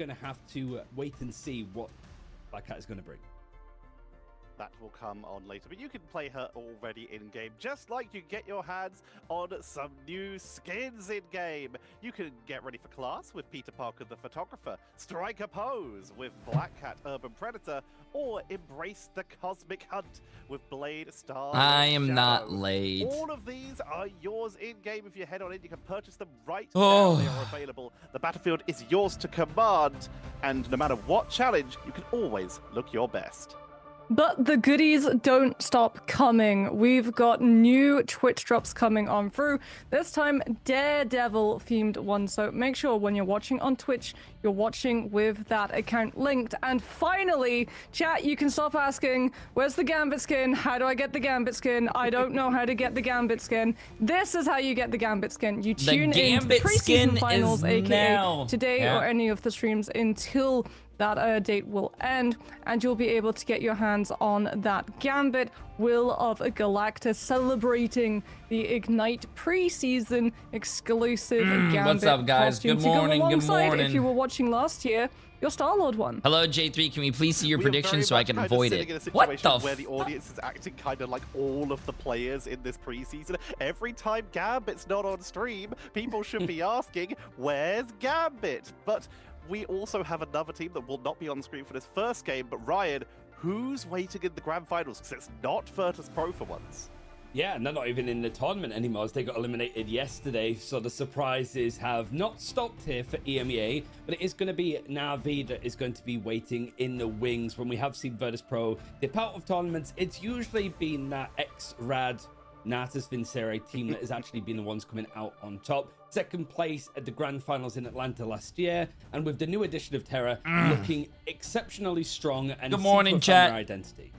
going to have to wait and see what Black Cat is going to bring. That will come on later, but you can play her already in-game, just like you get your hands on some new skins in-game. You can get ready for class with Peter Parker the Photographer, strike a pose with Black Cat Urban Predator, or embrace the cosmic hunt with Blade Star. I am Shadow. not late. All of these are yours in-game. If you head on in, you can purchase them right now. They are available. The battlefield is yours to command, and no matter what challenge, you can always look your best. But the goodies don't stop coming. We've got new Twitch drops coming on through. This time, Daredevil themed one. So make sure when you're watching on Twitch, you're watching with that account linked. And finally, chat, you can stop asking, where's the Gambit skin? How do I get the Gambit skin? I don't know how to get the Gambit skin. This is how you get the Gambit skin. You tune in to the preseason finals, aka today or any of the streams until that date will end, and you'll be able to get your hands on that Gambit Will of Galactus, celebrating the Ignite preseason exclusive Gambit what's up, guys? costume Good morning, to go good alongside, morning. If you were watching last year, your Star-Lord one. Hello, J3. Can we please see your predictions so I can avoid it? What the where the audience is acting kind of like all of the players in this preseason. Every time Gambit's not on stream, people should be asking, where's Gambit? But we also have another team that will not be on screen for this first game. But Ryan, who's waiting in the grand finals? Because it's not Virtus Pro for once. Yeah, and they're not even in the tournament anymore, as they got eliminated yesterday. So the surprises have not stopped here for EMEA, but it is going to be Na'Vi that is going to be waiting in the wings. When we have seen Virtus Pro dip out of tournaments, it's usually been that ex-Rad Natus Vincere team that has actually been the ones coming out on top. Second place at the grand finals in Atlanta last year, and with the new addition of Terra looking exceptionally strong and good morning, chat. their identity.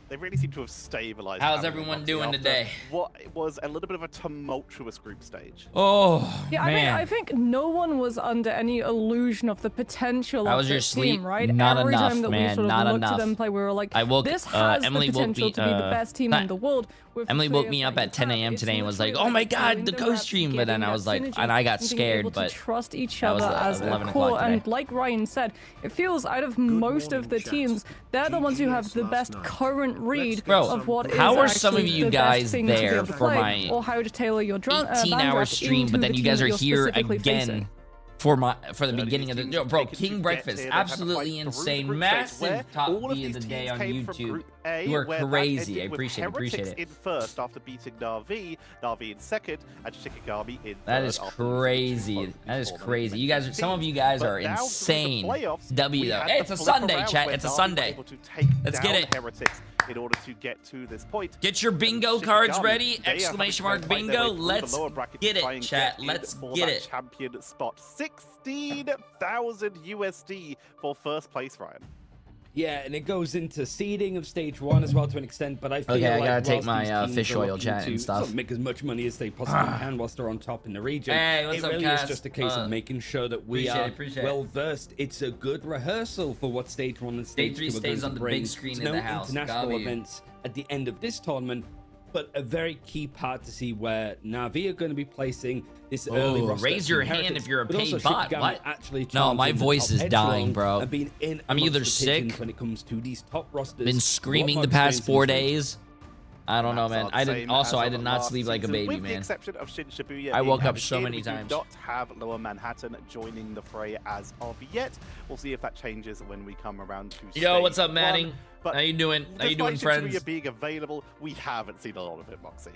They really seem to have stabilized. How's everyone doing today? What was a little bit of a tumultuous group stage. Oh, yeah, man. I think no one was under any illusion of the potential How of was your this sleep? team, right? Not Every enough, time that man. we sort of Not looked enough. at them play, we were like, I woke, this has Emily the woke potential me, to be the best team in the world. With Emily woke players me up like at 10 Tab. a.m. It's today and was like, literally oh my like God, doing the reps, co-stream. But then getting I was that like, synergy, and I got and being scared, able to but trust each that was other as a 11 core. o'clock today. And like Ryan said, it feels out of most of the teams, they're the ones who have the best current read of what is how are some of actually you the best guys thing to be there able to for play, my or how to tailor your 18-hour stream, but then you guys are here again for the beginning of the bro King Breakfast, absolutely insane, massive top V of the day on YouTube. You are crazy. I appreciate it. In first after beating Na'Vi in second, and Shikigami in third. That is crazy. That is crazy. You guys, some of you guys are insane. W though. Hey, it's a Sunday, chat. It's a Sunday. Let's get it. Heretics in order to get to this point. Get your bingo cards ready! Exclamation mark bingo. Let's get it, chat. Let's get it. Champion spot. 16,000 USD for first place, Ryan. Yeah, and it goes into seeding of stage 1 as well to an extent, but I feel okay, I like gotta take whilst my these teams fish are oil looking chat and to stuff. sort of make as much money as they possibly can whilst they're on top in the region. Hey, what's it up, really guys? is just a case of making sure that we are well versed. It's a good rehearsal for what stage 1 and stage 2 are going to bring. Big screen There's in no the house. international events at the end of this tournament, but a very key part to see where Na'Vi are going to be placing this early roster. Raise your hand Heretics, if you're a but also paid bot. Shikigami What? actually No, my charging the voice top is dying, echelon bro. and being in I'm either amongst the pigeons sick, when it comes to these top rosters. been screaming the past 4 days. I don't know, man. I did not sleep like a baby, with man. the exception of Shin Shibuya, I woke up being so added many in, we times. do not have Lower Manhattan joining the fray as of yet. We'll see if that changes when we come around to Yo, what's up, stage Manning? 1. But How you doing? How you doing, despite friends? Shibuya being available, we haven't seen a lot of it, Moxie.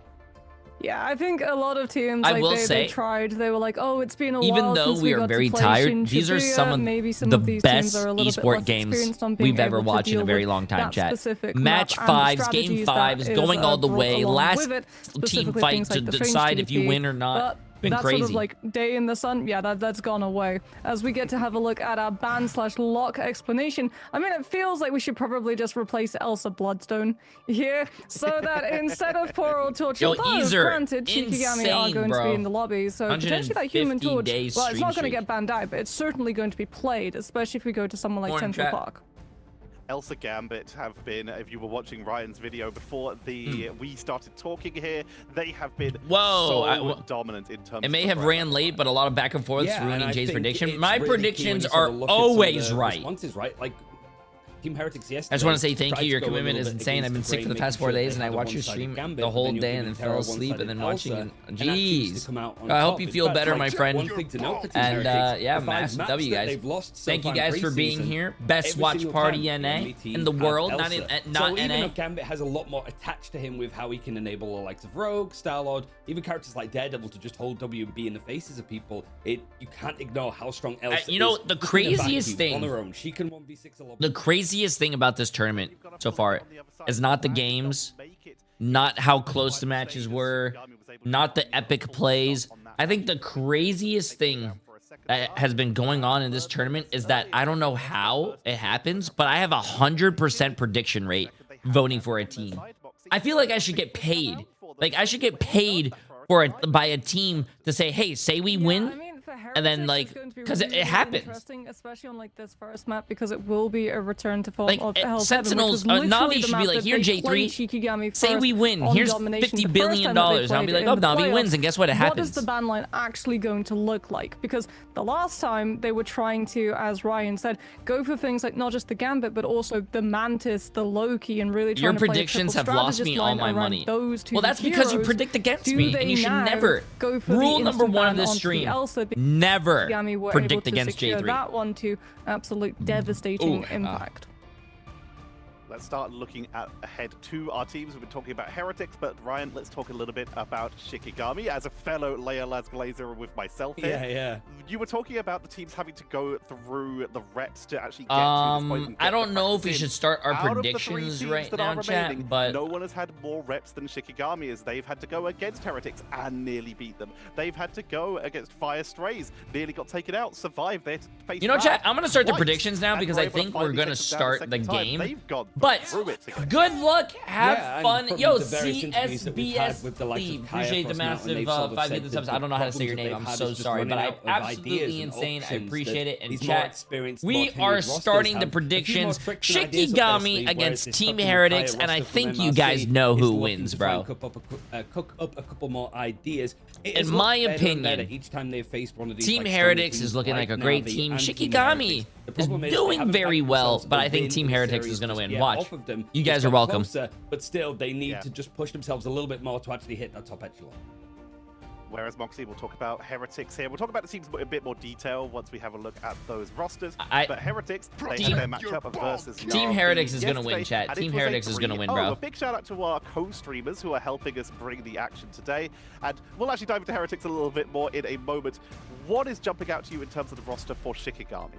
Yeah, I think a lot of teams, I like, will they say, tried. They were like, "Oh, it's been a even while though since we are got very to play tired, Shin these are Shibuya. some of Maybe some the of these best teams are a little bit esport less games experienced on being we've ever able to watched in a deal very with long time, that chat. specific Match map and the 5s, game strategies 5s, that going is, all the brought way. along Last with it, team specifically fight things to like the decide if you TP. win or not. But Been that crazy. sort of like day in the sun, yeah, that's gone away. As we get to have a look at our ban/lock explanation, I mean, it feels like we should probably just replace Elsa Bloodstone here, so that instead of poor old Torch, Yo, although Easer, granted, Shikigami are insane, going to bro. be in the lobby, so potentially that Human 150 Torch, days well, it's stream not going to streak. get banned out, but it's certainly going to be played, especially if we go to someone like Morning, Central chat. Park. Elsa Gambit have been, if you were watching Ryan's video before we started talking here, they have been so dominant in terms of... It may have ran late, but a lot of back and forth ruining Jay's prediction. My predictions are always right. Like, Team Heretics yesterday. I just want to say thank you. Your commitment is insane. I've been sick for the past 4 days, and I watched you stream the whole day and then fell asleep and then watching it. Jeez. I hope you feel better, my friend. And yeah, massive W, guys. Thank you guys for being here. Best watch party NA in the world, not NA. Even though Gambit has a lot more attached to him with how he can enable the likes of Rogue, Starlord, even characters like Daredevil to just hold W and be in the faces of people, you can't ignore how strong Elsa is. You know, the craziest thing on her own. She can 1v6 a lot. The craziest thing about this tournament so far is not the games, not how close the matches were, not the epic plays. I think the craziest thing that has been going on in this tournament is that I don't know how it happens, but I have 100% prediction rate voting for a team. I feel like I should get paid. Like, I should get paid by a team to say, hey, say we win. And then, like, because it happens. Interesting, especially on like this first map, because it will be a return to form of Hell's Sentinels. Navi should be like, here, J3, say we win. Here's $50 billion. I'll be like, oh, Navi wins, and guess what? It happens. What is the ban line actually going to look like? Because the last time they were trying to, as Ryan said, go for things like not just the Gambit, but also the Mantis, the Loki, and really trying to play a triple predictions have lost me all my money. Those two well, that's because you predict against me, and you should never. Rule number one of this stream: never predict against J3. That one to absolute devastating impact. Let's start looking ahead to our teams. We've been talking about Heretics, but Ryan, let's talk a little bit about Shikigami. As a fellow Leolaz Glazer with myself here, you were talking about the teams having to go through the reps to actually get to this point. I don't know if we should start our predictions right now, chat, but no one has had more reps than Shikigami, as they've had to go against Heretics and nearly beat them. They've had to go against Fire Strays, nearly got taken out, survived. They had to face chat, I'm gonna start the predictions now because I think we're gonna start the game. They've gone but good luck, have fun. Yo, CSBS, appreciate the massive 5 hit subs. I don't know how to say your name. I'm so sorry, but I'm absolutely insane. I appreciate it. And chat, we are starting the predictions. Shikigami against Team Heretics, and I think you guys know who wins, bro. Cook up a couple more ideas. In my opinion, each time they face one of these, Team Heretics is looking like a great team. Shikigami is doing very well, but I think Team Heretics is going to win. Watch. You guys are welcome. But still, they need to just push themselves a little bit more to actually hit that top echelon. Whereas Moxie, we'll talk about Heretics here. We'll talk about the teams in a bit more detail once we have a look at those rosters. But Heretics, they have their matchup versus Team Heretics is going to win, chat. Team Heretics is going to win, bro. A big shout out to our co-streamers who are helping us bring the action today. And we'll actually dive into Heretics a little bit more in a moment. What is jumping out to you in terms of the roster for Shikigami?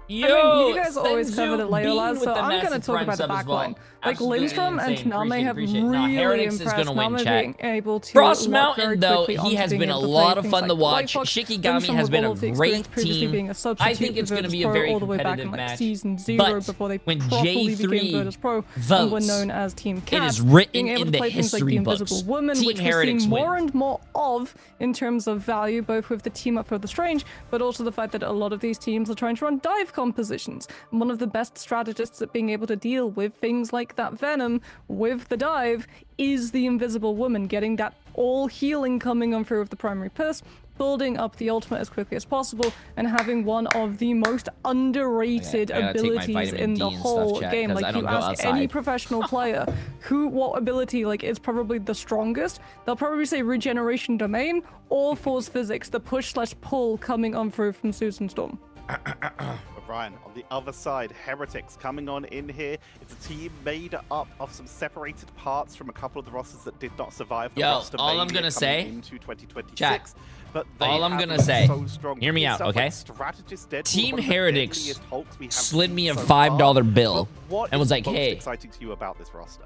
Yo, I mean, you guys always cover the Leolaz, so I'm going to talk about the backline. Like, Lindstrom and Name have really impressed. Name being able to Frost Mountain, though, he has been a lot of fun to watch. Shikigami has been a great team. I think it's going to be a very competitive match. But when J3 votes, known as Team it is written in the history like books. Invisible Woman, Team Heretics more and more of in terms of value, both with the team up for the Strange, but also the fact that a lot of these teams are trying to run dive compositions. And one of the best strategists at being able to deal with things like that Venom with the dive is the Invisible Woman, getting that all healing coming on through with the primary purse, building up the ultimate as quickly as possible, and having one of the most underrated abilities in the whole game. Like, you ask any professional player what ability is probably the strongest, they'll probably say regeneration domain or force physics, the push/pull coming on through from Susan Storm. Ryan, on the other side, Heretics coming on in here. It's a team made up of some separated parts from a couple of the rosters that did not survive the roster all I'm gonna say, into 2026. Chat, but all I'm gonna say, hear me out, okay? Team Heretics slid me a $5 bill and was like, hey, exciting to you about this roster?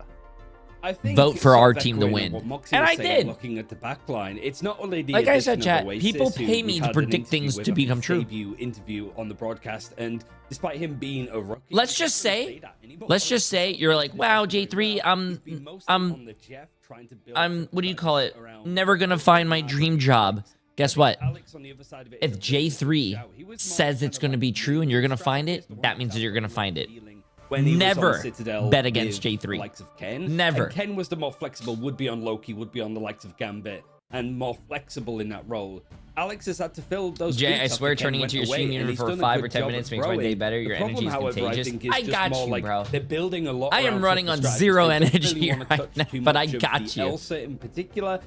I think vote for our team to win. And I did. Looking at the backline, it's not only the like I said, chat, people pay me to predict things to become true. Interview on the broadcast, and despite him being a rookie, let's just say you're like, wow, J3, I'm what do you call it? Never gonna find my dream job. Guess what? If J3 says it's gonna be true and you're gonna find it, that means that you're gonna find it. when he was on Never the Citadel bet against with Jay3. the likes of Ken. Never. And Ken was the more flexible, would be on Loki, would be on the likes of Gambit, and more flexible in that role. Alex has had to fill those Jay, I boots swear after Ken turning went into your away, stream and unit he's for done a 5 or good 10 job minutes of makes my day growing. better. Your The problem, energy is however, contagious. I think, is I just got more you, like bro. they're building a lot. I am around running triple on strategies. zero They don't energy really wanna right touch now, too but I much of got the you. Elsa in particular.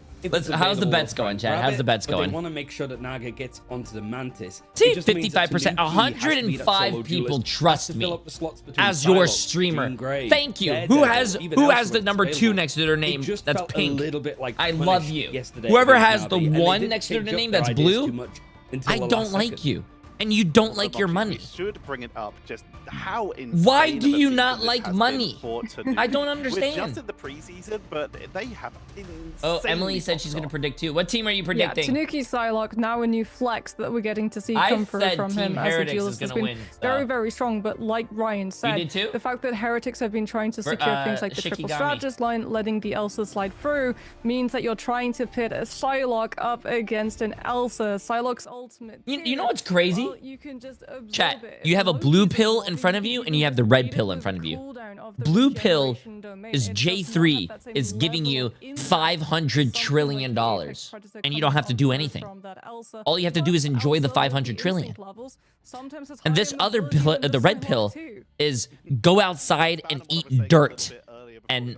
How's the bets going, Chad? How's the bets going? They want to make sure that Naga gets onto the Mantis. See, 55%, 105 people trust me as your streamer. Thank you. Who has the number 2 next to their name that's pink? I love you. Whoever has the 1 next to their name that's blue, I don't like you. And you don't like your money. We should bring it up just how insane. Why do you not like money? I don't understand. We're just in the preseason, but they have Oh, Emily said she's going to predict too. What team are you predicting? Yeah, Tanuki Psylocke, now a new flex that we're getting to see come through from him as a duelist has been very, very strong. But like Ryan said, the fact that Heretics have been trying to secure things like the triple strategist line, letting the Elsa slide through, means that you're trying to pit a Psylocke up against an Elsa. Psylocke's ultimate. You know what's crazy? Well, you can just Chat, you have a blue pill in front of you and you have the red pill in front of you. Blue pill is Jay3 is giving you $500 trillion and you don't have to do anything. All you have to do is enjoy the 500 trillion. And this other pill, the red pill, is go outside and eat dirt and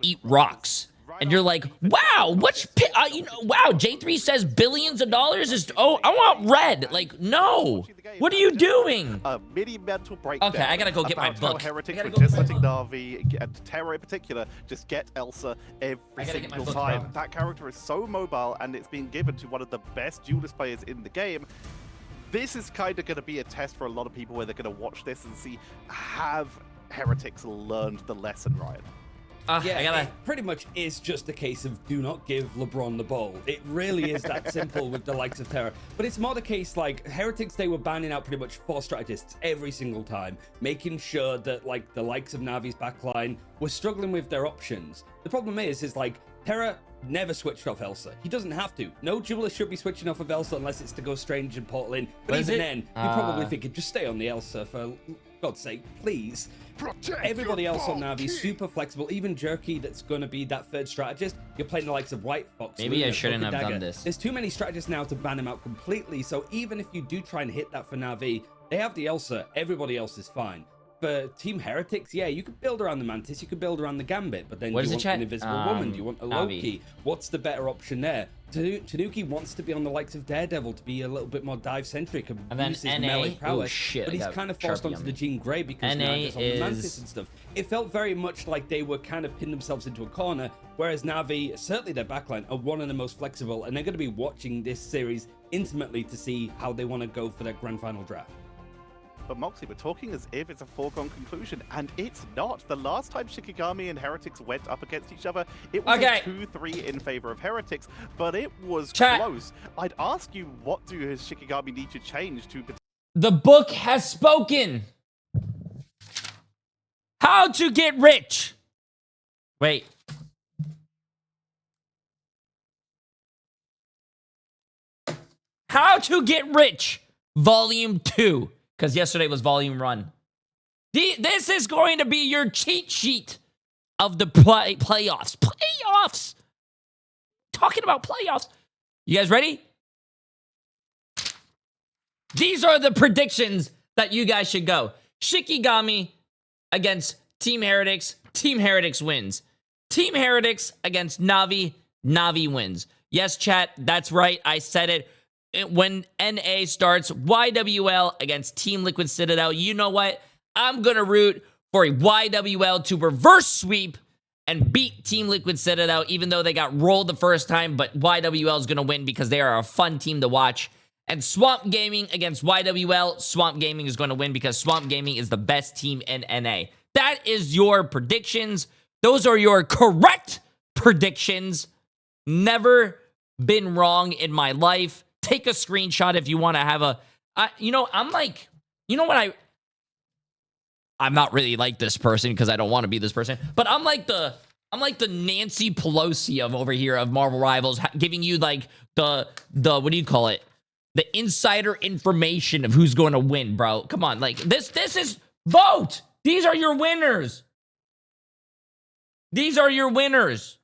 eat rocks. And you're like, wow, wow, Jay3 says billions of dollars is, oh, I want red. Like, no, what are you doing? A mini mental breakdown. Okay, I gotta go get my book. Heretics were just letting Na'Vi and Terra in particular just get Elsa every single time. That character is so mobile, and it's been given to one of the best duelist players in the game. This is kind of going to be a test for a lot of people where they're going to watch this and see, have Heretics learned the lesson, Ryan? Yeah, it pretty much is just a case of do not give LeBron the ball. It really is that simple with the likes of Terra. But it's more the case, like, Heretics, they were banning out pretty much 4 strategists every single time, making sure that, like, the likes of Navi's backline were struggling with their options. The problem is like, Terra never switched off Elsa. He doesn't have to. No duelist should be switching off of Elsa unless it's to go strange and portal in. But even then, you probably think it just stay on the Elsa for God's sake, please. Everybody else on Navi super flexible. Even Jerky, that's going to be that 3rd strategist. You're playing the likes of White Fox. Maybe I shouldn't have done this. There's too many strategists now to ban him out completely. So even if you do try and hit that for Navi, they have the Elsa. Everybody else is fine. For Team Heretics, yeah, you could build around the Mantis, you could build around the Gambit, but then do you want an Invisible Woman? Do you want a Loki? What's the better option there? Tanuki wants to be on the likes of Daredevil to be a little bit more dive-centric and use his melee prowess, but he's kind of forced onto the Jean Grey because now he's on the Mantis and stuff. It felt very much like they were kind of pinned themselves into a corner, whereas Navi, certainly their backline, are one of the most flexible, and they're going to be watching this series intimately to see how they want to go for their grand final draft. But Moxie, we're talking as if it's a foregone conclusion, and it's not. The last time Shikigami and Heretics went up against each other, it was a 2-3 in favor of Heretics, but it was close. I'd ask you, what does Shikigami need to change to... The book has spoken. How to get rich. Wait. How to get rich, Volume 2. Because yesterday was Volume 1. This is going to be your cheat sheet of the playoffs. Playoffs! Talking about playoffs. You guys ready? These are the predictions that you guys should go. Shikigami against Team Heretics. Team Heretics wins. Team Heretics against Navi. Navi wins. Yes, chat, that's right. I said it. When NA starts, YWL against Team Liquid Citadel. You know what? I'm going to root for a YWL to reverse sweep and beat Team Liquid Citadel, even though they got rolled the first time. But YWL is going to win because they are a fun team to watch. And Swamp Gaming against YWL. Swamp Gaming is going to win because Swamp Gaming is the best team in NA. That is your predictions. Those are your correct predictions. Never been wrong in my life. Take a screenshot if you want to have a... I'm like... You know what I'm not really like this person because I don't want to be this person. But I'm like the Nancy Pelosi of over here of Marvel Rivals, giving you like the what do you call it? The insider information of who's going to win, bro. Come on, like this is vote. These are your winners. These are your winners.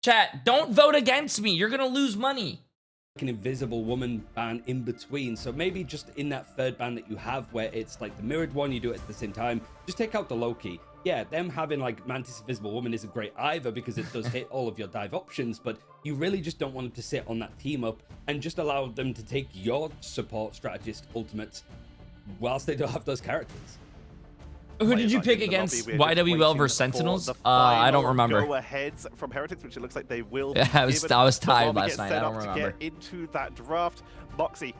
Chat, don't vote against me. You're going to lose money. An invisible woman ban in between, so maybe just in that third ban that you have where it's like the mirrored one, you do it at the same time, just take out the Loki. Yeah, them having like Mantis Invisible Woman isn't great either because it does hit all of your dive options, but you really just don't want them to sit on that team up and just allow them to take your support strategist ultimates whilst they don't have those characters. Who did you pick against YWL versus Sentinels? I don't remember. Go aheads from Heretics, which it looks like they will. Yeah, I was tired last night. I don't remember. To get into that draft, Moxie.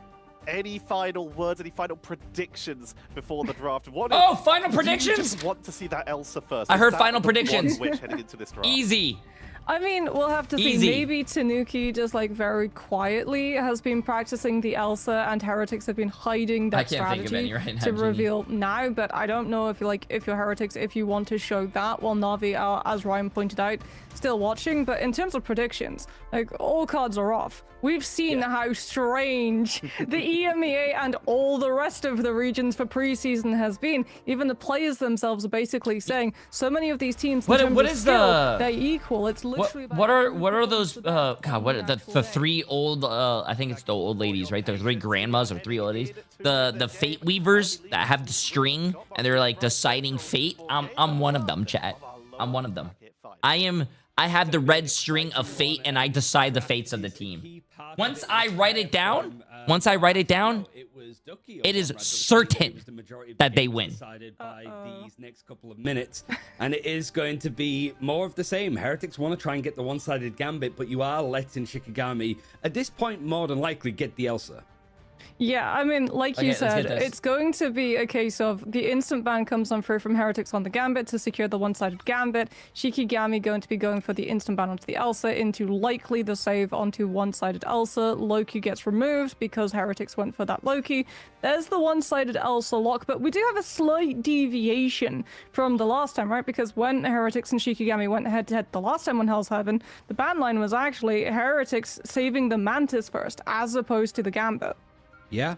Any final words? Any final predictions before the draft? Final predictions? Do you just want to see that Elsa first? I heard final predictions. Heading into this draft? Easy. I mean, we'll have to see. Maybe Tanuki just like very quietly has been practicing the Elsa, and Heretics have been hiding that strategy to reveal now. But I don't know if you're Heretics, if you want to show that. While Navi, as Ryan pointed out, still watching. But in terms of predictions, like all cards are off. We've seen how strange the EMEA and all the rest of the regions for preseason has been. Even the players themselves are basically saying so many of these teams, in terms of skill, they're equal. It's literally what are those? God, what are the three old? I think it's the old ladies, right? The three grandmas or three old ladies. The fate weavers that have the string and they're like deciding fate. I'm one of them, chat. I'm one of them. I have the red string of fate, and I decide the fates of the team. Once I write it down, it is certain that they win. By these next couple of minutes, and it is going to be more of the same. Heretics want to try and get the one-sided Gambit, but you are letting Shikigami, at this point, more than likely get the Elsa. Yeah, I mean, like you said, it's going to be a case of the instant ban comes on through from Heretics on the Gambit to secure the one-sided Gambit. Shikigami going to be going for the instant ban onto the Elsa into likely the save onto one-sided Elsa. Loki gets removed because Heretics went for that Loki. There's the one-sided Elsa lock, but we do have a slight deviation from the last time, right? Because when Heretics and Shikigami went head-to-head the last time on Hell's Heaven, the ban line was actually Heretics saving the Mantis first, as opposed to the Gambit. Yeah.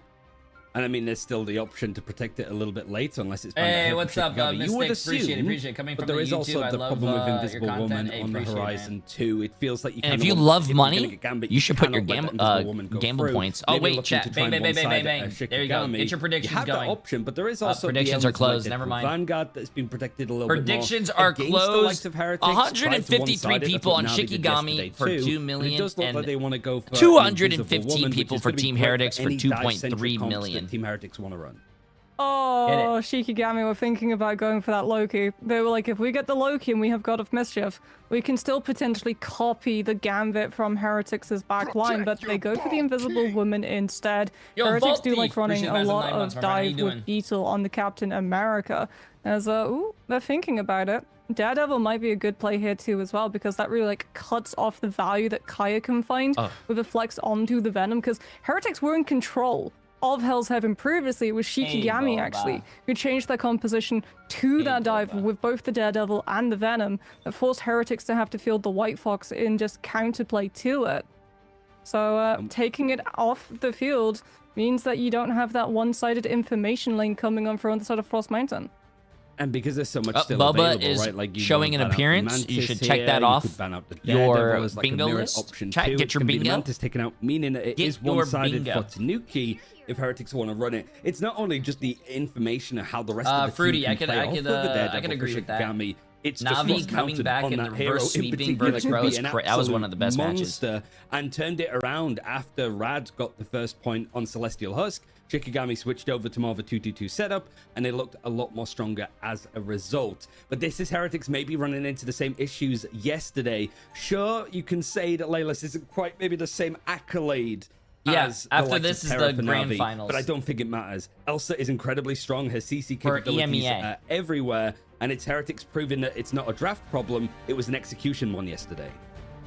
And I mean, there's still the option to protect it a little bit later, unless it's... Hey, what's up, you would assume, appreciate it. Coming from but there is YouTube, also the problem with Invisible Woman on the horizon too. It feels like you and if you love money, you should put your gamble points. Oh wait, chat, bang, bang, bang, bang, bang. There you go. Get your predictions going. You have that option, but there is also predictions are closed. Never mind. Vanguard that's been protected a little bit more. Predictions are closed. 153 people on Shikigami for 2 million, and 215 people for Team Heretics for 2.3 million. Team Heretics want to run. Oh, Shikigami were thinking about going for that Loki. They were like, if we get the Loki and we have God of Mischief, we can still potentially copy the Gambit from Heretics' back line, but they go for the Invisible Woman instead. Heretics do like running a lot of dive with Beetle on the Captain America. As they're thinking about it. Daredevil might be a good play here too as well, because that really like cuts off the value that Kaya can find with a flex onto the Venom, because Heretics were in control of Hell's Heaven previously. It was Shikigami actually who changed their composition to that dive with both the Daredevil and the Venom that forced Heretics to have to field the White Fox in just counterplay to it. So taking it off the field means that you don't have that one-sided information lane coming on from the side of Frost Mountain. And because there's so much still Bubba available, is right? Like showing an appearance. You should check that off. Your bingo list. Chat, get your bingo. Mantis taken out, meaning that it is one-sided for Tanuki. If Heretics want to run it, it's not only just the information of how the rest of the Fruity, team can play off of the Daredevil. I can agree with that. It's Navi just coming back in the reverse sweeping versus Rose. That was one of the best matches. And turned it around after Rad got the first point on Celestial Husk. Shikigami switched over to more of a 2-2-2 setup, and they looked a lot more stronger as a result. But this is Heretics maybe running into the same issues yesterday. Sure, you can say that Laylas isn't quite maybe the same accolade. Yes, after this is the grand finals. But I don't think it matters. Elsa is incredibly strong. Her CC capabilities are everywhere. And it's Heretics proving that it's not a draft problem. It was an execution one yesterday.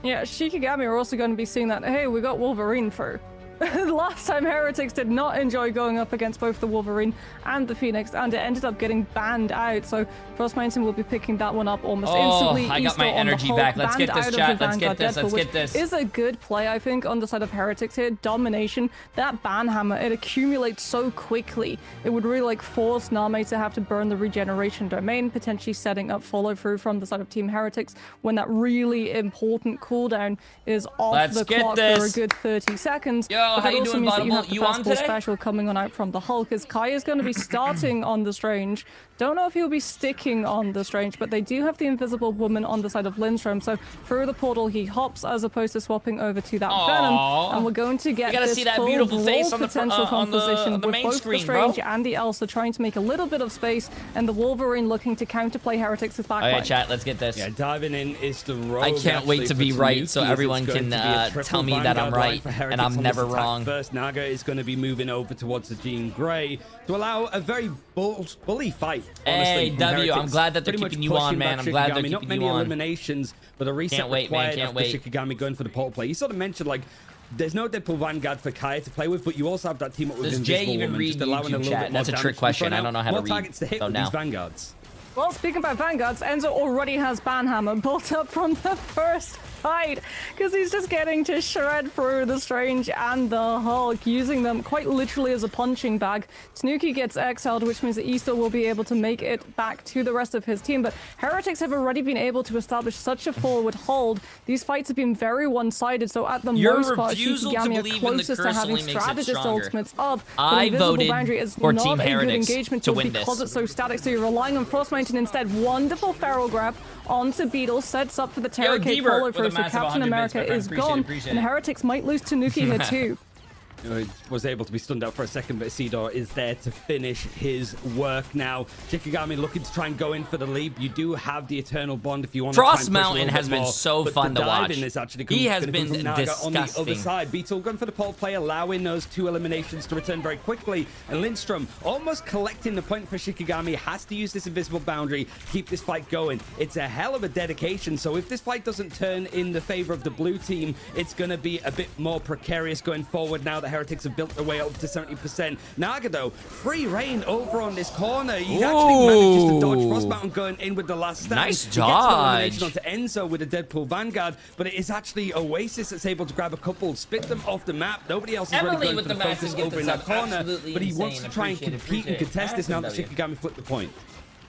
Yeah, Shikigami are also going to be seeing that, hey, we got Wolverine through. Last time Heretics did not enjoy going up against both the Wolverine and the Phoenix, and it ended up getting banned out. So Frostmountain will be picking that one up almost instantly. I got my energy back. Let's get this, chat. Let's get this. Let's get this. Is a good play, I think, on the side of Heretics here. Domination. That ban hammer, it accumulates so quickly. It would really like force Name to have to burn the regeneration domain, potentially setting up follow through from the side of Team Heretics when that really important cooldown is off the clock for a good 30 seconds. Yo, how you doing, Valuable? You on today? Special coming on out from the Hulk, as Kai is going to be starting on the Strange. Don't know if he'll be sticking on the Strange, but they do have the Invisible Woman on the side of Lindstrom, so through the portal he hops as opposed to swapping over to that Venom, and we're going to get this see that full beautiful face on the potential composition on the with main both screen, the Strange bro. and the Elsa trying to make a little bit of space, and the Wolverine looking to counterplay Heretics' backline. Alright, chat, let's get this. Yeah, diving in is the rogue. I can't wait to be right so everyone can tell me that I'm right and I'm never wrong. First, Naga is going to be moving over towards the Jean Grey to allow a very bully fight. Hey, honestly, W, I'm glad that they're keeping you on, man. I'm glad they're keeping you on. Not many eliminations, but a reset required after wait. Shikigami going for the portal play. You sort of mentioned, like, there's no Deadpool Vanguard for Kaya to play with, but you also have that team up with Invisible Jay even Woman, read just allowing a little bit more That's a trick question. I don't know how to read. More targets to hit with these Vanguards. Well, speaking about Vanguards, Enzo already has Banhammer built up from the first fight, because he's just getting to shred through the Strange and the Hulk, using them quite literally as a punching bag. Tanuki gets exiled, which means that Easter will be able to make it back to the rest of his team, but Heretics have already been able to establish such a forward hold. These fights have been very one-sided, so at the most part, Shikigami are closest to having strategist ultimates up. I voted for not Team a good Heretics engagement to win because this. it's so static, so you're relying on Frost Mountain instead. Wonderful feral grab onto Beetle, sets up for the Terracade follow through, so Captain America is gone, and Heretics might lose Tanuki here too. Was able to be stunned out for a second, but Isidore is there to finish his work now. Shikigami looking to try and go in for the leap. You do have the Eternal Bond if you want Frost to Mountain has been so fun to watch. He has been disgusting. On the other side, Beetle going for the pole play, allowing those two eliminations to return very quickly. And Lindstrom almost collecting the point for Shikigami, has to use this invisible boundary to keep this fight going. It's a hell of a dedication. So if this fight doesn't turn in the favor of the blue team, it's going to be a bit more precarious going forward now that Heretics have built their way up to 70%. Naga, though, free reign over on this corner. He actually manages to dodge Frost Mountain going in with the last stand. Nice dodge. He gets an elimination onto Enzo with a Deadpool Vanguard, but it is actually Oasis that's able to grab a couple, spit them off the map. Nobody else is really going for the focus over in that corner, but he wants to try and compete and contest this now that Shikigami flipped the point.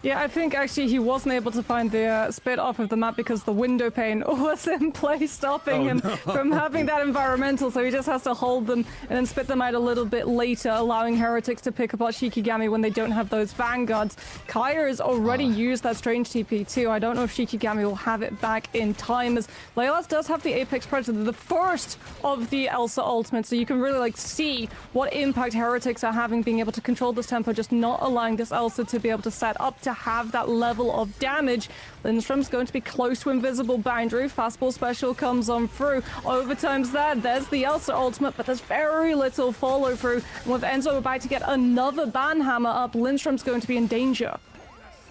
Yeah, I think actually he wasn't able to find the spit off of the map because the window pane was in place, stopping him from having that environmental, so he just has to hold them and then spit them out a little bit later, allowing Heretics to pick apart Shikigami when they don't have those Vanguards. Kaya has already used that Strange TP too. I don't know if Shikigami will have it back in time, as Leolas does have the Apex Predator, the first of the Elsa ultimates, so you can really like see what impact Heretics are having, being able to control this tempo, just not allowing this Elsa to be able to set up to have that level of damage. Lindstrom's going to be close to invisible boundary. Fastball special comes on through. Overtime's there. There's the Elsa ultimate, but there's very little follow through. And with Enzo about to get another banhammer up, Lindstrom's going to be in danger.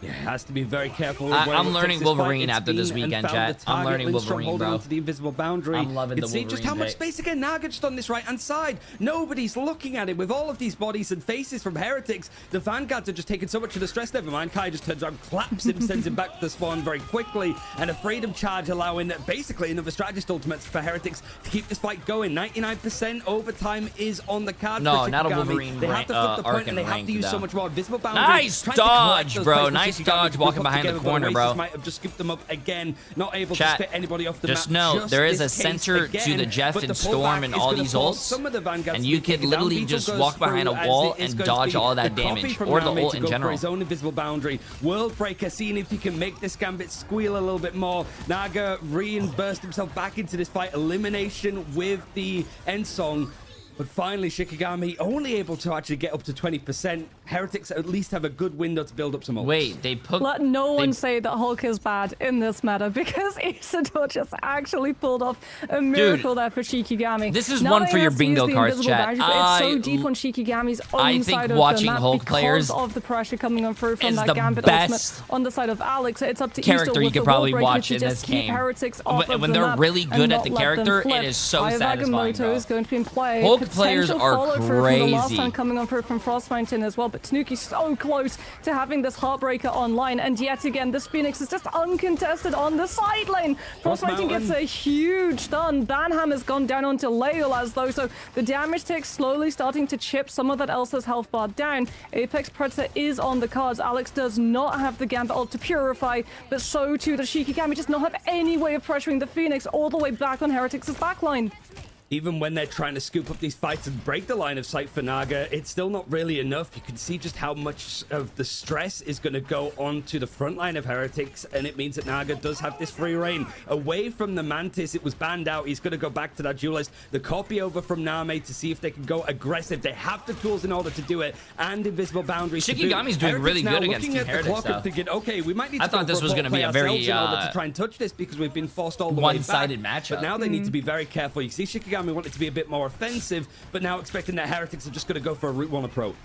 Yeah, has to be very careful. I'm learning Wolverine after this weekend, chat. I'm learning Wolverine, bro. To the invisible boundary. I'm loving the Wolverine. See just how much space again. Naga just on this right-hand side. Nobody's looking at it with all of these bodies and faces from Heretics. The Vanguards are just taking so much of the stress. Never mind. Kai just turns around, claps him, sends him back to the spawn very quickly, and a freedom charge allowing basically another strategist ultimate for Heretics to keep this fight going. 99% overtime is on the card. No, for not a Shikigami. Wolverine. They have to flip the point, and they have to use so much more visible boundary. Nice dodge, bro. Nice dodge walking behind the corner, bro. Might have just scooped them up again, not able to spit anybody off the just map. Know there is a center to the Jeff and Storm and all these ults, and you could literally just walk behind a wall and dodge all that damage, or the ult in general. His own invisible boundary. Worldbreaker, seeing if he can make this Gambit squeal a little bit more. Naga reimbursed himself back into this fight. Elimination with the end song. But finally, Shikigami only able to actually get up to 20%. Heretics at least have a good window to build up some ults. Wait, they put... Let no one say that Hulk is bad in this meta, because Isidore just actually pulled off a miracle there for Shikigami. This is one for your bingo cards, chat. It's so deep on Shikigami's own side of the map Hulk players because of the pressure coming on through from that Gambit ultimate on the side of Alex. It's up to character you could probably watch in this game. When they're really good at the character, it is so satisfying, bro. Is going to be in play. Hulk players are From the last crazy. time coming on through from Frost Mountain as well, but Tanuki's so close to having this Heartbreaker online, and yet again, this Phoenix is just uncontested on the side lane. Frost Mountain gets a huge stun. Banham has gone down onto Leolas though, so the damage tick slowly starting to chip some of that Elsa's health bar down. Apex Predator is on the cards. Alex does not have the Gambit ult to purify, but so too does Shikigami. Just not have any way of pressuring the Phoenix all the way back on Heretics' backline. Even when they're trying to scoop up these fights and break the line of sight for Naga, it's still not really enough. You can see just how much of the stress is going to go onto the front line of Heretics, and it means that Naga does have this free reign. Away from the Mantis, it was banned out. He's going to go back to that duelist. The copy over from Name to see if they can go aggressive. They have the tools in order to do it, and invisible boundaries. Shikigami's doing really good against Team Heretics, though. Thinking, okay, we might need to I thought this was going to be a very in order to try and touch this because we've been forced all the way back. one-sided matchup. But now they need to be very careful. You see, Shikigami wanted to be a bit more offensive, but now expecting that Heretics are just going to go for a Route 1 approach.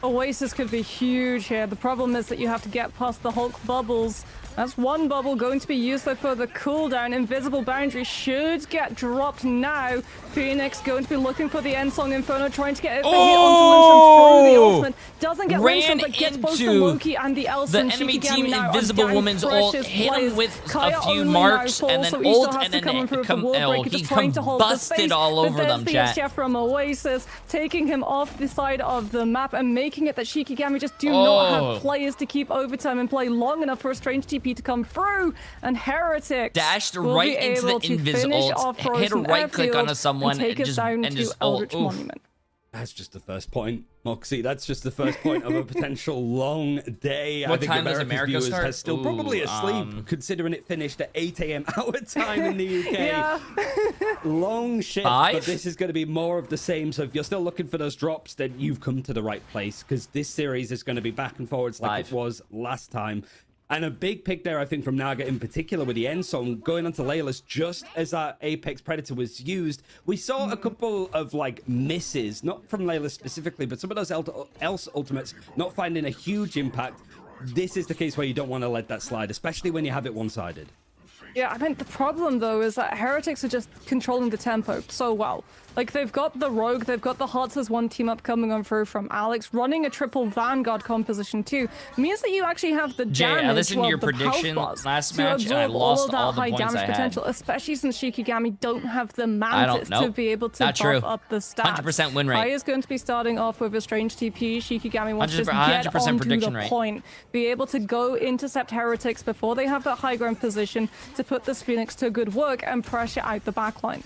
Oasis could be huge here. The problem is that you have to get past the Hulk bubbles. That's one bubble going to be used though for the cooldown. Invisible boundary should get dropped now. Phoenix going to be looking for the end song Inferno, trying to get it hit onto Lindstrom through the ultimate. Doesn't get Lindstrom, but gets both the Loki and the Elsa. The enemy team Invisible Woman's ult hit him with a few marks and then ult, and then he combusted all over them, chat. Chef from Oasis taking him off the side of the map and making it that Shikigami just do not have players to keep overtime and play long enough for a strange TP to come through, and Heretics dashed right into the Invis ult, hit a right click on someone and just Eldritch Monument. That's just the first point, Moxie. That's just the first point of a potential long day. What I think time does America's America viewers start? are still probably asleep, considering it finished at 8 a.m. our time in the UK. Yeah. Long shift, 5? but this is going to be more of the same. So if you're still looking for those drops, then you've come to the right place, because this series is going to be back and forwards like 5. it was last time. And a big pick there, I think, from Naga in particular with the end song going onto Layla's just as that Apex Predator was used. We saw a couple of like misses, not from Layla specifically, but some of those else ultimates not finding a huge impact. This is the case where you don't want to let that slide, especially when you have it one-sided. Yeah, I mean, the problem, though, is that Heretics are just controlling the tempo so well. Like, they've got the Rogue, they've got the Hearts as one team up coming on through from Alex, running a triple Vanguard composition, too. It means that you actually have the damage, Jay, I listened to your the prediction bars last to match, and I absorb lost all all of the that high points damage I had. potential, especially since Shikigami don't have the Mantis to be able to buff up the stats. 100% win rate. Kai is going to be starting off with a strange TP. Shikigami wants to just get 100% onto prediction the rate. point, be able to go intercept Heretics before they have that high ground position to put this Phoenix to good work and pressure out the backline.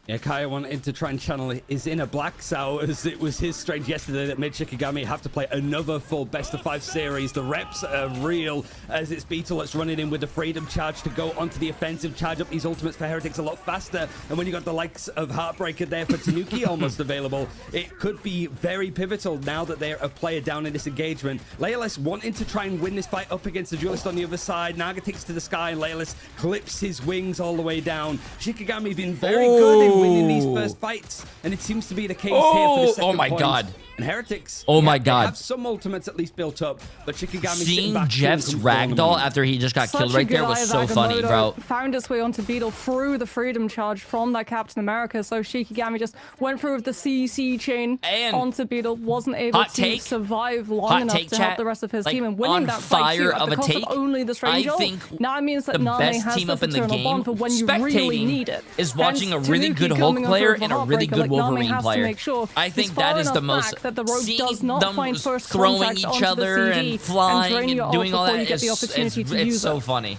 Yeah, Kaya wanted to try and channel his inner Black Sow, as it was his strength yesterday that made Shikigami have to play another full best-of-5 series. The reps are real, as it's Beetle that's running in with the Freedom Charge to go onto the offensive, charge up these ultimates for Heretics a lot faster. And when you got the likes of Heartbreaker there for Tanuki almost available, it could be very pivotal now that they're a player down in this engagement. Leolas wanting to try and win this fight up against the duelist on the other side. Naga takes to the sky, and Leolas clips his wings all the way down. Shikigami been very good in winning these first fights, and it seems to be the case here for the second Oh my point. god. And Heretics, my god. they have some ultimates at least built up, but Shikigami Seeing Jeff's ragdoll after he just got killed right there was so funny, bro. Found his way onto Beetle through the Freedom Charge from that Captain America, so Shikigami just went through with the CC chain and onto Beetle, wasn't able to survive long enough to help the rest of his team, and winning that fight too, at the cost of only the strange ult. Now it means that Nami has this eternal bond for when you really need it. Is watching a really good Hulk player and a really good Wolverine player. I think that is the most... that the Rogue does not find first throwing each other and flying and doing all that it's so funny.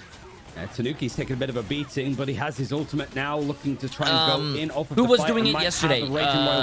Tanuki's taking a bit of a beating, but he has his ultimate now, looking to try and go in off of who the was fight doing and it yesterday?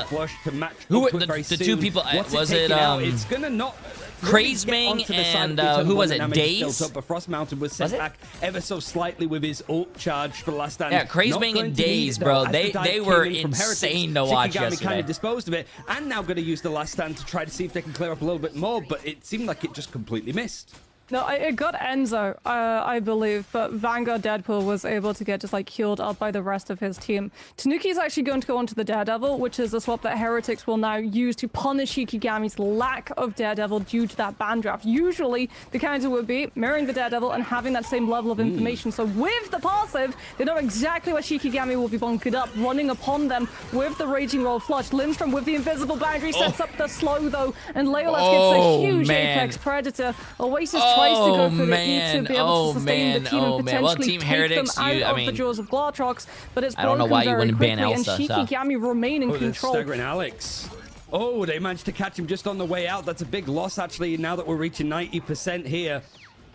Flush to match who were very the soon. two people? Was it it's gonna not Crazeming and who was it? Daze? Up, but Frost Mountain was set back ever so slightly with his ult charge for the last stand. Yeah, Crazeming and Daze, bro. They were insane to watch yesterday. Kind of disposed of it, and now going to use the last stand to try to see if they can clear up a little bit more, but it seemed like it just completely missed. No, it got Enzo, I believe, but Vanguard Deadpool was able to get just like healed up by the rest of his team. Tanuki is actually going to go onto the Daredevil, which is a swap that Heretics will now use to punish Shikigami's lack of Daredevil due to that ban draft. Usually, the counter would be mirroring the Daredevil and having that same level of information. So with the passive, they know exactly where Shikigami will be bunkered up, running upon them with the Raging Roll Flush. Lindstrom with the invisible boundary sets up the slow though, and Leolas gets a huge Apex Predator. Oasis tries to go for the E to be able to sustain the team and potentially take them out of the jaws of Glartrox, but it's broken very quickly, and Shikigami remain in control. Staggering Alex. Oh, they managed to catch him just on the way out. That's a big loss, actually, now that we're reaching 90% here.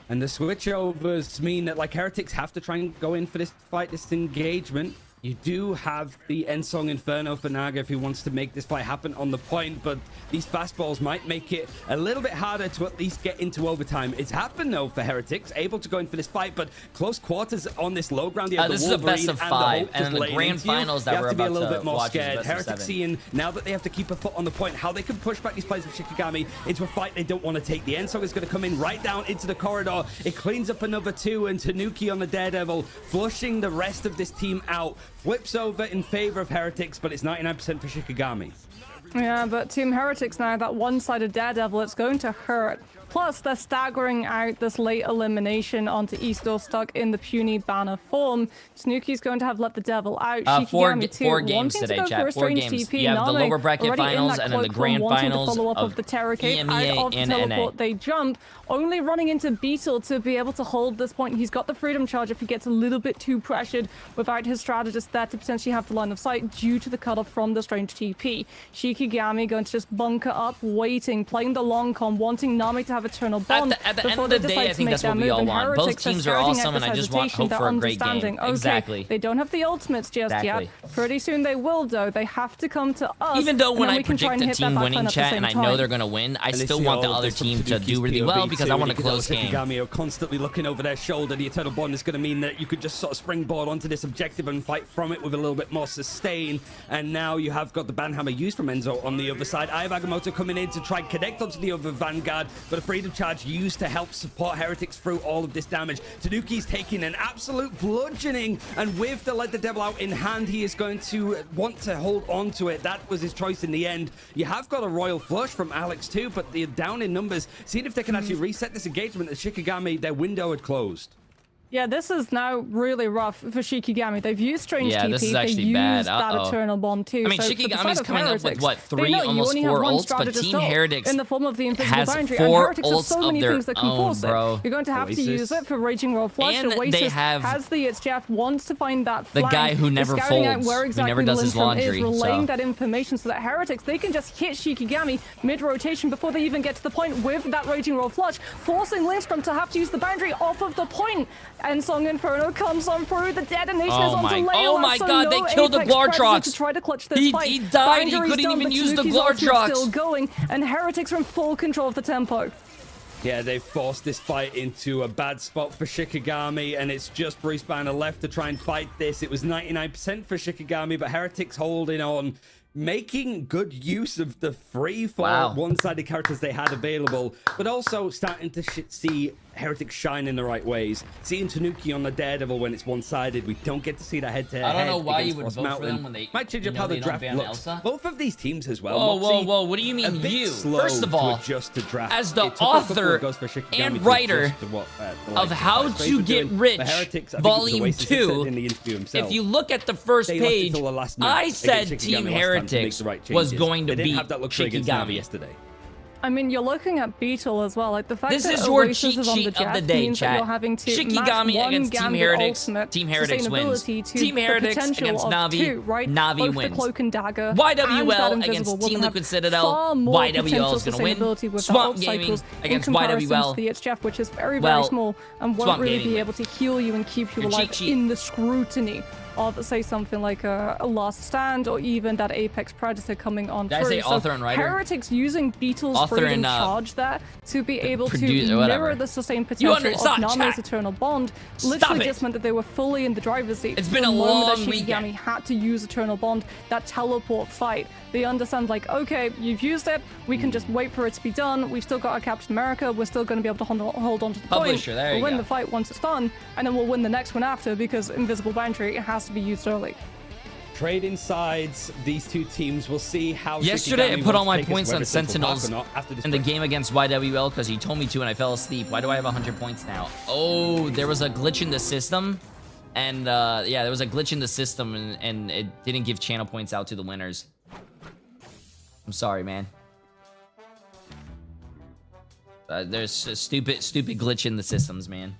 And the switchovers mean that, like, Heretics have to try and go in for this fight, this engagement. You do have the Ensong Inferno for Naga if he wants to make this fight happen on the point, but these fastballs might make it a little bit harder to at least get into overtime. It's happened, though, for Heretics, able to go in for this fight, but close quarters on this low ground. This is a best of 5, and then the grand finals that we're about to be a little bit more watch scared. Heretics seeing, now that they have to keep a foot on the point, how they can push back these players of Shikigami into a fight they don't want to take. The Ensong is going to come in right down into the corridor. It cleans up another 2, and Tanuki on the Daredevil, flushing the rest of this team out. Flips over in favor of Heretics, but it's 99% for Shikigami. Yeah, but Team Heretics now, that one-sided Daredevil, it's going to hurt. Plus, they're staggering out this late elimination onto Eastor stuck in the puny banner form. Tanuki's going to have let the devil out. Shikigami too, four games today, chat. 4 games. TP. You have the lower bracket finals and then the grand finals of the Terror Cape. Out of the teleport, they jump, only running into Beetle to be able to hold this point. He's got the Freedom Charge if he gets a little bit too pressured without his strategist there to potentially have the line of sight due to the cutoff from the strange TP. Shikigami going to just bunker up, waiting, playing the long con, wanting Nami to have Eternal Bond. At the end of the day, I think that's what we all want. Both teams are awesome, and I just want hope for a great game. Okay, exactly. They don't have the ultimates just yet. Pretty soon they will, though. They have to come to us. Even though when I predict a team winning, chat, and I know they're going to win, I still want the other team to do really well because I want a close game. Shikigami are constantly looking over their shoulder. The Eternal Bond is going to mean that you could just sort of springboard onto this objective and fight from it with a little bit more sustain. And now you have got the Banhammer used from Enzo on the other side. I have Agamotto coming in to try and connect onto the other Vanguard, but a Freedom Charge used to help support Heretics through all of this damage. Tanuki's taking an absolute bludgeoning, and with the Let the Devil Out in hand, he is going to want to hold on to it. That was his choice in the end. You have got a Royal Flush from Alex too, but they're down in numbers. Seeing if they can actually reset this engagement as Shikigami, their window had closed. Yeah, this is now really rough for Shikigami. They've used Strange TP, this is actually they used bad. that Eternal Bond too. I mean, so Shikigami's coming up with, what, 3, know, almost 4 ults, but Team Heretics in the form of the invisible has boundary, 4 and Heretics ults have so many of things that their can own, force bro. it. You're going to have Oasis. to use it for Raging Roll Flush. And Oasis they have has the Jeff, wants to find that the flank. guy who never folds, where exactly who never does his laundry. Is relaying that information so that Heretics, they can just hit Shikigami mid-rotation before they even get to the point with that Raging Roll Flush, forcing Lindstrom to have to use the boundary off of the point. And Song Inferno comes on through. The detonation is onto Leolas. Oh my god, they killed the Glartrox. To try to clutch this fight. He died. He couldn't even use the Glartrox. Still going, and Heretics are in full control of the tempo. Yeah, they forced this fight into a bad spot for Shikigami, and it's just Bruce Banner left to try and fight this. It was 99% for Shikigami, but Heretics holding on, making good use of the free for one-sided characters they had available, but also starting to see Heretics shine in the right ways. Seeing Tanuki on the Daredevil when it's one-sided, we don't get to see that head-to-head. I don't know why you would Frost vote Mountain. for them when they might change up how the draft looks. Elsa. Both of these teams as well. Whoa, what do you mean you? First of all, just to draft. as the author and writer of How to Get Rich Volume 2, if you look at the first page, I said Team Heretics was going to beat Shikigami yesterday. I mean, you're looking at Beetle as well. Like the fact this that is your Oasis cheat is on sheet the of the Jeff day, means that chat. you're having to Shikigami match against Team Heretics. Team Heretics wins. Team Heretics against Navi. Navi Both wins. The cloak and dagger YWL against Team Liquid Citadel. YWL is going to win. Swamp Gaming against YWL. The Jeff, which is very, very small and won't really be able to heal you and keep you alive in the scrutiny of, say, something like a Last Stand or even that Apex Predator coming on Did through. I say author and writer? Heretics using Beetle's Author freedom and, charge there to be able to whatever. mirror the sustained potential of Nami's Eternal Bond literally just meant that they were fully in the driver's seat. It's been a the moment long that weekend. Shikigami had to use Eternal Bond, that teleport fight. They understand, like, okay, you've used it, we can just wait for it to be done. We've still got our Captain America, we're still going to be able to hold on to the Publisher, point. there you We'll win go. the fight once it's done, and then we'll win the next one after because Invisible Boundary has to be used early. Trading sides, these two teams. We'll see how. Yesterday, Shikigami I put all wants to my take us, points on whether Central Park or Sentinels not, after this in the break. game against YWL because he told me to and I fell asleep. Why do I have 100 points now? Oh, there was a glitch in the system. And yeah, there was a glitch in the system and it didn't give channel points out to the winners. I'm sorry, man. There's a stupid glitch in the systems, man.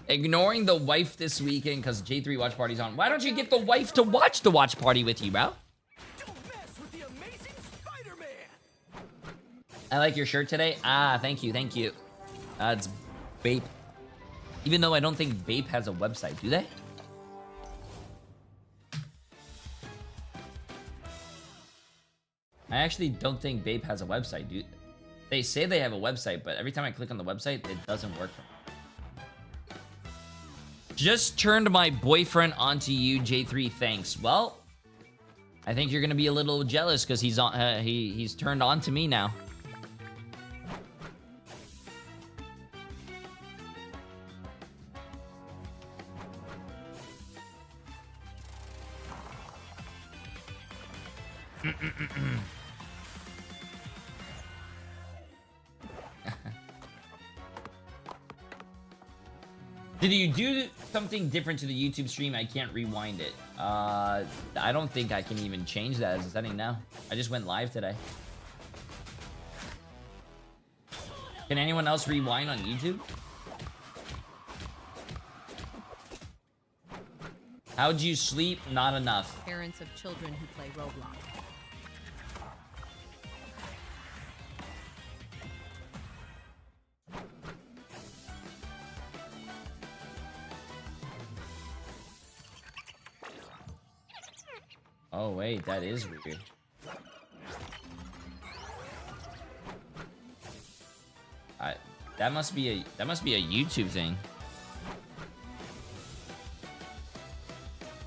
Ignoring the wife this weekend because J3 watch party's on. Why don't you get the wife to watch the watch party with you, bro? Don't mess with the amazing Spider-Man. I like your shirt today. Ah, thank you, thank you. It's Bape. Even though I don't think Bape has a website, do they? I actually don't think Bape has a website, dude. They say they have a website, but every time I click on the website, it doesn't work for me. Just turned my boyfriend onto you, J3. Thanks. Well, I think you're gonna be a little jealous because he's on. He's turned on to me now. Did you do something different to the YouTube stream? I can't rewind it. I don't think I can even change that as a setting now. I just went live today. Can anyone else rewind on YouTube? How'd you sleep? Not enough. Parents of children who play Roblox. Oh wait, that is weird. That must be a YouTube thing.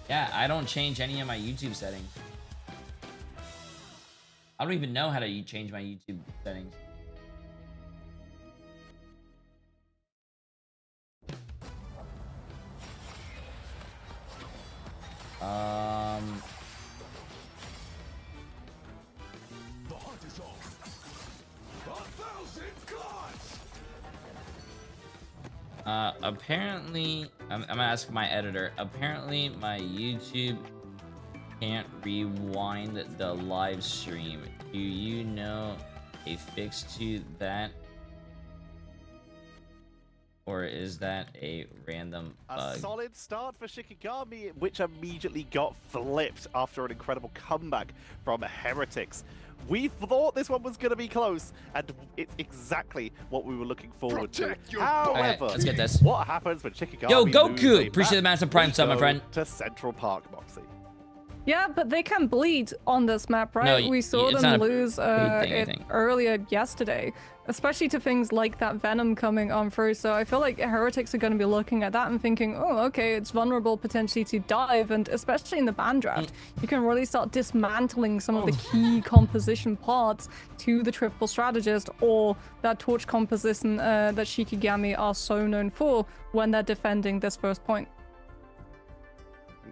Yeah, I don't change any of my YouTube settings. I don't even know how to change my YouTube settings. The hunt is on. 1,000 cuts. Apparently, I'm gonna ask my editor. Apparently, my YouTube can't rewind the live stream. Do you know a fix to that? Or is that a random bug? A solid start for Shikigami, which immediately got flipped after an incredible comeback from Heretics. We thought this one was going to be close, and it's exactly what we were looking forward to. However, let's get this. What happens when Shikigami Yo, loses a Goku! Appreciate the match? massive prime We sub, my go friend. To Central Park, Moxie. Yeah, but they can bleed on this map, right? No, we saw it's them not a lose bleed thing, I it think. earlier yesterday, especially to things like that Venom coming on through. So I feel like Heretics are going to be looking at that and thinking, oh, okay, it's vulnerable potentially to dive. And especially in the ban draft, you can really start dismantling some of the key composition parts to the triple strategist or that torch composition that Shikigami are so known for when they're defending this first point.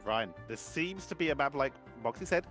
Ryan, this seems to be a map like Moxie said.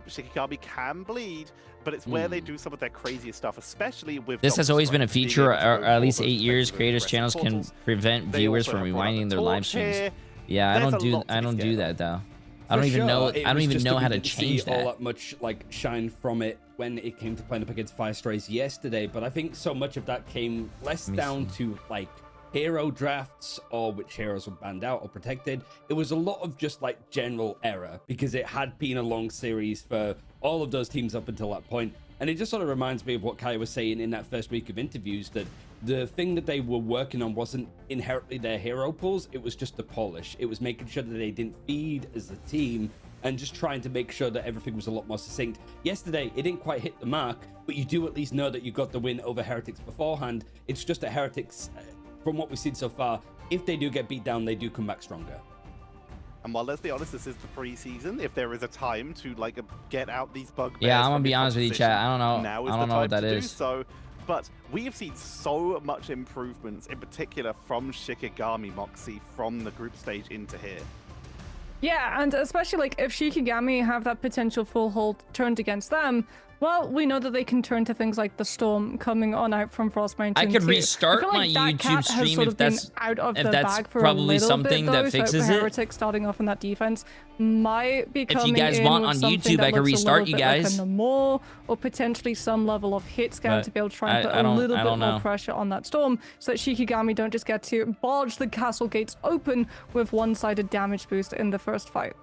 Shikigami can bleed, but it's where they do some of their craziest stuff, especially with. This has Dr. always been a Strike, being feature, able to or go at least for 8 those years. defensive Creators aggressive channels can portals. prevent They viewers also from have brought out rewinding the their live torch streams. here. Yeah, I There's don't a do lot to be do scared that of. though. I For don't even sure, know. it I don't was even just know that how we to didn't change see all that. that much like shine from it when it came to playing up against Fire Strays yesterday. But I think so much of that came less down to like hero drafts or which heroes were banned out or protected. It was a lot of just like general error because it had been a long series for all of those teams up until that point. And it just sort of reminds me of what Kai was saying in that first week of interviews, that the thing that they were working on wasn't inherently their hero pools, it was just the polish. It was making sure that they didn't feed as a team and just trying to make sure that everything was a lot more succinct. Yesterday, it didn't quite hit the mark, but you do at least know that you got the win over Heretics beforehand. It's just that Heretics, from what we've seen so far, if they do get beat down, they do come back stronger. And while, let's be honest, this is the preseason, if there is a time to like get out these bugbears, yeah, I'm gonna be honest with you, chat. I don't know. Now is I don't the know time what that to is. do so. But we have seen so much improvements, in particular from Shikigami Moxie from the group stage into here. Yeah, and especially like if Shikigami have that potential full hold turned against them, well, we know that they can turn to things like the Storm coming on out from Frost Mountain. I could too. restart I feel like my that YouTube cat has stream sort if of been that's out of the bag for probably a little something bit, that though, fixes so it. Heretic starting off in that defense might be coming guys in want with on something YouTube, that I can looks a restart little you bit guys. like a Namor, or potentially some level of hit scan But to be able to try and put I a don't little bit more know. pressure on that Storm, so that Shikigami don't just get to barge the castle gates open with one-sided damage boost in the first fight.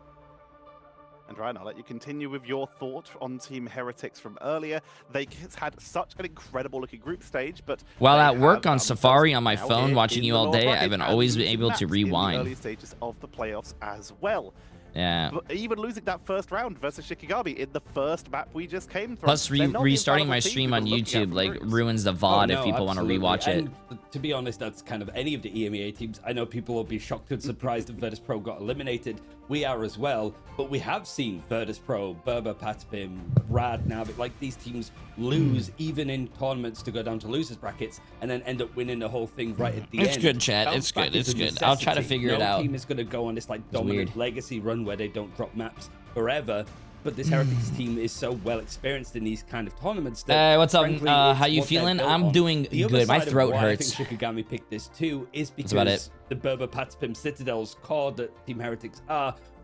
And Ryan, I'll let you continue with your thought on Team Heretics from earlier. They had such an incredible looking group stage, but while at work have, on Safari on my now phone here watching in you the all North day, Bracket I've been and always losing able to maps in the rewind. early stages of the playoffs as well. Yeah. But even losing that first round versus Shikigami in the first map we just came from. Plus, They're not the restarting my infallible team stream we on were looking at YouTube from like groups. ruins the Oh, VOD no, if people want to absolutely. rewatch it. And to be honest, that's kind of any of the EMEA teams. I know people will be shocked and surprised that Virtus Pro got eliminated. We are as well, but we have seen Virtus Pro, Berber, Patspim, Rad now, but like these teams lose even in tournaments to go down to losers brackets and then end up winning the whole thing right at the end. It's good, chat. Bounce It's back good. It's is a good. I'll try to necessity. figure it out. No team is going to go on this like dominant weird. legacy run where they don't drop maps forever. But this Heretics team is so well experienced in these kind of tournaments. That what's up? frankly, How it's you what they're feeling? built I'm on. doing The other good. My side of throat why hurts. I think Shikigami picked this too is about because it. the Berber Patspim Citadel's core that Team Heretics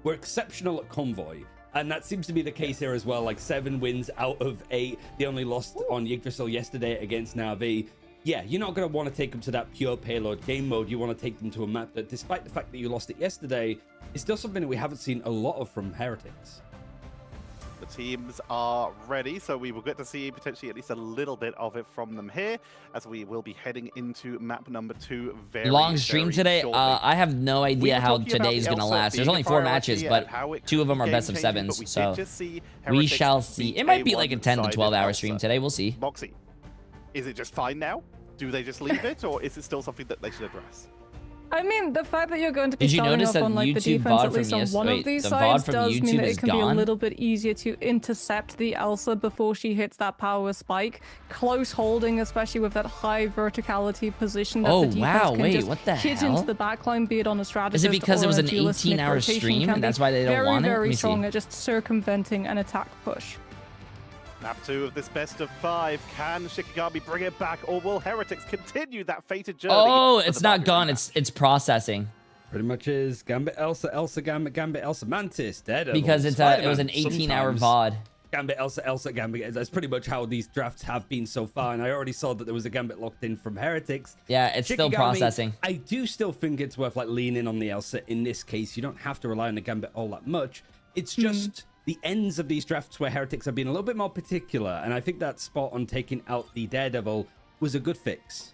were exceptional at convoy. And that seems to be the case here as well. Like 7 wins out of 8. They only lost on Yggdrasil yesterday against Na'Vi. Yeah, you're not going to want to take them to that pure payload game mode. You want to take them to a map that, despite the fact that you lost it yesterday, is still something that we haven't seen a lot of from Heretics. The teams are ready, so we will get to see potentially at least a little bit of it from them here, as we will be heading into map number 2 very, Long stream very today. shortly. I have no We idea were how talking about today's the gonna LSAT last. There's being only a 4 priority matches, and but how it 2 of them are could be best of game-changing, but 7s. we So did just see we Heretics shall see. beat It might be A1 like a 10 to sided 12 hour LSAT. stream today. We'll see. Moxie, is it just fine now? Do they just leave it, or is it still something that they should address? I mean, the fact that you're going to be Did you starting notice off that on like the YouTube defense, VOD at least from on one wait, of these the sides, VOD from does mean YouTube that is it can be a gone? little bit easier to intercept the Elsa before she hits that power spike. Close holding, especially with that high verticality position that Oh, the defense wow, can wait, just what the hit hell? into the backline, be it on a strategist Is it because or it was a an dualistic 18-hour rotation, stream can and be that's why they don't very, want it? Let very me strong see. at just circumventing an attack push. Map 2 of this best of 5. Can Shikigami bring it back, or will Heretics continue that fated journey? Oh, for it's the not Valkyrie gone. match? It's processing. Pretty much is Gambit Elsa, Elsa Gambit, Gambit Elsa Mantis, Daredevil. Because it was an Spider-Man 18-hour sometimes. VOD. Gambit Elsa, Elsa Gambit. That's pretty much how these drafts have been so far. And I already saw that there was a Gambit locked in from Heretics. Yeah, it's still Shikigami, processing. I do still think it's worth like leaning on the Elsa in this case. You don't have to rely on the Gambit all that much. It's just the ends of these drafts where Heretics have been a little bit more particular. And I think that spot on taking out the Daredevil was a good fix.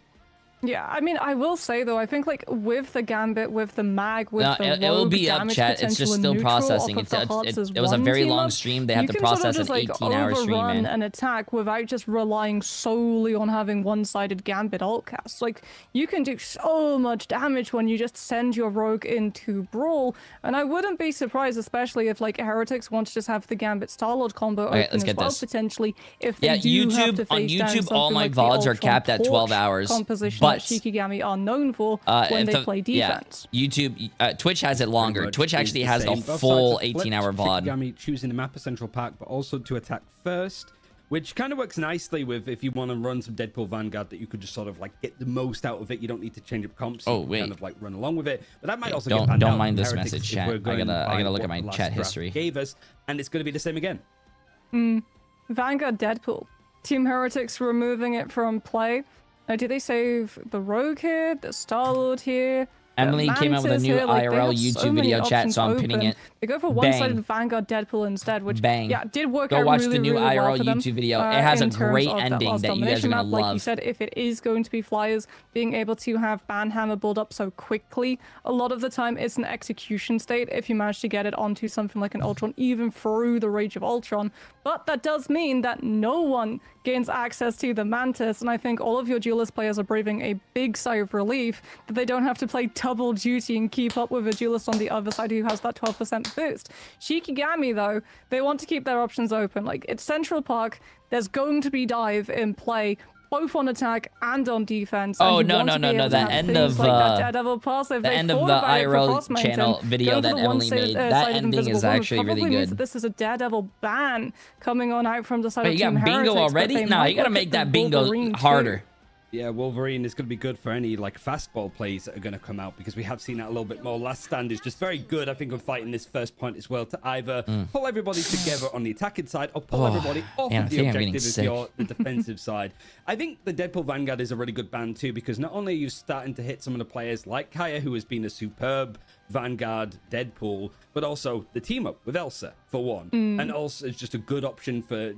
Yeah, I mean, I will say though, I think like with the Gambit, with the Mag, with No, the it will rogue be up, damage chat. It's potential just and still neutral processing. off of the Hearts as It was a one very team long up, stream. They you had to can sort of process just, an like, 18-hour stream, overrun man. an attack without just relying solely on having one-sided Gambit altcast. Like, you can do so much damage when you just send your rogue into Brawl, and I wouldn't be surprised, especially if like Heretics want to just have the Gambit Starlord combo Okay, open let's as get well, this. potentially, if they Yeah, do have to YouTube on face down YouTube, all something my like the VODs are Ultron capped at 12 Torch hours. composition But that Shikigami are known for when if they play defense. Yeah, YouTube, Twitch has it longer. Much Twitch is actually the has the same. Both full sides have flipped. 18-hour VOD. Shikigami choosing the map of Central Park, but also to attack first, which kind of works nicely with if you want to run some Deadpool Vanguard, that you could just sort of like get the most out of it. You don't need to change up comps. Oh, you can wait. kind of like run along with it. But that might also Don't- get banned don't out mind from this Heretics message, if chat. we're I going gotta by look what at my the last chat draft history. gave us, and it's going to be the same again. Vanguard Deadpool. Team Heretics removing it from play. Now, do they save the Rogue here, the Starlord here? Emily came out with a new IRL YouTube video chat, so I'm pinning it. They go for one-sided Vanguard Deadpool instead, which yeah, did work out really, really well for them. Go watch the new IRL YouTube video. It has a great ending that you guys are going to love. Like you said, if it is going to be Flyers, being able to have Banhammer build up so quickly, a lot of the time it's an execution state if you manage to get it onto something like an Ultron, even through the Rage of Ultron. But that does mean that no one gains access to the Mantis, and I think all of your Duelist players are breathing a big sigh of relief that they don't have to play double duty and keep up with a Duelist on the other side who has that 12% boost. Shikigami, though, they want to keep their options open. Like, it's Central Park, there's going to be dive in play, both on attack and on defense. Oh, no. The end of like the end of the IRL channel video that Emily made, that ending is actually really good. That this is a Daredevil ban coming on out from the side of you Team got bingo Heretics, already? Nah, you gotta make that bingo harder. Yeah, Wolverine is going to be good for any like fastball plays that are going to come out, because we have seen that a little bit more. Last Stand is just very good, I think, on fighting this first point as well, to either pull everybody together on the attacking side or pull everybody off of the objective if you're the defensive side. I think the Deadpool Vanguard is a really good ban too, because not only are you starting to hit some of the players like Kaya, who has been a superb Vanguard Deadpool, but also the team up with Elsa for one, and also it's just a good option for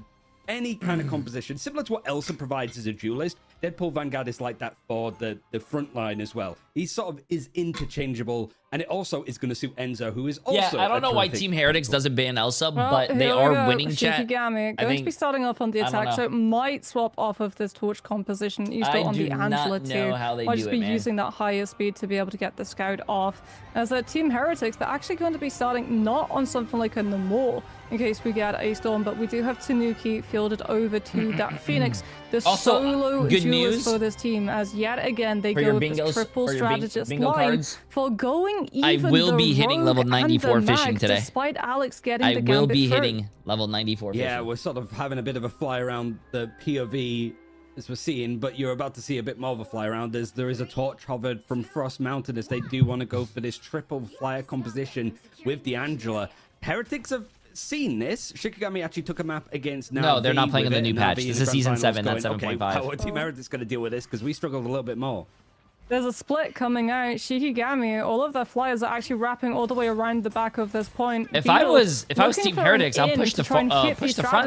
any kind of composition, similar to what Elsa provides as a duelist. Deadpool Vanguard is like that for the front line as well. He sort of is interchangeable, and it also is going to suit Enzo, who is also I don't know why Team Heretics doesn't ban Elsa, but they are winning chat. Shikigami going to be starting off on the attack, so it might swap off of this torch composition. He's still on the Angela too. Might just be using that higher speed to be able to get the scout off. As a Team Heretics, they're actually going to be starting not on something like a Namor, in case we get a Storm, but we do have Tanuki fielded over to that Phoenix. The solo duelist for this team, as yet again they go with this triple strategist line for going even. I will be hitting level 94 fishing today. Despite Alex getting the Gambit. I will be hitting level 94 fishing. Yeah, we're sort of having a bit of a fly around the POV as we're seeing, but you're about to see a bit more of a fly around as there is a torch hovered from Frost Mountain, as they do want to go for this triple flyer composition with the Angela. Heretics have seen this. Shikigami actually took a map against Navi. No, they're not playing in the new patch. This is season 7, not 7.5. Okay, how are Team Heretics going to deal with this? Because we struggled a little bit more. There's a split coming out. Shikigami, all of their flyers are actually wrapping all the way around the back of this point. If I was Team Heretics, I'll push the front.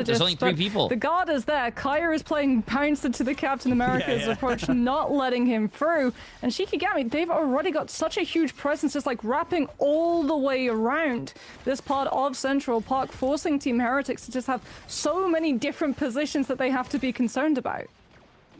There's only 3 people. The guard is there. Kaya is playing bouncer to the Captain America's approach, not letting him through. And Shikigami, they've already got such a huge presence, just like wrapping all the way around this part of Central Park, forcing Team Heretics to just have so many different positions that they have to be concerned about.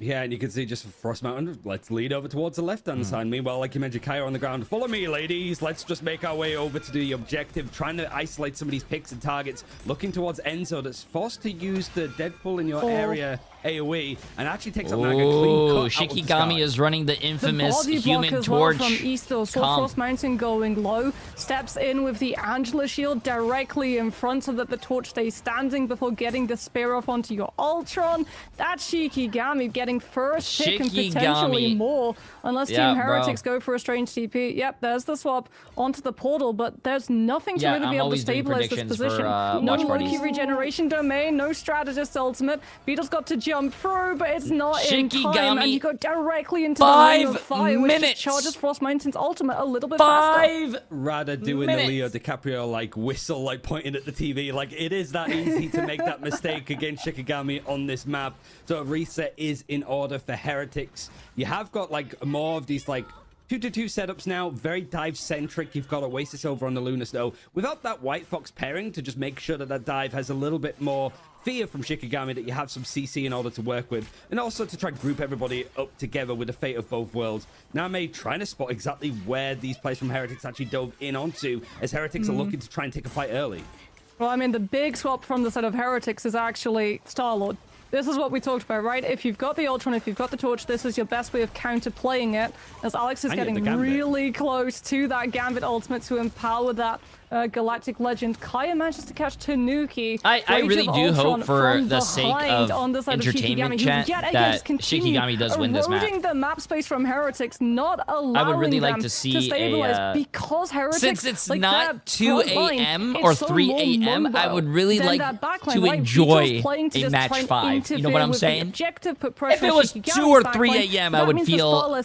Yeah, and you can see just Frost Mountain, let's lead over towards the left-hand side. Meanwhile, like you mentioned, Kaya on the ground. Follow me, ladies. Let's just make our way over to the objective, trying to isolate some of these picks and targets. Looking towards Enzo, that's forced to use the Deadpool in your area AoE, and actually takes a clean cut. Shikigami is running the infamous human torch. From East, though, Frost Mountain going low, steps in with the Angela shield directly in front so that the torch stays standing before getting the spear off onto your Ultron. That's Shikigami getting first pick and potentially more, unless Team Heretics go for a strange TP. Yep, there's the swap onto the portal, but there's nothing to really be able to stabilize this position. No Loki regeneration domain, no strategist ultimate. Beetle's got to jump through, but it's not in time, and you go directly into the ring of fire, which charges Frost Mountain's ultimate a little bit faster. Rather doing the Leo DiCaprio like whistle, like pointing at the TV, like it is that easy to make that mistake against Shikigami on this map. So a reset is in order for Heretics. You have got like more of these like 2-2 setups now, very dive centric. You've got Oasis over on the Lunar Snow without that White Fox pairing to just make sure that that dive has a little bit more fear from Shikigami, that you have some CC in order to work with, and also to try and group everybody up together with the fate of both worlds. Now May trying to spot exactly where these players from Heretics actually dove in onto, as Heretics are looking to try and take a fight early. Well, I mean, the big swap from the side of Heretics is actually Star-Lord. This is what we talked about, right? If you've got the Ultron, if you've got the Torch, this is your best way of counter-playing it, as Alex is getting really close to that Gambit ultimate to empower that Galactic Legend. Kaya manages to catch Tanuki. I really do hope for the sake of entertainment chat that Shikigami does win this match. The map space from Heretics, not allowing I would really them like to see stabilize because Heretics, since it's like, not 2 a.m. it's or so 3 a.m., I would really like to enjoy a match 5. You know what I'm saying? If it was 2 or 3 a.m., I would feel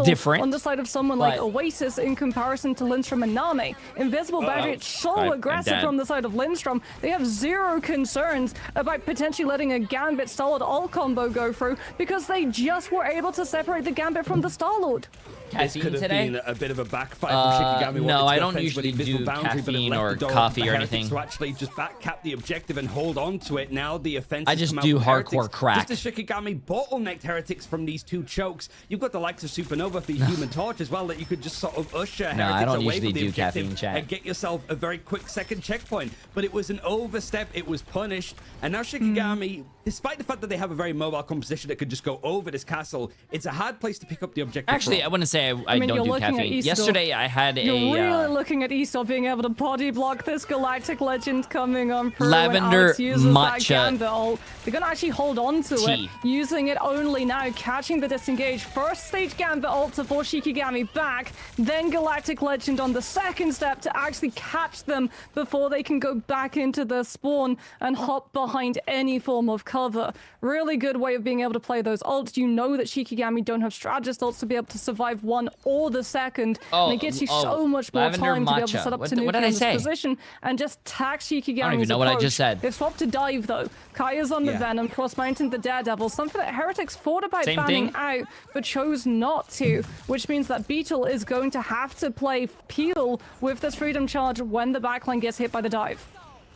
different. On the side of someone like Oasis in comparison to Lindstrom and Nami. Invisible Boundary, it's so aggressive from the side of Lindstrom. They have zero concerns about potentially letting a Gambit Starlord ult combo go through because they just were able to separate the Gambit from the Starlord. This could have been a bit of a backfire from Shikigami. No, I don't usually do caffeine or coffee or anything. To actually just backcap the objective and hold on to it. Now the offense. I just do hardcore crack. Just as Shikigami bottlenecked Heretics from these 2 chokes, you've got the likes of Supernova for Human Torch as well that you could just sort of usher Heretics away from the objective and get yourself a very quick second checkpoint. But it was an overstep. It was punished, and now Shikigami, despite the fact that they have a very mobile composition that could just go over this castle, it's a hard place to pick up the objective. Actually, I wouldn't say I don't do caffeine. Yesterday, I had You're really looking at Esau being able to body block this Galactic Legend coming on through. Lavender matcha. They're going to actually hold on to it, using it only now, catching the disengage. First stage Gambit ult to force Shikigami back, then Galactic Legend on the second step to actually catch them before they can go back into the spawn and hop behind any form of cover. Really good way of being able to play those ults. You know that Shikigami don't have strategist ults to be able to survive one or the second, and it gives you so much more time to be able to set up Tanuki in this position and just tax Shikigami's I don't even know what I just said. They've swapped to dive though. Kaya's on the Venom, cross-mounting the Daredevil, something that Heretics thought about banning out, but chose not to, which means that Beetle is going to have to play Peel with this Freedom Charge when the backline gets hit by the dive.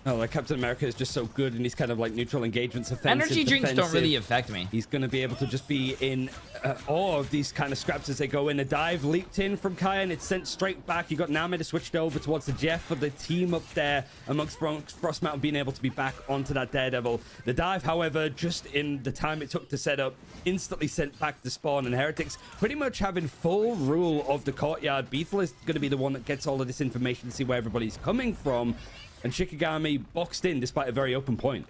Oh, like Captain America is just so good in these kind of like neutral engagements. Offensive, energy drinks don't really affect me. He's going to be able to just be in awe of these kind of scraps as they go in. A dive leaped in from Kaya and it's sent straight back. You got Nami to switch over towards the Jeff for the team up there amongst Frostmountain being able to be back onto that Daredevil. The dive, however, just in the time it took to set up, instantly sent back to spawn, and Heretics pretty much having full rule of the courtyard. Beetle is going to be the one that gets all of this information to see where everybody's coming from. And Shikigami boxed in despite a very open point.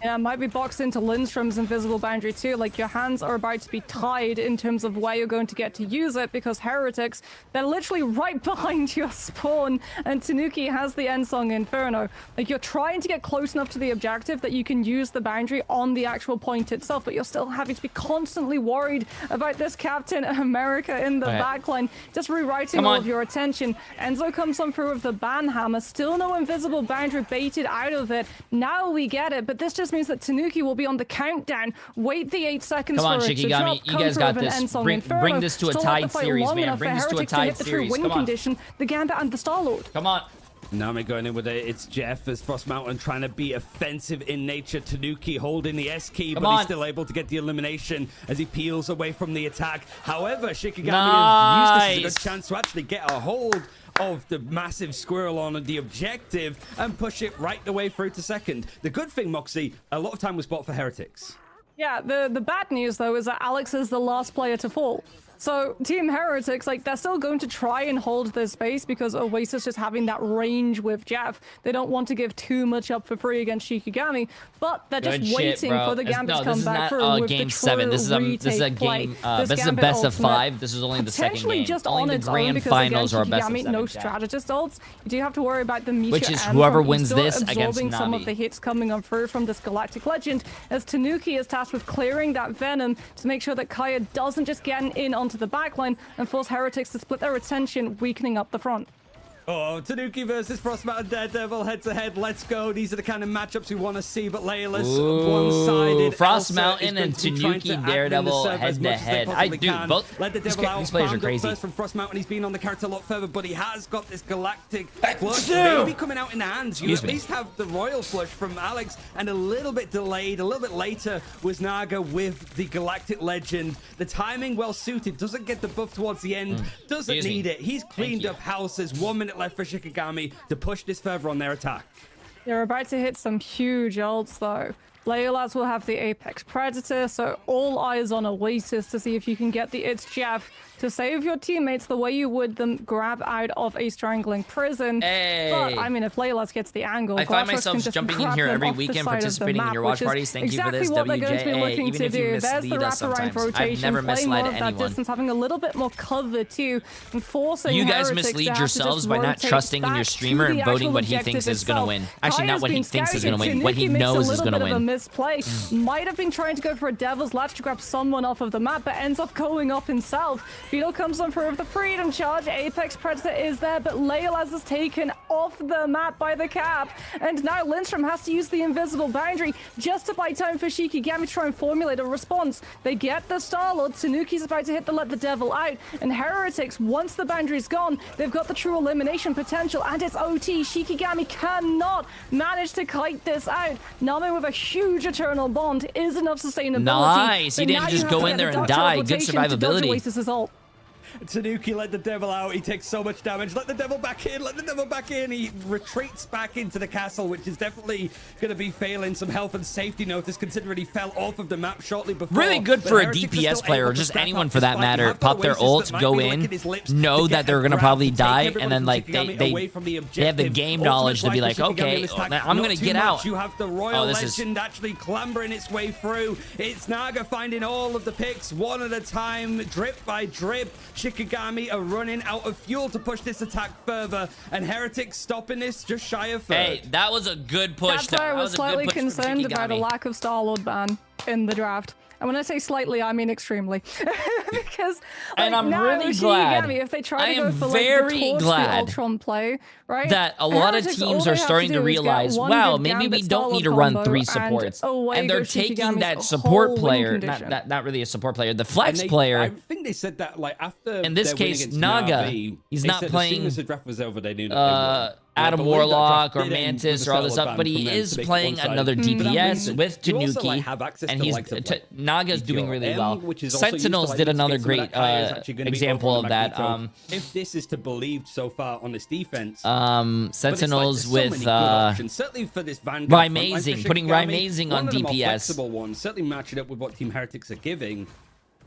Yeah, might be boxed into Lindstrom's invisible boundary too. Like, your hands are about to be tied in terms of where you're going to get to use it, because Heretics, they're literally right behind your spawn, and Tanuki has the end song Inferno. Like, you're trying to get close enough to the objective that you can use the boundary on the actual point itself, but you're still having to be constantly worried about this Captain America in the backline, just rewriting all of your attention. Enzo comes on through with the ban hammer, still no invisible boundary baited out of it. Now we get it, but this just means that Tanuki will be on the countdown. Wait the 8 seconds for it to drop. You guys got this. Bring this to a tied series, man. Bring this to a tied series. Come on. The Gambit and the Starlord. Come on. Nami going in with it. It's Jeff as Frost Mountain trying to be offensive in nature. Tanuki holding the S key, but he's still able to get the elimination as he peels away from the attack. However, Shikigami has used this as a good chance to actually get a hold of the massive squirrel on the objective and push it right the way through to second. The good thing, Moxie, a lot of time was bought for Heretics. Yeah, the bad news, though, is that Alex is the last player to fall. So Team Heretics, like, they're still going to try and hold their space because Oasis just having that range with Jeff. They don't want to give too much up for free against Shikigami, but they're just waiting for the Gambit to come back through with game the 7. This is a game. This is a best of 5. This is only the second game. Just only on the its grand own, finals are best of Shikigami, 7. no strategist ults. You do have to worry about the Misha, which is whoever wins this against absorbing Nami. some of the hits coming on through from this Galactic Legend, as Tanuki is tasked with clearing that Venom to make sure that Kaya doesn't just get in onto the backline and force Heretics to split their attention, weakening up the front. Oh, Tanuki versus Frostmountain Daredevil head-to-head. Let's go. These are the kind of matchups we want to see, but Layla's one-sided. Frostmountain and Tanuki Daredevil head-to-head. I do. Both these players are crazy. First from Frostmountain, he's been on the character a lot further, but he has got this galactic flush maybe coming out in the hands. You at least have the royal flush from Alex, and a little bit delayed, a little bit later was Naga with the galactic legend. The timing well suited, doesn't get the buff towards the end, doesn't need it. He's cleaned up houses. 1 minute left for Shikigami to push this further on their attack. They're about to hit some huge ults though. Leolaz will have the Apex Predator, so all eyes on Oasis to see if you can get the It's Jeff to save your teammates the way you would them grab out of a strangling prison. Hey. But, I mean, if Leolaz gets the angle, I find Glassworks myself can just jumping in grab here them every off the weekend side of the participating in map, your watch which is parties. Thank you for exactly this, what they're going to be WJA. looking Even to if you do. There's the mislead us wraparound sometimes. rotation, I've never playing misled more of that anyone. distance, having a little bit more cover too, and forcing You guys Heretics mislead to have to yourselves just by not rotate trusting in your back streamer to and the voting actual what he objective thinks is going to itself. win. Actually, not what he thinks is going to win, what he Tanuki knows is makes a going to little bit of a win. misplay. Might have been trying to go for a Devil's Latch to grab someone off of the map, but ends up going up himself. Beetle comes on through with the Freedom Charge. Apex Predator is there, but Leolaz is taken off the map by the cap. And now Lindstrom has to use the invisible boundary just to buy time for Shikigami to try and formulate a response. They get the Starlord. Tanuki's about to hit the Let the Devil out. And Heretics, once the boundary's gone, they've got the true elimination potential. And it's OT. Shikigami cannot manage to kite this out. Nami with a huge Eternal Bond is enough sustainability. Nice. He But didn't now just you have go to in get there the and Doctor die. of Good Rotation to dodge survivability. Oasis's ult. Tanuki let the devil out. He takes so much damage. Let the devil back in. Let the devil back in. He retreats back into the castle, which is definitely going to be failing some health and safety notice, considering he fell off of the map shortly before. Really good But for a Heretics are DPS still player, able or to just step anyone up for that despite matter. you have Pop their Oasis ult, that might go be in, licking his lips know to that get they're a going to grab, probably take die, everyone and then from like Shikigami away from the they have the objective. game knowledge to be Ultimate like, flight for okay, Shikigami this time. I'm Not going to too get much. out. You have the Royal Oh, this is- Legend actually clambering its way through. It's Naga finding all of the picks one at a time, drip by drip. Shikigami are running out of fuel to push this attack further, and Heretics stopping this just shy of third. Hey, that was a good push. That's why I That was was a good slightly push from concerned about a Shikigami. lack of Starlord ban in the draft. And when I say slightly, I mean extremely. Because And like, I'm now really Shikigami, glad. if they try I to go am for like very the torch, glad the Ultron play, right? that a lot of Heretics, all teams they are have starting do to is get realize, one wow, good maybe we Gambit don't need to Starlord run combo, 3 and supports. away And they're goes taking Shikigami's that whole support win player, condition. not really a support player, the And flex I player. think they said that like after In this their win case, against Naga, Na'Vi, he's they not said playing, as soon as the draft was over, they knew that they won. Adam I believe that Warlock draft or did end Mantis with or a all this Starlord stuff, ban but he from them is to make it playing one-sided. another For that DPS reason, with you also, Tanuki, like, have access and to the he's likes of, like, Naga's doing really EQM, well. which is also used to, Sentinels like, did mitigate another some of great that Kai is actually gonna be example over of on that. Magneto. If this is to believed so far on this defense, Sentinels but it's like, there's so many with good options. Certainly for this Vanguard front line for Rymazing, putting Shikigami, Rymazing one on of the more DPS. flexible ones, certainly matching up with what Team Heretics are giving.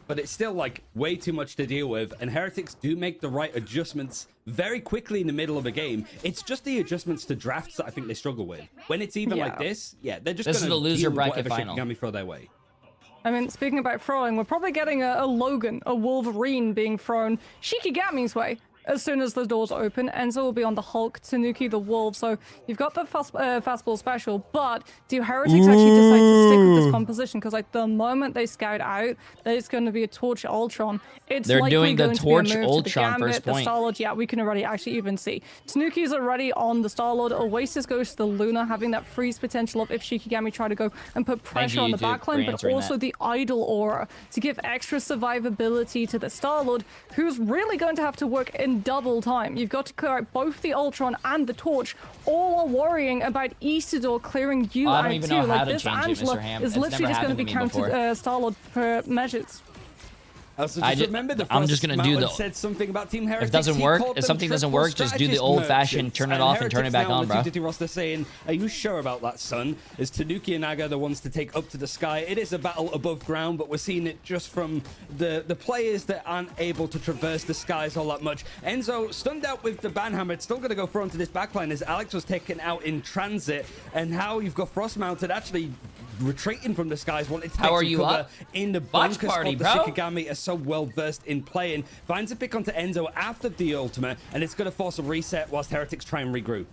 But it's still like way too much to deal with, and Heretics do make the right adjustments very quickly in the middle of a game. It's just the adjustments to drafts that I think they struggle with. When it's even like this, yeah, they're just This is gonna the loser deal with bracket whatever final. Shikigami throw their way. I mean, speaking about throwing, we're probably getting a Logan, a Wolverine being thrown Shikigami's way as soon as the doors open. Enzo will be on the Hulk, Tanuki the Wolf. So you've got the fastball special, but do Heretics actually decide to stick with this composition? Because like the moment they scout out, there's going to be a Torch Ultron. It's They're likely doing the going Torch to be a move to the Ultron Gambit, first the point. Starlord. Yeah, we can already actually even see. Tanuki's already on the Starlord. Oasis goes to the Luna, having that freeze potential of if Shikigami try to go and put pressure on the YouTube, for backline, but answering also that. the idle aura to give extra survivability to the Starlord, who's really going to have to work in double time. You've got to clear out both the Ultron and the Torch, all while worrying about Isidore clearing you I out don't even too. know how Like to this change it, Angela Mr. Ham. is It's literally never just going to be happened to me counted before. Starlord measures. Also, I just ju- remember the I'm first just gonna do Mountain the- said something about Team If Heretics. it doesn't He work, called if them something doesn't triple work, just do the strategist old-fashioned, merchants. turn it And off and turn it Heretics back now on, the bro. TTT roster saying, are you sure about that, son? As Tanuki and Naga are the ones to take up to the sky. It is a battle above ground, but we're seeing it just from the players that aren't able to traverse the skies all that much. Enzo stunned out with the banhammer. It's still going to go through onto this backline as Alex was taken out in transit, and how you've got Frost mounted actually retreating from the skies, wanted to take How are some you cover up? in the Watch bunker party, spot. The bro. Shikigami are so well versed in playing. Finds a pick onto Enzo after the ultimate, and it's going to force a reset whilst Heretics try and regroup.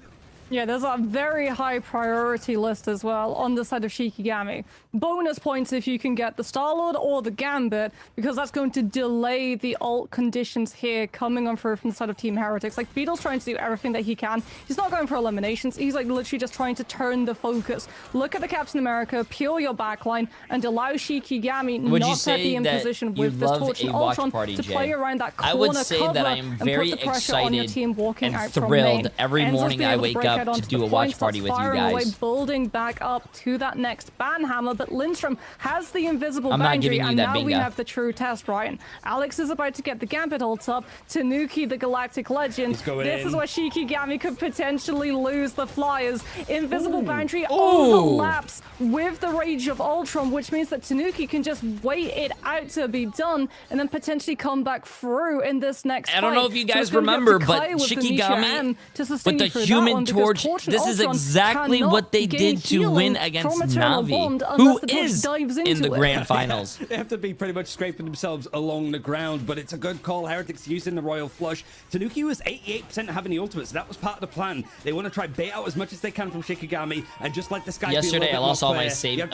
Yeah, there's a very high priority list as well on the side of Shikigami. Bonus points if you can get the Starlord or the Gambit, because that's going to delay the ult conditions here coming on through from the side of Team Heretics. Like, Beetle's trying to do everything that he can. He's not going for eliminations. He's like literally just trying to turn the focus. Look at the Captain America, peel your backline, and allow Shikigami Would not you to say be in that position you with this love Torch a and watch Ultron party, to Jay? play around that corner I would say cover that I am and very put the pressure on your excited team walking and out from thrilled main. every Enzo's morning being I able wake break up out to onto do the a watch point, party starts with you firing away, guys. building back up to that next banhammer, but Lindstrom has the invisible I'm not boundary, giving you and that now we bingo. have the true test, Ryan. Alex is about to get the Gambit ult up. Tanuki, the Galactic Legend. He's going This in. is where Shikigami could potentially lose the Flyers. Invisible boundary Ooh. overlaps with the Rage of Ultron, which means that Tanuki can just wait it out to be done and then potentially come back through in this next fight. I don't know if you guys remember, but Shikigami with the Human Torch, this is exactly what they did to win against Na'Vi, who is in the grand finals. They have to be pretty much scraping themselves along the ground, but it's a good call. Heretics using the Royal Flush. Tanuki was 88% having the ultimate, so that was part of the plan. They want to try bait out as much as they can from Shikigami and just let this guy Yesterday, be I lost all my savings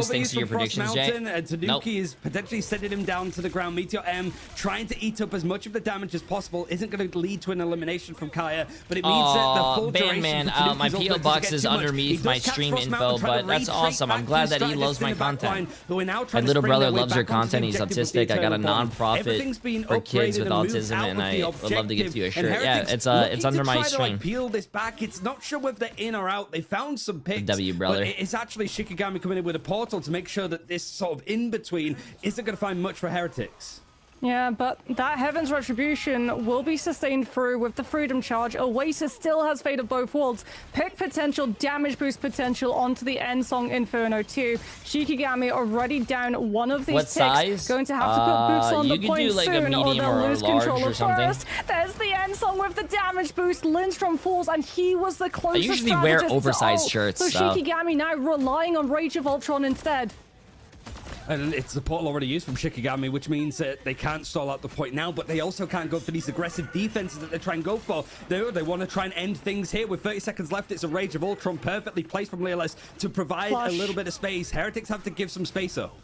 thanks to your predictions, Jay. And Tanuki is potentially sending him down to the ground. Meteor M trying to eat up as much of the damage as possible. Isn't going to lead to an elimination from Kaya, but it means that the full duration for my PO box is underneath my stream info, but that's awesome. I'm glad that he loves my content. My little brother loves your content. He's autistic. I got a non-profit for kids with autism, and I would love to give you a shirt. Yeah, it's under my stream. Peel this back. It's not sure whether they're in or out. They found some picks. W, brother. It's actually Shikigami coming in with a portal to make sure that this sort of in-between isn't going to find much for Heretics. Yeah, but that Heaven's Retribution will be sustained through with the Freedom Charge. Oasis still has Fate of Both Worlds. Pick potential, damage boost potential onto the End Song Inferno 2. Shikigami already down one of these ticks. Size? Going to have to put boots on the point like soon, or they'll lose control of something. first. There's the End Song with the damage boost. Lindstrom falls, and he was the closest. I usually wear oversized shirts. So Shikigami now relying on Rage of Ultron instead. And it's the portal already used from Shikigami, which means that they can't stall out the point now, but they also can't go for these aggressive defenses that they try and go for. They want to try and end things here. With 30 seconds left, it's a Rage of Ultron perfectly placed from Leolis to provide a little bit of space. Heretics have to give some space up.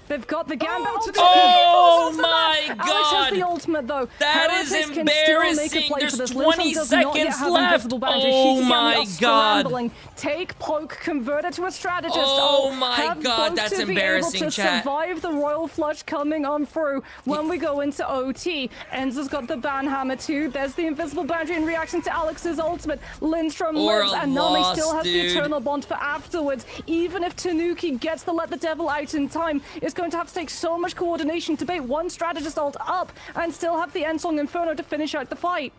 They've got the Gambit. Oh my God! Alex has the ultimate though. That is embarrassing. There's 20 seconds left. Oh my God! Take Poke, convert it to a strategist. Oh my God, that's embarrassing, chat. Survive the Royal Flush coming on through when we go into OT. Enzo's got the Banhammer too. There's the Invisible Boundary in reaction to Alex's ultimate. Lindstrom lives, and Nami still has the Eternal Bond for afterwards. Even if Tanuki gets the Let the Devil out in time, it's going to have to take so much coordination to bait one strategist ult up and still have the End Song Inferno to finish out the fight.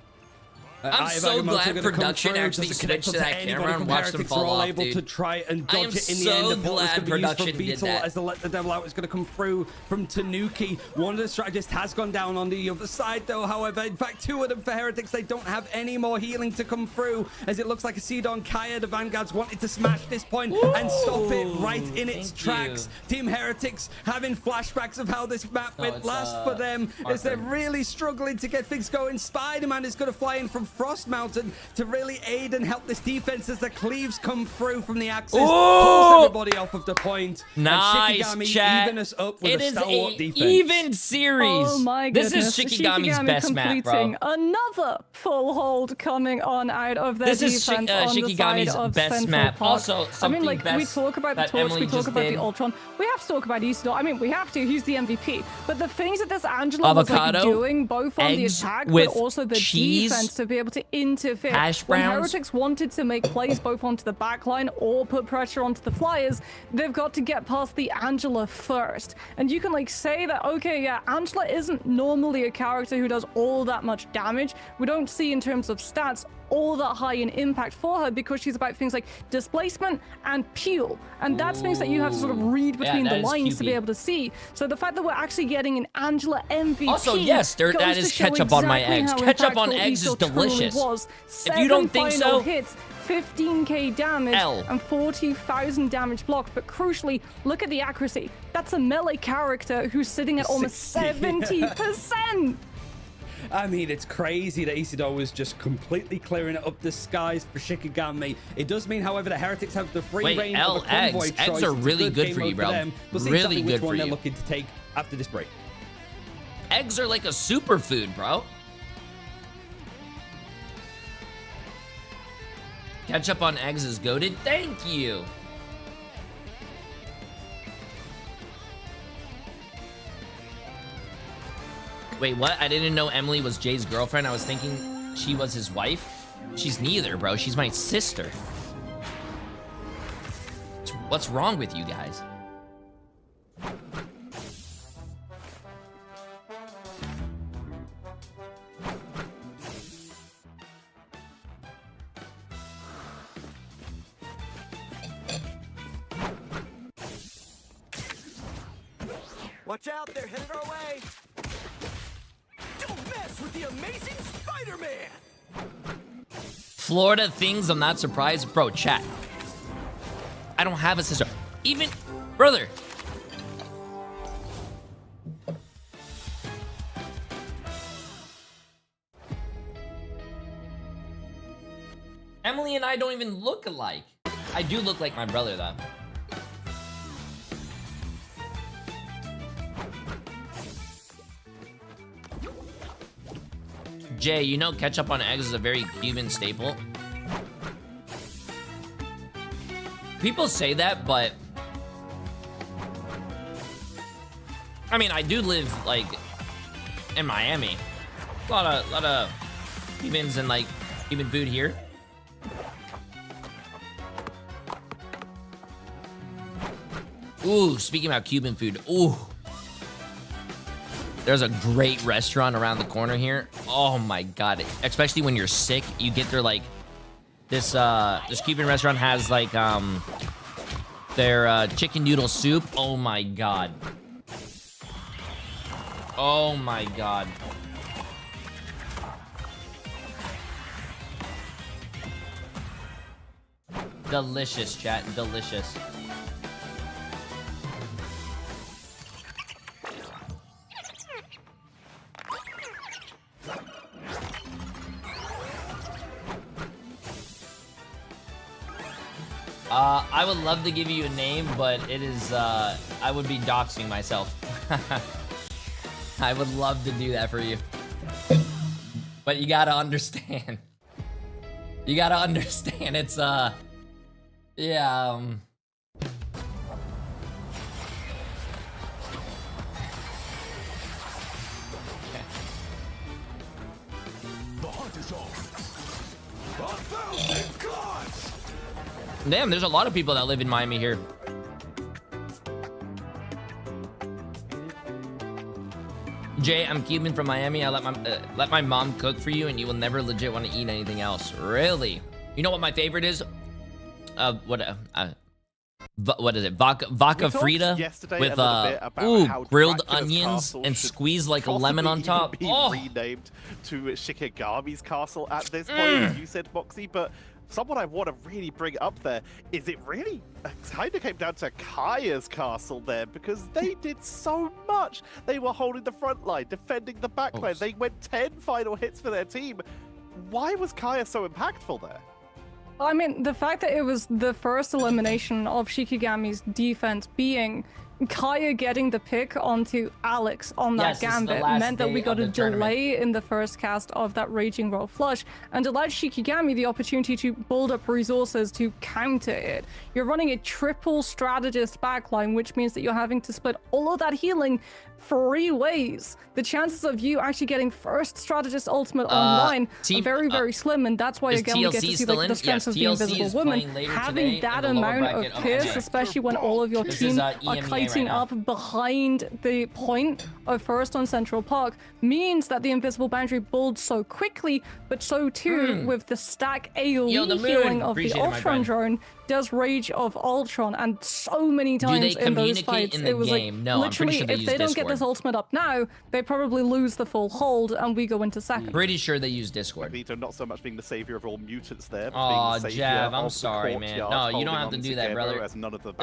I'm so glad production actually switched to that camera and watched them fall off, able dude. to try and dodge it in the so end. glad production did that. As the Let the Devil Out is going to come through from Tanuki. One of the strategists has gone down on the other side, though. However, in fact, two of them for Heretics. They don't have any more healing to come through, as it looks like a seed on Kaya. The Vanguards wanted to smash this point and stop it right in its tracks. Team Heretics having flashbacks of how this map went last for them, as they're really struggling to get things going. Spider-Man is going to fly in from Frost Mountain to really aid and help this defense as the cleaves come through from the axis. Pulls everybody off of the point. Nice, chat. Even us up with it is an even series. Oh my goodness. This is Shikigami's best map, bro. Another full hold coming on out of their defense on Shikigami's best map. Park. Also, something we talk about the Torch, we talk about the Ultron. We have to talk about Isidore. I mean, we have to. He's the MVP. But the things that this Angela was doing, both on the attack, but also the defense to be able to interfere. When Heretics wanted to make plays both onto the backline or put pressure onto the Flyers, they've got to get past the Angela first. And you can say that, okay, yeah, Angela isn't normally a character who does all that much damage. We don't see in terms of stats all that high in impact for her because she's about things like displacement and peel. And that's things that you have to sort of read between the lines to be able to see. So the fact that we're actually getting an Angela MVP. Also, yes, that is ketchup on my eggs. Ketchup on eggs is delicious. If you don't think so, hits, 15k damage and 40,000 damage blocked. But crucially, look at the accuracy. That's a melee character who's sitting at almost 70%. I mean, it's crazy that Isidore was just completely clearing up the skies for Shikigami. It does mean, however, the Heretics have the free reign of a convoy choice. Eggs are really good for you, bro. We'll see really exactly good which for one you. They're looking to take after this break. Eggs are like a superfood, bro. Ketchup on eggs is goated. Thank you. Wait, what? I didn't know Emily was Jay's girlfriend. I was thinking she was his wife. She's neither, bro. She's my sister. What's wrong with you guys? Watch out, they're headed our way. Don't mess with the amazing Spider-Man. Florida things, I'm not surprised. Bro, chat. I don't have a sister. Even, brother. Emily and I don't even look alike. I do look like my brother, though. Jay, you know ketchup on eggs is a very Cuban staple. People say that, but I mean, I do live like in Miami. A lot of Cubans and like Cuban food here. Ooh, speaking about Cuban food, ooh. There's a great restaurant around the corner here. Oh my God, especially when you're sick, you get there like, this Cuban restaurant has like, their chicken noodle soup. Oh my God. Oh my God. Delicious, chat, delicious. I would love to give you a name, but it is, I would be doxing myself. I would love to do that for you. But you gotta understand. You gotta understand, it's, yeah, The hunt is on. 1,000 gods! damn, there's a lot of people that live in Miami here. Jay, I'm Cuban from Miami. I let my mom cook for you, and you will never legit want to eat anything else. Really? You know what my favorite is? What is it? Vodka Frita with grilled onions and squeeze like a lemon on top. Oh, renamed to Shikigami's castle at this point, as you said, Moxie, but someone I want to really bring up there is it really kind of came down to Kaya's castle there, because they did so much. They were holding the front line, defending the back line. They went 10 final hits for their team. Why was Kaya so impactful there? I mean, the fact that it was the first elimination of Shikigami's defense being Kaya getting the pick onto Alex on that Gambit meant that we got a delay in the first cast of that Raging Roll Flush, and allowed Shikigami the opportunity to build up resources to counter it. You're running a triple strategist backline, which means that you're having to split all of that healing 3 ways. The chances of you actually getting first strategist ultimate online are very, very slim, and that's why again we get to see like the strength of the Invisible Woman. Having that amount of pierce, especially when all of your team are kiting up behind the point of first on Central Park, means that the Invisible Boundary builds so quickly, but so too with the stack AoE healing of the Ultron drone does Rage of Ultron, and so many times in those fights it was like literally if they don't get this ultimate up now, they probably lose the full hold and we go into second. Pretty sure they use Discord. Vito not so much being the savior of all mutants there, but oh, being the Jab, I'm sorry, man. No, you don't have to do that, brother. As none of the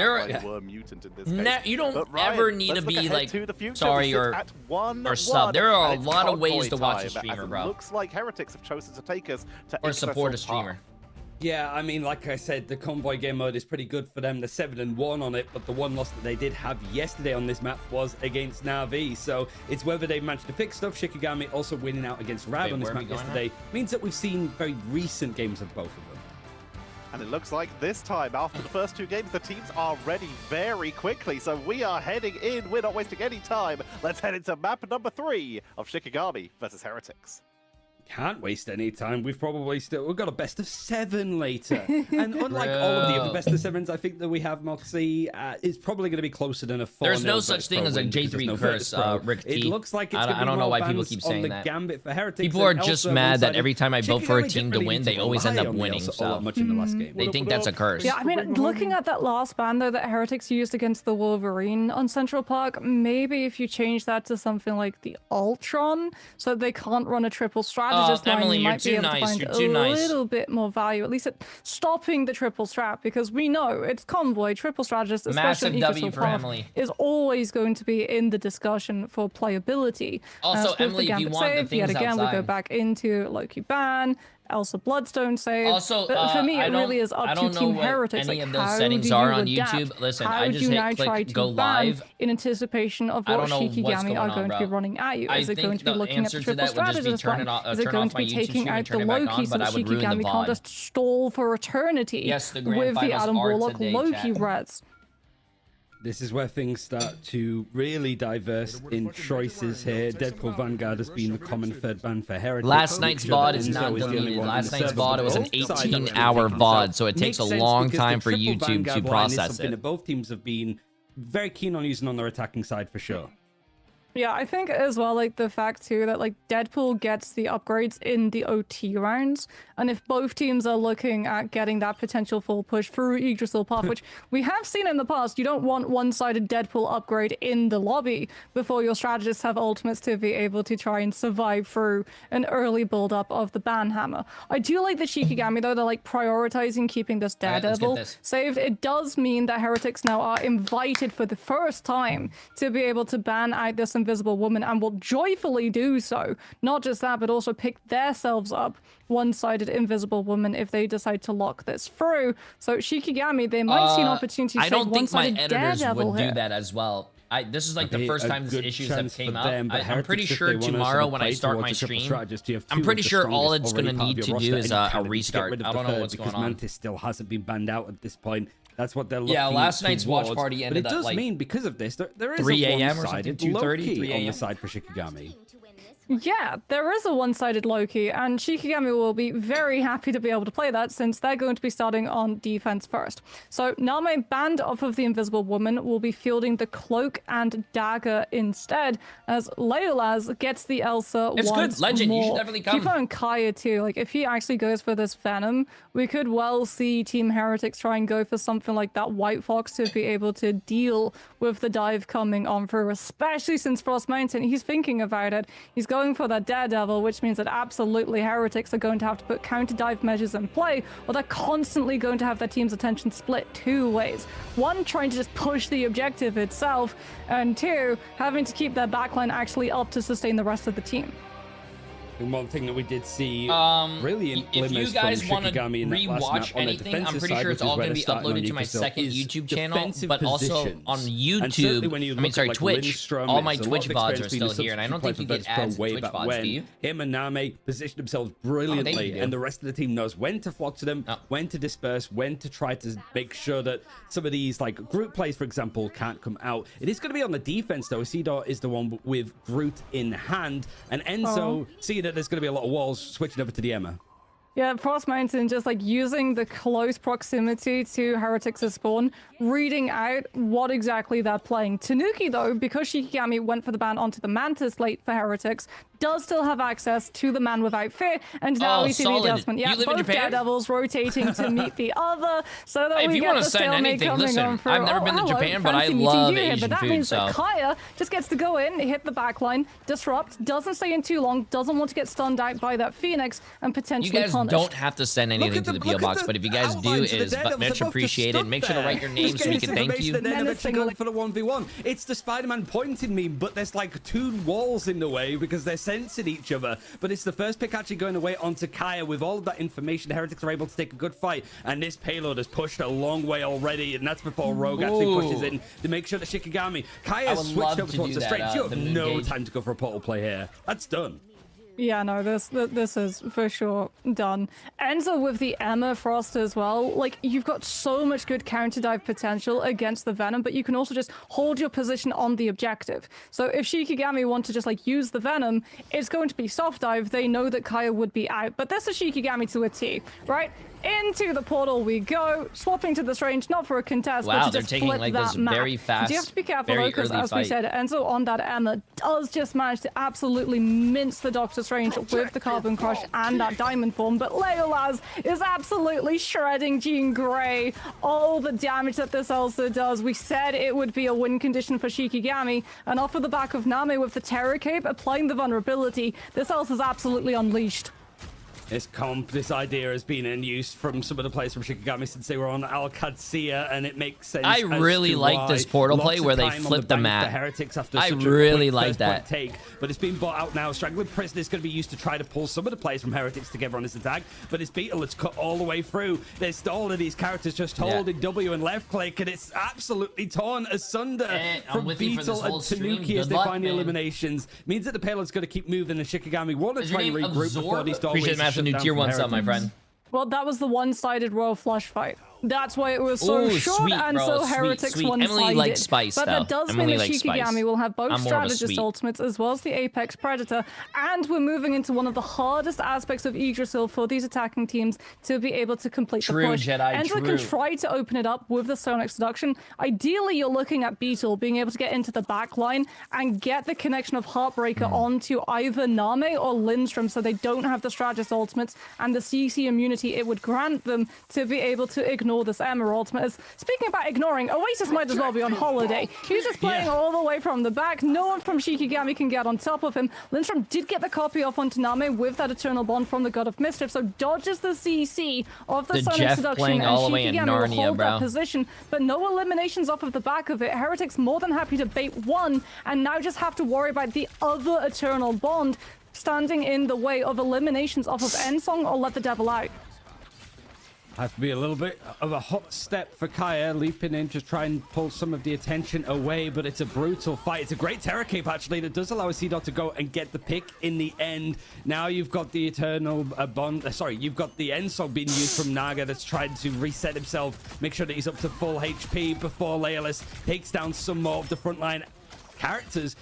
were mutant in this case. You don't ever need to be like sorry or sub. There are a lot of ways to watch a streamer, bro. Looks like Heretics have chosen to take us to or support a streamer. Yeah, I mean, like I said, the convoy game mode is pretty good for them. They're 7-1 on it, but the one loss that they did have yesterday on this map was against Na'Vi. So it's whether they managed to fix stuff. Shikigami also winning out against Rab on this map yesterday means that we've seen very recent games of both of them. And it looks like this time, after the first 2 games, the teams are ready very quickly. So we are heading in. We're not wasting any time. Let's head into map number 3 of Shikigami versus Heretics. Can't waste any time. We've got a best of 7 later. And unlike all of the other best of 7s, I think that we have, Moxie, it's probably going to be closer than a 4-0. There's no such thing as a J3 curse, Rick T. It looks like it's I don't know why people keep saying that. Gambit for Heretics. People are just mad that every time I vote for a team to win, they always end up winning. So much in the last game. They think that's a curse. Yeah, I mean, looking at that last ban though that Heretics used against the Wolverine on Central Park, maybe if you change that to something like the Ultron, so they can't run a triple strategist line, Emily, you might be able to find a little bit more value, at least at stopping the triple strat, because we know it's convoy, triple strategist, especially W for Emily, is always going to be in the discussion for playability. Also, Emily, if you want the things yet again, outside, we go back into Loki ban. Elsa Bloodstone save. Also, but for me, it really is up to Team Heretics. Any like, of those how settings do you are on adapt? YouTube. Listen, how I just do you hit now try click to go live in anticipation of what Shikigami are going to be running at you. Is it going to be looking at the triple strategist line? Is it going to be taking out the Loki so that Shikigami can't just stall for eternity with the Adam Warlock Loki reds? This is where things start to really diverse in choices here. Deadpool Vanguard has been the common third ban for Heretics. Last night's VOD is not deleted. Last night's VOD was an 18-hour VOD, so it takes a long time for YouTube to process it. Both teams have been very keen on using on their attacking side for sure. Yeah, I think as well, like the fact too that like Deadpool gets the upgrades in the OT rounds, and if both teams are looking at getting that potential full push through Yggdrasil path, which we have seen in the past, you don't want one-sided Deadpool upgrade in the lobby before your strategists have ultimates to be able to try and survive through an early build-up of the Banhammer. I do like the Shikigami though, they're like prioritizing keeping this Daredevil saved. It does mean that Heretics now are invited for the first time to be able to ban out this Invisible Woman, and will joyfully do so. Not just that, but also pick themselves up one-sided Invisible Woman if they decide to lock this through. So Shikigami, they might see an opportunity to I don't think my one-sided editors Daredevil would do here. that as well. This is like the first time these issues have came up. I'm pretty Heretics, sure tomorrow when I start my stream, I'm pretty sure all it's going to need to do is a restart. I don't know what's going on. Mantis still hasn't been banned out at this point. That's what they're looking towards. Yeah, last night's watch party ended at, but it does like mean because of this, there is 3 a a.m. or something, 2:30 on the side for Shikigami. Yeah, there is a one-sided Loki, and Shikigami will be very happy to be able to play that since they're going to be starting on defense first. So Name, banned off of the Invisible Woman, will be fielding the Cloak and Dagger instead, as Leolaz gets the Elsa It's once good, Legend, more. you should definitely come. Keep on Kaya too, like if he actually goes for this Venom, we could well see Team Heretics try and go for something like that White Fox to be able to deal with the dive coming on through, especially since Frost Mountain, he's thinking about it. He's going for that Daredevil, which means that absolutely Heretics are going to have to put counter dive measures in play, or they're constantly going to have their team's attention split 2 ways. 1, trying to just push the objective itself, and 2, having to keep their backline actually up to sustain the rest of the team. And one thing that we did see really in if you guys want to rewatch anything, I'm pretty sure it's all going to be uploaded to my second YouTube channel, but also on YouTube. I mean, sorry, Twitch. All my Twitch VODs are still here, and I don't think you get ads to Twitch VODs, do you? Him and Name position themselves brilliantly, and the rest of the team knows when to flock to them, when to disperse, when to try to make sure that some of these like group plays, for example, can't come out. It is going to be on the defense though. Isidore is the one with Groot in hand, and Enzo see that there's going to be a lot of walls switching over to the Emma. Yeah, Frost Mountain just like using the close proximity to Heretics' spawn, reading out what exactly they're playing. Tanuki though, because Shikigami went for the ban onto the Mantis late for Heretics, does still have access to the Man Without Fear, and now we see the adjustment. Yeah, both Daredevils rotating to meet the other, so that we get the stalemate coming on through. I've never been to Japan, but I love Asian but that food, means that Kaya just gets to go in, hit the backline, disrupt, doesn't stay in too long, doesn't want to get stunned out by that Phoenix, and potentially You guys don't have to send anything to the PO box, but if you guys do, it is much appreciated. Make sure to write your name so we can thank you. Then eventually going for the 1v1. It's the Spider-Man pointing me, but there's like 2 walls in the way because they're sensing each other. But it's the first pick actually going away onto Kaya with all of that information. Heretics are able to take a good fight, and this payload has pushed a long way already, and that's before Rogue actually pushes in to make sure that Shikigami. Kaya's switched over towards the straight. You have no time to go for a portal play here. That's done. Yeah, no, this is for sure done. Enzo with the Emma Frost as well. Like, you've got so much good counter dive potential against the Venom, but you can also just hold your position on the objective. So if Shikigami want to just like use the Venom, it's going to be soft dive. They know that Kaya would be out, but this is Shikigami to a T, right? Into the portal we go, swapping to this range, not for a contest, but to they're just taking flip like that this map. very fast, You have to be careful though, because as we fight. said, Enzo on that Emma does just manage to absolutely mince the Doctor's range with the Carbon Crush and that Diamond Form, but Leolaz is absolutely shredding Jean Grey. All the damage that this Elsa does, we said it would be a win condition for Shikigami, and off of the back of Name with the Terror Cape, applying the vulnerability, this Elsa's absolutely unleashed. This idea has been in use from some of the players from Shikigami since they were on Alcacia, and it makes sense. I really like this portal play where they flip the map. The Heretics after I such really a quick like that. take, but it's been bought out now. Straggling Prisoner is going to be used to try to pull some of the players from Heretics together on this attack, but it's Beetle that's cut all the way through. There's all of these characters just holding W and left click, and it's absolutely torn asunder from Beetle and Tanuki as they find the eliminations. Means that the payload's going to keep moving, and Shikigami want to try and regroup before these doorways. Appreciate Master New Tier 1 sub, my friend. Well, that was the one-sided Royal Flush fight. That's why it was so short and so Heretics one-sided. Emily likes spice, but that does mean that Shikigami will have both Strategist ultimates as well as the Apex Predator, and we're moving into one of the hardest aspects of Yggdrasil for these attacking teams to be able to complete the push. Enzo can try to open it up with the Sonic Seduction. Ideally, you're looking at Beetle being able to get into the back line and get the connection of Heartbreaker onto either Name or Lindstrom, so they don't have the Strategist ultimates and the CC immunity it would grant them to be able to ignore this Emma ultimate. Speaking about ignoring, Oasis might as well be on holiday. He's just playing all the way from the back. No one from Shikigami can get on top of him. Lindstrom did get the copy off onto Name with that Eternal Bond from the God of Mischief, so dodges the CC of the Sonic Seduction, and Shikigami will hold that position, but no eliminations off of the back of it. Heretics more than happy to bait one, and now just have to worry about the other Eternal Bond standing in the way of eliminations off of Ensong or Let the Devil Out. Have to be a little bit of a hot step for Kaya, leaping in to try and pull some of the attention away, but it's a brutal fight. It's a great Terror Cape, actually, that does allow a C-Dot to go and get the pick in the end. Now you've got the Eternal Bond, you've got the Ensong being used from Naga that's trying to reset himself, make sure that he's up to full HP before Leolaz takes down some more of the frontline characters.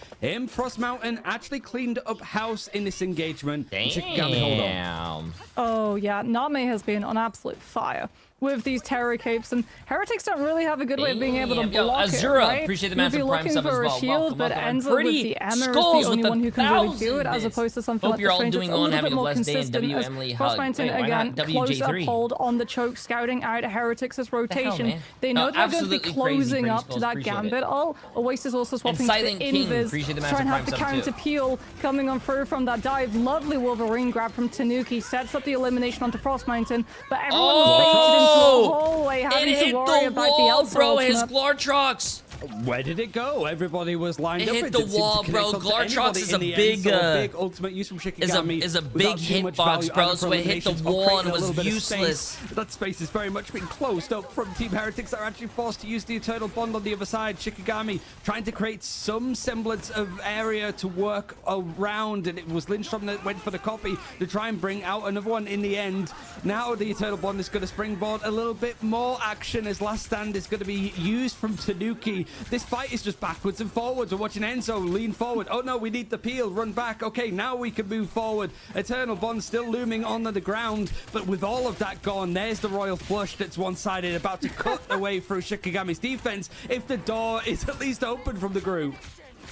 Frost Mountain actually cleaned up house in this engagement. Damn. Oh yeah, Name has been on absolute fire with these Terror Capes, and Heretics don't really have a good way of being able to block Azura, it, right? appreciate the massive prime sub as well. You'd be looking for a shield, but Enzo with the Emma is the only one who can really do it, as opposed to something like the Strange. It's a little bit more consistent as Frost Mountain, again, close up hold on the choke, scouting out Heretics' rotation. They know they're going to be closing up to that Gambit ult. Oasis also swapping to the Invis, try and have the counter peel coming on through from that dive. Lovely Wolverine grab from Tanuki, sets up the elimination onto Frost Mountain, but everyone was baited into the hallway, having to worry about the Elsa bro, ultimate. his Glortrox. Where did it go? Everybody was lined up. It hit the wall, bro. Glortrox is a big ultimate use from Shikigami. Is a big hitbox, bro. So it hit the wall and it was useless. That space has very much been closed up from Team Heretics. They're actually forced to use the Eternal Bond on the other side. Shikigami trying to create some semblance of area to work around, and it was Lindstrom that went for the copy to try and bring out another one in the end. Now the Eternal Bond is going to springboard a little bit more action as Last Stand is going to be used from Tanuki. This fight is just backwards and forwards. We're watching Enzo lean forward. Oh no, we need the peel. Run back. Okay, now we can move forward. Eternal Bond still looming on the ground, but with all of that gone, there's the Royal Flush that's one-sided, about to cut away through Shikigami's defense if the door is at least open from the group.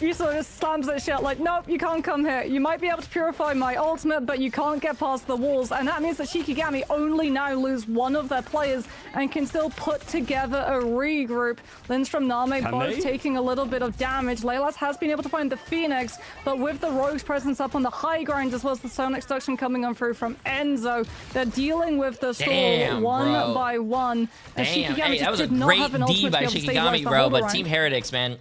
Yuso just slams that shit like, nope, you can't come here. You might be able to purify my ultimate, but you can't get past the walls. And that means that Shikigami only now lose one of their players and can still put together a regroup. Lindstrom, Name both taking a little bit of damage. Leolaz has been able to find the Phoenix, but with the Rogue's presence up on the high ground, as well as the Sonic Seduction coming on through from Enzo, they're dealing with the stall one by one. And Shikigami that was just a did not great have an D ultimate by to be able to Shikigami, stabilize the bro, hold but around. Team Heretics, man.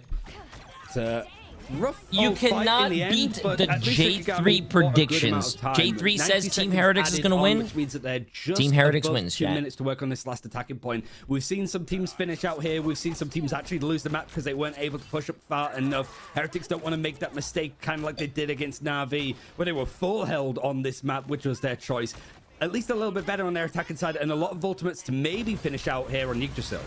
You cannot beat the J3 predictions. J3 says Team Heretics is going to win. Which means that they're just Team Heretics wins, 2 minutes to work on this last attacking point. We've seen some teams finish out here. We've seen some teams actually lose the match because they weren't able to push up far enough. Heretics don't want to make that mistake, kind of like they did against Na'Vi, where they were full held on this map, which was their choice. At least a little bit better on their attacking side, and a lot of ultimates to maybe finish out here on Yggdrasil.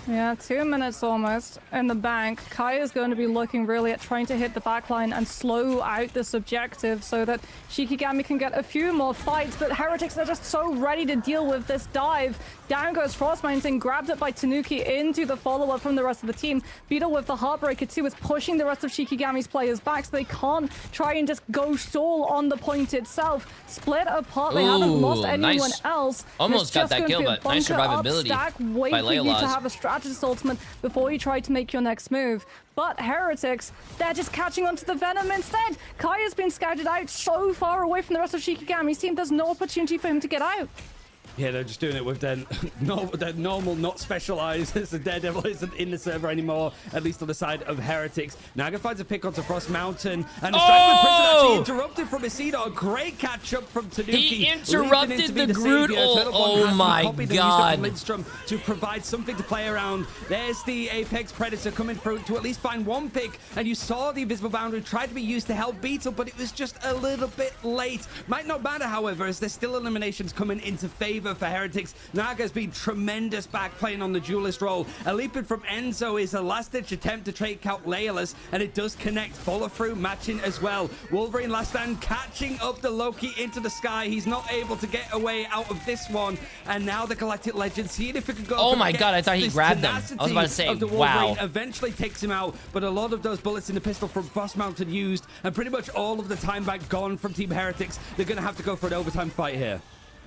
Yeah, 2 minutes almost in the bank. Kai is going to be looking really at trying to hit the backline and slow out this objective so that Shikigami can get a few more fights, but Heretics are just so ready to deal with this dive. Down goes Frost Mountain, grabbed it by Tanuki into the follow-up from the rest of the team. Beetle with the Heartbreaker too is pushing the rest of Shikigami's players back so they can't try and just go stall on the point itself. Split apart, they haven't lost anyone else. Almost got that kill, but nice survivability stack, wait by for you to Leola's. have a strategist ultimate before you try to make your next move. But Heretics, they're just catching onto the Venom instead. Kai has been scouted out so far away from the rest of Shikigami's team, there's no opportunity for him to get out. Yeah, they're just doing it with their normal, not specialized. The Daredevil isn't in the server anymore, at least on the side of Heretics. Naga finds a pick onto Frost Mountain, and the strike with Prison actually interrupted from Isidore. A great catch up from Tanuki. He interrupted the Groot. Oh my god. Lindstrom to provide something to play around. There's the Apex Predator coming through to at least find one pick, and you saw the invisible boundary tried to be used to help Beetle, but it was just a little bit late. Might not matter, however, as there's still eliminations coming into favor for Heretics. Naga's been tremendous back playing on the duelist role. A leaping from Enzo is a last-ditch attempt to trade out Leolus, and it does connect. Follow through matching as well. Wolverine last stand catching up the Loki into the sky. He's not able to get away out of this one, and now the Galactic Legend seeing if it could go. Oh my god, I thought he grabbed them. I was about to say, wow. Eventually takes him out, but a lot of those bullets in the pistol from Frost Mountain used, and pretty much all of the time back gone from Team Heretics. They're going to have to go for an overtime fight here.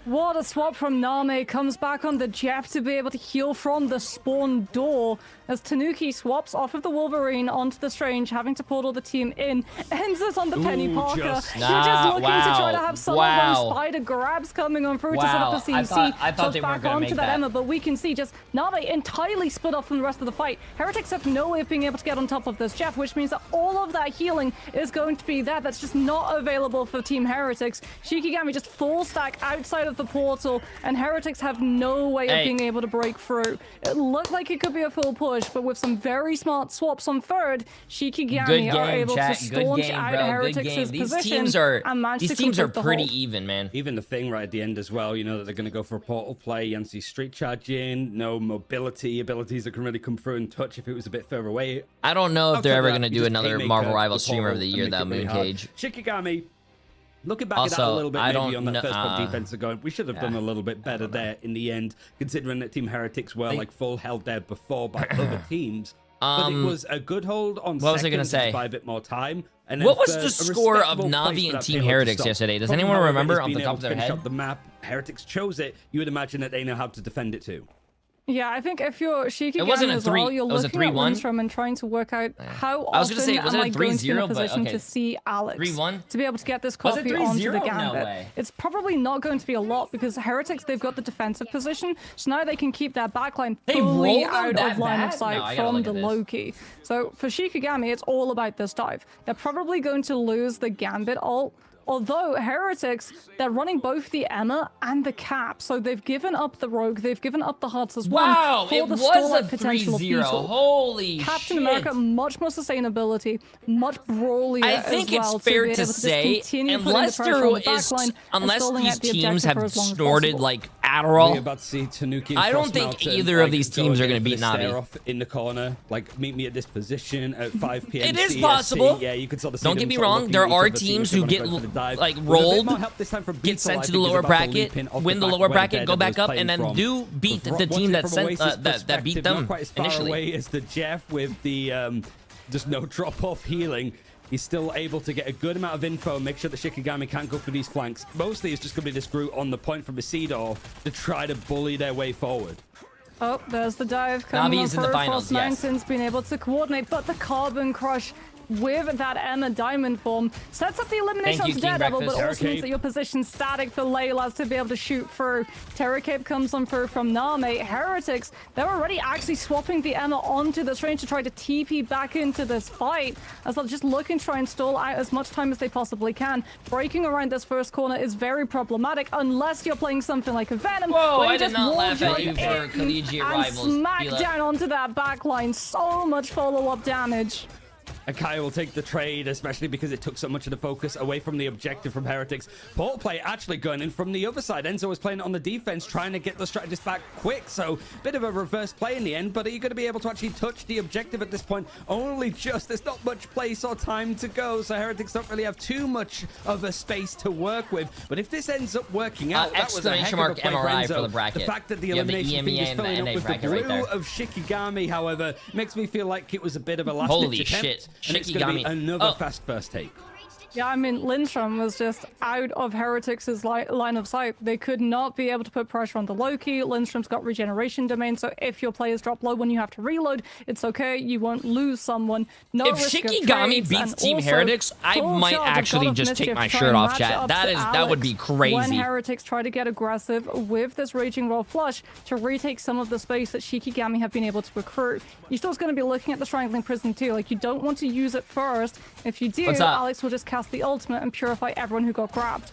What a swap from Name. Comes back on the Jeff to be able to heal from the spawn door as Tanuki swaps off of the Wolverine onto the Strange, having to portal the team in. Ends this on the Penny Parker. You're just looking to try to have some of those spider grabs coming on through to set up the CC. I thought they weren't going to make that. Emma, but we can see just Name entirely split off from the rest of the fight. Heretics have no way of being able to get on top of this Jeff, which means that all of that healing is going to be there. That's just not available for Team Heretics. Shikigami just full stack outside of the portal, and Heretics have no way of being able to break through. It looked like it could be a full push, but with some very smart swaps on third, Shikigami are able to staunch out Heretics' position and manage to These teams are pretty hold. even, man. Even the thing right at the end as well, you know that they're going to go for a portal play. Yancy street charging, no mobility abilities that can really come through and touch if it was a bit further away. I don't know if they're ever going to do another Marvel Rivals Streamer of the Year, that Mooncage. Shikigami, looking back Also, at that a little bit, I maybe don't on that first know, defense going, we should have done a little bit better there in the end, considering that Team Heretics were like full held there before by other teams. But it was a good hold on what was I gonna say? By a bit more time. And what was the score of Navi and Team Heretics yesterday? Does anyone remember off the top of their head? Up the map, Heretics chose it. You would imagine that they know how to defend it too. Yeah, I think if you're Shikigami as well, you're looking at Lindstrom and trying to work out how often am I going to be in a position to see Alex 3-1? to be able to get this copy onto the Gambit. No, it's probably not going to be a lot because Heretics, they've got the defensive position, so now they can keep their backline fully out of line of sight from the Loki. So for Shikigami, it's all about this dive. They're probably going to lose the Gambit ult. Although Heretics, they're running both the Emma and the Cap, so they've given up the Rogue, they've given up the Hearts as well. Wow, for it the was a potential 3-0. Holy Captain shit. America, much more sustainability, much brawlier I think as well, it's fair to say, unless these teams have snorted like Adderall, about to see Tanuki I don't think either of these teams are going to beat Navi. In the corner, like meet me at this position at 5 p.m. It is CST. possible. Yeah, you can sort of see don't get me wrong, there are teams who get like rolled, get sent to the lower bracket, win the lower bracket, go back up, and then do beat the team that sent that beat them not quite as far initially. Away as the Jeff with the just no drop-off healing. He's still able to get a good amount of info and make sure that Shikigami can't go for these flanks. Mostly it's just going to be this Groot on the point from Isidore to try to bully their way forward. Oh, there's the dive coming Navi is in the finals, Mountain's been able to coordinate, but the Carbon Crush with that Emma Diamond form. Sets up the elimination Thank you, onto King Daredevil, Breakfast. but also means that your position's static for Laylas to be able to shoot through. Terror Cape comes on through from Name. Heretics, they're already actually swapping the Emma onto this range to try to TP back into this fight, as they're just looking to try and stall out as much time as they possibly can. Breaking around this first corner is very problematic unless you're playing something like a Venom. Whoa, where you I did just not wall laugh at jump you for in collegiate and rivals. smack down onto that backline. So much follow-up damage. And Kai will take the trade, especially because it took so much of the focus away from the objective from Heretics. Portal play actually going in from the other side. Enzo was playing on the defense, trying to get the strategist back quick. So bit of a reverse play in the end. But are you going to be able to actually touch the objective at this point? Only just. There's not much place or time to go. So Heretics don't really have too much of a space to work with. But if this ends up working out, that was a heck of a play for MRI Enzo. for the bracket. The fact that the You have the elimination feed is EMEA and the filling NA up with the bracket right blue there. of Shikigami, however, makes me feel like it was a bit of a last-ditch Holy attempt. shit. And it's going to be Shikigami. another fast first take. Yeah, I mean, Lindstrom was just out of Heretics' line of sight. They could not be able to put pressure on the Loki. Lindstrom's got regeneration domain, so if your players drop low when you have to reload, it's okay. You won't lose someone. No If risk of Shikigami trades, beats and Team also Heretics, I full might charge of actually God of just take Mischief my to try shirt and off, match chat. up That to is that would be Alex crazy. When Heretics try to get aggressive with this Raging Roll Flush to retake some of the space that Shikigami have been able to recruit, you're still going to be looking at the Strangling Prison too. Like, you don't want to use it first. If you do, What's up? Alex will just cast the ultimate and purify everyone who got grabbed.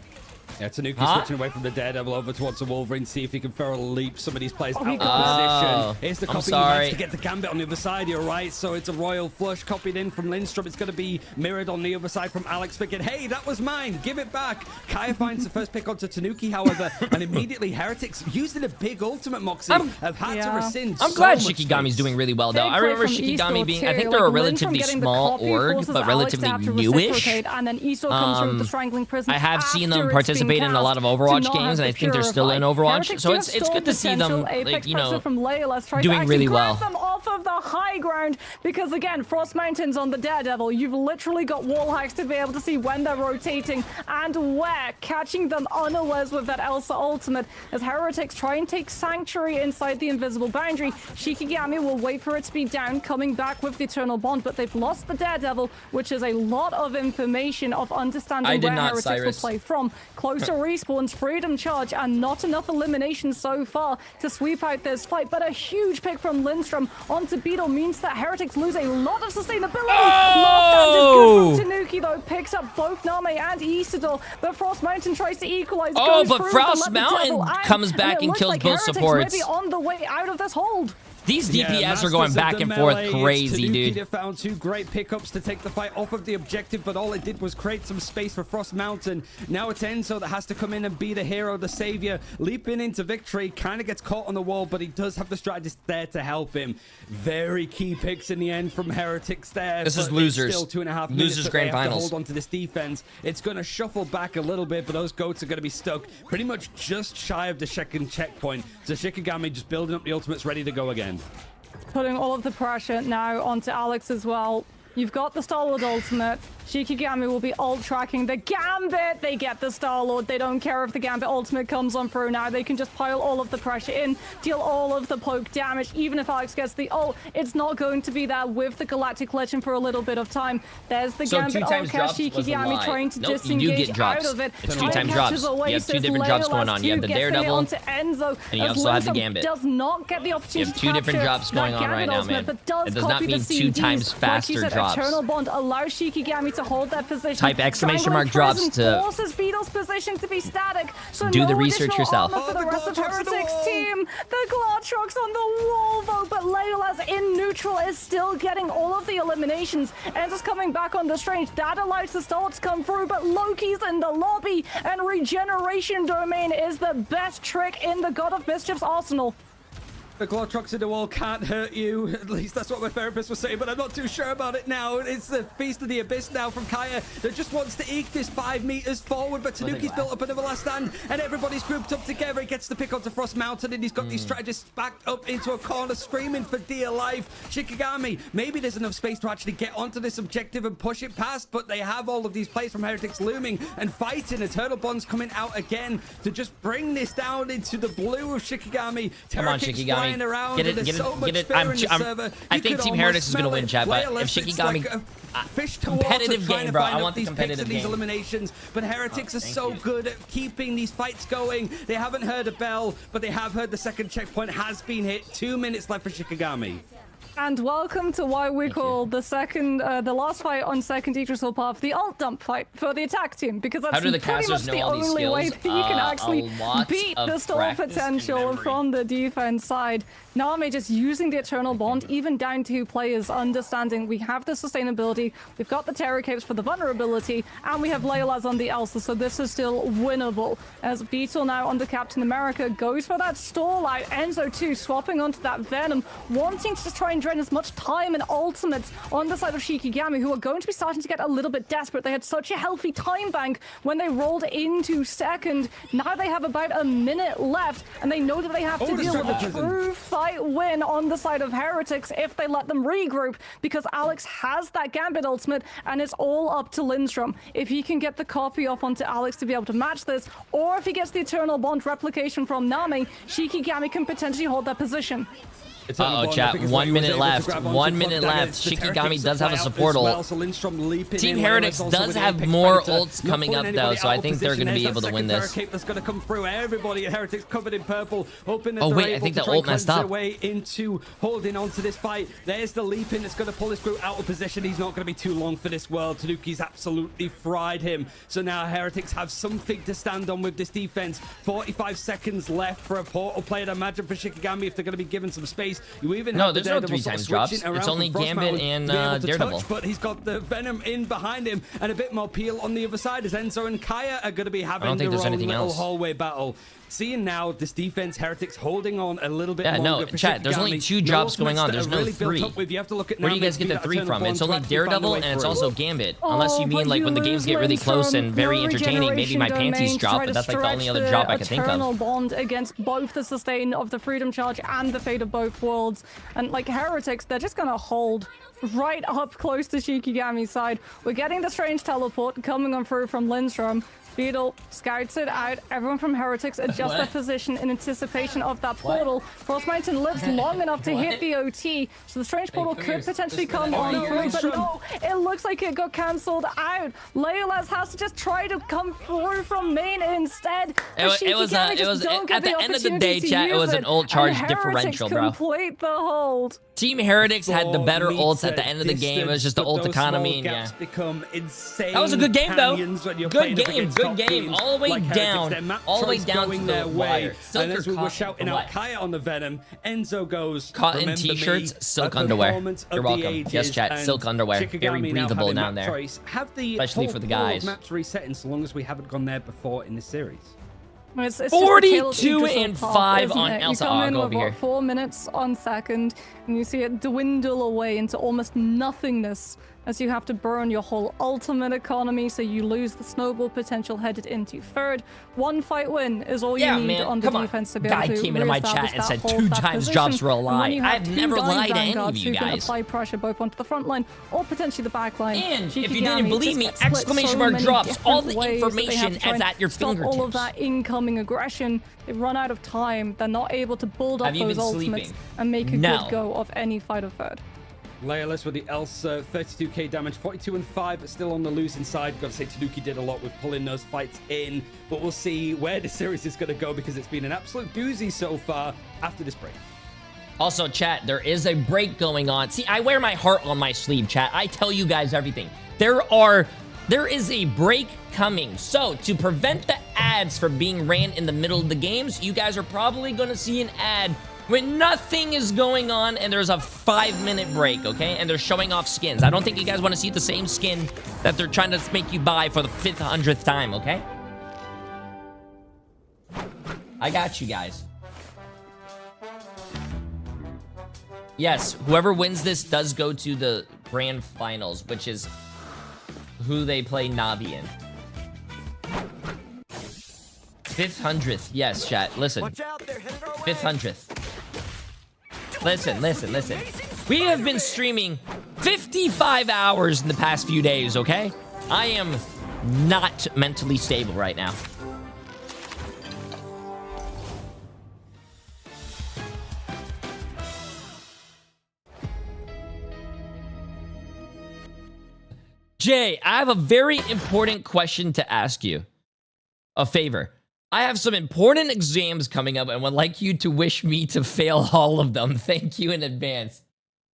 Yeah, Tanuki switching away from the Daredevil over towards the Wolverine, see if he can throw a leap. Some of these players out of position. Here's the I'm copy. He sorry. managed to get the Gambit on the other side. You're right. So it's a royal flush copied in from Lindstrom. It's going to be mirrored on the other side from Alex Pickett. Hey, that was mine. Give it back. Kaya finds the first pick onto Tanuki, however, and immediately Heretics, using a big ultimate Moxie, have had to rescind. I'm so glad much Shikigami's space. doing really well, though. Big I play remember from Shikigami Eastall being, too. I think they're a Like, relatively Lindstrom getting the small copy org, forces but Alex to relatively have to newish. reciprocate, and then Eastall comes through with the Strangling Prison I have seen after them it's participate been in a lot of cast to Overwatch not games, have and I the think they're still in purify. Overwatch. Heretics So do it's have good to see them, potential. like, Apex you pressure know, from Layla's trying doing to actually really grab well. them off of the high ground, because again, Frost Mountain's on the Daredevil. You've literally got wall hacks to be able to see when they're rotating and where, catching them unawares with that Elsa ultimate. As Heretics try and take Sanctuary inside the invisible boundary, Shikigami will wait for it to be down, coming back with the Eternal Bond, but they've lost the Daredevil, which is a lot of information of understanding where Heretics will play from. Closer respawns, Freedom Charge, and not enough elimination so far to sweep out this fight, but a huge pick from Lindstrom onto Beetle means that Heretics lose a lot of sustainability. Last stand is good from Tanuki, though, picks up both Name and Isidore, but Frost Mountain tries to equalize. Oh, goes but through Frost to let the Mountain Devil out, comes back it and looks kills like both Heretics supports. may be on the way out of this hold. These DPS Yeah, are going masters back of and the forth melee. It's crazy, Tanuki dude. that found two great pickups to take the fight off of the objective, but all it did was create some space for Frost Mountain. Now it's Enzo that has to come in and be the hero, the savior, leaping into victory. Kind of gets caught on the wall, but he does have the strategist there to help him. Very key picks in the end from Heretics there. This is but losers. Still 2.5 minutes Losers that grand they have to finals. hold on to this defense. It's going to shuffle back a little bit, but those goats are going to be stuck pretty much just shy of the second checkpoint. So Shikigami just building up the ultimates, ready to go again. Putting all of the pressure now onto Alex as well. You've got the Star-Lord ultimate. Shikigami will be ult tracking the Gambit. They get the Star-Lord. They don't care if the Gambit ultimate comes on through now. They can just pile all of the pressure in, deal all of the poke damage. Even if Alex gets the ult, it's not going to be there with the Galactic Legend for a little bit of time. There's the So Gambit 2 times ult cast. drops was a Shikigami lie. trying to Nope, you do disengage get drops. out of it. It's 2 Trying times to drops. catch his You have 2 Oasis. different drops going Laylas on. You have the too, gets it Daredevil, onto Enzo, and you as also have the Lindstrom Gambit. does not get the opportunity You have 2 to different capture drops going that on Gambit right now, ultimate, man. but does It does not copy the mean 2 CDs. times Like faster you said, drops. Eternal Bond allows Shikigami to hold that position. Type exclamation Strangling mark drops Prison to forces Beetle's position to be static. So do no the research additional yourself. armor for Oh, the the rest of Glotruck's on the Heretics wall. team. The Glotruck's on the wall though, but Layla's in neutral is still getting all of the eliminations. Enzo's coming back on the Strange. That allows the start to come through, but Loki's in the lobby, and regeneration domain is the best trick in the God of Mischief's arsenal. The Glotruck's in the wall can't hurt you. At least that's what my therapist was saying, but I'm not too sure about it now. It's the Feast of the Abyss now from Kaya that just wants to eke this 5 meters forward, but Tanuki's built up another last stand, and everybody's grouped up together. He gets the pick onto Frost Mountain, and he's got these strategists backed up into a corner, screaming for dear life. Shikigami, maybe there's enough space to actually get onto this objective and push it past, but they have all of these plays from Heretics looming and fighting. Eternal Bond's coming out again to just bring this down into the blue of Shikigami. Come on, Shikigami. flying around. Get it, There's get so it, much get it. fear in the server. I You think could Team almost Heretics is gonna smell win, it. chat, but if Wireless, it's Shikigami, like a fish to water, competitive trying game, to bro. find I out want the these picks competitive and these game. eliminations, but Heretics are so good at keeping these fights going. They haven't heard a bell, but they have heard the second checkpoint has been hit. 2 minutes left for Shikigami. And welcome to why we call the last fight on second Idrisil path the alt dump fight for the attack team, because that's How do the pretty much casters know the all these only way skills? that you can A actually lot beat of the stall practice and potential memory. from the defense side. Nami just using the Eternal Bond, even down to players understanding we have the sustainability, we've got the Terror Capes for the vulnerability, and we have Leolas on the Elsa, so this is still winnable. As Beetle now under Captain America goes for that stall out, Enzo too swapping onto that Venom, wanting to just try and drain as much time and ultimates on the side of Shikigami, who are going to be starting to get a little bit desperate. They had such a healthy time bank when they rolled into second. Now they have about a minute left, and they know that they have to deal with a true fight win on the side of Heretics if they let them regroup, because Alex has that Gambit ultimate, and it's all up to Lindstrom. If he can get the copy off onto Alex to be able to match this, or if he gets the Eternal Bond replication from Nami, Shikigami can potentially hold that position. Uh-oh, chat. 1 minute left. 1 minute left. Shikigami does have a support ult. Team Heretics does have more ults coming up, though, so I think they're going to be able to win this. That's going to come through. Everybody at Heretics covered in purple, hoping that Oh, they're wait, I able think to the try and ult messed cleanse their up. way into holding on to this fight. There's the leap in that's going to pull his crew out of position. He's not going to be too long for this world. Tanuki's absolutely fried him. So now Heretics have something to stand on with this defense. 45 seconds left for a portal play. I'd imagine for Shikigami, if they're going to be given some space. You even have there's no 3 times drops. It's only Gambit and Daredevil. But he's got the Venom in behind him and a bit more peel on the other side as Enzo and Kaya are going to be having their own little hallway battle. Seeing now this defense, Heretics holding on a little bit longer. No, chat, there's only 2 drops going on. There's no 3. Where do you guys get the 3 from? It's only Daredevil and it's also Gambit. Unless you mean like when the games get really close and very entertaining, maybe my panties drop, but that's like the only other drop I can think of. Eternal Bond against both the sustain of the Freedom Charge and the Fate of both worlds. And like Heretics, they're just going to hold right up close to Shikigami's side. We're getting the strange teleport coming on through from Lindstrom. Beetle scouts it out. Everyone from Heretics adjust their position in anticipation of that portal. Frost Mountain lives long enough to hit the OT, so the strange portal could potentially come on through, but no, it looks like it got cancelled out. Leolas has to just try to come through from main instead. It was at the end of the day, chat, it was an ult charge differential, bro. Complete the hold. Team Heretics had the better ults at the end of the game. It was just the ult economy, and yeah. Become insane. That was a good game, though. Good game, good game. All the way down. All the way down to the wire. And as we were shouting out Kaya on the Venom, Enzo goes, cotton t-shirts, silk underwear. You're welcome. Yes, chat, silk underwear. Very breathable down there. Especially for the guys. Maps resetting so long as we haven't gone there before in this series. It's 42 and 5 on Elsa. You come go over here. 4 minutes on second, and you see it dwindle away into almost nothingness as you have to burn your whole ultimate economy, so you lose the snowball potential headed into third. 1 fight win is all you need on the defense to be able to Guy came into my chat and said 2 times drops were a lie. I've never lied to any of you guys. Can apply pressure both onto the front line or potentially the back line. And if you didn't believe me, exclamation mark drops. All the information is at your fingertips. All of that incoming aggression. They run out of time. They're not able to build up those ultimates and make a good go of any fight of third. Leolas with the Elsa, 32k damage, 42 and 5, but still on the losing side. Got to say, Tanuki did a lot with pulling those fights in, but we'll see where the series is going to go because it's been an absolute doozy so far after this break. Also, chat, there is a break going on. See, I wear my heart on my sleeve, chat. I tell you guys everything. There is a break coming. So, to prevent the ads from being ran in the middle of the games, you guys are probably going to see an ad when nothing is going on and there's a 5-minute break, okay? And they're showing off skins. I don't think you guys want to see the same skin that they're trying to make you buy for the 500th time, okay? I got you guys. Yes, whoever wins this does go to the grand finals, which is who they play Navi in. 500th. Yes, chat. Listen. 500th. Listen. We have been streaming 55 hours in the past few days, okay? I am not mentally stable right now. Jay, I have a very important question to ask you. A favor. I have some important exams coming up and would like you to wish me to fail all of them. Thank you in advance.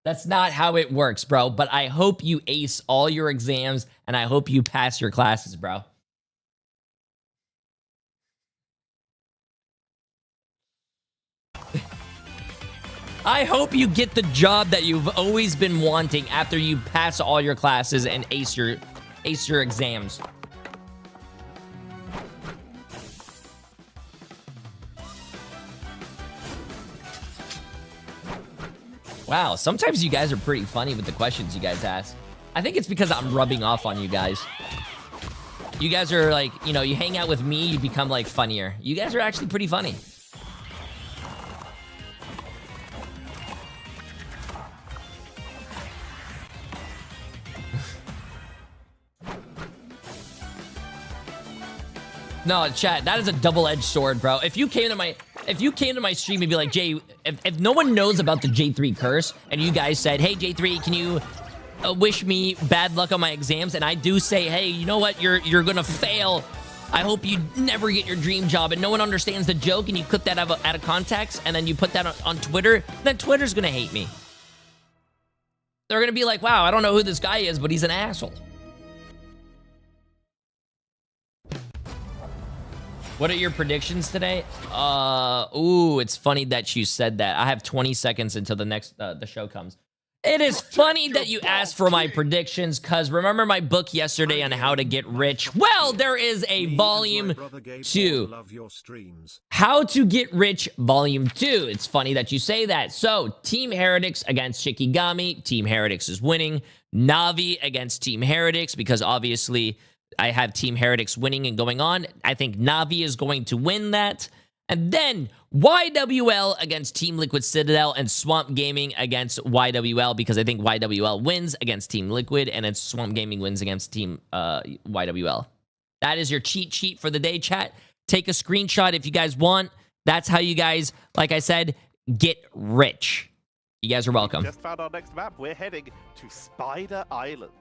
That's not how it works, bro. But I hope you ace all your exams and I hope you pass your classes, bro. I hope you get the job that you've always been wanting after you pass all your classes and ace your exams. Wow, sometimes you guys are pretty funny with the questions you guys ask. I think it's because I'm rubbing off on you guys. You guys are like, you know, you hang out with me, you become like funnier. You guys are actually pretty funny. No, chat, that is a double-edged sword, bro. If you came to my stream and be like, Jay, if no one knows about the J3 curse, and you guys said, hey, J3, can you wish me bad luck on my exams? And I do say, hey, you know what? You're gonna fail. I hope you never get your dream job. And no one understands the joke, and you clip that out of context, and then you put that on Twitter, then Twitter's gonna hate me. They're gonna be like, wow, I don't know who this guy is, but he's an asshole. What are your predictions today? Ooh, it's funny that you said that. I have 20 seconds until the next the show comes. It is funny that you asked for my predictions, because remember my book yesterday on how to get rich? Well, there is a volume 2. How to Get Rich volume 2. It's funny that you say that. So, Team Heretics against Shikigami. Team Heretics is winning. Navi against Team Heretics, because obviously I have Team Heretics winning and going on. I think Navi is going to win that. And then YWL against Team Liquid Citadel and Swamp Gaming against YWL, because I think YWL wins against Team Liquid and then Swamp Gaming wins against Team YWL. That is your cheat sheet for the day, chat. Take a screenshot if you guys want. That's how you guys, like I said, get rich. You guys are welcome. We just found our next map. We're heading to Spider Islands.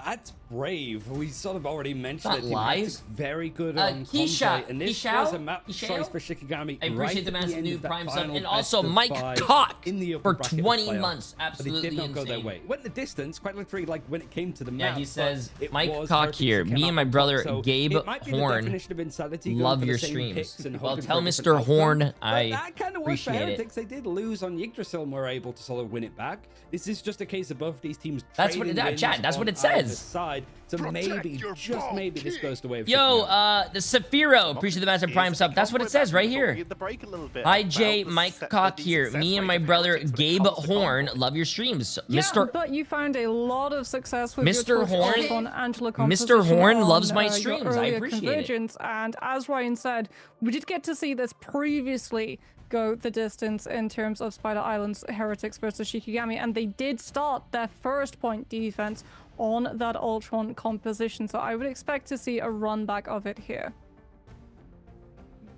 That's brave. We sort of already mentioned it. Lies. Very good on Kisha, and this was a map choice for Shikigami. I appreciate the massive new Prime sub, and also best Mike of 5 Cock in the for upper bracket 20 playoff. months. Absolutely But it did not insane. go their way. Went the distance, quite literally, like when it came to the map. Yeah, he says, it Mike was Cock Heretics here. that came Me out and my on top. brother So Gabe it might be the Horn definition of insanity, going love for the your same streams. picks and Well, hoping tell for a Mr. different Horn outcome. I That kind of worked for appreciate it. Heretics. They did lose on Yggdrasil and were able to sort of win it back. This is just a case of both these teams. That's what chat. That's what it says. Side. So maybe, just maybe, this goes the way of Yo, Shikigami. the Saphiro, appreciate the massive Prime sub. That's what it says right here. Hi, Jay, Mike Cock here. Me and my brother Gabe Horn love your streams. Yeah, Mr. but you found a lot of success with Mr. your Horn- on Angela Mr. Horn on, loves my your streams. I earlier appreciate it. Convergence, and as Ryan said, we did get to see this previously go the distance in terms of Spider Islands Heretics versus Shikigami, and they did start their first point defense on that Ultron composition, so I would expect to see a run back of it here.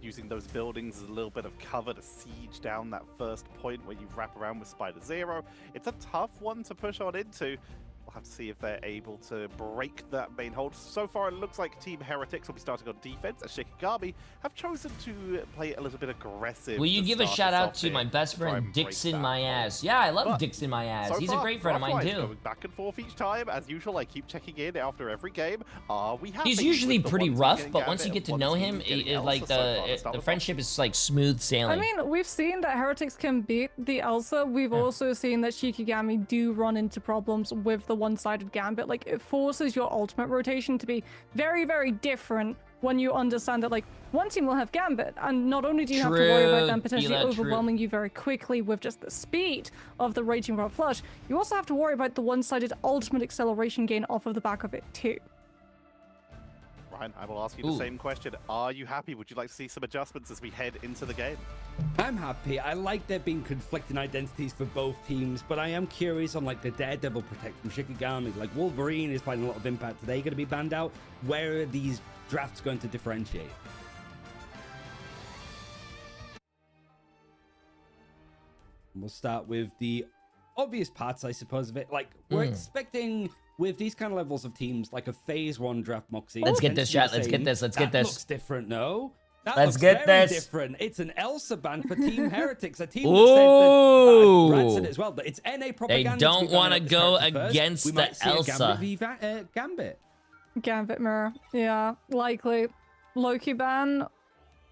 Using those buildings as a little bit of cover to siege down that first point where you wrap around with Spider Zero. It's a tough one to push on into. We'll have to see if they're able to break that main hold. So far, it looks like Team Heretics will be starting on defense, as Shikigami have chosen to play a little bit aggressive. Will you give a shout out to my best friend Dixon My Ass? Yeah, I love Dixon My Ass. He's a great friend of mine too. Going back and forth each time, as usual. I keep checking in after every game. Are we happy? He's usually with the pretty one team rough, getting but once you Gambit get to and know one him, team getting like Elsa so far at the the friendship is like smooth sailing. I mean, we've seen that Heretics can beat the Elsa. We've also seen that Shikigami do run into problems with the one-sided Gambit. Like, it forces your ultimate rotation to be very, very different when you understand that, like, one team will have Gambit, and not only do you have to worry about them potentially overwhelming you very quickly with just the speed of the Raging Rod Flush, you also have to worry about the one-sided ultimate acceleration gain off of the back of it, too. Ryan, I will ask you the same question. Are you happy? Would you like to see some adjustments as we head into the game? I'm happy. I like there being conflicting identities for both teams, but I am curious on like the Daredevil Protect from Shikigami. Like Wolverine is finding a lot of impact. Are they going to be banned out? Where are these drafts going to differentiate? We'll start with the obvious parts, I suppose, of it. Like, we're expecting with these kind of levels of teams, like a phase 1 draft Moxie. Let's get this, chat. Let's get this. Let's get this. That looks different, no? That Let's looks get very this. different. It's an Elsa ban for Team Heretics, a team Ooh. that said it as well. But it's NA propaganda. They don't want to go against the Elsa. Gambit. Gambit mirror. Yeah, likely. Loki ban.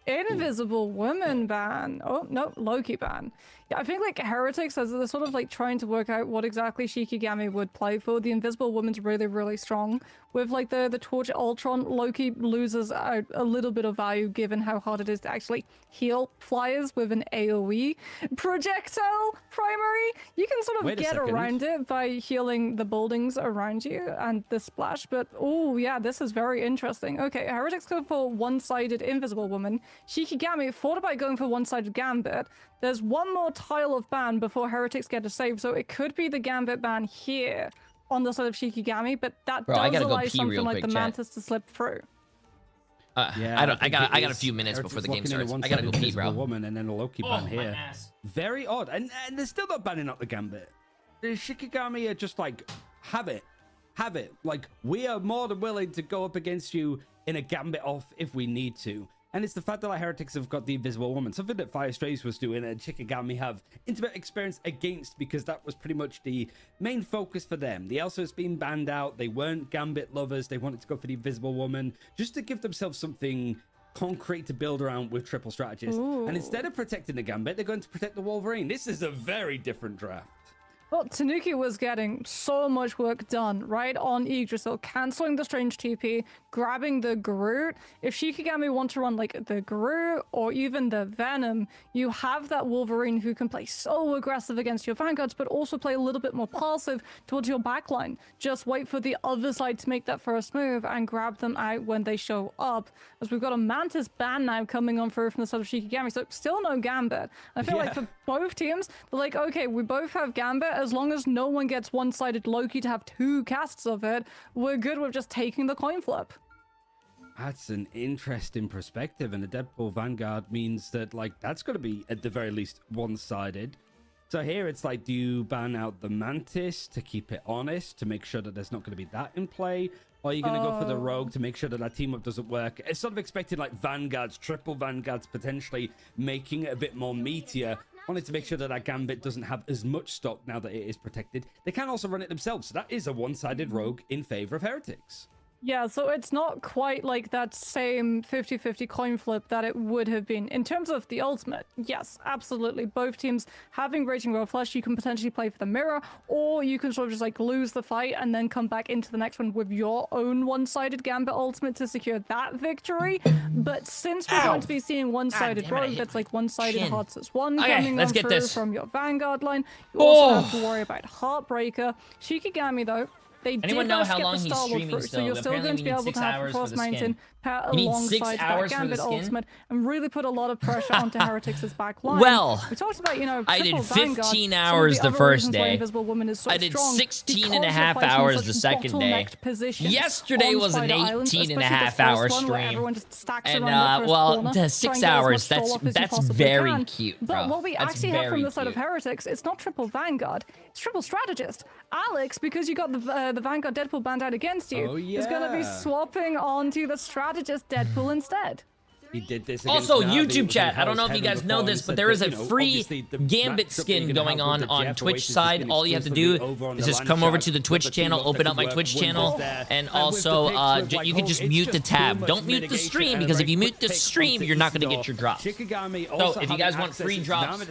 Invisible woman ban. Oh, no, Loki ban. Yeah, I think like Heretics, as they're sort of like trying to work out what exactly Shikigami would play for. The Invisible Woman's really, really strong. With like the Torch Ultron, Loki loses out a little bit of value given how hard it is to actually heal flyers with an AoE projectile primary. You can sort of get around it by healing the buildings around you and the splash, but oh yeah, this is very interesting. Okay, Heretics go for one-sided Invisible Woman. Shikigami thought about going for one-sided Gambit. There's one more tile of ban before Heretics get a save, so it could be the Gambit ban here on the side of Shikigami, but that does allow something like the Mantis to slip through. Yeah, I got a few minutes before the game starts. I gotta go pee, bro. Woman and then a Loki ban here. Very odd, and they're still not banning up the Gambit. The Shikigami are just like, have it. Like, we are more than willing to go up against you in a Gambit off if we need to. And it's the fact that like Heretics have got the Invisible Woman, something that Fire Strays was doing and Shikigami have intimate experience against, because that was pretty much the main focus for them. The Elsa has been banned out. They weren't Gambit lovers. They wanted to go for the Invisible Woman just to give themselves something concrete to build around with triple strategists. Ooh. And instead of protecting the Gambit, they're going to protect the Wolverine. This is a very different draft. Well, Tanuki was getting so much work done right on Yggdrasil, canceling the Strange TP, grabbing the Groot. If Shikigami want to run like the Groot or even the Venom, you have that Wolverine who can play so aggressive against your Vanguards, but also play a little bit more passive towards your backline. Just wait for the other side to make that first move and grab them out when they show up. As we've got a Mantis ban now coming on through from the side of Shikigami, so still no Gambit. I feel like for both teams, they're like, okay, we both have Gambit. As long as no one gets one-sided Loki to have 2 casts of it, we're good with just taking the coin flip. That's an interesting perspective, and a Deadpool Vanguard means that like that's going to be at the very least one-sided. So here it's like, do you ban out the Mantis to keep it honest, to make sure that there's not going to be that in play? Or are you going to go for the Rogue to make sure that team up doesn't work? It's sort of expecting like Vanguards, triple Vanguards, potentially making it a bit more meatier. Wanted to make sure that Gambit doesn't have as much stock now that it is protected. They can also run it themselves, so that is a one-sided Rogue in favor of Heretics. Yeah, so it's not quite like that same 50-50 coin flip that it would have been. In terms of the ultimate, yes, absolutely. Both teams having Raging Road Flush, you can potentially play for the mirror, or you can sort of just like lose the fight and then come back into the next one with your own one-sided Gambit ultimate to secure that victory. But since we're going to be seeing one-sided Rogue, that's like one-sided Hearts 1 coming on through from your Vanguard line, you also have to worry about Heartbreaker. Shikigami, though, they Anyone did know how get long the he's streaming through, still? So you're still going to be able to have Frost Mountain pair alongside that Gambit ultimate and really put a lot of pressure onto Heretics' back line. Well, we talked about, you know, I did 15 Vanguard. hours the first day. Invisible Woman is so I did strong 16 and a half hours the second day. Yesterday was an 18 and a half hour stream. And well, 6 hours, that's very cute, bro. But what we actually have from the side of Heretics, it's not triple Vanguard, it's triple Strategist. Alex, because you got the Vanguard Deadpool banned out against you, is going to be swapping onto the Strategist Deadpool instead. He did this also, YouTube chat. I don't know if you guys know this, but there is a free Gambit skin going on Twitch side. All you have to do is just come over to the Twitch channel, open up my Twitch channel, and also you can just mute the tab. Don't mute the stream, because if you mute the stream, you're not going to get your drops. So if you guys want free drops,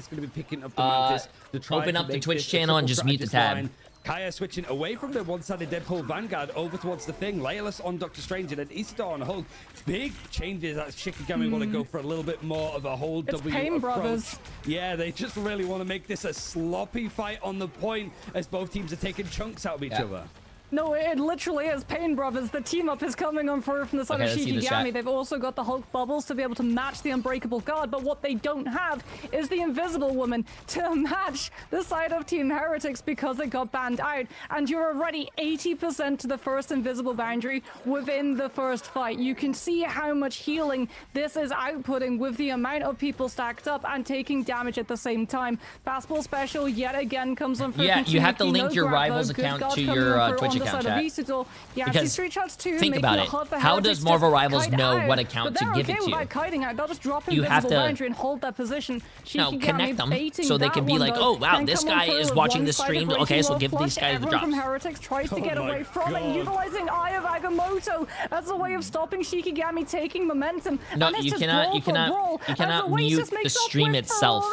open up the Twitch channel and just mute the tab. Kaya switching away from the one-sided Deadpool Vanguard over towards the Thing. Layla's on Doctor Strange and then Isidore on Hulk. Big changes that Shikigami want to go for a little bit more of a whole W Pain approach. Brothers. Yeah, they just really want to make this a sloppy fight on the point as both teams are taking chunks out of each other. No, it literally is Pain Brothers. The team up is coming on through from the side of Shikigami. They've also got the Hulk bubbles to be able to match the Unbreakable Guard, but what they don't have is the Invisible Woman to match the side of Team Heretics because it got banned out. And you're already 80% to the first invisible boundary within the first fight. You can see how much healing this is outputting with the amount of people stacked up and taking damage at the same time. Fastball Special yet again comes on through. Yeah, you have to link your Rival's account to your Twitch account, the side chat. of Isidore. Yeah, Because street shots too, think about it. How does Marvel Rivals know what account to give it to you? Kiting out. They'll just drop You have to boundary and hold that position. connect them so they can be like, oh wow, this guy is watching the stream. Okay, so give these guys the drops. From Heretics tries to get away from it, utilizing Eye of Agamotto as a way of stopping Shikigami taking momentum. No, you cannot mute the stream itself.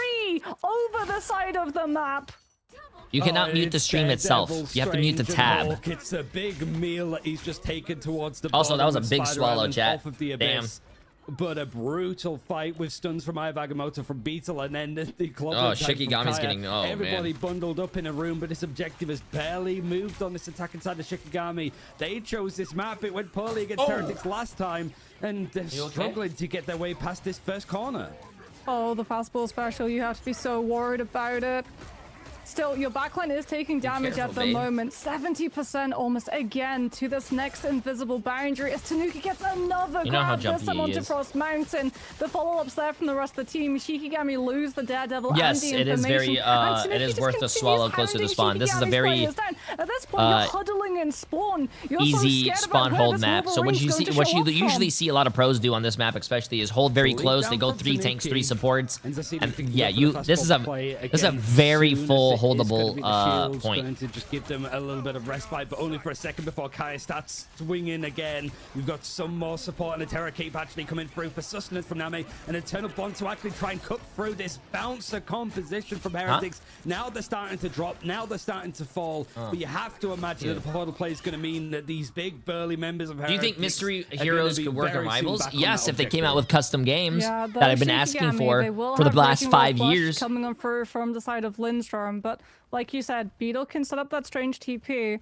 Over the side of the map. You cannot mute the stream itself. You have to mute the tab. It's a big meal that he's just taken towards the Also, that was a big Spider swallow, Island chat. off of the abyss. But a brutal fight with stuns from Eye of Agamotto from Beetle, and then the club. Oh, Shikigami's getting. Oh, everybody man. bundled up in a room, but his objective has barely moved on this attack inside of Shikigami. They chose this map. It went poorly against Heretics last time, and they're struggling to get their way past this first corner. Oh, the fastball special. You have to be so worried about it. Still, your backline is taking damage at the moment. 70% almost again to this next invisible boundary as Tanuki gets another grab, this time onto Frost Mountain. The follow-ups there from the rest of the team. Shikigami lose the Daredevil and the information. It is very, it is worth a swallow closer to spawn. This is a very at this point, you're huddling in spawn. You're easy so spawn hold map. So what you usually see a lot of pros do on this map, especially, is hold very close. They go 3 tanks, 3 supports. And yeah, this is a very full holdable point. Going to just give them a little bit of respite, but only for a second before Kaya starts swinging again. We've got some more support and a Terror Cape actually coming through for sustenance from Name, and Eternal Bond to actually try and cut through this bouncer composition from Heretics. Now they're starting to drop, now they're starting to fall, but you have to imagine that the portal play is going to mean that these big burly members of Heretics. Do you think Mystery Heroes could work on Rivals? Yes, if they came out with custom games that I've been asking for the last 5 years. Coming on through from the side of Lindstrom, but like you said, Beetle can set up that strange TP.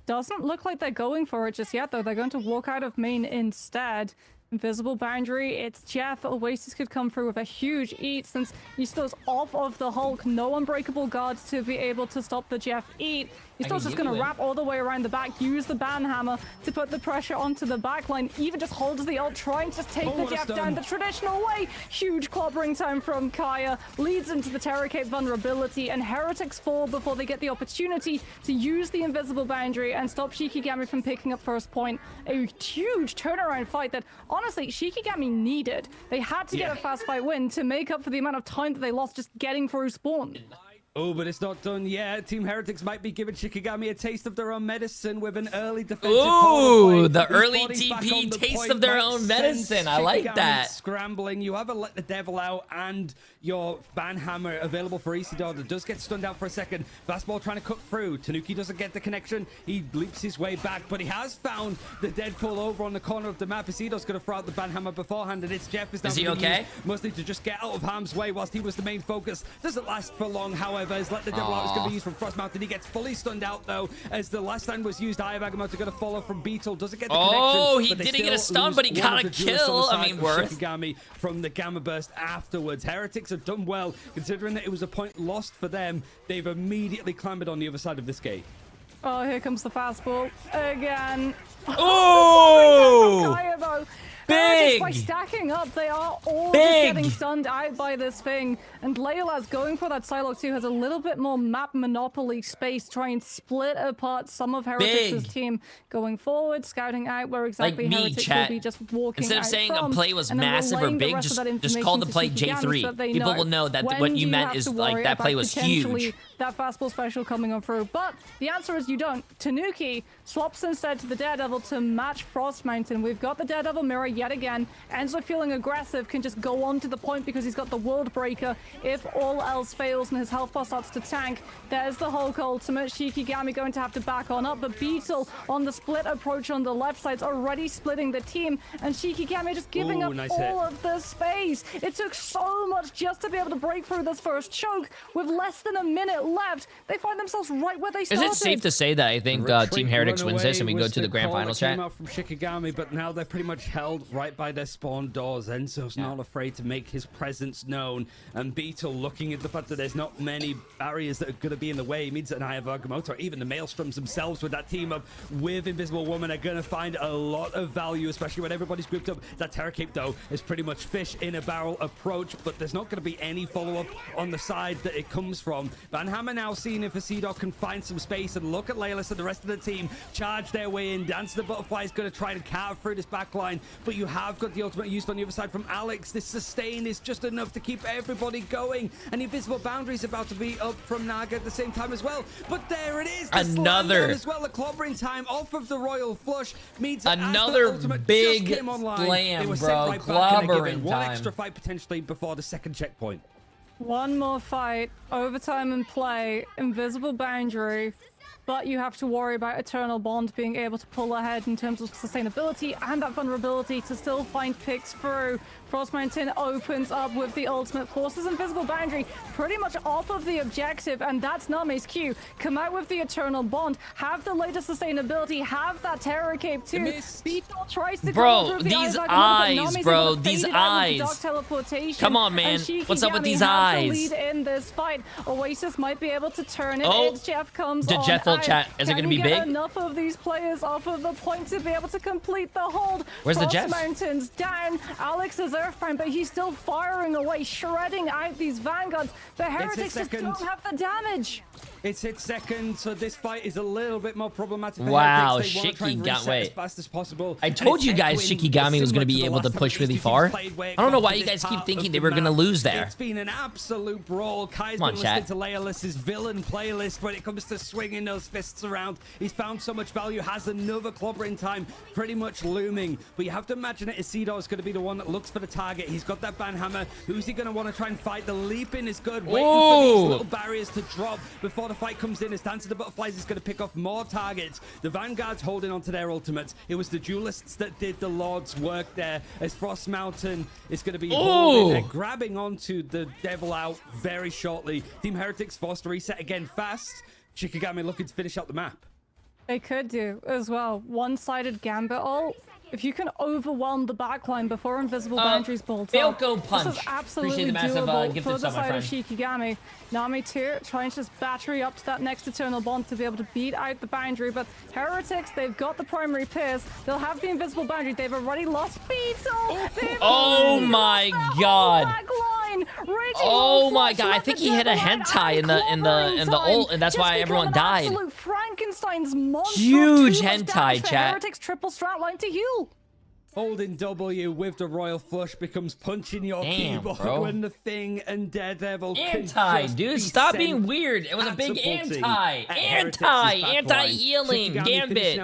Doesn't look like they're going for it just yet, though. They're going to walk out of main instead. Invisible boundary, it's Jeff. Oasis could come through with a huge eat since Isto's off of the Hulk. No unbreakable guards to be able to stop the Jeff eat. Isto's just going to wrap all the way around the back, use the banhammer to put the pressure onto the backline. Even just holds the ult, trying to take the Jeff down the traditional way. Huge clobbering time from Kaya, leads into the Terror Cape vulnerability, and Heretics fall before they get the opportunity to use the invisible boundary and stop Shikigami from picking up first point. A huge turnaround fight that, honestly, Shikigami needed. They had to get a fast fight win to make up for the amount of time that they lost just getting through spawn. Oh, but it's not done yet. Team Heretics might be giving Shikigami a taste of their own medicine with an early defensive. Ooh, the early TP taste of their own medicine. I like that. Scrambling. You have Let the Devil out and your banhammer available for Isidore. That does get stunned out for a second. Fastball trying to cut through. Tanuki doesn't get the connection. He leaps his way back, but he has found the Deadpool over on the corner of the map. Isidore's going to throw out the banhammer beforehand, and it's Jeff. Is he okay? Mostly to just get out of harm's way whilst he was the main focus. Doesn't last for long, however. As Let the Devil Out is going to be used from Frost Mountain. He gets fully stunned out, though, as the last time was used. Eye of Agamotto going to follow from Beetle. Doesn't get the connection. Oh, he didn't get a stun, but he got a kill. I mean, worth. Shikigami from the Gamma Burst afterwards. Heretics have done well, considering that it was a point lost for them. They've immediately clambered on the other side of this gate. Oh, here comes the fastball again. Oh! Big! By stacking up, they are all just getting stunned out by this thing. And Layla's going for that Psylocke too, has a little bit more map monopoly space, try and split apart some of Heretics' team going forward, scouting out where exactly Heretics will be just walking Instead of saying a play was massive or big, just call the play J3. So people will know that what you meant is like that play was huge. That fastball special coming on through. But the answer is you don't. Tanuki swaps instead to the Daredevil to match Frost Mountain. We've got the Daredevil mirror yet again. Enzo feeling aggressive, can just go on to the point because he's got the World Breaker. If all else fails and his health bar starts to tank, there's the Hulk ultimate. Shikigami going to have to back on up, but Beetle on the split approach on the left side's already splitting the team, and Shikigami just giving up all of the space. It took so much just to be able to break through this first choke. With less than a minute left, they find themselves right where they started. Is it safe to say that I think Team Heretics wins this and we go to the grand final, chat? Came out from Shikigami, but now they're pretty much held right by their spawn doors. Enzo's not afraid to make his presence known. And Beetle, looking at the fact that there's not many barriers that are going to be in the way, means that Naya Vargamoto, or even the Maelstroms themselves with that team up with Invisible Woman, are going to find a lot of value, especially when everybody's grouped up. That Terror Cape, though, is pretty much fish in a barrel approach, but there's not going to be any follow-up on the side that it comes from. Van Hammer now seeing if Acidor can find some space, and look at Laylis and the rest of the team charge their way in. Dance the Butterfly is going to try to carve through this back line, but you have got the ultimate used on the other side from Alex. This sustain is just enough to keep everybody going, and the Invisible Boundary is about to be up from Naga at the same time as well. But there it is, another as well. The clobbering time off of the Royal Flush means another big slam, bro. Right, clobbering one time. extra fight potentially before the second checkpoint. One more fight, overtime and play, Invisible Boundary, but you have to worry about Eternal Bond being able to pull ahead in terms of sustainability and that vulnerability to still find picks through. Frost Mountain opens up with the ultimate, forces Invisible Boundary pretty much off of the objective, and that's Name's cue. Come out with the Eternal Bond, have the latest sustainability, have that Terror Cape too. Beetle tries to bro, go through these the eyes, bro, these eyes. Dark teleportation. Come on, man. What's up with these eyes? Lead in this fight. Oasis might be able to turn it. Oh, it's Jeff comes did on. Jeff will chat? Is it going to be big? Enough of these players off of the point to be able to complete the hold. Where's the Frost Jeff? Mountains down. Alex is Earthbound, but he's still firing away, shredding out these Vanguards. The Heretics just don't have the damage. It's hit second, so this fight is a little bit more problematic. Wow, Shikigami as fast as possible. I told you guys Shikigami was going to be able to push really far. I don't know why you guys keep thinking they were going to lose there. It's been an absolute brawl. Kai's been listening to Layalis's villain playlist when it comes to swinging those fists around. He's found so much value, has another clobbering time pretty much looming. But you have to imagine that Isidore is going to be the one that looks for the target. He's got that banhammer. Who's he going to want to try and fight? The leaping is good. Waiting for these little barriers to drop before the fight comes in. As Dance of the Butterflies is going to pick off more targets. The Vanguard's holding on to their ultimates. It was the Duelists that did the Lord's work there, as Frost Mountain is going to be holding. They're grabbing onto the Devil out very shortly. Team Heretics forced to reset again fast. Shikigami looking to finish out the map. They could do as well. One-sided Gambit ult. If you can overwhelm the backline before Invisible Boundaries bolt up, punch. this is absolutely doable for the side of Shikigami. Nami too, trying to just battery up to that next Eternal Bond to be able to beat out the Boundary, but Heretics, they've got the primary pierce, they'll have the Invisible Boundary, they've already lost Beetle! Oh my god! Oh my god, I think he hit a hentai in the ult, and that's why everyone died. Absolute Frankenstein's monster. Huge hentai, chat. Heretics triple strat line to heal. Holding W with the Royal Flush becomes punching your keyboard when the Thing and Daredevil dude, stop being weird. It was a big anti-healing Gambit.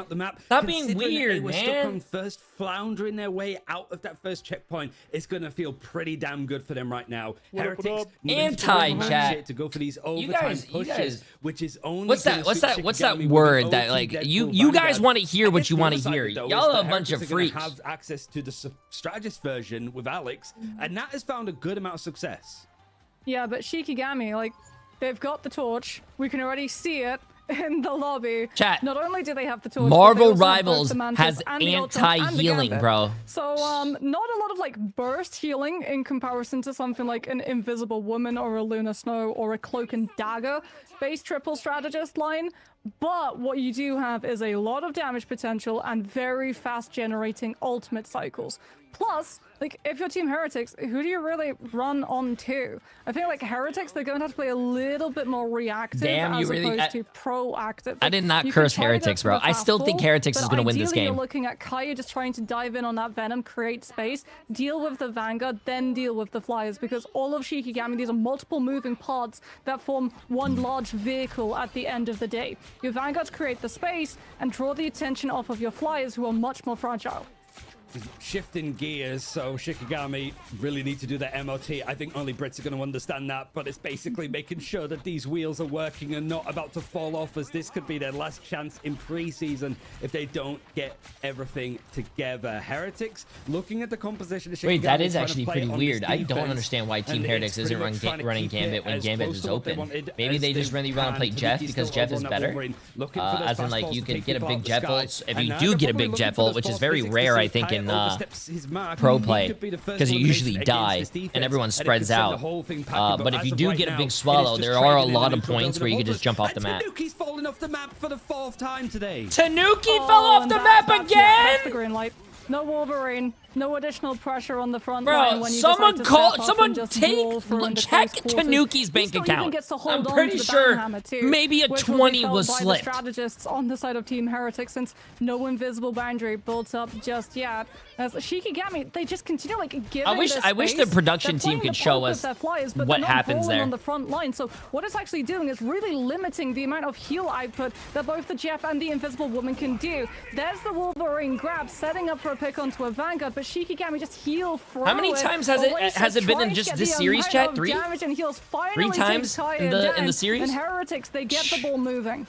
Stop being weird, they were man. stuck on first, floundering their way out of that first checkpoint. It's gonna feel pretty damn good for them right now. Heretics anti-chat to go for these overtime pushes, which is only what's that word that like you guys want to hear what you want to hear. Y'all are a bunch of freaks. Access to the strategist version with Alex, and that has found a good amount of success. Yeah, but Shikigami, like, they've got the torch. We can already see it in the lobby. Chat. Not only do they have the torch, Marvel Rivals has anti-healing, bro. So, not a lot of, like, burst healing in comparison to something like an Invisible Woman or a Luna Snow or a Cloak and Dagger based triple strategist line. But what you do have is a lot of damage potential and very fast generating ultimate cycles. Plus, like, if you're Team Heretics, who do you really run on to? I think, like, Heretics, they're going to have to play a little bit more reactive as opposed to proactive. Like, I did not curse Heretics, bro. I still think Heretics is going to win this game. You're looking at Kaya just trying to dive in on that Venom, create space, deal with the Vanguard, then deal with the Flyers, because all of Shikigami, these are multiple moving parts that form one large vehicle at the end of the day. Your Vanguards create the space and draw the attention off of your Flyers, who are much more fragile. Shifting gears, so Shikigami really need to do their MOT. I think only Brits are going to understand that, but it's basically making sure that these wheels are working and not about to fall off, as this could be their last chance in preseason if they don't get everything together. Heretics, looking at the composition of Shikigami. Wait, that is actually pretty weird. I don't understand why Team Heretics isn't running Gambit when Gambit is open. Maybe they just really want to play Jeff because Jeff is better. As in, like, you could get a big Jeff ult. If you do get a big Jeff ult, which is very rare, I think, in pro play because you usually die and everyone spreads out. But if you do get a big swallow, there are a lot of points where you can just jump off the map. Tanuki's fallen off the map for the 4th time today. Tanuki fell off the map again? That's the green light. No Wolverine, no additional pressure on the front line when you someone decide to check Tanuki's bank account. I'm pretty sure maybe a 20 was slipped. By the strategists on the side of Team Heretic, since no invisible boundary built up just yet. As Shikigami, they just continue giving I wish the production team could show us what happens there on the front line. So what it's actually doing is really limiting the amount of heal output that both the Jeff and the Invisible Woman can do. There's the Wolverine grab, setting up for a pick onto a Vanguard, but Shikigami just heal through. How many times has it been in just this series, chat? 3? 3 times in the series? And Heretics, they get the ball moving.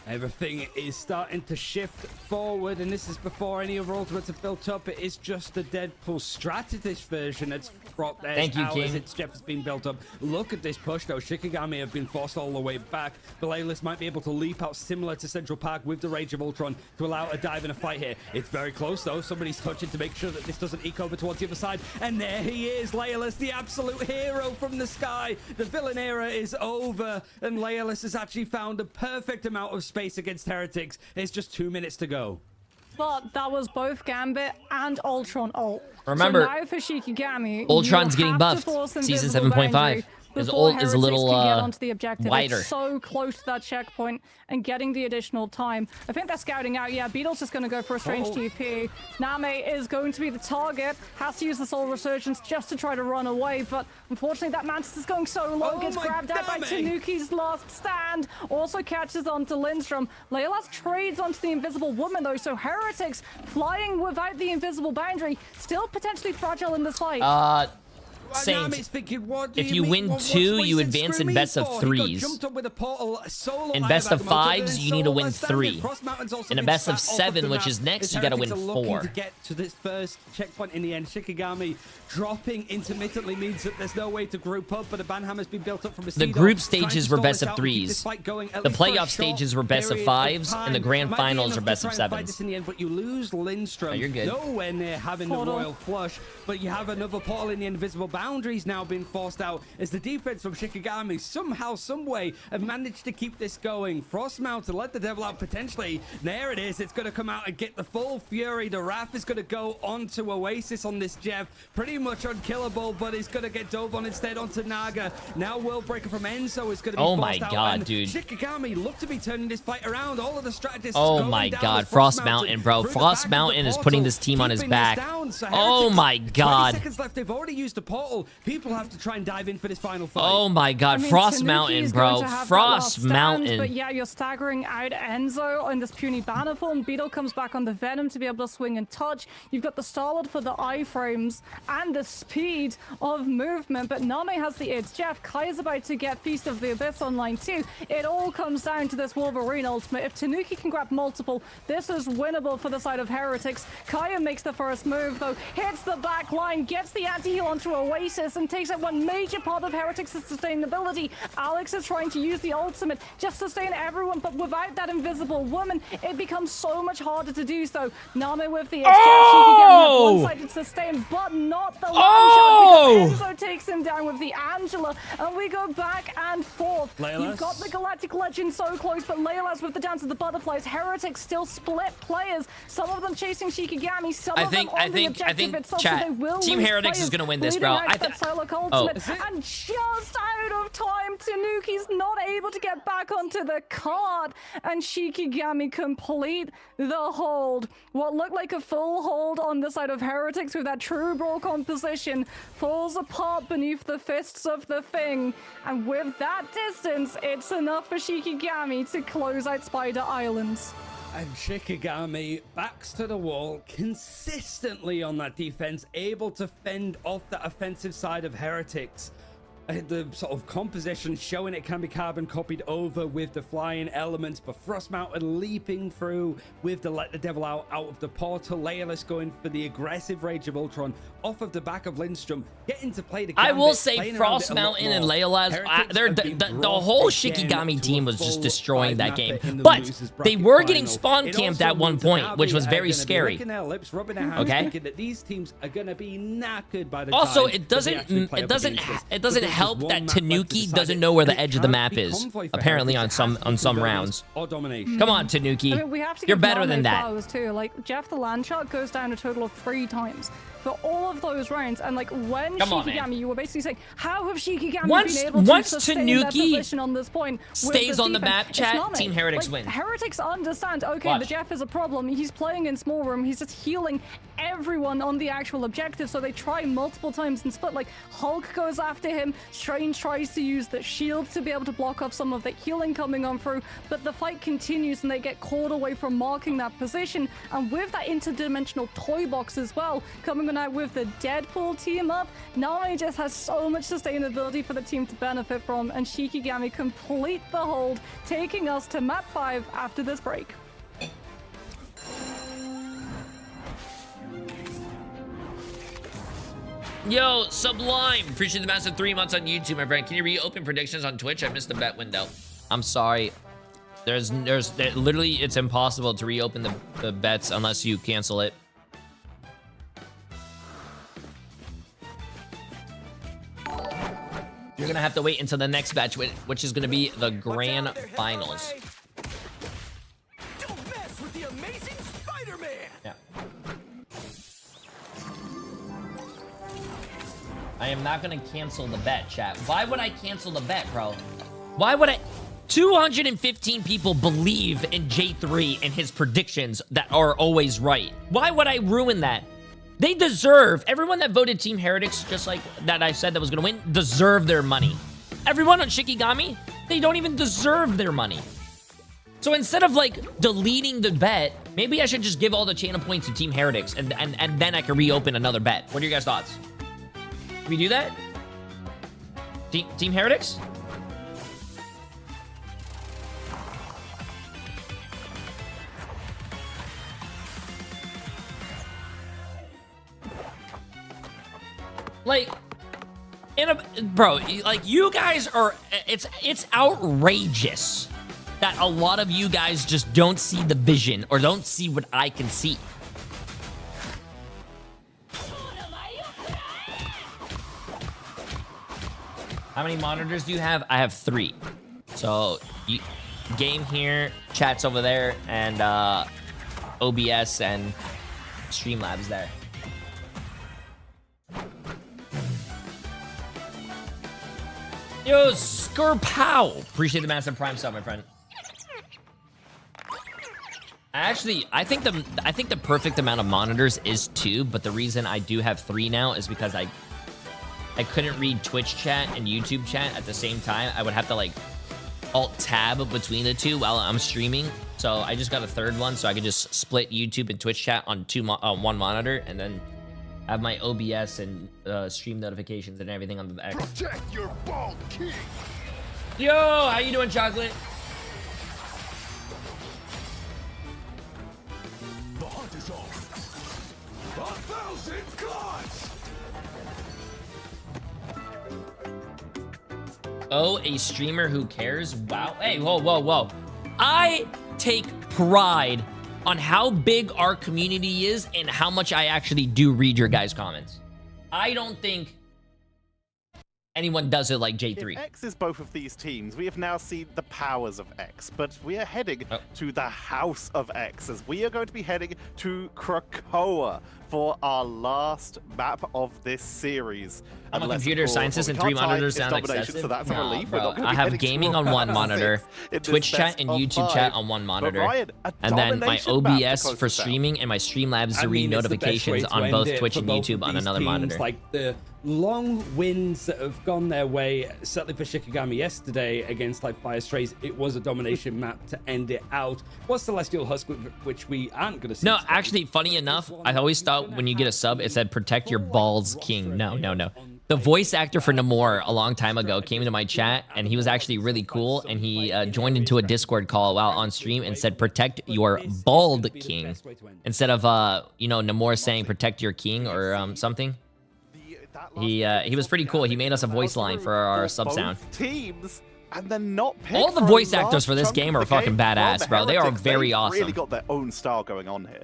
Everything is starting to shift forward, and this is before any other ultimates have built up. It is just the Deadpool strategist version that's brought there. Thank you, King. As its Jeff has been built up. Look at this push, though. Shikigami have been forced all the way back. Belalis might be able to leap out similar to Central Park with the Rage of Ultron to allow a dive and a fight here. It's very close, though. Somebody's touching to make sure that this doesn't eke over towards the other side. And there he is, Leolis, the absolute hero from the sky. The villain era is over, and Leolis has actually found the perfect amount of space against Heretics. It's just 2 minutes to go. But that was both Gambit and Ultron ult. Remember, so now for Shikigami, Ultron's getting buffed. Season 7.5. His ult is a little wider. It's so close to that checkpoint and getting the additional time. I think they're scouting out. Yeah, Beetle's just going to go for a strange TP. Name is going to be the target. Has to use the Soul Resurgence just to try to run away. But unfortunately, that Mantis is going so low. Gets grabbed out by Tanuki's last stand. Also catches onto Lindstrom. Leolas trades onto the Invisible Woman, though. So Heretics flying without the invisible boundary. Still potentially fragile in this fight. Saint, if you win 2, you advance in best of 3s. In best of 5s, you need to win 3. In a best of 7, which is next, you gotta win 4. To get to this first checkpoint in the end, Shikigami dropping intermittently means that there's no way to group up, but a banhammer's been built up from a The group stages were best of 3s. The playoff stages were best of 5s, and the grand finals are best of 7s. In the end, but you lose Lindstrom. You're good. Nowhere near having the royal flush, but you have another portal in the invisible boundaries now being forced out as the defense from Shikigami somehow, someway have managed to keep this going. Frostmount to let the devil out potentially. There it is. It's going to come out and get the full fury. The Wrath is going to go onto Oasis on this Jeff. Pretty much unkillable, but he's going to get dove on instead onto Naga. Now World Breaker from Enzo is going to be oh my god, out, dude. Shikigami look to be turning this fight around. All of the strategists oh my god, Frost Mountain, bro. Frost Mountain is putting this team on his back. Oh my god. 20 seconds left. They've already used the portal. People have to try and dive in for this final fight. Oh my god, Frost Mountain, bro. Frost Mountain. But yeah, you're staggering out Enzo in this puny banner form. Beetle comes back on the Venom to be able to swing and touch. You've got the Starlord for the iframes and the speed of movement, but Name has the id. Jeff, Kai is about to get Feast of the Abyss online too. It all comes down to this Wolverine ultimate. If Tanuki can grab multiple, this is winnable for the side of Heretics. Kaya makes the first move though, hits the back line, gets the anti-heal onto Oasis and takes out one major part of Heretics' sustainability. Alex is trying to use the ultimate, just sustain everyone, but without that invisible woman, it becomes so much harder to do so. Name with the one-sided sustain, but not the one shot. Enzo takes him down with the Angela, and we go back and forth. Leolas. You've got the Galactic Legend so close, but Leolas with the Dance of the Butterflies. Heretics still split players. Some of them chasing Shikigami, some of them on the objective itself, chat, so they will Team Heretics is gonna win this, bro. And just out of time, Tanuki's not able to get back onto the card, and Shikigami complete the hold. What looked like a full hold on the side of Heretics with that true brawl composition falls apart beneath the fists of the Thing, and with that distance, it's enough for Shikigami to close out Spider Islands. And Shikigami backs to the wall consistently on that defense, able to fend off the offensive side of Heretics. the sort of composition showing it can be carbon copied over with the flying elements, but Frost Mountain leaping through with the Let the Devil out of the portal. Layerless going for the aggressive Rage of Ultron off of the back of Lindstrom, getting to play the Gambit. I will say Frost Mountain and Layerless, the whole Shikigami team was just destroying that game, but they were getting spawn camped at one point, which was very scary. Okay. That these teams are going to be knackered by the also, it doesn't help that Tanuki doesn't know where the edge of the map is, apparently on some rounds. Come on, Tanuki. I mean, we have to You're better than that. Too. Like, Jeff the land shark goes down a total of 3 times for all of those rounds, and like when Shikigami, you were basically saying, how have Shikigami been able to sustain their position on this point? Stays on the map, chat, Team Heretics win. Heretics understand, okay, the Jeff is a problem. He's playing in small room. He's just healing everyone on the actual objective, so they try multiple times and split. Like, Hulk goes after him, Strange tries to use the shield to be able to block off some of the healing coming on through, but the fight continues and they get caught away from marking that position. And with that interdimensional toy box as well, coming on out with the Deadpool team up, Nami just has so much sustainability for the team to benefit from, and Shikigami complete the hold, taking us to map 5 after this break. Yo, Sublime, appreciate the massive 3 months on YouTube, my friend. Can you reopen predictions on Twitch? I missed the bet window. I'm sorry. There's literally, it's impossible to reopen the bets unless you cancel it. You're gonna have to wait until the next batch, which is gonna be the grand finals. Don't mess with the amazing Spider-Man. Yeah. I am not gonna cancel the bet, chat. Why would I cancel the bet, bro? Why would I? 215 people believe in Jay3 and his predictions that are always right. Why would I ruin that? They deserve, everyone that voted Team Heretics, just like that I said that was gonna win, deserve their money. Everyone on Shikigami, they don't even deserve their money. So instead of like deleting the bet, maybe I should just give all the channel points to Team Heretics and then I can reopen another bet. What are your guys' thoughts? Can we do that? Team Heretics? Like, bro, like, you guys are, it's outrageous that a lot of you guys just don't see the vision or don't see what I can see. How many monitors do you have? I have 3. So, game here, chat's over there, and OBS and Streamlabs there. Yo, Skurpow! Appreciate the massive prime sub, my friend. I think the perfect amount of monitors is 2, but the reason I do have 3 now is because I couldn't read Twitch chat and YouTube chat at the same time. I would have to like alt-tab between the 2 while I'm streaming. So I just got a 3rd one, so I could just split YouTube and Twitch chat on 1 monitor, and then have my OBS and stream notifications and everything on the X. Protect your bald king. Yo, how you doing, Chocolate? The hunt is on. 1,000 cuts. Oh, a streamer who cares? Wow. Hey, whoa, whoa, whoa. I take pride on how big our community is and how much I actually do read your guys' comments. I don't think anyone does it like Jay3. If X is both of these teams, we have now seen the powers of X, but we are heading to the House of X, as we are going to be heading to Krakoa for our last map of this series. I'm a computer scientist and 3 monitors sound excessive. So that's a relief. Bro, I have gaming on 1 monitor, Twitch chat and YouTube chat on 1 monitor, Ryan, and then my OBS for streaming and my Streamlabs to read notifications on both Twitch and YouTube on another monitor. Like the long wins that have gone their way, certainly for Shikigami yesterday against like Fire Strays, it was a domination map to end it out. Was Celestial Husk, which we aren't going to see. No, actually, funny enough, I always thought when you get a sub, it said protect your balls, king. No, no, no. The voice actor for Namor a long time ago came into my chat, and he was actually really cool, and he joined into a Discord call while on stream and said, protect your bald king, instead of, you know, Namor saying protect your king or something. He was pretty cool. He made us a voice line for our sub sound. Teams, and then not all the voice actors for this game are fucking badass, bro. They are very awesome. Really got their own style going on here.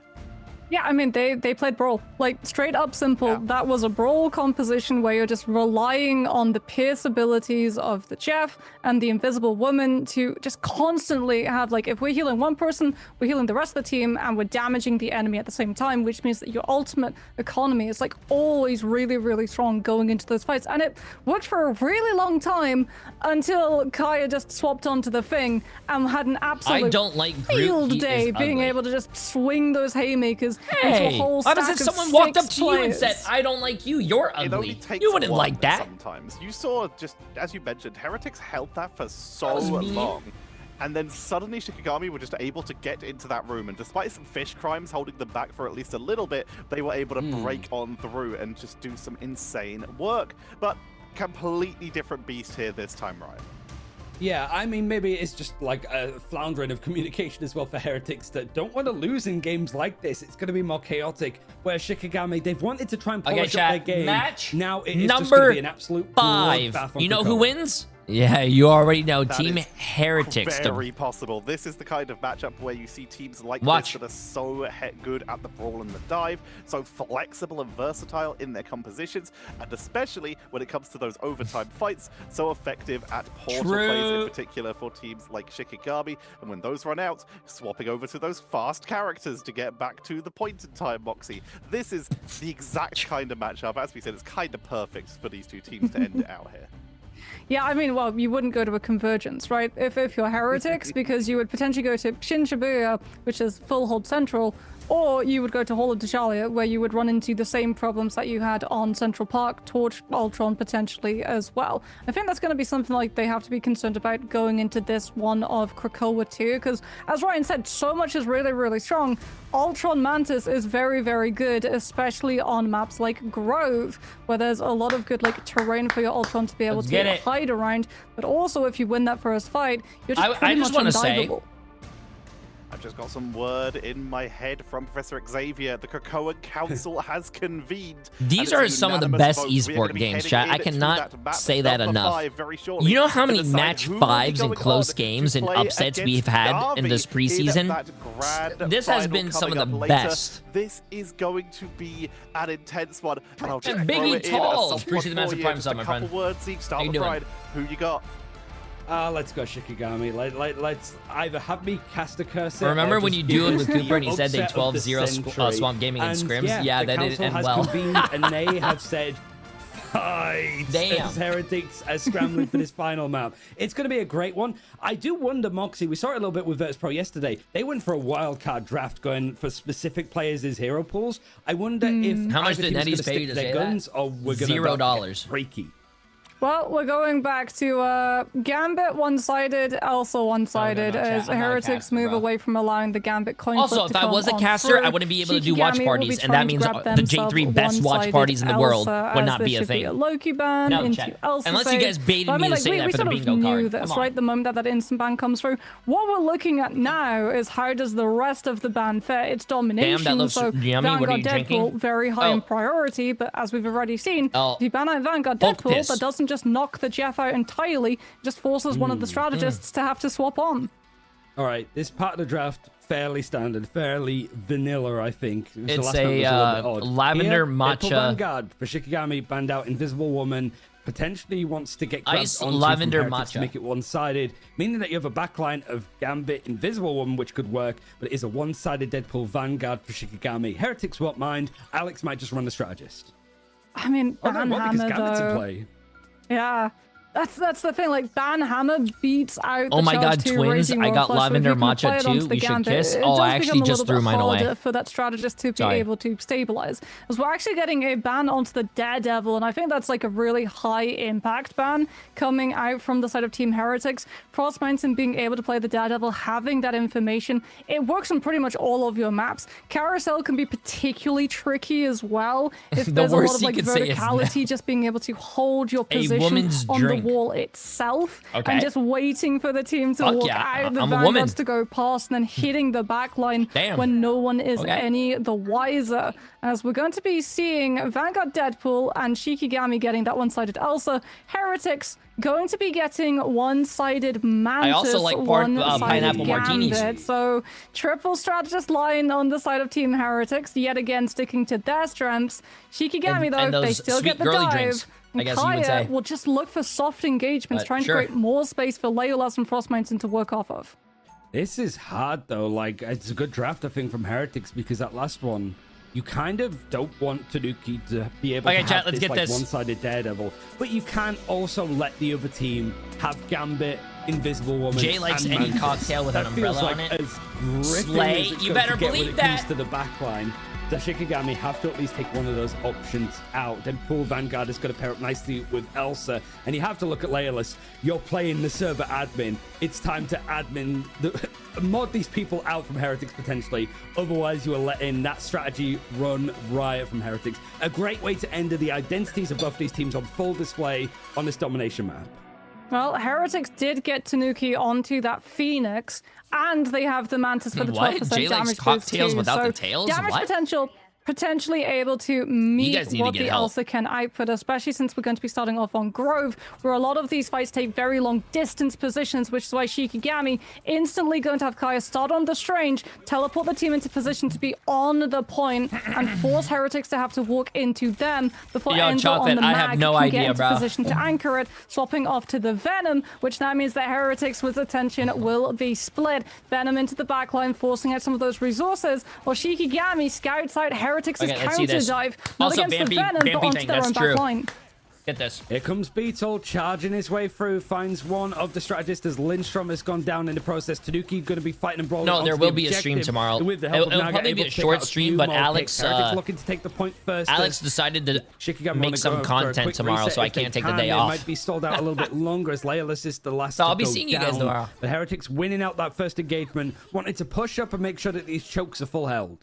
Yeah, I mean, they played Brawl. Like, straight up simple. Yeah. That was a Brawl composition where you're just relying on the pierce abilities of the Jeff and the Invisible Woman to just constantly have, like, if we're healing one person, we're healing the rest of the team, and we're damaging the enemy at the same time, which means that your ultimate economy is, like, always really, really strong going into those fights. And it worked for a really long time until Kaya just swapped onto the thing and had an absolute field day being able to just swing those haymakers. Hey, what if someone walked up to you and said, I don't like you, you're ugly? You wouldn't like that. Sometimes. You saw, just as you mentioned, Heretics held that for so long. And then suddenly Shikigami were just able to get into that room. And despite some fish crimes holding them back for at least a little bit, they were able to break on through and just do some insane work. But completely different beast here this time, Ryan. Yeah, I mean, maybe it's just like a floundering of communication as well for Heretics that don't want to lose in games like this. It's going to be more chaotic. Where Shikigami, they've wanted to try and polish up their game. Match now it is just going to be an absolute 5. You know who wins? Yeah, you already know. Team Heretics. Very possible. This is the kind of matchup where you see teams like this that are so good at the brawl and the dive, so flexible and versatile in their compositions, and especially when it comes to those overtime fights, so effective at portal plays in particular for teams like Shikigami. And when those run out, swapping over to those fast characters to get back to the point in time, Moxie. This is the exact kind of matchup. As we said, it's kind of perfect for these two teams to end it out here. Yeah, I mean, well, you wouldn't go to a convergence, right? If you're Heretics, because you would potentially go to Shin Shibuya, which is full hold central, or you would go to Hall of Deshalia, where you would run into the same problems that you had on Central Park, Torch, Ultron potentially as well. I think that's going to be something like they have to be concerned about going into this one of Krakoa too, because as Ryan said, so much is really, really strong. Ultron Mantis is very, very good, especially on maps like Grove, where there's a lot of good like terrain for your Ultron to be able to hide around. But also, if you win that first fight, you're just pretty much undiveable. I've just got some word in my head from Professor Xavier. The Krakoa Council has convened. These are some of the best esport games, chat. I cannot say that enough. You know how many match 5s and close games and upsets we've had in this preseason? This has been some of the best. This is going to be an intense one. And Biggie Talls. Appreciate the massive prime sub, my friend. Words each. Start with Pride. Who you got? Let's go Shikigami. Let's either have me cast a cursor. Remember when you dueled with Cooper and he said they 12-0 Swamp Gaming and Scrims? Yeah, that didn't end well. And they have said, fight! As Heretics are scrambling for this final map. It's going to be a great one. I do wonder, Moxie, we saw it a little bit with Virtus Pro yesterday. They went for a wildcard draft going for specific players as hero pools. I wonder if how much did Netties pay to say guns, that? Or we're going to $0. Freaky. Well, we're going back to Gambit one-sided, also one-sided, as Heretics move away from allowing the Gambit coin flip Also, if I was a caster, I wouldn't be able to do watch parties, and that means the J3 best watch parties in the world would not be a thing. Loki ban into Elsa unless you guys baited me to say that for the bingo card. We sort of knew this, right? The moment that instant ban comes through. What we're looking at now is how does the rest of the ban fare its domination. Damn, that looks so yummy. Vanguard What are you Deadpool, drinking? very high in priority, but as we've already seen, if you ban out Vanguard Deadpool, that doesn't just knock the Jeff out entirely, just forces one of the strategists to have to swap on. All right, this part of the draft, fairly standard, fairly vanilla, I think. It's a lavender matcha. Vanguard for Shikigami, banned out Invisible Woman, potentially wants to get ice lavender matcha to make it one-sided, meaning that you have a backline of Gambit, Invisible Woman, which could work, but it is a one-sided Deadpool Vanguard for Shikigami. Heretics won't mind. Alex might just run the strategist. I mean, because Gambit's in play. Yeah. That's the thing, like, Banhammer beats out the Oh my god, Charge 2 twins, Raging I got Roll Flush, but if lavender you can play matcha it onto too. the We should Gambit, kiss. it Oh, does I actually become a just little threw bit mine away. harder for that strategist to be Sorry. able to stabilize. As we're actually getting a ban onto the Daredevil, and I think that's like a really high impact ban coming out from the side of Team Heretics. Frost Mountain being able to play the Daredevil, having that information, it works on pretty much all of your maps. Carousel can be particularly tricky as well. If there's a lot of like verticality, just being able to hold your position on the wall itself, and just waiting for the team to walk out, the Vanguards to go past, and then hitting the backline when no one is any the wiser. As we're going to be seeing Vanguard Deadpool and Shikigami getting that one-sided Elsa. Heretics going to be getting one-sided Mantis. I also like pineapple Gambit. martinis. So triple strategist line on the side of Team Heretics, yet again sticking to their strengths. Shikigami, though, they still get the dive. Drinks, I guess Kaya you would say. will just look for soft engagements, trying to create more space for Leolas and Frost Mountain to work off of. This is hard, though. Like, it's a good draft, I think, from Heretics, because that last one, you kind of don't want Tanuki to be able to have this, like, one-sided Daredevil, but you can't also let the other team have Gambit, Invisible Woman. Jay likes any Mantis. cocktail with an umbrella on it. As gripping Slay, as it's you going better to get believe when it that. comes to the backline. The Shikigami have to at least take one of those options out. Then Pool Vanguard is going to pair up nicely with Elsa. And you have to look at Leolas. You're playing the server admin. It's time to admin, mod these people out from Heretics potentially. Otherwise, you are letting that strategy run riot from Heretics. A great way to end the identities of both these teams on full display on this domination map. Well, Heretics did get Tanuki onto that Phoenix, and they have the Mantis for the 12% damage boost too. Without so the tails? damage potential potentially able to meet what the Elsa can output, especially since we're going to be starting off on Grove, where a lot of these fights take very long distance positions, which is why Shikigami instantly going to have Kaya start on the Strange, teleport the team into position to be on the point, and force Heretics to have to walk into them before Enzo on the Mag can get into position to anchor it, swapping off to the Venom, which now means that Heretics with attention will be split. Venom into the backline, forcing out some of those resources, while Shikigami scouts out Heretics' counter dive, not also, against the Venom, but onto their own backline. Get this. Here comes Beetle charging his way through, finds one of the strategists as Lindstrom has gone down in the process. Tanuki going to be fighting and brawling. No, there will be a stream tomorrow. With the help of it'll Naga, probably be a short stream, but Alex looking to take the point first. Alex decided to make some content tomorrow, so I can't take the day off. It might be stalled out a little bit longer as Leolas is the last. So I'll be seeing you guys tomorrow. The Heretics winning out that first engagement, wanting to push up and make sure that these chokes are full held.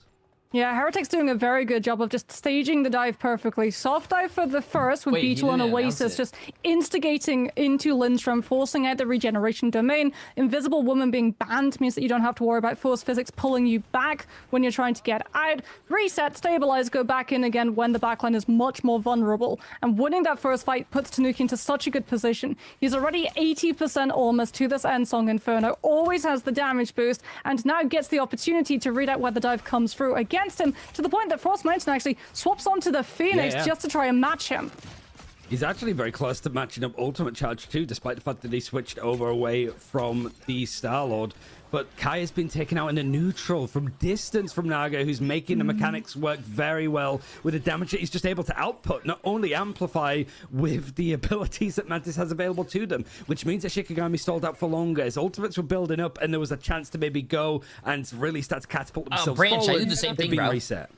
Yeah, Heretics doing a very good job of just staging the dive perfectly. Soft dive for the first with Beetle and Oasis just instigating into Lindstrom, forcing out the regeneration domain. Invisible Woman being banned means that you don't have to worry about force physics pulling you back when you're trying to get out. Reset, stabilize, go back in again when the backline is much more vulnerable. And winning that first fight puts Tanuki into such a good position. He's already 80% almost to this Endsong Inferno, always has the damage boost, and now gets the opportunity to read out where the dive comes through against him, to the point that Frost Mountain actually swaps onto the Phoenix just to try and match him. He's actually very close to matching up Ultimate Charge too, despite the fact that he switched over away from the Star-Lord. But Kaya's been taken out in a neutral from distance from Naga, who's making the mechanics work very well with the damage that he's just able to output, not only amplify with the abilities that Mantis has available to them, which means that Shikigami stalled out for longer. His ultimates were building up, and there was a chance to maybe go and really start to catapult themselves forward. I did the same thing, bro. Reset.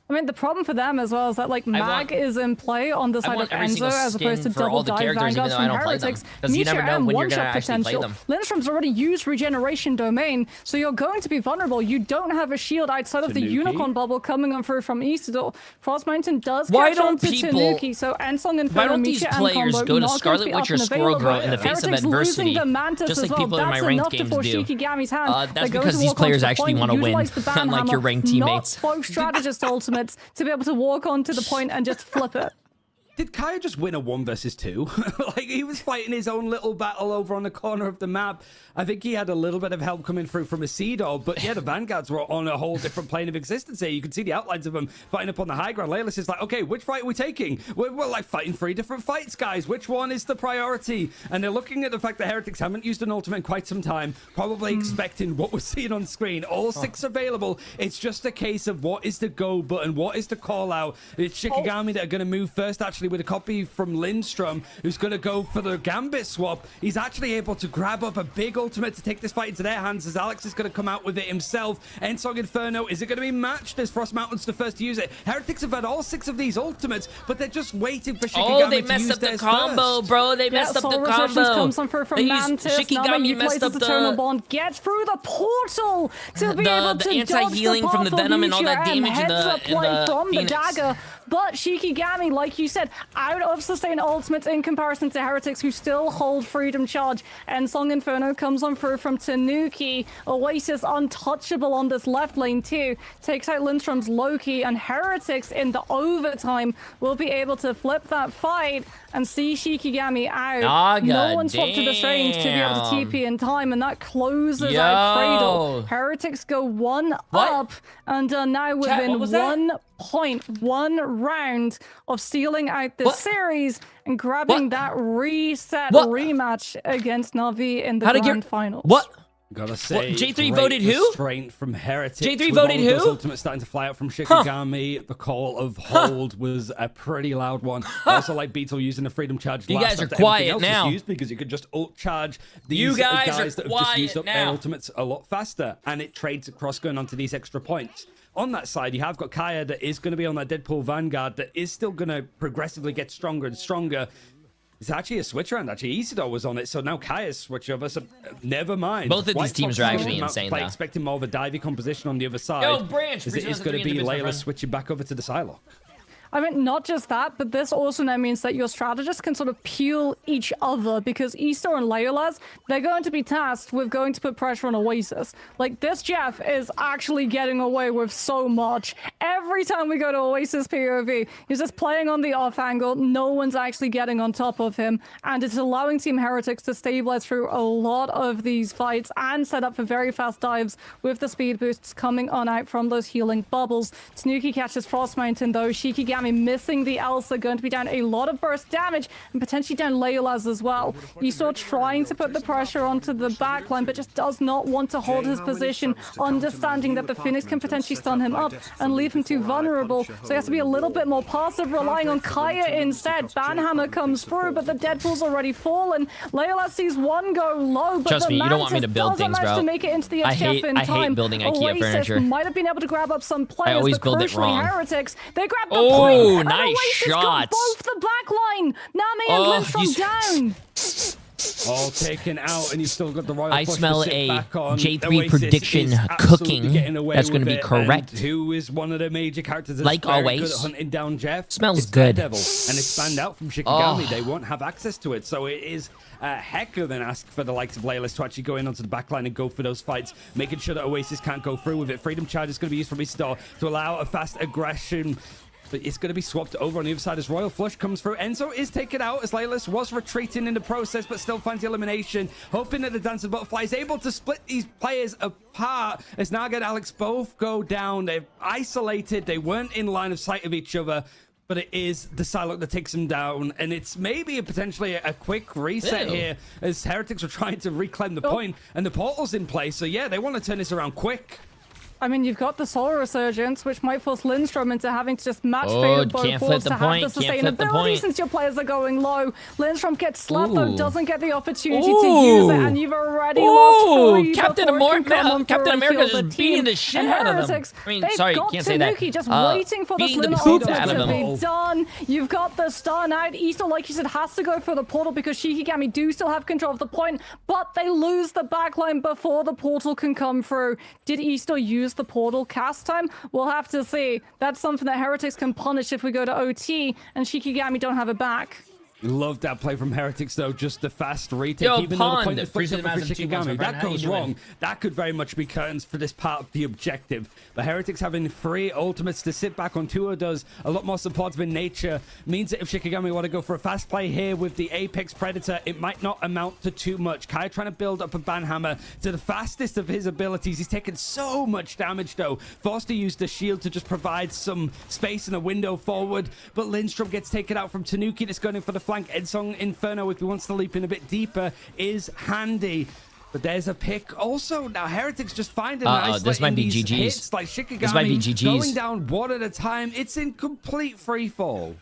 I mean, the problem for them as well is that, like, Mag is in play on the side of Enzo as opposed to double dive Vanguards from Heretics. Meteor and one-shot potential. Lindstrom's already used regeneration domain, so you're going to be vulnerable. You don't have a shield outside of the Unicorn bubble coming on through from Isidore. Frost Mountain does catch on to Tanuki, so Ensong and why don't these players go to Scarlet Witch or Squirrel Girl in the face of adversity, just like people in my ranked games do? That's because these players actually want to win, unlike your ranked teammates. Not both strategist ultimates to be able to walk onto the point and just flip it. Did Kaya just win a 1 versus 2? Like, he was fighting his own little battle over on the corner of the map. I think he had a little bit of help coming through from Isidore, but yeah, the Vanguards were on a whole different plane of existence here. You can see the outlines of them fighting up on the high ground. Leolas is like, okay, which fight are we taking? We're like fighting 3 different fights, guys. Which one is the priority? And they're looking at the fact that Heretics haven't used an ultimate in quite some time, probably expecting what we're seeing on screen. All 6 available. It's just a case of what is the go button, what is the call out. It's Shikigami that are going to move first, actually actually with a copy from Lindstrom, who's going to go for the Gambit swap. He's actually able to grab up a big ultimate to take this fight into their hands, as Alex is going to come out with it himself. Ensong Inferno, is it going to be matched as Frost Mountain's the first to use it? Heretics have had all 6 of these ultimates, but they're just waiting for Shikigami they to messed use up the theirs combo, first. bro. They messed up the combo. Comes on through from Mantis. Shikigami messed up the bond, gets through the portal to be able to anti-healing from the venom and all that damage in the from Phoenix. the dagger. But Shikigami, like you said, out of sustain ultimates in comparison to Heretics, who still hold Freedom Charge. And Song Inferno comes on through from Tanuki. Oasis untouchable on this left lane too. Takes out Lindstrom's Loki, and Heretics in the overtime will be able to flip that fight and see Shikigami out. No one swapped to the strange to be able to TP in time, and that closes out Cradle. Heretics go one up and are now within 1.1 round of sealing out this series and grabbing that reset rematch against Na'Vi in the grand finals. Gotta say, J3 voted who? Restraint from Heretics. J3 voted who? Those ultimates starting to fly out from Shikigami. The call of hold was a pretty loud one. Also, like Beetle using the Freedom Charge. You guys are quiet now. Because you could just ult charge these you guys that have just used up their ultimates a lot faster, and it trades across going onto these extra points. On that side, you have got Kaya that is going to be on that Deadpool Vanguard that is still going to progressively get stronger and stronger. It's actually a switch around. Actually, Isidore was on it, so now Kaya's switch over. So never mind. Both of these teams are actually insane, though. Expecting more of a divey composition on the other side. Yo, Branch, it is going to be Layla switching back over to the Psylocke. I mean, not just that, but this also now means that your strategists can sort of peel each other, because Easter and Leola's, they're going to be tasked with going to put pressure on Oasis. Like, this Jeff is actually getting away with so much. Every time we go to Oasis POV, he's just playing on the off angle. No one's actually getting on top of him, and it's allowing Team Heretics to stabilize through a lot of these fights and set up for very fast dives with the speed boosts coming on out from those healing bubbles. Tanuki catches Frost Mountain, though. Shikigami missing the Elsa, going to be down a lot of burst damage and potentially down Leola's as well. Esau trying to put the pressure onto the backline, but just does not want to hold his position, understanding that the Phoenix can potentially stun him up and leave him too vulnerable. So he has to be a little bit more passive, relying on Kaya instead. Banhammer comes through, but the Deadpool's already fallen. Leola sees one go low, but trust me, you don't want me to build things, bro. To make it into the I hate building IKEA furniture. Might have been able to grab up some players, I always but build it wrong. Heretics, they grab the point. Oh, nice shots. Both the back line. Nami and Lindstrom down. All taken out, and you've still got the Royal I Flush smell to sit a back on. J3 Oasis prediction is cooking. That's going to be correct. Who is one of the major characters that's like very always. good at hunting down Jeff? Smells it's good. Daredevil, and it's banned out from Shikigami. They won't have access to it, so it is a heck of an ask for the likes of Layla to actually go in onto the backline and go for those fights, making sure that Oasis can't go through with it. Freedom Charge is going to be used from Isidore to allow a fast aggression. But it's going to be swapped over on the other side as Royal Flush comes through. Enzo is taken out as Layla was retreating in the process, but still finds the elimination. Hoping that the Dancing Butterfly is able to split these players apart. As Naga and Alex both go down. They're isolated. They weren't in line of sight of each other. But it is the Psylocke that takes him down. And it's maybe potentially a quick reset here as Heretics are trying to reclaim the point. And the portal's in place. So yeah, they want to turn this around quick. I mean, you've got the Solar Resurgence, which might force Lindstrom into having to just match favored both boards to have the sustainability since your players are going low. Lindstrom gets slapped, though, doesn't get the opportunity to use it, and you've already lost 3 Captain America just beating the shit out of them. I mean, sorry, you can't say that. Just waiting for this little ultimate to be done. You've got the stun out. Easter, like you said, has to go for the portal because Shikigami do still have control of the point, but they lose the backline before the portal can come through. Did Easter use the portal cast time? We'll have to see. That's something that Heretics can punish if we go to OT, and Shikigami don't have it back. Love that play from Heretics, though. Just the fast retake. Even though the point is flipped up for Shikigami. That goes wrong. That could very much be curtains for this part of the objective. But Heretics having 3 ultimates to sit back on 2 does a lot more supportive in nature. Means that if Shikigami want to go for a fast play here with the Apex Predator, it might not amount to too much. Kai trying to build up a Banhammer to the fastest of his abilities. He's taken so much damage, though. Forced to use the shield to just provide some space and a window forward. But Lindstrom gets taken out from Tanuki. That's going in for the flank. Edsong Inferno, if he wants to leap in a bit deeper, is handy. But there's a pick also. Now, Heretics just finding this might be GG's. Hits like Shikigami this might be GG's. going down one at a time. It's in complete free fall.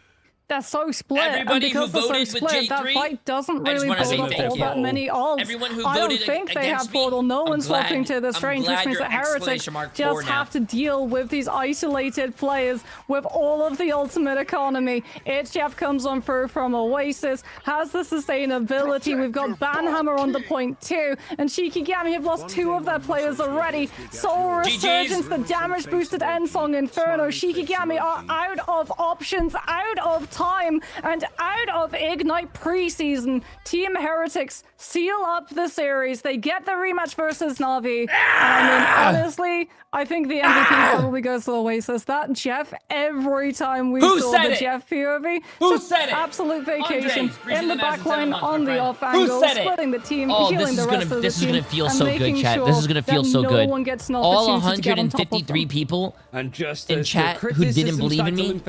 they're so split. Everybody and because who they're voted so with split, that J3, fight doesn't I just really wanna say build up thank all you. that many odds. Everyone who I don't voted think they against have me, portal. No I'm one's swapping glad- to the I'm strange, which glad means your that Heretics exclamation mark just four now. have to deal with these isolated players with all of the ultimate economy. Jeff comes on through from Oasis, has the sustainability. We've got Banhammer on the point too, and Shikigami have lost 2 of their players already. Soul Resurgence, the damage boosted Ensong Inferno. Shikigami are out of options, out of time, and out of Ignite preseason. Team Heretics seal up the series. They get the rematch versus Na'Vi. I mean, honestly, I think the MVP probably goes to Oasis. That Jeff, every time we saw the Jeff POV, absolute vacation in the backline on the off angle, splitting the team, healing the rest of the team. This is gonna feel so good, chat. Sure this is gonna feel so good. No one gets an All opportunity to get on top of 153 them. people and just in chat who didn't believe in me.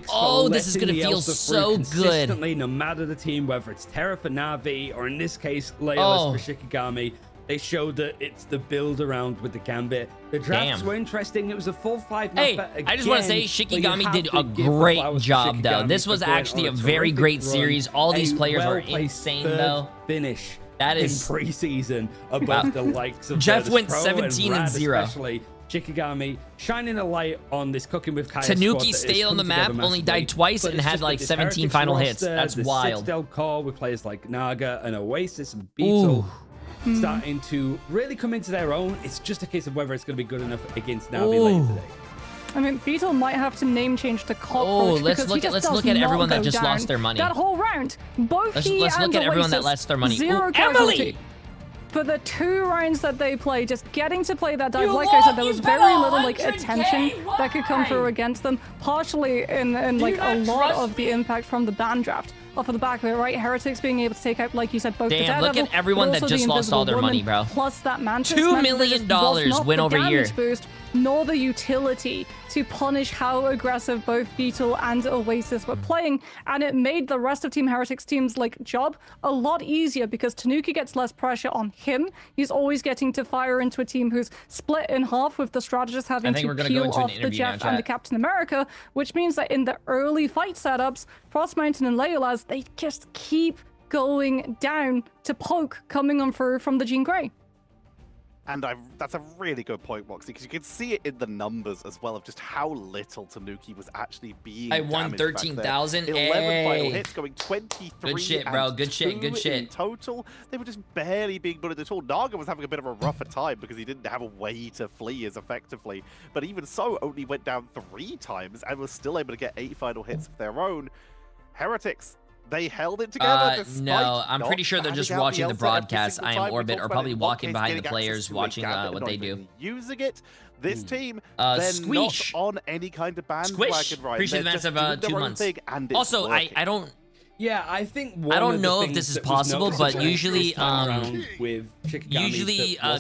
Oh, this is gonna feel so good. No matter the team, whether it's Terra for Na'Vi or in this case Layla's for Shikigami, they showed that it's the build around with the Gambit. The drafts were interesting. It was a full 5 map. Hey, I just want to say Shikigami did a great job, though. This was actually a very great series. All these players are insane, though. Finish. That is in preseason above the likes of Jeff went Pro 17 and 0. Especially Shikigami shining a light on this Cooking with Kaya Tanuki stayed on the map, only died twice, and had like 17 final hits. That's wild. Citadel core with players like Naga and Oasis and Beetle starting to really come into their own. It's just a case of whether it's going to be good enough against Na'Vi later today. I mean, Beetle might have to name change to Cockroach let's look at everyone that just lost their money. That whole round, both let's and look at everyone that lost their money. Zero Emily! For the 2 rounds that they played, just getting to play that dive, like I said, there was very little like attention that could come through against them, partially in like a lot of the impact from the ban draft. Off of the back of it, right? Heretics being able to take out, like you said, both the Daredevil, look at everyone that just lost all their money, bro. Plus that Mantis. $2 million win over here. Boost, nor the utility to punish how aggressive both Beetle and Oasis were playing, and it made the rest of Team Heretics team's like job a lot easier because Tanuki gets less pressure on him. He's always getting to fire into a team who's split in half with the strategist having to peel off the Jeff and the Captain America, which means that in the early fight setups, Frost Mountain and Leola's, they just keep going down to poke coming on through from the Jean Grey. And that's a really good point, Moxie, because you can see it in the numbers as well of just how little Tanuki was actually being I won 13,000. 11 final hits, going 23. Good shit, bro. Good shit. Good shit. In total, they were just barely being bullied at all. Naga was having a bit of a rougher time because he didn't have a way to flee as effectively. But even so, only went down 3 times and was still able to get 8 final hits of their own. Heretics, they held it together. No, I'm pretty sure they're just watching the broadcast. I am Orbit, or probably walking behind the players, watching what they do. Using it, this team, Squish. not on any kind of bandwagon, right? Appreciate the massive 2 months. Also, I don't. Yeah, I think I don't know if this is possible, but usually,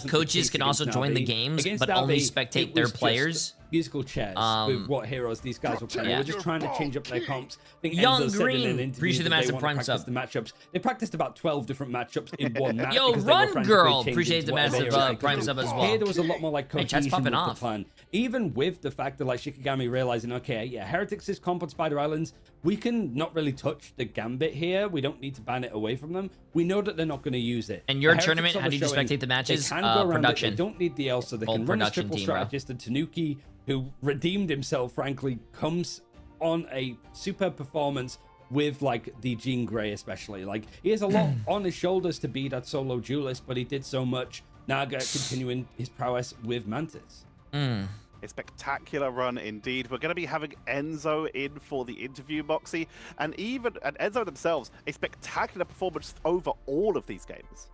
coaches can also join the games, but only spectate their players. Musical chairs with what heroes these guys were playing. We're just trying to change up their comps. I think Young Green, appreciate the massive prime sub. The matchups. They practiced about 12 different matchups in one match. Yo, Run Girl, appreciate the massive prime sub as well. Here there was a lot more like cohesion with popping the off. plan. Even with the fact that like Shikigami realizing, okay, yeah, Heretics is comp on Spider Islands. We can not really touch the Gambit here. We don't need to ban it away from them. We know that they're not going to use it. And your tournament, how do you spectate the matches? Production. They don't need the Elsa. They can run a triple strategist, and Tanuki, who redeemed himself, frankly, comes on a superb performance with like the Jean Grey especially. Like, he has a lot on his shoulders to be that solo duelist, but he did so much. Naga continuing his prowess with Mantis. A spectacular run indeed. We're going to be having Enzo in for the interview, Moxie, and Enzo themselves, a spectacular performance over all of these games.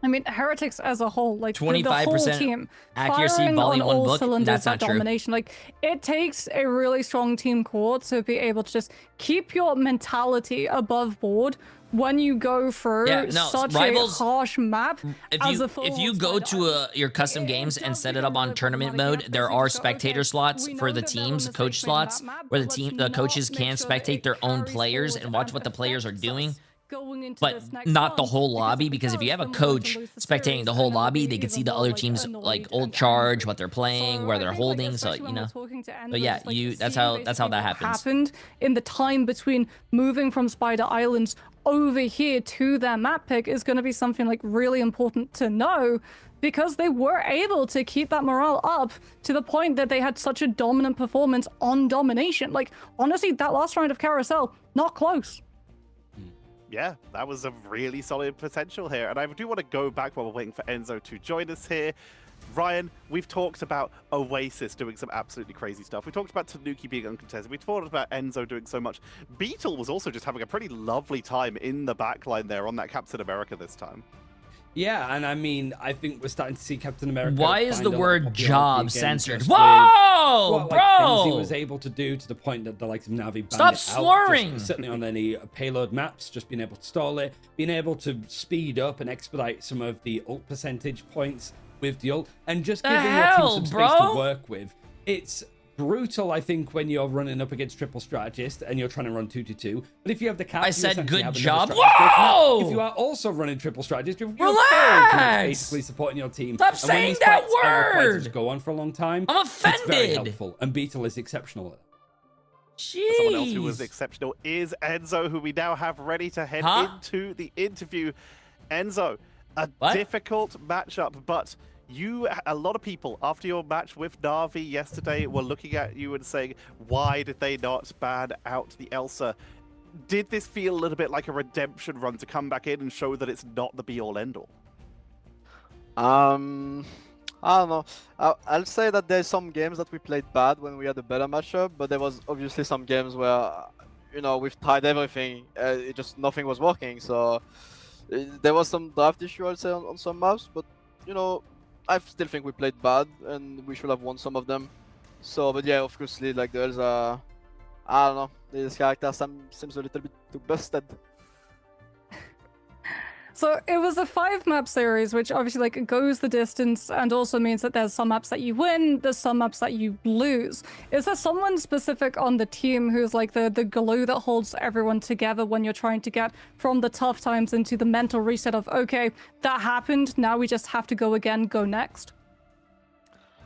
I mean, Heretics as a whole, like 25% the whole team, accuracy, firing volume, on all book. cylinders, That's not that domination. Like, it takes a really strong team core to be able to just keep your mentality above board when you go through such a harsh map. If you go to your custom games and set it up on tournament mode, there are spectator slots for the teams, coach slots, where the coaches can spectate their own players and watch what the players are doing. going into but this next not the month, whole because lobby. if it Because if you does, have a then we're going to coach lose the spectating series, the whole and I'll lobby, be they can see even the more, other like, team's annoyed like old and charge, angry. what they're playing, So where I they're think, like, holding. So especially when we're talking to So yeah, Enzo, just, like, that's seeing how basically that what happens. happened in the time between moving from Spider Islands over here to their map pick is going to be something like really important to know, because they were able to keep that morale up to the point that they had such a dominant performance on domination. Like, honestly, that last round of Carousel, not close. Yeah, that was a really solid potential here. And I do want to go back while we're waiting for Enzo to join us here. Ryan, we've talked about Oasis doing some absolutely crazy stuff. We talked about Tanuki being uncontested. We talked about Enzo doing so much. Beetle was also just having a pretty lovely time in the backline there on that Captain America this time. Yeah, and I mean, I think we're starting to see Captain America. Why is the word job censored? Whoa, Whoa, things he bro! was able to do to the point that the likes of Navi Stop slurring! Certainly on any payload maps, just being able to stall it, being able to speed up and expedite some of the ult percentage points with the ult, and just giving your team some space to work with. It's brutal, I think, when you're running up against triple strategist and you're trying to run 2-2. But if you have the cap, I said good job. Whoa! If you are also running triple strategist, you're relax. basically supporting your team. Stop saying that word. To go on for a long time. I'm offended. It's very helpful, and Beetle is exceptional at it. Jeez. Someone else who was exceptional is Enzo, who we now have ready to head into the interview. Enzo, a difficult matchup, but a lot of people after your match with Na'Vi yesterday were looking at you and saying, why did they not ban out the Elsa? Did this feel a little bit like a redemption run to come back in and show that it's not the be-all end-all? I don't know. I'll say that there's some games that we played bad when we had a better matchup, but there was obviously some games where, you know, we've tried everything, it just nothing was working. So there was some draft issue, I'll say, on some maps, but, you know, I still think we played bad, and we should have won some of them. So, but yeah, obviously, like the Elsa, I don't know, this character seems a little bit too busted. So it was a 5-map series, which obviously like goes the distance and also means that there's some maps that you win, there's some maps that you lose. Is there someone specific on the team who's like the glue that holds everyone together when you're trying to get from the tough times into the mental reset of, okay, that happened, now we just have to go again, go next?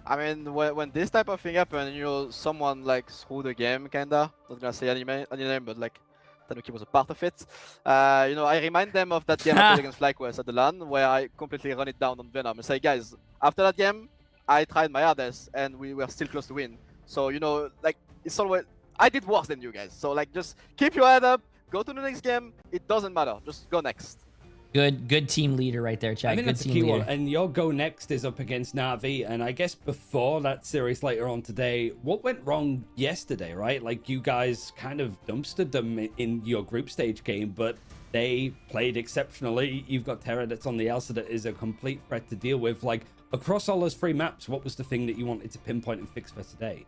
I mean, when this type of thing happened, you know, someone like screwed the game, kinda. Not gonna say any name, but like Tanuki was a part of it. You know, I remind them of that game I played against FlyQuest at the LAN, where I completely run it down on Venom and say, guys, after that game, I tried my hardest and we were still close to win. So, you know, like, it's always, I did worse than you guys. So, like, just keep your head up, go to the next game. It doesn't matter. Just go next. Good team leader right there, Chad. I think Good that's team a key leader. one. And your go next is up against Na'Vi. And I guess before that series later on today, what went wrong yesterday, right? Like, you guys kind of dumpstered them in your group stage game, but they played exceptionally. You've got Terra that's on the Elsa that is a complete threat to deal with. Like, across all those 3 maps, what was the thing that you wanted to pinpoint and fix for today?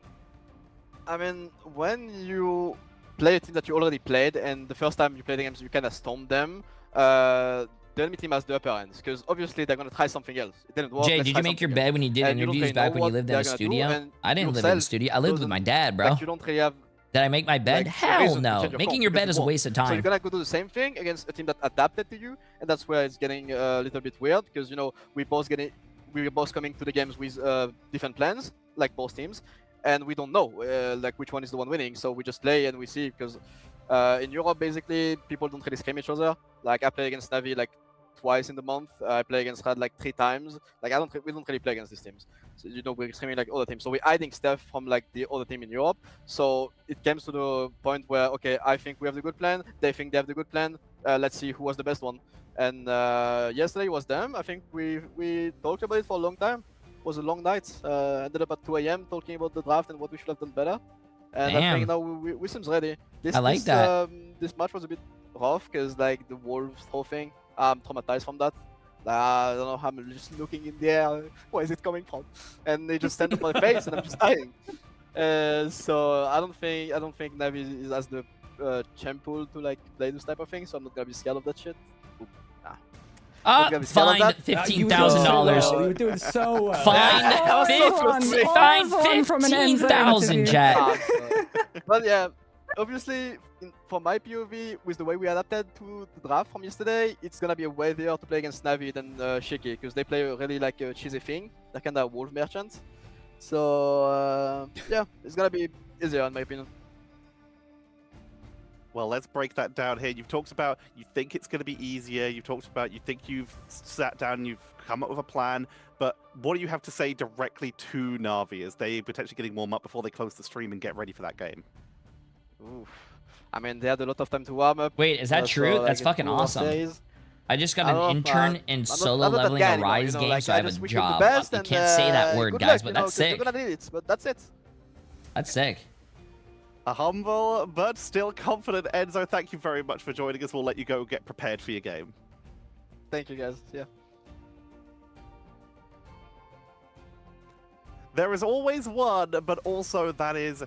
I mean, when you play a team that you already played, and the first time you play the games, you kind of storm them, the enemy team has the upper ends, because obviously they're going to try something else. It didn't work. Jay, did you make your bed when you did interviews back when you lived in a studio? I didn't live in a studio. I lived with my dad, bro. Like, you don't really have, did I make my bed? like, Hell no. Making your bed is a waste of time. So you're going to go do the same thing against a team that adapted to you, and that's where it's getting a little bit weird, because, you know, we were both coming to the games with different plans, like both teams, and we don't know like which one is the one winning. So we just play and we see, because in Europe, basically, people don't really scream each other. Like, I play against Navi like twice in the month. I play against Rad like 3 times. Like, we don't really play against these teams. So, you know, we're screaming like other teams. So we're hiding stuff from like the other team in Europe. So it comes to the point where, okay, I think we have the good plan. They think they have the good plan. Let's see who was the best one. And yesterday was them. I think we talked about it for a long time. It was a long night. Ended up at 2 AM talking about the draft and what we should have done better. And I think now we seems ready. I like that. This match was a bit rough because like the Wolves throw thing. I'm traumatized from that. I don't know. I'm just looking in the air. Where is it coming from? And they just stand on my face, and I'm just dying. So I don't think Navi has the champ pool to like play this type of thing. So I'm not gonna be scared of that shit. Fine, $15,000. You were doing so well. Fine, $15,000, chat. But yeah, obviously, from my POV, with the way we adapted to the draft from yesterday, it's gonna be way easier to play against Navi than Shiki, because they play really like a cheesy thing. They're kind of wolf merchants. So yeah, it's gonna be easier in my opinion. Well, let's break that down here. You've talked about you think it's going to be easier. You've talked about you think you've sat down and you've come up with a plan. But what do you have to say directly to Na'Vi as they potentially getting warm up before they close the stream and get ready for that game? Oof. I mean, they had a lot of time to warm up. Wait, is that true? So, That's like, fucking awesome. I just got an intern in solo leveling a Rise game, like, so I have a job. You can't say that word, guys, but that's sick. You're gonna need it, but that's it. That's sick. A humble but still confident Enzo. Thank you very much for joining us. We'll let you go get prepared for your game. Thank you, guys. Yeah. There is always one, but also that is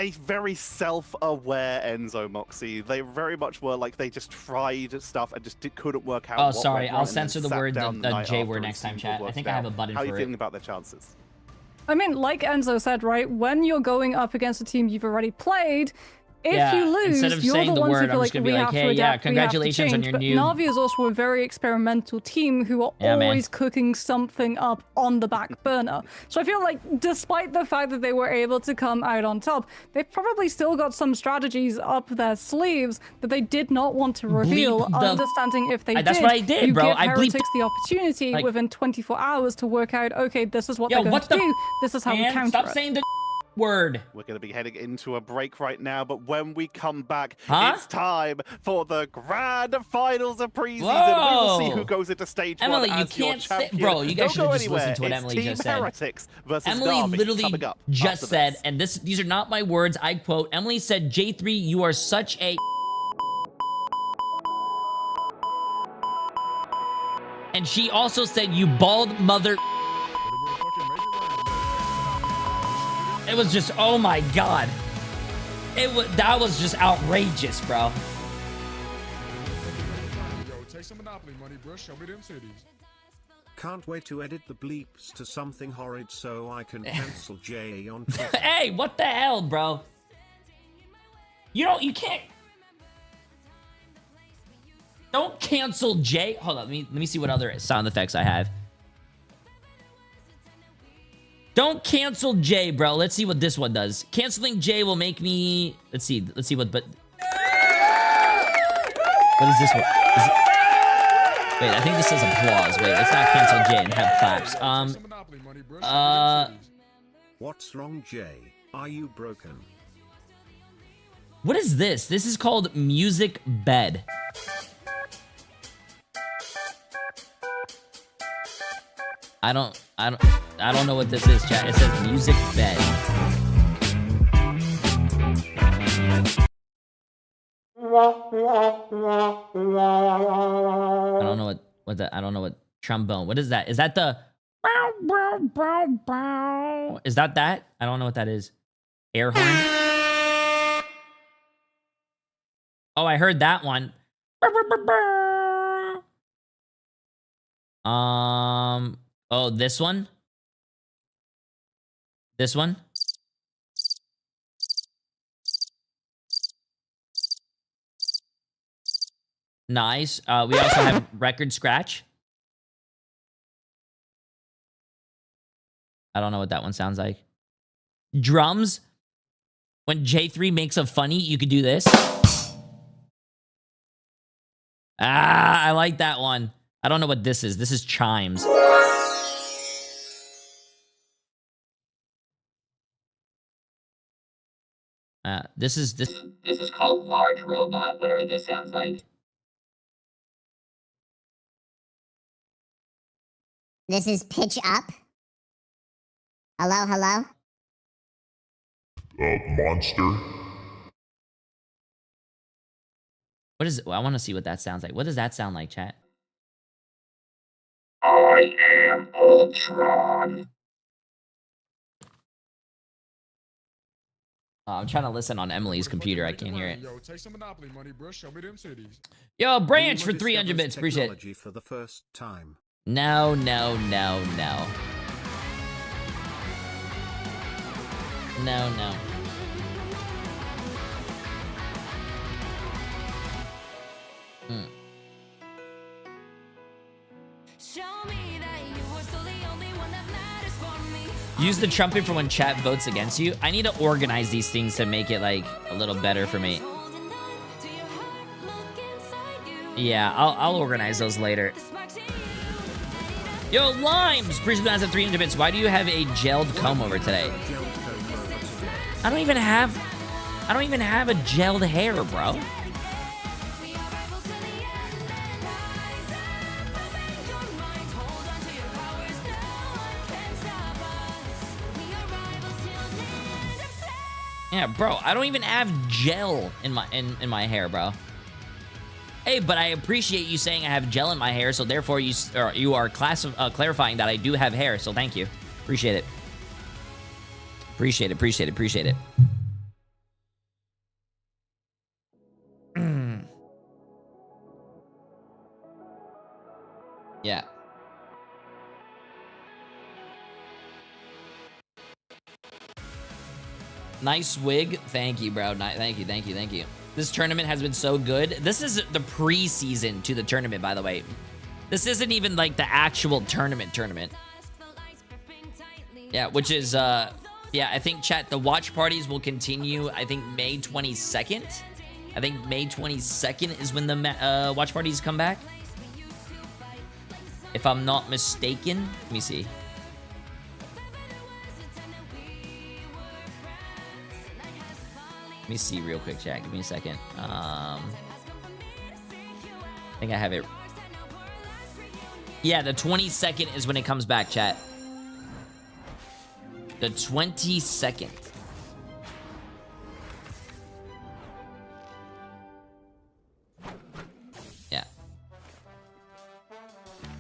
a very self-aware Enzo Moxie. They very much were like they just tried stuff and just couldn't work out. Oh, sorry. I'll censor the word, the J word next time, chat. I think I have a button for it. How are you feeling about their chances? I mean, like Enzo said, right? When you're going up against a team you've already played, if you lose, instead of you're saying the ones who feel like we have to adapt, yeah, congratulations on your new... But Na'Vi is also a very experimental team who are always cooking something up on the back burner. So I feel like despite the fact that they were able to come out on top, they've probably still got some strategies up their sleeves that they did not want to reveal, understanding if they That's what I did, you bro. give Heretics the opportunity within 24 hours to work out, okay, this is what they're going to do, this is how we counter Stop it. saying the word. We're going to be heading into a break right now, but when we come back, it's time for the grand finals of preseason. We will see who goes into stage Emily, one you as can't your champion. Bro, you guys should have just anywhere. listened to what It's Emily Team just said. Heretics versus Emily Na'Vi literally just said, and these are not my words, I quote, Emily said, J3, you are such a... And she also said, you bald mother... It was just, oh my god. That was just outrageous, bro. Can't wait to edit the bleeps to something horrid so I can cancel Jay on Twitter. Hey, what the hell, bro? You can't... Don't cancel Jay. Hold on, let me see what other sound effects I have. Don't cancel Jay, bro. Let's see what this one does. Canceling Jay will make me... Let's see what... But... What is this one? Wait, I think this says applause. Wait, let's not cancel Jay and have claps. What's wrong, Jay? Are you broken? What is this? This is called Music Bed. I don't know what this is, chat. It says Music Bed. I don't know what trombone. What is that? Is that the Is that? I don't know what that is. Air horn. Oh, I heard that one. Oh, this one? This one? Nice. We also have record scratch. I don't know what that one sounds like. Drums. When J3 makes a funny, you could do this. I like that one. I don't know what this is. This is chimes. This is called large robot, whatever this sounds like. This is pitch up. Hello, hello? Monster. What is it? Well, I want to see what that sounds like. What does that sound like, chat? I am Ultron. I'm trying to listen on Emily's computer. I can't hear it. Yo, take some Monopoly money, bro. Show me them cities. Yo, Branch for 300 bits. Appreciate it. For the first time. No. Mm. Use the trumpet for when chat votes against you. I need to organize these things to make it like a little better for me. Yeah, I'll organize those later. Yo, Limes! Preseason has 300 bits. Why do you have a gelled comb over today? I don't even have a gelled hair, bro. Yeah, bro, I don't even have gel in my hair, bro. Hey, but I appreciate you saying I have gel in my hair, so therefore you are clarifying that I do have hair, so thank you. Appreciate it. Appreciate it, appreciate it, appreciate it. Yeah. Nice wig. Thank you, bro. Thank you, thank you, thank you. This tournament has been so good. This is the preseason to the tournament, by the way. This isn't even like the actual tournament. Yeah, which is, yeah, I think, chat, the watch parties will continue, I think, May 22nd. I think May 22nd is when the watch parties come back. If I'm not mistaken. Let me see. Let me see real quick, chat. Give me a second. I think I have it. Yeah, the 22nd is when it comes back, chat. The 22nd. Yeah.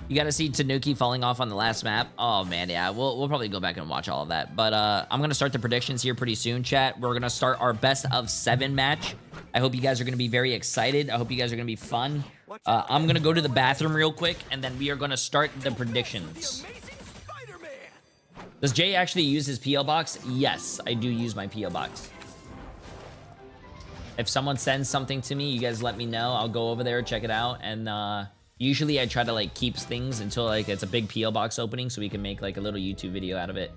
You gotta see Tanuki falling off on the last map. Oh man, yeah, we'll probably go back and watch all of that. But I'm gonna start the predictions here pretty soon, chat. We're gonna start our best of 7 match. I hope you guys are gonna be very excited. I hope you guys are gonna be fun. I'm gonna go to the bathroom real quick, and then we are gonna start the predictions. Does Jay actually use his PO box? Yes, I do use my PO box. If someone sends something to me, you guys let me know. I'll go over there, check it out, and usually I try to like keep things until like it's a big PO box opening so we can make like a little YouTube video out of it.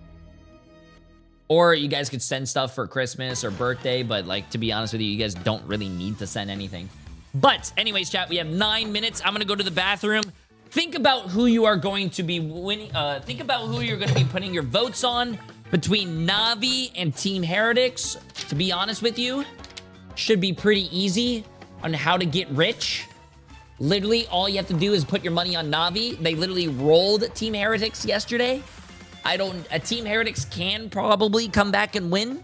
Or you guys could send stuff for Christmas or birthday, but like to be honest with you, you guys don't really need to send anything. But anyways, chat, we have 9 minutes. I'm gonna go to the bathroom. Think about who you are going to be winning. Think about who you're going to be putting your votes on between Na'Vi and Team Heretics. To be honest with you, should be pretty easy on how to get rich. Literally, all you have to do is put your money on Na'Vi. They literally rolled Team Heretics yesterday. Team Heretics can probably come back and win,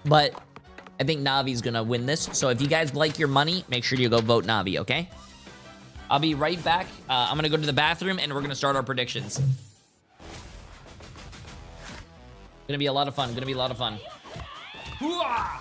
but I think Na'Vi's gonna win this. So if you guys like your money, make sure you go vote Na'Vi, okay? I'll be right back. I'm gonna go to the bathroom and we're gonna start our predictions. Gonna be a lot of fun. Gonna be a lot of fun. Hooah!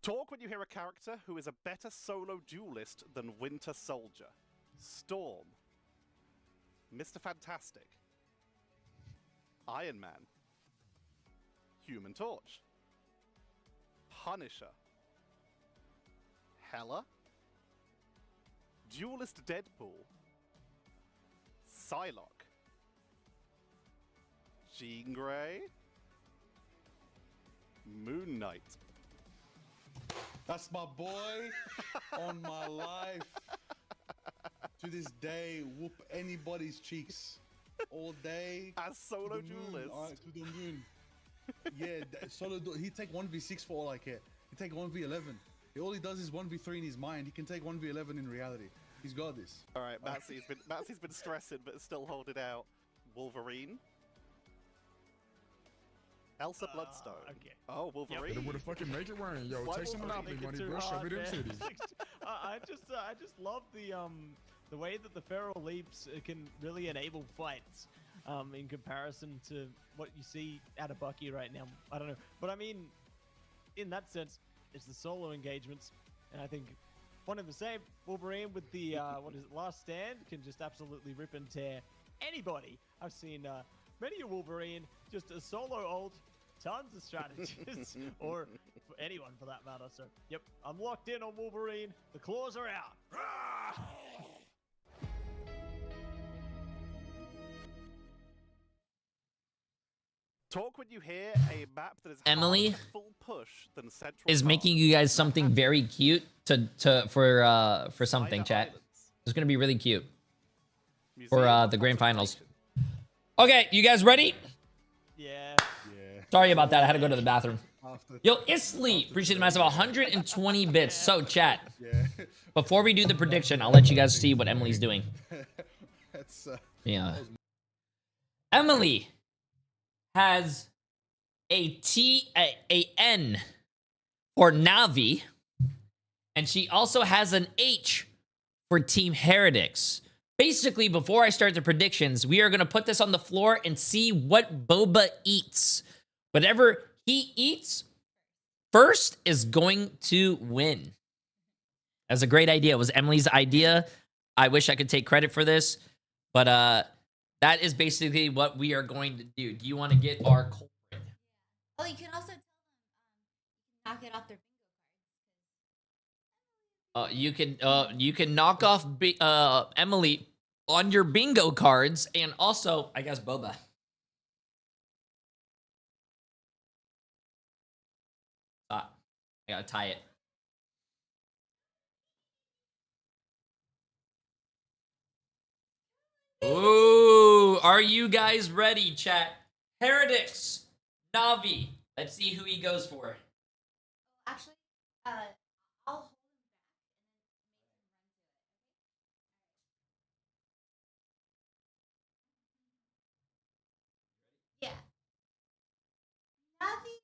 Talk when you hear a character who is a better solo duelist than Winter Soldier. Storm. Mr. Fantastic. Iron Man. Human Torch. Punisher. Hela. Duelist Deadpool, Psylocke, Jean Grey, Moon Knight. That's my boy on my life. To this day, whoop anybody's cheeks all day. As solo duelist. To the moon. Yeah, solo. He take 1v6 for all I care. He take 1v11. All he does is 1v3 in his mind. He can take 1v11 in reality. He's got this. All right, Matsy's been stressing, but still holding out. Wolverine. Elsa Bloodstone. Okay. Oh, Wolverine. Yep. With a fucking make it rain, yo. Why Take some Monopoly money, bro. Show me them cities. I just love the way that the feral leaps can really enable fights. In comparison to what you see out of Bucky right now. I don't know, but I mean, in that sense, it's the solo engagements, and I think one of the same. Wolverine with the Last Stand can just absolutely rip and tear anybody. I've seen many a Wolverine just a solo ult, tons of strategies, or for anyone for that matter. So, yep, I'm locked in on Wolverine. The claws are out. Talk when you hear a map that is Emily full push than Central is Park. making you guys something very cute for something, chat. It's gonna be really cute for the grand finals. Okay, you guys ready? Yeah. Sorry about that. I had to go to the bathroom. Yo, Isley, appreciate the massive 120 bits. So, chat. Before we do the prediction, I'll let you guys see what Emily's doing. Yeah. Emily has a N for Navi, and she also has an H for Team Heretics. Basically, before I start the predictions, we are going to put this on the floor and see what Boba eats. Whatever he eats first is going to win. That's a great idea. It was Emily's idea. I wish I could take credit for this, but that is basically what we are going to do. Do you want to get our culprit? Oh, you can also tell them knock it off their You can knock off Emily on your bingo cards, and also, I guess, Boba. I gotta tie it. Ooh, are you guys ready, chat? Heretics, Navi. Let's see who he goes for. Actually, I'll hold him back and then Navi,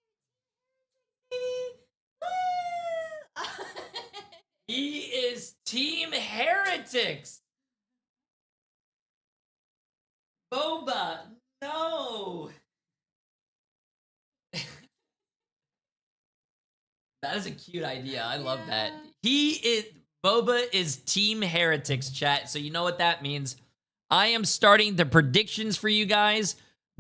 baby. He is Team Heretics. Boba, no. That is a cute idea. I love that. Boba is Team Heretics, chat. So you know what that means. I am starting the predictions for you guys.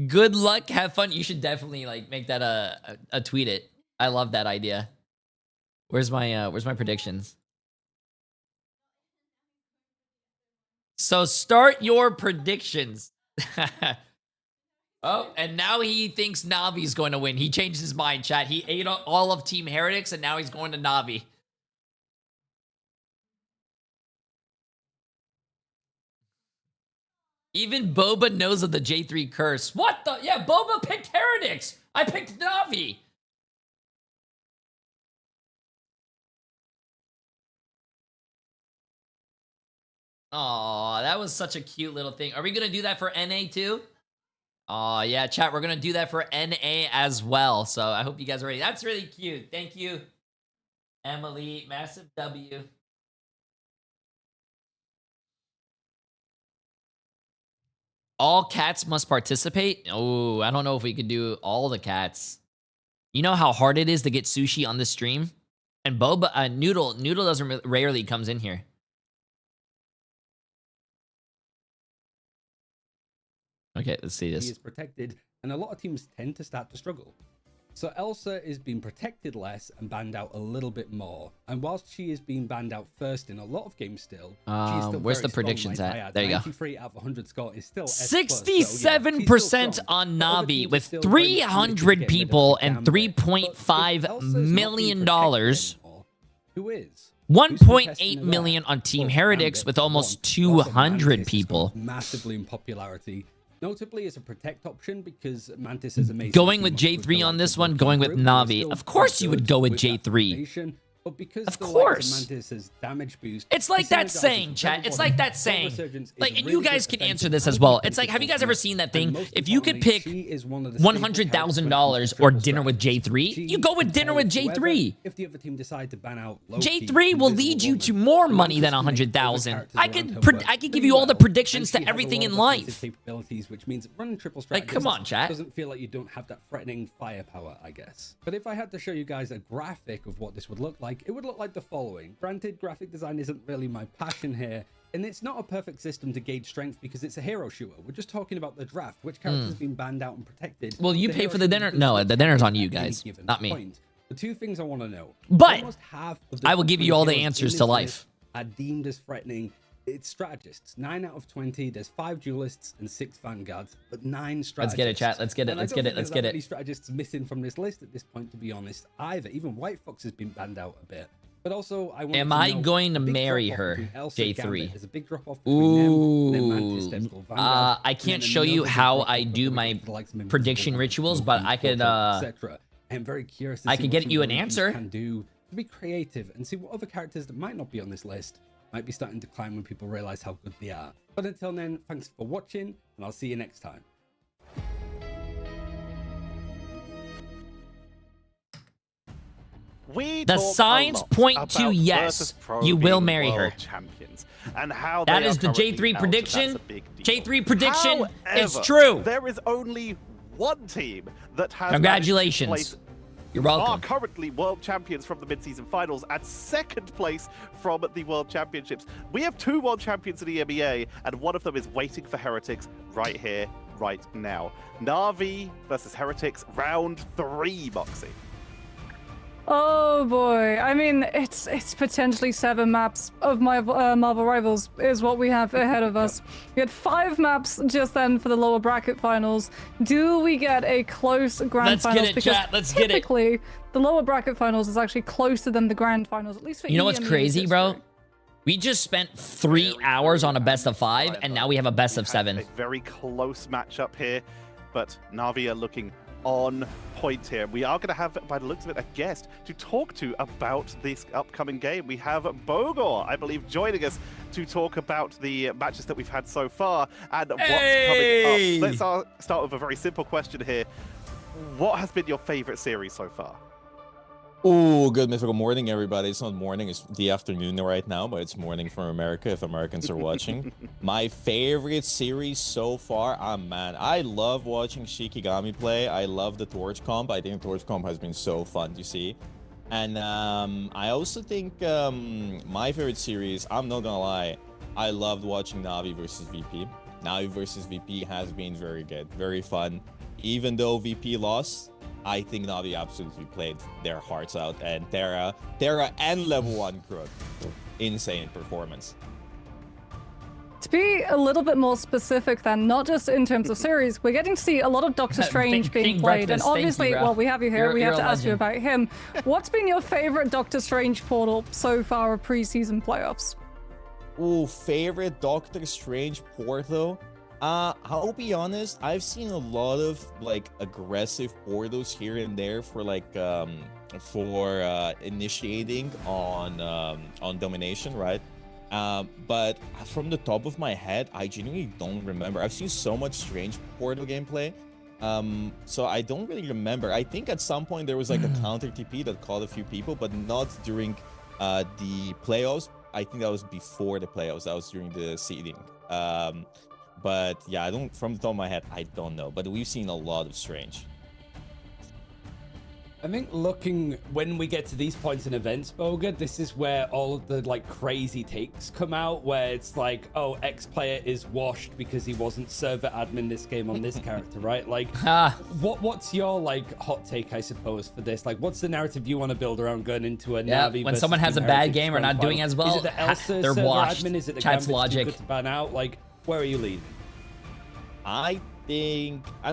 Good luck. Have fun. You should definitely make that a tweet it. I love that idea. Where's my predictions? So start your predictions. Oh, and now he thinks Navi's going to win. He changed his mind, chat. He ate all of Team Heretics, and now he's going to Navi. Even Boba knows of the J3 curse. What the? Yeah, Boba picked Heretics. I picked Navi. Aw, that was such a cute little thing. Are we going to do that for NA too? Oh, yeah, chat, we're going to do that for NA as well. So I hope you guys are ready. That's really cute. Thank you, Emily. Massive W. All cats must participate? Oh, I don't know if we could do all the cats. You know how hard it is to get sushi on this stream? And Boba, Noodle doesn't rarely comes in here. Okay, let's see this. He is protected, and a lot of teams tend to start to struggle. So Elsa is being protected less and banned out a little bit more. And whilst she is being banned out first in a lot of games still, she's still where's very the predictions strong, at? There you go. 93 out of 100 score is still 67% on Navi with 300 people and $3.5 million. Who is? 1.8 million on Team Heretics with almost 200 people. Massively in popularity. Notably, it's a protect option because Mantis is amazing. Going with J3 on this one, going with Navi. Of course you would go with J3. But because of course, Mantis' damage boost, it's like that saying, chat. It's like that saying. Like, and you guys can answer this as well. It's like, have you guys ever seen that thing? If you could pick $100,000 or dinner with J3, you go with dinner with J3. If the other team decide to ban out J3 will lead you to more money than 100,000. I could give you all the predictions to everything in life. Capabilities, which means running triple like, come on, chat. Doesn't feel like you don't have that threatening firepower, I guess. But if I had to show you guys a graphic of what this would look like, it would look like the following. Granted, graphic design isn't really my passion here, and it's not a perfect system to gauge strength because it's a hero shooter. We're just talking about the draft, which characters been banned out and protected. Well, you pay for the dinner. No, the dinner's on you guys, not me. The two things I want to know. But I will give you all the answers to life. Are deemed as threatening. It's strategists. 9 out of 20. There's 5 duelists and 6 vanguards, but 9 strategists. Let's get it, chat. Let's get it. Let's get it. Let's get it. Any strategists missing from this list at this point, to be honest, either. Even White Fox has been banned out a bit. But also, I want am I going to marry her, J3? There's a big drop off between them, Mantis, I can't show you how I do my prediction rituals, but I could. Etc. I'm very curious. I could get you an answer. Can do to be creative and see what other characters that might not be on this list might be starting to climb when people realize how good they are. But until then, thanks for watching, and I'll see you next time. The signs point to yes, you will marry her. And how that is the J3 prediction. J3 prediction is true. There is only one team that has congratulations. You're welcome. Are currently world champions from the mid-season finals at second place from the world championships. We have 2 world champions in the EMEA, and one of them is waiting for Heretics right here, right now. Na'Vi versus Heretics, round 3, Moxie. Oh boy, I mean, it's potentially 7 maps of my Marvel Rivals is what we have ahead of us. We had 5 maps just then for the lower bracket finals. Do we get a close grand finals? Let's get it, chat. Let's get it. Typically, the lower bracket finals is actually closer than the grand finals, at least for you know what's crazy, bro? We just spent 3 hours on a best of 5, and now we have a best of 7. A very close matchup here, but Na'Vi are looking on point here. We are going to have, by the looks of it, a guest to talk to about this upcoming game. We have Bogor, I believe, joining us to talk about the matches that we've had so far and what's coming up. Let's start with a very simple question here. What has been your favorite series so far? Oh, good mythical morning, everybody. It's not morning, it's the afternoon right now, but it's morning from America if Americans are watching. My favorite series so far, man, I love watching Shikigami play. I love the Torch comp. I think Torch comp has been so fun to see. And I also think my favorite series, I'm not gonna lie, I loved watching Na'Vi versus VP. Na'Vi versus VP has been very good, very fun. Even though VP lost, I think Na'Vi absolutely played their hearts out, and Terra and level 1 Crook. Insane performance. To be a little bit more specific then, not just in terms of series, we're getting to see a lot of Doctor Strange being played, and obviously, well, we have you here, we have to ask you about him. What's been your favorite Doctor Strange portal so far of preseason playoffs? Oh, favorite Doctor Strange portal? I'll be honest, I've seen a lot of like aggressive portals here and there for like initiating on domination, right? But from the top of my head, I genuinely don't remember. I've seen so much strange portal gameplay, so I don't really remember. I think at some point there was like a counter TP that caught a few people, but not during the playoffs. I think that was before the playoffs. That was during the seeding. But yeah, from the top of my head, I don't know. But we've seen a lot of strange. I think looking when we get to these points in events, Boga, this is where all of the like crazy takes come out, where it's like, oh, X player is washed because he wasn't server admin this game on this character, right? Like, what's your like hot take, I suppose, for this? Like, what's the narrative you want to build around going into a Navi? When someone has a bad game or not doing as well, is it the Elsa they're server washed. admin? Is it the Chat's Gambit's logic. too good to ban out? Like, where are you leading? I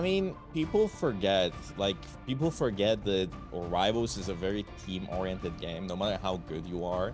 mean, people forget that Rivals is a very team-oriented game. No matter how good you are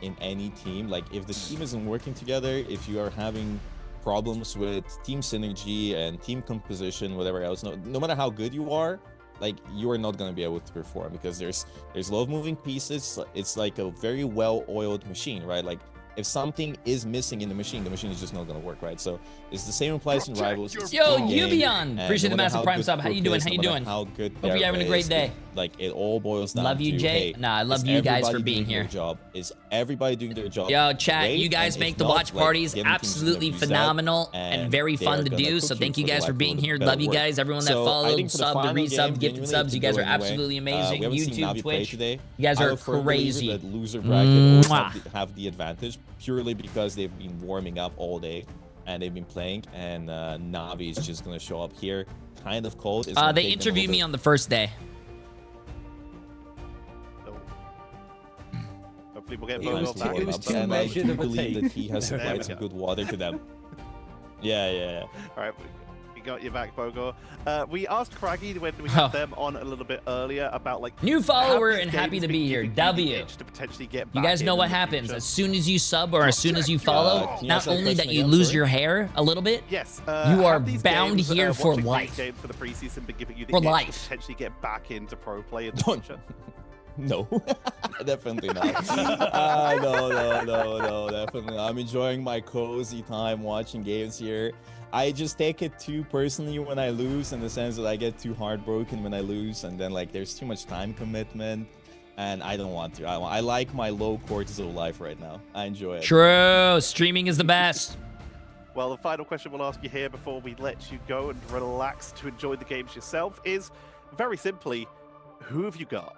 in any team, like if the team isn't working together, if you are having problems with team synergy and team composition, whatever else, no matter how good you are, like you are not going to be able to perform because there's a lot of moving pieces. It's like a very well-oiled machine, right? Like if something is missing in the machine is just not going to work, right? So it's the same applies in Rivals. Yo, Yubion! Appreciate the massive prime sub. How you doing? How you doing? How good Hope you're having a great day. Like it all boils down love you, to, Jay. hey, Nah, I love is you guys for everybody being doing here. their job? Is everybody doing their job? Yo, chat, Great. you guys And make if the not, watch like, parties getting things absolutely to reset, phenomenal and very they fun are to gonna do. cook So you thank you for the guys for lack being of here. better Love you word. guys. Everyone that So I followed, think for the subbed, final resub, game, gifted genuinely, subs. You it guys can are go anyway. absolutely We amazing. haven't seen YouTube, Navi play Twitch. today. You guys I'm are a firm believer crazy. that loser bracket Mwah. always have the advantage purely because they've been warming up all day and they've been playing, and Navi is just gonna show up here kind of cold. They interviewed me on the first day. Hopefully we'll get It was Bogo back. it was too and I measured do of a believe take. that he has There we supplied some go. good water to them. Yeah. All right, we got you back, Bogo. We asked Craggy when we had them on a little bit earlier about like New follower have these and happy games to been be here. giving you the W. itch to potentially get You back guys know in what the happens future? as soon as you sub or as soon as you follow. Can you Not ask that only that question you again? lose Sorry. your hair a little bit, Yes, you are have these bound games, here for watching these life. games for the preseason been giving you the For itch life. to potentially get back into pro play in the Don't- future? No, definitely not. No, definitely not. I'm enjoying my cozy time watching games here. I just take it too personally when I lose, in the sense that I get too heartbroken when I lose, and then like there's too much time commitment, and I don't want to. I like my low cortisol life right now. I enjoy it. True. Streaming is the best. Well, the final question we'll ask you here before we let you go and relax to enjoy the games yourself is, very simply, who have you got?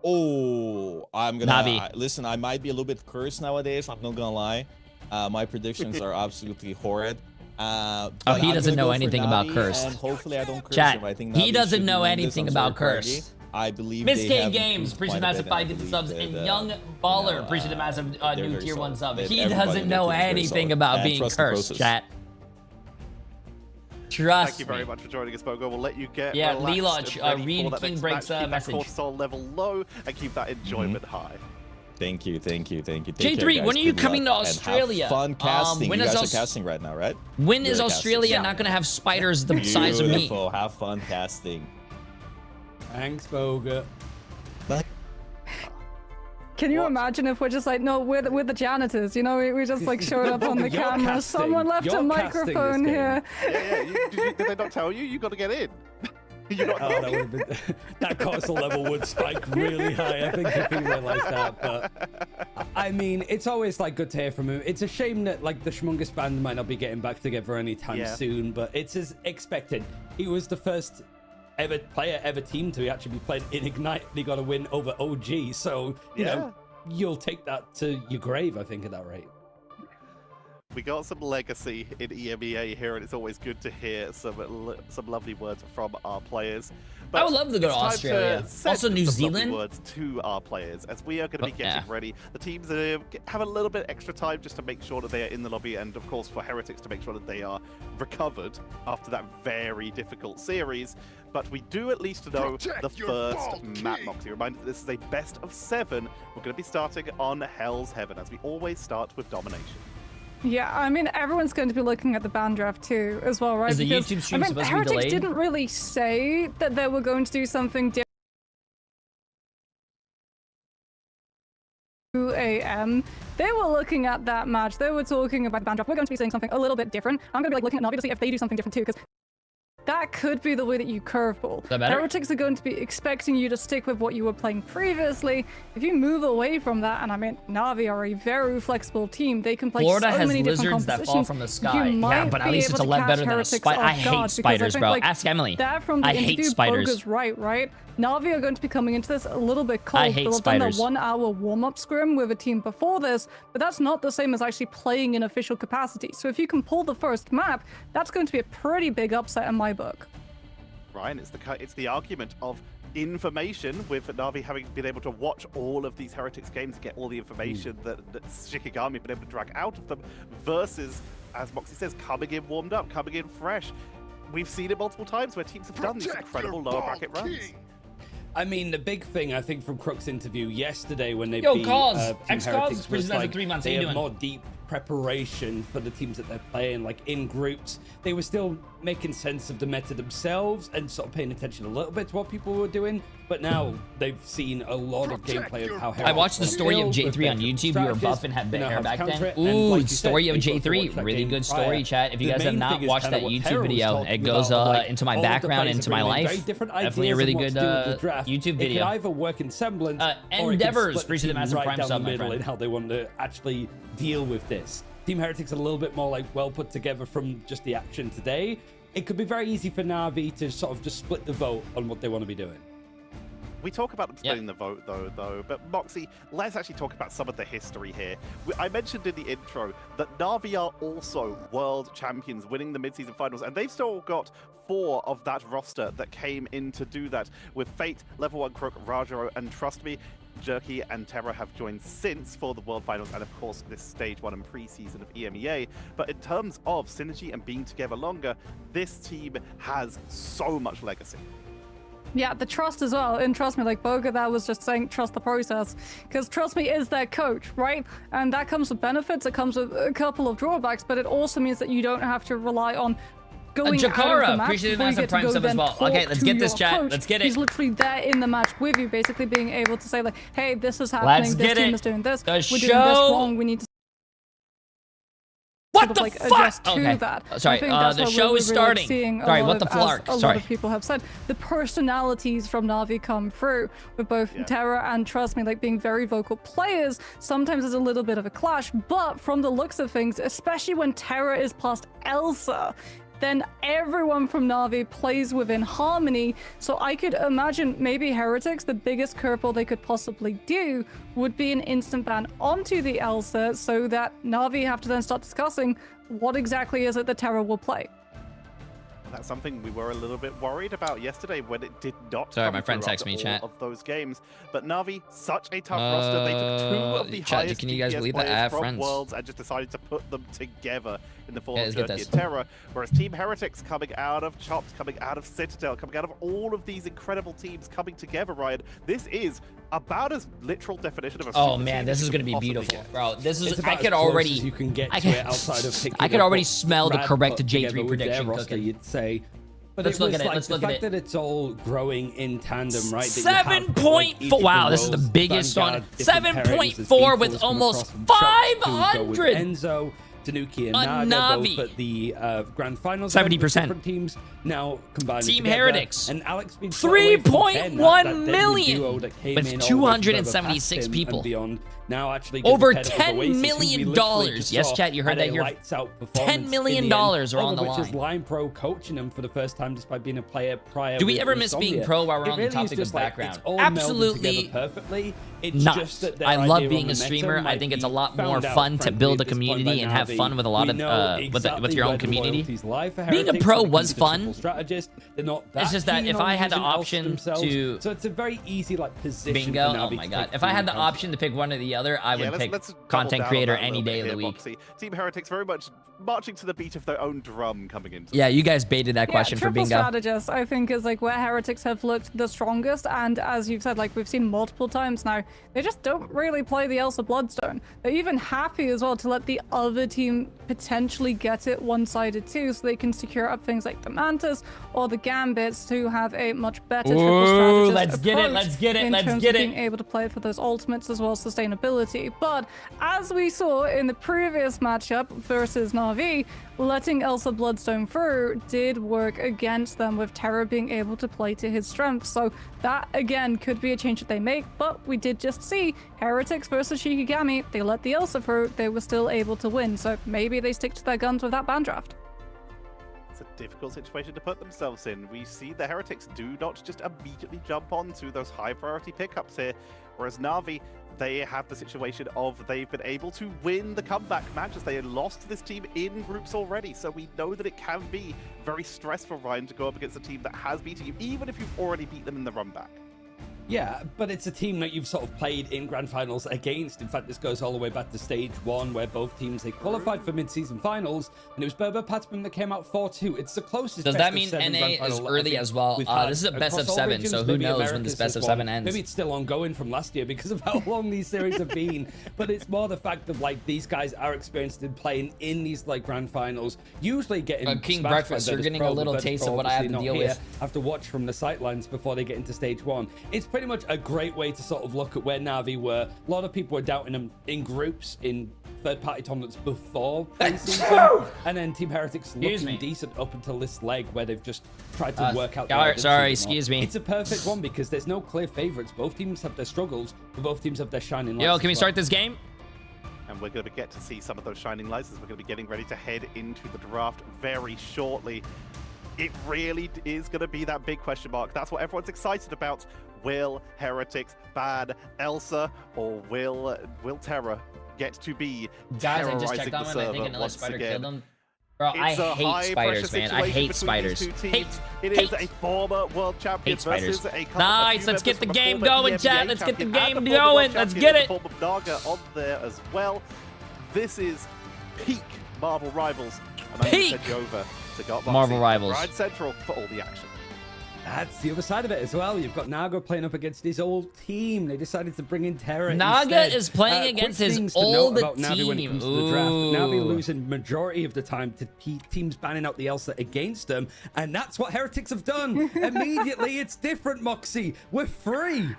Oh, I'm gonna Navi. listen. I might be a little bit cursed nowadays. I'm not gonna lie. My predictions are absolutely horrid. But he I'm doesn't gonna know go for anything about Navi, cursed. and hopefully I don't curse Chat, him. I think he Navi doesn't should know win this. anything I'm about sorry, curse. Craggy. I believe Miss they K have Games, improved appreciate quite a massive bit. I 5 gifted believe subs, and that, Young Baller, you know, appreciate the massive they're new very tier 1 solid. sub. That He everybody doesn't in know their team is very anything solid. about And being trust the cursed, process. chat. Thank Trust you very me. much for joining us, Bogo. We'll let you get Yeah, relaxed Leloch, and ready read for that King next Breaks match. Keep message. that cortisol level low and keep that enjoyment high. Thank you. Take J3, care, guys. when are you Good coming luck. to And have Australia? fun casting. When You is guys Aus- are casting right now, right? When is You're Australia casting. not going to have spiders the size of me? Beautiful. Have fun casting. Thanks, Boga. Can you imagine if we're just like, no, we're the janitors, you know, we just like showed up on the You're camera. casting. Someone left You're a casting this microphone game. here. Did they not tell you? You got to get in. You're not Oh, that cortisol level would spike really high, I think, if he realized that. But I mean, it's always like good to hear from him. It's a shame that like the Schmungus band might not be getting back together anytime soon, but it's as expected. He was the first ever team to actually be playing in Ignite. They got a win over OG, so you know you'll take that to your grave, I think, at that rate. We got some legacy in EMEA here, and it's always good to hear some lovely words from our players. But I would love to go to it's time Australia. send Also New some lovely Zealand. words to our players, as we are going to be getting ready. The teams have a little bit extra time just to make sure that they are in the lobby, and of course for Heretics to make sure that they are recovered after that very difficult series. But we do at least know the first map, Moxie. Reminder that this is a best of 7. We're going to be starting on Hell's Heaven, as we always start with domination. Yeah, I mean, everyone's going to be looking at the band draft too, as well, right? Is the Because, YouTube stream I mean, supposed to be Heretics delayed? didn't really say that they were going to do something different. 2 a.m. They were looking at that match. They were talking about the band draft. We're going to be saying something a little bit different. I'm going to be like looking at Navi to see if they do something different too, because that could be the way that you curveball. Is that better? Heretics are going to be expecting you to stick with what you were playing previously. If you move away from that, and I mean, Na'Vi are a very flexible team. They can play Florida so has many different lizards that fall compositions. from the sky. You Yeah, but at might least be it's a able lot to better catch than a Heretics spider. I off guard, hate because spiders, think, bro. like, Ask Emily. That from the I hate interview, spiders. Boga's right? Na'Vi are going to be coming into this a little bit cold. I hate They'll have done spiders. the 1 hour warm-up scrim with a team before this, but that's not the same as actually playing in official capacity. So if you can pull the first map, that's going to be a pretty big upset in my book. Ryan, it's the argument of information, with Na'Vi having been able to watch all of these Heretics games and get all the information that Shikigami been able to drag out of them, versus, as Moxie says, coming in warmed up, coming in fresh. We've seen it multiple times where teams have done these incredible lower bracket runs. I mean, the big thing I think from Crook's interview yesterday when they Yo, beat Cause, Team X-Cause, Heretics was Preseason for like 3 months, they how you have doing? more deep preparation for the teams that they're playing, like in groups. They were still making sense of the meta themselves and sort of paying attention a little bit to what people were doing. But now they've seen a lot of gameplay of how I watched the story of Jay3 on YouTube. You were buff and had hair back then. Ooh, story of Jay3. Really good story, chat. If you guys have not watched that YouTube video, it goes into my background, into my life. Definitely a really good YouTube It could video. either work in semblance Endeavors, or Preseason Massive Prime down sub, the my middle friend. in how they want to actually deal with this. Team Heretics a little bit more like well put together from just the action today. It could be very easy for Na'Vi to sort of just split the vote on what they want to be doing. We talk about them splitting the vote, though. But Moxie, let's actually talk about some of the history here. I mentioned in the intro that Na'Vi are also world champions, winning the mid-season finals, and they've still got 4 of that roster that came in to do that, with Fate, Level 1 Crook, Rajaro, and trust me, Jerky and Terra have joined since for the World Finals and, of course, this Stage 1 and Preseason of EMEA. But in terms of synergy and being together longer, this team has so much legacy. Yeah, the trust as well. And trust me, like Boga that was just saying, trust the process. Because trust me is their coach, right? And that comes with benefits. It comes with a couple of drawbacks, but it also means that you don't have to rely on going out of the match appreciate the before you massive get to prime go sub as then well. talk Okay, let's to get this, your chat. coach. Let's get it. He's literally there in the match with you, basically being able to say like, hey, this is happening. Let's this get team it. is doing this. The We're doing this show- wrong. We need to What sort of, the like, fuck? adjust to Okay. that. Sorry, I think that's the what show we're is really, like, starting. seeing Sorry, a lot what the of, flark? as a lot Sorry. of people have said, the personalities from Na'Vi come through with both Terra and trust me, like being very vocal players. Sometimes there's a little bit of a clash, but from the looks of things, especially when Terra is past Elsa, then everyone from Na'Vi plays within harmony. So I could imagine maybe Heretics, the biggest curveball they could possibly do would be an instant ban onto the Elsa so that Na'Vi have to then start discussing what exactly is it that Terra will play. That's something we were a little bit worried about yesterday when it did not. Sorry, come my friend through texted me, after chat. all of those games. But Na'Vi, such a tough roster. They took 2 of the chat, highest can you guys DPS believe that? I players have from friends. Worlds and just decided to put them together in the form Yeah, of let's get Jerky this. and Terra. Whereas Team Heretics coming out of Chops, coming out of Citadel, coming out of all of these incredible teams coming together, Ryan. This is about as literal definition of a Oh super man, team this as is you gonna could be possibly beautiful, get. bro. This is It's I about could as close already as you can get I to could- it outside of picking I could up already what smell the Brad correct put J3 together with their prediction roster, cooking. you'd say. But Let's it look was at it, like let's the look at fact it. that it's all growing in tandem, right? That you have, like, 7.4. each Wow, of this is the roles, biggest one. Vanguard, different pairings, 7.4 as with Beatles come almost across from Chops to go with 500. Enzo, Tanuki, and A Naga, Navi. both at the grand finals. 70%. Different teams now combined. Team together. Heretics. And Alex being put away from 10, that 3.1 deadly million duo that came with in all 276 him people. and beyond. Now actually Over getting ahead of $10 Oasis, who we million. literally just Yes, saw chat, you heard had that a here. lights out $10 performance million in the end, are on the all of which is line. Line Pro coaching him for the first time despite being a player prior. Do we with ever miss being Insomnia. pro while we're It on the really is topic of just like, background? it's all melded Absolutely together perfectly. It's not. just that their I love idea being on a streamer. momentum I think it's a might lot be more found out, fun to frankly, build a at this point community by and have Navi. fun with a lot We of know with your exactly own where the community. loyalties lie for Being a Heretics pro when it was comes to fun. triple strategists. They're not that It's just that keen if on I had the using Elsa option themselves. to So it's a very easy like position bingo, for oh Navi my to god! take If I had the through option to pick one or the other, I would pick let's double content down on creator that a any little day bit of the here, week. Moxie. Team Heretics very much marching to the beat of their own drum coming into. Yeah, you guys baited that question for triple bingo. strategist, I think, is like where Heretics have looked the strongest, and as you've said, like we've seen multiple times now, they just don't really play the Elsa Bloodstone. They're even happy as well to let the other team team potentially get it one-sided too, so they can secure up things like the Mantas or the Gambits to have a much better triple strategist let's get it, let's get it, let's get it. being able to play for those ultimates as well as sustainability. But as we saw in the previous matchup versus Na'Vi, letting Elsa Bloodstone through did work against them, with Terra being able to play to his strengths. So that again could be a change that they make, but we did just see Heretics versus Shikigami. They let the Elsa through, they were still able to win, so maybe they stick to their guns with that ban draft. It's a difficult situation to put themselves in. We see the Heretics do not just immediately jump onto those high priority pickups here, whereas Na'Vi, they have the situation of they've been able to win the comeback matches. They had lost to this team in groups already, so we know that it can be very stressful, Ryan, to go up against a team that has beaten you, even if you've already beat them in the run back. Yeah, but it's a team that you've sort of played in grand finals against. In fact, this goes all the way back to stage 1, where both teams, they qualified for mid-season finals, and it was Berber Patman that came out 4-2. It's the closest. Does that mean NA is early as well? This is a best of 7, so who knows when this best of 7 ends? Maybe it's still ongoing from last year because of how long these series have been. But it's more the fact of like these guys are experienced in playing in these like grand finals, usually getting King Breakfast. You're getting a little taste of what I have to deal with. Have to watch from the sidelines before they get into stage 1. It's pretty much a great way to sort of look at where Na'Vi were. A lot of people were doubting them in groups in third-party tournaments before Preseason, and then Team Heretics looking decent up until this leg where they've just tried to work out. Sorry, excuse me. It's a perfect one because there's no clear favorites. Both teams have their struggles, but both teams have their shining lights. Yo, can we start this game? And we're going to get to see some of those shining lights as we're going to be getting ready to head into the draft very shortly. It really is going to be that big question mark. That's what everyone's excited about. Will Heretics ban Elsa, or will Terra get to be Guys, I just checked on him. I think another spider killed him. Bro, I hate spiders, man. I hate spiders. It is a former world champion versus a nice. Let's get the game going, chat. Let's get the game going. Let's get it. Form of Naga on there as well. This is peak Marvel Rivals. And I'm going to send you over to Marvel Rivals. Ride Central for all the action. That's the other side of it as well. You've got Naga playing up against his old team. They decided to bring in Terra Naga instead. Is playing against his old team. Navi when it comes to the draft. Navi losing majority of the time to teams banning out the Elsa against them. And that's what Heretics have done. Immediately, it's different, Moxie. We're free.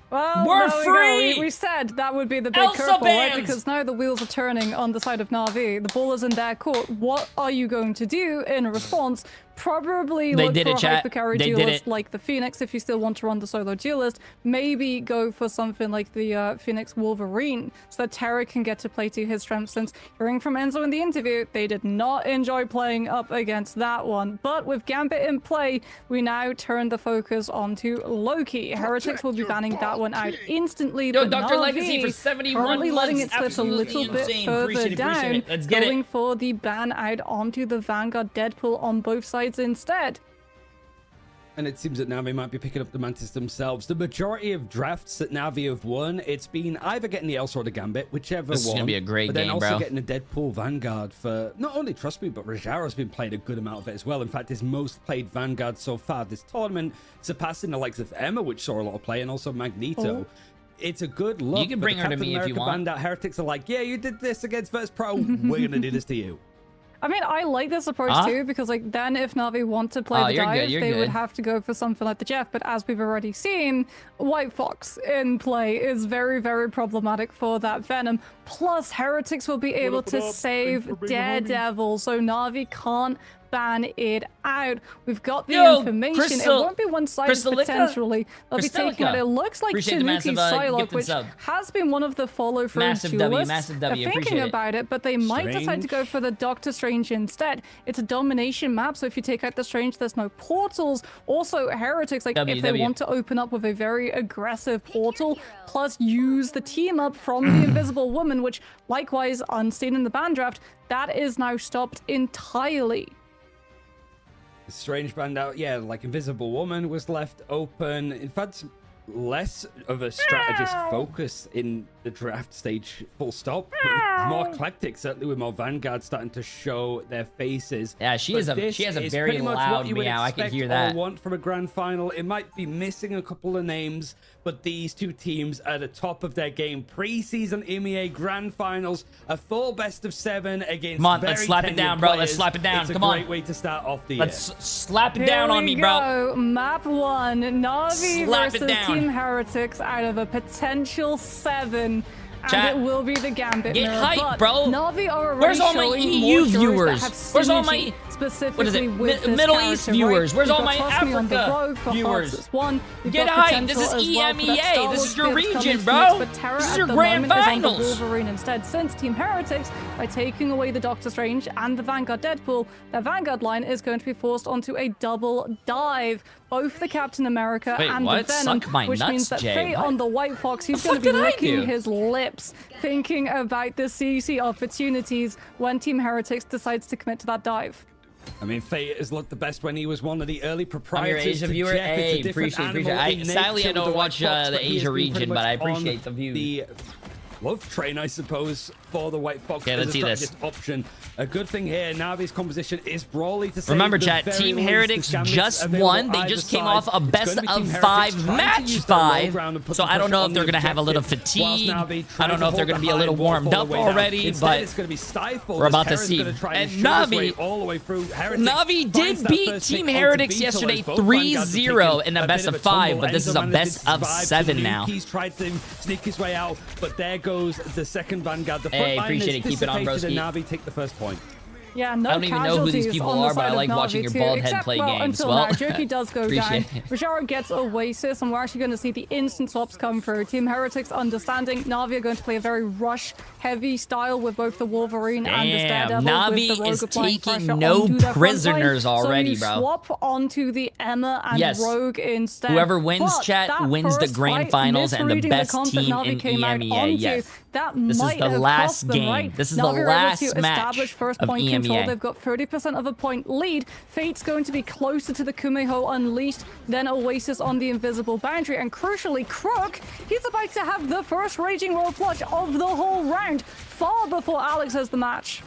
Well, we're free! We said that would be the big curveball, right? Because now the wheels are turning on the side of Na'Vi. The ball is in their court. What are you going to do in response? Probably look for a hypercarry duelist like the Phoenix if you still want to run the solo duelist. Maybe go for something like the Phoenix Wolverine so that Terra can get to play to his strengths, since hearing from Enzo in the interview, they did not enjoy playing up against that one. But with Gambit in play, we now turn the focus onto Loki. Heretics will be banning that one out instantly. Yo, but Dr. Legacy for 71 currently letting it slip a little insane. bit further down, Let's get going for the ban out onto the Vanguard Deadpool on both sides instead. And it seems that Na'Vi might be picking up the Mantis themselves. The majority of drafts that Na'Vi have won, it's been either getting the Elsa or the Gambit, whichever this one. This is going to be a great but then game, also bro. Getting the Deadpool Vanguard for not only Trust Me, but Rajaro's been playing a good amount of it as well. In fact, his most played Vanguard so far this tournament, surpassing the likes of Emma, which saw a lot of play, and also Magneto. It's a good look. You can bring her to me if you want. Band out Heretics are like, yeah, you did this against First Pro. We're going to do this to you. I mean, I like this approach too, because like then if Na'Vi want to play the dive, they would have to go for something like the Jeff. But as we've already seen, White Fox in play is very, very problematic for that Venom. Plus, Heretics will be able to save Daredevil, so Na'Vi can't ban it out. We've got the information. It won't be one-sided potentially. They'll be taking it. It looks like Tanuki's Psylocke, which has been one of the follow-through duelists. They're thinking about it, but they might decide to go for the Doctor Strange instead. It's a domination map, so if you take out the Strange, there's no portals. Also, Heretics, like if they want to open up with a very aggressive portal, plus use the team up from the Invisible Woman, which likewise, unseen in the ban draft, that is now stopped entirely. Strange band out, yeah, like Invisible Woman was left open. In fact, less of a strategist focus in the draft stage, full stop. More eclectic, certainly with more Vanguard starting to show their faces. Yeah, she has a very loud meow. I can hear that. Want from a grand final. It might be missing a couple of names, but these two teams are at the top of their game. Preseason EMEA grand finals, a full best of 7 against. Come on, let's slap it down, bro. Let's slap it down. Come on. It's a great way to start off the year. Let's slap it down on me, bro. Map 1, Na'Vi versus Team Heretics out of a potential 7. Chat. And it will be the Gambit Get mirror, hype, bro. Na'Vi are already Where's all my showing EU more viewers? Where's all my specifically what is it? with Middle this East character, viewers? right? Where's We've all got my Trust Me on the Africa Road for viewers? Hearts 1. We've Get got hype. This is potential as well for that EMEA. Star This Wars is your bid coming region, to bro. mix, but Terra This is at your the grand moment finals. is on the Wolverine instead, since Team Heretics, by taking away the Doctor Strange and the Vanguard Deadpool, their Vanguard line is going to be forced onto a double dive. Both the Captain America and the Venom, which means that Fate on the White Fox, he's going to be licking his lips, thinking about the CC opportunities when Team Heretics decides to commit to that dive. I mean, Fate has looked the best when he was one of the early proprietors. I'm your Asia viewer. Hey, appreciate. Sadly, I don't watch the Asia region, but I appreciate the view. The love train, I suppose, for the White Fox. Okay, let's see this option. A good thing here, Navi's composition is Brawly to save. Remember, chat, Team Heretics just won. They just came off a best of 5 match 5. So I don't know if they're going to have a little fatigue. I don't know if they're going to be a little warmed up already, but it's going to be stifled. we're about to see. And Navi did beat Team Heretics yesterday 3-0 in a best of 5, but this is a best of 7 now. He's tried to sneak his way out, but there goes the second Vanguard. The Hey, appreciate it. Keep it on, broski. Navi take the first point. Yeah, no I don't even know who these people are, but I like watching your bald head play games. Until well, now, Jerky does go down. Rajara gets Oasis, and we're actually going to see the instant swaps come through. Team Heretics understanding Navi are going to play a very rush-heavy style with both the Wolverine and the Daredevil. Navi is taking no prisoners already, so you bro. swap onto the Emma and Rogue instead. Whoever wins, chat, wins the grand finals and the best team in EMEA. Yes. This is the last game. Right? This is the last match first of point EMEA. Control. They've got 30% of a point lead. Fate's going to be closer to the Kumeho Unleashed than Oasis on the invisible boundary. And crucially, Crook, he's about to have the first Raging Royal Flush of the whole round, far before Alex has the match.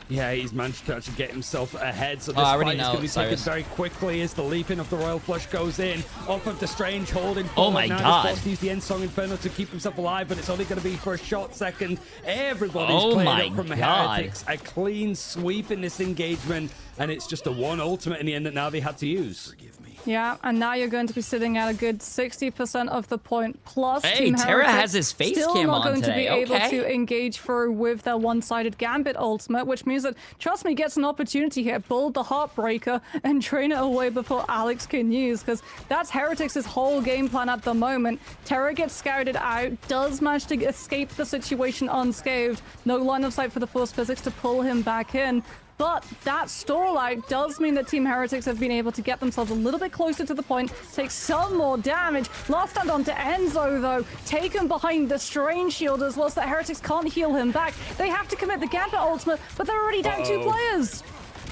Yeah, he's managed to actually get himself ahead. So this I fight is going to be taken very quickly as the leaping of the Royal Flush goes in. Off of the Strange holding forward. Oh my now god. He's to use the End Song Inferno to keep himself alive, but it's only going to be for a short second. Everybody's cleared up from the Heretics. A clean sweep in this engagement, and it's just a one ultimate in the end that Navi had to use. Yeah, and now you're going to be sitting at a good 60% of the point plus. Hey, Team Terra Heretics has his face still cam not on going today. to be able Okay. to engage through with their one-sided Gambit ultimate, which means that Trust Me gets an opportunity here, build the Heartbreaker and train it away before Alex can use, because that's Heretics' whole game plan at the moment. Terra gets scouted out, does manage to escape the situation unscathed, no line of sight for the Force Physics to pull him back in. But that stall out does mean that Team Heretics have been able to get themselves a little bit closer to the point, take some more damage. Last stand onto Enzo, though, taken behind the Strange Shield as well, so that Heretics can't heal him back. They have to commit the Gambit ultimate, but they're already down 2 players.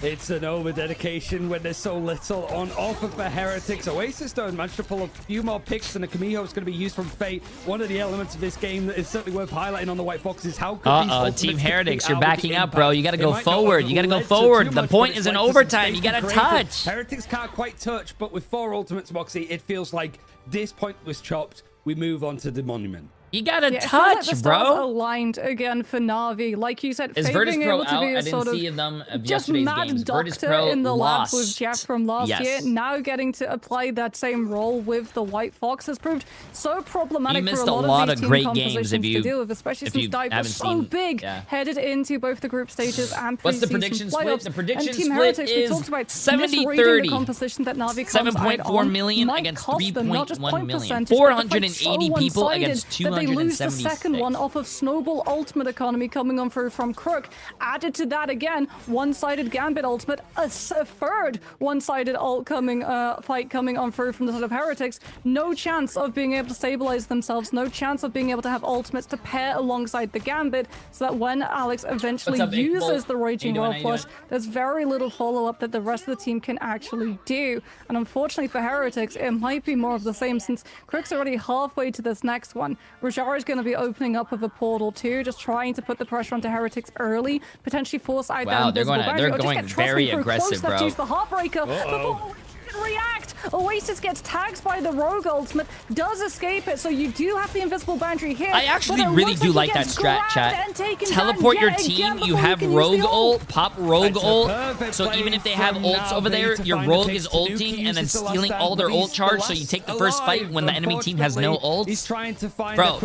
It's an over-dedication when there's so little on offer for Heretics. Oasis don't manage to pull a few more picks, and a Kamiho is going to be used from Fate. One of the elements of this game that is certainly worth highlighting on the White Fox is how good these Team Heretics, you're out with the backing up, impact. bro. You got to go forward. You got to go forward. The point is in overtime. You got to touch. Heretics can't quite touch, but with 4 ultimates, Moxie, it feels like this point was chopped. We move on to the Monument. You gotta touch, touch, like the bro. stars aligned again for Navi. Like you said, is Fate Virtus being Pro able to out? be a I didn't sort see of them of just yesterday's mad games. doctor Virtus Pro in the lost. labs with Jeff from last year. Now getting to apply that same role with the White Fox has proved so problematic for a lot of these team compositions to deal with, especially since Dive was so big headed into both the group stages and What's the preseason prediction playoffs. split? The prediction and Team split Heretics, is we talked about 70-30. the composition that Navi comes out 7.4 million might against cost them not just 3.1 point million. percentage, but the fight's 480 so people one-sided against that they lose the 276. second one off of Snowball Ultimate Economy coming on through from Crook. Added to that again, one-sided Gambit Ultimate, a third one-sided ult coming, fight coming on through from the side of Heretics. No chance of being able to stabilize themselves, no chance of being able to have ultimates to pair alongside the Gambit, so that when Alex eventually uses the Raging Royal Flush, there's very little follow-up that the rest of the team can actually do. And unfortunately for Heretics, it might be more of the same, since Crook's already halfway to this next one. Rajara is going to be opening up with a portal too, just trying to put the pressure onto Heretics early, potentially force out that invisible boundary. They're going very aggressive, bro. Use the Heartbreaker before react. Oasis gets tagged by the Rogue ultimate, does escape it, so you do have the invisible boundary here. I actually really do like that strat, chat. Teleport your team, you have Rogue ult, pop Rogue ult, so even if they have ults over there, your Rogue is ulting and then stealing all their ult charge, so you take the first fight when the enemy team has no ults. Bro,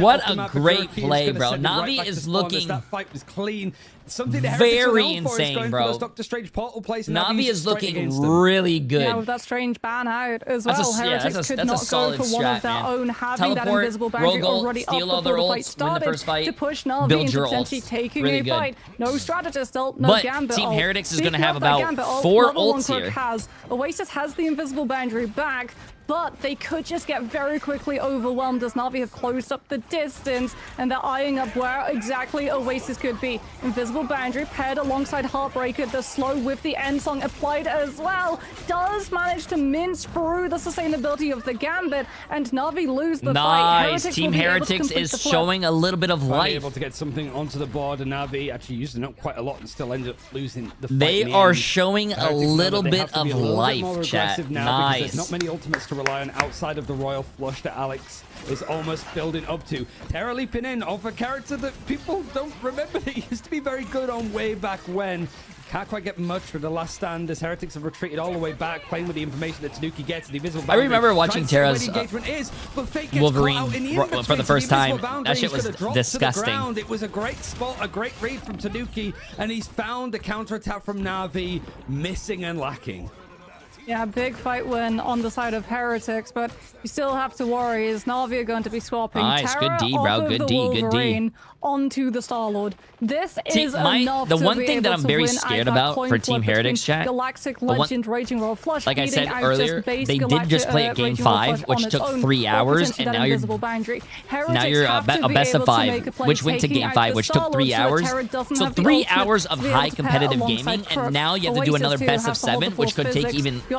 what a great play, bro. Navi is looking very insane, bro. Navi is looking really good. Yeah, with that strange ban out as well. Heretics could not go for one of their own, having that invisible boundary already up before the fight started to push Navi into potentially taking a fight. No strategist ult, no Gambit ult. Team Heretics is going to have about 4 ults here. Oasis has the invisible boundary back, but they could just get very quickly overwhelmed as Navi have closed up the distance and they're eyeing up where exactly Oasis could be. Invisible boundary paired alongside Heartbreaker, the slow with the end song applied as well, does manage to mince through the sustainability of the Gambit, and Navi lose the fight. Nice. Team Heretics is showing a little bit of life. Able to get something onto the board, and Navi actually using up quite a lot and still ended up losing the fight. They are showing a little bit of life, chat. Nice. There's not many ultimates to rely on outside of the Royal Flush that Alex is almost building up to. Terra leaping in off a character that people don't remember that used to be very good on way back when. Can't quite get much for the last stand as Heretics have retreated all the way back, playing with the information that Tanuki gets. The invisible boundary. I remember watching Terra's Wolverine for the first time. That shit was disgusting. It was a great spot, a great read from Tanuki, and he's found the counterattack from Navi missing and lacking. Yeah, big fight win on the side of Heretics, but you still have to worry. Is Navi are going to be swapping Terra good D, bro. Good D, good D. Onto the Star-Lord. This is enough the one to thing that I'm very scared about for Team Heretics, chat. Galactic Legend Raging Royal Flush. Like I said earlier, they did just play at Game 5, which took 3 hours, and now you're a best of 5, which went to Game 5, which took 3 hours. So 3 hours of high competitive gaming, and now you have to do another best of 7, which could take even 4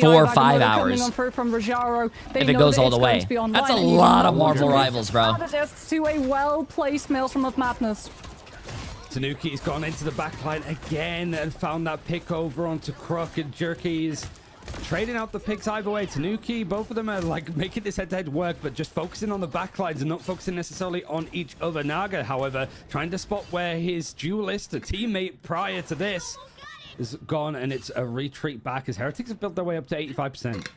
or 5 hours if it goes all the way. That's a lot of Marvel Rivals, bro. To a well-placed Maelstrom of Madness. Tanuki's gone into the backline again and found that pick over onto Crook, and Jerky's trading out the picks either way. Tanuki, both of them are like making this head-to-head work, but just focusing on the backlines and not focusing necessarily on each other. Naga, however, trying to spot where his duelist, a teammate prior to this, is gone, and it's a retreat back as Heretics have built their way up to 85%.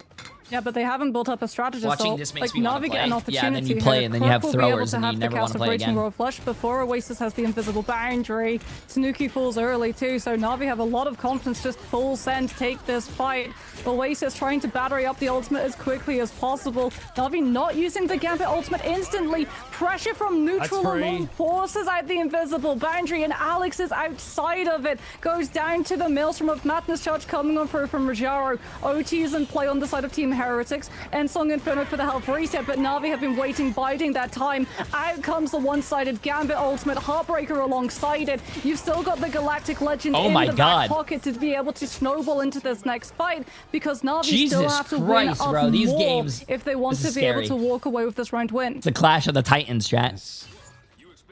Yeah, but they haven't built up a strategist. Watching this makes me want to play. An opportunity. Yeah, and then you play, and then you have throwers, and you never want to play again. Royal Flush before Oasis has the invisible boundary. Tanuki falls early too, so Navi have a lot of confidence, just full send, take this fight. Oasis trying to battery up the ultimate as quickly as possible. Navi not using the Gambit ultimate instantly. Pressure from neutral alone forces out the invisible boundary, and Alex is outside of it. Goes down to the Maelstrom of Madness charge coming on through from Rajaro. OT is in play on the side of Team Heretics, and Song Inferno for the health reset, but Navi have been waiting, biding that time. Out comes the one-sided Gambit ultimate, Heartbreaker alongside it. You've still got the Galactic Legend in the back pocket to be able to snowball into this next fight, because Navi still have to win up more if they want to be able to walk away with this round win. It's a clash of the Titans, chat.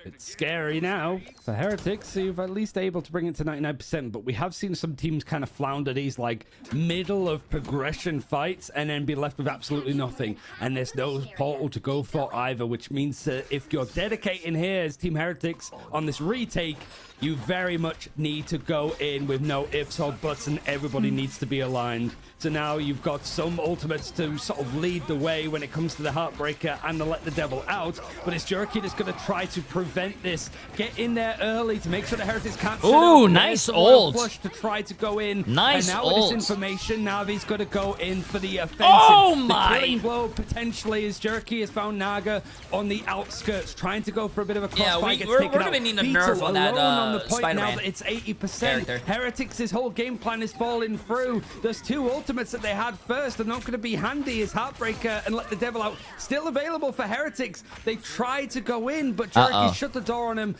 It's scary now for Heretics. So you've at least able to bring it to 99%, but we have seen some teams kind of flounder these like middle of progression fights and then be left with absolutely nothing, and there's no portal to go for either, which means that if you're dedicating here as Team Heretics on this retake, you very much need to go in with no ifs or buts, and everybody needs to be aligned. So now you've got some ultimates to sort of lead the way when it comes to the Heartbreaker and the Let the Devil Out, but it's Jerky that's going to try to prevent this. Get in there early to make sure the Heretics can't set up. Nice ult. Flush to try to go in. Nice and now ult. with this information, Navi's got to go in for the offensive. Oh my! The killing blow potentially as Jerky has found Naga on the outskirts, trying to go for a bit of a crossfire. Yeah, we're going to need a nerf on that Spider-Man. Now that it's 80%. Heretics' whole game plan is falling through. There's 2 ultimates that they had first. They're not going to be handy as Heartbreaker and Let the Devil Out still available for Heretics. They tried to go in, but Jerky shut the door on him.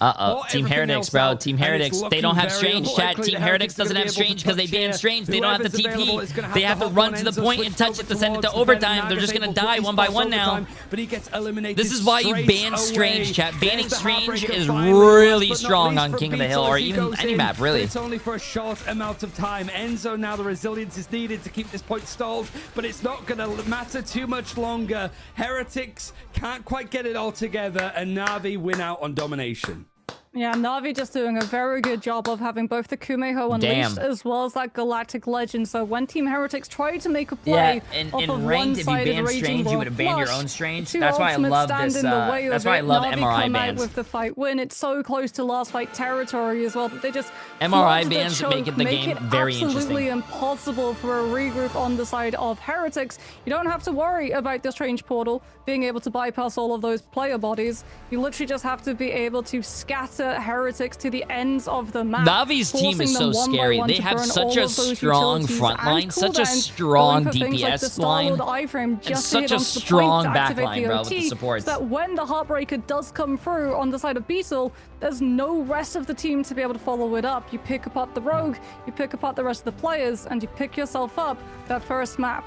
Team Heretics, bro. Team Heretics. They don't have Strange, chat. Team Heretics doesn't have Strange because they banned Strange. They don't have the TP. They have to run to the point and touch it to send it to overtime. They're just going to die 1 by 1 now. But he gets eliminated. This is why you ban Strange, chat. Banning Strange is really strong on King of the Hill, or even any map, really. It's only for a short amount of time. Enzo, now the resilience is needed to keep this point stalled, but it's not going to matter too much longer. Heretics can't quite get it all together, and Na'Vi win out on domination. Yeah, Na'Vi just doing a very good job of having both the Kumeho Unleashed as well as that Galactic Legend. So when Team Heretics tried to make a play off of ranked, if you banned Strange, you would have banned your own Strange. That's why I love this. That's why I love MRI bans. With the fight win, it's so close to last fight territory as well that they just MRI bans make it the game very interesting. Absolutely impossible for a regroup on the side of Heretics. You don't have to worry about the Strange portal being able to bypass all of those player bodies. You literally just have to be able to scatter Heretics to the ends of the map. Navi's team is so scary. They have such a strong front line, such a strong DPS line, and such a strong back line, bro, with the supports. So that when the Heartbreaker does come through on the side of Beetle, there's no rest of the team to be able to follow it up. You pick apart the Rogue, you pick apart the rest of the players, and you pick yourself up that first map.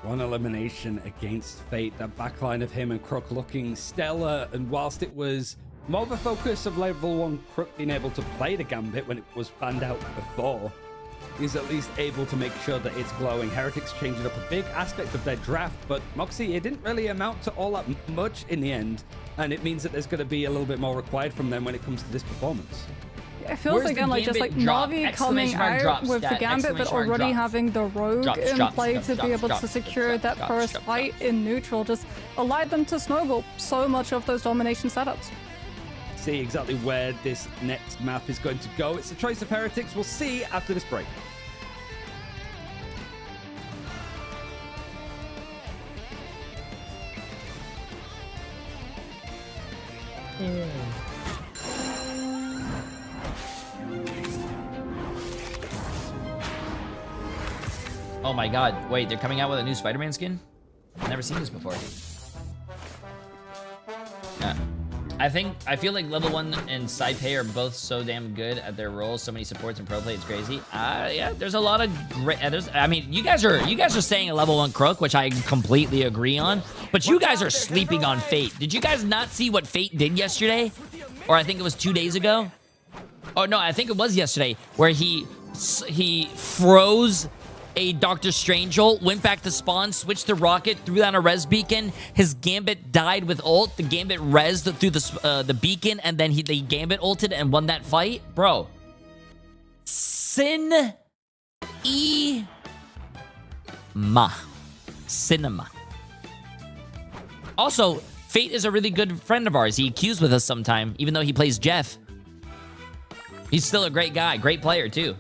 One elimination against Fate. That backline of him and Crook looking stellar, and whilst it was more of a focus of level 1 Crook being able to play the Gambit when it was banned out before, he's at least able to make sure that it's glowing. Heretics changing up a big aspect of their draft, but Moxie, it didn't really amount to all that much in the end, and it means that there's going to be a little bit more required from them when it comes to this performance. It feels again like just like Na'Vi coming out with the Gambit, but already having the Rogue in play to be able to secure that first fight in neutral just allowed them to snowball so much of those domination setups. See exactly where this next map is going to go. It's the choice of Heretics. We'll see after this break. Oh my god, wait, they're coming out with a new Spider-Man skin? I've never seen this before. Yeah. I feel like level 1 and Saipei are both so damn good at their roles. So many supports and pro play, it's crazy. Yeah, there's a lot of great. I mean, you guys are saying a level 1 Crook, which I completely agree on. But you guys are sleeping on Fate. Did you guys not see what Fate did yesterday? Or I think it was 2 days ago. Oh no, I think it was yesterday, where he froze a Doctor Strange ult, went back to spawn, switched to Rocket, threw down a res beacon. His Gambit died with ult. The Gambit rezzed through the beacon, and then the Gambit ulted and won that fight. Bro. Cinema. Also, Fate is a really good friend of ours. He queues with us sometime, even though he plays Jeff. He's still a great guy. Great player, too.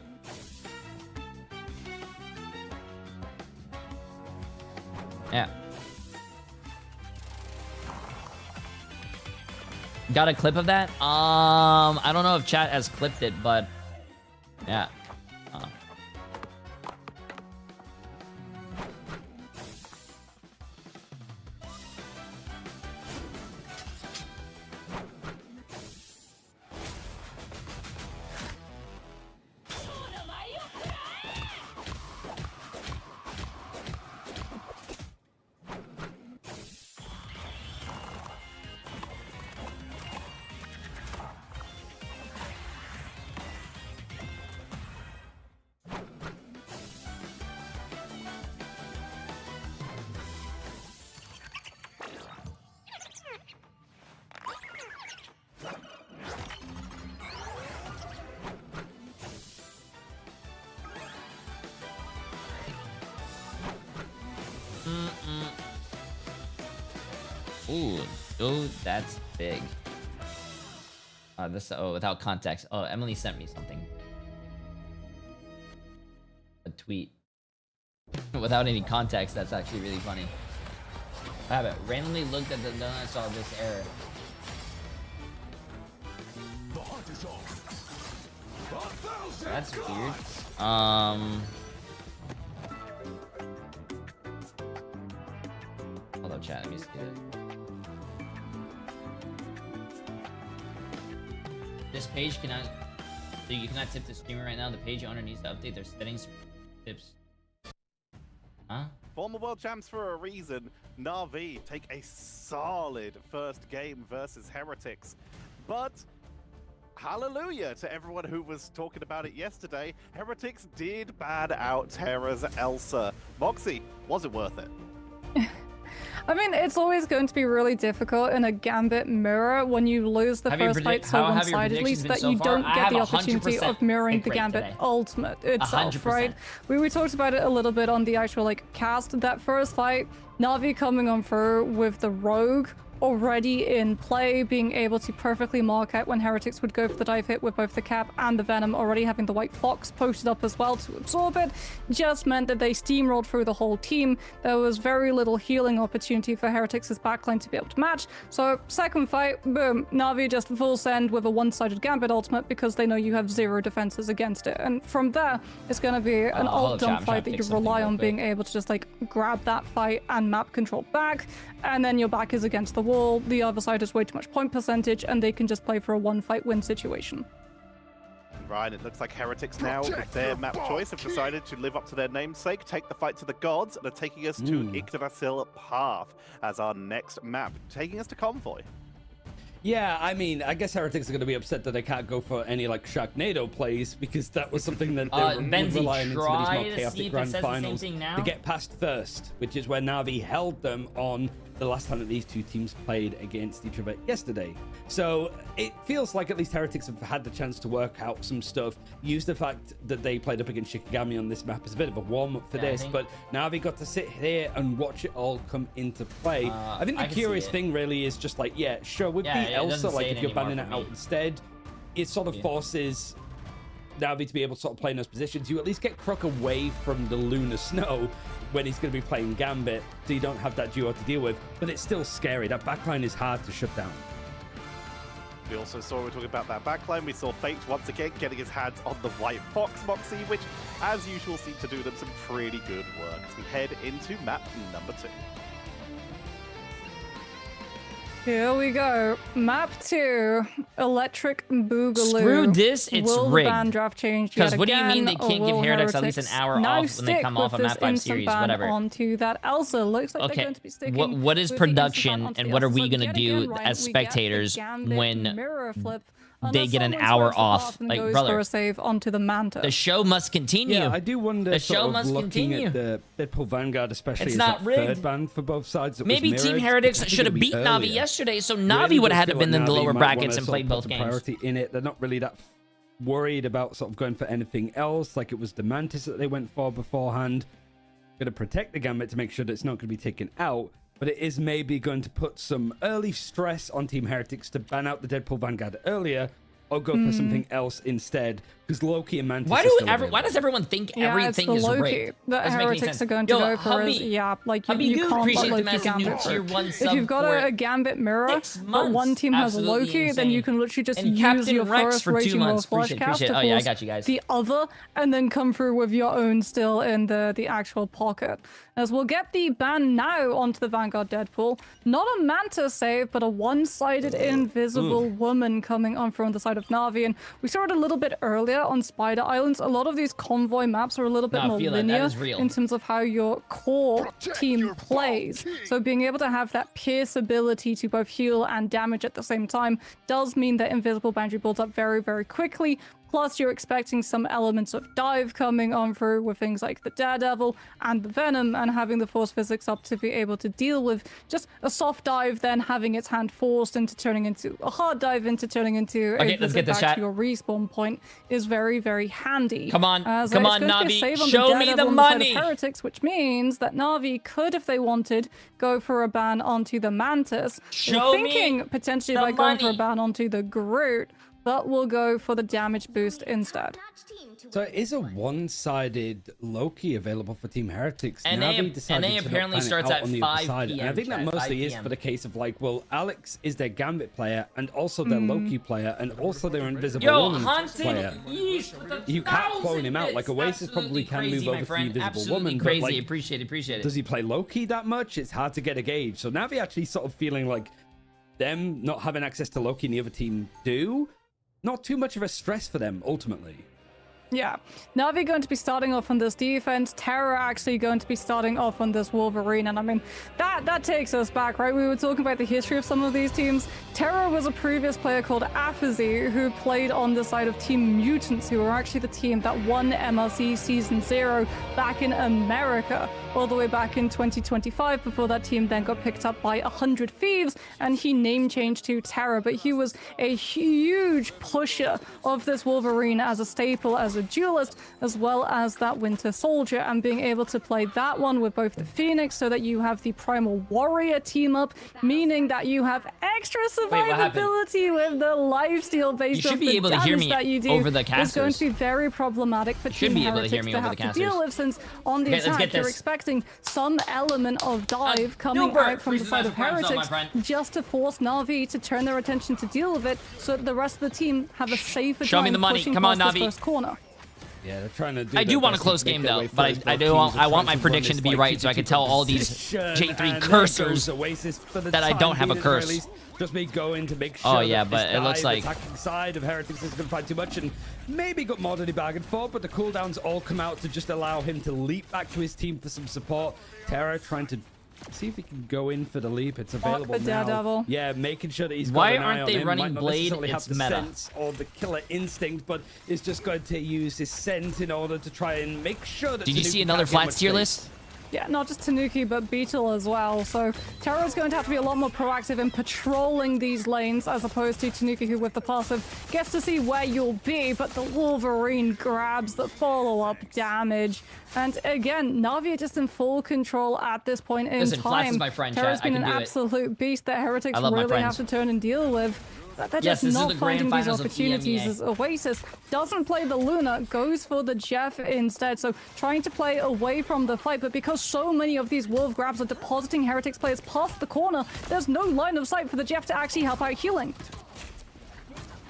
Yeah. Got a clip of that? I don't know if chat has clipped it, but yeah. Ooh, that's big. Without context. Oh, Emily sent me something. A tweet. Without any context, that's actually really funny. I have it. Randomly looked at the donut and saw this error. That's weird. Hold up, chat. Let me see it. This page cannot. So you cannot tip the streamer right now. The page owner needs to update their settings for tips. Huh? Former world champs for a reason. Na'Vi take a solid first game versus Heretics. But hallelujah to everyone who was talking about it yesterday. Heretics did ban out Terra's Elsa. Moxie, was it worth it? I mean, it's always going to be really difficult in a Gambit mirror when you lose the first fight so one-sidedly, so that you don't get the opportunity of mirroring the Gambit ultimate itself, right? We talked about it a little bit on the actual cast. That first fight, Na'Vi coming on through with the Rogue already in play, being able to perfectly mark out when Heretics would go for the dive hit with both the Cap and the Venom, already having the White Fox posted up as well to absorb it, just meant that they steamrolled through the whole team. There was very little healing opportunity for Heretics' backline to be able to match. So second fight, boom, Na'Vi just full send with a one-sided Gambit ultimate because they know you have zero defenses against it. And from there, it's going to be an alt-dump fight that you rely on being able to just grab that fight and map control back, and then your back is against the wall, the other side has way too much point percentage, and they can just play for a one-fight win situation. Right, it looks like Heretics now, with their map choice, have decided to live up to their namesake, take the fight to the gods, and are taking us to Yggdrasil Path as our next map, taking us to Convoy. Yeah, I mean, I guess Heretics are going to be upset that they can't go for any Sharknado plays, because that was something that they were relying into these more chaotic grand finals to get past first, which is where Na'Vi held them on the last time that these two teams played against each other yesterday. So it feels like at least Heretics have had the chance to work out some stuff, use the fact that they played up against Shikigami on this map as a bit of a warm-up for this, but Na'Vi got to sit here and watch it all come into play. I think the curious thing really is just yeah, sure, with the Elsa, if you're banning it out instead, it sort of forces Na'Vi to be able to sort of play in those positions. You at least get Crook away from the Lunar Snow when he's going to be playing Gambit, so you don't have that duo to deal with, but it's still scary. That backline is hard to shut down. We also saw, we're talking about that backline, we saw Fate once again getting his hands on the White Fox Moxie, which as usual seemed to do them some pretty good work as we head into map number 2. Here we go. Map 2, Electric Boogaloo. Screw this, it's will rigged. The ban draft change because what do you mean they can't give Heretics at least an hour off when they come off a map 5 series, whatever? Onto that Elsa. Looks like they're going to be sticking what is production and what are we going to do as spectators when they get an hour off? Like, brother, for a save onto the Manta. The show must continue. Yeah, I do wonder. The show must looking continue. At the Deadpool Vanguard, especially, it's not rigged. Third ban for both sides. Maybe Team Heretics should have beat Na'Vi yesterday, so Na'Vi would have had to been in the lower brackets and played both games. Priority in it. They're not really that worried about sort of going for anything else. Like it was the Mantis that they went for beforehand. Going to protect the Gambit to make sure that it's not going to be taken out. But it is maybe going to put some early stress on Team Heretics to ban out the Deadpool Vanguard earlier, or go for something else instead, because Loki and Mantis. Why does everyone think everything is rigged? That Heretics are going to go for is, you can't let Loki Gambit through. If you've got a Gambit mirror, but one team has Loki, then you can literally just use your first Raging Roar Flash cast to force the other, and then come through with your own still in the actual pocket. As we'll get the ban now onto the Vanguard Deadpool. Not a Manta save, but a one-sided invisible woman coming on from the side of Na'Vi. And we saw it a little bit earlier on Spider Islands. A lot of these convoy maps are a little bit more linear in terms of how your core team plays. So being able to have that pierce ability to both heal and damage at the same time does mean that invisible boundary builds up very, very quickly. Plus, you're expecting some elements of dive coming on through with things like the Daredevil and the Venom, and having the force physics up to be able to deal with just a soft dive, then having its hand forced into turning into a hard dive, into turning into a visit back to your respawn point is very, very handy. Come on, Na'Vi, show me the money! Heretics, which means that Na'Vi could, if they wanted, go for a ban onto the Mantis. Thinking potentially about going for a ban onto the Groot, but we'll go for the damage boost instead. So it is a one-sided Loki available for Team Heretics. NA apparently starts at 5 PM. And I think that mostly is for the case of well, Alex is their Gambit player and also their Loki player and also their Invisible Woman player. You can't clone him out. Like Oasis probably can move over to the Invisible Woman. Crazy. But appreciate it. Does he play Loki that much? It's hard to get a gauge. So Na'Vi actually sort of feeling like them not having access to Loki and the other team do. not too much of a stress for them ultimately. Yeah, Na'Vi going to be starting off on this defense, Terra actually going to be starting off on this Wolverine, and I mean, that takes us back, right? We were talking about the history of some of these teams. Terra was a previous player called Aphazy who played on the side of Team Mutants, who were actually the team that won MLC Season 0 back in America, all the way back in 2025, before that team then got picked up by 100 Thieves, and he name changed to Terra, but he was a huge pusher of this Wolverine as a staple, as a duelist, as well as that Winter Soldier, and being able to play that one with both the Phoenix so that you have the Primal Warrior team up, meaning that you have extra survivability with the lifesteal based off the damage that you do. Over the casters. It's going to be very problematic for Team Heretics to have to deal with, since on the attack you're expecting some element of dive coming out from the side of Heretics just to force Na'Vi to turn their attention to deal with it, so that the rest of the team have a safer Show me time the money. pushing Come on, past this Na'Vi. first corner. Yeah, they're trying to do I do want a close game though, but I want my prediction to be right, so I can tell all these J3 cursors that I don't have a curse. Just me going to make sure. Oh yeah, but it looks like attacking side of Heretics is going to find too much, and maybe got more than he bargained for, but the cooldowns all come out to just allow him to leap back to his team for some support. Terra trying to see if he can go in for the leap. It's available now. Daredevil. Yeah, making sure that he's got Why an eye aren't on they him. running Might not Blade? necessarily have It's the meta. sense or the killer instinct, but is just going to use his scent in order to try and make sure that. Did you Tanuki see another can't get flat much tier space. list? Yeah, not just Tanuki, but Beetle as well. So Terra's going to have to be a lot more proactive in patrolling these lanes, as opposed to Tanuki, who with the passive gets to see where you'll be, but the Wolverine grabs the follow-up damage. And again, Na'Vi are just in full control at this point in Listen, Flats time. is my friend, Terra's chat. I been can an do it. absolute beast that Heretics I love my really have friends. to turn and deal with. But they're Yes, just this is not the grand finding these finals of opportunities, EMEA. as Oasis doesn't play the Luna, goes for the Jeff instead. So trying to play away from the fight, but because so many of these Wolf grabs are depositing Heretics players past the corner, there's no line of sight for the Jeff to actually help out healing.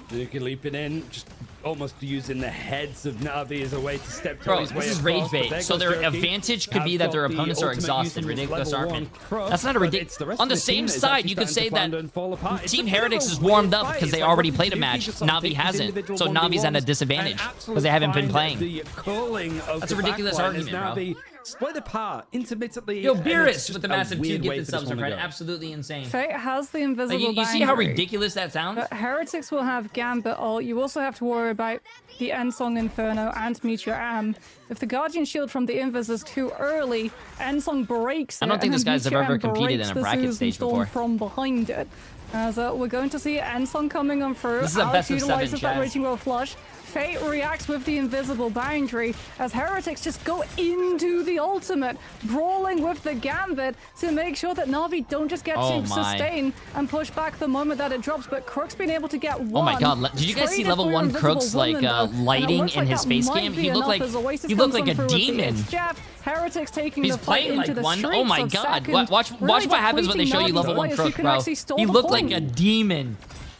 Tanuki leaping in, just almost using the heads of Na'Vi as a way to step Bro, his way this is across, rage but bait. there So goes their Jerky. advantage could be Have that their got the opponents are ultimate exhausted. using his Ridiculous level argument. 1 cross, That's not a but it's the ridiculous. rest On the of the team same that is side, actually you could say starting to that flounder and fall apart. It's a Team bit of a Heretics is weird warmed up fight. because It's they like already when played a Tanuki match. just sort of Na'Vi takes his hasn't. individual So Na'Vi's at a 1v1s disadvantage and because they haven't been absolutely playing. find the calling of That's the a ridiculous backline as argument, bro. Na'Vi split apart intermittently. Yo, and it's Beerus just with the a massive 2 weird way gifted for this subs, one my to friend. go. Absolutely insane. Fate has the invisible Like, you see how boundary. ridiculous that sounds? But Heretics will have Gambit ult. You also have to worry about the Ensong Inferno and Meteor Am. If the Guardian Shield from the Invis is too early, Ensong breaks it. I don't think and these then guys have Meteor ever Am competed breaks in a the bracket Susan stage Storm before. from behind it. As we're going to see Ensong coming on through. This is a Alex best of 7, utilizes that Chaz. Raging Roll flush. Fate reacts with the invisible boundary as Heretics just go into the ultimate, brawling with the Gambit to make sure that Na'Vi don't just get Oh to my. sustain and push back the moment that it drops. But Crook's been able to get one. Oh my god, did you guys see Traded level for 1 Invisible Crooks like Woman, though, and it lighting looks in like his that face might cam? be He looked enough like as Oasis he looked comes like on a through with the demon. It's Jeff. Heretics taking He's the fight playing into like the one. streets Oh my of god. second, Watch really what happens when they show you depleting level 1 Na'Vi's Crook, players who can bro. actually stall He the looked like point. a demon.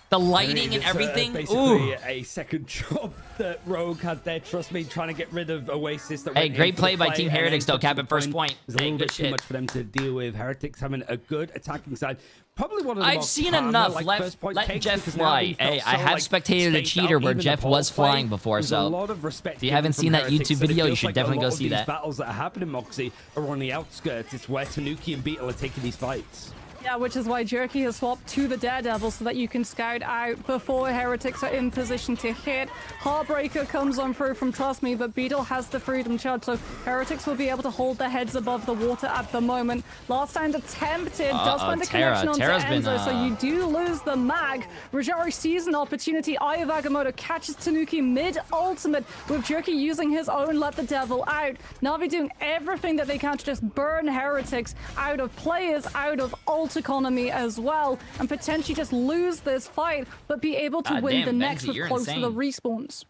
The lighting and It's, everything. basically Ooh. a second job that Rogue had there. Trust me, trying to get rid of Oasis. That Hey, went in great for play the by fight Team and then Heretics, though, got Cap to at the first point. It was a Hey, little good bit too shit. much for them to deal with. Heretics having a good attacking side. Probably one of the I've most seen calmer, enough. like, Let first point let takes Jeff because now fly. he felt Hey, so, I have like, spectated a spaced cheater out. where Even Jeff the was ball play, flying before, there's so a lot of respect if you haven't given seen from that Heretics, YouTube and it video, you feels should like definitely a go lot of see these that. battles that are happening, Moxie, are on the outskirts. It's where Tanuki and Beetle are taking these fights. Yeah, which is why Jerky has swapped to the Daredevil so that you can scout out before Heretics are in position to hit. Heartbreaker comes on through from Trust Me, but Beetle has the Freedom Charge, so Heretics will be able to hold their heads above the water at the moment. Last time attempted, does find the connection onto Enzo, so you do lose the mag. Rajari sees an opportunity. Eye of Agamotto catches Tanuki mid-ultimate with Jerky using his own Let the Devil out. Na'Vi doing everything that they can to just burn Heretics out of players, out of ult economy as well, and potentially just lose this fight, but be able to God win damn, the next Benji, with you're close to the insane. respawns.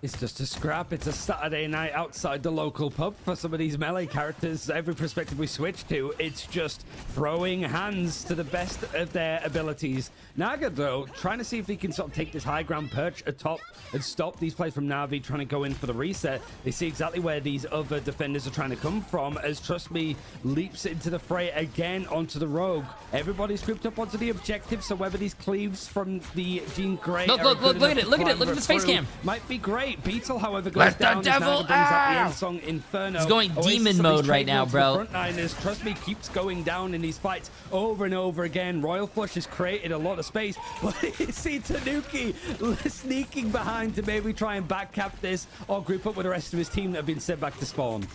It's just a scrap. It's a Saturday night outside the local pub for some of these melee characters. Every perspective we switch to, it's just throwing hands to the best of their abilities. Naga, though, trying to see if he can sort of take this high ground, perch atop and stop these players from Na'Vi trying to go in for the reset. They see exactly where these other defenders are trying to come from as Trust Me leaps into the fray again onto the Rogue. Everybody's grouped up onto the objective, so whether these cleaves from the Jean Grey look at it, look at this face cam. Might be great. Beetle, however, goes down. The devil brings out the end song Inferno. He's going demon mode right now, bro. Frontliners, Trust Me, keeps going down in these fights over and over again. Royal Flush has created a lot of space, but you see Tanuki sneaking behind to maybe try and backcap this or group up with the rest of his team that have been sent back to spawn.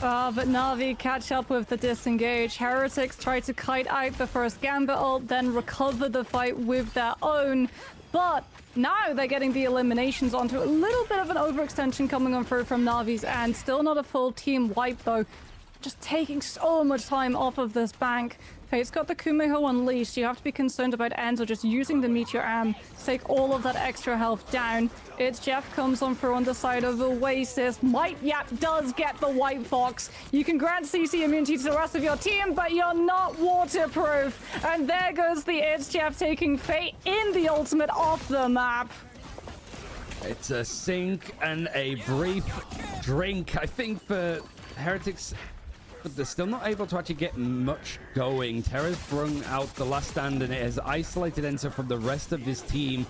But Na'Vi catch up with the disengage. Heretics try to kite out the first Gambit ult, then recover the fight with their own. But now they're getting the eliminations onto a little bit of an overextension coming on through from Na'Vi's end. Still not a full team wipe though. Just taking so much time off of this bank. Fate's got the Kumeho unleashed. You have to be concerned about Enzo just using the Meteor Am to take all of that extra health down. It's Jeff comes on through on the side of Oasis. Might Yap does get the White Fox. You can grant CC immunity to the rest of your team, but you're not waterproof. And there goes the It's Jeff taking Fate in the ultimate off the map. It's a sink and a brief drink, I think, for Heretics. But they're still not able to actually get much going. Terra's brung out the last stand, and it has isolated Enzo from the rest of his team.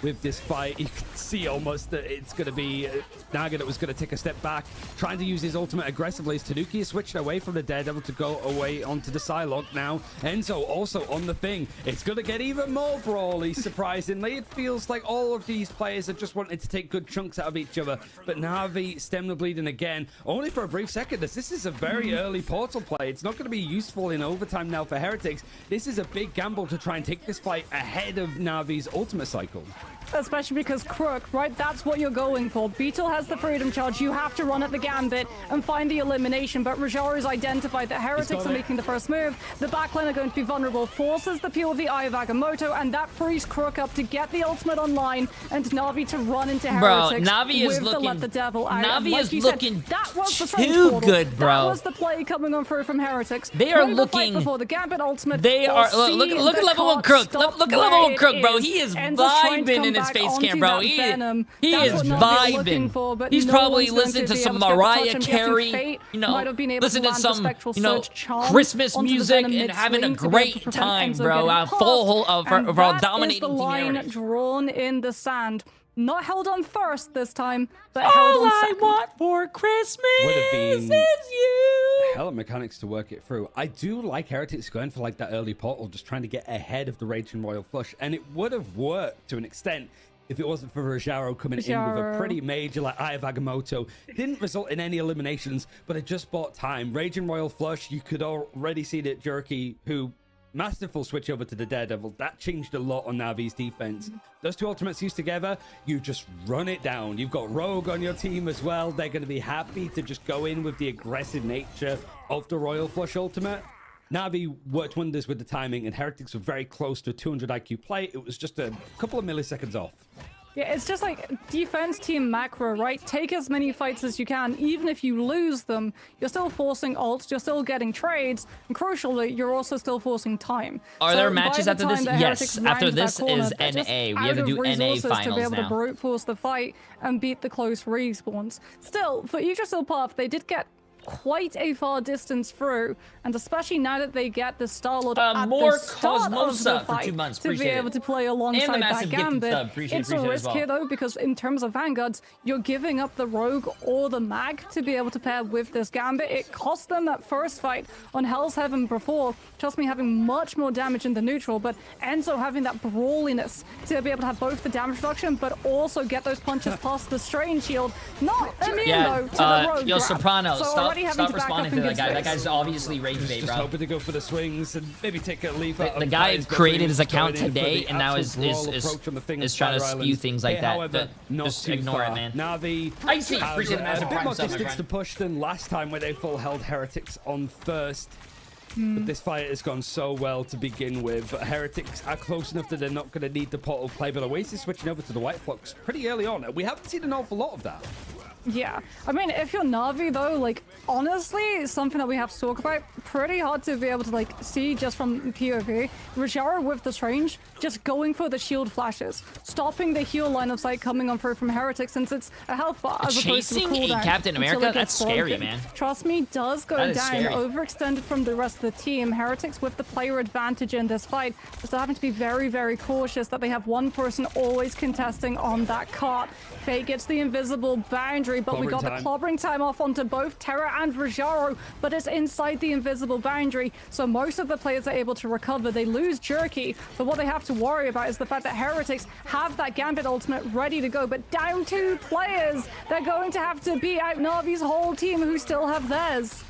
With this fight, you can see almost that it's going to be Naga that was going to take a step back, trying to use his ultimate aggressively as Tanuki is switched away from the Daredevil to go away onto the Psylocke now. Enzo also on the thing. It's going to get even more brawly, surprisingly. It feels like all of these players are just wanting to take good chunks out of each other, but Na'Vi stem the bleeding again, only for a brief second. This is a very early portal play. It's not going to be useful in overtime now for Heretics. This is a big gamble to try and take this fight ahead of Na'Vi's ultimate cycle. Especially because Crook, right? That's what you're going for. Beetle has the freedom charge. You have to run at the Gambit and find the elimination. But Rajaru's identified that Heretics are making the first move. The backline are going to be vulnerable. Forces the peel of the Eye of Agamotto, and that frees Crook up to get the ultimate online and Na'Vi to run into Heretics. Bro, Na'Vi is looking. Let the devil out. Na'Vi like is looking that was the too good, bro. That was the play coming on through from Heretics. They are looking before the Gambit ultimate. They are look at level 1 Crook. Look at level 1 Crook, bro. He is vibing in his face cam, bro. He is vibing. He's probably listening to some Mariah Carey, you know, listening to some, you know, Christmas music and having a great time, bro. Full of dominating the line areas. Drawn in the sand. Not held on first this time, but held on second. All I want for Christmas is you. Hell of mechanics to work it through. I do like Heretics going for like that early portal, just trying to get ahead of the Raging Royal Flush, and it would have worked to an extent if it wasn't for Rajaro coming in with a pretty major like Eye of Agamotto. It didn't result in any eliminations, but it just bought time. Raging Royal Flush, you could already see that Jerky, who masterful switch over to the Daredevil, that changed a lot on Na'Vi's defense. Those two ultimates used together, you just run it down. You've got Rogue on your team as well. They're going to be happy to just go in with the aggressive nature of the Royal Flush ultimate. Na'Vi worked wonders with the timing, and Heretics were very close to a 200 IQ play. It was just a couple of milliseconds off. Yeah, it's just like defense team macro, right? Take as many fights as you can. Even if you lose them, you're still forcing ults, you're still getting trades, and crucially, you're also still forcing time. Are there matches after this? Yes, after this is NA. We have to do NA finals to be able now. to brute force the fight and beat the close respawns. Still, for Yggdrasil Path, they did get quite a far distance through, and especially now that they get the Star-Lord at the start of the fight for 2 months. to be able to play alongside that Gambit. It's a risk here though, because in terms of Vanguards, you're giving up the Rogue or the Mag to be able to pair with this Gambit. It cost them that first fight on Hell's Heaven before, trust me, having much more damage in the neutral, but Enzo having that brawliness to be able to have both the damage reduction but also get those punches past the Strain Shield. Not immune though to the Rogue Yo, grab. Soprano, So stop responding to that guy. That guy's obviously rage bait, Just bro. hoping to go for the swings and maybe take a leaf out The of guy Kai's, but created his he's account going in for today the and now is absolute brawl approach on the thing on trying to Spider spew Island. things like that. However, not just too ignore far. it, man. Na'Vi I see. Appreciate the have massive a bit prime more sub, my distance friend. to push than last time where they full held Heretics on first. But this fight has gone so well to begin with. Heretics are close enough that they're not going to need the portal play, but Oasis switching over to the White Flux pretty early on. We haven't seen an awful lot of that. Yeah, I mean, if you're Na'Vi though, like, honestly, something that we have to talk about, pretty hard to be able to, like, see just from POV. Rajara with the Strange, just going for the shield flashes, stopping the heal line of sight coming on through from Heretics, since it's a health bar as opposed to a Chasing cooldown. Captain America? That's scary, man. Trust me, does go down, scary. overextended from the rest of the team. Heretics with the player advantage in this fight, still having to be very, very cautious that they have one person always contesting on that cart. Fate gets the invisible boundary, but we got the clobbering time off onto both Terra and Rajaro, but it's inside the invisible boundary, so most of the players are able to recover. They lose Jerky, but what they have to worry about is the fact that Heretics have that Gambit ultimate ready to go, but down 2 players. They're going to have to beat out Na'Vi's whole team who still have theirs.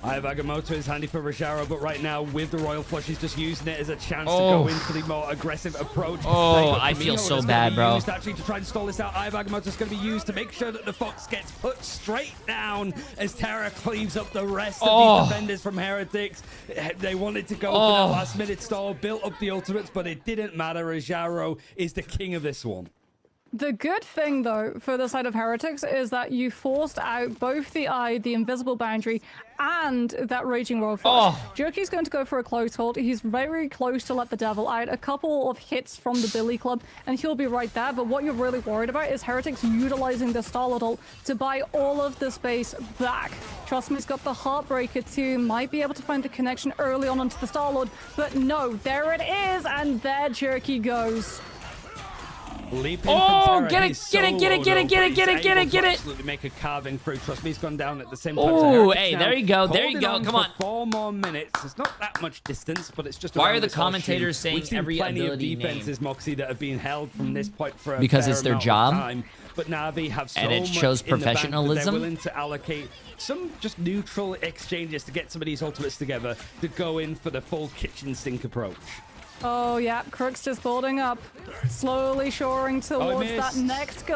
Agamotto is handy for Rajaro, but right now with the Royal Flush, he's just using it as a chance to go in for the more aggressive approach. Oh, I feel so bad, bro. Actually, to try and stall this out, Agamotto is going to be used to make sure that the Fox gets put straight down as Terra cleaves up the rest of these defenders from Heretics. They wanted to go for that last-minute stall, built up the ultimates, but it didn't matter. Rajaro is the king of this one. The good thing, though, for the side of Heretics is that you forced out both the Eye, the invisible boundary, and that Raging Royal Flush. Jerky's going to go for a close hold. He's very close to let the devil out. A couple of hits from the Billy Club, and he'll be right there. But what you're really worried about is Heretics utilizing the Starlord ult to buy all of the space back. Trust me, he's got the Heartbreaker too. Might be able to find the connection early on onto the Starlord, but no, there it is, and there Jerky goes. Get it. Absolutely make a carving through. Trust me, he's gone down at the same time. Oh, hey, there you go. Come on. 4 more minutes. It's not that much distance, but it's just. Why are the commentators saying every ability name? Defenses, Moxie, that have been held from this point for because it's their job. But Na'Vi have so and it shows professionalism. They're willing to allocate some just neutral exchanges to get some of these ultimates together to go in for the full kitchen sink approach. Oh, yeah, Crook's just building up, slowly shoring towards that next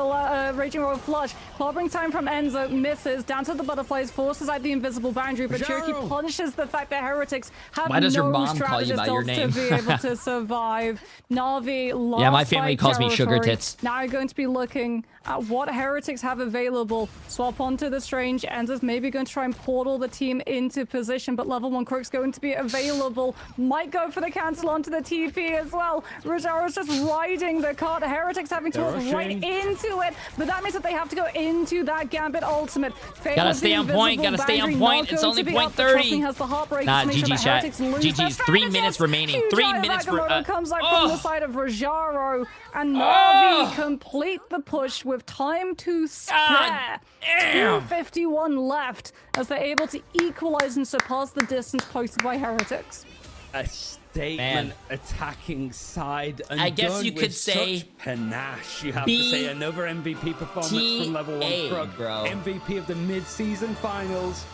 Raging Royal Flush. Clobbering time from Enzo misses, down to the butterflies, forces out the invisible boundary, but Jerky punishes the fact that Heretics have no strategist to be able to survive. Na'Vi lost. Yeah, my family calls me Sugar Tits. Now you're going to be looking at what Heretics have available. Swap onto the Strange. Enzo's maybe going to try and portal the team into position, but level 1 Crook's going to be available. Might go for the cancel onto the TP as well. Rojaro's just riding the cart. Heretics having to walk right into it, but that means that they have to go into that Gambit ultimate. Gotta stay on point. It's only point 30. Nah, GG chat. GG's 3 minutes remaining. 3 minutes for comes out from the side of Rajaro, and Na'Vi complete the push with time to spare. 2:51 left as they're able to equalize and surpass the distance posted by Heretics. A statement attacking side, and I guess you could say such panache. You have to say another MVP performance from level 1 Crook, bro. MVP of the mid-season finals,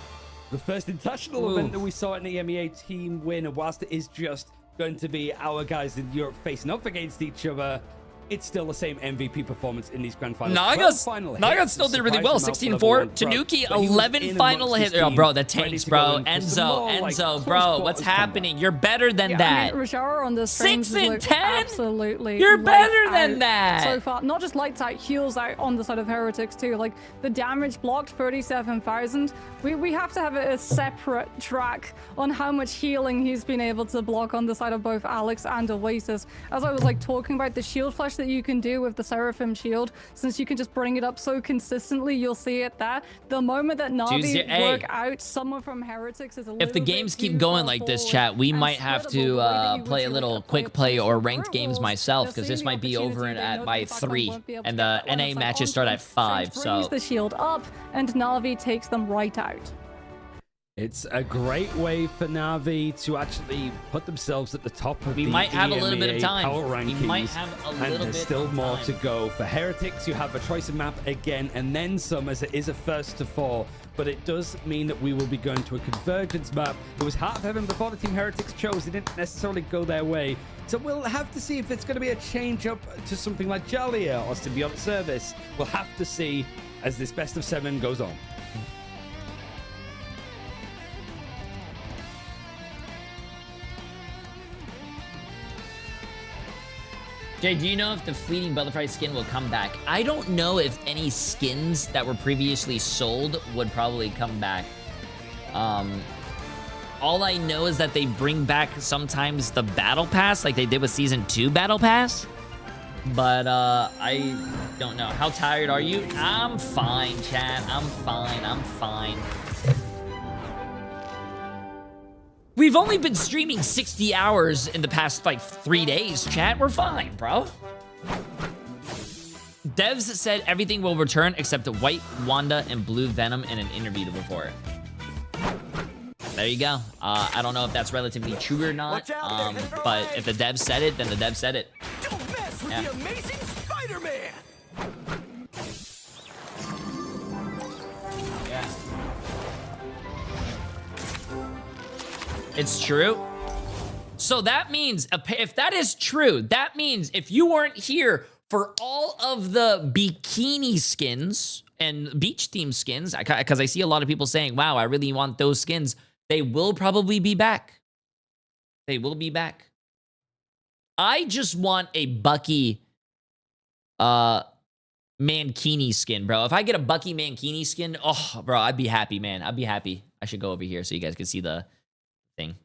the first international event that we saw an EMEA team win. And whilst it is just going to be our guys in Europe facing up against each other, it's still the same MVP performance in these grand finals. Naga still did really well. 16-4. Tanuki, 11 final hits. Oh, bro, the tanks, bro. Enzo, bro, what's happening? You're better than that. I mean, Rajaro on the 6 and 10? Absolutely. You're better than that. So far, not just lights out, heals out on the side of Heretics too. Like, the damage blocked, 37,000. We have to have a separate track on how much healing he's been able to block on the side of both Alex and Oasis. As I was like talking about the shield flash that you can do with the Seraphim shield, since you can just bring it up so consistently, you'll see it there. The moment that Na'Vi work out someone from Heretics is a little if the games keep going like this, chat, we might have to play a little quick play or ranked games myself, because this might be over by 3, and the NA matches start at 5. So brings the shield up, and Na'Vi takes them right out. It's a great way for Na'Vi to actually put themselves at the top of the might have a little bit of time. Power rankings. We might have a little and there's still more to go. For Heretics, you have a choice of map again, and then some, as it is a first to 4. But it does mean that we will be going to a convergence map. It was Heart of Heaven before the Team Heretics chose. It didn't necessarily go their way. So we'll have to see if it's going to be a change up to something like Jalia or Symbiotic Service. We'll have to see as this best of 7 goes on. Jay, do you know if the fleeting butterfly skin will come back? I don't know if any skins that were previously sold would probably come back. All I know is that they bring back sometimes the battle pass, like they did with season 2 battle pass. But I don't know. How tired are you? I'm fine, chat. I'm fine. We've only been streaming 60 hours in the past, like, 3 days, chat. We're fine, bro. Devs said everything will return except the White Wanda and Blue Venom in an interview before. There you go. I don't know if that's relatively true or not, but if the devs said it, then the devs said it. Don't mess with the amazing Spider-Man! Yeah. It's true. So that means, if that is true, that means if you weren't here for all of the bikini skins and beach theme skins, because I see a lot of people saying, wow, I really want those skins, they will probably be back. They will be back. I just want a Bucky Mankini skin, bro. If I get a Bucky Mankini skin, oh, bro, I'd be happy, man. I'd be happy. I should go over here so you guys can see the thing.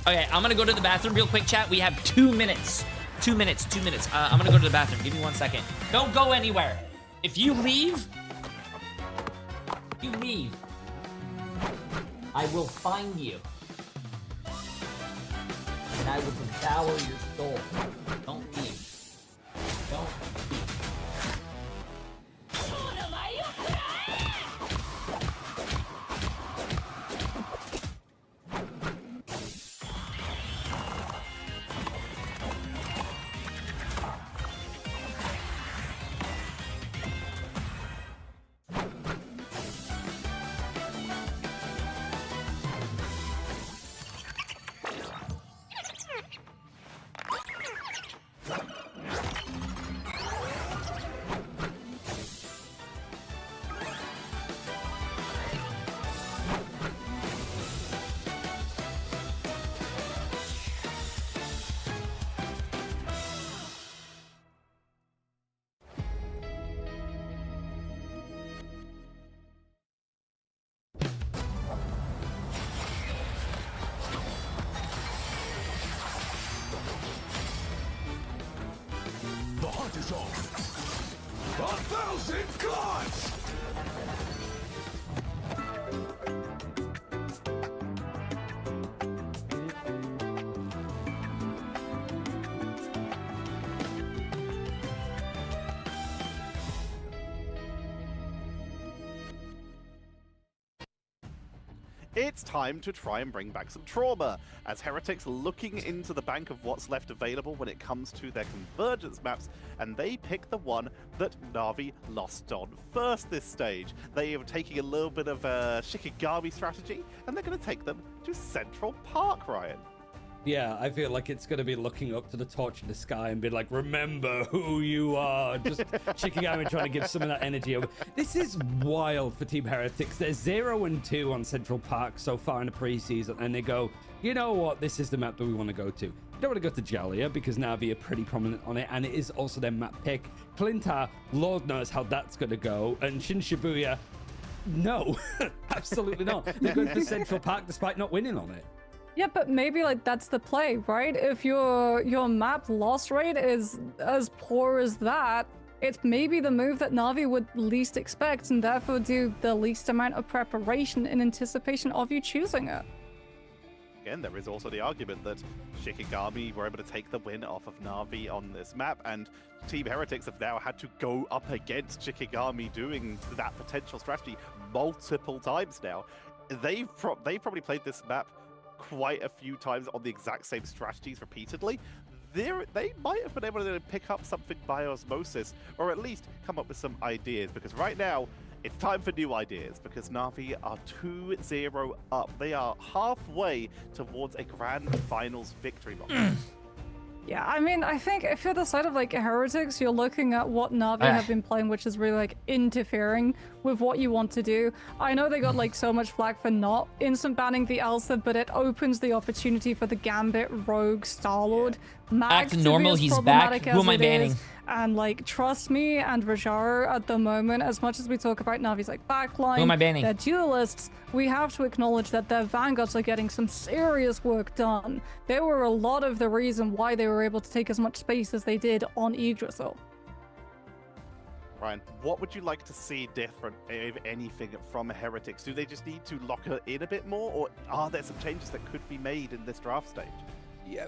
Okay, I'm gonna go to the bathroom real quick, chat. We have 2 minutes. 2 minutes. I'm gonna go to the bathroom. Give me 1 second. Don't go anywhere. If you leave, I will find you. And I will devour your soul. Don't leave. Don't leave. The hunt is on. 1,000 gods! It's time to try and bring back some trauma, as Heretics looking into the bank of what's left available when it comes to their convergence maps, and they pick the one that Na'Vi lost on first this stage. They are taking a little bit of a Shikigami strategy, and they're going to take them to Central Park, Ryan. Yeah, I feel like it's going to be looking up to the torch in the sky and be like, remember who you are. Just Shikigami trying to give some of that energy over. This is wild for Team Heretics. They're 0-2 on Central Park so far in the preseason, and they go, you know what? This is the map that we want to go to. We don't want to go to Jalia because Na'Vi are pretty prominent on it, and it is also their map pick. Clintar, Lord knows how that's going to go. And Shin Shibuya, no, absolutely not. They're going to Central Park despite not winning on it. Yeah, but maybe like that's the play, right? If your map loss rate is as poor as that, it's maybe the move that Na'Vi would least expect and therefore do the least amount of preparation in anticipation of you choosing it. Again, there is also the argument that Shikigami were able to take the win off of Na'Vi on this map, and Team Heretics have now had to go up against Shikigami doing that potential strategy multiple times now. They've probably played this map quite a few times on the exact same strategies repeatedly. They might have been able to pick up something by osmosis, or at least come up with some ideas, because right now it's time for new ideas, because Na'Vi are 2-0 up. They are halfway towards a grand finals victory box. Yeah, I mean, I think if you're the side of like Heretics, you're looking at what Na'Vi have been playing, which is really like interfering with what you want to do. I know they got like so much flack for not instant banning the Elsa, but it opens the opportunity for the Gambit, Rogue, Star-Lord Act normal, he's back. Who am I banning? And like, trust me and Rajar at the moment, as much as we talk about Navi's like backline, Who am I banning? their duelists, we have to acknowledge that their vanguards are getting some serious work done. They were a lot of the reason why they were able to take as much space as they did on Yggdrasil. Ryan, what would you like to see different, if anything, from Heretics? Do they just need to lock her in a bit more, or are there some changes that could be made in this draft stage? Yeah,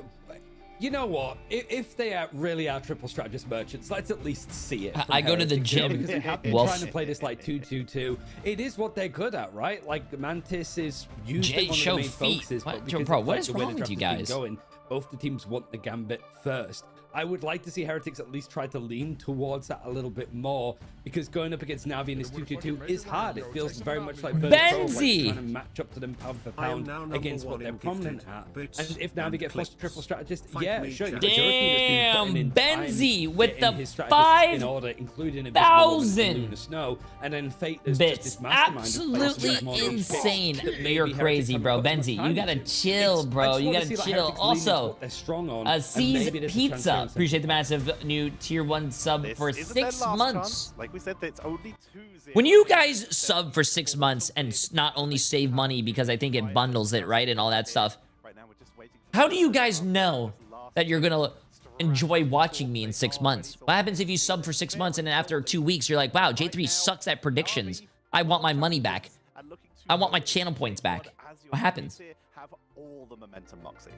you know what? If they really are triple strategist merchants, let's at least see it. I go to the gym. Because they have been trying to play this like 2-2-2. It is what they're good at, right? Like Mantis is usually one of the main focuses. Bro, what is wrong with you guys? Both the teams want the Gambit first. I would like to see Heretics at least try to lean towards that a little bit more, because going up against Navi in this 2-2-2 is hard. It feels very much like Benzi trying to match up to them pound for pound against what they're prominent at. And if Navi get forced to triple strategist, yeah, sure. Damn, Benzi with the in order, including 5,000 Snow, and then Fate is bits. Absolutely insane. You're crazy, bro. Benzi, you gotta chill, bro. You gotta chill. Also, C's Pizza. Appreciate the massive new tier 1 sub for 6 months. Like we said, it's only 2-0. When you guys sub for 6 months and not only save money because I think it bundles it, right, and all that stuff, how do you guys know that you're gonna enjoy watching me in 6 months? What happens if you sub for 6 months and then after 2 weeks you're like, wow, J3 sucks at predictions. I want my money back. I want my channel points back. What happens? Have all the momentum, Moxie.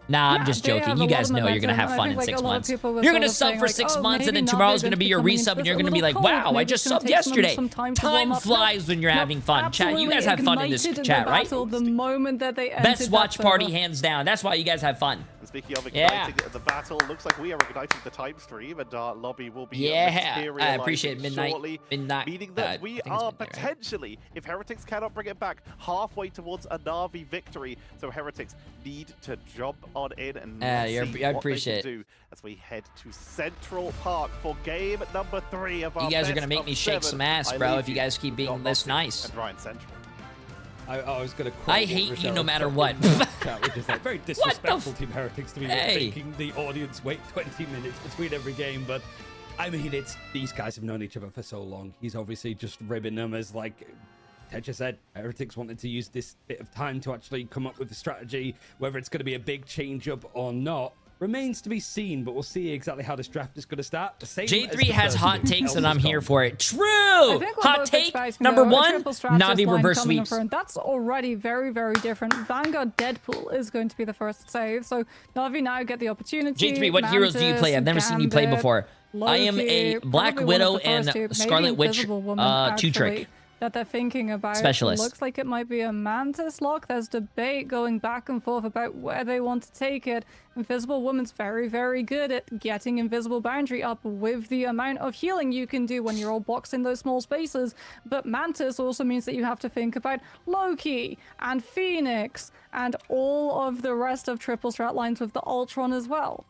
Nah, I'm just joking. You guys know you're going to have fun in 6 months. You're going to sub for 6 months, and then tomorrow's going to be your resub, and you're going to be like, wow, I just subbed yesterday. Time flies when you're having fun. Chat, you guys have fun in this chat, right? Best watch party, hands down. That's why you guys have fun. And speaking of igniting the battle, looks like we are igniting the time stream, and our lobby will be I appreciate Midnight. Shortly, meaning that we are potentially, if Heretics cannot bring it back, halfway towards a Na'Vi victory. So Heretics need to jump on in and see what they can do as we head to Central Park for game number 3 of our You guys are gonna make me shake some ass, bro, if you guys keep being this nice. And Ryan Central. I was gonna. I hate you no matter what. Which is like very disrespectful Team Heretics to be making the audience wait 20 minutes between every game. But I mean, these guys have known each other for so long. He's obviously just ribbing them as, like Ted just said, Heretics wanted to use this bit of time to actually come up with a strategy. Whether it's going to be a big change up or not remains to be seen, but we'll see exactly how this draft is going to start. J3 has hot takes, and I'm here for it. True! Hot take number 1, Navi reverse sweeps. That's already very, very different. Vanguard Deadpool is going to be the first save, so Navi now get the opportunity. J3, what heroes do you play? I've never seen you play before. I am a Black Widow and Scarlet Witch 2-trick. That they're thinking about. Specialist. Looks like it might be a Mantis lock. There's debate going back and forth about where they want to take it. Invisible Woman's very, very good at getting Invisible Boundary up with the amount of healing you can do when you're all boxed in those small spaces. But Mantis also means that you have to think about Loki and Phoenix and all of the rest of triple strat lines with the Ultron as well.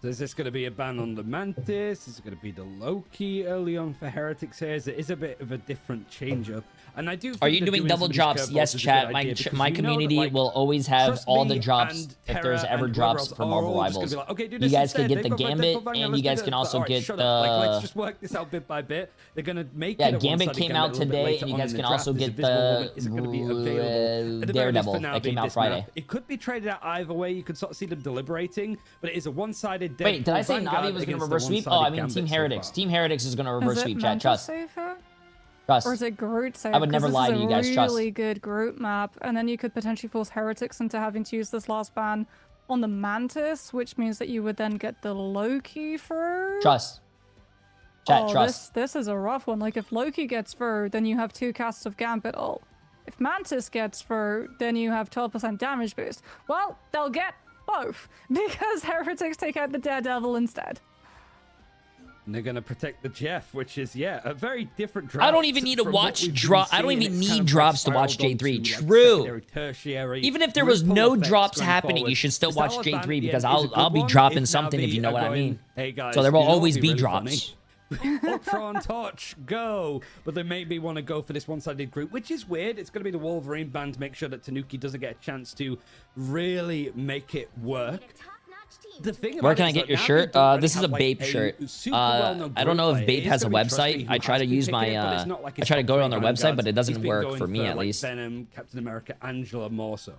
So is this going to be a ban on the Mantis? Is it going to be the Loki early on for Heretics here? It is a bit of a different change-up. And I do think Are you doing double drops? Yes, chat. My community will always have all the drops if there's ever drops for Marvel Rivals. Like, okay, you guys can get the Gambit, and you guys can also get the... let's just work this out bit by bit. They're going to make it... Yeah, Gambit came out today, and you guys can also get the Daredevil that came out Friday. It could be traded out either way. You could sort of see them deliberating, but it is a one-sided... Wait, did I say Navi was going to reverse sweep? Oh, I mean Team Heretics. Team Heretics is going to reverse sweep, chat. Trust. Trust. Or is it Groot save? I would never lie to you guys. Trust. Really good Groot map, and then you could potentially force Heretics into having to use this last ban on the Mantis, which means that you would then get the Loki through. Trust. Chat, trust. This is a rough one. Like if Loki gets through, then you have 2 casts of Gambit ult. If Mantis gets through, then you have 12% damage boost. Well, they'll get both because Heretics take out the Daredevil instead. And they're going to protect the Jeff, which is, yeah, a very different draft. I don't even need to watch drop. I don't even need drops to watch J3. True. Tertiary, even if there was no drops happening, you should still watch J3 because I'll be dropping something if you know what I mean. Hey guys, so there will always be drops. Ultron touch, go! But they maybe want to go for this one-sided group, which is weird. It's going to be the Wolverine band to make sure that Tanuki doesn't get a chance to really make it work. The thing Where about can it I is get that your now we shirt? don't really This is a have, like, Bape shirt. super well-known I don't know if group player. Bape It has is a gonna be Trusty website. who I try has to been use picking my it, but it's not like I his try to top go three on their vanguards. website, but it He's doesn't been work going for me at like, least. Venom, Captain America, Angela more so.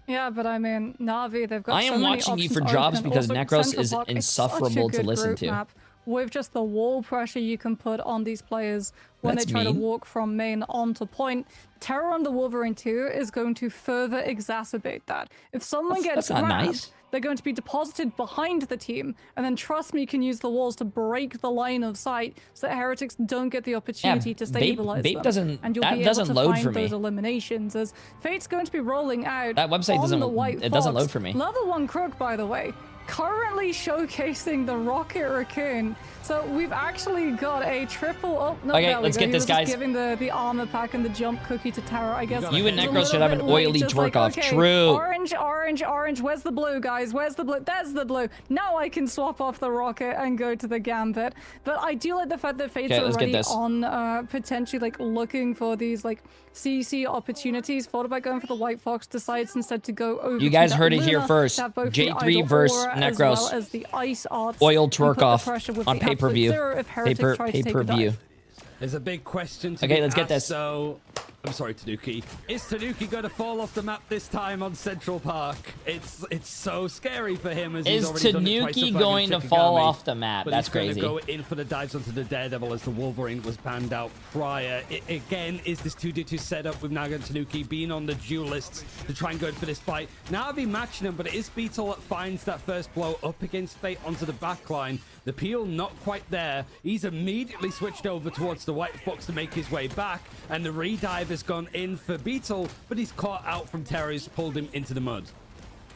Yeah, but I mean, Na'Vi, they've got I so am many watching you options for open, jobs and because also Necros Central is Park is such a insufferable to good listen group to. map. With just the wall pressure you can put on these players when That's they try mean. to walk from main onto point, Terror on the Wolverine 2 is going to further exacerbate that. If someone gets That's not grabbed, nice. they're going to be deposited behind the team, and then Trust Me can use the walls to break the line of sight so that Heretics don't get the opportunity to stabilize Bape them. doesn't- and you'll that be doesn't able to load find for me. those eliminations, as Fate's going to be rolling out That website on doesn't- the White it doesn't Fox. load for me. Level 1 Crook, by the way, currently showcasing the Rocket Raccoon. So we've actually got a triple... Oh, no, Okay, there we let's go. get He this, was just guys. giving the armor pack and the jump cookie to Terror, I guess. You and It's a Necros should little have an bit late, oily just twerk like, off. okay, True. Orange, orange, orange. Where's the blue, guys? Where's the blue? There's the blue. Now I can swap off the Rocket and go to the Gambit. But I do like the fact that Fate's Okay, let's get already this. on potentially like looking for these like CC opportunities. Thought about going for the White Fox, decides instead to go over You to guys that heard it here Luna, first. to have both the J3 Idol versus Aura as Necros. well as the Ice Arts, Oil and put twerk the off pressure with on the pay-per-view. absolute zero if Heretics try to take a Pay-per-view. dive. There's a big question to Okay, be let's get asked, this. So, I'm sorry, Tanuki. Is Tanuki going to fall off the map this time on Central Park? It's so scary for him as he's Is already done it twice Tanuki to going to Shikigami. fall off the map? But That's he's going crazy. to go in for the dives onto the Daredevil as the Wolverine was banned out prior. Again, is this 2v2 setup with Naga and Tanuki being on the duelists to try and go for this fight? Na'Vi matching him, but it is Beetle that finds that first blow up against Fate onto the backline. The peel not quite there. He's immediately switched over towards the White Fox to make his way back, and the redive has gone in for Beetle, but he's caught out from Terror, who's pulled him into the mud.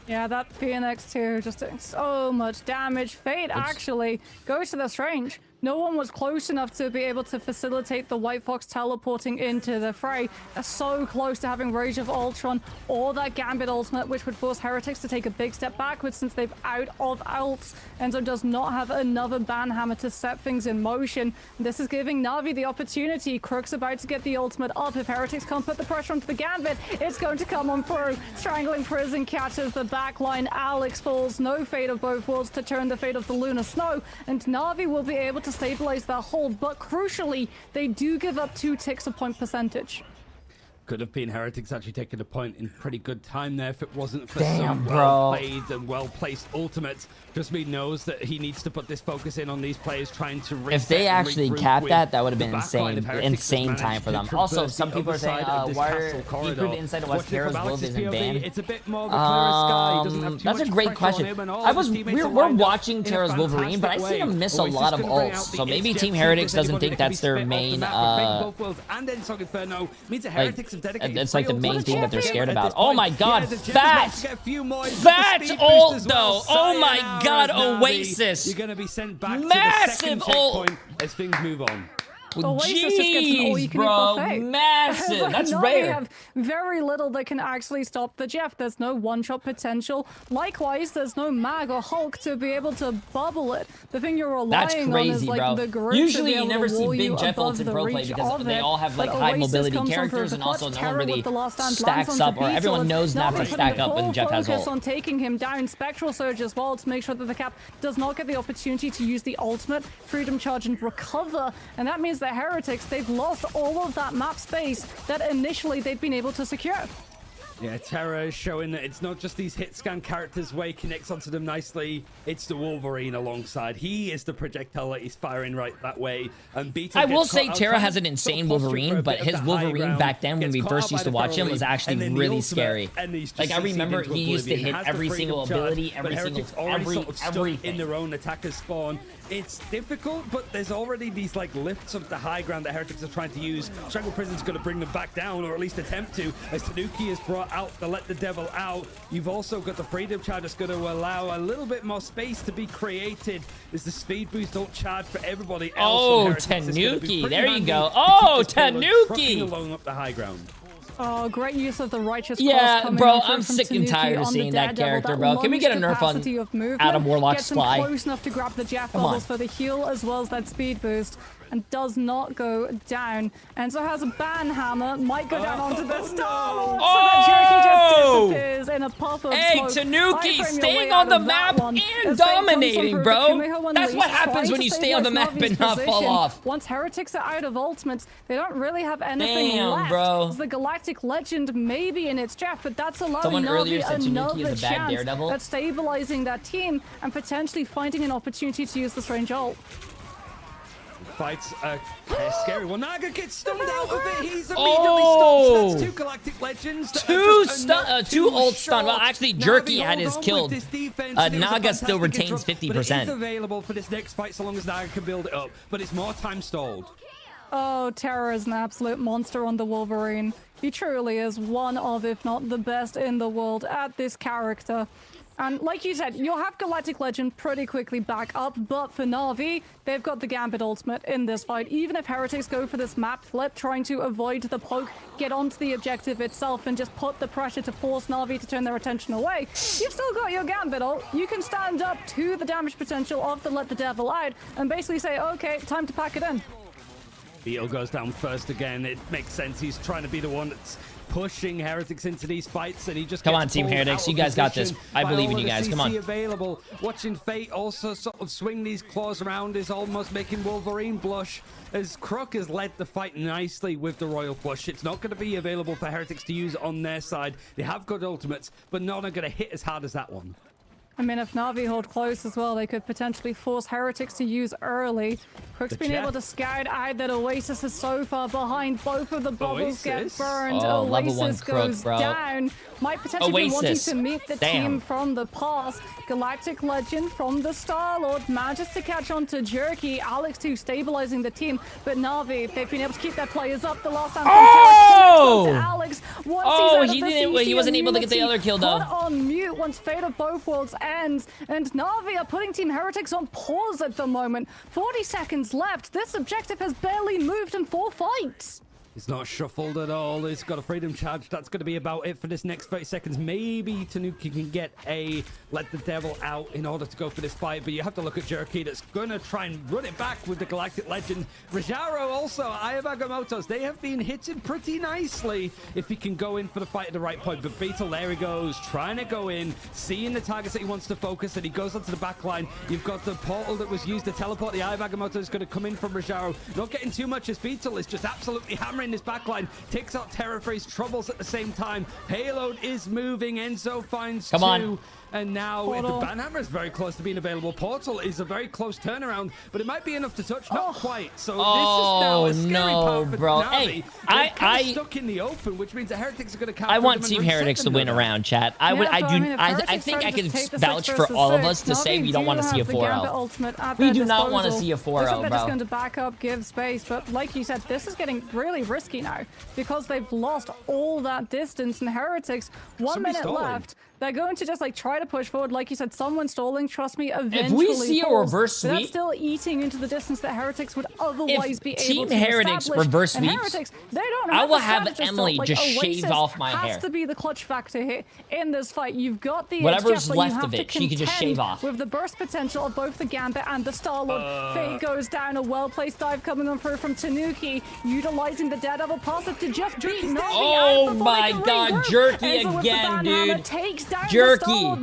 Yeah, that Phoenix too, just doing so much damage. Fate actually goes to this range. No one was close enough to be able to facilitate the White Fox teleporting into the fray. They're so close to having Rage of Ultron or that Gambit ultimate, which would force Heretics to take a big step backwards since they've out of ults. Enzo does not have another banhammer to set things in motion. This is giving Na'Vi the opportunity. Crook's about to get the ultimate up. If Heretics can't put the pressure onto the Gambit, it's going to come on through. Strangling Prison catches the backline. Alex falls. No Fate of both worlds to turn the fate of the Lunar Snow. And Na'Vi will be able to stabilize their hold, but crucially, they do give up 2 ticks of point percentage. Could have been Heretics actually taking a point in pretty good time there if it wasn't for Damn, some bro. well-played and well-placed ultimates. Just me knows that he needs to put this focus in on these players trying to reset. If they and actually regroup capped with that, that would have the been backline. If Heretics insane has time managed for to them. Also, traverse some the people are other saying, side of this why castle are he corridor. through the inside of West Watching Terra's from Wolves Alex's isn't POV, banned? it's a bit more of a clearer sky. He doesn't have too That's a much great pressure on question. him, and all of his teammates are We're lined up watching in a Terra's Wolverine, but I fantastic see him way. miss a Or he's lot just of gonna bring ults. out the So maybe It's Team Jet3 Heretics versus doesn't anybody think that can that's be their spit off the main, map, but Fate both worlds and then Song Inferno means the Heretics have dedicated it's like the three main ults thing that they're to scared at about. this Oh point. my god, Yeah, the Jets Fat! about to get a few more. Fat Speed ult boost as well. though! Oh my Sayonara, god, Na'Vi. Oasis! You're going to be sent back Massive to the second ult! checkpoint as things move on. Oasis just gets an all-you-can-eat bro, buffet. massive. That's Na'Vi rare. have very little that can actually stop the Jeff. There's no one-shot potential. Likewise, there's no Mag or Hulk to be able to bubble it. The thing you're relying on is like bro. the group Usually to be you able never to see wall big you Jeff above ults in the pro play reach because of they it. all have like But high Oasis mobility comes on characters, for and the also clutch. no one Terror really with the last stand stacks lands up, onto or everyone Beetle, knows and not to Na'Vi putting stack the up when full Jeff has focus ult. on taking him down. Spectral Surge as well to make sure that the Cap does not get the opportunity to use the ultimate, Freedom Charge, and recover. And that means the Heretics, they've lost all of that map space that initially they've been able to secure. Yeah, Terror is showing that it's not just these hit scan characters where he connects onto them nicely. It's the Wolverine alongside. He is the projectile that he's firing right that way. And Beetle I will gets say caught Terra outside, has an sort of insane posturing for Wolverine, a but bit of his the high Wolverine ground, back then when gets we caught first out used by to the watch him Feral was Leap, actually and then the really ultimate, scary. and he's just Like I succeeded remember into he used to oblivion. hit Has the every freedom single charge, ability, but every single, Heretics already sort of stuck everything. in their own attacker's spawn. It's difficult, but there's already these like lifts of the high ground that Heretics are trying to use. Strangle Prison's going to bring them back down, or at least attempt to, as Tanuki is brought out to let the devil out. You've also got the freedom charge that's going to allow a little bit more space to be created as the speed boost don't charge for everybody else. Oh, Tanuki, there you go. Oh, Tanuki! Along up the high ground. Oh, great use of the righteous Yeah, cross coming bro, in through I'm from sick and Tanuki tired of on the seeing that Daredevil. character, bro. Can we get a nerf on capacity of movement, Adam Warlock's gets him fly? close enough to grab the Jeff Come on. bubbles for the heal as well as that speed boost. and does not go down. Enzo has a ban hammer, might go down onto the Star-Lord, so that Jerky just disappears in a puff of Hey, smoke. Tanuki Iframe your staying way on out the of that map one. and As Fate comes dominating, through, bro. Kumiho That's what Unleashed, happens trying when to you stay on the stabilize map and Navi's not fall position. off. Once Heretics are out of ultimates, they don't really have anything Damn, left. bro. The Galactic Legend may be in its draft, but that's allowing Someone earlier Navi said Tanuki another is a bad chance Daredevil. at stabilizing that team and potentially finding an opportunity to use the strange ult. Fights a scary one. Naga gets stunned out of it. He's immediately stunned. That's 2 Galactic Legends. Two ult stun. Well, actually, Jerky had his killed. Naga still retains 50%. But it is available for this next fight so long as Naga can build it up. But it's more time stalled. Oh, Terra is an absolute monster on the Wolverine. He truly is one of, if not the best in the world at this character. And like you said, you'll have Galactic Legend pretty quickly back up, but for Na'Vi, they've got the Gambit ultimate in this fight. Even if Heretics go for this map flip, trying to avoid the poke, get onto the objective itself, and just put the pressure to force Na'Vi to turn their attention away, you've still got your Gambit ult. You can stand up to the damage potential of the Let the Devil Out and basically say, okay, time to pack it in. Beetle goes down first again. It makes sense. He's trying to be the one that's pushing Heretics into these fights, and he just come on, Team Heretics, you guys got this. I believe in you guys. Come on. Available. Watching Fate also sort of swing these claws around is almost making Wolverine blush, as Croc has led the fight nicely with the Royal Flush. It's not going to be available for Heretics to use on their side. They have good ultimates, but none are going to hit as hard as that one. I mean, if Na'Vi hold close as well, they could potentially force Heretics to use early. Crook's been able to scout out that Oasis is so far behind. Both of the bubbles get burned. Oasis goes down. Might potentially be wanting to meet the team from the past. Galactic Legend from the Star-Lord manages to catch on to Jerky. Alex too stabilizing the team, but Na'Vi, they've been able to keep their players up. The last time Alex. He wasn't able to get the other kill though. Put on mute once Fate of Both Worlds ends, and Na'Vi are putting Team Heretics on pause at the moment. 40 seconds left. This objective has barely moved in 4 fights. It's not shuffled at all. It's got a freedom charge. That's going to be about it for this next 30 seconds. Maybe Tanuki can get a Let the Devil Out in order to go for this fight, but you have to look at Jerky that's going to try and run it back with the Galactic Legend. Rajaro also, Ayabagamotos, they have been hitting pretty nicely if he can go in for the fight at the right point. But Beetle, there he goes, trying to go in, seeing the targets that he wants to focus, and he goes onto the back line. You've got the portal that was used to teleport. The Ayabagamoto is going to come in from Rajaro. Not getting too much as Beetle is just absolutely hammering his backline, takes out Terra for his troubles at the same time. Payload is moving. Enzo finds two. And now the Banhammer is very close to being available. Portal is a very close turnaround, but it might be enough to touch. Not quite. So this is now a scary part for bro. Navi. Hey, I stuck in the open, which means the Heretics are going to counter. I want Team Heretics to win around, chat. I think I can vouch for all of us to say we don't want to see a 4-0. We do not want to see a 4-0, bro. They're just going to back up, give space, but like you said, this is getting really risky now because they've lost all that distance, and Heretics, 1 minute left. They're going to just like try to push forward. Like you said, someone stalling, trust me, eventually if we see a reverse sweep, that's still eating into the distance that Heretics would otherwise be able to Team Heretics reverse sweeps, Heretics, they don't I will have Emily just shave off my hair. Has to be the clutch factor here in this fight. You've got the whatever's left of it, she can just shave off. With the burst potential of both the Gambit and the Star-Lord. Fate goes down, a well-placed dive coming on through from Tanuki, utilizing the Daredevil passive to just beat Na'Vi. Oh my god, Jerky again, dude. Takes down Jerky.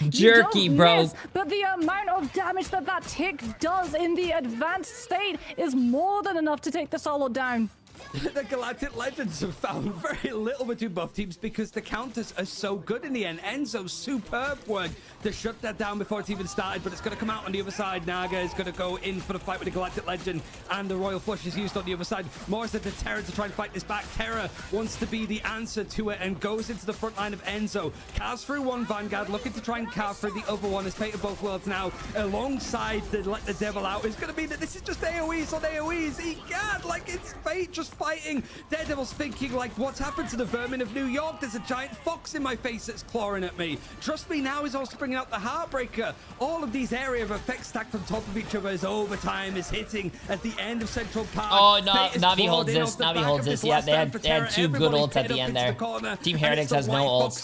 Jerky, bro. Miss, but the amount of damage that that tick does in the advanced state is more than enough to take the Star-Lord down. The Galactic Legends have found very little between both teams because the counters are so good in the end. Enzo's superb work to shut that down before it's even started, but it's going to come out on the other side. Naga is going to go in for the fight with the Galactic Legend, and the Royal Flush is used on the other side. Morris at the Terra to try and fight this back. Terra wants to be the answer to it and goes into the front line of Enzo. Carves through one Vanguard, looking to try and carve through the other one as Fate of Both Worlds now alongside the Let the Devil Out. It's going to be that this is just AoEs on AoEs. Egad, like it's Fate just just fighting. Daredevil's thinking, like, what's happened to the vermin of New York? There's a giant fox in my face that's clawing at me. Trust me, now he's also bringing out the Heartbreaker. All of these area of effects stacked on top of each other as overtime is hitting at the end of Central Park. Oh, no, Navi holds this. Navi holds this. Yeah, they had 2 good ults at the end there. Team Heretics has no ults.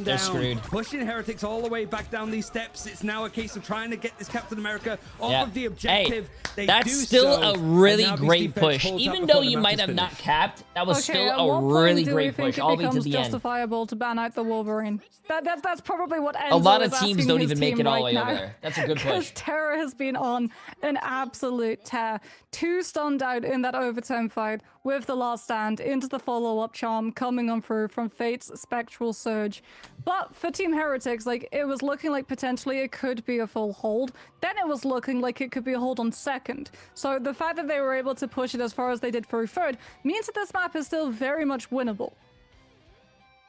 They're screwed. Pushing Heretics all the way back down these steps. It's now a case of trying to get this Captain America off of the objective. Hey, that's still a really great push. Even though you might have not capped, that was still a really great push all the way to the end. Justifiable to ban out the Wolverine. That's probably what Enzo a lot of is teams asking don't his even make team it all the right way over now. there. That's a good push. Because Terra has been on an absolute tear. 2 stunned out in that overtime fight with the last stand into the follow-up charm coming on through from Fate's Spectral Surge. But for Team Heretics, like, it was looking like potentially it could be a full hold. Then it was looking like it could be a hold on second. So the fact that they were able to push it as far as they did through third means that this map is still very much winnable.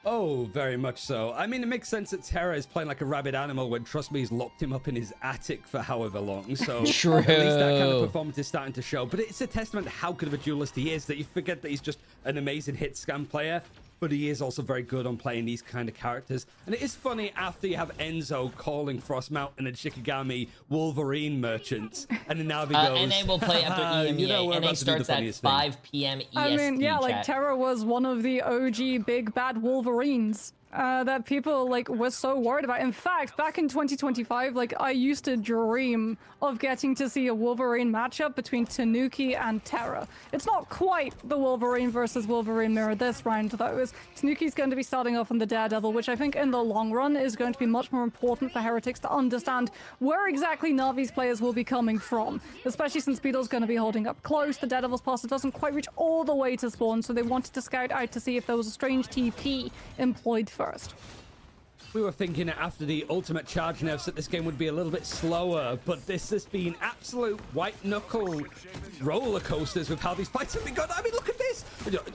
Oh, very much so. I mean, it makes sense that Terra is playing like a rabid animal when, trust me, he's locked him up in his attic for however long. So True. At least that kind of performance is starting to show. But it's a testament to how good of a duelist he is that you forget that he's just an amazing hit scan player. But he is also very good on playing these kind of characters. And it is funny after you have Enzo calling Frost Mountain and Shikigami Wolverine merchants. And then now he goes... NA will play after EMEA. You know, NA starts at 5 p.m. EST. I mean, yeah, like chat. Terra was one of the OG big bad Wolverines that people like were so worried about. In fact, back in 2025, like I used to dream of getting to see a Wolverine matchup between Tanuki and Terra. It's not quite the Wolverine versus Wolverine mirror this round, though, as Tanuki's going to be starting off on the Daredevil, which I think in the long run is going to be much more important for Heretics to understand where exactly Navi's players will be coming from, especially since Beetle's going to be holding up close. The Daredevil's pass doesn't quite reach all the way to spawn, so they wanted to scout out to see if there was a strange TP employed first. We were thinking after the ultimate charge nerfs that this game would be a little bit slower, but this has been absolute white-knuckle roller coasters with how these fights have been going. I mean, look at this!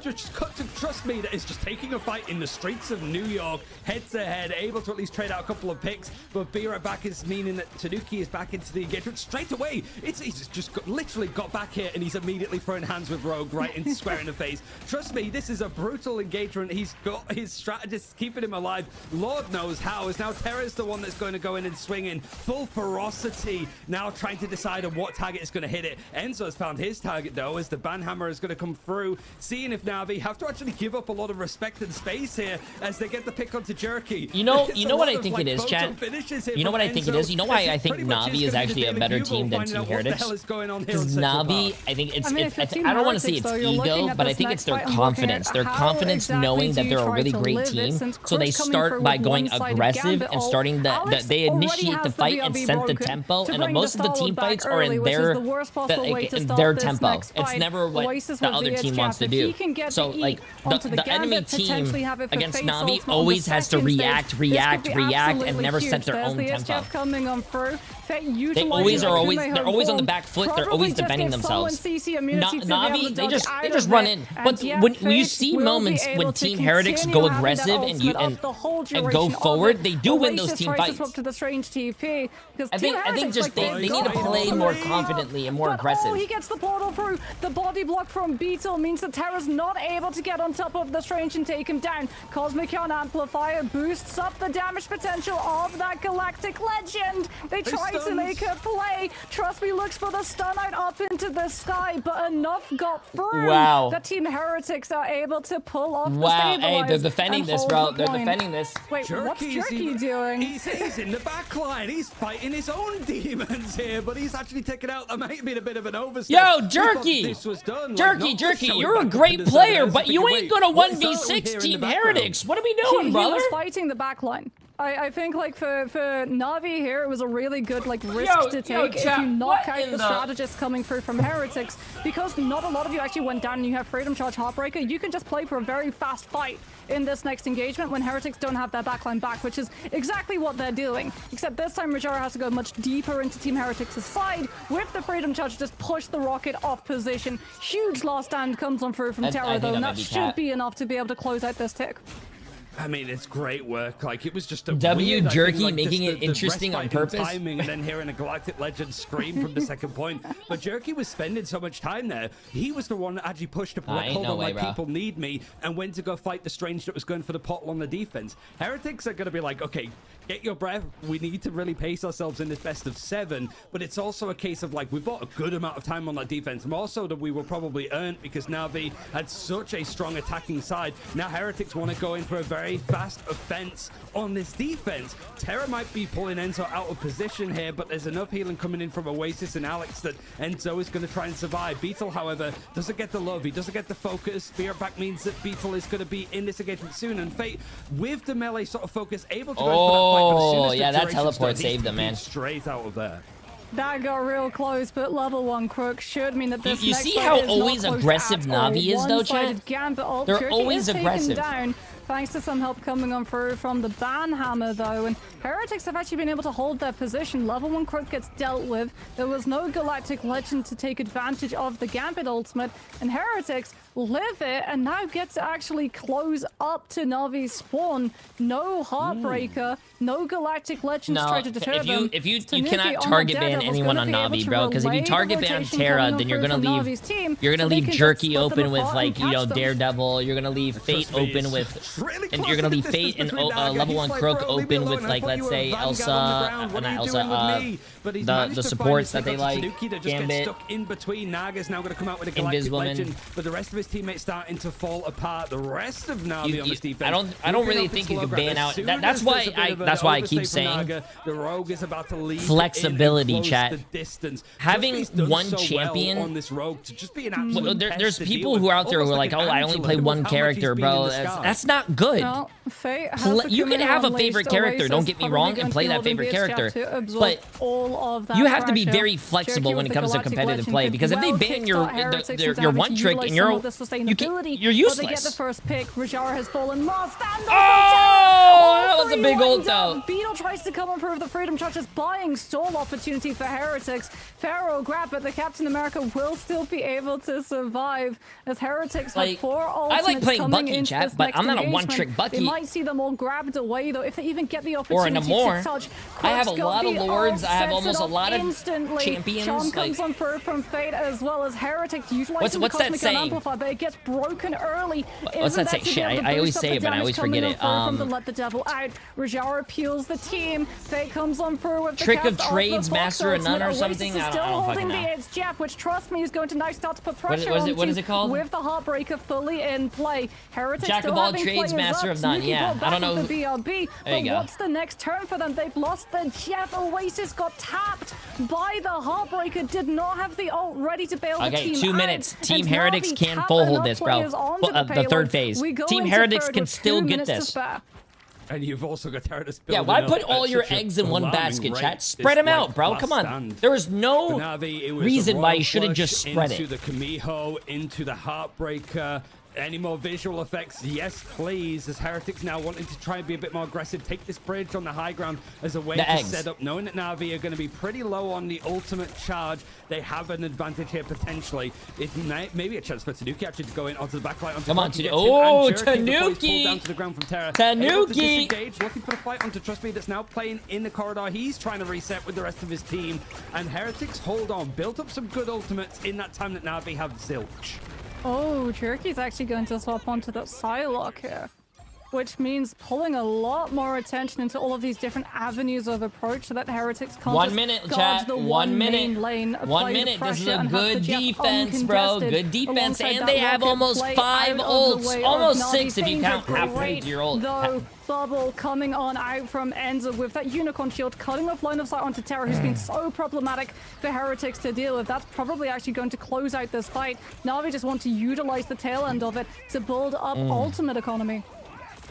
Just trust me, that is just taking a fight in the streets of New York, head-to-head, able to at least trade out a couple of picks, but be right back is meaning that Tanuki is back into the engagement straight away. He's just literally got back here, and he's immediately throwing hands with Rogue right in square in the face. Trust me, this is a brutal engagement. He's got his strategists keeping him alive. Lord knows how, is now Terra's the one that's going to go in and swing in full ferocity, now trying to decide on what target is going to hit it. Enzo has found his target though, as the banhammer is going to come through, seeing if Navi have to actually give up a lot of respect and space here as they get the pick onto Jerky. You know what I think it is, chat? You know what I think it is? You know why I think Navi is actually a better team than Team Heretics? Because Navi, I think I don't want to say it's ego, but I think it's their confidence. Their confidence knowing that they're a really great team, so they start by going aggressive and starting they initiate the fight and set the tempo, and most of the team fights are in their tempo. It's never what the other team wants to do. So like the enemy team against Navi always has to react and never set their own tempo. They're always on the back foot. They're always defending themselves. Navi, they just run in. But when you see moments when Team Heretics go aggressive and go forward, they do win those team fights. I think just they need to play more confidently and more aggressive. Oh, he gets the portal through. The body block from Beetle means that Terra's not able to get on top of the Strange and take him down. Cosmic Yarn Amplifier boosts up the damage potential of that Galactic Legend. They try to make her play. Trust me looks for the stun out up into the sky, but enough got through. Wow. The Team Heretics are able to pull off the wow, stabilize. hey, they're defending this, bro. They're defending this. Wait, what's Jerky doing? He's in the back line. He's fighting his own demons here, but he's actually taken out. That might have been a bit of an overstep. Yo, Jerky! This was done. Jerky, you're a great player, but you ain't gonna 1v6 Team Heretics. What are we doing, brother? He was fighting the back line. I think like for Navi here, it was a really good like risk to take if you knock out the strategists coming through from Heretics, because not a lot of you actually went down and you have Freedom Charge Heartbreaker. You can just play for a very fast fight in this next engagement when Heretics don't have their backline back, which is exactly what they're doing. Except this time Majora has to go much deeper into Team Heretics' side with the Freedom Charge to just push the rocket off position. Huge last stand comes on through from Terra though, and that should be enough to be able to close out this tick. I mean, it's great work. Like, it was just a W weird, Jerky like, making it interesting on purpose. Timing, and then hearing a Galactic Legend scream from the second point. But Jerky was spending so much time there. He was the one that actually pushed up, like, hold on, my people need me, and went to go fight the Strange that was going for the portal on the defense. Heretics are going to be like, okay, get your breath. We need to really pace ourselves in this best of 7. But it's also a case of, like, we've got a good amount of time on that defense, more so than we were probably earned, because Na'Vi had such a strong attacking side. Now Heretics want to go in for a very fast offense on this defense. Terra might be pulling Enzo out of position here, but there's enough healing coming in from Oasis and Alex that Enzo is going to try and survive. Beetle, however, doesn't get the love. He doesn't get the focus. Spirit back means that Beetle is going to be in this engagement soon, and Fate, with the melee sort of focus, able to go for that fight. But as soon as yeah, the that teleport saved them, man. Straight out of there. That got real close, but level 1 Crook should mean that this You next see fight how is always not close aggressive at all. Na'Vi is, though, chat? One-sided Gambit ult. They're Jerky always is taken aggressive. down, thanks to some help coming on through from the Banhammer, though. And Heretics have actually been able to hold their position. Level 1 Crook gets dealt with. There was no Galactic Legend to take advantage of the Gambit ultimate, and Heretics live it and now get to actually close up to Na'Vi's spawn. No Heartbreaker, no Galactic Legends try to deter them. If you cannot target ban anyone on Na'Vi, bro, because if you target ban Terra, then you're gonna leave Jerky open with, like, you know, Daredevil. You're gonna leave Fate open with, and you're gonna leave Fate and level 1 Crook open with, like, let's say Elsa, not Elsa, the supports that they like, Gambit, in between. Naga's now going to come out with a Galactic Legend, but the rest of his teammates starting to fall apart. The rest of Na'Vi on this defense, I don't really think you could ban out. That's why I keep saying the Rogue is about to leave flexibility, chat. The distance. Having one champion on this Rogue to just be an absolute there's people who are out there who are like, oh, I only play one character, bro. That's not good. No, you can have a favorite character, don't get me wrong, and play that favorite character, but you have to be very flexible when it comes to competitive play, because if they ban your one trick and you're useless. They get the first pick. Rajara has fallen. That was a big ult out. Beetle tries to come on through the Freedom Charge, just buying stall opportunity for Heretics. Pharaoh grab, but the Captain America will still be able to survive as Heretics have 4 ultimates. I like playing Bucky, chat, chat, but I'm not a one-trick Bucky. They might see them all grabbed away, though, if they even get the opportunity to touch. I have a lot of lords. I have almost a lot of champions. Charm comes on through from Fate, as well as Heretics utilizing the Cosmic Amplifier, but it gets broken early. What's that saying? Shit, I always say it, but I always forget it. From the Let the Devil Out, Rajara peels the team. Fate comes on through with the Trick of Trades, Master of None or something. I don't fucking know. It's Jeff, which, trust me, is going to now start to put pressure on the team. What is it called? With the Heartbreaker fully in play. Heretics Jack of all trades, Master of none. Yeah, I don't know. The BRB, but what's the next turn for them? They've lost the Jeff. Oasis got tapped by the Heartbreaker. Did not have the ult ready to bail the team. Okay, 2 minutes. Team Heretics can full hold this, bro. The third phase. Team Heretics can still get this. And you've also got Tardis. Yeah, why put all your eggs in one basket, chat? Spread them out, bro. Come on. There was no reason why you shouldn't just spread it. Into the Kamiho, into the Heartbreaker. Any more visual effects? Yes, please. As Heretics now wanting to try and be a bit more aggressive, take this bridge on the high ground as a way to set up, knowing that Na'Vi are going to be pretty low on the ultimate charge. They have an advantage here potentially. It maybe a chance for Tanuki actually to go in onto the backline. Come on, Tanuki! Down to the ground from Terra. Tanuki! Looking for the fight onto Trust Me that's now playing in the corridor. He's trying to reset with the rest of his team. And Heretics hold on, built up some good ultimates in that time that Na'Vi have zilch. Oh, Jerky's actually going to swap onto the Psylocke here, which means pulling a lot more attention into all of these different avenues of approach so that Heretics can't 1 minute, chat. 1 minute. Lane, 1 minute. This is a good defense, bro. Good defense. And they have almost 5 ults. Almost 6 if you count halfway to your ult. Though, Bubble coming on out from Enzo with that Unicorn Shield, cutting off line of sight onto Terra, who's been so problematic for Heretics to deal with. That's probably actually going to close out this fight. Na'Vi just want to utilize the tail end of it to build up ultimate economy.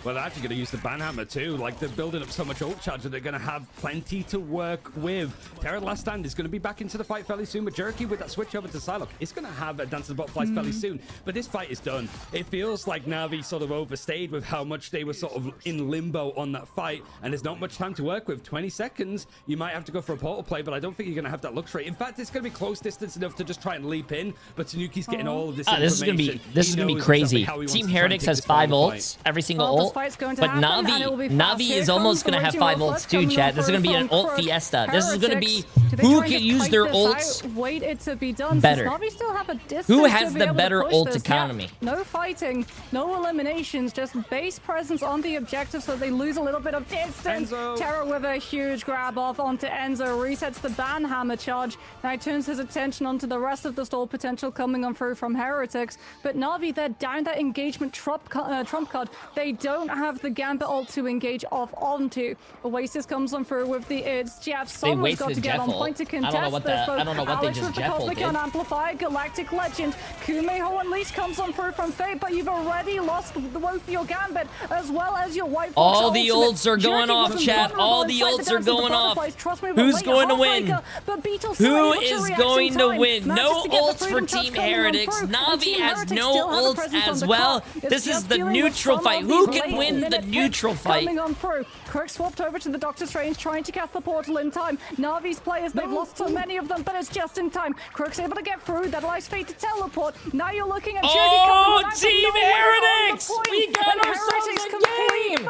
Well, they're actually going to use the Banhammer too. Like, they're building up so much ult charge that they're going to have plenty to work with. Terra Last Stand is going to be back into the fight fairly soon, but Jerky with that switch over to Psylocke is going to have a Dance of the Butterflies fairly soon. But this fight is done. It feels like Na'Vi sort of overstayed with how much they were sort of in limbo on that fight, and there's not much time to work with. 20 seconds, you might have to go for a portal play, but I don't think you're going to have that luxury. In fact, it's going to be close distance enough to just try and leap in, but Tanuki's getting all of this information. This is going to be crazy. Team Heretics has 5 ults, every single ult. fight's going to but happen, and it will be fast. Navi Here is almost comes going to have the 5 raging ults too, coming chat. on This is going to be through an from ult Crook. fiesta. This is going to be Heretics, do they who try can and use fight their this ults out? Wait it to be done. better. Navi still have a distance Who to has be the able to better push ult this. economy? Yeah, no fighting, no eliminations, just base presence on the objective so they lose a little bit of distance. Enzo. Terra with a huge grab off onto Enzo, resets the ban hammer charge. Now he turns his attention onto the rest of the stall potential coming on through from Heretics. But Navi, they're down that engagement trump card. They don't have the Gambit ult to engage off onto. Oasis comes on through with the IDs. Jeff, someone's got to get on point to contest this. I don't know what they Alex just with the Jeff Cosmic ulted. Unamplified, Galactic Legend. Kumeho Unleashed comes on through from Fate, but you've already lost both your Gambit as well as your White Fox All the ultimate. ults are going Jerky off, wasn't chat. vulnerable All the inside ults dance are of the going off. butterflies. Trust me, Who's we're going to way win? Heartbreaker, but Beetle still Who able to is react in going to time. win? Manages No to get the ults for freedom touch Team coming on Heretics. through, and Navi Team has Heretics no still have a ults presence on as the well. clock. It's This is just the dealing with neutral some fight. of Who these can late win the minute neutral hits fight? coming on through. Kirk swapped over to the Doctor Strange, trying to cast the portal in time. Navi's players, they've lost so many of them, but it's just in time. Kirk's able to get through. That allows Fate to teleport. Now you're looking at Oh, Jerky Team Heretics! We got ourselves a game!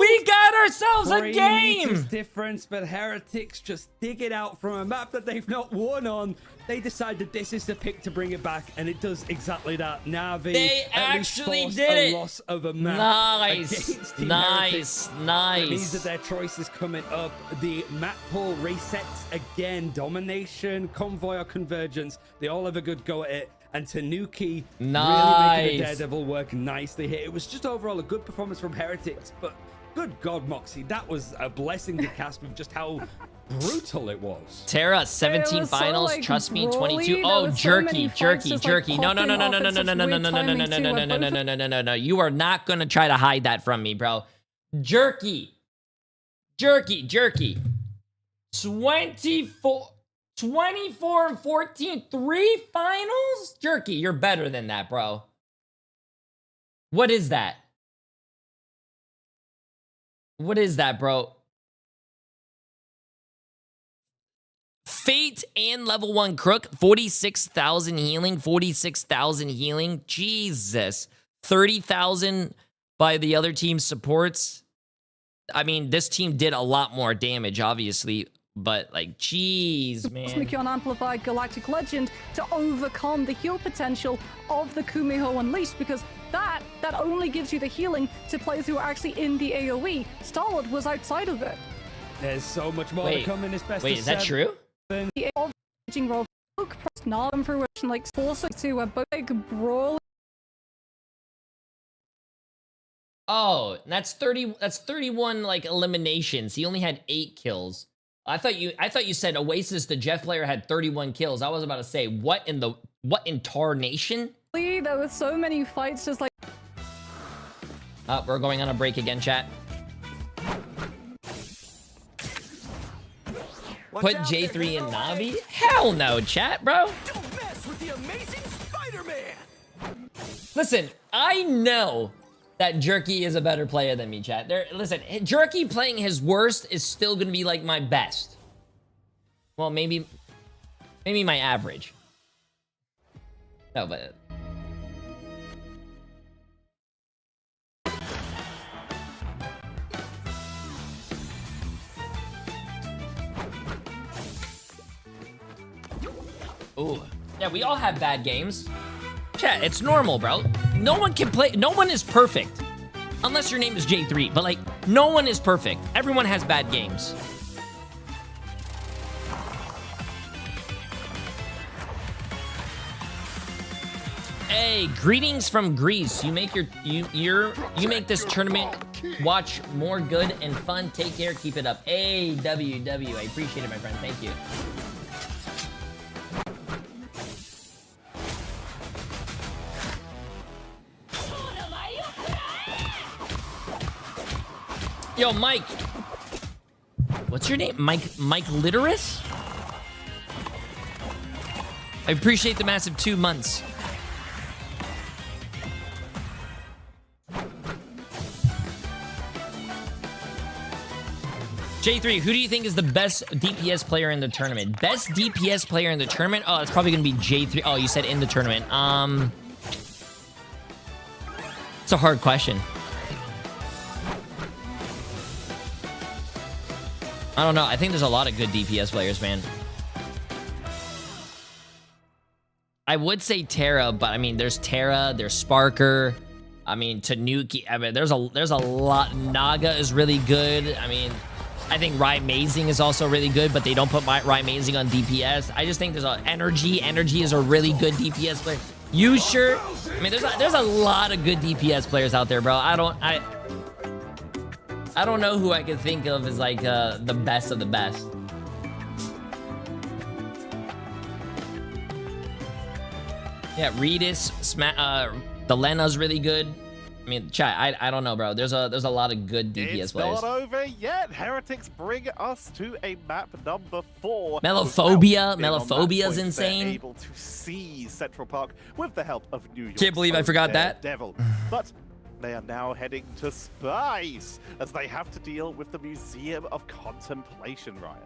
We got ourselves a 3 game! meters difference, but Heretics just dig it out from a map that they've not won on. They decided this is the pick to bring it back, and it does exactly that. Navi They at least actually forced did a it. loss of a map Nice, against Team nice, Heretics. nice. That means that their choice is coming up. The map pool resets again. Domination, Convoy, or Convergence. They all have a good go at it. And Tanuki really making a Daredevil work nicely here. It was just overall a good performance from Heretics, but good God, Moxie, that was a blessing to cast with just how brutal it was. Terra, 17 finals, trust me, 22. Oh, jerky. No. No. You are not going to try to hide that from me, bro. Jerky. 24 and 14, 3 finals? Jerky, you're better than that, bro. What is that? What is that, bro? Fate and level 1 Crook, 46,000 healing, 46,000 healing. Jesus. 30,000 by the other team's supports. I mean, this team did a lot more damage, obviously, but like, jeez, man. Cosmic Unamplified Galactic Legend to overcome the heal potential of the Kumeho Unleashed, because that only gives you the healing to players who are actually in the AoE. Starlord was outside of it. There's so much more to come in this best Wait, of is that 7. true? The raging roll, press Narm fruition, like force it to a big brawl. Oh, that's 30. That's 31 like eliminations. He only had 8 kills. I thought you said Oasis, the Jeff player, had 31 kills. I was about to say, what in tarnation? There were so many fights, just like. We're going on a break again, chat. Put J3 in Navi? Hell no, chat, bro. Don't mess with the amazing Spider-Man. Listen, I know that Jerky is a better player than me, chat. Listen, Jerky playing his worst is still gonna be like my best. Well, maybe my average. No, but ooh. Yeah, we all have bad games. Chat, it's normal, bro. No one can play. No one is perfect. Unless your name is J3. But, like, no one is perfect. Everyone has bad games. Hey, greetings from Greece. You make you make this tournament watch more good and fun. Take care. Keep it up. Hey, WW. I appreciate it, my friend. Thank you. Yo, Mike. What's your name? Mike Literus? I appreciate the massive 2 months. J3, who do you think is the best DPS player in the tournament? Best DPS player in the tournament? Oh, it's probably gonna be J3. Oh, you said in the tournament. It's a hard question. I don't know. I think there's a lot of good DPS players, man. I would say Terra, but I mean, there's Terra, there's Sparker. I mean, Tanuki. I mean, there's a lot. Naga is really good. I mean, I think Rymazing is also really good, but they don't put Rymazing on DPS. I just think there's a Energy. Energy is a really good DPS player. Usher. I mean, there's a lot of good DPS players out there, bro. I don't know who I could think of as like the best of the best. Yeah, Redis, the Lena's really good. I mean, chat, I don't know, bro. There's a lot of good DPS players. It's not over yet. Heretics bring us to a map number 4. Melophobia's insane. They're able to seize Central Park with the help of New York. Can't believe I forgot that. Devil. But they are now heading to Spice as they have to deal with the Museum of Contemplation, Ryan.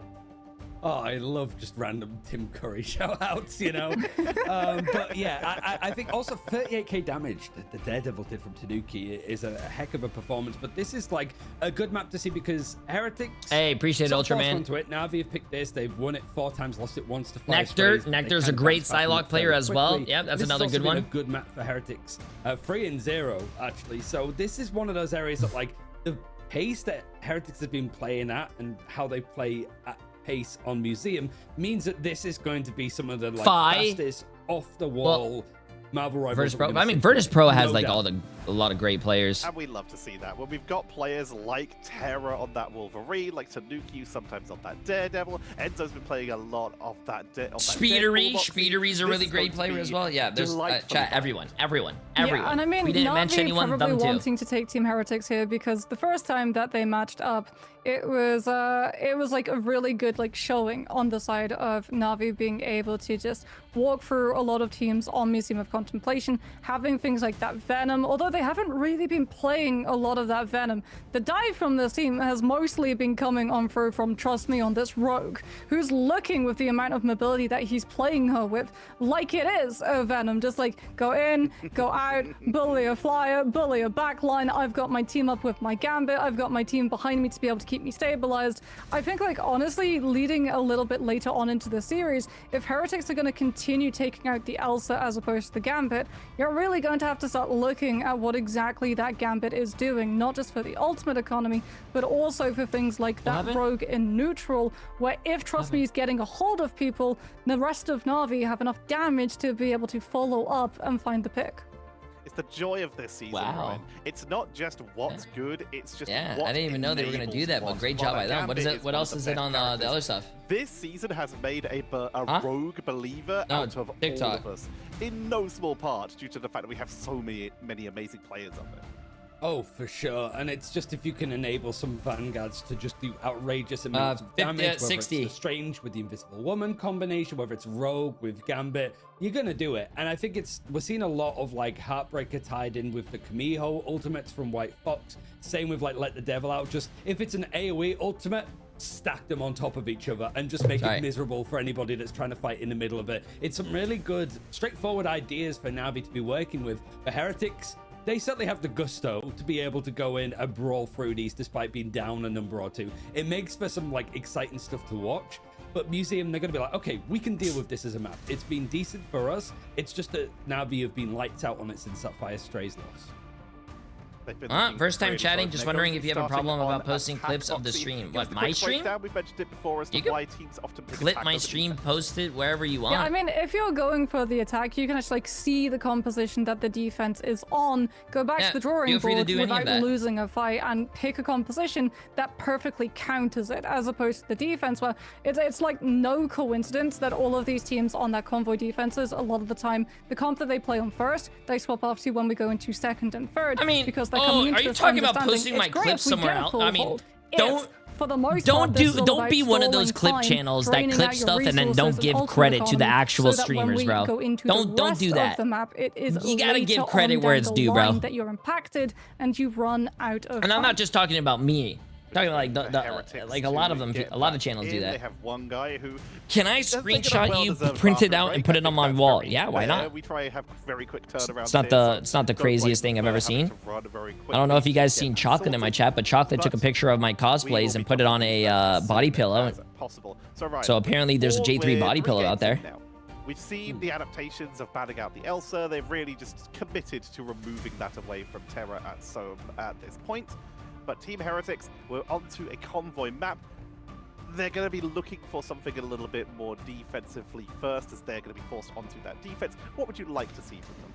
Oh, I love just random Tim Curry shout-outs, you know? But yeah, I think also 38k damage that the Daredevil did from Tanuki is a heck of a performance, but this is like a good map to see because Heretics... Hey, appreciate it, Ultraman. Onto it. Navi have picked this. They've won it 4 times, lost it once to Nectar's a great Psylocke player as well. Yeah, that's another good one. A good map for Heretics. 3 and 0, actually. So this is one of those areas that, like, the pace that Heretics have been playing at and how they play at pace on Museum means that this is going to be some of the like fastest off the wall Marvel rivals. Virtus Pro. I mean, Virtus Pro has like a lot of great players. And we love to see that when we've got players like Terra on that Wolverine, like Tanuki sometimes on that Daredevil. Enzo's been playing a lot of that. Speedery's a really great player as well. Yeah, there's chat. Everyone. Yeah, and I mean, we didn't mention anyone. Probably wanting to take Team Heretics here because the first time that they matched up, it was like a really good like showing on the side of Navi being able to just walk through a lot of teams on Museum of Contemplation, having things like that Venom. Although they haven't really been playing a lot of that Venom, the dive from this team has mostly been coming on through from Trust Me on this Rogue, who's looking with the amount of mobility that he's playing her with, like it is a Venom, just like go in, go out, bully a flyer, bully a backline. I've got my team up with my Gambit. I've got my team behind me to be able to keep me stabilized. I think, like, honestly, leading a little bit later on into the series, if Heretics are going to continue taking out the Elsa as opposed to the Gambit, you're really going to have to start looking at what exactly that Gambit is doing, not just for the ultimate economy, but also for things like that Rogue in neutral, where if Trust Me is getting a hold of people, the rest of Na'Vi have enough damage to be able to follow up and find the pick. It's the joy of this season, Ryan. It's not just what's good, it's just I what didn't even know they were going to do that, but great job by them. What is it? What else is it on the other stuff? This season has made a rogue believer out of all of us, in no small part due to the fact that we have so many amazing players on there. Oh, for sure. And it's just if you can enable some Vanguards to just do outrageous amounts of damage, whether 60. It's Strange with the Invisible Woman combination, whether it's Rogue with Gambit, you're going to do it. And I think we're seeing a lot of like Heartbreaker tied in with the Kamiho ultimates from White Fox. Same with like Let the Devil Out. Just if it's an AoE ultimate, stack them on top of each other and just make it miserable for anybody that's trying to fight in the middle of it. It's some really good, straightforward ideas for Na'Vi to be working with. For Heretics, they certainly have the gusto to be able to go in and brawl through these despite being down a number or two. It makes for some like exciting stuff to watch, but Museum, they're going to be like, okay, we can deal with this as a map. It's been decent for us. It's just that Na'Vi have been lights out on it since that Fire Strays loss. First time chatting, just wondering if you have a problem about posting clips of the stream. What, my stream? We've mentioned it before as to why teams often clip my stream, post it wherever you want. Yeah, I mean, if you're going for the attack, you can actually like see the composition that the defense is on, go back to the drawing board without losing a fight and pick a composition that perfectly counters it, as opposed to the defense where it's like no coincidence that all of these teams on that convoy defenses, a lot of the time, the comp that they play on first, they swap off to when we go into second and third. I mean, because are you talking about posting my clips somewhere else? I mean, don't be one of those clip channels that clip stuff and then don't give credit to the actual streamers, bro. Don't do that. You gotta give credit where it's due, bro. That you're impacted and you run out of. And I'm not just talking about me. Talking about like a lot of them, a lot of channels do that. They have one guy who. Can I screenshot you, print it out, and put it on my wall? Yeah, why not? We try have very quick turnaround. It's not the craziest thing I've ever seen. I don't know if you guys seen Chocolate in my chat, but Chocolate took a picture of my cosplays and put it on a body pillow. So apparently there's a Jay3 body pillow out there. We've seen the adaptations of banning out the Elsa. They've really just committed to removing that away from Terra at this point. But Team Heretics were onto a convoy map. They're going to be looking for something a little bit more defensively first, as they're going to be forced onto that defense. What would you like to see from them?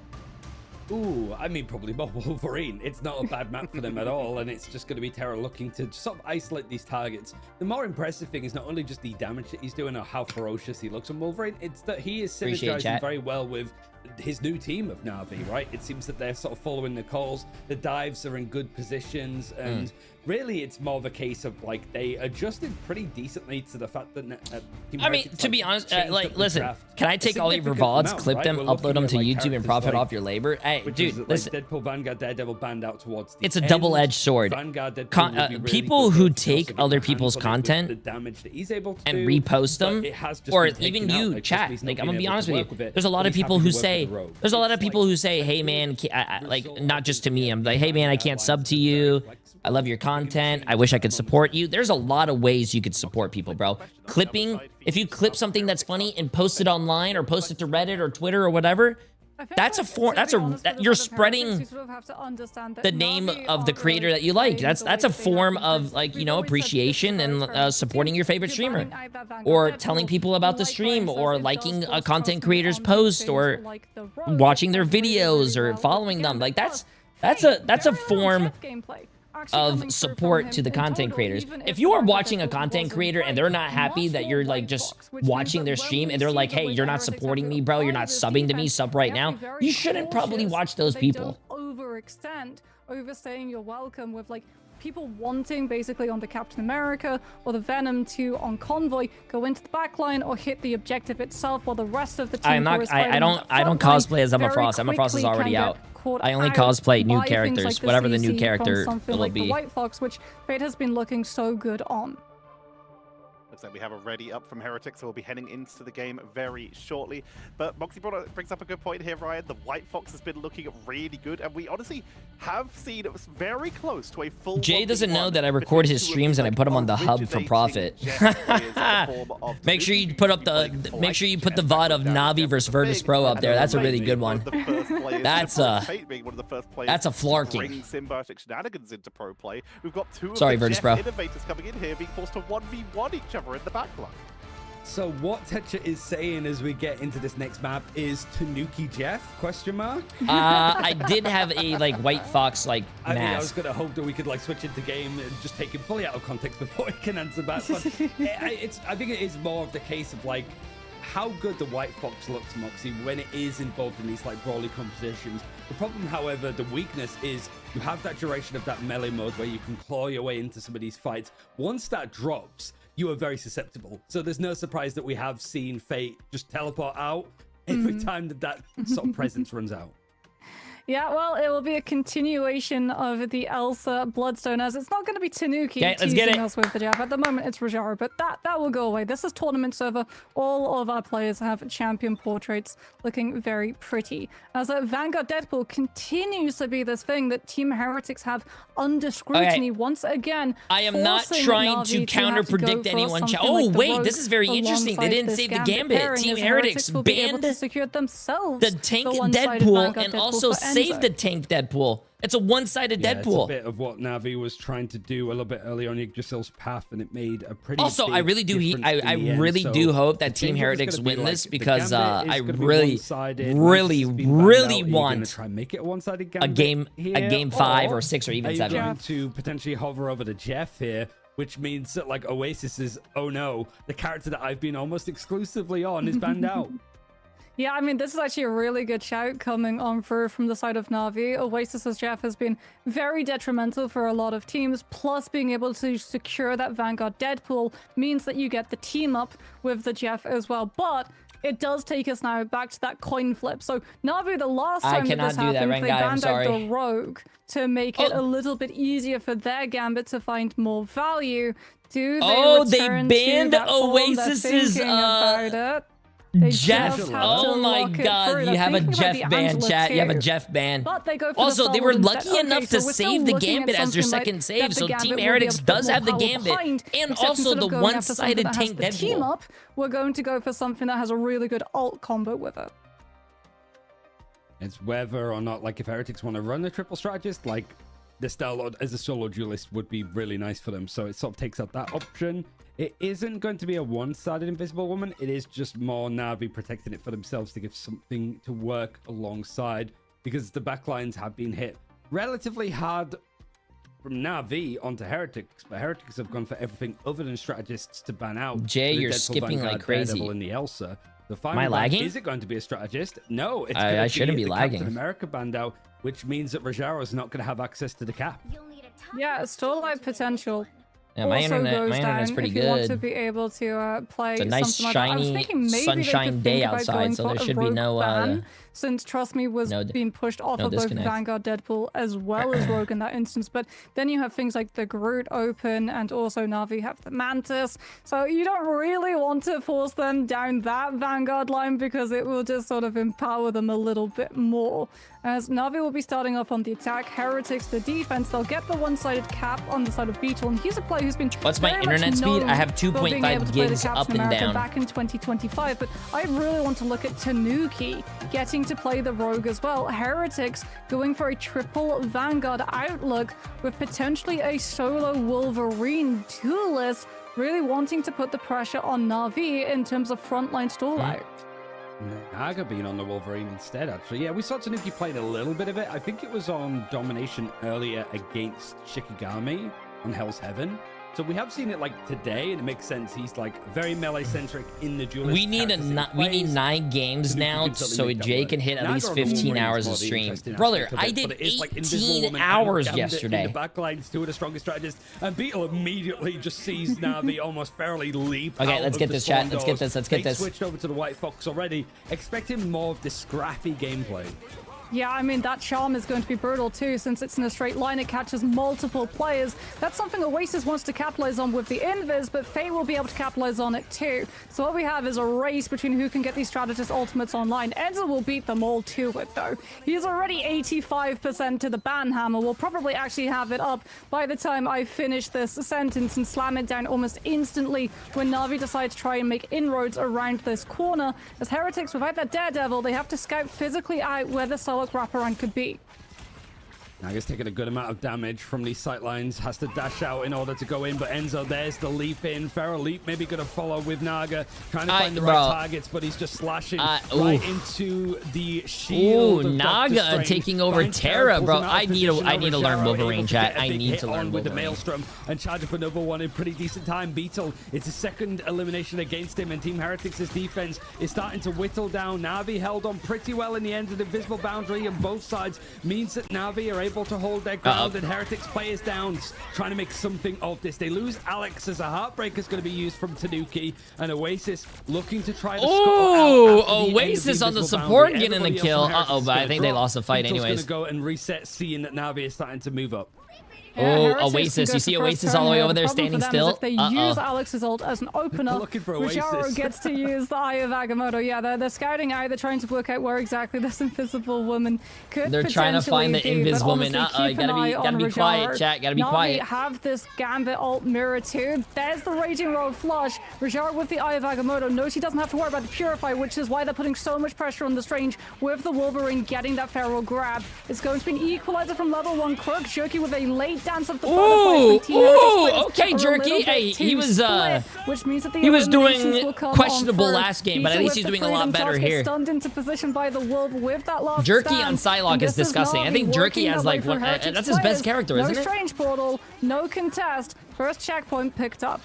Ooh, I mean, probably more Wolverine. It's not a bad map for them at all, and it's just going to be Terra looking to sort of isolate these targets. The more impressive thing is not only just the damage that he's doing or how ferocious he looks on Wolverine, it's that he is synergizing very well with his new team of Na'Vi, right? It seems that they're sort of following the calls. The dives are in good positions, and really it's more of a case of like they adjusted pretty decently to the fact that I mean, to be honest, like, listen, can I take all of your VODs, clip them, upload them to YouTube, and profit off your labor? Hey, dude, listen. Deadpool, Vanguard, Daredevil banned out towards the it's a double-edged sword. People who take other people's content and repost them, or even you, chat. Like, I'm gonna be honest with you. There's a lot of people who say, hey man, like, not just to me. I'm like, hey man, I can't sub to you. I love your content. I wish I could support you. There's a lot of ways you could support people, bro. Clipping, if you clip something that's funny and post it online or post it to Reddit or Twitter or whatever, that's a form. You're spreading the name of the creator that you like. That's a form of, like, you know, appreciation and supporting your favorite streamer, or telling people about the stream, or liking a content creator's post, or watching their videos, or following them. Like, that's a form of support to the content creators. If you are watching a content creator and they're not happy that you're like just watching their stream, and they're like, hey, you're not supporting me, bro, you're not subbing to me, sub right now, you shouldn't probably watch those people. Overextend, overstaying your welcome with like people wanting basically on the Captain America or the Venom to on convoy go into the backline or hit the objective itself, while the rest of the team I don't cosplay as Emma Frost. Emma Frost is already out. I only cosplay new characters, whatever the new character will be. The White Fox, which Fate has been looking so good on. Looks like we have a ready up from Heretics, so we'll be heading into the game very shortly. But Moxie brings up a good point here, Ryan. The White Fox has been looking really good, and we honestly have seen it was very close to a full. Jay doesn't know that I record his streams and I put them on the hub for profit. Make sure you put the VOD of Na'Vi versus Virtus Pro up there. That's a really good one. That's a flarking. Symbiotic shenanigans into pro play. We've got two of the Virtus Pro innovators coming in here, being forced to 1v1 each other in the backline. So what Tetcher is saying as we get into this next map is Tanuki Jeff, question mark? I did have a like White Fox like mask. I mean, I was gonna hope that we could like switch into game and just take him fully out of context before he can answer back. But I think it is more of the case of like how good the White Fox looks, Moxie, when it is involved in these like brawly compositions. The problem, however, the weakness is you have that duration of that melee mode where you can claw your way into some of these fights. Once that drops, you are very susceptible. So there's no surprise that we have seen Fate just teleport out every time that sort of presence runs out. Yeah, well, it will be a continuation of the Elsa Bloodstone, as it's not going to be Tanuki teasing us with the Jeff. At the moment, it's Rajara, but that will go away. This is tournament server. All of our players have champion portraits looking very pretty. As Vanguard Deadpool continues to be this thing that Team Heretics have under scrutiny once again. I am not trying to counter-predict anyone. Oh, wait, this is very interesting. They didn't save the Gambit. Team Heretics banned the tank Deadpool and also save the tank Deadpool. It's a one-sided Deadpool. It's a bit of what Na'Vi was trying to do a little bit earlier on Yggdrasil's path, and it made a pretty. Also, I really do. I really do hope that Team Heretics win this, because I really want try and make it a one-sided a game 5 or 6 or even 7. Are you going to potentially hover over to Jeff here? Which means that like Oasis is, oh no, the character that I've been almost exclusively on is banned out. Yeah, I mean, this is actually a really good shout coming on through from the side of Na'Vi. Oasis's Jeff has been very detrimental for a lot of teams, plus being able to secure that Vanguard Deadpool means that you get the team up with the Jeff as well. But it does take us now back to that coin flip. So Na'Vi, the last time that this happened, they banned out the Rogue to make it a little bit easier for their Gambit to find more value. Do they return banned to that Oasis's Jeff. Oh my god, you have a Jeff ban, chat. You have a Jeff ban. Also, they were lucky enough to save the Gambit as their second save, so Team Heretics does have the Gambit, and also the one-sided tank Deadpool. Team up, we're going to go for something that has a really good ult combo with it. It's whether or not, like, if Heretics want to run a triple strategist, like, the Star-Lord as a solo duelist would be really nice for them. So it sort of takes out that option. It isn't going to be a one-sided Invisible Woman. It is just more Na'Vi protecting it for themselves to give something to work alongside, because the backlines have been hit relatively hard from Na'Vi onto Heretics, but Heretics have gone for everything other than strategists to ban out. Jay, you're skipping like crazy. In the Elsa. The Am I lagging? Is it going to be a strategist? No, it's I shouldn't be lagging. Captain America banned out, which means that Rajaro is not going to have access to the cap. Yeah, Starlight potential. Yeah, my internet's pretty good. If you want to be able to play it's a nice shiny sunshine day outside, so there should be no ban, since Trust Me was being pushed off of both Vanguard Deadpool as well as Rogue in that instance. But then you have things like the Groot open, and also Na'Vi have the Mantis. So you don't really want to force them down that Vanguard line, because it will just sort of empower them a little bit more. As Na'Vi will be starting off on the attack, Heretics the defense. They'll get the one-sided cap on the side of Beetle, and he's a player who's been What's my internet speed? I have 2.5 gigs up and down. Back in 2025, but I really want to look at Tanuki getting to play the Rogue as well. Heretics going for a triple Vanguard outlook with potentially a solo Wolverine duelist, really wanting to put the pressure on Na'Vi in terms of frontline stall out. Naga being on the Wolverine instead, actually. Yeah, we saw Tanuki playing a little bit of it. I think it was on Domination earlier against Shikigami on Hell's Heaven. So we have seen it like today, and it makes sense. He's like very melee centric in the duelist. We need 9 games now, so Jay can hit at least 15 hours of stream. Brother, I did 18 hours yesterday. In the backlines, two of the strongest strategists, and Beetle immediately just sees Na'Vi almost fairly leap. Okay, let's get this, chat. Let's get this. Let's get this. They switched over to the White Fox already, expecting more of this scrappy gameplay. Yeah, I mean, that charm is going to be brutal too, since it's in a straight line. It catches multiple players. That's something Oasis wants to capitalize on with the Invis, but Fate will be able to capitalize on it too. So what we have is a race between who can get these strategist ultimates online. Enzo will beat them all to it, though. He's already 85% to the ban hammer. We'll probably actually have it up by the time I finish this sentence and slam it down almost instantly when Na'Vi decide to try and make inroads around this corner. As Heretics, without that Daredevil, they have to scout physically out where the wraparound could be. Naga's taking a good amount of damage from these sightlines, has to dash out in order to go in, but Enzo, there's the leap in. Feral Leap maybe going to follow with Naga, trying to find the right targets, but he's just slashing right into the shield. Ooh, Naga taking over Terra, bro. I need to learn Wolverine, chat. I need to learn with the Wolverine. Maelstrom and charge up another one in pretty decent time. Beetle, it's a second elimination against him, and Team Heretics' defense is starting to whittle down. Na'Vi held on pretty well in the end of the visible boundary on both sides, means that Na'Vi are able to hold their ground, and Heretics players down, trying to make something of this. They lose Alex as a Heartbreaker is going to be used from Tanuki, and Oasis looking to try to Oasis on the support getting the kill. But I think they lost the fight anyways. Going to go and reset, seeing that Na'Vi is starting to move up. Yeah, Oasis. You see Oasis all the way over there standing still? If they use Alex's ult as an opener, Rajaro gets to use the Eye of Agamotto. Yeah, they're scouting out. They're trying to work out where exactly this invisible woman could They're trying to find the invisible woman. You gotta be quiet, chat. Gotta be quiet. Na'Vi have this Gambit ult mirror too. There's the Raging Road flush. Rajaro with the Eye of Agamotto knows he doesn't have to worry about the Purify, which is why they're putting so much pressure on the Strange with the Wolverine getting that feral grab. It's going to be an equalizer from level 1 Crook. Jerky with a late dance of the okay, Jerky. Hey, he was doing questionable last game, but at least he's doing a lot better here. Stunned into position by the Wolf with that last Jerky on Psylocke is disgusting. I think Jerky has like one. That's his best character, isn't it? No Strange Portal, no contest. First checkpoint picked up.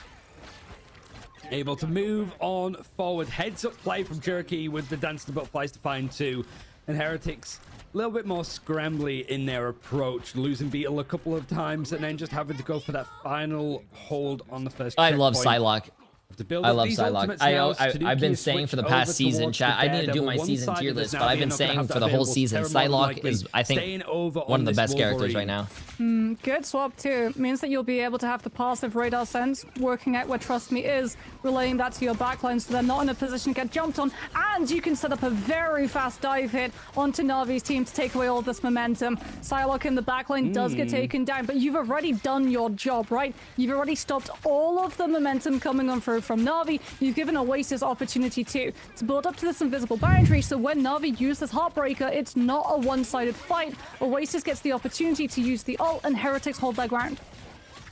Able to move on forward. Heads up play from Jerky with the Dance to Butterflies to find 2, and Heretics a little bit more scrambly in their approach, losing Beetle a couple of times and then just having to go for that final hold on the first checkpoint. I love Psylocke. To build I up love these Psylocke. ultimates now, I've been Tanuki saying for the switch past over season, towards chat. the I need to do Daredevil. my One season side tier of this list, now but I've being been not gonna saying have for that the whole available. season, Terra more than Psylocke likely is, I think, staying over one on of the this best characters Wolverine. right now. Good swap too. Means that you'll be able to have the passive radar sense, working out where Trust Me is, relaying that to your backline so they're not in a position to get jumped on, and you can set up a very fast dive hit onto Na'Vi's team to take away all this momentum. Psylocke in the backline does get taken down, but you've already done your job, right? You've already stopped all of the momentum coming on through from Na'Vi. You've given Oasis opportunity too to build up to this invisible boundary, so when Na'Vi use this Heartbreaker, it's not a one-sided fight. Oasis gets the opportunity to use the ult, and Heretics hold their ground.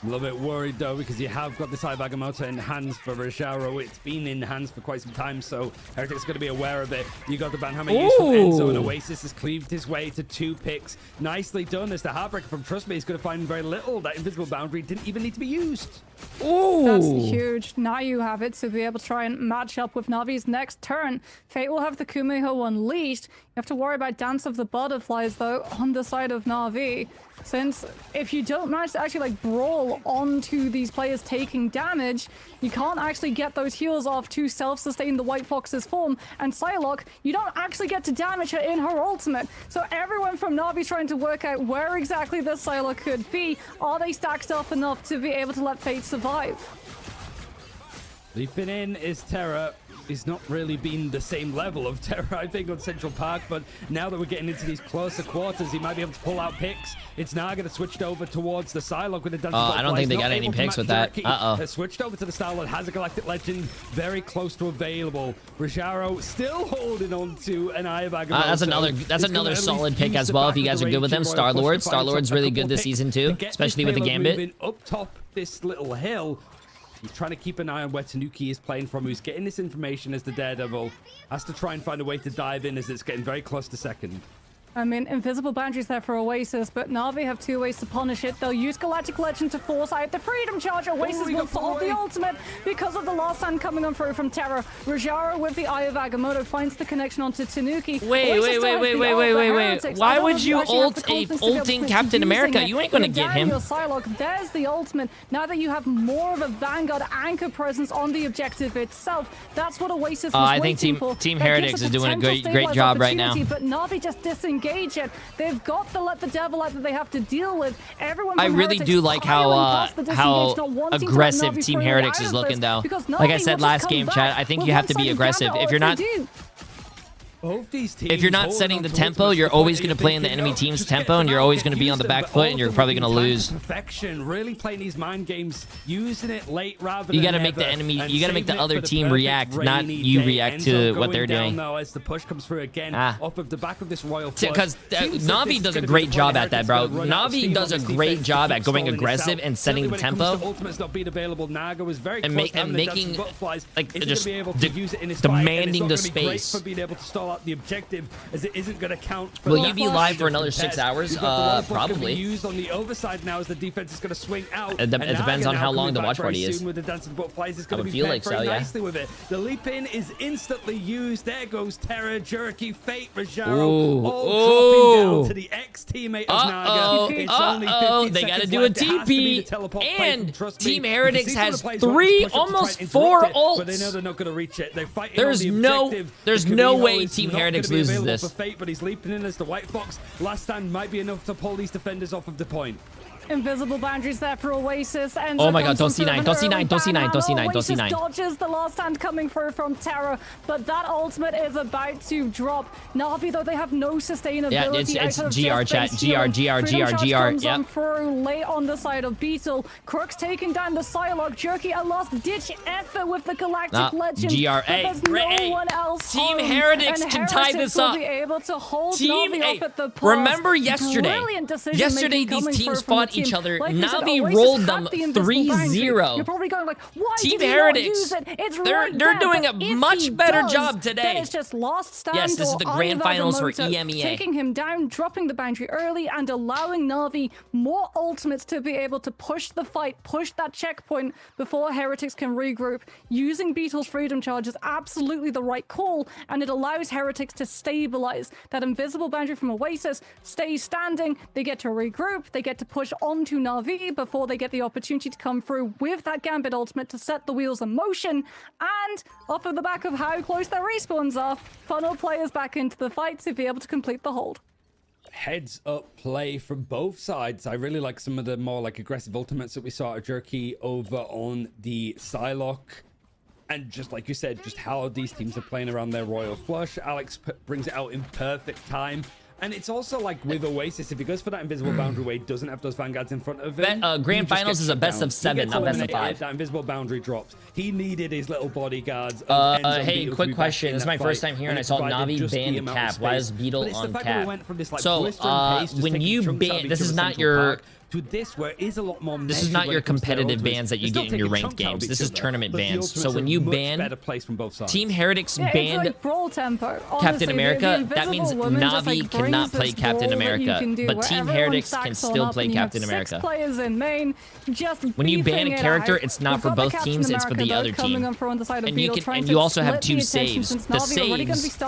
A little bit worried though, because you have got this Agamotto in hands for Rajaro. It's been in hands for quite some time, so Heretic's going to be aware of it. You got the Banhammer used from Enzo, and Oasis has cleaved his way to 2 picks. Nicely done, as the Heartbreaker from Trust Me is going to find very little. That invisible boundary didn't even need to be used. Ooh. That's huge. Now you have it to be able to try and match up with Navi's next turn. Fate will have the Kumiho unleashed. You have to worry about Dance of the Butterflies, though, on the side of Na'Vi. Since if you don't manage to actually like brawl onto these players taking damage, you can't actually get those heals off to self-sustain the White Fox's form. And Psylocke, you don't actually get to damage her in her ultimate. So everyone from Na'Vi's trying to work out where exactly this Psylocke could be. Are they stacked up enough to be able to let Fate survive? Leaping in is Terra. He's not really been the same level of Terra, I think, on Central Park, but now that we're getting into these closer quarters, he might be able to pull out picks. It's now going to switch over towards the Psylocke with the Dance. I don't think they got any picks with that. Switched over to the Starlord, has a Galactic Legend, very close to available. Rajaro still holding on to an Eye of Agamotto. That's another solid pick as well if you guys are good with them. Starlord's really good this season too, especially with the Gambit. Up top this little hill. He's trying to keep an eye on where Tanuki is playing from, who's getting this information as the Daredevil. Has to try and find a way to dive in as it's getting very close to second. I mean, invisible boundaries there for Oasis, but Na'Vi have 2 ways to punish it. They'll use Galactic Legend to force out the Freedom Charge. Oasis will solve the ultimate because of the last stand coming on through from Terra. Rajaro with the Eye of Agamotto finds the connection onto Tanuki. Wait. Why would you ulting Captain America? You ain't gonna get him. Psylocke, there's the ultimate. Now that you have more of a Vanguard anchor presence on the objective itself, that's what Oasis was waiting for. I think Team Heretics is doing a great job right now. But Na'Vi just disengaged it. They've got to let the devil out that they have to deal with. Everyone I really do like how aggressive Team Heretics is looking, though. Like I said last game, chat, I think you have to be aggressive. If you're not... If you're not setting the tempo, you're always going to play in the enemy team's tempo, and you're always going to be on the back foot, and you're probably going to lose. Perfection, really playing these mind games, using it late rather than you got to make the enemy, you got to make the other team react, not you react to what they're doing. Though, as the push comes through again, off of the back of this Royal Flush. Because Na'Vi does a great job at that, bro. Na'Vi does a great job at going aggressive and setting the tempo. Ultimate's not being available. Naga was very and making like just demanding the space. For being able to stall out the objective, as it isn't going to count. For Will you be live for another 6 hours? Probably. Used on the overside now as the defense is going to swing out. It depends on how long the watch party is. With the Dancing Butterflies, it's going to be feel like so, yeah. Nicely with it. The leap in is instantly used. There goes Terra, Jerky, Fate, Rajaro, all dropping down to the ex-teammate of Naga. They got to do a TP, and Team Heretics has 3, almost 4 ults. But they know they're not going to reach it. They're fighting. There's no way Team Heretics loses this. For Fate, but he's leaping in as the White Fox. Last stand might be enough to pull these defenders off of the point. Invisible boundaries there for Oasis. And oh my god, don't see 9, don't see 9, don't see 9, don't see 9, don't see 9. Dodges the last stand coming through from Terra, but that ultimate is about to drop. Na'Vi, though, they have no sustainability. Yeah, it's GR, chat. GR. Yep. Through late on the side of Beetle. Crooks taking down the Psylocke. Jerky, a last-ditch effort with the Galactic Legend. There's no one else Team Heretics can tie this up. Will be able to hold Na'Vi up at the pass. Remember yesterday? Yesterday, these teams fought each other. Na'Vi rolled them 3-0. You're probably going like, why Team did Heretics, use it? It's they're doing a much better job today. It's just lost stand. Yes, this is the grand finals for EMEA. Taking him down, dropping the boundary early, and allowing Na'Vi more ultimates to be able to push the fight, push that checkpoint before Heretics can regroup. Using Beetle's Freedom Charge is absolutely the right call, and it allows Heretics to stabilize. That invisible boundary from Oasis stays standing. They get to regroup. They get to push onto Na'Vi before they get the opportunity to come through with that Gambit ultimate to set the wheels in motion. And off of the back of how close their respawns are, funnel players back into the fight to be able to complete the hold. Heads up play from both sides. I really like some of the more like aggressive ultimates that we saw at Jerky over on the Psylocke. And just like you said, just how these teams are playing around their Royal Flush. Alex brings it out in perfect time. And it's also like with Oasis, if he goes for that invisible boundary where he doesn't have those Vanguards in front of him. Grand Finals is a best of 7, not best of 5. That invisible boundary drops. He needed his little bodyguards. Hey, quick question. This is my first time here, and I saw Na'Vi ban Cap. Why is Beetle on Cap? So, when you ban, this is not your... To this, where it is a lot more. This is not your competitive bans that you get in your ranked games. This is tournament bans. So when you ban Team Heretics banned like brawl tempo. Captain America, that means Na'Vi cannot play Captain America, but Team Heretics can still play Captain America. Players in main, just when you ban a character, it's not for both teams; it's for the other team. And you also have 2 saves. The saves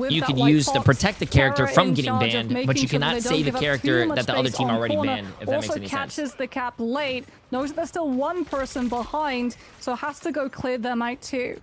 you can use to protect the character from getting banned, but you cannot save a character that the other team already banned. If that makes any sense. Catches the Cap late, knows that there's still one person behind, so has to go clear them out too.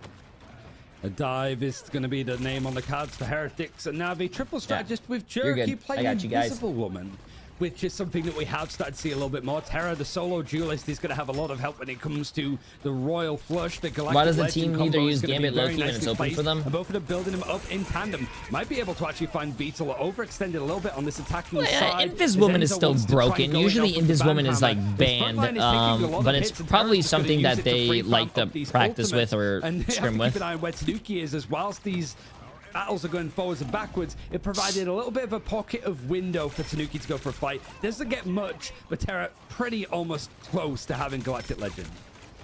A dive is going to be the name on the cards for Heretics and Na'Vi. Triple strategist with Jerky playing Invisible Woman, which is something that we have started to see a little bit more. Terra, the solo duelist, is going to have a lot of help when it comes to the Royal Flush. The Galactic Why does the Legend team either combo use Gambit Loki when it's open for them? And both of them building them up in tandem. Might be able to actually find Beetle overextended a little bit on this attacking side. Inviswoman is still broken. Usually Inviswoman is like banned, but it's probably something that they like to practice with or scrim with. Keep an eye on where Tanuki is, as whilst these battles are going forwards and backwards. It provided a little bit of a pocket of window for Tanuki to go for a fight. Doesn't get much, but Terra pretty almost close to having Galactic Legend.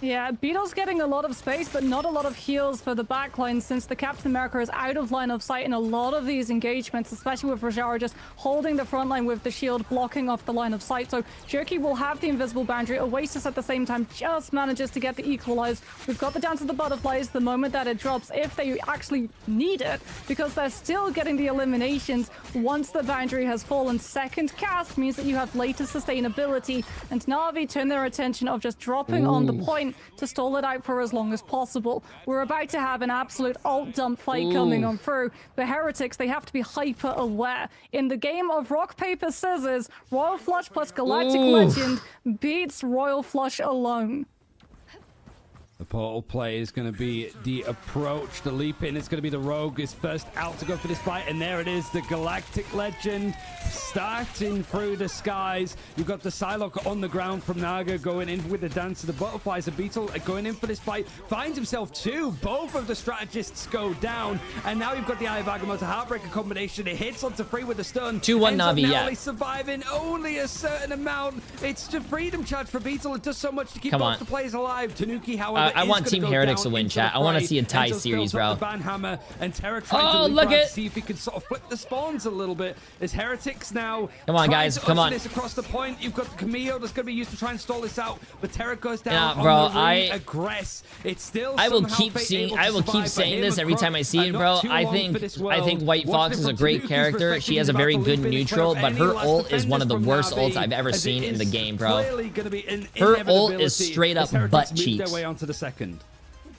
Yeah, Beetle's getting a lot of space, but not a lot of heals for the backline since the Captain America is out of line of sight in a lot of these engagements, especially with Rajara just holding the front line with the shield, blocking off the line of sight. So Jerky will have the invisible boundary. Oasis at the same time just manages to get the equalize. We've got the Dance of the Butterflies the moment that it drops, if they actually need it, because they're still getting the eliminations once the boundary has fallen. Second cast means that you have later sustainability, and Na'Vi turn their attention of just dropping on the point to stall it out for as long as possible. We're about to have an absolute alt-dump fight coming on through. The Heretics, they have to be hyper-aware. In the game of rock, paper, scissors, Royal Flush plus Galactic Legend beats Royal Flush alone. The portal play is going to be the approach. The leap in is going to be the Rogue is first out to go for this fight. And there it is, the Galactic Legend starting through the skies. You've got the Psylocke on the ground from Naga going in with the Dance of the Butterflies. The Beetle going in for this fight. Finds himself 2. Both of the strategists go down. And now you've got the Eye of Agamotto Heartbreaker combination. It hits onto 3 with the stun. 2-1 Na'Vi, yeah. Surviving only a certain amount. It's the freedom charge for Beetle. It does so much to keep both the players alive. Tanuki, however, I want Team Heretics to win, chat. I want to see a tie series, bro. And Terra trying to look at see if he can sort of flip the spawns a little bit. As Heretics now. Come on, guys. Come on. This across the point. You've got the Camille that's going to be used to try and stall this out. But Terra goes down. Yeah, bro. Aggress. It's still. I will keep seeing. I will keep saying this every time I see it, bro. I think White Fox is a great character. She has a very good neutral, but her ult is one of the worst ults I've ever seen in the game, bro. Her ult is straight up butt cheeks.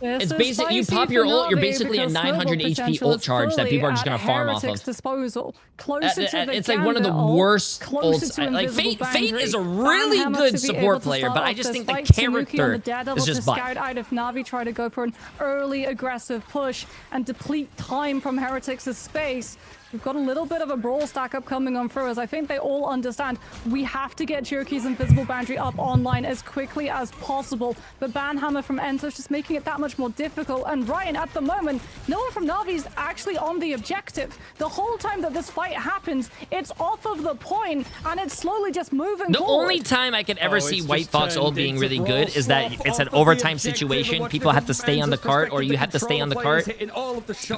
It's basic. You pop your ult, you're basically a 900 HP ult charge that people are just gonna farm off of. Disposal. It's like one of the worst ults. Like Fate is a really good support player, but I just think the character is just butt. Out of Na'Vi try to go for an early aggressive push and deplete time from Heretics' space. We've got a little bit of a brawl stack up coming on through, as I think they all understand we have to get Jerky's invisible boundary up online as quickly as possible. But Banhammer from Enzo's just making it that much more difficult. And Ryan, at the moment, no one from Na'Vi is actually on the objective. The whole time that this fight happens, it's off of the point, and it's slowly just moving The forward. only time I could ever see White Fox ult being really good is that it's an overtime situation. People have to stay on the cart, or you have to stay on the cart.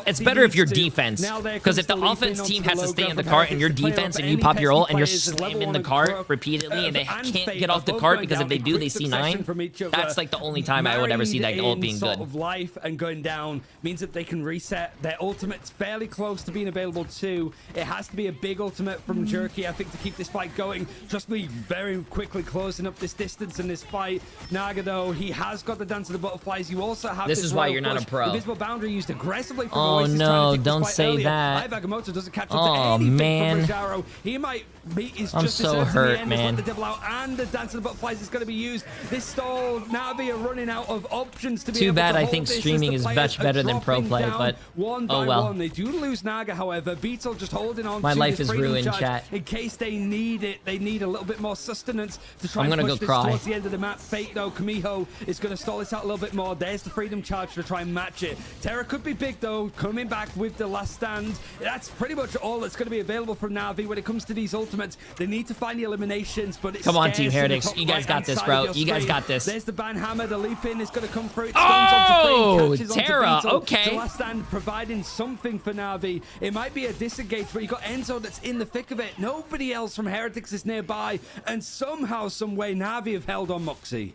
It's better if you're defense, because if the offense offense team has to stay in the cart and your defense and you pop your ult and you're slamming the cart repeatedly and they can't get off the cart because if they do, they see 9. That's like the only time I would ever see that ult being good. Of life and going down means that they can reset. Their ultimate's fairly close to being available too. It has to be a big ultimate from Jerky, I think, to keep this fight going. Just be very quickly closing up this distance in this fight. Naga, though, he has got the Dance of the Butterflies. You also have this is why you're not a pro. Invisible Boundary used aggressively from Oh Oasis, no, don't say that. Agamotto doesn't catch up to anything from Rajaro. He might meet his I'm justice so in the hurt, end. man. Let the devil out, and the Dance of the Butterflies is going to be used. This stall, Navi are running out of options to be Too able bad to I hold think this streaming as is the much players better than pro dropping play, down but one oh by well. one. They do lose Naga, however. Beetle just holding on My to life this is freedom ruined, charge chat. in case they need it. They need a little bit more sustenance to try I'm and gonna push go this cry. towards the end of the map. Fate, though, Kamiho is going to stall this out a little bit more. There's the freedom charge to try and match it. Terra could be big, though, coming back with the last stand. That's pretty much all that's going to be available from Navi when it comes to these ultimates. They need to find the eliminations, but it's Come on, Team scarce in the Heretics. top You guys got right-hand this, side bro. of your You guys screen. got this. There's the ban hammer. The leap in is going to come through. It Oh, catches onto Terra, Beetle. okay. The last stand providing something for Navi. It might be a disengage, but you got Enzo that's in the thick of it. Nobody else from Heretics is nearby, and somehow, some way, Navi have held on Moxie.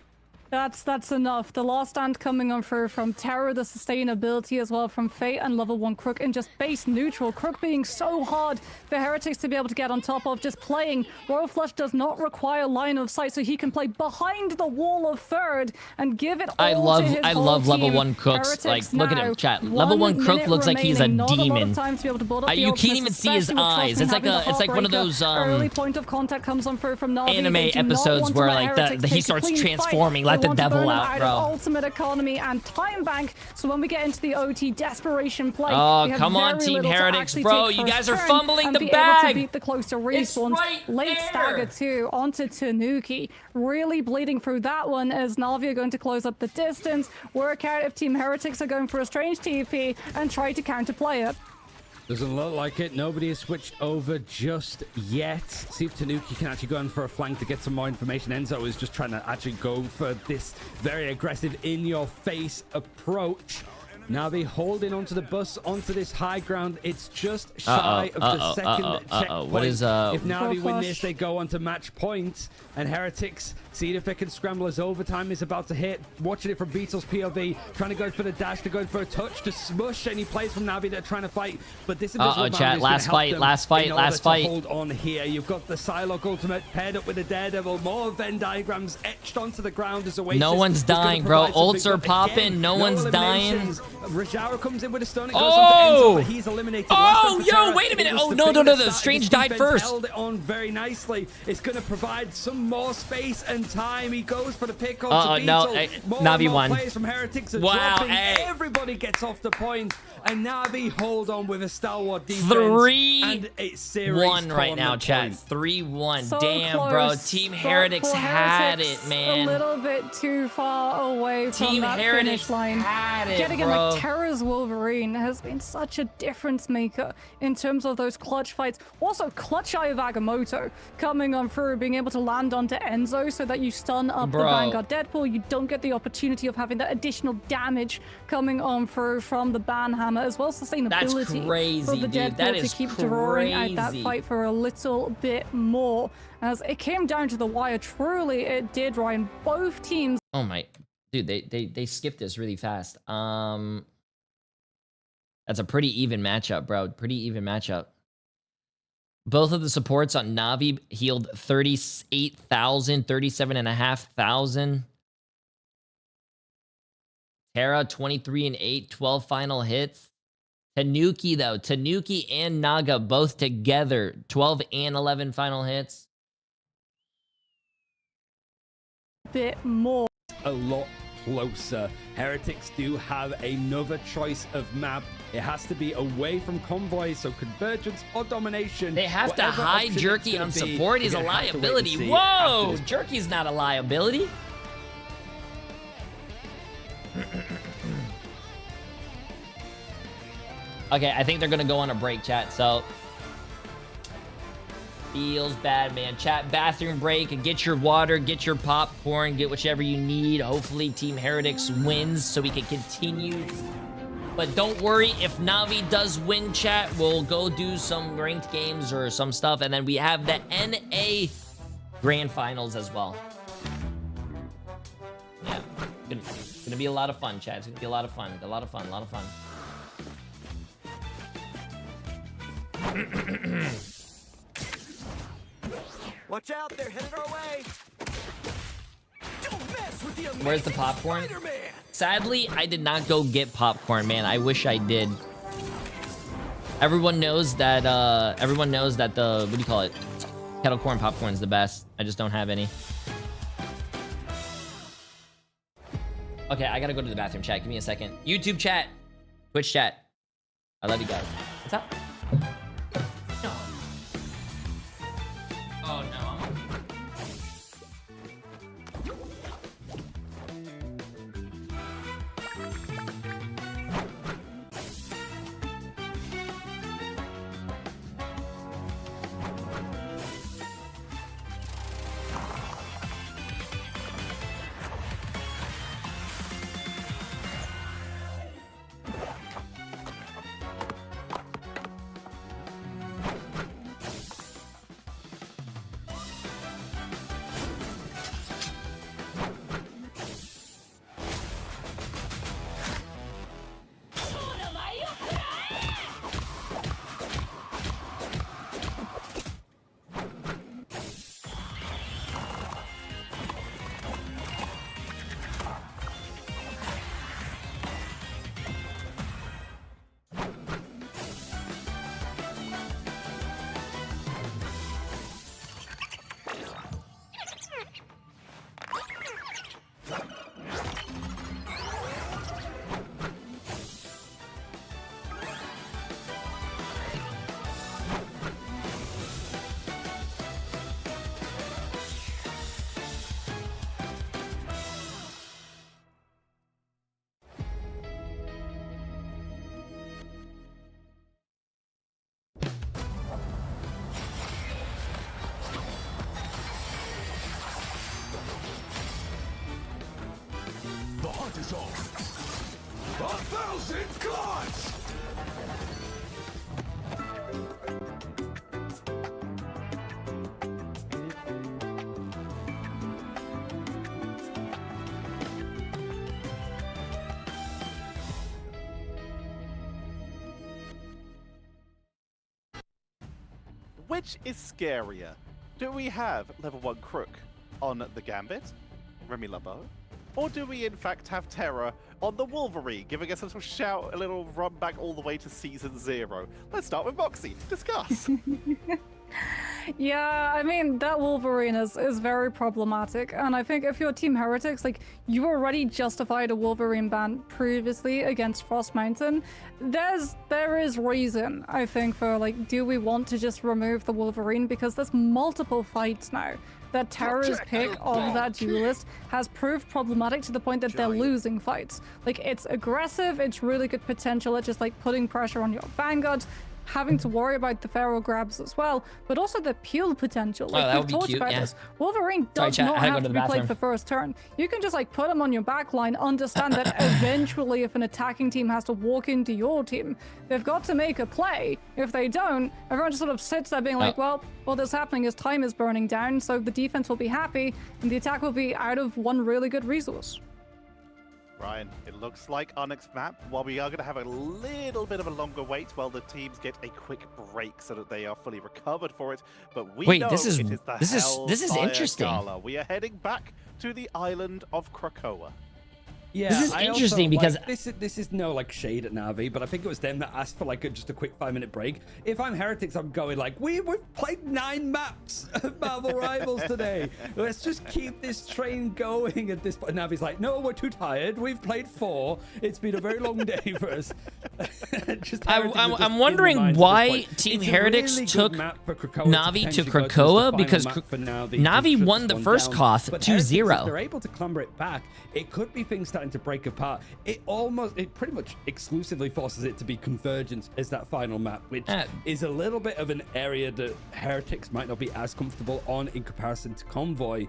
That's enough. The last stand coming on through from Terror, the sustainability as well from Fate and level 1 Crook, and just base neutral. Crook being so hard for Heretics to be able to get on top of. Just playing. Royal Flush does not require line of sight, so he can play behind the wall of third and give it all to his I whole love level team. 1 Crooks. Heretics Like, look at now, him, chat. Level 1 Crook looks like he's a remaining. Not a lot demon. of time to be able to build up the You can't ultimates, even see his especially with eyes. Trusting It's like having the it's like one of Heartbreaker. those Early point of contact comes on through from Navi. anime They do not episodes want to where let like Heretics he take a starts clean fight. transforming, They let the want to devil burn them out, of bro. ultimate economy and time bank. So when we get into the OT desperation play, Oh, we have come on, very Team little to Heretics, actually bro. take You first guys are turn fumbling and the be bag. able to beat the closer respawns. right Late there. stagger too onto Tanuki. Really bleeding through that one as Navi are going to close up the distance. Work out if Team Heretics are going for a strange TP and try to counterplay it. Doesn't look like it. Nobody has switched over just yet. See if Tanuki can actually go in for a flank to get some more information. Enzo is just trying to actually go for this very aggressive in-your-face approach. Navi holding onto the bus, onto this high ground. It's just shy of the second checkpoint. What is If Navi win this, they go on to match point. And Heretics see if they can scramble as overtime is about to hit. Watching it from Beetle's POV, trying to go for the dash, to go for a touch, to smush any players from Navi that are trying to fight. But this invisible chat. last Last fight. Hold on here. You've got the Psylocke ultimate paired up with the Daredevil. More Venn diagrams etched onto the ground as Oasis. No one's dying, bro. Ults are popping. No one's dying. Rajaro comes in with a stun. It goes Oh! onto Enzo, but he's eliminated. Oh, yo, wait a minute. Oh, no. Strange died first. Held it on very nicely. It's going to provide some more space and time. He goes for the pick on to no, Beetle. More Navi and more won. players from Heretics are Wow, dropping. hey. Everybody gets off the point, and Navi hold on with a stalwart defense. 3-1 right now, chat. 3-1. So Damn, close, bro. Team but Heretics for had Heretics, it, man. A little bit too far away from Team that Heretics finish line. had it, Getting in bro. like Terra's Wolverine has been such a difference maker in terms of those clutch fights. Also, clutch eye of Agamotto coming on through, being able to land onto Enzo so that you stun up the Vanguard Deadpool. You don't get the opportunity of having that additional damage coming on through from the ban hammer, as well as sustainability That's crazy, for the dude. Deadpool That to is keep drawing out that crazy. fight for a little bit more. As it came down to the wire, truly it did, Ryan. Both teams. Oh my, dude, they skipped this really fast. That's a pretty even matchup, bro. Pretty even matchup. Both of the supports on Navi healed 38,000, 37,500. Terra 23 and 8, 12 final hits. Tanuki though, Tanuki and Naga both together, 12 and 11 final hits. Bit more. A lot closer. Heretics do have another choice of map. It has to be away from convoy, so convergence or domination. They have to Whatever hide option Jerky it's on gonna be, support. we're He's a gonna have to wait and liability. see Whoa! after this. Jerky's not a liability. Okay, I think they're gonna go on a break, chat. So feels bad, man. Chat, bathroom break, and get your water, get your popcorn, get whichever you need. Hopefully, Team Heretics wins so we can continue But don't worry, if Navi does win, chat, we'll go do some ranked games or some stuff. And then we have the NA Grand Finals as well. Yeah, it's gonna be a lot of fun, chat. It's gonna be a lot of fun. A lot of fun, a lot of fun. Watch out, they're headed our way. Don't mess with the Where's the popcorn? Spider-Man. Sadly, I did not go get popcorn, man. I wish I did. Everyone knows that the, what do you call it? Kettle corn popcorn is the best. I just don't have any. Okay, I gotta go to the bathroom, chat. Give me a second. YouTube chat. Twitch chat. I love you guys. What's up? No. Oh, no. The hunt is on. 1,000 gods! Which is scarier? Do we have level 1 Crook on the Gambit, Remy LeBeau, or do we in fact have Terra on the Wolverine, giving us a little shout, a little run back all the way to Season 0? Let's start with Moxie. Discuss. Yeah, I mean, that Wolverine is very problematic, and I think if you're Team Heretics, like, you already justified a Wolverine ban previously against Frost Mountain. There is reason, I think, for, like, do we want to just remove the Wolverine? Because there's multiple fights now that Terra's pick of that duelist has proved problematic to the point that they're losing fights. Like, it's aggressive, it's really good potential at just, like, putting pressure on your Vanguard, having to worry about the Pharaoh grabs as well, but also the peel potential. Like, we've talked about this. Wolverine does not have to be played for first turn. You can just, like, put him on your back line, understand that eventually if an attacking team has to walk into your team, they've got to make a play. If they don't, everyone just sort of sits there being like, well, all that's happening is time is burning down, so the defense will be happy, and the attack will be out of one really good resource. Ryan, it looks like our next map, while we are going to have a little bit of a longer wait while the teams get a quick break so that they are fully recovered for it, but we know this is it is the this is interesting. Gala. We are heading back to the island of Krakoa. Yeah, this is interesting because this is no like shade at Navi, but I think it was them that asked for like just a quick 5-minute break. If I'm Heretics, I'm going like, we've played 9 maps of Marvel Rivals today. Let's just keep this train going at this point. Navi's like, no, we're too tired. We've played 4. It's been a very long day for us. I'm wondering why Team Heretics took Navi to Krakoa, because Navi won the first Koth 2-0. They're able to clamber it back. It could be things starting to break apart. It pretty much exclusively forces it to be Convergence as that final map, which is a little bit of an area that Heretics might not be as comfortable on in comparison to Convoy.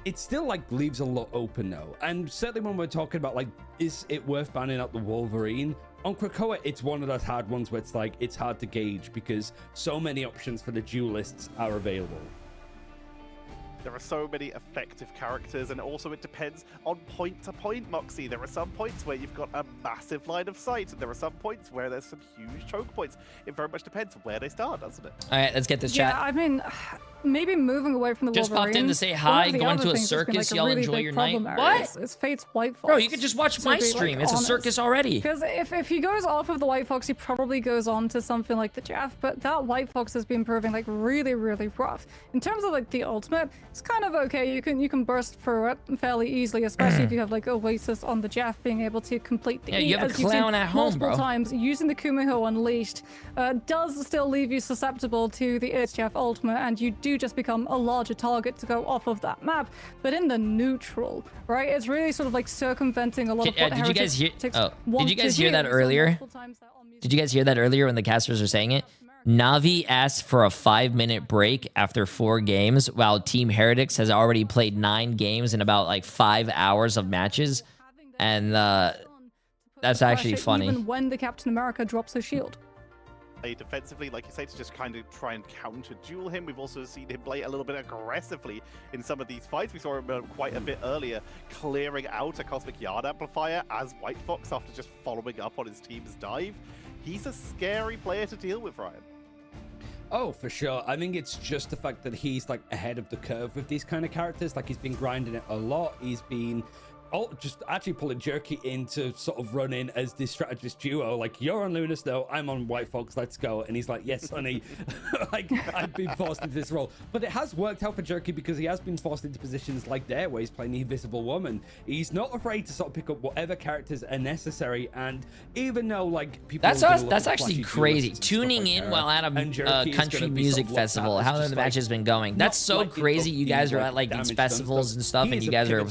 it still like leaves a lot open though. And certainly when we're talking about like, is it worth banning out the Wolverine? On Krakoa, it's one of those hard ones where it's like, it's hard to gauge because so many options for the duelists are available. There are so many effective characters, and also it depends on point to point, Moxie. There are some points where you've got a massive line of sight, and there are some points where there's some huge choke points. It very much depends on where they start, doesn't it? All right, let's get this chat. Yeah, I mean, maybe moving away from the just Wolverine. Popped in to say hi, going to a circus. Y'all really enjoy your night. What? It's Fate's White Fox. Bro, you could just watch my stream. It's a circus already. Because if he goes off of the White Fox, he probably goes on to something like the Jeff. But that White Fox has been proving like really, really rough. In terms of like the ultimate, it's kind of okay. You can burst through it fairly easily, especially if you have like Oasis on the Jeff being able to complete the yeah, you have a clown at home, bro. Multiple times using the Kumiho Unleashed does still leave you susceptible to the Jeff ultimate, and you do just become a larger target to go off of that map. But in the neutral, right, it's really sort of like circumventing a lot of what did you guys hear? Oh, did you guys hear that earlier? Did you guys hear that earlier when the casters are saying it? Navi asked for a 5-minute break after 4 games, while Team Heretics has already played 9 games in about like 5 hours of matches, and that's actually funny. Even when the Captain America drops her shield. Defensively, like you say, to just kind of try and counter duel him. We've also seen him play a little bit aggressively in some of these fights. We saw him quite a bit earlier, clearing out a Cosmic Yard Amplifier as White Fox after just following up on his team's dive. He's a scary player to deal with, Ryan. Oh, for sure. I think it's just the fact that he's like ahead of the curve with these kind of characters. Like he's been grinding it a lot. He's been just actually pulling Jerky in to sort of run in as this strategist duo. Like, you're on Luna Snow, I'm on White Fox, let's go. And he's like, yes, honey. Like, I've been forced into this role. But it has worked out for Jerky because he has been forced into positions like there where he's playing the Invisible Woman. He's not afraid to sort of pick up whatever characters are necessary. And even though, like, people... That's actually crazy. Tuning in while at a country music festival, how the match has been going. That's so crazy. You guys are at, like, these festivals and stuff, and you guys are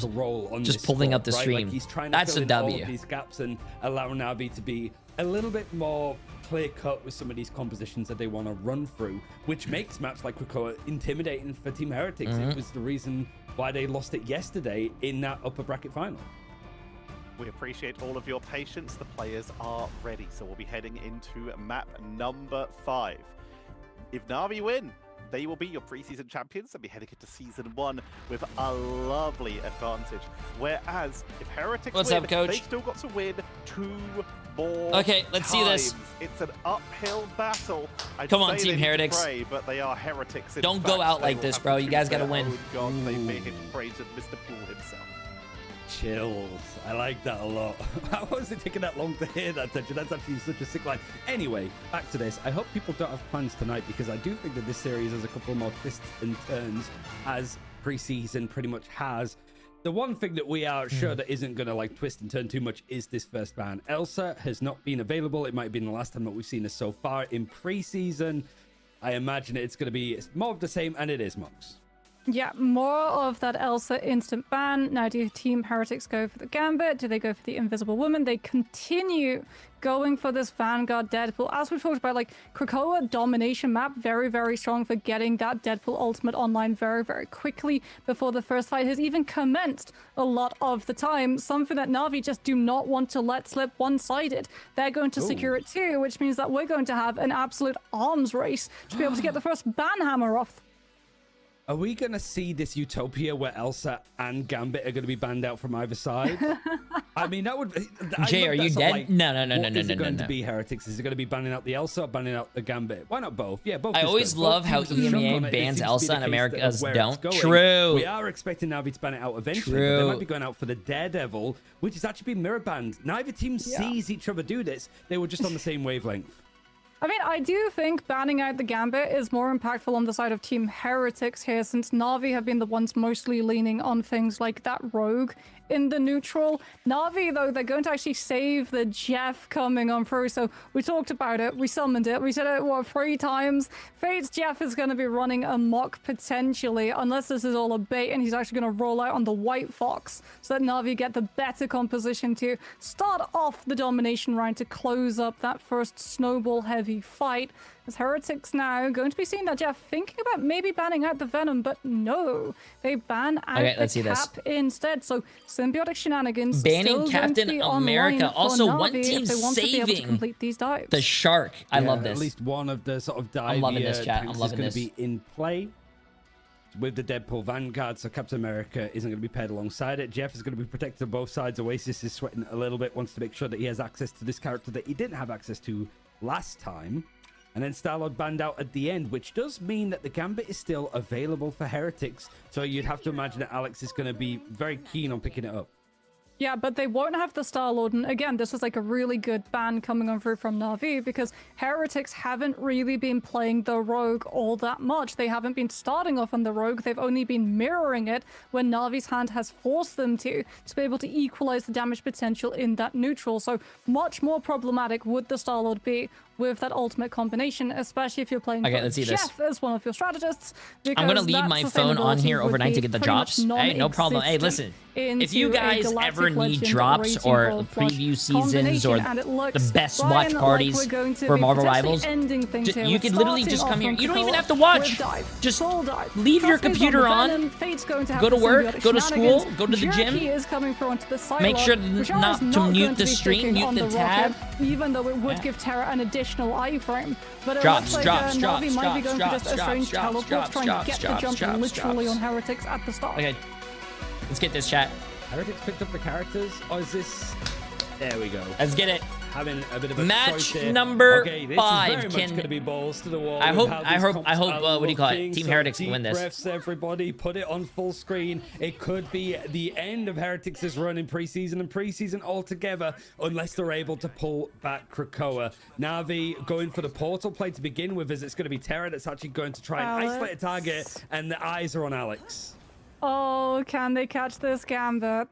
just pulling up the stream. Like, he's trying to that's fill a in all W. of these gaps and allow Navi to be a little bit more clear cut with some of these compositions that they want to run through, which makes maps like Krakoa intimidating for Team Heretics. It was the reason why they lost it yesterday in that upper bracket final. We appreciate all of your patience. The players are ready, so we'll be heading into map number 5. If Navi win, they will be your preseason champions and be heading into season 1 with a lovely advantage. Whereas if Heretics What's win, up, coach? they've still got to win 2 more Okay, let's see this. It's an uphill battle. Come on, Team Heretics. Pray, but they are Heretics. Don't go out like this, bro. You guys gotta win. They may hit praise of Mr. Poole himself. Chills. I like that a lot. How was it taking that long to hear that, Tension? That's actually such a sick line. Anyway, back to this. I hope people don't have plans tonight because I do think that this series has a couple more twists and turns as preseason pretty much has. The one thing that we are sure that isn't going to like twist and turn too much is this first ban. Elsa has not been available. It might have been the last time that we've seen her so far in preseason. I imagine it's going to be more of the same, and it is, Mox. Yeah, more of that Elsa instant ban. Now, do Team Heretics go for the Gambit? Do they go for the Invisible Woman? They continue going for this Vanguard Deadpool. As we talked about, like, Krakoa domination map, very, very strong for getting that Deadpool ultimate online very, very quickly before the first fight has even commenced a lot of the time. Something that Navi just do not want to let slip one-sided. They're going to secure it too, which means that we're going to have an absolute arms race to be able to get the first ban hammer off. Are we going to see this utopia where Elsa and Gambit are going to be banned out from either side? I mean, that would... Jay, are you dead? Like, no. Is it going to be Heretics? Is it going to be banning out the Elsa or banning out the Gambit? Why not both? Yeah, both. I always love how EMEA bans Elsa and America's don't. True. We are expecting Navi to ban it out eventually. But they might be going out for the Daredevil, which is actually being mirror banned. Neither team sees each other do this. They were just on the same wavelength. I mean, I do think banning out the Gambit is more impactful on the side of Team Heretics here, since Navi have been the ones mostly leaning on things like that Rogue in the neutral. Na'Vi, though, they're going to actually save the Jeff coming on through. So we talked about it. We summoned it. We said it, what, 3 times? Fate's Jeff is going to be running amok potentially, unless this is all a bait and he's actually going to roll out on the White Fox so that Na'Vi get the better composition to start off the domination round to close up that first snowball-heavy fight. As Heretics now going to be seeing that Jeff thinking about maybe banning out the Venom, but no, they ban out the Cap instead. So symbiotic shenanigans banning Captain America. Also, Na'Vi one team saving these dives. the Shark. I love this. At least one of the sort of dive I'm loving this, chat. I'm loving is this. going to be in play with the Deadpool Vanguard, so Captain America isn't going to be paired alongside it. Jeff is going to be protected on both sides. Oasis is sweating a little bit, wants to make sure that he has access to this character that he didn't have access to last time. And then Star-Lord banned out at the end, which does mean that the Gambit is still available for Heretics. So you'd have to imagine that Alex is going to be very keen on picking it up. Yeah, but they won't have the Star-Lord. And again, this was like a really good ban coming on through from Na'Vi because Heretics haven't really been playing the Rogue all that much. They haven't been starting off on the Rogue. They've only been mirroring it when Na'Vi's hand has forced them to be able to equalize the damage potential in that neutral. So much more problematic would the Star-Lord be with that ultimate combination, especially if you're playing Jeff as one of your strategists. I'm going to leave my phone on here overnight to get the drops. Hey, no problem. Hey, listen, if you guys ever need drops or preview seasons or the best watch parties for Marvel Rivals, you can literally just come here. You don't even have to watch. Just leave your computer on, go to work, go to school, go to the gym. Make sure not to mute the stream, mute the tab. Even though it would give Terra an additional iframe. But it drops, looks like Na'Vi might be going for just a strange teleport to try and get the jump literally on Heretics at the start. Okay, let's get this, chat. Heretics picked up the characters, or is this... There we go. Let's get it. Having a bit of a match number 5. This is very much going to be balls to the wall. I hope. What do you call it? Team Heretics can win this. Breaths, everybody, put it on full screen. It could be the end of Heretics' run in preseason and preseason altogether, unless they're able to pull back Krakoa. Na'Vi going for the portal play to begin with, as it's going to be Terra that's actually going to try and isolate a target, and the eyes are on Alex. Oh, can they catch this Gambit?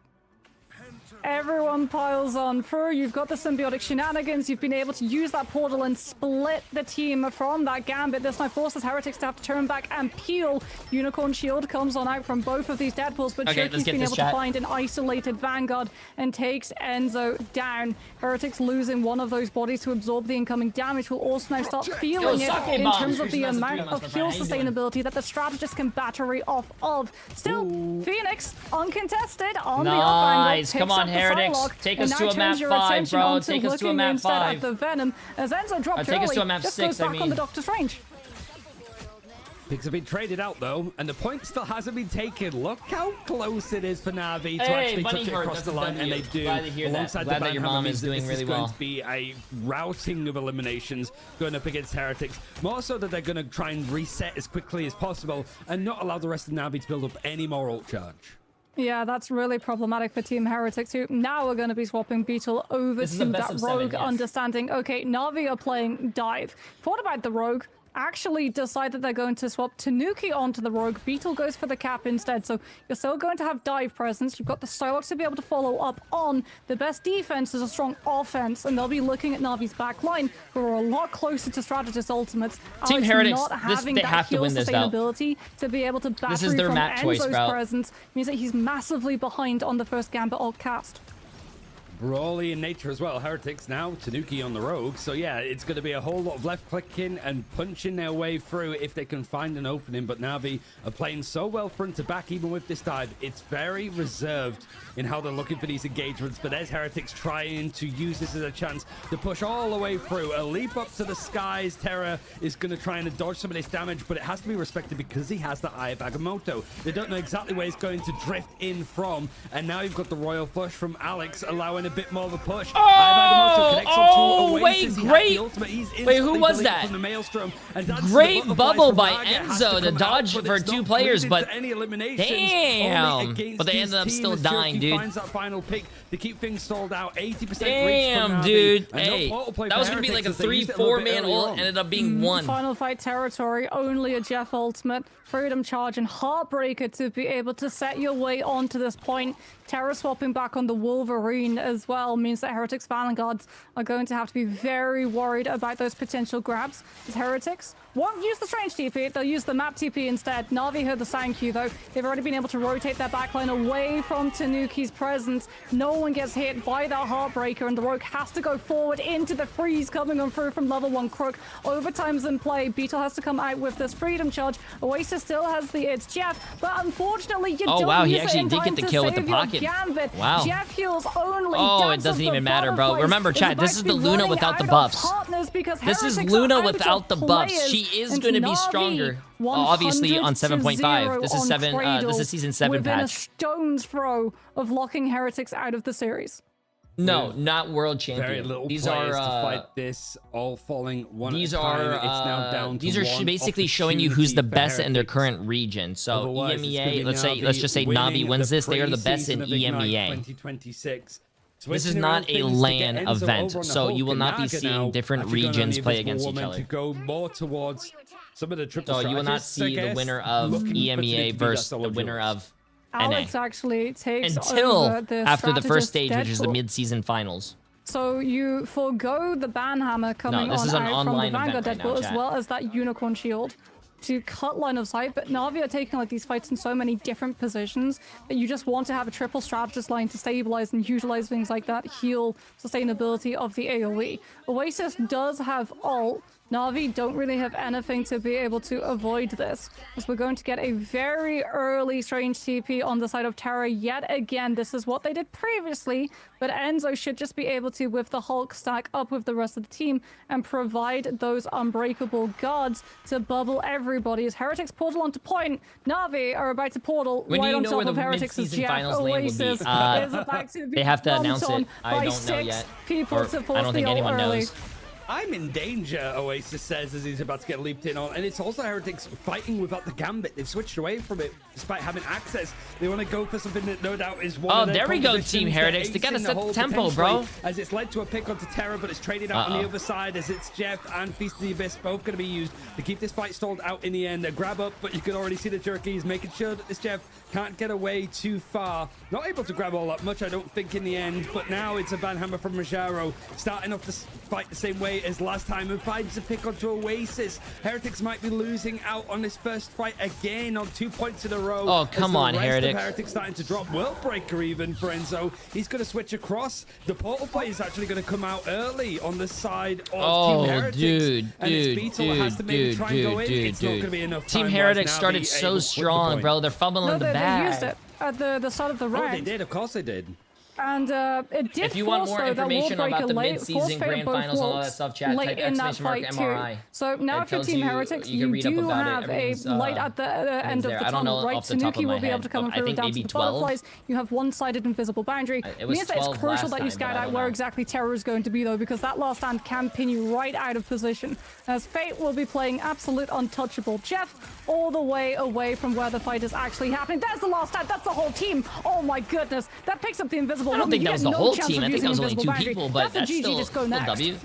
Everyone piles on through. You've got the symbiotic shenanigans. You've been able to use that portal and split the team from that Gambit. This now forces Heretics to have to turn back and peel. Unicorn Shield comes on out from both of these Deadpools, but Cherokee been able to find an isolated Vanguard and takes Enzo down. Heretics losing one of those bodies to absorb the incoming damage will also now start feeling it in terms of the amount of heal sustainability that the strategist can battery off of. Still, Phoenix uncontested on the up angle. Come on, Heretics. Take us to a map 5, bro. Take us to a map 5. The Venom, as Enzo dropped take us to a map 6, on the Doctor's range. Picks have been traded out, though, and the point still hasn't been taken. Look how close it is for Na'Vi to actually touch it across the line, and they do. Alongside the that your mom is doing really well. This is going to be a routing of eliminations going up against Heretics. More so that they're going to try and reset as quickly as possible and not allow the rest of Na'Vi to build up any more ult charge. Yeah, that's really problematic for Team Heretics, who now are going to be swapping Beetle over to that Rogue, understanding, okay, Na'Vi are playing Dive. Thought about the Rogue, actually decide that they're going to swap Tanuki onto the Rogue. Beetle goes for the Cap instead, so you're still going to have Dive presence. You've got the Psylocke to be able to follow up on. The best defense is a strong offense, and they'll be looking at Na'Vi's back line, who are a lot closer to Strategist ultimates. Team Heretics, not having that have to win this sustainability to be able to battery this is their from map Enzo's choice, bro. presence means that he's massively behind on the first Gambit ult cast. Brawly in nature as well. Heretics now, Tanuki on the Rogue. So yeah, it's going to be a whole lot of left clicking and punching their way through if they can find an opening. But Na'Vi are playing so well front to back, even with this dive. It's very reserved in how they're looking for these engagements. But there's Heretics trying to use this as a chance to push all the way through. A leap up to the skies. Terra is going to try and dodge some of this damage, but it has to be respected because he has the Eye of Agamotto. They don't know exactly where he's going to drift in from. And now you've got the Royal Flush from Alex, allowing a bit more of a push. Wait, great. Wait, who was that? From the Maelstrom, and great bubble by Enzo to dodge for 2 players, but damn. But they ended up still dying, dude. Finds that final pick to keep things stalled out. 80% damn, dude. Hey, that was going to be like a 3-4 man ult, ended up being 1. Final fight territory, only a Jeff ultimate, Freedom Charge, and Heartbreaker to be able to set your way onto this point. Terra swapping back on the Wolverine as well means that Heretics Vanguards are going to have to be very worried about those potential grabs. As Heretics won't use the Strange TP, they'll use the map TP instead. Na'Vi heard the sound cue though. They've already been able to rotate their backline away from Tanuki's presence. No one gets hit by that Heartbreaker, and the Rogue has to go forward into the freeze coming on through from level 1 Crook. Overtime's in play. Beetle has to come out with this Freedom Charge. Oasis still has the It's Jeff, but unfortunately you don't wow, he use actually it in did time get the to kill with the save your pocket. Gambit. Wow. Jeff heals only. Oh, Dance it doesn't of even the matter, bro. Butterflies Remember, chat, this is the Luna without the buffs. This is Luna without the buffs. She is going to be stronger. Obviously on 7.5. This is 7. This is season 7 within patch. a stone's throw of locking Heretics out of the series. No, not world champion. Very little these players are to fight this, all falling one these at a time. are It's now down to these are one basically showing you who's the best in their Heretics. current region. So Otherwise, it's gonna be EMEA, let's Na'Vi just say winning Na'Vi wins the this. They are the best in Preseason of Ignite EMEA. 2026. This is Switching not around a things to get LAN Enzo event, over on the so you will not be Hulk, and seeing now different actually going on regions the play Invisible against each Woman other. to go more towards some of the triple So you will not strategists, I see the guess, winner of looking EMEA potentially versus to be the that winner solo of Alex NA. actually takes Until over the after the first strategist stage, which is the Deadpool. mid-season finals. So you forego the banhammer coming this is an out from the online Vanguard event right Deadpool, now, as chat. well as that Unicorn Shield to cut line of sight. But Na'Vi are taking like these fights in so many different positions that you just want to have a triple strategist line to stabilize and utilize things like that heal sustainability of the AoE. Oasis does have ult. Na'Vi don't really have anything to be able to avoid this, as we're going to get a very early Strange TP on the side of Terra yet again. This is what they did previously, but Enzo should just be able to, with the Hulk, stack up with the rest of the team and provide those unbreakable guards to bubble everybody. As Heretics portal onto point, Na'Vi are about to portal When do right you on know top where of the Heretics' mid-season Jeff. finals lane will be? Oasis is about to be They have to announce bumped it. on I by don't know 6 yet. people Or to force I don't think the ult anyone early. knows. I'm in danger, Oasis says as he's about to get leaped in on. And it's also Heretics fighting without the Gambit. They've switched away from it despite having access. They want to go for something that no doubt is one of their there we go, compositions. Team Heretics. They They're gotta acing set the the hole tempo, bro. potentially, as it's led to a pick onto Terra, but it's traded out on the other side as it's Jeff and Feast of the Abyss both going to be used to keep this fight stalled out in the end. A grab up, but you can already see the jerkies making sure that this Jeff can't get away too far. Not able to grab all that much, I don't think, in the end. But now it's a banhammer from Rajaro, starting off the fight the same way as last time and finds a pick onto Oasis. Heretics might be losing out on this first fight again on 2 points in a row. Oh, come on, Heretics. Heretics starting to drop World Breaker even for Enzo. He's going to switch across. The portal play is actually going to come out early on the side of Team Heretics. Dude, and it's Beetle has to maybe try and go in. It's not going to be enough Team time. Heretics started so strong, bro. They're fumbling the They used bag. it at the start of the round. Oh, they did. Of course they did. And it did If you want force, more though, that information Wall about Breaker the late, mid-season force grand faded both finals and all that walls stuff, chat, late type in that exclamation mark fight MRI. too. So now It for tells Team you- Heretics, you can read up do about it. have a Everything's, light at the end of there. the I don't know tunnel, right? off the top of Tanuki my will be able head, to come but I through think down maybe to the 12. butterflies. You have one-sided invisible boundary. It was means that it's 12 crucial last that you time, scout but I out don't where know. exactly Terror is going to be, though, because that last stand can pin you right out of position. As Fate will be playing absolute untouchable. Jeff all the way away from where the fight is actually happening. There's the last stand. That's the whole team. Oh my goodness. That picks up the invisible. I don't think You that was get the no whole chance team. of I think using that was only invisible 2 boundary. people, but that's a GG, still just go still next. W.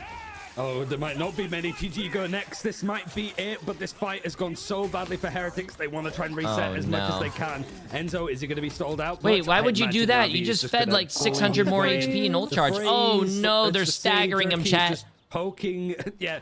Oh, there might not be many GG go next. This might be it, but this fight has gone so badly for Heretics. They want to try and reset as much as they can. Enzo, is he going to be stalled out? Wait, much? why I would you do imagine that? Navi You is just fed gonna like go 600 more on. HP and ult The charge. Oh freeze, no, it's they're the same staggering him, jerky, chat. just poking. Yeah.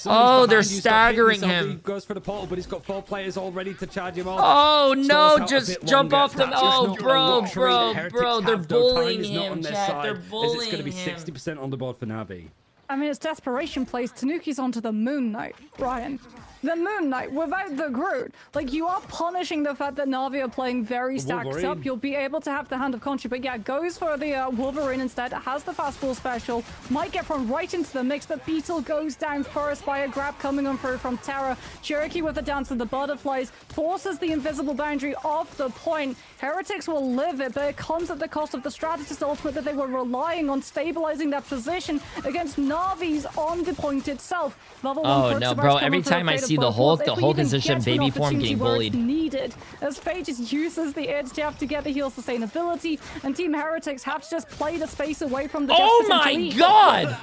Oh, they're Someone's behind you, stop staggering hitting yourself. him. He goes for the portal, but he's got 4 players all ready to charge him off. Oh Stalls no, out a just bit jump longer. off them. That's Oh, not a bro, luxury that Heretics they're have, though. Time bullying is not on him, their chat. side, They're as it's going to bullying be him. 60% on the board for Navi. I mean, it's desperation plays. Tanuki's onto the Moon Knight, Ryan. The Moon Knight without the Groot. Like, you are punishing the fact that Navi are playing very stacked Wolverine. up. You'll be able to have the Hand of Conchu, but yeah, goes for the Wolverine instead. Has the fastball special. Might get thrown right into the mix, but Beetle goes down first by a grab coming on through from Terra. Cherokee with the Dance of the Butterflies forces the invisible boundary off the point. Heretics will live it, but it comes at the cost of the Strategist ultimate that they were relying on stabilizing that position against Navi's on the point itself. Level 1 Oh perks no, about bro! coming Every through time I Fate of see see the Hulk, the Hulk is just in baby form getting bullied. Needed, as Phage just uses the edge jab to get the heal sustainability, and Team Heretics have to just play the space away from the Oh my god!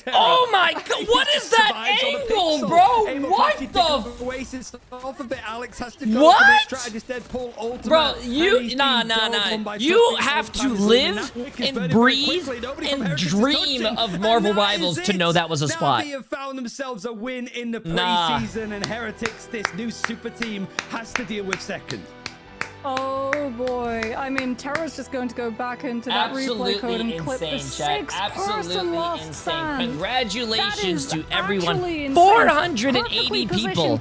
Oh my god! What is that angle, bro? What the? What? Bro, you nah. You have to live and breathe and dream of Marvel Rivals to know that was a spot. Navi have found themselves a win in the preseason, and Heretics, this new super team, has to deal with second. Oh boy, I mean, Terra's just going to go back into that replay code and clip the six-person last stand. Congratulations to everyone. 480 people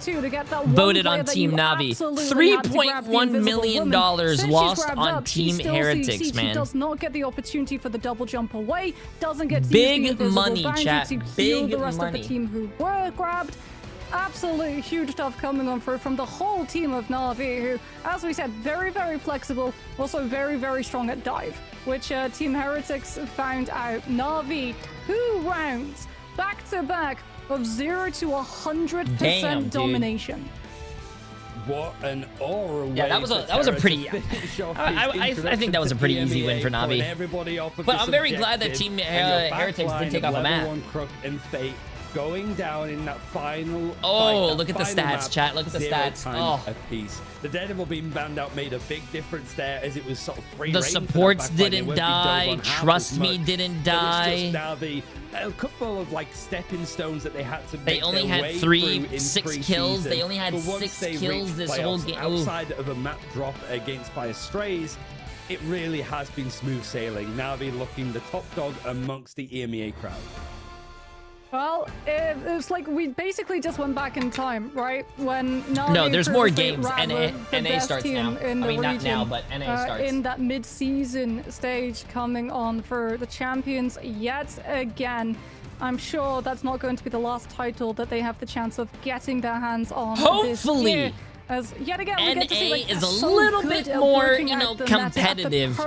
voted on Team Navi. $3.1 million lost on Team Heretics, man. She does not get the opportunity for the double jump away, doesn't get to big use the money, chat. to heal the rest of the team who were grabbed. Absolutely huge stuff coming on through from the whole team of Navi, who, as we said, very, very flexible, also very, very strong at dive, which Team Heretics found out. Navi, 2 rounds back-to-back of 0 to 100% domination. What an aura! Yeah, that was a pretty. I think that was a pretty easy win for Navi. But I'm very glad that Team Heretics did take off a map. Going down in that final. Oh, look at the stats, chat. Look at the stats. Oh, apiece. The Daredevil being banned out made a big difference there, as it was sort of free. The supports didn't die. Trust me, didn't die. Now a couple of like stepping stones that they had to. They only had 6 kills. They only had 6 kills this whole game. Outside of a map drop against Fire Strays, it really has been smooth sailing. Navi looking the top dog amongst the EMEA crowd. Well, it's like we basically just went back in time, right? When Navi no, there's more games. NA starts now. I mean, not now, but NA starts. In that mid-season stage coming on for the champions yet again. I'm sure that's not going to be the last title that they have the chance of getting their hands on. Hopefully. This year. As yet again, we get to see, like, is a little bit more, competitive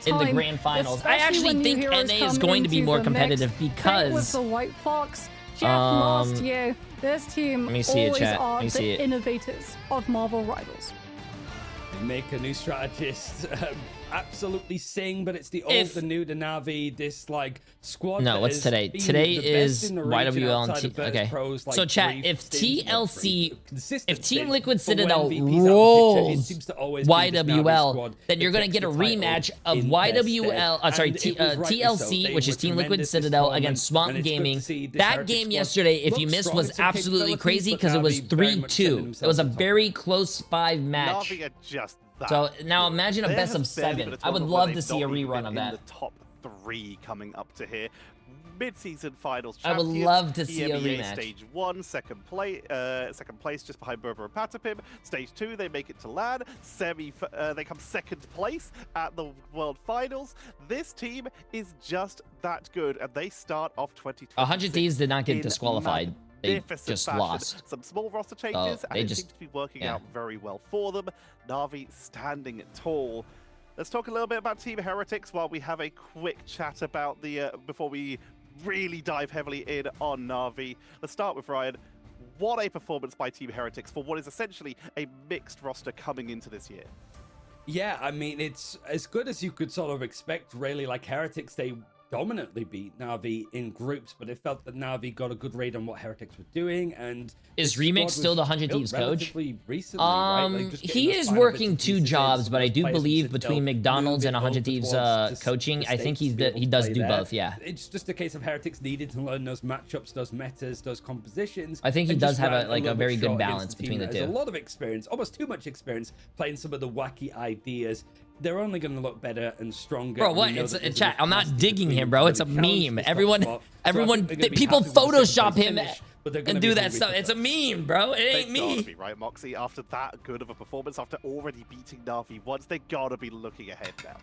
in the grand finals. I actually think NA is going to be more competitive because with the White Fox, Jeff last year, this team always are the innovators of Marvel Rivals. They make a new strategist absolutely sing, but it's the old, the new, the Navi, this like squad. No, what's today? Today is YWL and okay. Pros, like, so chat, if TLC, if Team Liquid Citadel rolls YWL, then you're gonna get a rematch of YWL. TLC, which is Team Liquid Citadel against Swamp Gaming. That game yesterday, if you missed, was absolutely crazy because it was 3-2. It was a very close 5 match. So now imagine a best of 7. I would love to see a rerun of that. The top 3 coming up to here. Mid-season finals. I would love to see a rematch. Stage 1, second place just behind Berber and Patapim. Stage 2, they make it to LAN. They come second place at the World Finals. This team is just that good, and they start off 2020. 100 Thieves did not get disqualified. They just lost. Some small roster changes, and it seems to be working out very well for them. Navi standing tall. Let's talk a little bit about Team Heretics while we have a quick chat about the before we really dive heavily in on Navi. Let's start with Ryan. What a performance by Team Heretics for what is essentially a mixed roster coming into this year. Yeah, I mean, it's as good as you could sort of expect, really. Like Heretics, they dominantly beat Navi in groups, but it felt that Navi got a good read on what Heretics were doing. And is Remix still the 100 Thieves coach? Recently, right? Like he is working 2 jobs, but I do believe between McDonald's and 100 Thieves coaching, I think he does do both. Yeah, it's just a case of Heretics needed to learn those matchups, those metas, those compositions. I think he does have a very good balance between the two. A lot of experience, almost too much experience, playing some of the wacky ideas. They're only going to look better and stronger. Bro, what? It's a chat. I'm not digging him, bro. It's a meme. People Photoshop him and do that stuff. It's a meme, bro. It ain't me. Be right, Moxie. After that good of a performance, after already beating Navi once, they gotta be looking ahead now.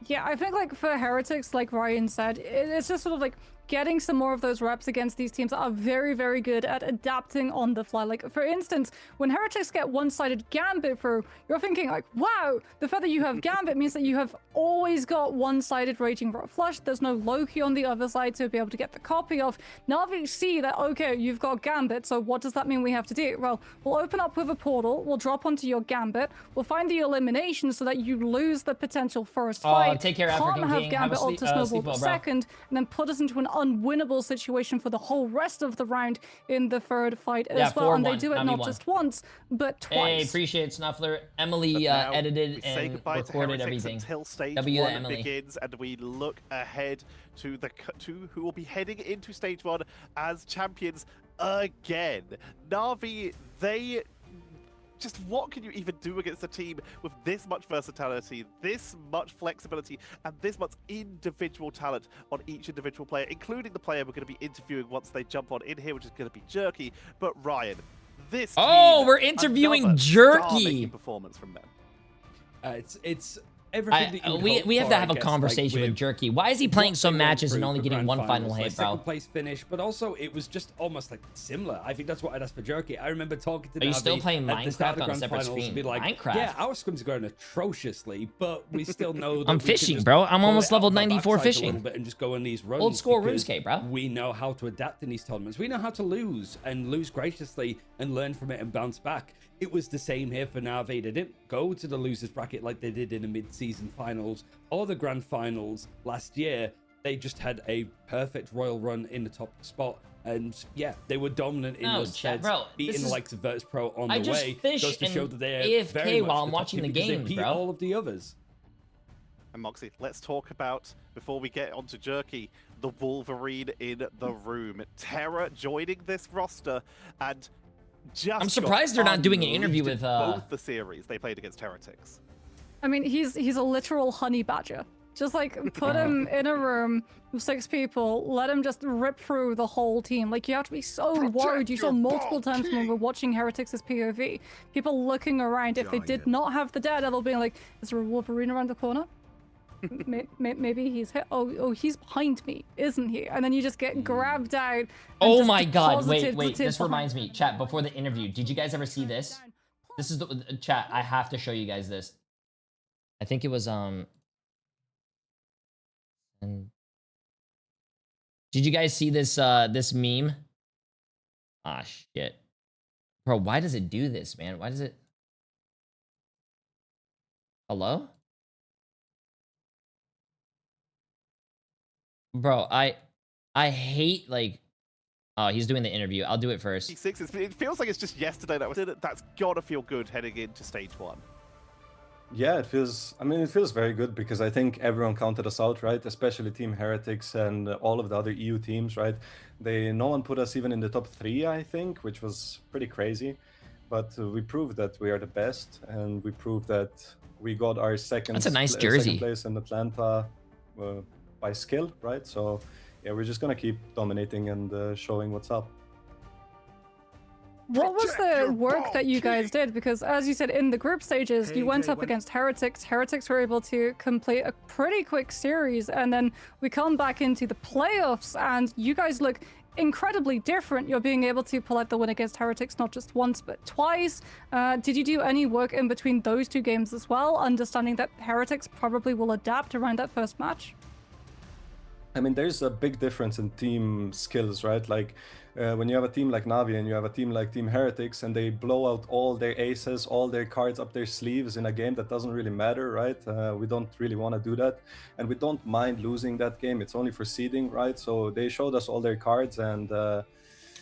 Yeah, I think like for Heretics, like Ryan said, it's just sort of like getting some more of those reps against these teams that are very, very good at adapting on the fly. Like, for instance, when Heretics get one-sided Gambit through, you're thinking like, wow, the fact that you have Gambit means that you have always got one-sided Raging Rock Flush. There's no Loki on the other side to be able to get the copy of. Now that you see that, okay, you've got Gambit, so what does that mean we have to do? Well, we'll open up with a portal, we'll drop onto your Gambit, we'll find the elimination so that you lose the potential first fight. Take care, Can't African have King. Gambit ult to snowball bro. second, and then put us into an unwinnable situation for the whole rest of the round in the third fight as well. And they do it not just once, but twice. Hey, appreciate Snuffler. Emily edited and recorded everything. Until stage W 1 Emily. begins, and we look ahead to the two who will be heading into stage 1 as champions again. Na'Vi, they just, what can you even do against a team with this much versatility, this much flexibility, and this much individual talent on each individual player, including the player we're going to be interviewing once they jump on in here, which is going to be Jerky. But Ryan, this team, we're interviewing another Jerky. star-making performance from them. It's everything that we have to have a conversation with Jerky. Why is he playing some matches and only getting one final hit, bro? Second place finish, but also it was just almost like similar. I think that's what I'd ask for Jerky. I remember talking to Are you Navi still playing at the start Minecraft of the on a grand separate finals screen? and be like, Minecraft? yeah, our scrims are going atrociously, but we still know that I'm we can fishing, just bro. I'm pull almost it out level of our 94 backsides a fishing. little bit and just go on these runs. Old school because RuneScape, bro. We know how to adapt in these tournaments. We know how to lose and lose graciously and learn from it and bounce back. It was the same here for Na'Vi. They didn't go to the losers bracket like they did in the mid-season finals or the grand finals last year. They just had a perfect royal run in the top spot. And yeah, they were dominant in those sets, beating the likes of Virtus Pro on the way. Goes to show that they're AFK very much while I'm the top watching team the because they games, beat bro. all of the others. And Moxie, let's talk about, before we get onto Jerky, the Wolverine in the room. Terra joining this roster, and just I'm surprised they're not doing an interview with both the series they played against Heretics. I mean, he's a literal honey badger. Just like put him in a room with 6 people, let him just rip through the whole team. Like, you have to be so worried. You saw multiple times when we were watching Heretics' POV, people looking around. If they did not have the Daredevil, being like, is there a Wolverine around the corner? Maybe he's hit. Oh, he's behind me, isn't he? And then you just get grabbed out. Oh my god, wait, this reminds me, chat, before the interview, did you guys ever see this? This is the chat, I have to show you guys this. I think it was and did you guys see this this meme? Ah, shit. Bro, why does it do this, man? Why does it? Hello? Bro, I hate, like, oh, he's doing the interview. I'll do it first. It feels like it's just yesterday that was it. That's gotta feel good heading into stage 1. Yeah, it feels, I mean, it feels very good because I think everyone counted us out, right? Especially Team Heretics and all of the other EU teams, right? No one put us even in the top 3, I think, which was pretty crazy. But we proved that we are the best, and we proved that we got our second second place in Atlanta by skill, right? So yeah, we're just gonna keep dominating and showing what's up. What was the work that you guys did? Because as you said, in the group stages, you went up against Heretics. Heretics were able to complete a pretty quick series, and then we come back into the playoffs, and you guys look incredibly different. You're being able to pull out the win against Heretics not just once, but twice. Did you do any work in between those 2 games as well, understanding that Heretics probably will adapt around that first match? I mean, there's a big difference in team skills, right? Like when you have a team like Na'Vi and you have a team like Team Heretics and they blow out all their aces, all their cards up their sleeves in a game that doesn't really matter, right? We don't really want to do that. And we don't mind losing that game. It's only for seeding, right? So they showed us all their cards and oh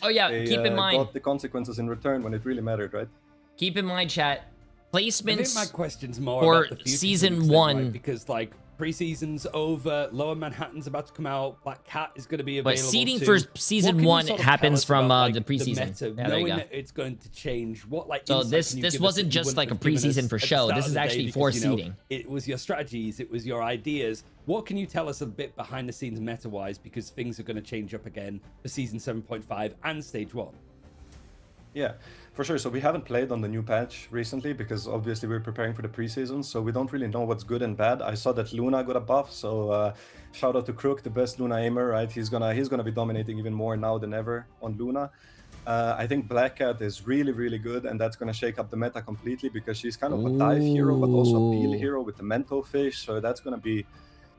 yeah, keep in mind, got the consequences in return when it really mattered, right? Keep in mind, chat, placements. I think my question's more for about the future season 1, right? Because like preseason's over, Lower Manhattan's about to come out, Black Cat is going to be available. But seeding for season 1 happens from the preseason. Knowing that it's going to change. What like? So this wasn't just like a preseason for show. This is actually for seeding. It was your strategies. It was your ideas. What can you tell us a bit behind the scenes meta-wise? Because things are going to change up again for season 7.5 and stage 1. Yeah, for sure. So we haven't played on the new patch recently because obviously we're preparing for the preseason, so we don't really know what's good and bad. I saw that Luna got a buff, so shout out to Crook, the best Luna aimer, right? He's gonna be dominating even more now than ever on Luna. I think Black Cat is really, really good, and that's gonna shake up the meta completely because she's kind of a dive hero, but also a peel hero with the Mento Fish. So that's gonna be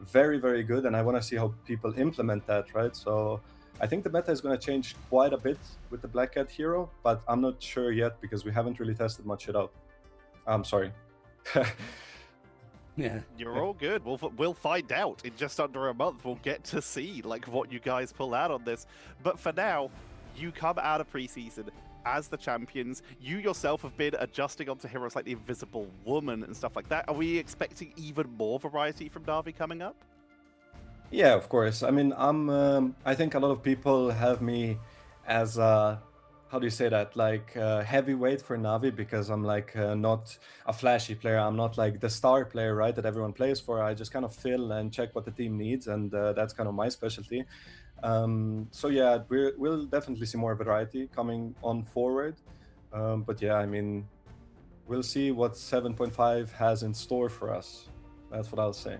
very, very good, and I want to see how people implement that, right? So I think the meta is going to change quite a bit with the Black Cat hero, but I'm not sure yet because we haven't really tested much it out. I'm sorry. Yeah, you're all good. We'll find out in just under a month. We'll get to see like what you guys pull out on this. But for now, you come out of preseason as the champions. You yourself have been adjusting onto heroes like the Invisible Woman and stuff like that. Are we expecting even more variety from Na'Vi coming up? Yeah, of course. I mean, I think a lot of people have me as a, how do you say that? Like heavyweight for Na'Vi because I'm like not a flashy player. I'm not like the star player, right? That everyone plays for. I just kind of fill and check what the team needs, and that's kind of my specialty. So yeah, we'll definitely see more variety coming on forward. But yeah, I mean, we'll see what 7.5 has in store for us. That's what I'll say.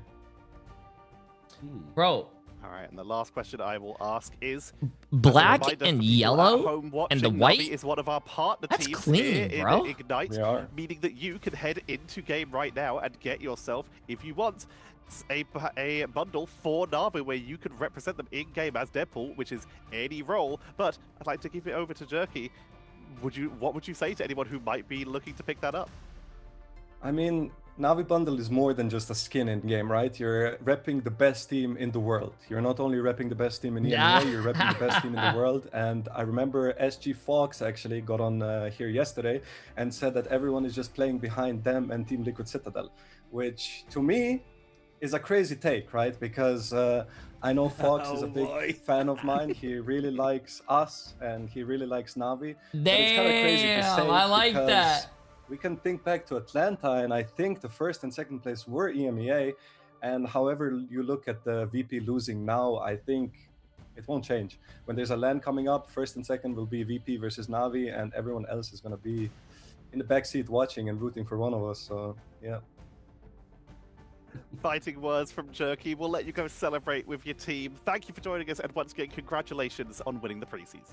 Bro. All right, and the last question I will ask is black and yellow and the white is one of our partner That's teams clean, here bro. in Ignite, meaning that you can head into game right now and get yourself, if you want, a bundle for Na'Vi where you can represent them in game as Deadpool, which is any role. But I'd like to give it over to Jerky. What would you say to anyone who might be looking to pick that up? I mean, Na'Vi bundle is more than just a skin in game, right? You're repping the best team in the world. You're not only repping the best team in EMEA, you're repping the best team in the world. And I remember SG Fox actually got on here yesterday and said that everyone is just playing behind them and Team Liquid Citadel, which to me is a crazy take, right? Because I know Fox is a big fan of mine. He really likes us and he really likes Na'Vi. Damn, but it's kind of crazy to say I like that. We can think back to Atlanta, and I think the first and second place were EMEA. And however you look at the VP losing now, I think it won't change. When there's a LAN coming up, first and second will be VP versus Na'Vi, and everyone else is going to be in the backseat watching and rooting for one of us. So, yeah. Fighting words from Jerky. We'll let you go celebrate with your team. Thank you for joining us, and once again, congratulations on winning the preseason.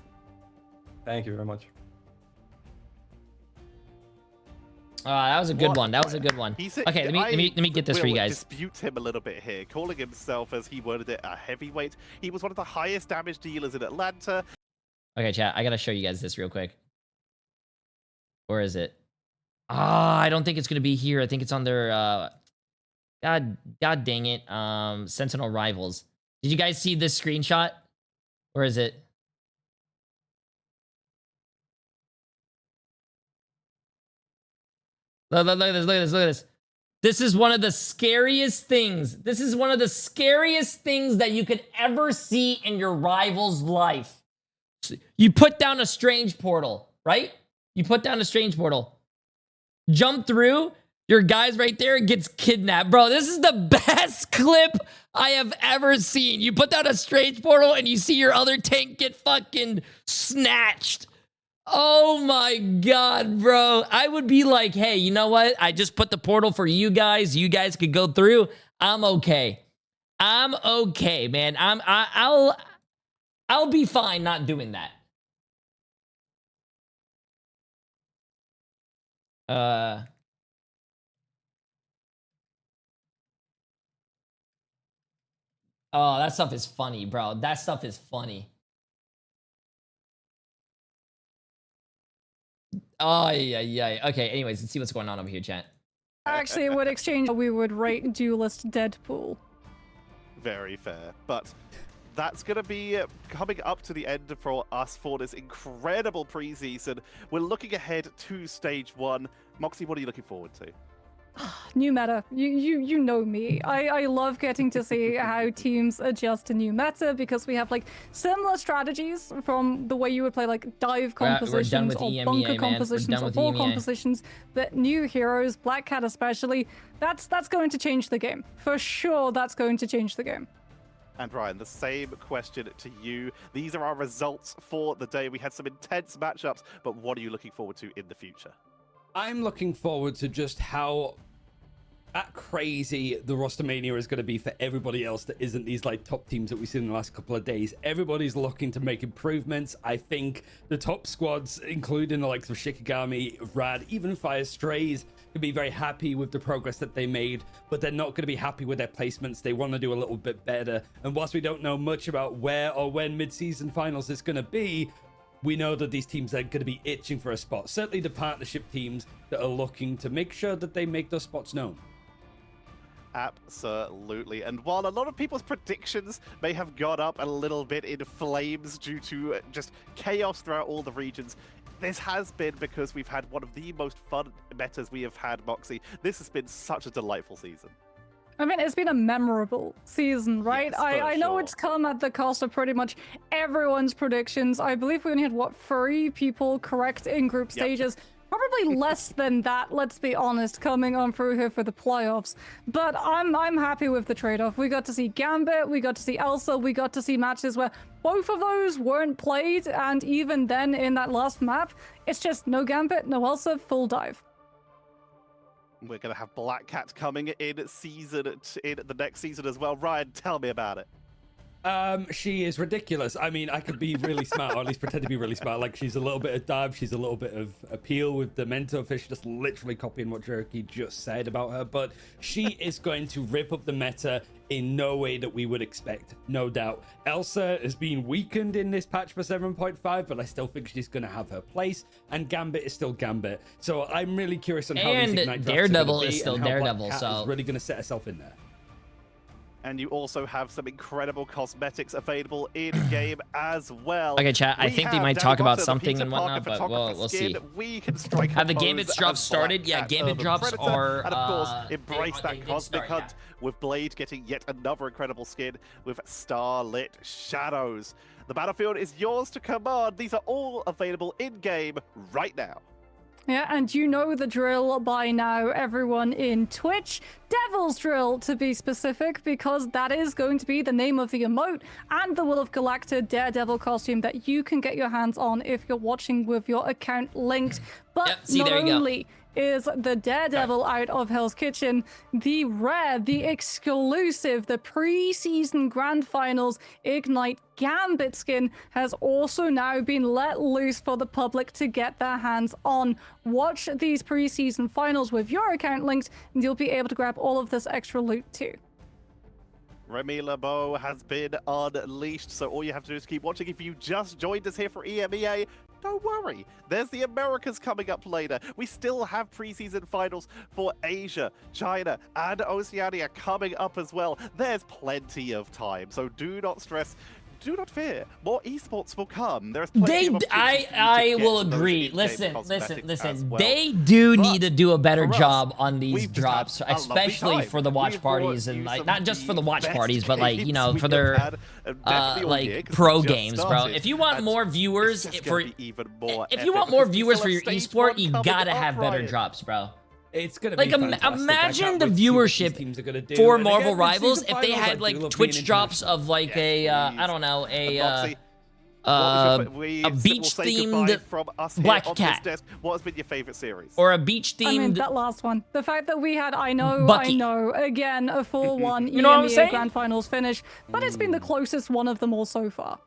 Thank you very much. That was a good one. That was a good one. Okay, let me get this for you guys. Dispute him a little bit here, calling himself, as he worded it, a heavyweight. He was one of the highest damage dealers in Atlanta. Okay, chat. I gotta show you guys this real quick. Where is it? I don't think it's gonna be here. I think it's on their God dang it. Sentinel Rivals. Did you guys see this screenshot? Where is it? Look at this. This is one of the scariest things. This is one of the scariest things that you could ever see in your rival's life. You put down a strange portal, right? You put down a strange portal. Jump through. Your guy's right there and gets kidnapped. Bro, this is the best clip I have ever seen. You put down a strange portal and you see your other tank get fucking snatched. Oh my God, bro. I would be like, hey, you know what? I just put the portal for you guys. You guys could go through. I'm okay. I'm okay, man. I'll be fine not doing that. Oh, that stuff is funny, bro. That stuff is funny. Oh, yeah. Okay, anyways, let's see what's going on over here, chat. Actually, would exchange, we would rate Duelist Deadpool. Very fair. But that's going to be coming up to the end for us for this incredible preseason. We're looking ahead to stage 1. Moxie, what are you looking forward to? New meta. You know me. I love getting to see how teams adjust to new meta because we have like similar strategies from the way you would play like dive compositions or bunker compositions or ball compositions, but new heroes, Black Cat especially, that's going to change the game. For sure, that's going to change the game. And Ryan, the same question to you. These are our results for the day. We had some intense matchups, but what are you looking forward to in the future? I'm looking forward to just how crazy the roster mania is going to be for everybody else that isn't these like top teams that we've seen in the last couple of days. Everybody's looking to make improvements. I think the top squads, including the likes of Shikigami, Rad, even Fire Strays, can be very happy with the progress that they made, but they're not going to be happy with their placements. They want to do a little bit better. And whilst we don't know much about where or when mid-season finals is going to be, we know that these teams are going to be itching for a spot. Certainly the partnership teams that are looking to make sure that they make those spots known. Absolutely. And while a lot of people's predictions may have gone up a little bit in flames due to just chaos throughout all the regions, this has been because we've had one of the most fun metas we have had, Moxie. This has been such a delightful season. I mean, it's been a memorable season, right? Yes, I know sure. it's come at the cost of pretty much everyone's predictions. I believe we only had, what, 3 people correct in group stages? Probably less than that, let's be honest, coming on through here for the playoffs. But I'm happy with the trade-off. We got to see Gambit, we got to see Elsa, we got to see matches where both of those weren't played, and even then in that last map, it's just no Gambit, no Elsa, full dive. We're going to have Black Cat coming in the next season as well. Ryan, tell me about it. She is ridiculous. I mean, I could be really smart, or at least pretend to be really smart. Like, she's a little bit of dive, she's a little bit of appeal with the mentor fish, just literally copying what Jerky just said about her. But she is going to rip up the meta in no way that we would expect, no doubt. Elsa has been weakened in this patch for 7.5, but I still think she's going to have her place. And Gambit is still Gambit. So I'm really curious on how these Ignite drafts Daredevil are gonna is be still and how Daredevil, Black Cat so is really going to set herself in there. And you also have some incredible cosmetics available in-game as well. Okay, chat, I think they might talk about something and whatnot, but we'll see. We can strike Have the Gambit drops started? Yeah, Gambit drops are... And of course, embrace that cosmic hunt with Blade getting yet another incredible skin with Starlit Shadows. The battlefield is yours to command. These are all available in-game right now. Yeah, and you know the drill by now, everyone in Twitch. Devil's Drill, to be specific, because that is going to be the name of the emote and the Will of Galacta Daredevil costume that you can get your hands on if you're watching with your account linked. But not only is the Daredevil out of Hell's Kitchen, the rare, the exclusive, the pre-season grand finals Ignite Gambit skin has also now been let loose for the public to get their hands on. Watch these pre-season finals with your account linked, and you'll be able to grab all of this extra loot too. Remy LeBeau has been unleashed, so all you have to do is keep watching. If you just joined us here for EMEA, don't worry, there's the Americas coming up later. We still have preseason finals for Asia, China, and Oceania coming up as well. There's plenty of time, so do not stress. Do not fear. More esports will come. There's plenty of opportunities I will agree. Listen. They do need to do a better job on these drops, especially for the watch parties and like not just for the watch parties, but like, you know, for their like pro games, bro. If you want more viewers for your esport, you gotta have better drops, bro. It's gonna like be fantastic. Imagine the viewership for Marvel Rivals if they had like Twitch drops of like a I don't know, a beach themed Black Cat. What has been your favorite series? Or a beach themed. I mean, that last one. The fact that we had, I know, again, a 4-1 you know what I'm saying? Grand Finals finish, but it's been the closest one of them all so far.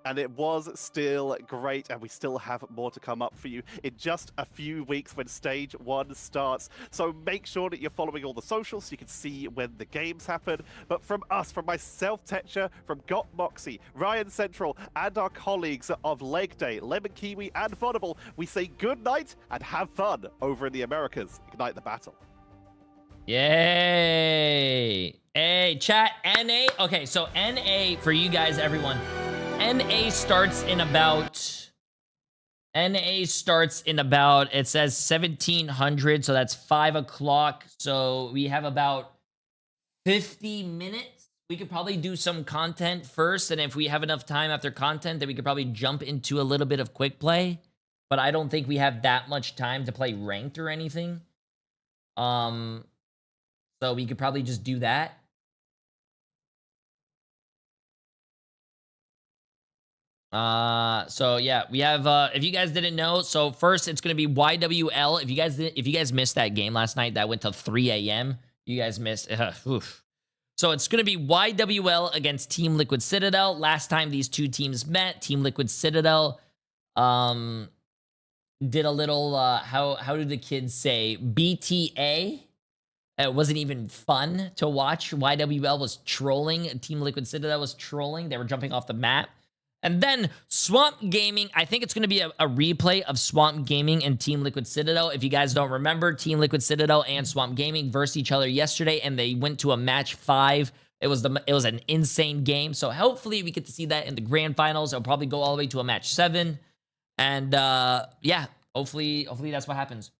And it was still great, and we still have more to come up for you in just a few weeks when Stage 1 starts. So make sure that you're following all the socials so you can see when the games happen. But from us, from myself, Tetcher, from Got Moxie, Ryan Central, and our colleagues of Leg Day, Lemon Kiwi, and Vodable, we say good night and have fun over in the Americas. Ignite the battle. Yay! Hey, chat, NA. Okay, so NA, for you guys, everyone, NA starts in about, it says 1700, so that's 5 o'clock. So we have about 50 minutes. We could probably do some content first, and if we have enough time after content, then we could probably jump into a little bit of quick play. But I don't think we have that much time to play ranked or anything. So we could probably just do that. So yeah, we have if you guys didn't know, so first it's gonna be YWL. If you guys missed that game last night that went till 3 a.m. You guys missed oof. So it's gonna be YWL against Team Liquid Citadel. Last time these two teams met, Team Liquid Citadel did a little how do the kids say, BTA. It wasn't even fun to watch. YWL was trolling. Team Liquid Citadel was trolling. They were jumping off the map. And then Swamp Gaming, I think it's going to be a replay of Swamp Gaming and Team Liquid Citadel. If you guys don't remember, Team Liquid Citadel and Swamp Gaming versed each other yesterday, and they went to a match 5. It was an insane game. So hopefully we get to see that in the grand finals. It'll probably go all the way to a match 7. And yeah, hopefully that's what happens.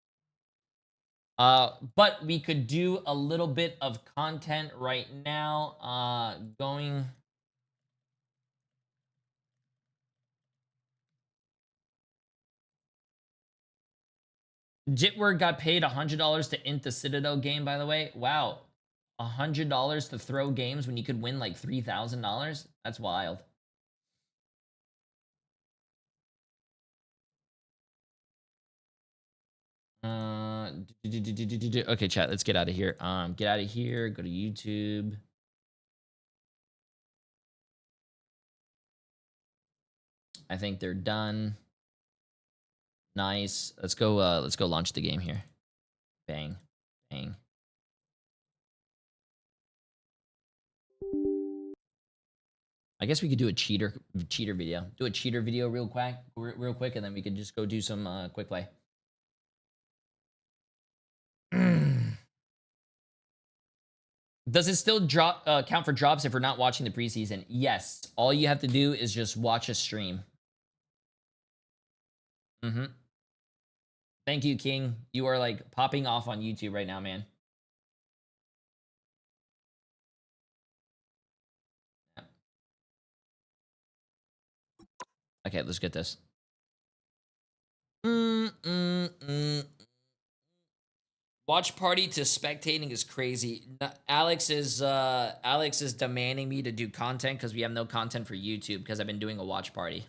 But we could do a little bit of content right now. Going... Jitward got paid $100 to int the Citadel game, by the way. Wow. $100 to throw games when you could win like $3,000? That's wild. Okay, chat, let's get out of here. Get out of here, go to YouTube. I think they're done. Nice. Let's go launch the game here. Bang. Bang. I guess we could do a cheater video. Do a cheater video real quick, and then we could just go do some quick play. Does it still count for drops if we're not watching the preseason? Yes. All you have to do is just watch a stream. Thank you, King. You are like popping off on YouTube right now, man. Okay, let's get this. Watch party to spectating is crazy. Alex is demanding me to do content because we have no content for YouTube because I've been doing a watch party.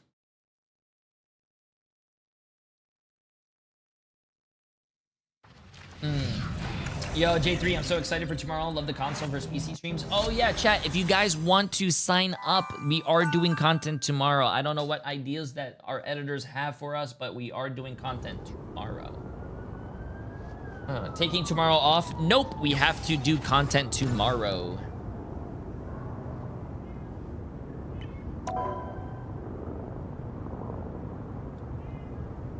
Yo, J3, I'm so excited for tomorrow. Love the console versus PC streams. Oh yeah, chat, if you guys want to sign up, we are doing content tomorrow. I don't know what ideas that our editors have for us, but we are doing content tomorrow. Taking tomorrow off? Nope, we have to do content tomorrow.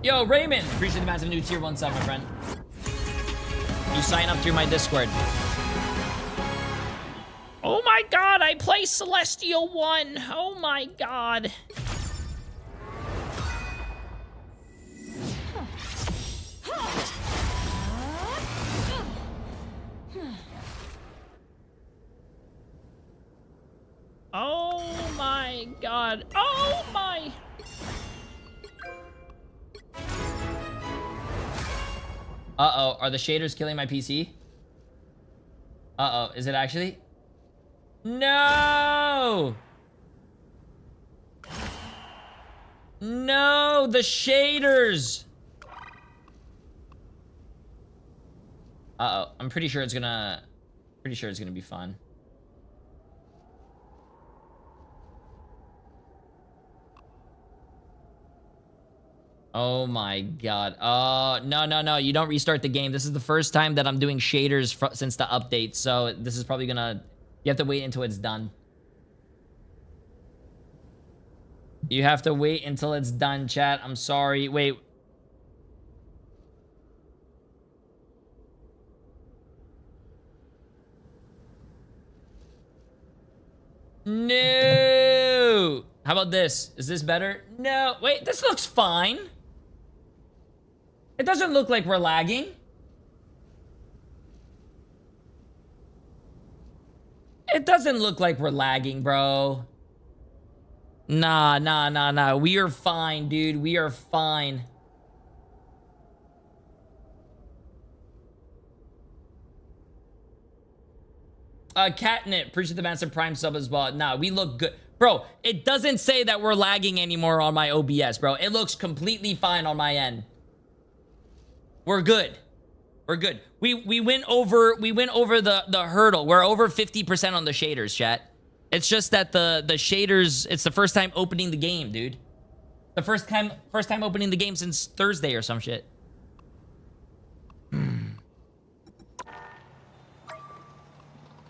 Yo, Raymond, appreciate the massive new tier 1 sub, my friend. You sign up through my Discord. Oh my god, I play Celestial 1. Oh my god. Oh my god. Oh my. Uh-oh, are the shaders killing my PC? Uh-oh, is it actually? No! No, the shaders! Uh-oh, I'm pretty sure it's gonna be fun. Oh my god. Oh, no. You don't restart the game. This is the first time that I'm doing shaders since the update. So this is probably gonna... You have to wait until it's done. You have to wait until it's done, chat. I'm sorry. Wait. No! How about this? Is this better? No. Wait, this looks fine. It doesn't look like we're lagging. It doesn't look like we're lagging, bro. Nah. We are fine, dude. We are fine. Catnip, appreciate the massive prime sub as well. Nah, we look good. Bro, it doesn't say that we're lagging anymore on my OBS, bro. It looks completely fine on my end. We're good. We're good. We went over the hurdle. We're over 50% on the shaders, chat. It's just that the shaders, it's the first time opening the game, dude. The first time opening the game since Thursday or some shit.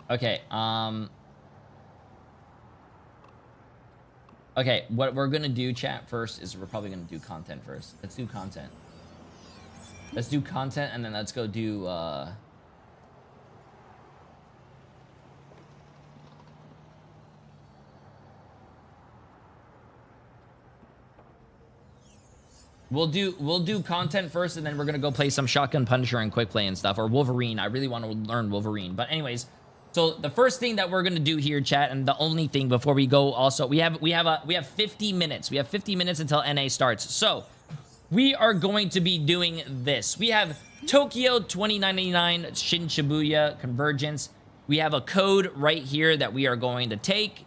Okay, okay, what we're gonna do, chat, first is we're probably gonna do content first. Let's do content. Let's do content, and then let's go do, We'll do content first, and then we're gonna go play some Shotgun Punisher and Quick Play and stuff, or Wolverine. I really want to learn Wolverine. But anyways, so the first thing that we're gonna do here, chat, and the only thing before we go, also we have 50 minutes. We have 50 minutes until NA starts. So we are going to be doing this. We have Tokyo 2099 Shin Shibuya Convergence. We have a code right here that we are going to take.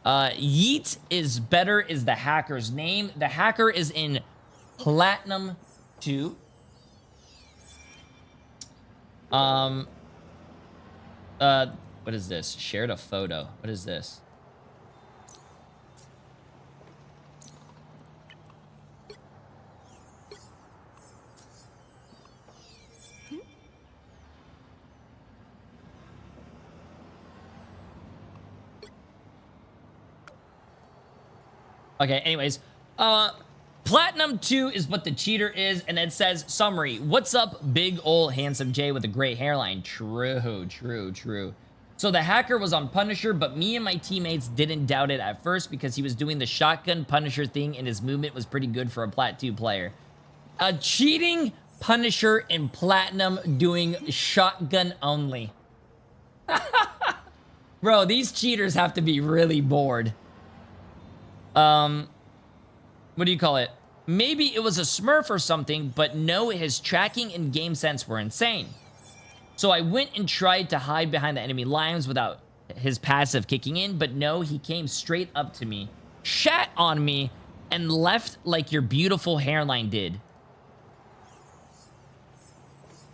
Yeet is better is the hacker's name. The hacker is in Platinum 2. What is this? Shared a photo. What is this? Okay, anyways, Platinum 2 is what the cheater is, and it says, summary, what's up, big ol' handsome Jay with a gray hairline? True, true, true. So the hacker was on Punisher, but me and my teammates didn't doubt it at first because he was doing the shotgun Punisher thing, and his movement was pretty good for a Plat 2 player. A cheating Punisher in Platinum doing shotgun only. Bro, these cheaters have to be really bored. What do you call it? Maybe it was a smurf or something, but no, his tracking and game sense were insane. So I went and tried to hide behind the enemy lines without his passive kicking in, but no, he came straight up to me, shat on me, and left like your beautiful hairline did.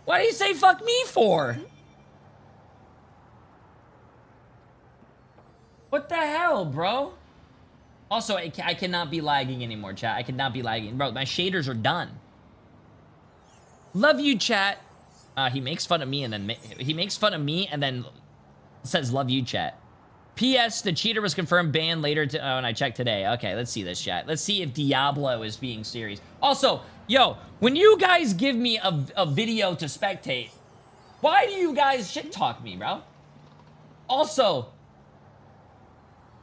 Why do you say fuck me for? What the hell, bro? Also, I cannot be lagging anymore, chat. I cannot be lagging. Bro, my shaders are done. Love you, chat. He makes fun of me and then says love you, chat. P.S. The cheater was confirmed banned later when I checked today. Okay, let's see this, chat. Let's see if Diablo is being serious. Also, yo, when you guys give me a video to spectate, why do you guys shit talk me, bro? Also,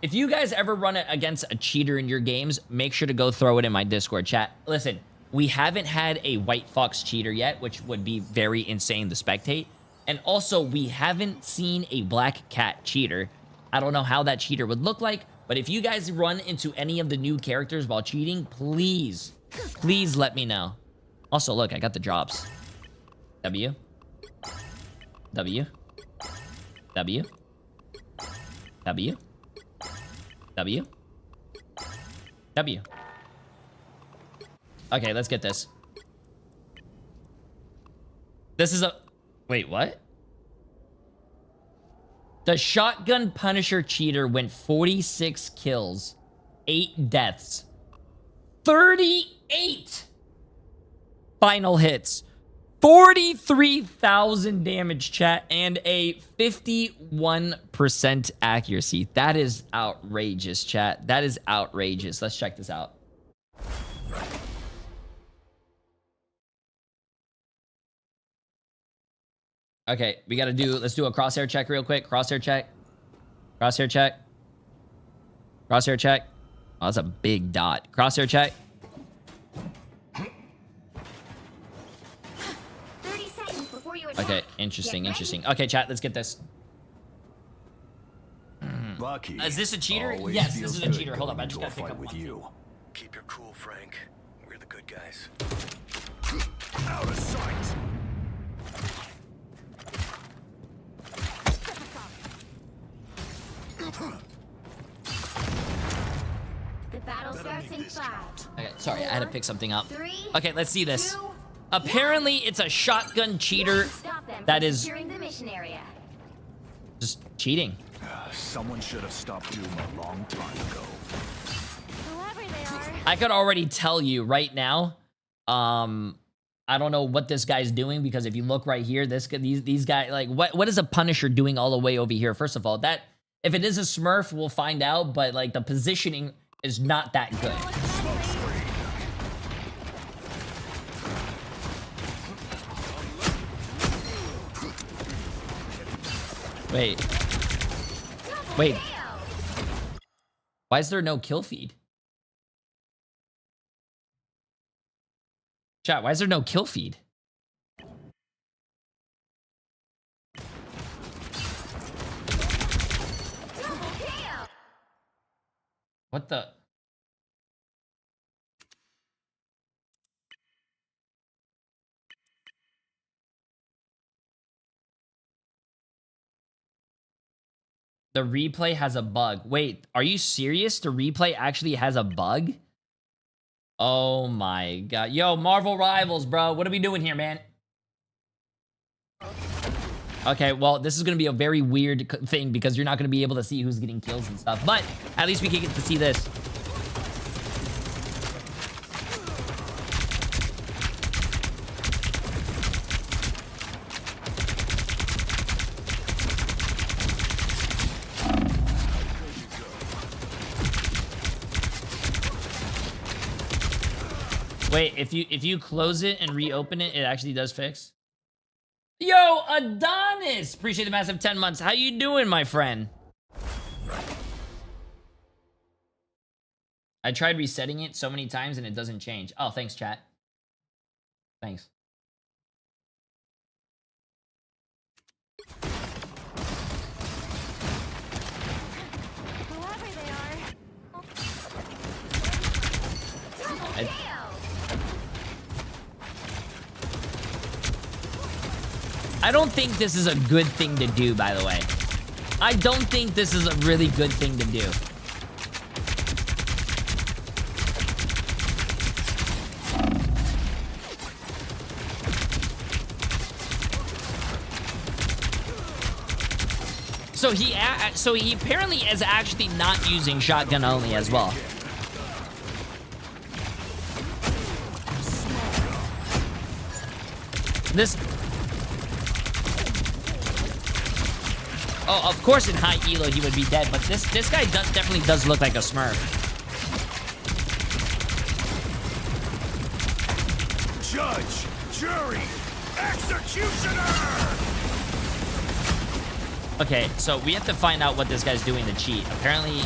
if you guys ever run it against a cheater in your games, make sure to go throw it in my Discord, chat. Listen, we haven't had a White Fox cheater yet, which would be very insane to spectate. And also, we haven't seen a Black Cat cheater. I don't know how that cheater would look like, but if you guys run into any of the new characters while cheating, please let me know. Also, look, I got the drops. W. W. W. W. W. W. Okay, let's get this. This is a... Wait, what? The Shotgun Punisher cheater went 46 kills, 8 deaths, 38 final hits, 43,000 damage, chat, and a 51% accuracy. That is outrageous, chat. That is outrageous. Let's check this out. Okay, we gotta do, let's do a crosshair check real quick. Crosshair check. Crosshair check. Crosshair check. Oh, that's a big dot. Crosshair check. 30 seconds before you attack. Okay, interesting, interesting. Okay, chat, let's get this. Lucky. Is this a cheater? Always Yes, this feels is a good cheater. Hold up, I going just into a gotta pick fight up with one you. thing. Keep your cool, Frank. We're the good guys. Out of sight. starts in 5. Okay, sorry, I had to pick something up. 3, Okay, let's see this. 2, Apparently, it's a shotgun cheater stop them that from is securing the mission area. just cheating. Someone should have stopped Doom a long time ago. Whoever they are. I could already tell you right now. I don't know what this guy's doing because if you look right here, these guys, like, what is a Punisher doing all the way over here? First of all, that if it is a Smurf, we'll find out. But like the positioning is not that good. Wait. Why is there no kill feed? Chat, why is there no kill feed? What the? The replay has a bug. Wait, are you serious? The replay actually has a bug? Oh my god. Yo, Marvel Rivals, bro. What are we doing here, man? Okay, well, this is going to be a very weird thing because you're not going to be able to see who's getting kills and stuff. But at least we can get to see this. Wait, if you close it and reopen it, it actually does fix? Yo, Adonis! Appreciate the massive 10 months. How you doing, my friend? I tried resetting it so many times and it doesn't change. Oh, thanks, chat. Thanks. Whoever they are. I don't think this is a good thing to do, by the way. I don't think this is a really good thing to do. So he apparently is actually not using shotgun only as well. Oh, of course in high elo he would be dead, but this guy definitely does look like a Smurf. Judge, jury, executioner! Okay, so we have to find out what this guy's doing to cheat. Apparently,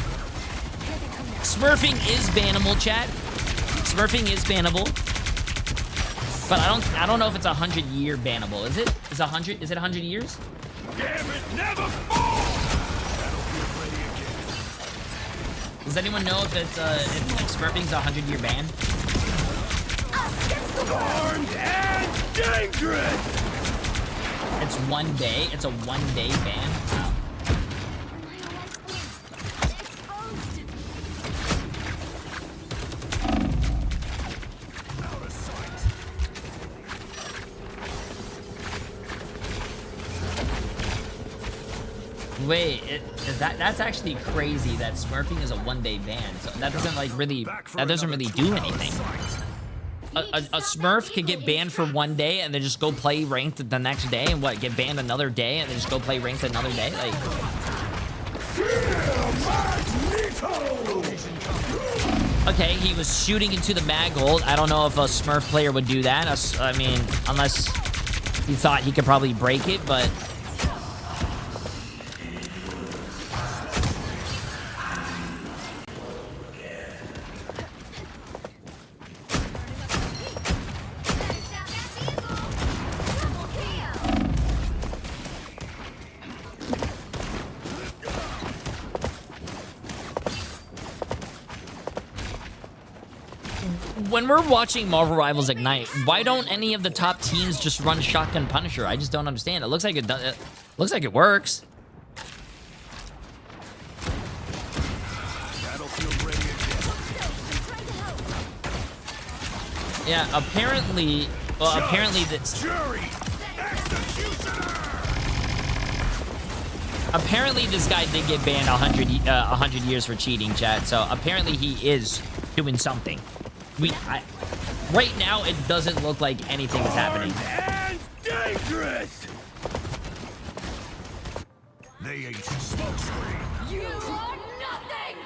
Smurfing is bannable, chat. Smurfing is bannable. But I don't know if it's 100-year bannable. Is it? Is it 100 years? Gambit never falls! Does anyone know if it's if Smurfing's a 100-year ban? Armed and dangerous! It's 1 day. It's a 1 day ban. Wow. Wait, that's actually crazy that Smurfing is a 1 day ban. So that doesn't really do anything. A Smurf could get banned for 1 day and then just go play ranked the next day and get banned another day and then just go play ranked another day. Like, okay, he was shooting into the mag hold. I don't know if a Smurf player would do that. I mean, unless he thought he could probably break it, but. When we're watching Marvel Rivals Ignite, why don't any of the top teams just run Shotgun Punisher? I just don't understand. It looks like it does. It looks like it works. Yeah, apparently, well, apparently this. Apparently this guy did get banned 100 years for cheating, chat. So apparently he is doing something. Right now it doesn't look like anything is happening. And dangerous. They ain't smoke screen. You are nothing.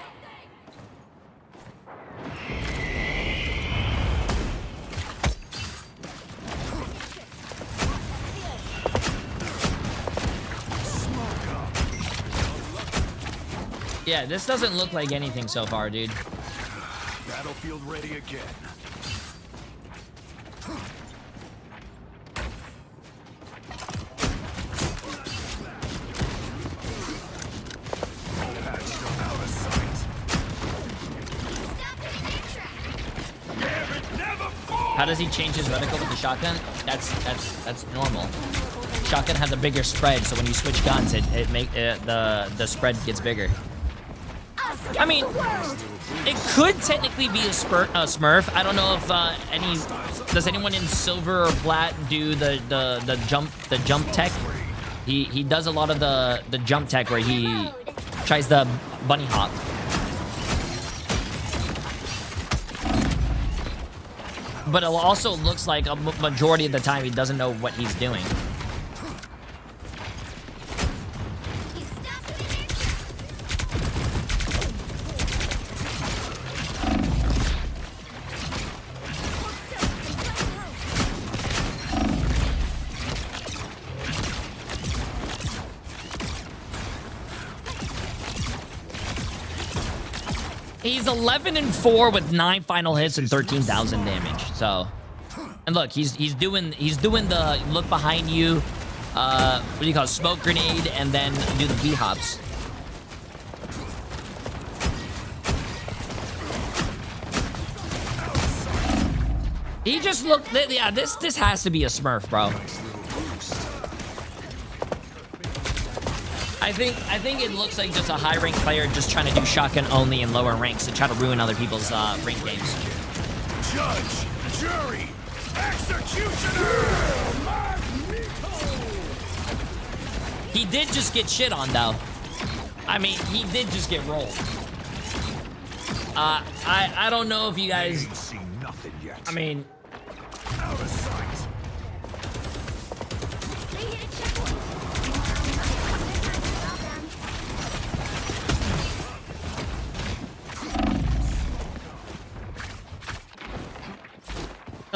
Yeah, this doesn't look like anything so far, dude. Battlefield ready again. How does he change his reticle with the shotgun? That's normal. Shotgun has a bigger spread, so when you switch guns, the spread gets bigger. I mean, it could technically be a Smurf. I don't know if does anyone in silver or plat do the jump tech? He does a lot of the jump tech where he tries the bunny hop. But it also looks like a majority of the time he doesn't know what he's doing. He's 11-4 with 9 final hits and 13,000 damage. So, and look, he's doing the look behind you, what do you call it, smoke grenade, and then do the V hops. He just looked. Yeah, this has to be a Smurf, bro. I think it looks like just a high rank player just trying to do shotgun only in lower ranks to try to ruin other people's rank games. Judge, jury, executioner. He did just get shit on though. I mean, he did just get rolled. I don't know if you guys. Ain't seen nothing yet. I mean, out of sight.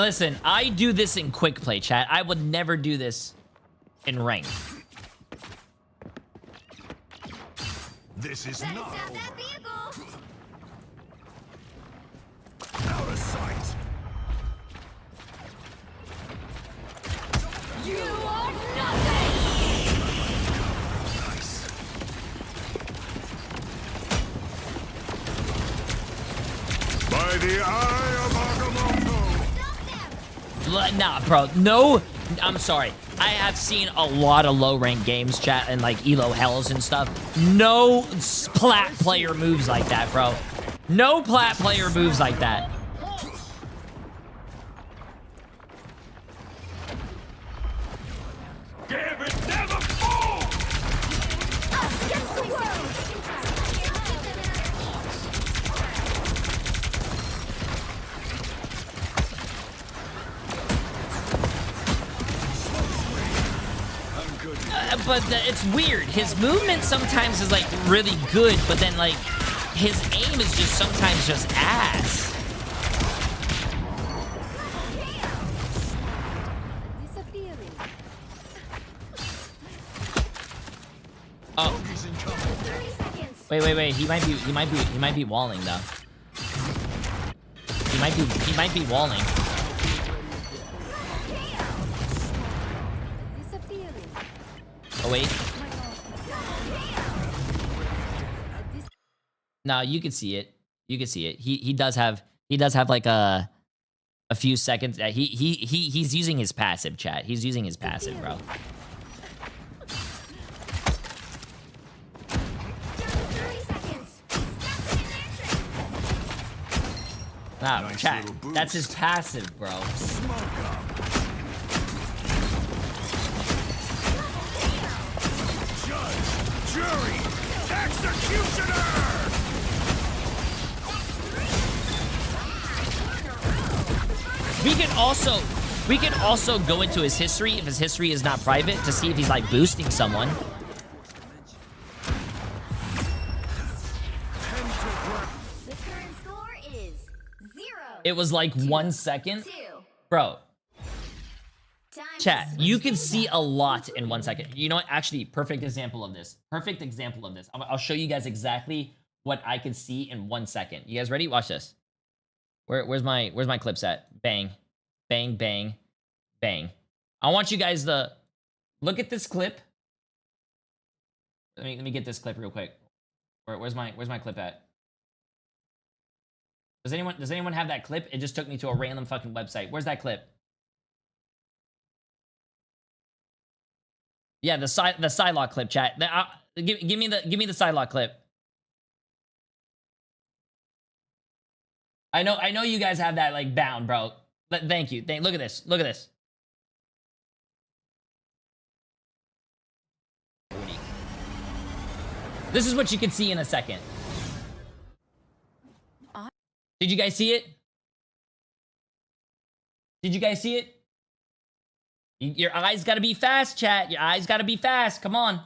listen, I do this in quick play, chat. I would never do this in rank. This is not over. Out of sight. You are nothing. Nice. By the eye of Agamotto. Nah, bro. No, I'm sorry. I have seen a lot of low rank games, chat, and like Elo Hells and stuff. No plat player moves like that, bro. No plat player moves like that. Gambit never falls. Against the world. But it's weird. His movement sometimes is like really good, but then like his aim is just sometimes just ass. Oh. Wait. He might be walling though. He might be walling. Oh wait. No, you can see it. You can see it. He does have like a few seconds. He's using his passive, chat. He's using his passive, bro. Nah, chat. That's his passive, bro. Judge, jury, executioner! We can also go into his history if his history is not private to see if he's like boosting someone. The current score is 0. It was like 1 second. 2. Bro, Time chat, to you switch can things see up. a lot in 1 second. You know what? Actually, perfect example of this. Perfect example of this. I'll show you guys exactly what I can see in 1 second. You guys ready? Watch this. Where's my clips at? Bang, bang, bang, bang. I want you guys to look at this clip. Let me get this clip real quick. Where's my clip at? Does anyone have that clip? It just took me to a random fucking website. Where's that clip? Yeah, the Psylocke clip, chat. Give me the Psylocke clip. I know you guys have that like bound, bro. Thank you. Look at this. Look at this. This is what you can see in a second. Did you guys see it? Did you guys see it? Your eyes gotta be fast, chat. Your eyes gotta be fast. Come on.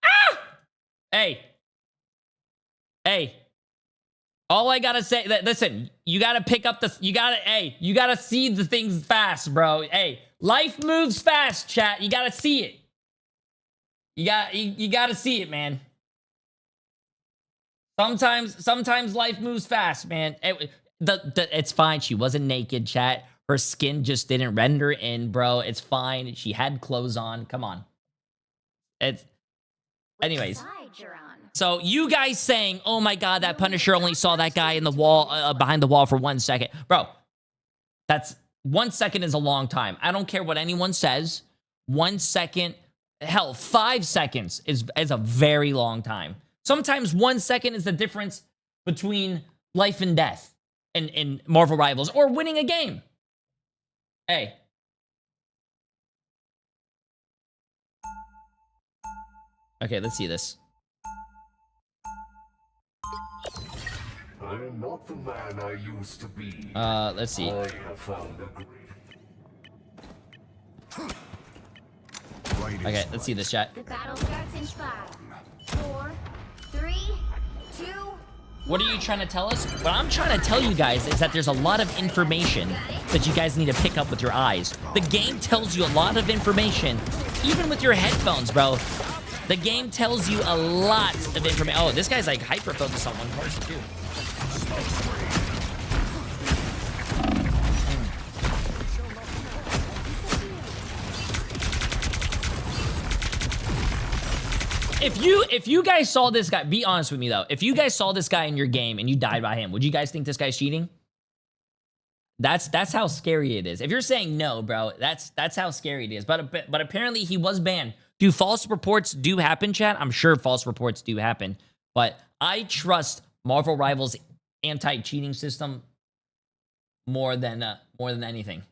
Ah! Hey. Hey. All I gotta say, listen, you gotta pick up the, you gotta see the things fast, bro. Hey, life moves fast, chat. You gotta see it. You gotta see it, man. Sometimes life moves fast, man. It's fine. She wasn't naked, chat. Her skin just didn't render in, bro. It's fine. She had clothes on. Come on. Anyways. So you guys saying, "Oh my God, that Punisher only saw that guy in the wall, behind the wall for 1 second," bro. That's 1 second is a long time. I don't care what anyone says. 1 second, hell, 5 seconds is a very long time. Sometimes 1 second is the difference between life and death in Marvel Rivals or winning a game. Hey. Okay, let's see this. I am not the man I used to be. Let's see. I have found a great... Okay, let's see this, chat. The battle starts in 5, 4, 3, 2. What are you trying to tell us? What I'm trying to tell you guys is that there's a lot of information that you guys need to pick up with your eyes. The game tells you a lot of information, even with your headphones, bro. The game tells you a lot of information. Oh, this guy's like hyper-focused on one person, too. If you guys saw this guy, be honest with me though. If you guys saw this guy in your game and you died by him, would you guys think this guy's cheating? That's how scary it is. If you're saying no, bro, that's how scary it is. But apparently he was banned. Do false reports do happen, chat? I'm sure false reports do happen. But I trust Marvel Rivals' anti-cheating system more than anything.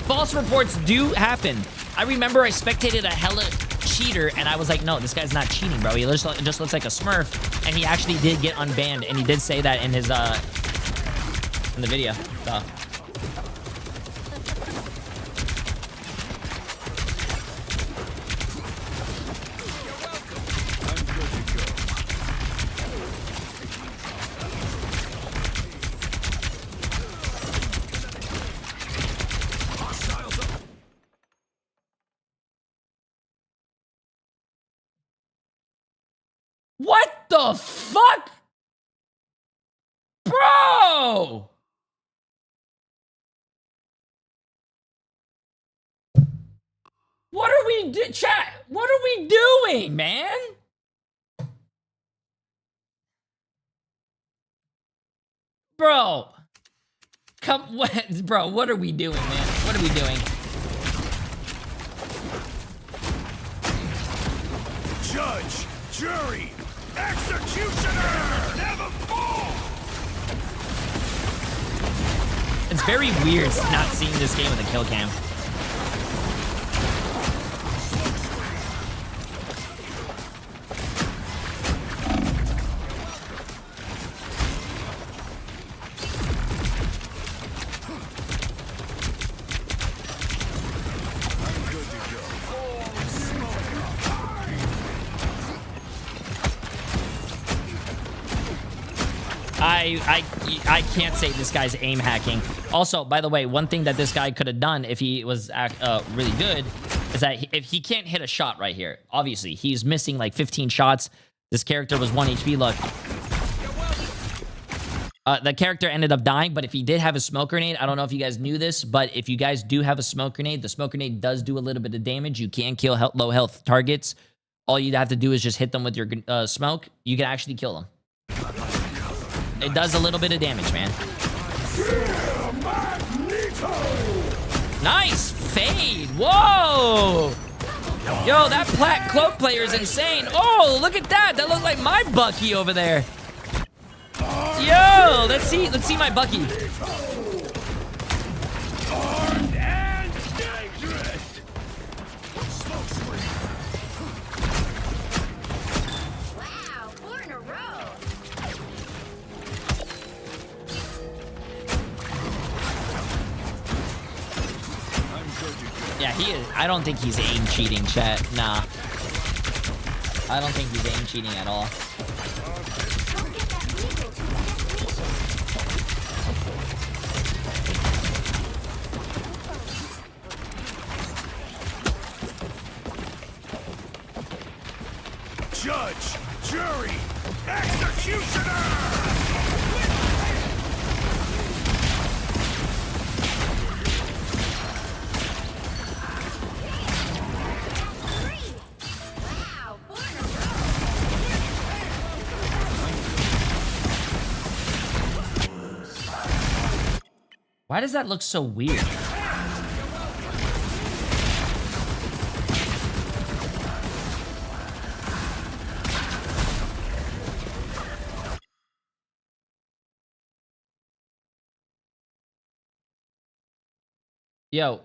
False reports do happen. I remember I spectated a hella cheater, and I was like, no, this guy's not cheating, bro. He just looks like a Smurf, and he actually did get unbanned, and he did say that in his in the video. So. What the fuck? Bro! What are we chat? What are we doing, man? Bro. Bro, what are we doing, man? What are we doing? Judge, jury, executioner, never fall. It's very weird not seeing this game with a kill cam. I can't say this guy's aim hacking. Also, by the way, one thing that this guy could have done if he was really good is that if he can't hit a shot right here, obviously he's missing like 15 shots. This character was 1 HP. Look, the character ended up dying, but if he did have a smoke grenade, I don't know if you guys knew this, but if you guys do have a smoke grenade, the smoke grenade does do a little bit of damage. You can kill low health targets. All you'd have to do is just hit them with your smoke. You can actually kill them. It does a little bit of damage, man. Nice fade. Whoa. Yo, that Plat Cloak player is insane. Oh, look at that. That looks like my Bucky over there. Yo, let's see my Bucky. Yeah, he is. I don't think he's aim cheating, chat. Nah. I don't think he's aim cheating at all. Judge, jury, executioner! Why does that look so weird? Yo.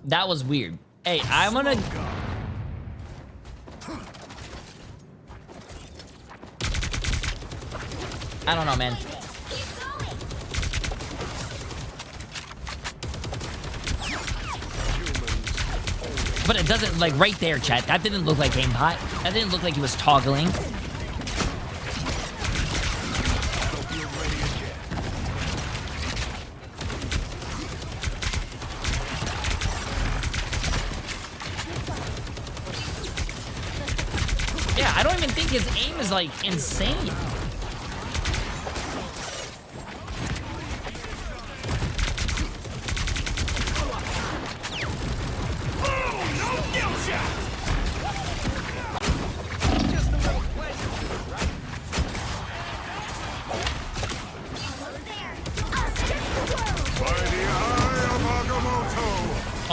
That was weird. Hey, I'm gonna... I don't know, man. But it doesn't, like, right there, chat. That didn't look like aimbot. That didn't look like he was toggling. Yeah, I don't even think his aim is, like, insane.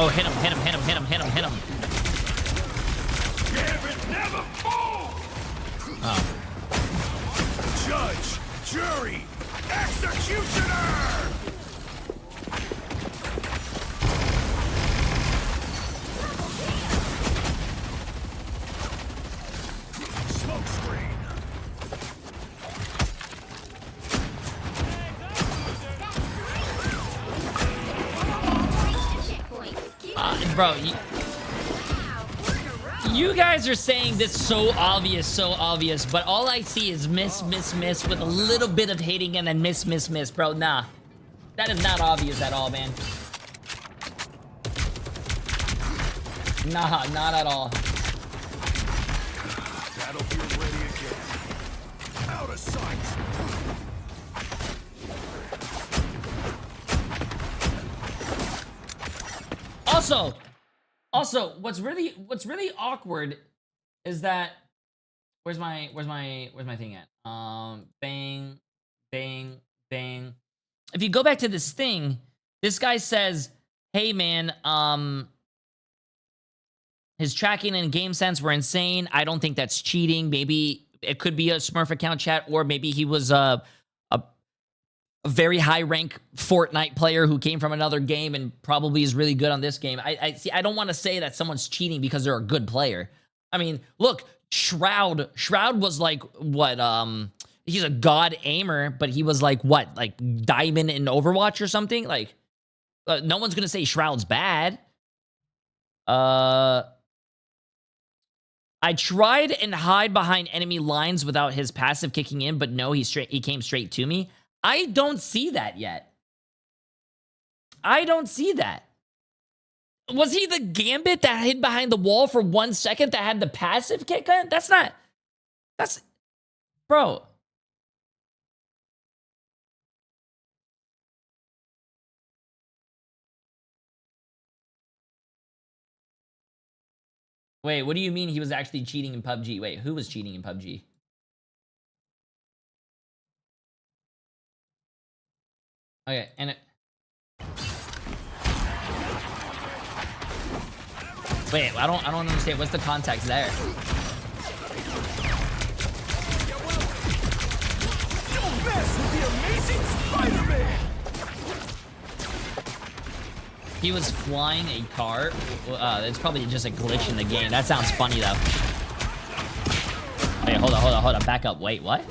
Oh, hit him, hit him, hit him, hit him, hit him, hit him. Gambit never fall! Oh. Judge, jury, executioner! Smoke screen. Bro, you guys are saying this so obvious, but all I see is miss, miss, miss with a little bit of hating and then miss, miss, miss, bro. Nah. That is not obvious at all, man. Nah, not at all. Battlefield ready again. Out of sight. Also, what's really awkward is that where's my thing at? Bang, bang, bang. If you go back to this thing, this guy says, "Hey man, his tracking and game sense were insane. I don't think that's cheating. Maybe it could be a Smurf account, chat, or maybe he was a very high rank Fortnite player who came from another game and probably is really good on this game." I see. I don't want to say that someone's cheating because they're a good player. I mean, look, Shroud was like what? He's a god aimer, but he was like what? Like diamond in Overwatch or something? Like no one's gonna say Shroud's bad. I tried and hide behind enemy lines without his passive kicking in, but no, he came straight to me. I don't see that yet. I don't see that. Was he the Gambit that hid behind the wall for 1 second that had the passive kick in? That's bro. Wait, what do you mean he was actually cheating in PUBG? Wait, who was cheating in PUBG? Okay, and wait, I don't understand. What's the context there? Don't mess with the amazing Spider-Man! He was flying a car. It's probably just a glitch in the game. That sounds funny though. Wait, hold on. Back up. Wait, what?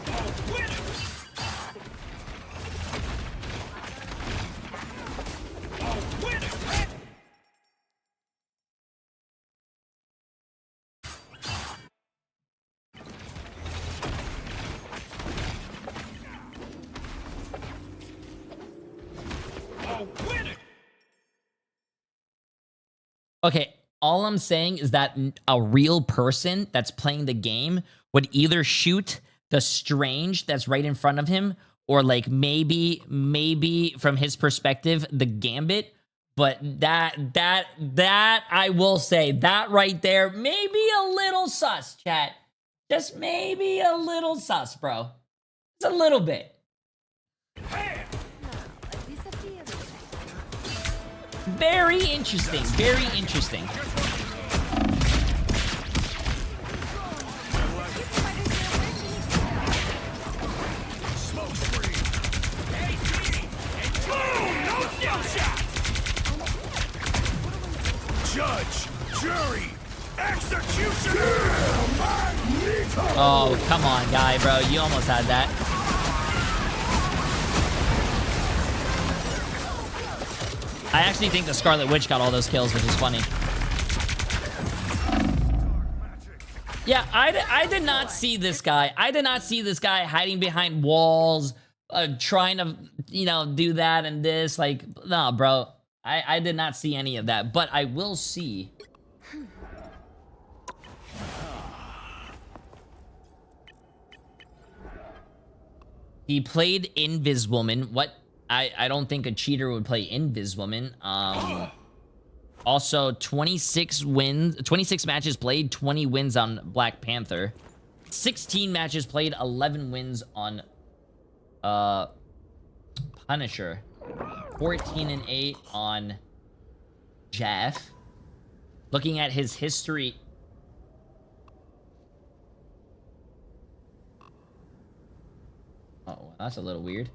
Okay, all I'm saying is that a real person that's playing the game would either shoot the strange that's right in front of him, or like maybe from his perspective, the Gambit. But that I will say, that right there, maybe a little sus, chat. Just maybe a little sus, bro. Just a little bit. Very interesting. Very interesting. Judge, jury, executioner! Oh, come on, guy, bro. You almost had that. I actually think the Scarlet Witch got all those kills, which is funny. Yeah, I did not see this guy. I did not see this guy hiding behind walls, trying to, do that and this. Like, no, bro. I did not see any of that. But I will see. He played Inviswoman. What? I don't think a cheater would play Inviswoman. Also, 26 wins, 26 matches played, 20 wins on Black Panther. 16 matches played, 11 wins on Punisher. 14-8 on Jeff. Looking at his history. Oh, that's a little weird.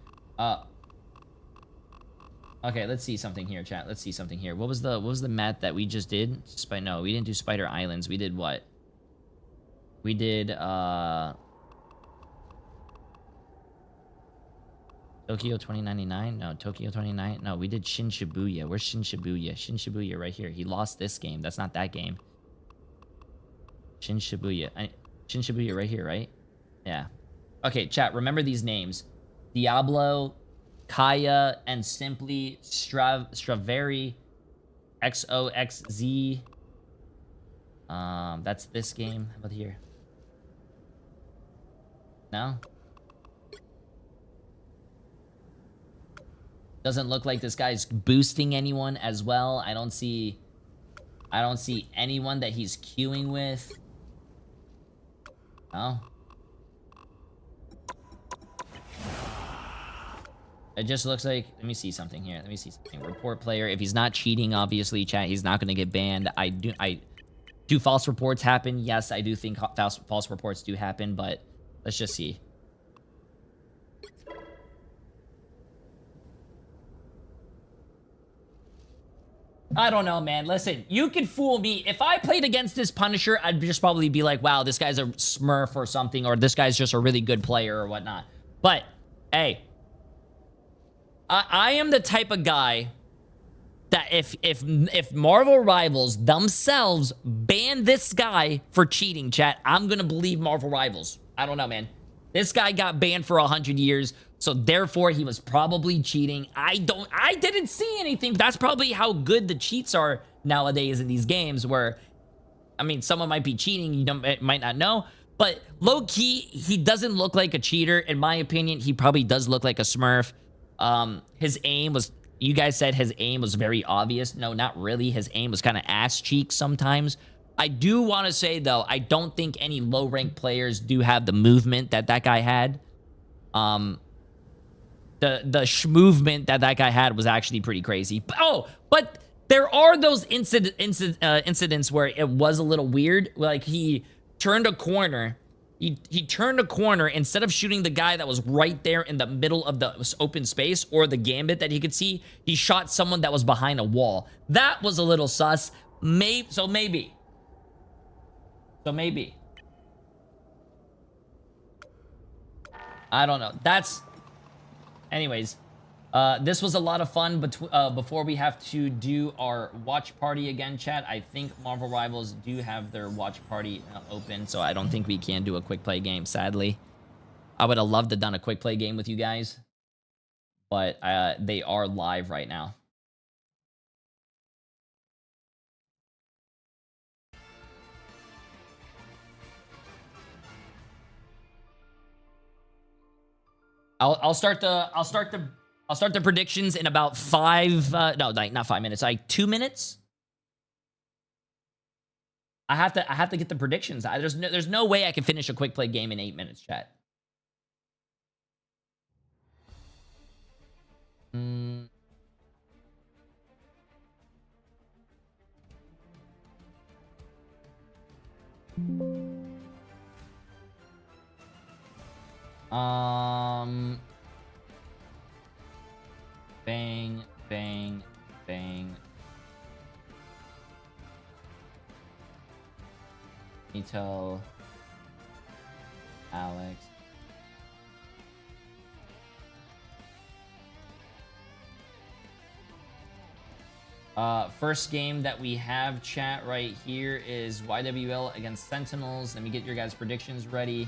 Okay, let's see something here, chat. Let's see something here. What was the map that we just did? No, we didn't do Spider Islands. We did what? We did Tokyo 2099? No, Tokyo 29. No, we did Shin Shibuya. Where's Shin Shibuya? Shin Shibuya right here. He lost this game. That's not that game. Shin Shibuya. Shin Shibuya right here, right? Yeah. Okay, chat, remember these names. Diablo, Kaya and Simply Strawberry XOXZ. That's this game. How about here? No? Doesn't look like this guy's boosting anyone as well. I don't see anyone that he's queuing with. No. It just looks like, let me see something here. Let me see something. Report player. If he's not cheating, obviously, chat, he's not going to get banned. Do false reports happen? Yes, I do think false reports do happen, but let's just see. I don't know, man. Listen, you could fool me. If I played against this Punisher, I'd just probably be like, wow, this guy's a smurf or something, or this guy's just a really good player or whatnot. But, hey, I am the type of guy that if Marvel Rivals themselves ban this guy for cheating, chat, I'm gonna believe Marvel Rivals. I don't know, man. This guy got banned for 100 years, so therefore he was probably cheating. I didn't see anything. That's probably how good the cheats are nowadays in these games, where, I mean, someone might be cheating, you might not know, but low-key, he doesn't look like a cheater. In my opinion, he probably does look like a smurf. His aim was, you guys said his aim was very obvious. No, not really. His aim was kind of ass cheeks sometimes. I do want to say, though, I don't think any low-ranked players do have the movement that guy had. The movement that guy had was actually pretty crazy. Oh, but there are those incidents where it was a little weird. Like, he turned a corner. He turned a corner. Instead of shooting the guy that was right there in the middle of the open space or the Gambit that he could see, he shot someone that was behind a wall. That was a little sus. Maybe. I don't know. Anyways, this was a lot of fun, but before we have to do our watch party again, chat, I think Marvel Rivals do have their watch party open, so I don't think we can do a quick play game, sadly. I would have loved to have done a quick play game with you guys, but they are live right now. I'll start the predictions in about not 5 minutes, like 2 minutes. I have to get the predictions. There's no way I can finish a quick play game in 8 minutes, chat. Bang, bang, bang. Nito, Alex. First game that we have, chat, right here is YWL against Sentinels. Let me get your guys' predictions ready.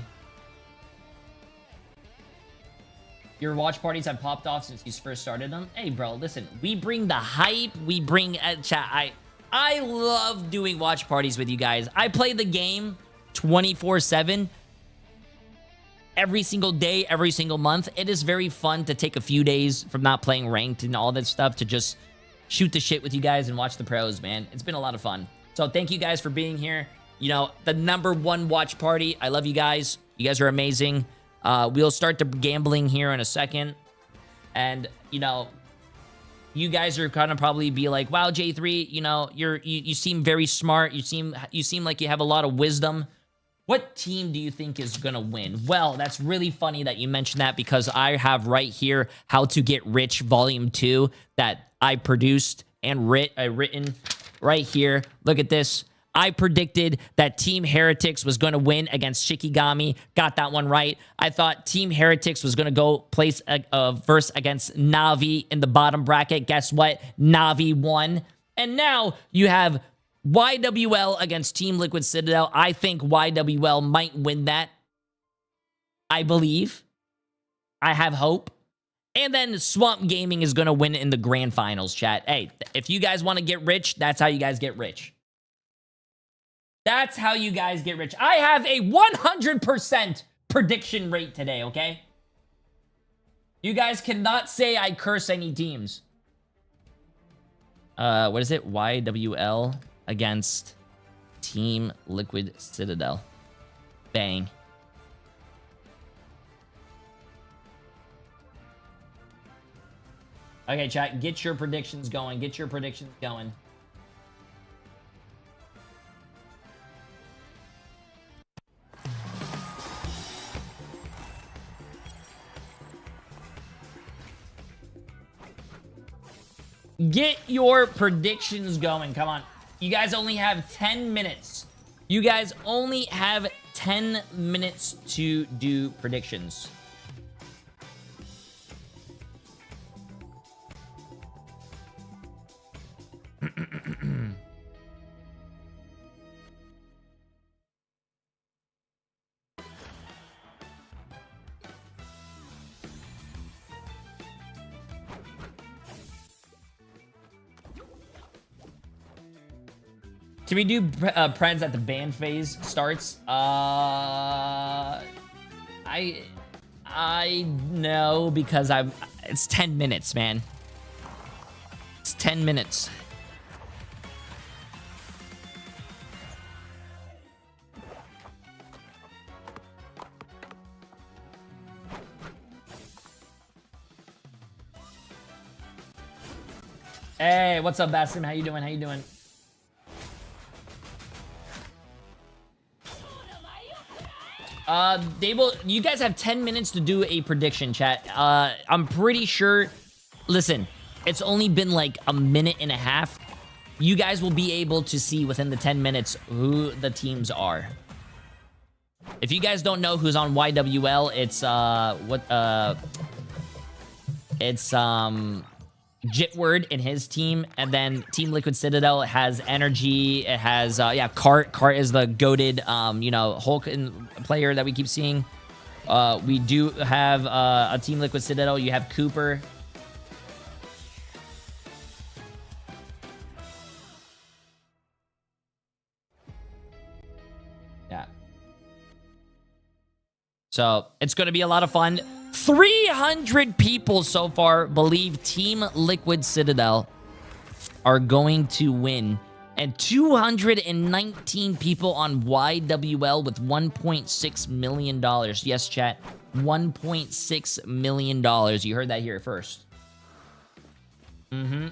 Your watch parties have popped off since you first started them. Hey, bro, listen. We bring the hype. We bring chat. I love doing watch parties with you guys. I play the game 24/7. Every single day, every single month. It is very fun to take a few days from not playing ranked and all that stuff to just shoot the shit with you guys and watch the pros, man. It's been a lot of fun. So thank you guys for being here. You know, the #1 watch party. I love you guys. You guys are amazing. We'll start the gambling here in a second. And, you know, you guys are gonna probably be like, wow, J3, you know, you seem very smart. You seem like you have a lot of wisdom. What team do you think is gonna win? Well, that's really funny that you mentioned that, because I have right here How to Get Rich Volume 2 that I produced and written right here. Look at this. I predicted that Team Heretics was going to win against Shikigami. Got that one right. I thought Team Heretics was going to go place a verse against Na'Vi in the bottom bracket. Guess what? Na'Vi won. And now you have YWL against Team Liquid Citadel. I think YWL might win that. I believe. I have hope. And then Swamp Gaming is going to win in the grand finals, chat. Hey, if you guys want to get rich, that's how you guys get rich. That's how you guys get rich. I have a 100% prediction rate today, okay? You guys cannot say I curse any teams. What is it? YWL against Team Liquid Citadel. Bang. Okay, chat, get your predictions going. Get your predictions going. Get your predictions going. Come on. You guys only have 10 minutes. You guys only have 10 minutes to do predictions. Can we do Preds at the ban phase starts? I know because it's 10 minutes, man. It's 10 minutes. Hey, what's up, Basim? How you doing? How you doing? You guys have 10 minutes to do a prediction, chat. I'm pretty sure, listen, it's only been like a minute and a half. You guys will be able to see within the 10 minutes who the teams are. If you guys don't know who's on YWL, it's, Jitward and his team, and then Team Liquid Citadel has Energy. It has Cart. Cart is the goated Hulk player that we keep seeing. We do have a Team Liquid Citadel. You have Cooper. Yeah. So it's going to be a lot of fun. 300 people so far believe Team Liquid Citadel are going to win. And 219 people on YWL with $1.6 million. Yes, chat. $1.6 million. You heard that here first. Mm-hmm.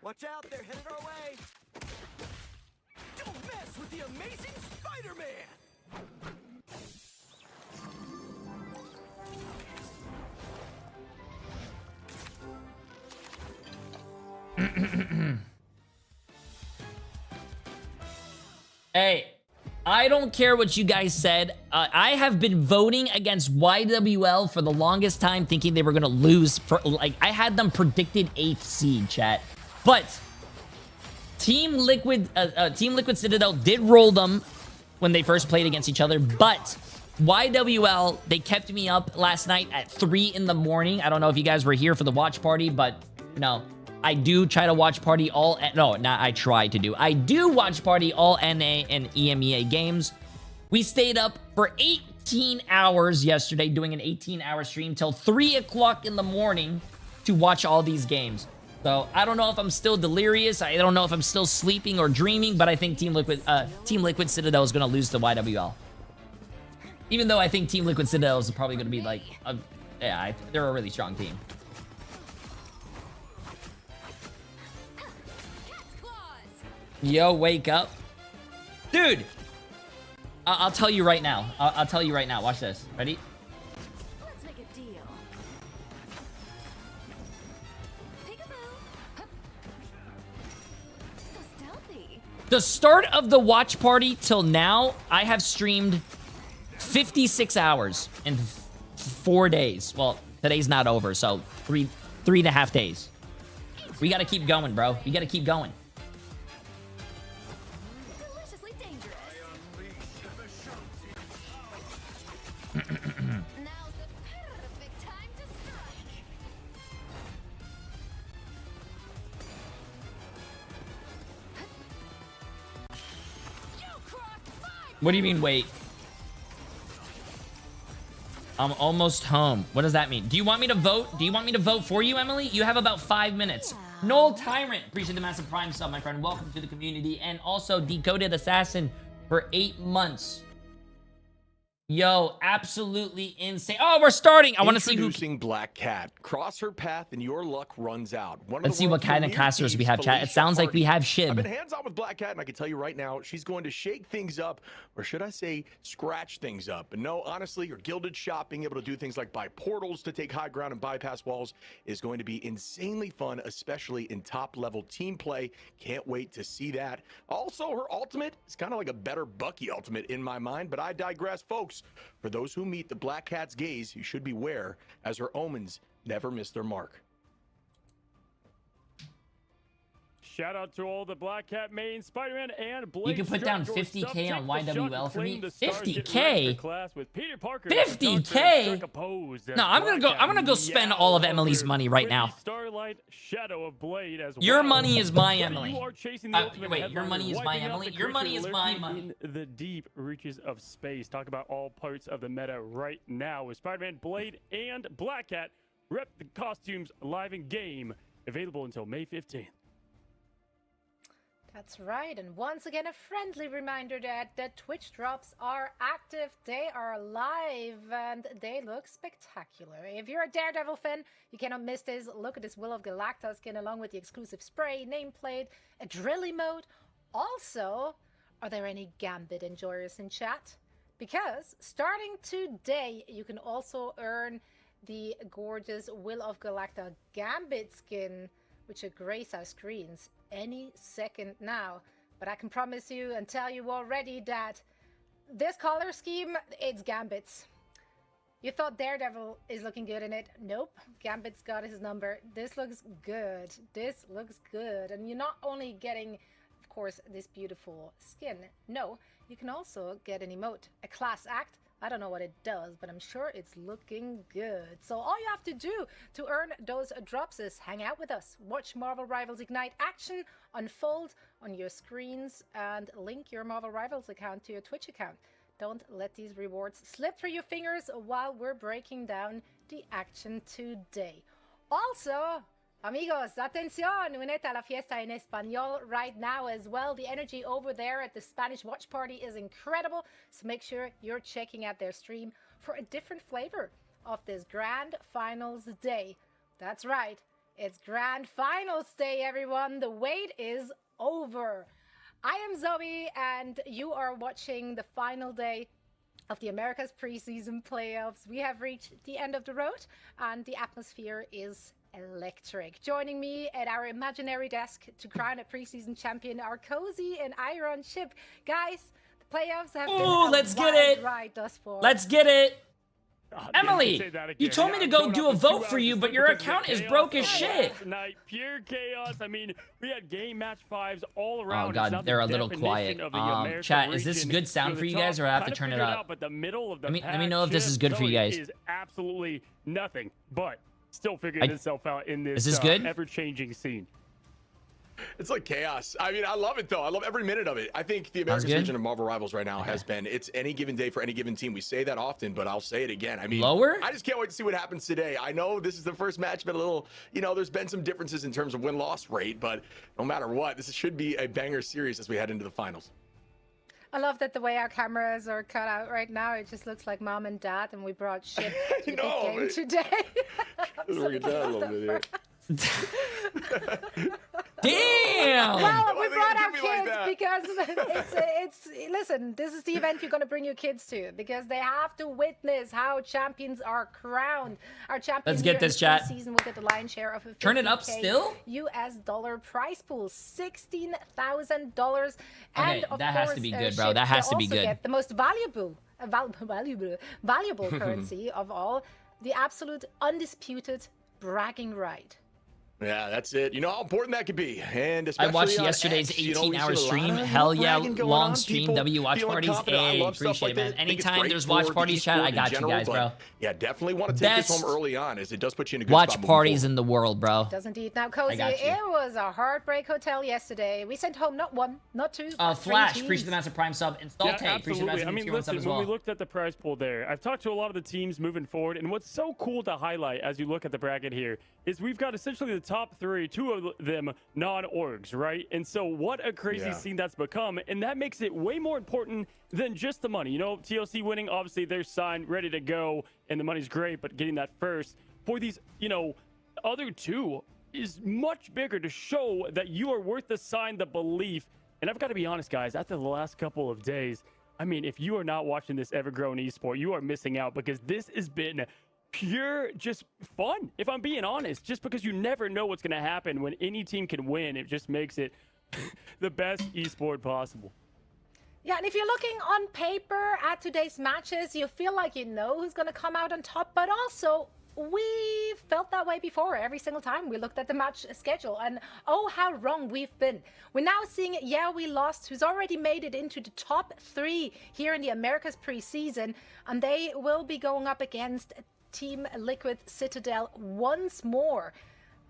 Watch out, they're headed our way. Don't mess with the amazing Spider-Man. Hey, I don't care what you guys said. I have been voting against YWL for the longest time, thinking they were gonna lose. I had them predicted 8th seed, chat. But Team Liquid Citadel did roll them when they first played against each other. But YWL, they kept me up last night at 3 in the morning. I don't know if you guys were here for the watch party, but no. I do try to watch party all... No, not I try to do. I do watch party all NA and EMEA games. We stayed up for 18 hours yesterday, doing an 18-hour stream till 3 o'clock in the morning to watch all these games. So I don't know if I'm still delirious. I don't know if I'm still sleeping or dreaming, but I think Team Liquid Citadel is going to lose to YWL. Even though I think Team Liquid Citadel is probably going to be like... they're a really strong team. Yo, wake up. Dude! I'll tell you right now. I'll tell you right now. Watch this. Ready? Let's make a deal. Peekaboo. So stealthy. The start of the watch party till now, I have streamed 56 hours in 4 days. Well, today's not over, so three and a half days. We gotta keep going, bro. We gotta keep going. What do you mean, wait? I'm almost home. What does that mean? Do you want me to vote? Do you want me to vote for you, Emily? You have about 5 minutes. Noel Tyrant, appreciate the massive prime sub, my friend. Welcome to the community. And also Decoded Assassin for 8 months. Yo, absolutely insane. Oh, we're starting. I want to see who... Introducing Black Cat. Cross her path and your luck runs out. Let's see what kind of casters we have, chat. It sounds like we have Shib. I've been hands-on with Black Cat, and I can tell you right now, she's going to shake things up, or should I say, scratch things up. And no, honestly, your gilded shop, being able to do things like buy portals to take high ground and bypass walls is going to be insanely fun, especially in top-level team play. Can't wait to see that. Also, her ultimate is kind of like a better Bucky ultimate in my mind, but I digress, folks. For those who meet the Black Cat's gaze, you should beware, as her omens never miss their mark. Shout out to all the Black Cat main, Spider-Man and Blade. You can put down 50K on YWL for me. 50K? 50K? No, I'm gonna go spend all of Emily's money right now. Starlight, Shadow of Blade as Your well. money is my Emily. Wait, your money is my Emily? Your money is my money. In the deep reaches of space. Talk about all parts of the meta right now with Spider-Man, Blade, and Black Cat. Rep the costumes live in game. Available until May 15th. That's right, and once again a friendly reminder that the Twitch drops are active, they are live, and they look spectacular. If you're a Daredevil fan, you cannot miss this. Look at this Will of Galacta skin along with the exclusive spray, nameplate, a drill emote. Also, are there any Gambit enjoyers in chat? Because starting today, you can also earn the gorgeous Will of Galacta Gambit skin, which are grace our screens any second now. But I can promise you and tell you already that this color scheme, it's Gambit's. You thought Daredevil is looking good in it. Nope, Gambit's got his number. This looks good. This looks good. And you're not only getting, of course, this beautiful skin. No, you can also get an emote, a class act. I don't know what it does, but I'm sure it's looking good. So all you have to do to earn those drops is hang out with us, watch Marvel Rivals Ignite action unfold on your screens, and link your Marvel Rivals account to your Twitch account. Don't let these rewards slip through your fingers while we're breaking down the action today. Also, amigos, atención, unete a la fiesta en español right now as well. The energy over there at the Spanish watch party is incredible, so make sure you're checking out their stream for a different flavor of this Grand Finals Day. That's right, it's Grand Finals Day, everyone. The wait is over. I am Zoe, and you are watching the final day of the America's preseason playoffs. We have reached the end of the road, and the atmosphere is electric. Joining me at our imaginary desk to crown a preseason champion, our cozy and iron ship. Guys, the playoffs have been a wild ride thus far. Let's get it. Emily, you told me to go do a vote for you, but your account is broke as shit. Tonight, pure chaos. I mean, we had game match 5s all around. Oh god, they're a little quiet. Chat, is this good sound for you guys, or I have to turn it up? But the middle of the let me know if this is good for you guys. Is absolutely nothing, but still figuring itself out in this, is this good? Ever-changing scene. It's like chaos. I mean, I love it though. I love every minute of it. I think the American region of Marvel Rivals right now has been, it's any given day for any given team. We say that often, but I'll say it again. I mean, lower? I just can't wait to see what happens today. I know this is the first match, but a little, you know, there's been some differences in terms of win-loss rate, but no matter what, this should be a banger series as we head into the finals. I love that the way our cameras are cut out right now, it just looks like mom and dad, and we brought shit to the game today. Damn! Well, we brought our kids because it's listen, this is the event you're going to bring your kids to, because they have to witness how champions are crowned. Our champion Let's get this, chat. Season will get the lion's share of a Turn it up still? US dollar prize pool, $16,000. Okay, that has to be good, bro. That has to be good. The most valuable currency of all, the absolute undisputed bragging right. Yeah, that's it. You know how important that could be. And I especially watched on yesterday's X, you know, we 18-hour see a lot stream. of Hell yeah, bragging going long on, stream. people W watch feeling parties. confident. I Hey, love stuff appreciate like it, man. that. I think it's Anytime great there's for watch the parties, chat, I esport got in you general, guys, but bro. yeah, definitely want to take this Best home early on, as it does put you in a good watch spot moving parties forward. in the world, bro. Does indeed. Now, Cozy, got you. it was a heartbreak hotel yesterday. We sent home not one, not two, but three Flash, teams. appreciate the massive prime sub. Install Yeah, tape, appreciate the absolutely. massive I mean, tier one sub listen, as when well. we looked at the prize pool there, I've talked to a lot of the teams moving forward, and what's so cool to highlight as you look at the bracket here is we've got essentially the top three, two of them non-orgs, right? And so what a crazy scene that's become, and that makes it way more important than just the money. You know, TLC winning, obviously they're signed, ready to go, and the money's great, but getting that first for these, you know, other two is much bigger to show that you are worth the sign, the belief. And I've got to be honest, guys, after the last couple of days, I mean, if you are not watching this ever-growing esport, you are missing out, because this has been pure just fun, if I'm being honest, just because you never know what's going to happen when any team can win. It just makes it the best esport possible. Yeah, and if you're looking on paper at today's matches, you feel like you know who's going to come out on top, but also we felt that way before every single time we looked at the match schedule, and oh, how wrong we've been. We're now seeing Yeah We Lost, who's already made it into the top 3 here in the Americas preseason, and they will be going up against Team Liquid Citadel once more.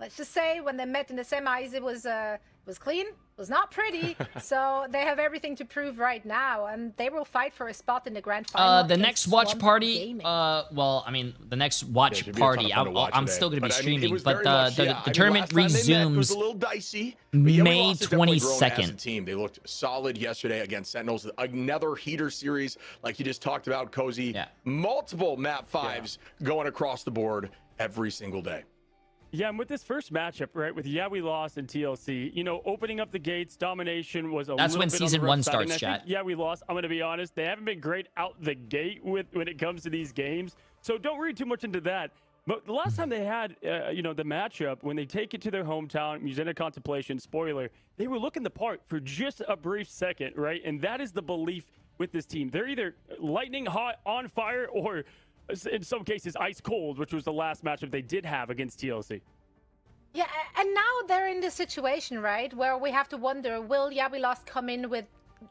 Let's just say when they met in the semis, it was clean, it was not pretty, so they have everything to prove right now, and they will fight for a spot in the grand final. The next watch party, well, I mean, the next watch party, I'm still going to be streaming, but the tournament resumes was a little dicey, but yeah, May 22nd. Team, they looked solid yesterday against Sentinels. Another heater series, like you just talked about, Cozy. Yeah. Multiple map 5s going across the board every single day. Yeah, and with this first matchup, right, with Yeah We Lost and TLC, you know, opening up the gates, domination was a That's little when bit season on the rough 1 side, starts, and I chat. think Yeah We Lost, I'm going to be honest, they haven't been great out the gate when it comes to these games, so don't read too much into that. But the last time they had, you know, the matchup, when they take it to their hometown, Musena Contemplation, spoiler, they were looking the part for just a brief second, right? And that is the belief with this team. They're either lightning hot, on fire, or in some cases ice cold, which was the last matchup they did have against TLC. Yeah, and now they're in this situation, right, where we have to wonder, will Yeah We Lost come in with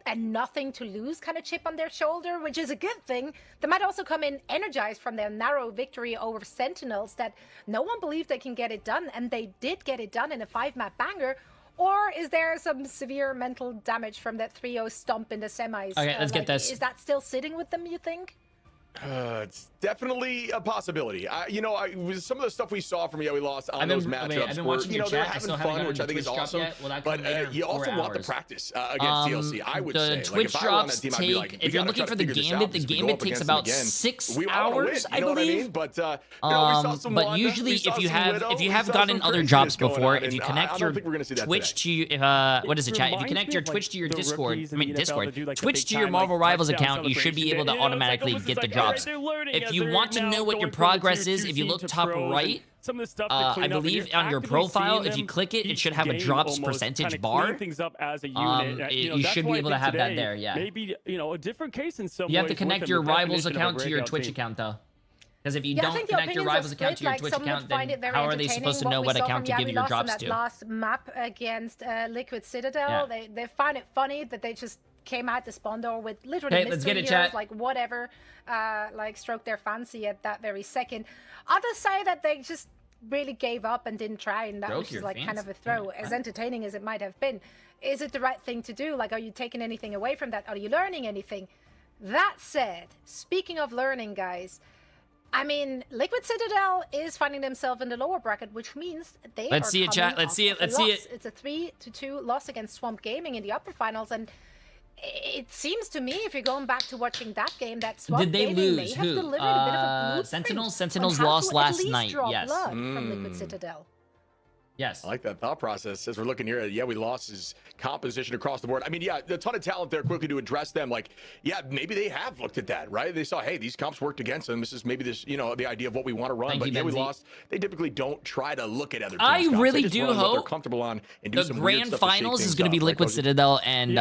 a nothing to lose kind of chip on their shoulder, which is a good thing. They might also come in energized from their narrow victory over Sentinels that no one believed they can get it done, and they did get it done in a 5-map banger. Or is there some severe mental damage from that 3-0 stomp in the semis? Okay, let's get this. Is that still sitting with them, you think? It's definitely a possibility. You know, some of the stuff we saw from Yeah We Lost on those matchups were, you know, they're having fun, which I think is awesome. But you also want the practice against TLC, I would say. The Twitch drops take, if you're looking for the Gambit takes about 6 hours, I believe. But usually if you have gotten other drops before, if you connect your Twitch to, what is it, chat? If you connect your Twitch to your Discord, Twitch to your Marvel Rivals account, you should be able to automatically get the drops. If you want to know what your progress is, if you look top right, I believe on your profile, if you click it, it should have a drops percentage bar. You should be able to have that there, yeah. Maybe, you know, a different case in some You have to connect your Rivals account to your Twitch account, though. Because if you don't connect your Rivals account to your Twitch account, then how are they supposed to know what account to give your drops to? Last map against Liquid Citadel, they find it funny that they just came out the spawn door with literally mystery heroes, like whatever, like stroke their fancy at that very second. Others say that they just really gave up and didn't try, and that was just like kind of a throw. As entertaining as it might have been, is it the right thing to do? Like, are you taking anything away from that? Are you learning anything? That said, speaking of learning, guys, I mean, Liquid Citadel is finding themselves in the lower bracket, which means they Let's see it, chat. Let's see it. Let's see it. It's a 3-2 loss against Swamp Gaming in the upper finals, and it seems to me, if you're going back to watching that game, that Swamp Did they Gaming lose? may have Who? delivered a bit of a Sentinels lost last night. Yes. From Liquid Citadel. Yes. I like that thought process. As we're looking here at Yeah We Lost his composition across the board. I mean, yeah, a ton of talent there. Quickly to address them, like, yeah, maybe they have looked at that, right? They saw, hey, these comps worked against them. This is maybe this, you know, the idea of what we want to run. But Yeah We Lost, they typically don't try to look at other teams' I really do hope they're comfortable on and do the some grand finals is going to be Liquid Citadel and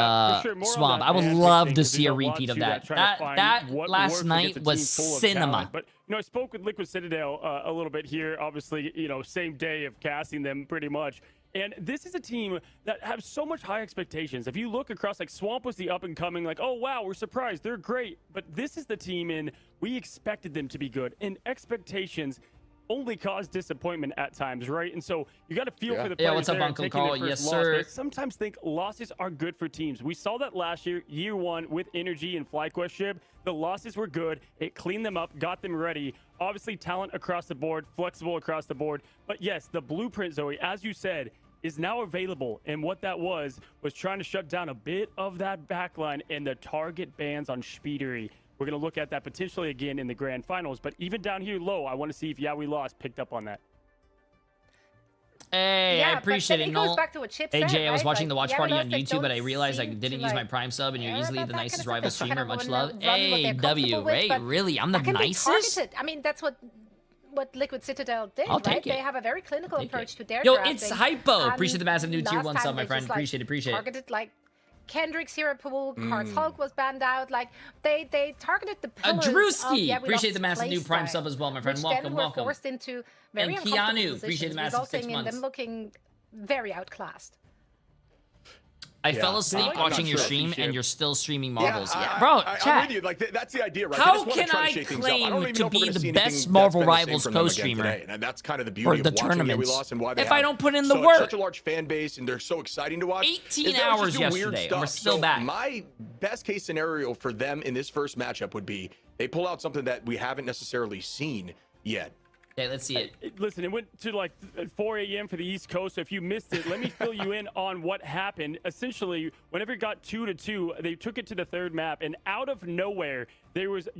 Swamp. I would love to see a repeat of that. That last night was cinema. I spoke with Liquid Citadel a little bit here, obviously, same day of casting them pretty much. And this is a team that have so much high expectations. If you look across, like Swamp was the up and coming, like, oh, wow, we're surprised. They're great. But this is the team in we expected them to be good. And expectations only cause disappointment at times, right? And so you got to feel for the players. Yeah, what's up, Uncle Carl? Yes, sir. But I sometimes think losses are good for teams. We saw that last year 1 with Energy and FlyQuest ship. The losses were good. It cleaned them up, got them ready. Obviously, talent across the board, flexible across the board. But yes, the blueprint, Zoe, as you said, is now available. And what that was trying to shut down a bit of that backline and the target bans on Speedery. We're going to look at that potentially again in the grand finals. But even down here low, I want to see if We Lost picked up on that. Hey, Yeah, I but appreciate then it. it goes Noel. back to what Chip Hey, said, Jay, I was right? watching the Like, watch party yeah, on they YouTube, but I don't realized I seem didn't to, use my like, Prime sub, and you're care easily about the that kind nicest of rival stuff. They streamer. kind of Much wanna love. run what Hey, they're W. comfortable with, Hey, but really? I'm the I can be nicest? targeted. I mean, that's what Liquid Citadel did, I'll right? take They it. have a very clinical Take approach it. to their Yo, drafting. it's Hypo. And Appreciate the massive new tier last 1 time sub, my they friend. just, like, Appreciate it. targeted, like, Kendrick's hero pool, Card's Hulk was banned out. Like, they targeted the pillars of Drewski. We Appreciate Lost the massive new playstyle, Prime sub as well, my friend. which Welcome, then were welcome. forced into very And uncomfortable Keanu, appreciate positions, the massive 6 resulting in months. them looking very outclassed. I fell asleep I'm watching not your sure. stream, and you're still streaming Marvels. Yeah, Bro, I'm chat. with you. Like, that's the idea, right? How They just wanna can try to I shake things up. I don't claim even to know if we're be gonna the see best anything Marvel that's been the same Rivals from them again co-streamer today. And that's kind of the for beauty the of watching tournament We Lost and why they if I have don't put in the such work? a large fan base and they're so exciting to watch. 18 is they'll hours just do weird yesterday, and we're stuff. still So back. My best case scenario for them in this first matchup would be they pull out something that we haven't necessarily seen yet. Okay, let's see it. Listen, it went to like 4 a.m. for the East Coast. So if you missed it, let me fill you in on what happened. Essentially, whenever it got 2-2, they took it to the third map, and out of nowhere,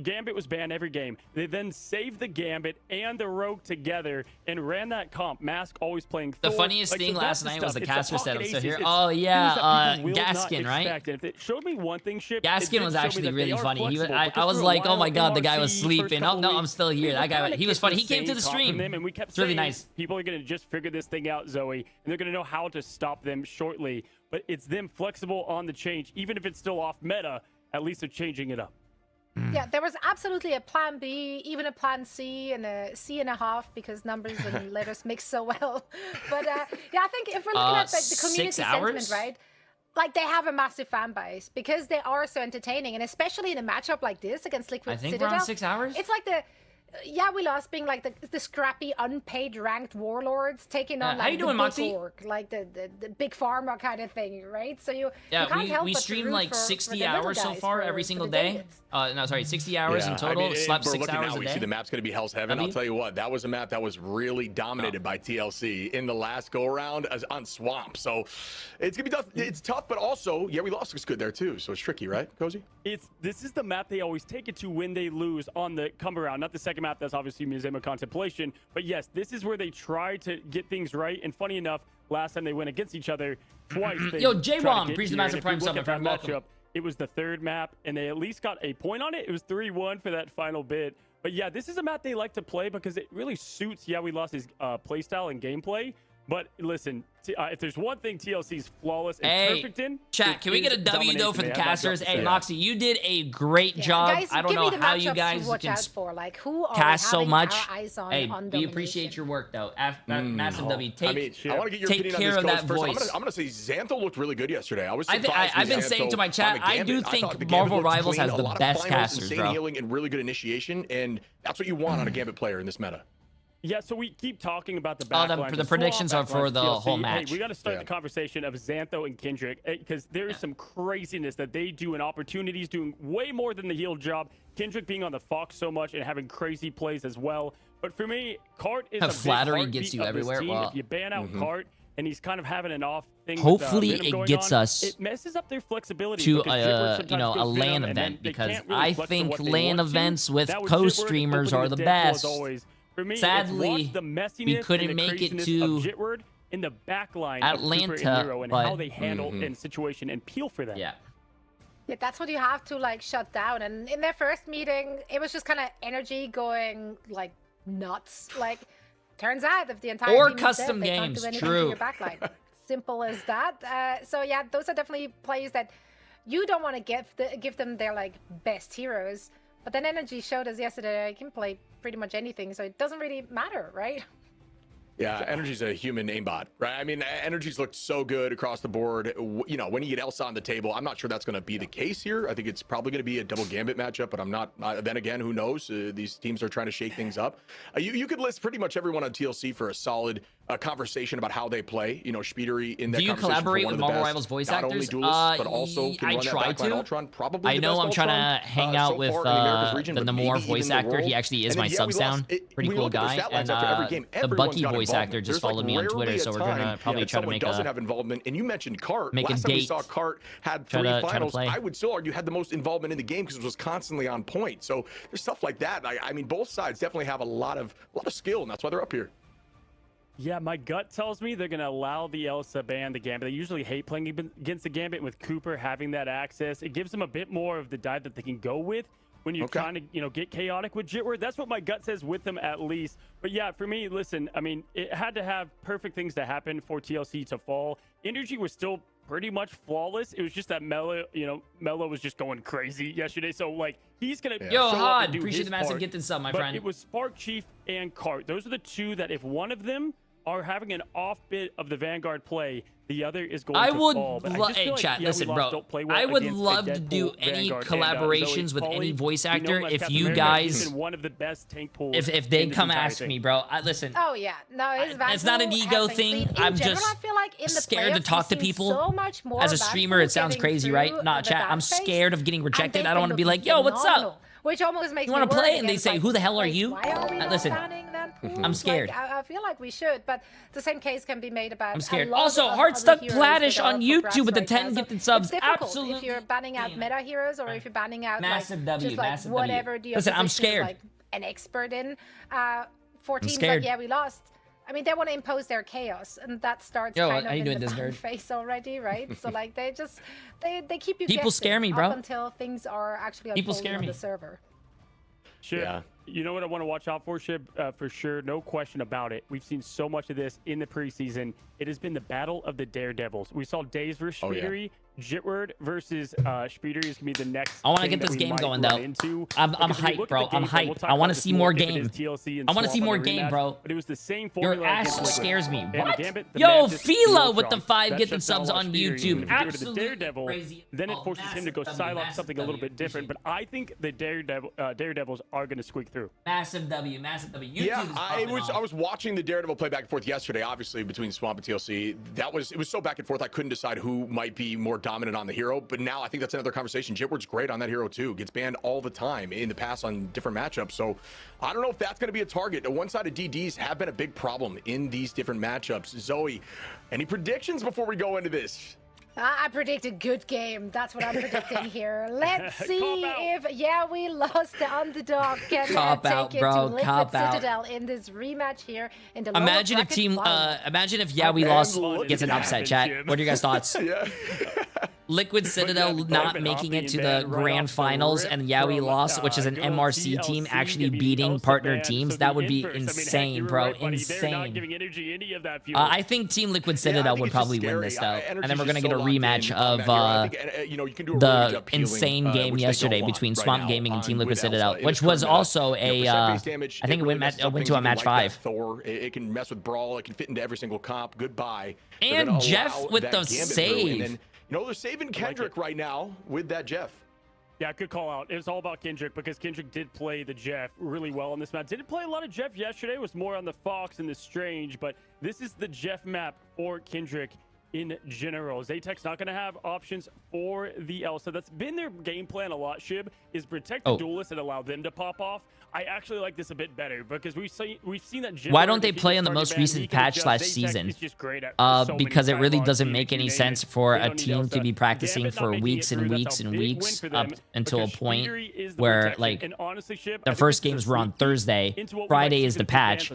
Gambit was banned every game. They then saved the Gambit and the Rogue together and ran that comp. Mask always playing Thor. The funniest thing last night was the caster setup. So here, oh yeah, Gaskin, right? And if it showed me one thing, Ship. Gaskin was actually really funny. I was like, oh my god, the guy was sleeping. Oh no, I'm still here. That guy, he was funny. He came to the stream. And we kept it's really saying, nice. People are going to just figure this thing out, Zoe, and they're going to know how to stop them shortly. But it's them flexible on the change. Even if it's still off meta, at least they're changing it up. Yeah, there was absolutely a plan B, even a plan C, and a C and a half because numbers and letters mix so well. But yeah, I think if we're looking at like, the community sentiment, right? Like they have a massive fan base because they are so entertaining, and especially in a matchup like this against Liquid I think Citadel. we're on 6 hours. It's like We Lost being like the scrappy, unpaid, ranked warlords taking on how like you the doing, big Moxie? org, like the big pharma kind of thing, right? So you can't help we but to stream root like for 60 the little hours so guys, far for every single the day. Davids. No, sorry, 60 hours in total. I mean, Slept we're 6 looking hours now, a we day. see the map's going to be Hell's Heaven. I'll tell you what, that was a map that was really dominated by TLC in the last go-around on Swamp. So it's going to be tough. It's tough, but also, We Lost looks good there too. So it's tricky, right, Cozy? This is the map they always take it to when they lose on the come around. Not the second map, that's obviously Museum of Contemplation. But yes, this is where they try to get things right. And funny enough, last time they went against each other twice. Yo, J-Wom, appreciate the massive Prime sub, my friend. Welcome. It was the third map, and they at least got a point on it. It was 3-1 for that final bit. But yeah, this is a map they like to play because it really suits We Lost's playstyle and gameplay. But listen, if there's one thing TLC's flawless and perfect in, chat, can we get a W though for the casters? Hey, Moxie, you did a great job. Guys, I don't know how you guys can for. Like, who are cast so much. Our eyes on, hey, on we appreciate your work though. Massive W. I want to get your opinion care on this of that voice. I'm gonna say Xantho looked really good yesterday. I've been saying to my chat, I do think Marvel Rivals has the best casters, bro. Insane healing and really good initiation, and that's what you want on a Gambit player in this meta. Yeah, so we keep talking about the backlines. The predictions are for the TLC. whole match. Hey, we got to start the conversation of Xantho and Kendrick because there is some craziness that they do and opportunities doing way more than the heel job. Kendrick being on the Fox so much and having crazy plays as well. But for me, Cart is a flattery big gets you of everywhere. this team. Well, if you ban out Cart and he's kind of having an off thing. Hopefully, with, it gets us it messes up their flexibility to a LAN event because I think LAN events with co-streamers are the best. For me, sadly, we couldn't make it to Jitward in the backline Atlanta, and how they handle in situation and peel for that. Yeah, that's what you have to like shut down. And in their first meeting, it was just kind of energy going like nuts. Like, turns out if the entire team custom is dead, games, they can't do anything to your backline. Simple as that. So yeah, those are definitely plays that you don't want to give them their like best heroes. But then Energy showed us yesterday I can play pretty much anything, so it doesn't really matter, right? Yeah, Energy's a human aimbot, right? I mean, Energy's looked so good across the board. You know, when you get Elsa on the table, I'm not sure that's going to be the case here. I think it's probably going to be a double Gambit matchup, but I'm not. Then again, who knows? These teams are trying to shake things up. You could list pretty much everyone on TLC for a solid conversation about how they play. You know, Speedery in that Do you collaborate with Marvel Rivals voice actors? Not only duelists, but also can I run try that backline to. Ultron. Probably I know I'm trying to hang out with the Namor voice actor. He actually is my sub sound. Pretty cool guy. And the Bucky voice actor just followed me on Twitter, so we're gonna probably try to make doesn't have involvement. And you mentioned Cart. Make Last a time we date. saw Cart had Try 3 to finals. play. I would still argue had the most involvement in the game because it was constantly on point. So there's stuff like that. I mean, both sides definitely have a lot of skill, and that's why they're up here. Yeah, my gut tells me they're going to allow the Elsa ban the Gambit. They usually hate playing against the Gambit. With Cooper having that access, it gives them a bit more of the dive that they can go with when you're trying to, you know, get chaotic with Jitward. That's what my gut says with them at least. But yeah, for me, listen, I mean, it had to have perfect things to happen for TLC to fall. Energy was still pretty much flawless. It was just that Mello, you know, Mello was just going crazy yesterday. So like he's gonna Yo, show Hod, up and do appreciate his the massive part. gifted sub, my But friend. it was Spark, Chief, and Cart. Those are the two that if one of them are having an off bit of the Vanguard play, the other is going to fall. But I just feel like, chat, yeah, listen, we bro. don't play well I would against a love to Deadpool do any Vanguard. collaborations Zoe with Pauly, any voice we know actor him as if Captain you America. He's guys, been one of the best tank pools if they in this come entire ask thing. me, bro. Listen. Oh yeah, no, It's not an ego thing. I'm just I feel like in the scared to playoffs, talk to we've seen people. so much more As a Vanguard streamer, it sounds getting crazy, through right? Nah, the chat. I'm back phase, scared of getting and rejected. they've I don't been want to be like, looking yo, what's phenomenal, up? Which almost makes You me want to worried play? And they against, say, like, who the hell are wait, you? Why are we not Listen, banning them pools? I'm scared. Like, I feel like we should, but the same case can be made about. I'm scared. a lot Also, of Heartstuck other heroes Platish that are on up for YouTube grabs with the right 10 now. So gifted subs. It's difficult Absolutely. if you're banning out meta heroes or if you're banning out Massive like, W, just like massive W. whatever the Listen, I'm opposition is, scared. like an expert in. For teams scared. like, yeah, we lost. I mean, they want to impose their chaos, and that starts Yo, kind how of you in doing, the this ban nerd? phase already, right? So like they keep you People guessing scare me, bro. up until things are actually People unfolding scare on me. the server. Sure. Yeah. You know what I want to watch out for, Shib? For sure, no question about it. We've seen so much of this in the preseason. It has been the battle of the Daredevils. We saw Days versus Speedery. Jitward versus Speedery is going to be the next. I want to thing get that this we game might going, run though. into. I'm Because if you hyped, look at bro. the I'm game plan, we'll hyped. talk I want about to this see more if it is game. TLC and I want to swap see on more the game, rematch, bro. But it was the same Your formula ass against Liquid. scares me. And What? Gambit, the Yo, Mantis, Fila the with the Ultron. 5 That gifted shuts down subs a lot on of Speedery. YouTube. If you go to the Absolutely Daredevil, crazy. then it Oh, forces him to go massive silo W, up something a massive little bit different. But I think the Daredevils are going to squeak through. Massive W, massive W. YouTube Yeah, is I popping off. was watching the Daredevil play back and forth yesterday, obviously between Swamp and TLC. It was so back and forth I couldn't decide who might be more dominant on the hero. But now I think that's another conversation. Jitward's great on that hero too. Gets banned all the time in the past on different matchups. So I don't know if that's going to be a target. The one-sided DDs have been a big problem in these different matchups. Zoe, any predictions before we go into this? I predict a good game. That's what I'm predicting here. Let's see if, we lost the underdog can Cop take out, it bro. to Liquid Cop out. Citadel in this rematch here in the lower Imagine if bracket final. imagine if we lost gets an upset, chat. What are your guys' thoughts? Yeah. Liquid Citadel not making it to the grand finals and we lost, which is an MRC team actually beating partner teams. That would be insane, bro. Insane. I think Team Liquid Citadel would probably win this, though. And then we're going to get a rematch of the insane game yesterday between Swamp Gaming and Team Liquid Citadel, which was also a, I think it went to a match 5. Thor, it can mess with Brawl. It can fit into every single comp. Goodbye. And Jeff with the save. They're saving Kendrick right now with that Jeff. Yeah, good call out. It was all about Kendrick because Kendrick did play the Jeff really well in this map. Didn't play a lot of Jeff yesterday. It was more on the Fox and the Strange, but this is the Jeff map for Kendrick in general. Zaytech's not going to have options for the Elsa. That's been their game plan a lot, Shib, is protect the duelists and allow them to pop off. I actually like this a bit better because we've seen that. Why don't they play on the most recent patch / season? Because it really doesn't make any sense for a team to be practicing for weeks and weeks and weeks up until a point where, like, the first games were on Thursday. Friday is the patch.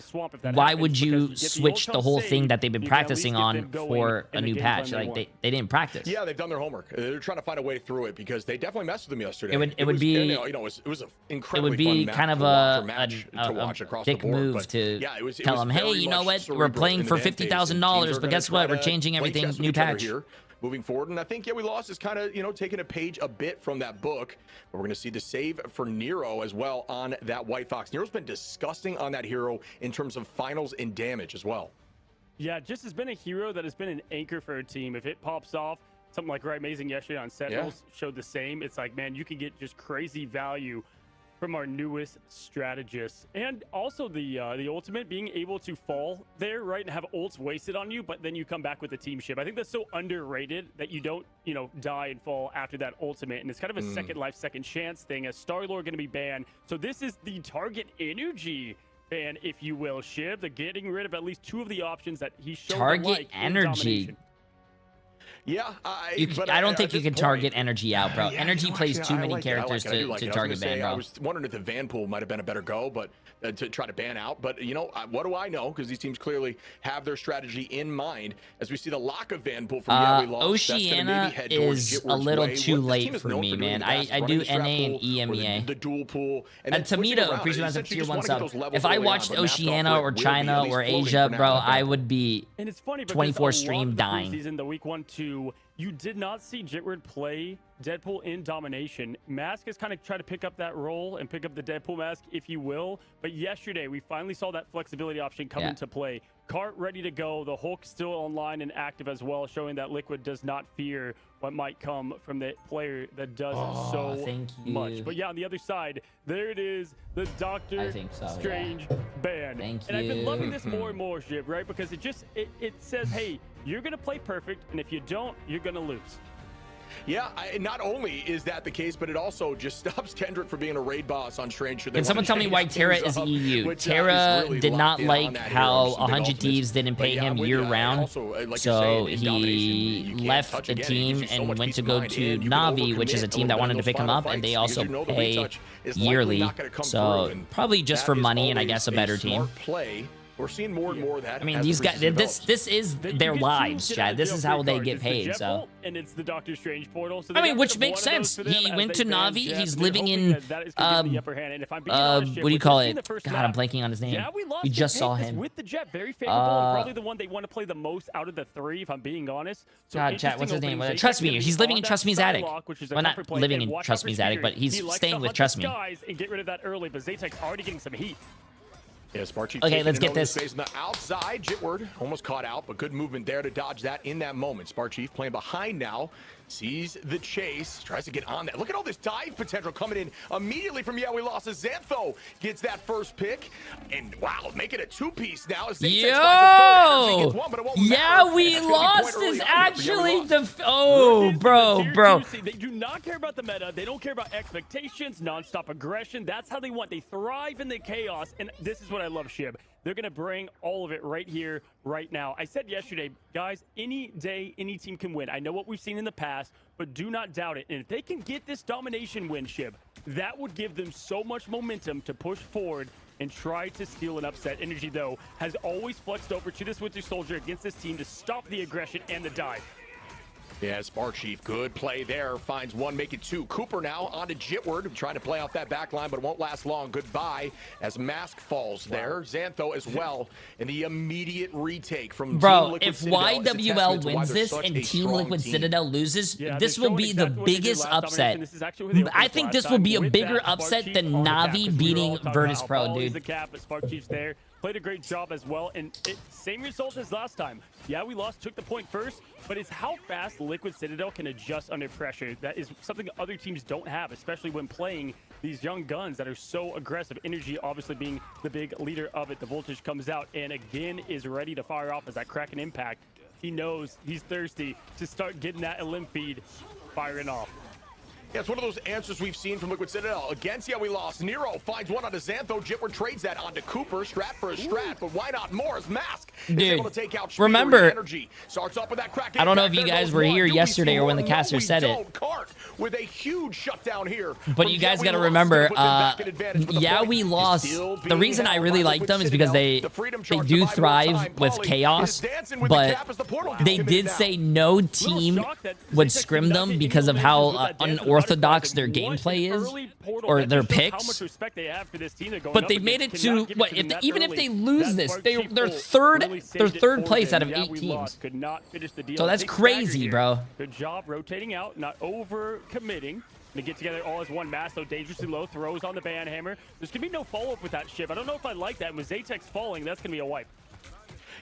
Why would you switch the whole thing that they've been practicing on for a new patch? Like, they didn't practice. Yeah, they've done their homework. They're trying to find a way through it because they definitely messed with them yesterday. It would be an incredibly fun kind of a dick move to tell them, hey, you know what? We're playing for $50,000, but guess what? We're changing everything. New patch. moving forward. And I think, yeah, we lost is kind of, you know, taking a page a bit from that book. But we're going to see the save for Nero as well on that White Fox. Nero's been disgusting on that hero in terms of finals and damage as well. Yeah, just has been a hero that has been an anchor for a team. If it pops off, something like Right Amazing yesterday on Sentinels showed the same. It's like, man, you can get just crazy value from our newest strategists. And also the ultimate, being able to fall there, right, and have ults wasted on you, but then you come back with the team ship. I think that's so underrated that you don't, you know, die and fall after that ultimate. And it's kind of a second life, second chance thing, as Star-Lord going to be banned. So this is the target energy ban, if you will, Shiv. They're getting rid of at least 2 of the options that he showed. Target energy. Yeah, I don't think you can target energy out, bro. Energy plays too many characters to target ban, bro. I was wondering if the Vanpool might have been a better go, but to try to ban out. But, you know, what do I know? Because these teams clearly have their strategy in mind. As we see the lock of Vanpool from we lost. Oceana is a little too late for me, man. I do NA and EMEA. The dual pool. And Tomato, appreciate tier 1 sub. If I watched Oceana or China or Asia, bro, I would be 24 stream dying. The week 1-2, you did not see Jitward play Deadpool in domination. Mask has kind of tried to pick up that role and pick up the Deadpool mask, if you will. But yesterday, we finally saw that flexibility option come into play. Cart ready to go. The Hulk still online and active as well, showing that Liquid does not fear what might come from the player that does so much. But yeah, on the other side, there it is, the Doctor Strange ban. And I've been loving this more and more, Shiv, right? Because it says, hey, you're going to play perfect, and if you don't, you're going to lose. Yeah, not only is that the case, but it also just stops Kendrick from being a raid boss on Strange. Can someone tell me why Terra is EU? Terra did not like how 100 Thieves didn't pay him year-round, so he left the team and went to go to Na'Vi, which is a team that wanted to pick him up, and they also pay yearly, so probably just for money and I guess a better team. We're seeing more and more of that. I mean, these guys, this is their lives, Chad. This is how they get paid, so. And it's the Doctor Strange portal. So I mean, which makes sense. He went to Na'Vi. He's living in, what do you call it? God, I'm blanking on his name. We just saw him. With the Jet, very favorable, and probably the one they want to play the most out of the 3, if I'm being honest. God, chat, what's his name? Trust Me. He's living in Trust Me's attic. Well, not living in Trust Me's attic, but he's staying with Trust Me. And get rid of that early, but Zaytek's already getting some heat. Yeah, Sparchy. Okay, let's get this. On the outside, Jitward almost caught out, but good movement there to dodge that in that moment. Sparchief playing behind now, sees the chase, tries to get on that. Look at all this dive potential coming in immediately from We Lost. As Xantho gets that first pick, and wow, make it a 2-piece now. As Yo! We Lost is actually the... Oh, bro. They do not care about the meta. They don't care about expectations, non-stop aggression. That's how they want. They thrive in the chaos, and this is what I love, Shib. They're going to bring all of it right here, right now. I said yesterday, guys, any day, any team can win. I know what we've seen in the past, but do not doubt it. And if they can get this domination win, Shib, that would give them so much momentum to push forward and try to steal an upset. Energy, though, has always flexed over to this Winter Soldier against this team to stop the aggression and the dive. Yeah, Sparchief, good play there. Finds 1, make it 2. Cooper now onto Jitward, trying to play off that back line, but it won't last long. Goodbye as Mask falls there. Xantho as well, and the immediate retake from Team Liquid if Citadel. YWL wins this and Team Liquid Citadel loses, this will be the biggest upset. I think this will be a bigger upset than Na'Vi beating Virtus Pro, dude. The cap, but Sparchief's there. Played a great job as well, and same result as last time. Yeah, we lost, took the point first, but it's how fast Liquid Citadel can adjust under pressure. That is something other teams don't have, especially when playing these young guns that are so aggressive. Energy obviously being the big leader of it. The voltage comes out and again is ready to fire off as that Kraken impact. He knows he's thirsty to start getting that Elim feed firing off. Yeah, it's one of those answers we've seen from Liquid Citadel. Against We Lost, Nero finds one onto Xantho. Jitward trades that onto Cooper. Strat for a strat, but why not more as Mask is able to take out remember, energy. Starts off with that Kraken. I don't know if you guys were here yesterday or when the caster said it. Cart with a huge shutdown here. But you guys got to remember, We Lost. The reason I really like them is because they do thrive with chaos, but they did say no team would scrim them because of how unorthodox their gameplay is. portal. or That their just shows picks. How much respect they have for this team they're going But up they made it against. to Cannot give it what? them If that even if early. they lose That this, Spark they're Chief they're ult third. really They're saved it third for place them. out of Yeah, 8 we teams. lost. Could not finish the deal. So that's Big stagger crazy, here. bro. Good job rotating out, not over committing. They get together all as one mass, though dangerously low, throws on the banhammer. There's going to be no follow-up with that ship. I don't know if I like that. And with Zaytex falling, that's going to be a wipe.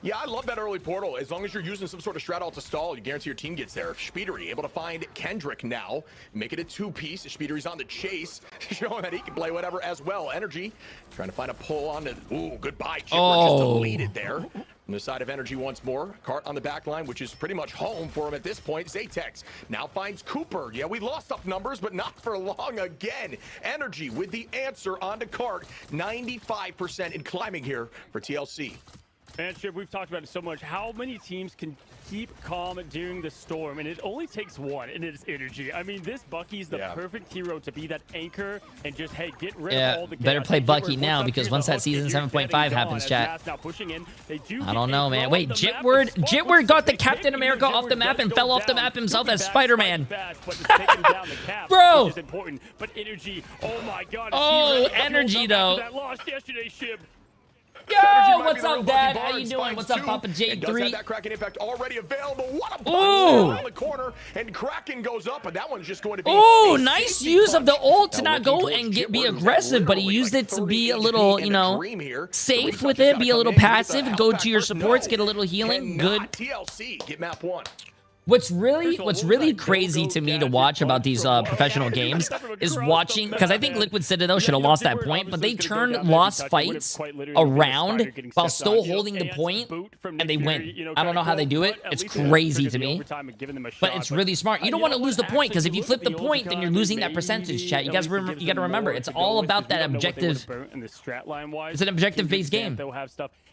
Yeah, I love that early portal. As long as you're using some sort of strat ult to stall, you guarantee your team gets there. Spidery able to find Kendrick now, make it a two-piece. Spidery's on the chase, showing that he can play whatever as well. Energy trying to find a pull on the. Ooh, goodbye, Chipper. Just deleted there. On the side of Energy once more. Cart on the back line, which is pretty much home for him at this point. Zaytex now finds Cooper. Yeah, we lost up numbers, but not for long again. Energy with the answer onto Cart. 95% in climbing here for TLC. And Chip, we've talked about it so much. How many teams can keep calm during the storm? And it only takes one, and it's Energy. I mean, this Bucky's the perfect hero to be that anchor and just, hey, get rid of all the Better chaos. play Get Bucky rid of now what's up because here, once the that hook, season if you're 7.5 getting happens, gone, chat. as Now pushing in, they do I get don't a know, throw man. on Wait, the map, Jitward, but Spark Jitward got the was Captain taking America here. off the Jitward map does and go fell off the down. map himself Moving as back, Spider-Man. fast, but it's taking down the cap, Bro. which is important. But Energy, oh my God. Oh, Energy, though. That lost yesterday, Shib. Yo, what's up, Dad? How you doing? What's up, Papa And does have J3? that Kraken impact already available. What a Ooh. punch around the corner, and Kraken goes up, and that one's just going to be. Oh, a nice safety use of the punch. ult to Now not go looking and towards be Jitward, who's aggressive, but he literally used like it to 30 be a HP little, in you a know, dream here. The safe retouch with has it, gotta be a come little in, get the passive, health go pack to your first. supports, No, get a little healing. cannot. Good. TLC, get map 1. What's really crazy to me to watch about these professional games is watching, because I think Liquid Citadel should have lost that point, but they turned lost fights around while still holding the point, and they win. I don't know how they do it. It's crazy to me, but it's really smart. You don't want to lose the point, because if you flip the point, then you're losing that percentage, chat. You guys, you got to remember, it's all about that objective. It's an objective-based game.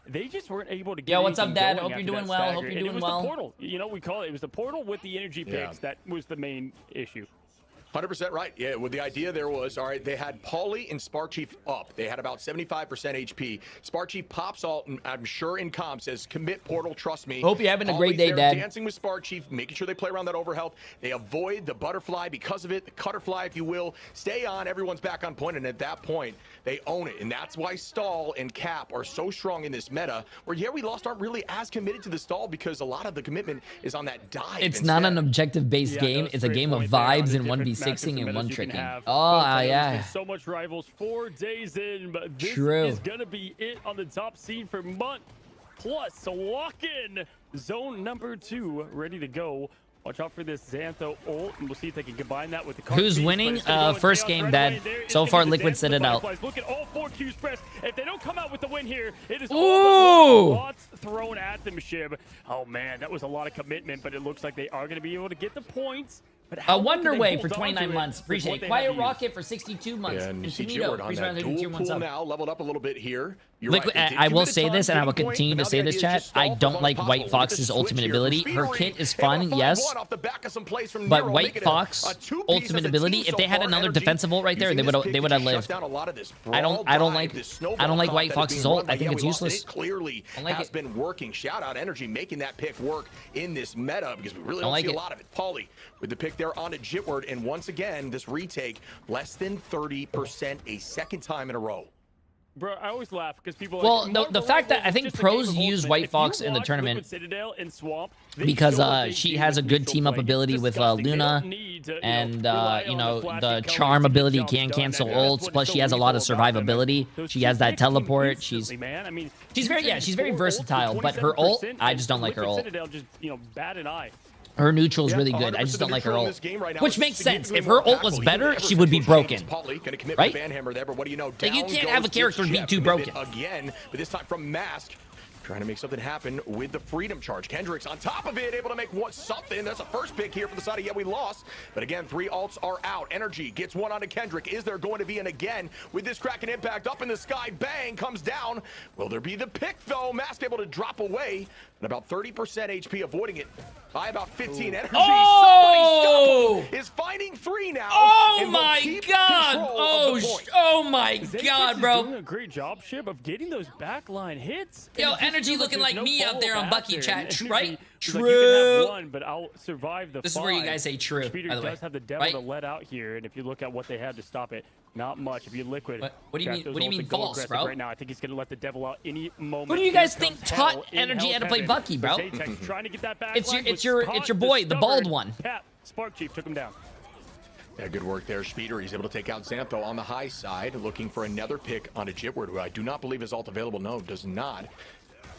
They just weren't able to get. Yo, what's up, anything Dad? going Hope you're after doing that well. stagger. Hope you're And doing it was well. The portal. You know, we call it was the portal with the energy picks. That was the main issue. 100% right. Yeah, well, the idea there was, all right, they had Pauly and Spark Chief up. They had about 75% HP. Spark Chief pops ult, and I'm sure in comp says, commit portal, trust me. Hope you're having a great Pauly's day, there Dad. dancing with Spark Chief, making sure they play around that overhealth. They avoid the butterfly because of it, the cutterfly, if you will. Stay on, everyone's back on point, and at that point, they own it. And that's why stall and cap are so strong in this meta, where, yeah, we lost aren't really as committed to the stall because a lot of the commitment is on that dive. It's not an objective-based game. It's a game of vibes and 1v6ing and one tricking. Oh, yeah. So much rivals 4 days in, but this True. is gonna be it on the top seed for month. Plus, so lock in zone number 2, ready to go. Watch out for this Xantho ult, and we'll see if they can combine that with the card. Who's winning? First game, Dad. So far, Liquid Citadel. Look at all 4 Qs pressed. If they don't come out with the win here, it is Ooh! all lots thrown at them, Shib. Oh man, that was a lot of commitment, but it looks like they are going to be able to get the points. A Wonderway for 29 months. Appreciate it. Quiet Rocket for 62 months. Yeah, and you see Tomito, Jitward on that dual pool now, leveled up a little bit here. You're Liquid, right. I will say this, and I will continue to say this, chat. I don't like White Fox's ultimate ability. Her kit is fun, yes, but White Fox ultimate ability, if they had another defensive ult right there, they would have lived. I don't like White Fox's ult. I think it's useless. It clearly has been working. Shout out Energy making that pick work in this meta because we really don't see a lot of it. Pauly with the pick there onto Jitward, and once again, this retake less than 30% a second time in a row. Bro, I always laugh because people. Well, the fact that I think pros use White Fox in the tournament because she has a good team up ability with Luna, and you know, the charm ability can cancel ults. Plus, she has a lot of survivability. She has that teleport. She's very versatile. But her ult, I just don't like her ult. Just, bat an eye. Her neutral is really good. I just don't like her ult. Which makes sense. If her ult was better, she would be broken. Right? Like, you can't have a character be too broken. Again, but this time from Mask. Trying to make something happen with the freedom charge. Kendrick's on top of it, able to make something. That's a first pick here for the side of we lost. But again, 3 ults are out. Energy gets one onto Kendrick. Is there going to be an again with this Kraken impact up in the sky? Bang, comes down. Will there be the pick though? Mask able to drop away and about 30% HP, avoiding it by about 15 energy. Oh! Somebody is finding 3 now. Oh my god! Oh my god, bro! Doing a great job, Shib, of getting those backline hits. Yo, Energy looking like me out there on Bucky chat, right? He's like, you can have one, but I'll survive the This five. is where you guys say true, Speeder by the way. does have the devil Right? to let out here, and if you look at what they had to stop it, not much. If you liquid, What do you mean? What do you mean false, bro? Right now, I think he's gonna let the devil out any moment. Who do you guys think taught Energy how to play Bucky, bro? Trying to get that back. It's your boy, the bald one. Pat, Spark Chief took him down. Yeah, good work there, Speeder. He's able to take out Xantho on the high side, looking for another pick on a Jitward, who I do not believe is ult available. No, does not.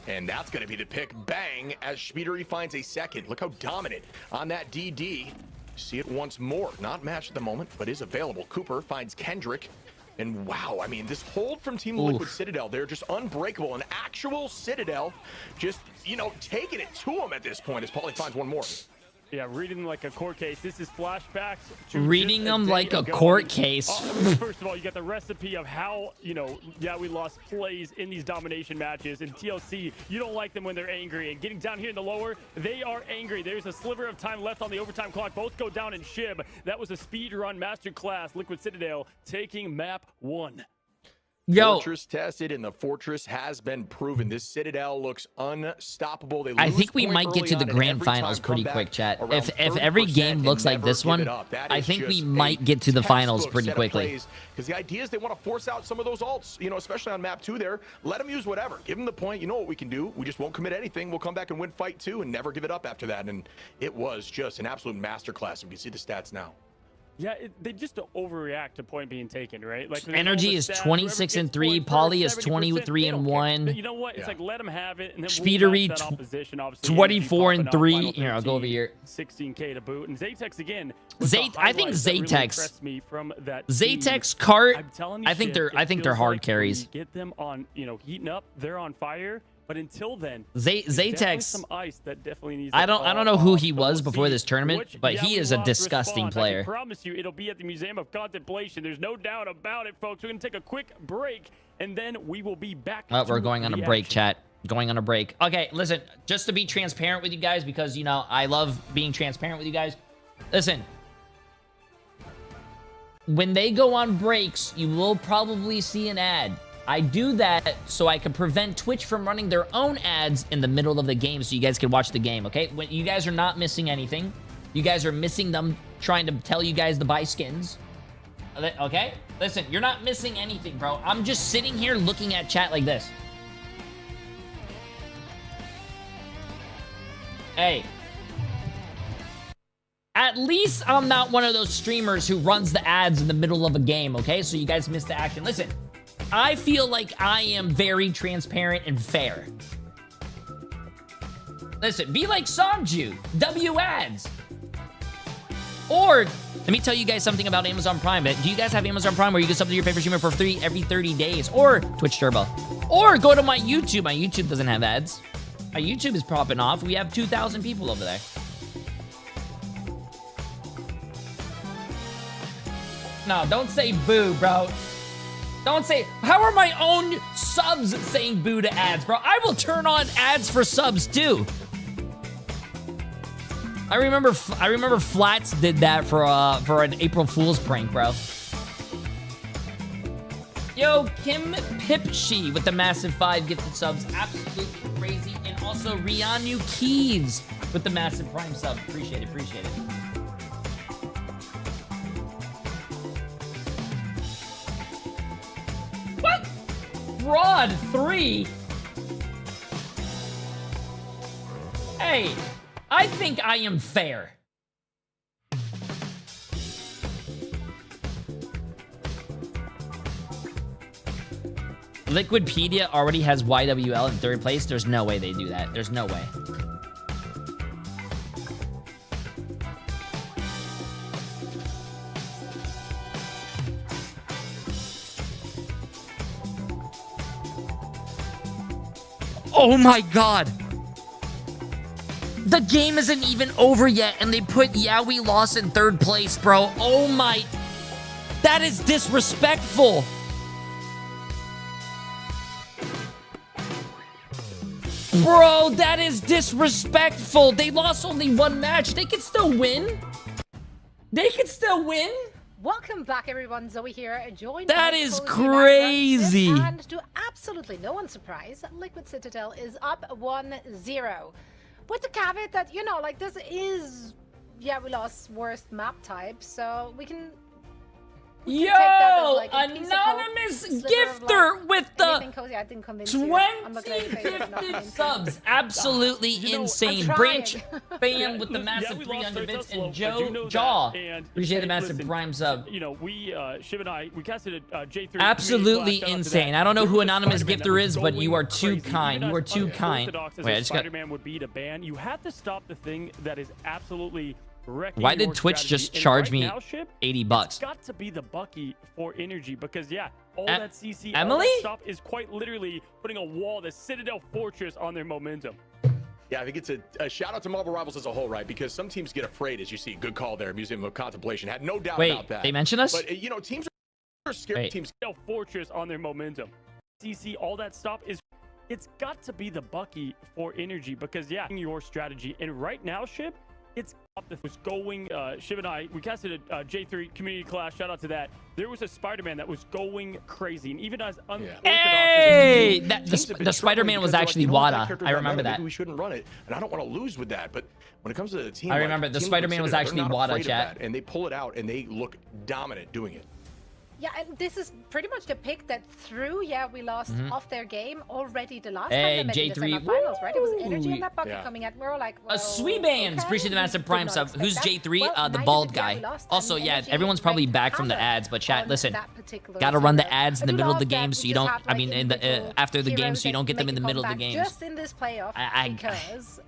And that's going to be the pick. Bang, as Speeder finds a second. Look how dominant on that DD. See it once more. Not matched at the moment, but is available. Cooper finds Kendrick. And wow, I mean, this hold from Team Liquid Citadel, they're just unbreakable. An actual Citadel just, you know, taking it to him at this point as Paulie finds one more. Yeah, reading them like a court case. This is flashbacks to reading them like a court case. First of all, you got the recipe of how, you know, yeah, we lost plays in these domination matches. And TLC, you don't like them when they're angry. And getting down here in the lower, they are angry. There's a sliver of time left on the overtime clock. Both go down in Shib. That was a speed run masterclass. Liquid Citadel taking map 1. Yo. Fortress tested, and the Fortress has been proven. This Citadel looks unstoppable. I think we might get to the grand finals pretty quick, chat. If every game looks like this one, I think we might get to the finals pretty quickly. Because the idea is they want to force out some of those ults, you know, especially on map 2 there. Let them use whatever. Give them the point. You know what we can do. We just won't commit anything. We'll come back and win fight 2 and never give it up after that. And it was just an absolute masterclass. We can see the stats now. Yeah, they just overreact to point being taken, right? Like Energy is 26-3, Paulie is 23-1. You know what? It's like let them have it, and then Speedery 24-3. Here, I'll go over here. 16K to boot, and Zaytex again. I think Zaytex. Me from that Zaytex, Cart. I'm telling you, I think they're hard carries. Get them on, you know, heating up. They're on fire. But until then, Zaytex, some ice that definitely needs. I don't know who he was before this tournament, but he is a disgusting player. I promise you, it'll be at the Museum of Contemplation. There's no doubt about it, folks. We're gonna take a quick break, and then we will be back. Oh, we're going on a break, chat. Going on a break. Okay, listen, just to be transparent with you guys, because you know I love being transparent with you guys. Listen, when they go on breaks, you will probably see an ad. I do that so I can prevent Twitch from running their own ads in the middle of the game so you guys can watch the game, okay? When you guys are not missing anything. You guys are missing them trying to tell you guys to buy skins. Okay? Listen, you're not missing anything, bro. I'm just sitting here looking at chat like this. Hey. At least I'm not one of those streamers who runs the ads in the middle of a game, okay? So you guys miss the action. Listen. I feel like I am very transparent and fair. Listen, be like Sanju. W ads. Or, let me tell you guys something about Amazon Prime. Do you guys have Amazon Prime where you can sub to your favorite streamer for free every 30 days? Or Twitch Turbo. Or go to my YouTube. My YouTube doesn't have ads. My YouTube is popping off. We have 2,000 people over there. No, don't say boo, bro. Don't say, how are my own subs saying boo to ads, bro? I will turn on ads for subs too. I remember Flats did that for an April Fool's prank, bro. Yo, Kim Pipshi with the massive 5 gifted subs, absolutely crazy, and also Rianu Keeves with the massive Prime sub. Appreciate it, appreciate it. What? Fraud 3? Hey, I think I am fair. Liquidpedia already has YWL in 3rd place. There's no way they do that. There's no way. Oh my god! The game isn't even over yet, and they put Yeah, we lost in 3rd place, bro. Oh my... That is disrespectful! Bro, that is disrespectful! They lost only 1 match. They can still win! They can still win! Welcome back, everyone. Zoe here. Joined that is crazy. And to absolutely no one's surprise, Liquid Citadel is up 1-0. with the caveat that, you know, like, this is, yeah, we lost worst map type, so we can Yo, take that as, like, anonymous gifter with the cozy. I didn't convince 20 gifted subs. Absolutely insane. Branch fan with the massive 300 bits, and Joe Jaw. Appreciate the massive prime sub. You know, Shiv and I, we casted a J3. Absolutely insane. I don't know who anonymous gifter is, but you are too kind. You are too kind. Wait, I just got. Spider-Man would be to ban. You have to stop the thing that is absolutely. Why did Twitch just charge me $80? It's got to be the Bucky for energy because, yeah, all that CC, Emily? all that stuff is quite literally putting a wall, the Citadel Fortress on their momentum. Yeah, I think it's a shout out to Marvel Rivals as a whole, right? Because some teams get afraid, as you see. Good call there, Museum of Contemplation. Had no doubt about that. They mentioned us? But, you know, teams are scared. Teams Citadel Fortress on their momentum. CC, all that stuff is. It's got to be the Bucky for energy because, yeah, your strategy. And right now, Shiv, it's up. This was going. Shiv and I, we casted a J3 community class. Shout out to that. There was a Spider-Man that was going crazy, and even as unorthodox. Hey, the Spider-Man was actually Wada. I remember that. Maybe we shouldn't run it, and I don't want to lose with that. But when it comes to the team, I remember the Spider-Man was actually Wada, chat. And they pull it out, and they look dominant doing it. Yeah, and this is pretty much the pick that threw, yeah, we lost off their game already the last hey, time they met J3. in the semifinals, right? It was energy in that bucket coming at. We were like, well, a sweet bands. Okay, Appreciate the massive prime sub. Who's J3? The bald guy. Also, yeah, everyone's probably back from the ads, but chat, listen, gotta run the ads in the middle of the game so you don't. I mean, in the after the game so you don't get them in the middle of the games. Just in this playoff,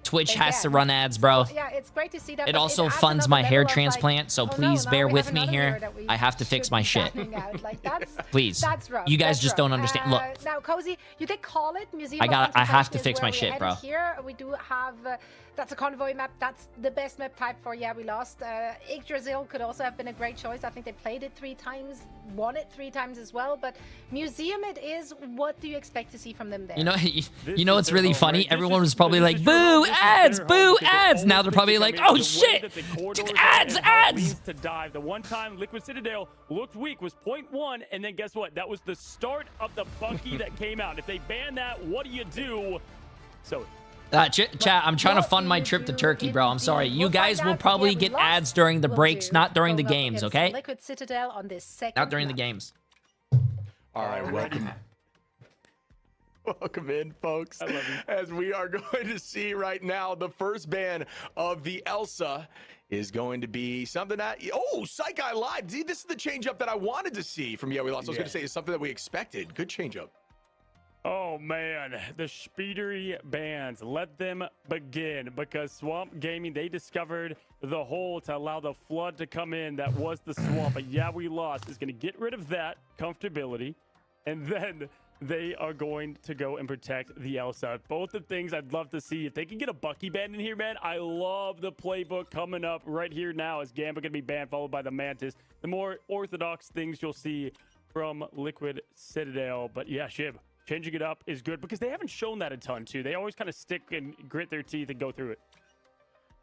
Twitch has to run ads, bro. Yeah, it's great to see that. It also funds my hair transplant, so please bear with me here. I have to fix my shit. Please. That's rough. You guys just don't understand. Look. Now, Cozy, you did call it Museum. I have to fix my shit, bro. Here we do have. That's a convoy map. That's the best map type for. Yeah, we lost. Yggdrasil could also have been a great choice. I think they played it 3 times, won it 3 times as well. But Museum it is. What do you expect to see from them there? You know what's really funny? Everyone was probably like, "Boo ads, boo ads." Now they're probably like, "Oh shit, ads." To dive. The one time Liquid Citadel looked weak was 0.1, and then guess what? That was the start of the Bucky that came out. If they ban that, what do? So. Chat, I'm trying to fund my trip to Turkey, bro. I'm sorry. You guys will probably get ads during the breaks, not during the games, okay? Liquid Citadel on this second. Not during the games. All right, welcome. Welcome in, folks. I love you. As we are going to see right now, the first ban of the Elsa is going to be something that, Psych Guy Live. See, this is the change up that I wanted to see from We Lost. I was going to say it's something that we expected. Good change up. Oh man, the speedery bans, let them begin, because Swamp Gaming, they discovered the hole to allow the flood to come in that was the swamp. But yeah, we lost. Is going to get rid of that comfortability, and then they are going to go and protect the Elsa. Both the things I'd love to see. If they can get a Bucky ban in here, man, I love the playbook coming up right here now. Is Gambit going to be banned, followed by the Mantis? The more orthodox things you'll see from Liquid Citadel. But yeah, Shiv, changing it up is good because they haven't shown that a ton too. They always kind of stick and grit their teeth and go through it.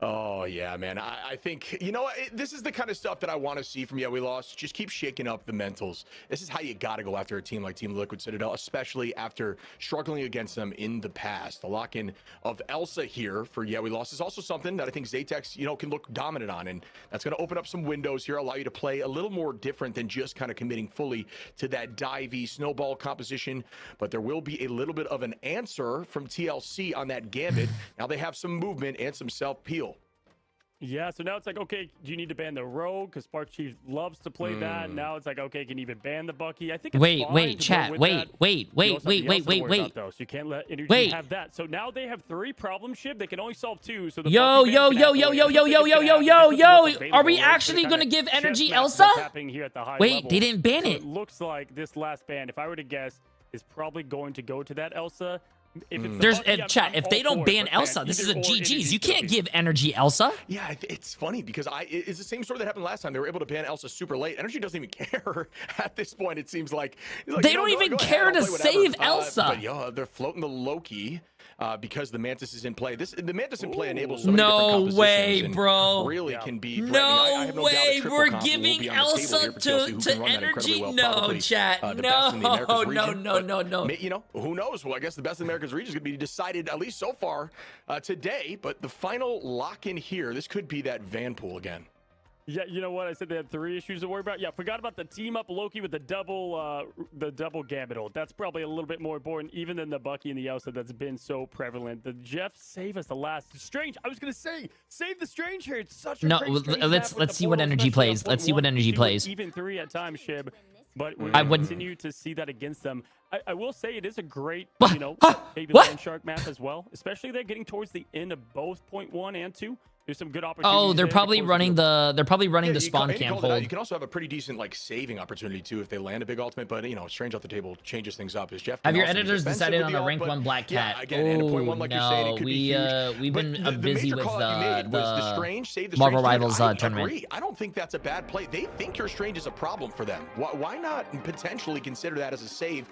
Oh, yeah, man. I think, you know, this is the kind of stuff that I want to see from We Lost. Just keep shaking up the mentals. This is how you got to go after a team like Team Liquid Citadel, especially after struggling against them in the past. The lock-in of Elsa here for We Lost is also something that I think Zatex, can look dominant on. And that's going to open up some windows here, allow you to play a little more different than just kind of committing fully to that divey snowball composition. But there will be a little bit of an answer from TLC on that Gambit. Now they have some movement and some self-peel. Yeah, so now it's like, okay, do you need to ban the Rogue? Because Spark Chief loves to play that. Now it's like, okay, can you even ban the Bucky? I think it's wait, chat, wait. So you can't let energy have that. So now they have 3 problem ship. They can only solve 2. So the yo. Are we actually going to give energy Elsa? Wait, they didn't ban it. It looks like this last ban, if I were to guess, is probably going to go to that Elsa. If they don't ban Elsa, this is a GG's. You can't give energy Elsa. Yeah, it's funny because it's the same story that happened last time. They were able to ban Elsa super late. Energy doesn't even care at this point. It seems like they don't even care to save Elsa. But they're floating the Loki. because the Mantis is in play. The Mantis in play enables so many different compositions. No way, and bro. Really can be threatening. No I have no way. doubt a triple We're combo will giving be on the table Elsa here for TLC, who can to run that incredibly Energy. well. No, Probably, chat. the best in the Americas region, No. You know, who knows? Well, I guess the best in the Americas region is going to be decided, at least so far, today. But the final lock-in here, this could be that Van pool again. Yeah, you know what? I said they had 3 issues to worry about. Yeah, forgot about the team up Loki with the double Gambit ult. That's probably a little bit more important even than the Bucky and the Elsa that's been so prevalent. The Jeff save us the last Strange. I was gonna say save the Strange here. It's such a great let's see what Energy plays. Let's see what Energy plays. Even 3 at times, Shib. But we're I going to wouldn't continue to see that against them. I will say it is a great, maybe What? land shark map as well. Especially they're getting towards the end of both point 1 and 2. There's some good opportunities. Oh, they're probably running the spawn camp hold. You can also have a pretty decent saving opportunity too if they land a big ultimate. But Strange off the table changes things up. Is Jeff? Have your editors decided on a rank 1 Black Cat? Yeah, again, and a point 1 like you're saying, it could be huge. We've been busy with the Strange save the Marvel Strange Rivals I tournament. Agree. I don't think that's a bad play. They think your Strange is a problem for them. Why not potentially consider that as a save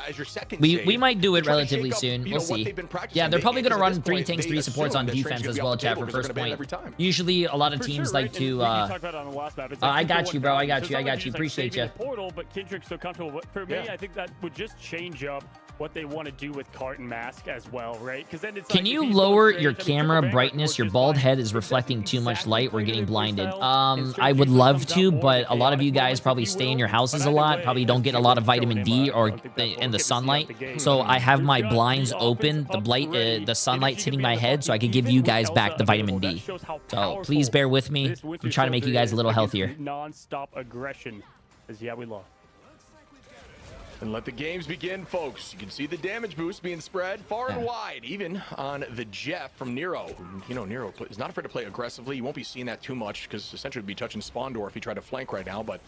as your second save? We might do it relatively soon. We'll see. Yeah, they're probably going to run 3 tanks, 3 supports on defense as well, chat, for first point. Usually a lot of teams like to I got you, bro. I got you. Appreciate you. Portal, but Kendrick's so comfortable. But for me, I think that would just change up what they want to do with Cart and Mask as well, right? Because then it's Can you lower your camera brightness? Your bald head is reflecting too much light. We're getting blinded. I would love to, but a lot of you guys probably stay in your houses a lot. Probably don't get a lot of vitamin D or in the sunlight. So I have my blinds open. The sunlight's hitting my head, so I can give you guys back the vitamin D. So please bear with me. I'm trying to make you guys a little healthier. Non-stop aggression, as we lost. And let the games begin, folks. You can see the damage boost being spread far and wide, even on the Jeff from Nero. You know, Nero is not afraid to play aggressively. You won't be seeing that too much because essentially it'd be touching spawn door if he tried to flank right now, but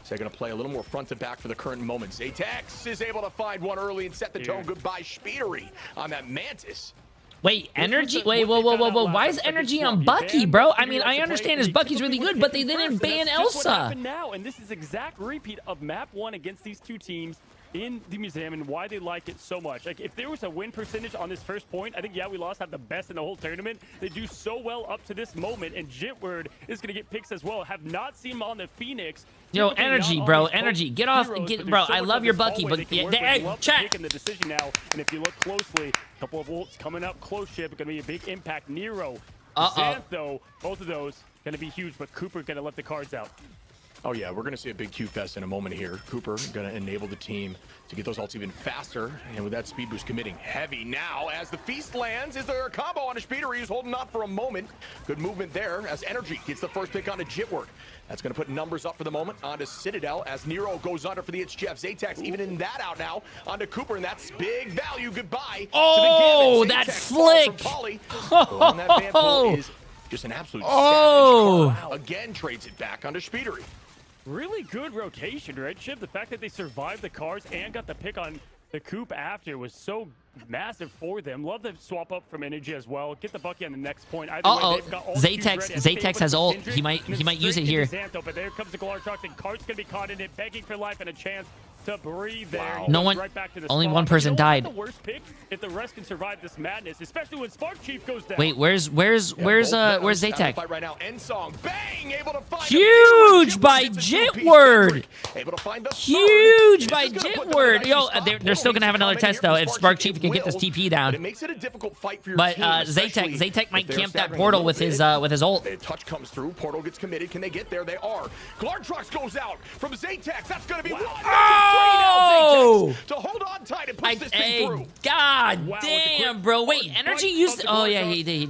they're going to play a little more front to back for the current moment. Zaytex is able to find one early and set the tone. Goodbye, Speedery on that Mantis. Wait, Energy? Wait, whoa. Why is Energy on Bucky, bro? I mean, I understand his Bucky's really good, but they didn't ban Elsa. Now, and this is exact repeat of map 1 against these 2 teams in the museum and why they like it so much. Like, if there was a win percentage on this first point, I think we lost have the best in the whole tournament. They do so well up to this moment, and Jitward is going to get picks as well. Have not seen him on the Phoenix. Yo, Energy, bro, Energy, get off, bro. I love your Bucky, but chat. Making the decision now, and if you look closely, a couple of ults coming up close. Ship going to be a big impact. Nero, Xanth, though, both of those going to be huge, but Cooper going to let the cards out. Oh yeah, we're going to see a big Q fest in a moment here. Cooper going to enable the team to get those ults even faster, and with that speed boost committing heavy now as the feast lands. Is there a combo on a Speeder? He's holding on for a moment. Good movement there as Energy gets the first pick onto Jitward. That's going to put numbers up for the moment onto Citadel as Nero goes under for the It's Jeff. Zaytex even in that out now onto Cooper, and that's big value. Goodbye. Oh, that flick! On that Van Pool is just an absolute savage. Again trades it back onto Speedery. Really good rotation, right, Chip? The fact that they survived the cars and got the pick on the Coop after was so massive for them. Love the swap up from Energy as well. Get the Bucky on the next point. Zaytex has ult. He might use it here. But there comes the Galar and Cart's gonna be caught in it, begging for life and a chance to breathe there. Wow. No one, right back to the only spawn. one person died. The worst pick if the rest can survive this madness, especially when Spark Chief goes down. Wait, where's Zaytex? Fight right now. End song. Bang! Able to find huge by Jitward. Huge by Jitward. Yo, they're still gonna have another test though if Spark Chief can get this TP down. It makes it a difficult fight for your but team, Zaytex might camp that portal with his ult. The touch comes through. Portal gets committed. Can they get there? They are. Glardrox goes out from Zaytex. That's gonna be one. Oh! To hold on tight and push this thing through. God damn, bro. Wait, Energy used. Oh yeah, he did.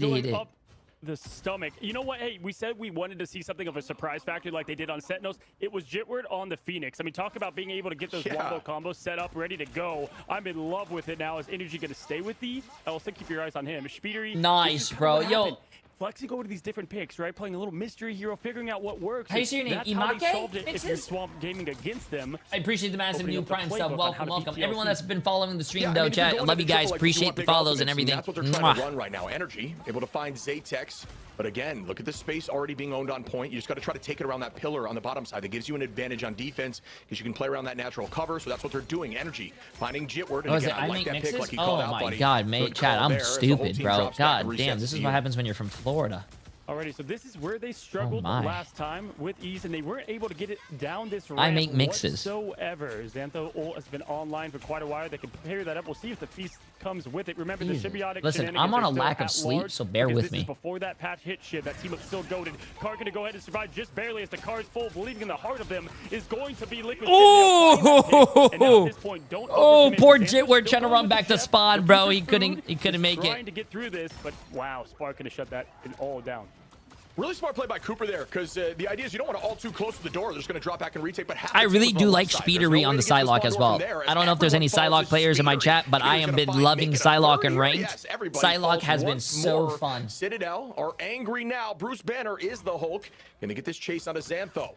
The stomach. You know what? Hey, we said we wanted to see something of a surprise factor like they did on Sentinels. It was Jitward on the Phoenix. I mean, talk about being able to get those wombo combos set up, ready to go. I'm in love with it now. Is Energy going to stay with the Elsa? Keep your eyes on him. Speedery. Nice, bro. Yo. flexing over to these different picks, right? Playing a little mystery hero, figuring out what works. How you say your name? That's how they Imake? solved it if you're swamp gaming against them. I appreciate the massive new Prime sub. Welcome, welcome. TLC. Everyone that's been following the stream, I though, mean, if you're chat. I going love to you the guys. triple, like, Appreciate want the big follows and offense, everything. That's what they're trying to Mwah. run right now. Energy, able to find Zaytex. But again, look at the space already being owned on point. You just got to try to take it around that pillar on the bottom side. That gives you an advantage on defense because you can play around that natural cover. So that's what they're doing. Energy, finding Jitward. And again, I like that pick like he called out, buddy. Oh my God, mate, chat. I'm stupid, bro. God damn, this is what happens when you're from Florida. Alrighty, so this is where they struggled last time with ease, and they weren't able to get it down this ramp I make mixes. whatsoever. Xantho ult has been online for quite a while. They can pair that up. We'll see if the feast comes with it. Remember, the symbiotic Listen, I'm on a lack of sleep, so bear with me. This is before that patch hit shit. That team up still goaded. Card gonna go ahead and survive just barely as the card's full. Believing in the heart of them is going to be Liquid. Oh, poor Jitward trying to run back to spawn, bro. He couldn't make Trying it. to get through this, but wow, Spark gonna shut that all down. Really smart play by Cooper there, because the idea is you don't want to all too close to the door. They're just going to drop back and retake. But I really do like Speedery on the Psylocke as well. I don't know if there's any Psylocke players in my chat, but I have been loving Psylocke and ranked. Psylocke has been so fun. Citadel are angry now. Bruce Banner is the Hulk. Going to get this chase onto Xantho.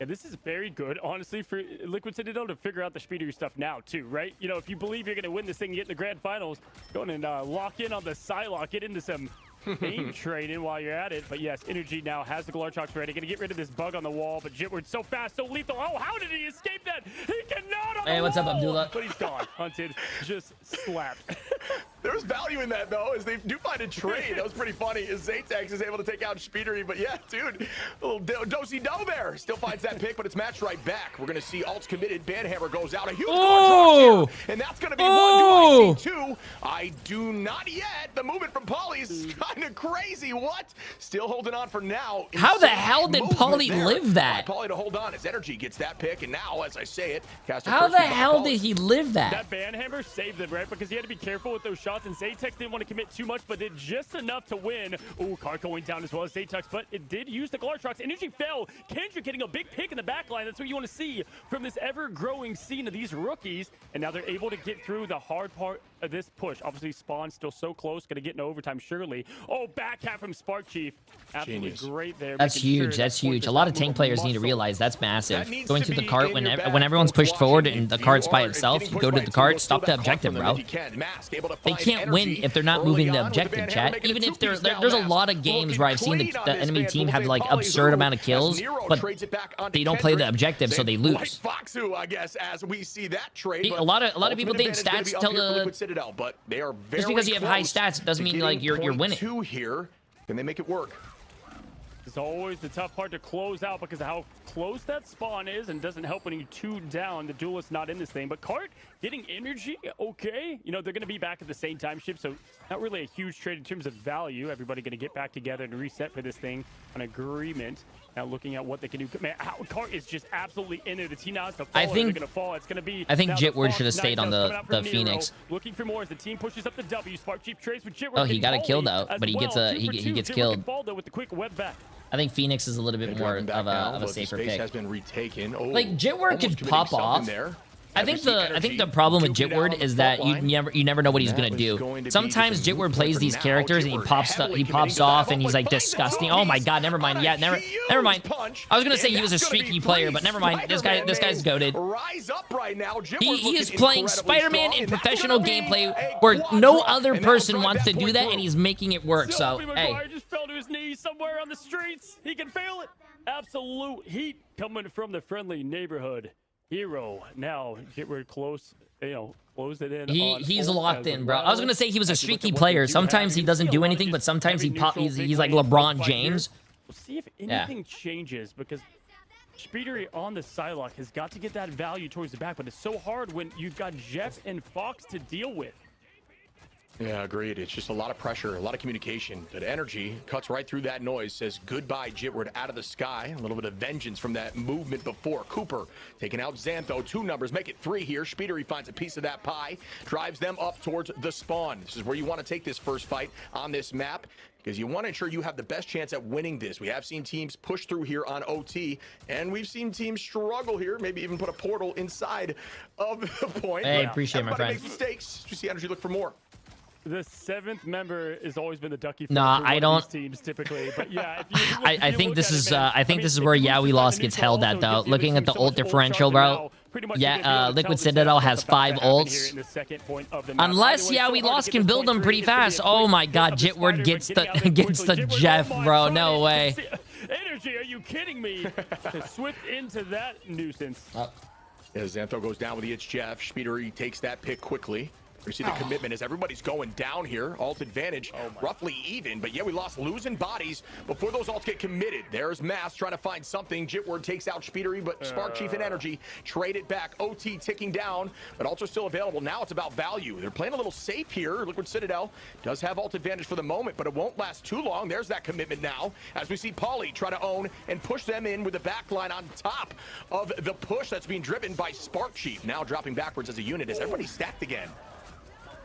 Yeah, this is very good, honestly, for Liquid Citadel to figure out the Speedery stuff now, too, right? You know, if you believe you're going to win this thing and get in the grand finals, go and lock in on the Psylocke, get into some aim training while you're at it. But yes, Energy now has the Glarchox ready. Gonna get rid of this bug on the wall, but Jitward's so fast, so lethal. Oh, how did he escape that? He cannot on the what's up, wall! Abdullah? But he's gone. Hunted. Just slapped. There's value in that, though, as they do find a trade. That was pretty funny, as Zaytex is able to take out Speedery. But yeah, dude, a little do-si-do there. Still finds that pick, but it's matched right back. We're going to see ults committed. Banhammer goes out. A huge Glarchox here, and that's going to be one. Do I see two? I do not yet. The movement from Polly is kind of crazy. What? Still holding on for now. How the hell did Polly live that? Polly to hold on. His Energy gets that pick, and now, as I say it, how the hell did he live that? That Banhammer saved them, right? Because he had to be careful with those shots, and Zaytex didn't want to commit too much, but did just enough to win. Ooh, Card going down as well as Zaytex, but it did use the Glarchox. Energy fell. Kendrick getting a big pick in the back line. That's what you want to see from this ever-growing scene of these rookies, and now they're able to get through the hard part of this push. Obviously, Spawn still so close, going to get in overtime, surely. Oh, back hat from Spark Chief. Absolutely great there. That's huge. That's huge. A lot of tank players need to realize that's massive. Going to the cart when everyone's pushed forward and the cart's by itself, you go to the cart, stop the objective, bro. They can't win if they're not moving the objective, chat. Even if there's a lot of games where I've seen the enemy team have like absurd amount of kills, but they don't play the objective, so they lose. Foxu, I guess, as we see that trade. A lot of people think stats tell the. But they are very just because you have high stats, it doesn't mean like you're winning. Two here, can they make it work? It's always the tough part to close out because of how close that spawn is, and doesn't help when you 2 down. The duelist not in this thing, but Cart getting Energy, okay. You know, they're going to be back at the same time ship, so not really a huge trade in terms of value. Everybody going to get back together and reset for this thing on agreement. Now looking at what they can do. Man, Cart is just absolutely in it. The team now has to fall. I think Jitward should have stayed on the Phoenix. Looking for more as the team pushes up the W. Spark Chief trades with Jitward. Oh, he got a kill though, but he gets he gets killed. With the quick web back. I think Phoenix is a little bit more of a safer pick. Has been retaken. Oh, like Jitward could pop off. I think the problem with Jitward is that you never know what he's gonna do. Sometimes Jitward plays these characters and he pops off and he's like disgusting. Oh my god, never mind. Yeah, never mind. I was gonna say he was a streaky player, but never mind. This guy's goated. He is playing Spider-Man in professional gameplay where no other person wants to do that, and he's making it work. So hey. Just fell to his knees somewhere on the streets. He can feel it. Absolute heat coming from the friendly neighborhood. Hero now Jitward close, close it in. He's locked in, bro. I was gonna say he was a streaky player. Sometimes he doesn't do anything, but sometimes he's like LeBron James. We'll see if anything changes, because Speedery on the Psylocke has got to get that value towards the back, but it's so hard when you've got Jeff and Fox to deal with. Yeah, agreed. It's just a lot of pressure, a lot of communication. But Energy cuts right through that noise, says goodbye, Jitward, out of the sky. A little bit of vengeance from that movement before. Cooper taking out Xantho. 2 numbers, make it 3 here. Speedery finds a piece of that pie, drives them up towards the spawn. This is where you want to take this first fight on this map, because you want to ensure you have the best chance at winning this. We have seen teams push through here on OT, and we've seen teams struggle here, maybe even put a portal inside of the point. Hey, appreciate my friend. Make mistakes. You see Energy look for more. The seventh member has always been the Ducky. Nah, I don't. Teams typically, but yeah. I think this is I think this is where Yaoi Lost gets held at though. Looking at the ult differential, bro. Yeah, Liquid Citadel has 5 ults. Unless Yaoi Lost can build them pretty fast. Oh my God, Jitward gets the Jeff, bro. No way. Energy, are you kidding me? Swift into that nuisance. Yeah, Xantho goes down with the It's Jeff. Spidery takes that pick quickly. We see the commitment as everybody's going down here. Alt advantage, roughly even, but yeah, we lost losing bodies before those ults get committed. There's Mass trying to find something. Jitward takes out Spidery, but Spark Chief and Energy trade it back. OT ticking down, but ults are still available. Now it's about value. They're playing a little safe here. Liquid Citadel does have alt advantage for the moment, but it won't last too long. There's that commitment now, as we see Polly try to own and push them in with the backline on top of the push that's being driven by Spark Chief. Now dropping backwards as a unit as everybody's stacked again.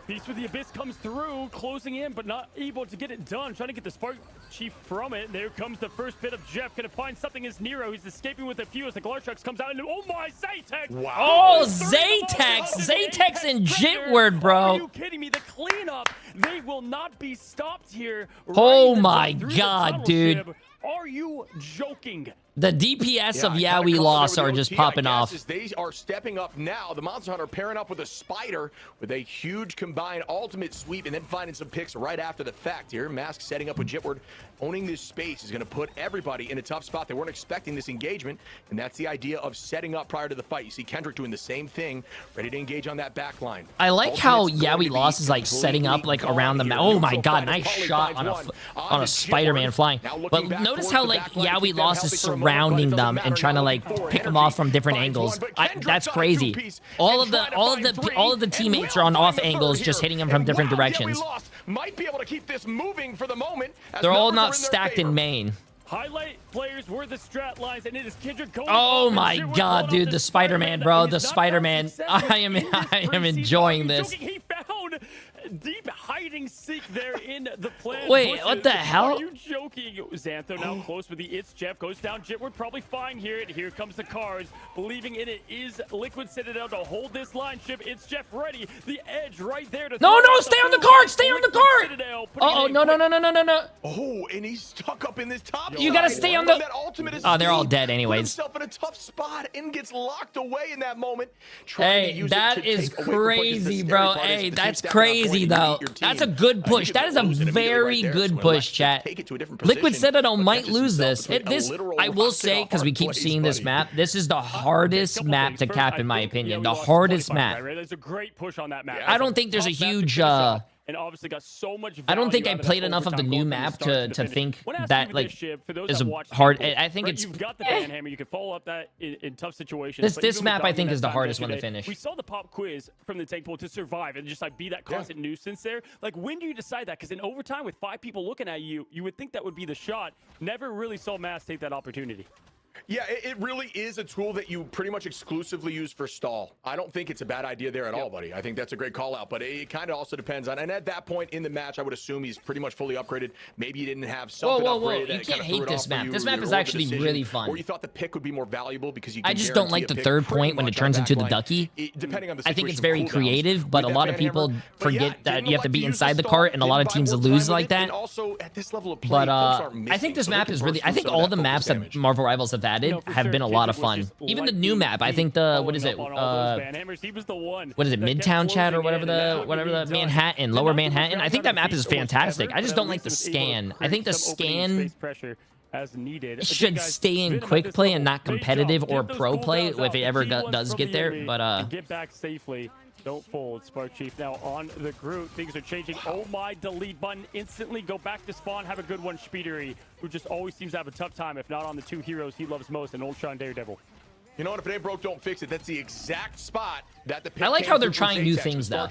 Beast with the Abyss comes through, closing in, but not able to get it done. Trying to get the Spark Chief from it. There comes the first bit of Jeff. Gonna find something as Nero. He's escaping with a few as the Glartrucks comes out. And oh my, Zaytex! Wow. Oh, Zaytex and Jitward, bro. Are you kidding me? The cleanup. They will not be stopped here. Oh my God, dude. Are you joking? The DPS of Yaoi Lost are just popping off. They are stepping up now. The Monster Hunter pairing up with a Spider with a huge combined ultimate sweep and then finding some picks right after the fact here. Mask setting up with Jitward. Owning this space is going to put everybody in a tough spot. They weren't expecting this engagement, and that's the idea of setting up prior to the fight. You see Kendrick doing the same thing, ready to engage on that back line. I like how Yaoi Lost is like setting up like around the map. Oh my God, nice shot on a Spider-Man flying. But notice how like Yaoi Lost is surrounding them and trying to like pick them off from different angles. That's crazy. All of the teammates are on off angles, just hitting them from different directions. Might be able to keep this moving for the moment. They're all not stacked in main. Highlight players were the strat lines, and it is Kendrick going. Oh my God, dude, the Spider-Man, bro, the Spider-Man. I am enjoying this. He found deep hiding seek there in the plan. Wait, bushes. what the hell? Are you joking? Xantho now close with the It's Jeff. Goes down. Jitward probably fine here. And here comes the cards. Believing in it is Liquid Citadel to hold this line ship. It's Jeff ready. The edge right there. To no, stay on the card. Stay on the card. Uh-oh, no. Oh, and he's stuck up in this top. You gotta stay on the... Oh, they're all dead anyways. Put himself in a tough spot and gets locked away in that moment. Hey, that is crazy, bro. Hey, that's crazy, though. That's a good push. That is a very good push, chat. Liquid Citadel might lose this. I will say, because we keep seeing this map, this is the hardest map to cap, in my opinion. The hardest map. There's a great push on that map. I don't think there's a huge... and obviously got so much I don't think I played enough of the new map to think that like is a hard. I think it's. You've got the banhammer. You can follow up that in tough situations. This map I think is the hardest one to finish. We saw the pop quiz from the tank pool to survive and just like be that constant nuisance there. Like when do you decide that? Because in overtime with 5 people looking at you, you would think that would be the shot. Never really saw Mass take that opportunity. Yeah, it really is a tool that you pretty much exclusively use for stall. I don't think it's a bad idea there at all, buddy. I think that's a great call out, but it kind of also depends on, and at that point in the match, I would assume he's pretty much fully upgraded. Maybe he didn't have something upgraded. You can't hate this map. This map is actually really fun. Or you thought the pick would be more valuable because you I just don't like the third point when it turns into the ducky. Depending on the I think it's very creative, but a lot of people forget that you have to be inside the cart, and a lot of teams lose like that. Also, at this level of play, but I think this map is really, I think all the maps that Marvel Rivals have added have been a lot of fun. Even the new map, I think the what is it? What is it? Midtown Chat or whatever the Manhattan, Lower Manhattan. I think that map is fantastic. I just don't like the scan. I think the scan should stay in quick play and not competitive or pro play if it ever does get there. But get back safely. Don't fold. Spark Chief now on the group. Things are changing. Oh my, delete button. Instantly go back to spawn. Have a good one, Spidery, who just always seems to have a tough time, if not on the 2 heroes he loves most, an Ultron Daredevil. You know what? If it ain't broke, don't fix it. That's the exact spot that the pick I like how they're trying new things, though.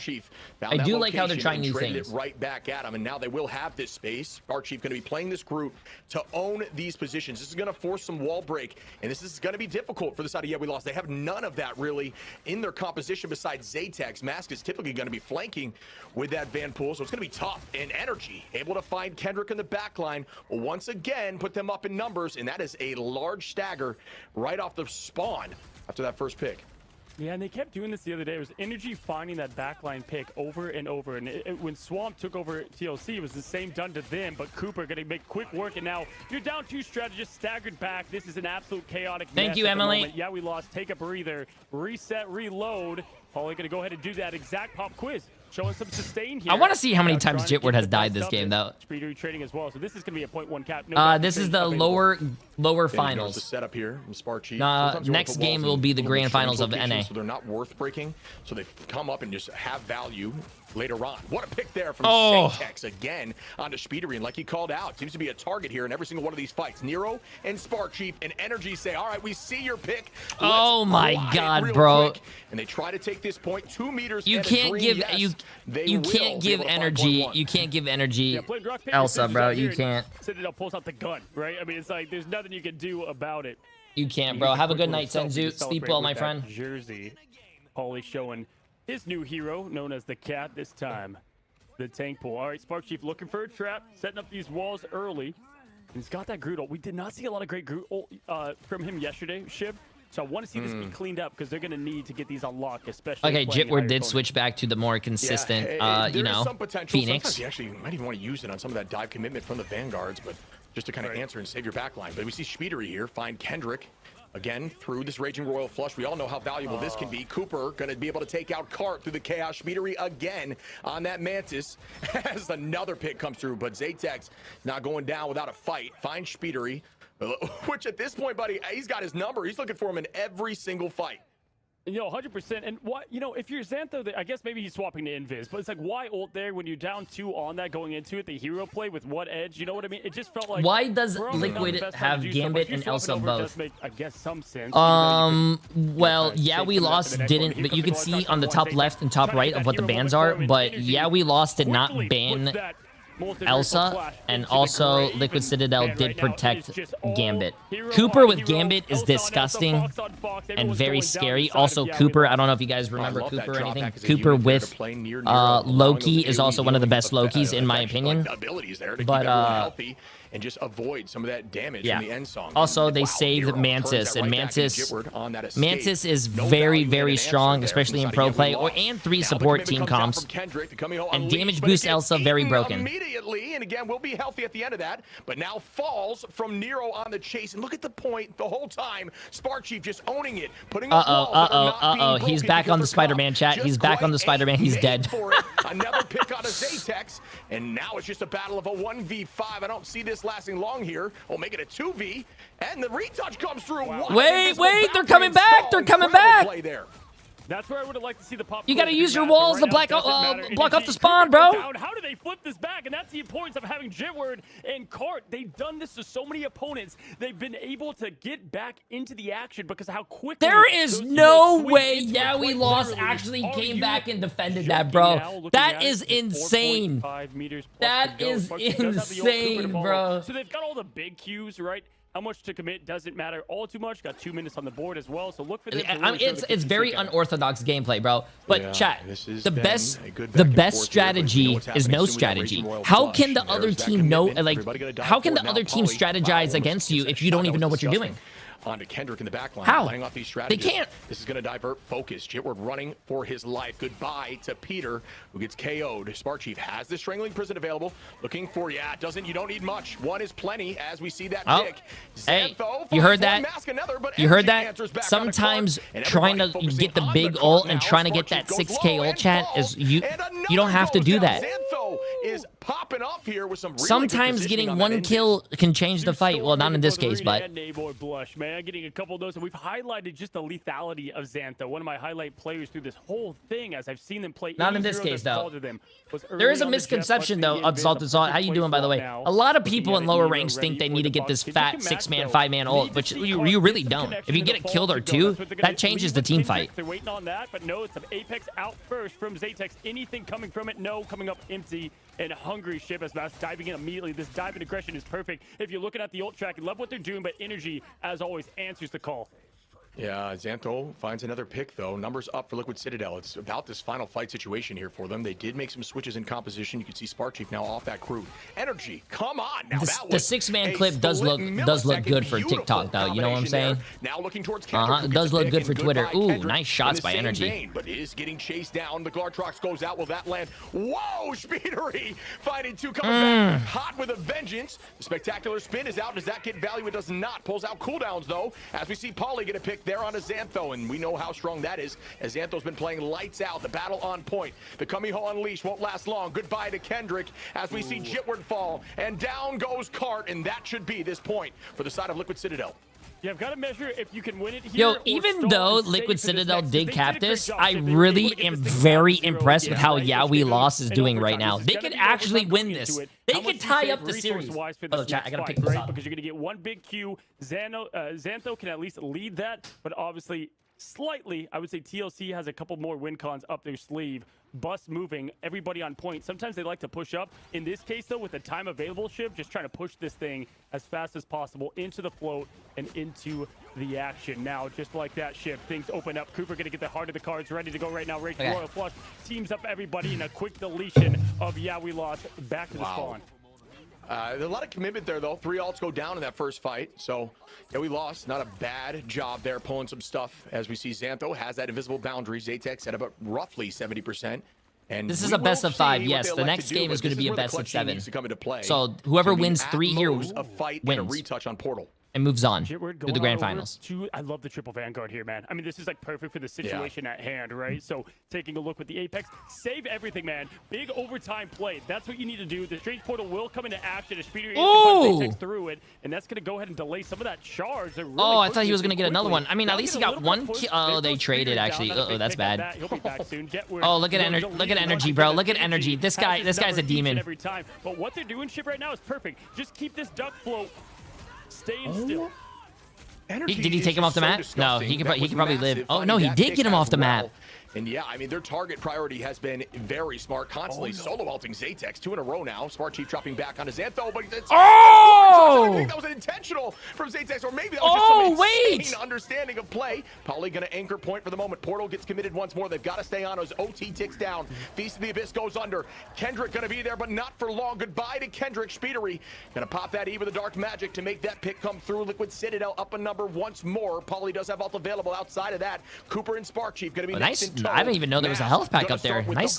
I do like how they're trying new things. It right back at them, and now they will have this space. Spark Chief going to be playing this group to own these positions. This is going to force some wall break, and this is going to be difficult for the side of we lost. They have none of that really in their composition besides Zaytex. Mask is typically going to be flanking with that Van Pool, so it's going to be tough. And Energy able to find Kendrick in the back line will once again put them up in numbers, and that is a large stagger right off the spawn after that first pick. Yeah, and they kept doing this the other day. It was Energy finding that backline pick over and over. And when Swamp took over TLC, it was the same done to them. But Cooper going to make quick work. And now you're down 2 strategists, staggered back. This is an absolute chaotic mess. Thank you, Emily. Yeah, we lost. Take a breather. Reset, reload. Probably going to go ahead and do that exact pop quiz. Showing some sustain here. I want to see how many times Jitward has died this game, though. Speeder trading as well. So this is going to be a 0.1 cap. This is the lower finals. The setup here from Spark Chief. Next game will be the grand finals of NA. So they're not worth breaking. So they come up and just have value later on. What a pick there from Satex again onto Speedery. And like he called out, seems to be a target here in every single one of these fights. Nero and Spark Chief and Energy say, all right, we see your pick. Oh my God, bro. Quick. And they try to take this point 2 meters. You can't give you can't give energy. You can't give energy Elsa, bro. You can't. Citadel pulls out the gun, right? I mean, it's like there's nothing you can do about it. You can't, bro. Have a good night, Senzu. Sleep well, my friend. Jersey. Paulie showing his new hero, known as the Cat this time. The tank pull. All right, Spark Chief looking for a trap, setting up these walls early. And he's got that Groot ult. We did not see a lot of great Groot ult from him yesterday, Shiv. So I want to see this be cleaned up because they're going to need to get these unlocked, especially. Okay, Jitward did switch back to the more consistent, you know, Phoenix. Sometimes you actually might even want to use it on some of that dive commitment from the Vanguards, but just to kind of answer and save your backline. But we see Speedery here find Kendrick. Again, through this Raging Royal Flush, we all know how valuable this can be. Cooper going to be able to take out Cart through the Chaos. Speedery again on that Mantis as another pick comes through. But Zatex not going down without a fight. Finds Speedery, which at this point, buddy, he's got his number. He's looking for him in every single fight. You know, 100%. And what, you know, if you're Xantho, I guess maybe he's swapping to Invis, but it's like, why ult there when you're down 2 on that going into it? The hero play with what edge? You know what I mean? It just felt like. Why does Liquid have Gambit and Elsa both? Make, I guess, some sense. Well, yeah, we lost didn't, but you can see on the top left and top right of what the bans are. But yeah, we lost did not ban Elsa, and also Liquid Citadel did protect Gambit. Cooper with Gambit is disgusting and very scary. Also, Cooper, I don't know if you guys remember Cooper or anything. Cooper with Loki is also one of the best Lokis, in my opinion. But, and just avoid some of that damage in the end song. Also, they saved Mantis, and Mantis is very, very strong, especially in pro play and 3 support team comps. And damage boost Elsa very broken. Immediately, and again, we'll be healthy at the end of that. But now falls from Nero on the chase, and look at the point the whole time. Spark Chief just owning it, putting He's back on the Spider-Man chat. He's back on the Spider-Man. He's dead. Another pick out of Zatex, and now it's just a battle of a 1v5. I don't see this lasting long here. We'll make it a 2v, and the retouch comes through. Wow. Wait, they're coming back. They're coming back. That's where I would have liked to see the pop. You got to use your walls to block off the spawn, bro. How do they flip this back? And that's the importance of having Jitward and Cart. They've done this to so many opponents. They've been able to get back into the action because of how quickly. There is no way Yeah We Lost actually came back and defended that, bro. That is insane. That is insane, bro. So they've got all the big cues, right? How much to commit doesn't matter all too much. Got 2 minutes on the board as well, so look for this. It's very unorthodox gameplay, bro. But chat, the best strategy is no strategy. How can the other team know? Like, how can the other team strategize against you if you don't even know what you're doing? Onto Kendrick in the back line. How? Playing off these strategies. They can't. This is going to divert focus. Jitward running for his life. Goodbye to Peter, who gets KO'd. Spark Chief has the Strangling Prison available. Looking for, you don't need much. 1 is plenty as we see that pick. Hey, you heard that? You heard that? Sometimes trying to get the big ult and trying to get that 6K ult chat is you don't have to do that. Is popping off here with some really sometimes getting 1 kill can change the fight. Well, not in this case, but Blush, man, getting a couple of those, and we've highlighted just the lethality of Xantho. One of my highlight players through this whole thing, as I've seen them play. Not in this case, though. There is a misconception, though, of Salt and Salt. How you doing, by the way? A lot of people in lower ranks think they need to get this fat 6-man, 5-man ult, which you really don't. If you get it killed or 2, that changes the team fight. They're waiting on that, but no, it's an Apex out first from Zatex. Anything coming from it? No, coming up empty. And hungry Ship as Mass diving in immediately. This dive and aggression is perfect. If you're looking at the ult track, I love what they're doing, but Energy, as always, answers the call. Yeah, Xantho finds another pick, though. Numbers up for Liquid Citadel. It's about this final fight situation here for them. They did make some switches in composition. You can see Spark Chief now off that crew. Energy, come on. Now that the 6-man clip does look good for TikTok, though. You know what I'm saying? Now looking towards Kendrick, It does look good for Twitter. Ooh, Kendrick nice shots by Energy. Vein, but is getting chased down. The Glartrox goes out. Will that land? Whoa, Speedery finding two coming back. Hot with a vengeance. The spectacular spin is out. Does that get value? It does not. Pulls out cooldowns, though, as we see Pauly get a pick there on a Xantho, and we know how strong that is, as Xantho's been playing lights out. The battle on point. The Kumiho Unleash won't last long. Goodbye to Kendrick as we see Jitward fall, and down goes Cart, and that should be this point for the side of Liquid Citadel. Yeah, I've got to measure if you can win it here. Yo, even though Liquid Citadel did cap this, I really am very impressed with how We Lost is doing right now. They could actually win this. They could tie up the series. Oh, chat, I gotta pick this up. Because you're gonna get one big Q. Xantho can at least lead that, but obviously slightly, I would say TLC has a couple more win cons up their sleeve. Bus moving, everybody on point. Sometimes they like to push up. In this case, though, with the time available ship, just trying to push this thing as fast as possible into the float and into the action. Now, just like that ship, things open up. Cooper gonna get the heart of the cards ready to go right now. Rachel Royal Flush teams up everybody in a quick deletion of We Lost back to the spawn. There's a lot of commitment there, though. 3 ults go down in that first fight. So, We Lost. Not a bad job there pulling some stuff. As we see Xantho has that invisible boundary. Zatex at about roughly 70%. And this is a best of 5. Yes, the next game is going to be a best of 7. So whoever wins 3 here wins. A fight and a retouch on Portal. And moves on to the grand finals. I love the triple Vanguard here, man. I mean, this is like perfect for the situation at hand, right? So taking a look with the Apex, save everything, man. Big overtime play. That's what you need to do. The Strange Portal will come into action. A speeder Apex through it, and that's going to go ahead and delay some of that charge. Really I thought he was going to get another one. I mean, at least he got one kill. Oh, they traded actually. That's bad. Oh, look at energy, bro. Look at energy. This guy's a demon. Every time. But what they're doing, ship right now is perfect. Just keep this duck float. Staying still. Did he take him off the map? No, he can probably live. Oh, no, he did get him off the map. And yeah, I mean, their target priority has been very smart, constantly solo ulting Zatex 2 in a row now. Smart Chief dropping back onto Xantho, but it's I think that was intentional from Zatex, or maybe that was just some insane understanding of play. Pauly gonna anchor point for the moment. Portal gets committed once more. They've got to stay on as OT ticks down. Feast of the Abyss goes under. Kendrick gonna be there, but not for long. Goodbye to Kendrick. Speedery gonna pop that Eve of the Dark Magic to make that pick come through. Liquid Citadel up a number once more. Pauly does have ult available outside of that. Cooper and Spark Chief gonna be next in tow. I didn't even know there was a health pack up there. Nice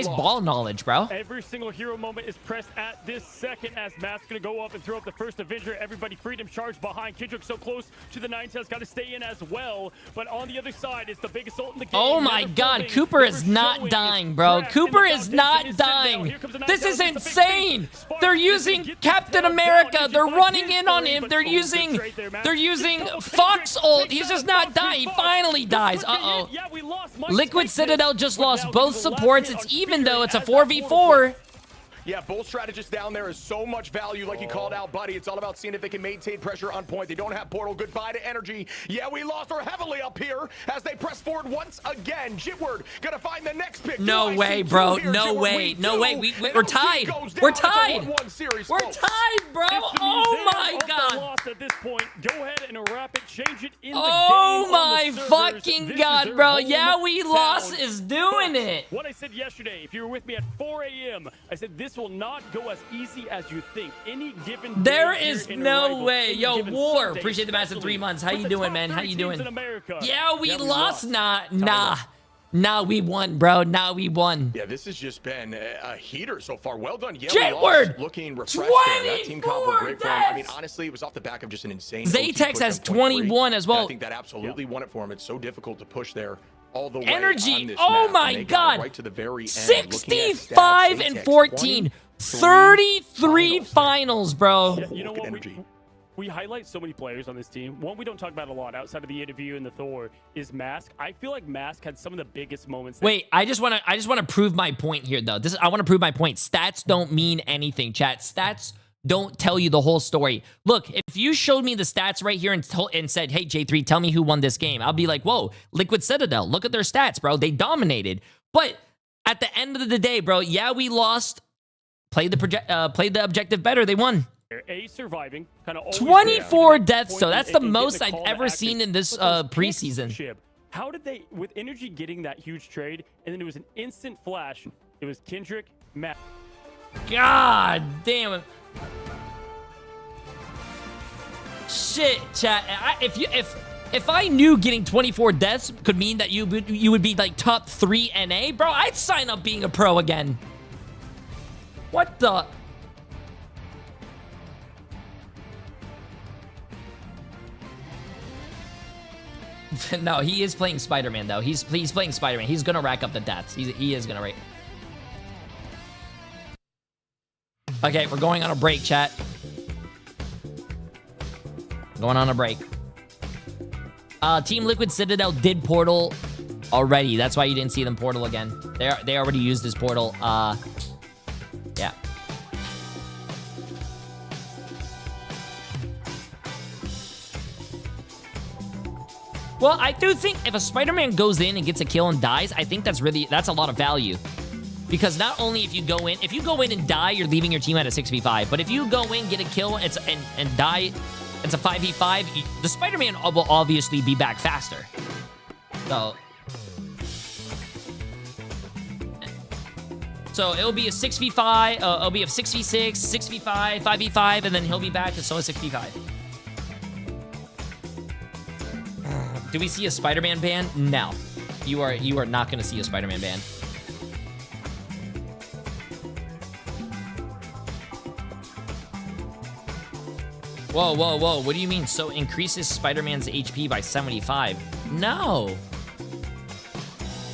ball knowledge, bro. Every single hero moment is pressed at this second as Matt's gonna go up and throw up the first Avenger. Everybody freedom charge behind. Kendrick so close to the 9 tails, got to stay in as well. But on the other side, it's the biggest ult in the game. Oh my God, Cooper is not dying, bro. Cooper is not dying. This is insane. They're using Captain America. They're running in on him. They're using Fox ult. He's just not dying. He finally dies. Uh-oh. Liquid Citadel just lost both supports. It's even though it's a 4v4. Yeah, both strategists down there is so much value, like you called out, buddy. It's all about seeing if they can maintain pressure on point. They don't have Portal. Goodbye to energy. We lost her heavily up here as they press forward once again. Jitward gonna find the next pick. No way, bro. No way. No way. We're tied. We're tied. We're tied, bro. Oh my God. Lost at this point. Go ahead and wrap it. Change it in the game. Oh my fucking God, bro. We Lost is doing it. What I said yesterday, if you were with me at 4 a.m., I said this will not go as easy as you think. Any given there is no way. Yo, War, appreciate the massive 3 months. How you doing, man? How you doing? We lost. Nah, we won, bro. Nah, we won. Yeah, this has just been a heater so far. Well done. Jitward looking refreshed there. That team comp was great for him. I mean, honestly, it was off the back of just an insane Zatex has 21 as well. I think that absolutely won it for him. It's so difficult to push there all the way. Energy. Oh my God. Right to the very end. 65 and 14. 33 finals, bro. You know what? We highlight so many players on this team. One we don't talk about a lot outside of the interview and the Thor is Mask. I feel like Mask had some of the biggest moments. Wait, I just want to prove my point here, though. I want to prove my point. Stats don't mean anything, chat. Stats don't tell you the whole story. Look, if you showed me the stats right here and said, hey, J3, tell me who won this game, I'll be like, whoa, Liquid Citadel. Look at their stats, bro. They dominated. But at the end of the day, bro, We lost. Played the objective better. They won. A, surviving, kind of 24 deaths, so that's the most I've ever seen in this preseason. How did they, with Energy getting that huge trade, and then it was an instant flash, it was Kendrick, Matt. God damn it. Shit, chat. If I knew getting 24 deaths could mean that you would be like top 3 NA, bro, I'd sign up being a pro again. What the? No, he is playing Spider-Man though. He's playing Spider-Man. He's gonna rack up the deaths. He is gonna rate. Okay, we're going on a break, chat. Going on a break. Team Liquid Citadel did Portal already. That's why you didn't see them Portal again. They already used this Portal. Yeah. Well, I do think if a Spider-Man goes in and gets a kill and dies, I think that's a lot of value. Because not only if you go in and die, you're leaving your team at a 6v5. But if you go in, get a kill, and die, it's a 5v5. The Spider-Man will obviously be back faster. So it'll be a 6v5, it'll be a 6v6, 6v5, 5v5, and then he'll be back, and so a 6v5. Do we see a Spider-Man ban? No. You are not going to see a Spider-Man ban. Whoa, whoa, whoa. What do you mean? So increases Spider-Man's HP by 75? No.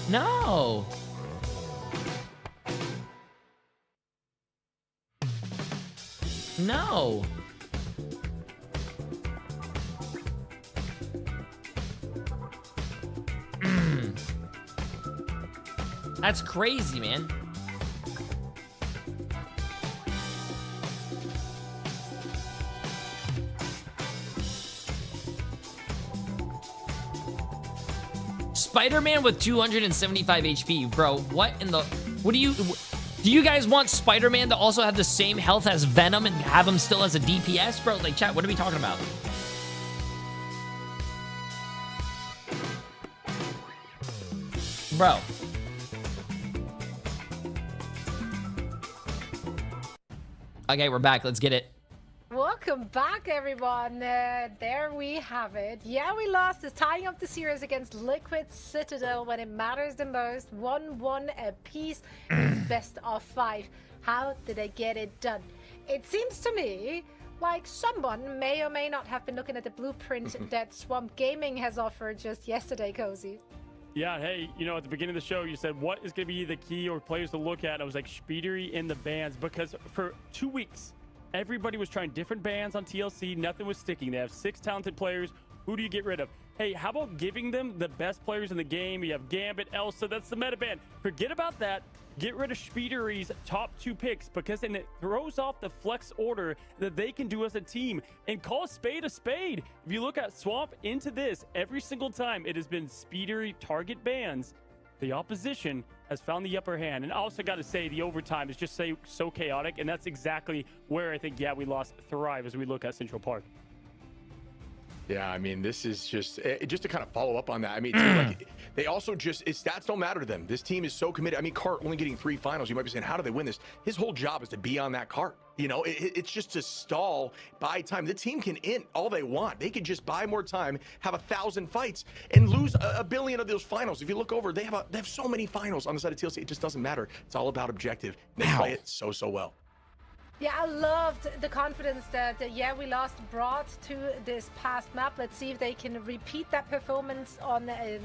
No. No. That's crazy, man. Spider-Man with 275 HP, bro. What do you guys want Spider-Man to also have the same health as Venom and have him still as a DPS, bro? Like, chat, what are we talking about? Bro. Okay, we're back. Let's get it. Welcome back, everyone. There we have it. Yeah, we lost the tying up the series against Liquid Citadel when it matters the most. 1-1 apiece. Best of 5. How did they get it done? It seems to me like someone may or may not have been looking at the blueprint that Swamp Gaming has offered just yesterday, Cozy. Yeah, hey, you know, at the beginning of the show, you said, what is going to be the key or players to look at? I was like, Speedery in the bans, because for 2 weeks, everybody was trying different bans on TLC. Nothing was sticking. They have 6 talented players. Who do you get rid of? Hey, how about giving them the best players in the game? You have Gambit, Elsa. That's the meta ban. Forget about that. Get rid of Speedery's top 2 picks, because then it throws off the flex order that they can do as a team, and call a spade a spade. If you look at Swamp into this, every single time it has been Speedery target bans, the opposition has found the upper hand. And I also got to say, the overtime is just so chaotic, and that's exactly where I think, yeah, we lost Thrive as we look at Central Park. Yeah, I mean, this is just to kind of follow up on that. I mean, like, they also stats don't matter to them. This team is so committed. I mean, Cart only getting 3 finals. You might be saying, how do they win this? His whole job is to be on that cart. You know, it's just to stall, buy time. The team can int all they want. They can just buy more time, have 1,000 fights, and lose a billion of those finals. If you look over, they have so many finals on the side of TLC. It just doesn't matter. It's all about objective. They play it so well. Yeah, I loved the confidence that, yeah, we lost brought to this past map. Let's see if they can repeat that performance on the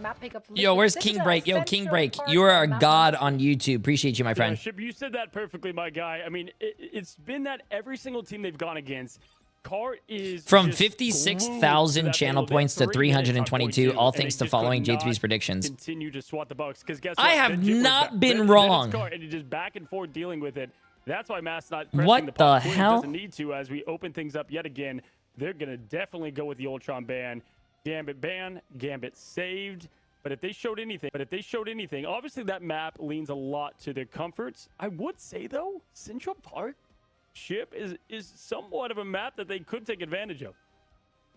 map pickup. Yo, where's King Break? Yo, King Break, you are a god on YouTube. Appreciate you, my friend. Yeah, Ship, you said that perfectly, my guy. I mean, it's been that every single team they've gone against. Cart is from 56,000 channel points to 322, all thanks to following J3's predictions. Continue to swat the Bucks, because guess I have not been wrong. And he's just back and forth dealing with it. That's why Matt's not pressing the pause. Doesn't need to. As we open things up yet again, they're gonna definitely go with the Ultron ban. Gambit ban, Gambit saved. But if they showed anything, obviously that map leans a lot to their comforts. I would say though, Central Park ship is somewhat of a map that they could take advantage of.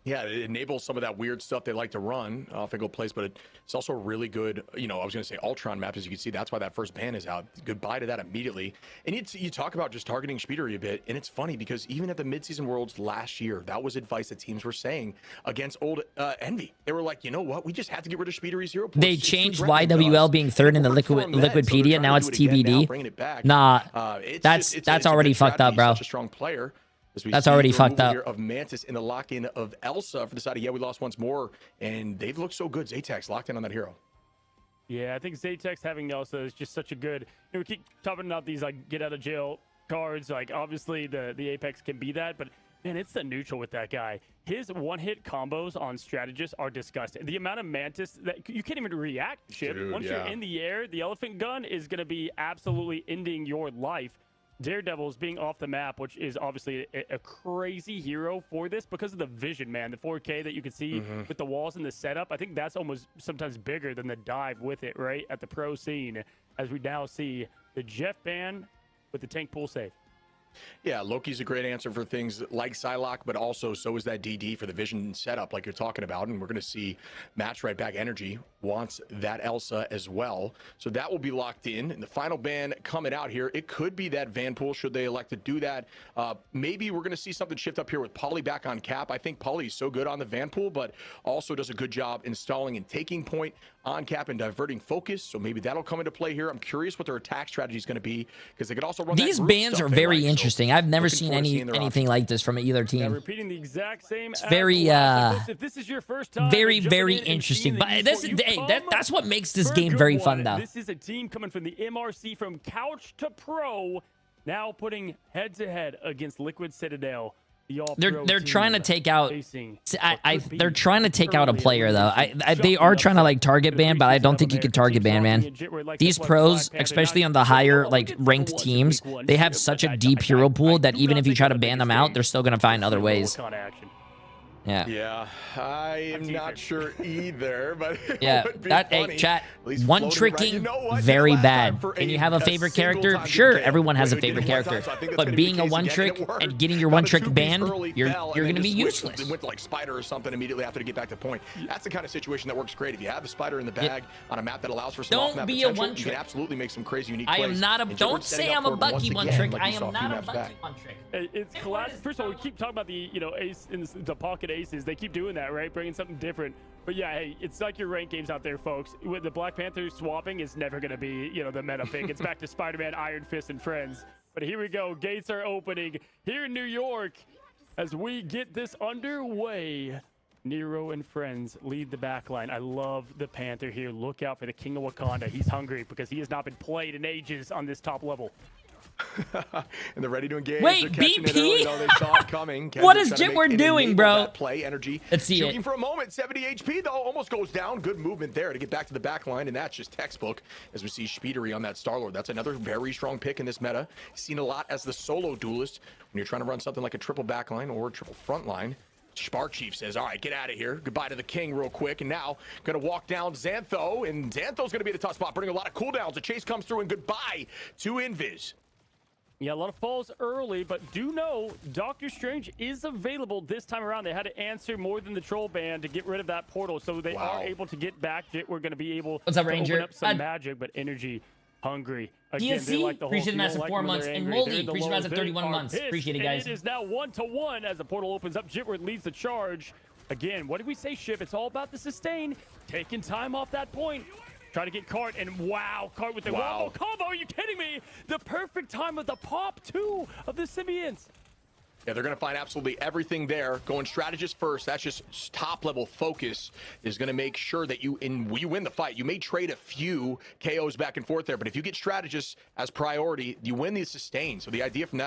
Yeah, it enables some of that weird stuff they like to run off angle plays, but it's also a really good, I was going to say Ultron map, as you can see. That's why that first ban is out. Goodbye to that immediately. And you talk about just targeting Speedery a bit, and it's funny because even at the midseason Worlds last year, that was advice that teams were saying against old Envy. They were like, you know what? We just have to get rid of Speedery's hero points. They changed YWL being third in the Liquidpedia. Now it's TBD. Nah, that's already fucked up, bro. Such a strong player. That's already fucked up. Of Mantis in the lock-in of Elsa for the side of, we lost once more, and they've looked so good. Zaytax locked in on that hero. Yeah, I think Zaytax having Elsa is just such a good. We keep talking about these like get out of jail cards. Like obviously the Apex can be that, but man, it's the neutral with that guy. His one-hit combos on strategists are disgusting. The amount of Mantis that you can't even react to shit. Once you're in the air, the elephant gun is going to be absolutely ending your life. Daredevil's being off the map, which is obviously a crazy hero for this because of the vision, man. The 4K that you can see with the walls and the setup. I think that's almost sometimes bigger than the dive with it, right? At the pro scene, as we now see the Jeff ban with the tank pool save. Yeah, Loki's a great answer for things like Psylocke, but also so is that DD for the vision setup like you're talking about. And we're going to see Match Right Back Energy wants that Elsa as well. So that will be locked in. And the final ban coming out here, it could be that Vanpool should they elect to do that. Maybe we're going to see something shift up here with Polly back on cap. I think Polly is so good on the Vanpool, but also does a good job installing and taking point on cap and diverting focus. So maybe that'll come into play here. I'm curious what their attack strategy is going to be because they could also run these bans are very interesting. I've never seen anything like this from either team. Yeah, repeating the exact same. It's very if this is your first time, very interesting. But that's what makes this game very fun, though. This is a team coming from the MRC from couch to pro, now putting head to head against Liquid Citadel. They're trying to take out. They're trying to take out a player though. They are trying to like target ban, but I don't think you can target ban, man. These pros, especially on the higher like ranked teams, they have such a deep hero pool that even if you try to ban them out, they're still gonna find other ways. Yeah. I am not sure either, but yeah, hey, chat. One tricking, very bad. Can you have a favorite character? Sure, everyone has a favorite character, but being a one trick and getting your one trick banned, you're going to be useless. They went to like Spider or something immediately after to get back to point. That's the kind of situation that works great. If you have a Spider in the bag on a map that allows for some off-map potential, you can absolutely make some crazy unique plays. I am not a. Don't say I'm a Bucky one trick. I am not a Bucky one trick. It's classic. First of all, we keep talking about the ace in the pocket aces. They keep doing that, right? Bringing something different. But yeah, hey, it's like your ranked games out there, folks. With the Black Panther swapping, it's never going to be, the meta pick. It's back to Spider-Man, Iron Fist, and friends. But here we go. Gates are opening here in New York as we get this underway. Nero and friends lead the backline. I love the Panther here. Look out for the King of Wakanda. He's hungry because he has not been played in ages on this top level. And they're ready to engage. Wait, BP? They saw it coming. What is Jitward doing, bro? Play energy. Let's see Shooting for a moment. 70 HP, though. Almost goes down. Good movement there to get back to the back line, and that's just textbook as we see Speedery on that Star-Lord. That's another very strong pick in this meta. Seen a lot as the solo duelist when you're trying to run something like a triple backline or a triple front line. Spark Chief says, all right, get out of here. Goodbye to the king real quick. And now going to walk down Xantho. And Xantho's going to be at a tough spot, bringing a lot of cooldowns. The chase comes through, and goodbye to Invis. Yeah, a lot of falls early, but do know Doctor Strange is available this time around. They had to answer more than the troll ban to get rid of that portal, so they are able to get back. We're going to be able to open up some magic, but energy hungry. Again, DSC, they like the whole appreciate the 4 months. And Moldy, appreciate the 31 months. Appreciate it, guys. It is now 1-1 as the portal opens up. Jitward leads the charge. Again, what did we say, Shiv? It's all about the sustain. Taking time off that point. Try to get Cart, and wow, Cart with the wombo combo. Are you kidding me? The perfect time of the pop, too, of the symbionts. Yeah, they're going to find absolutely everything there. Going strategist first, that's just top-level focus, is going to make sure that you win the fight. You may trade a few KOs back and forth there, but if you get strategists as priority, you win the sustain. So the idea from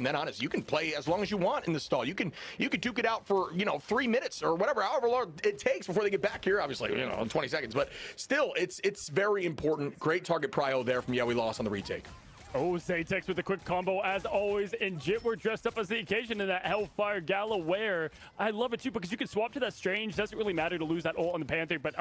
then on is you can play as long as you want in the stall. You can duke it out for 3 minutes or whatever, however long it takes before they get back here. Obviously, in 20 seconds, but still, it's very important. Great target prio there from We Lost on the retake. Oh, Zaytax with a quick combo as always, and Jitward dressed up as the occasion in that Hellfire Gala wear. I love it too because you can swap to that Strange. Doesn't really matter to lose that ult on the Panther, but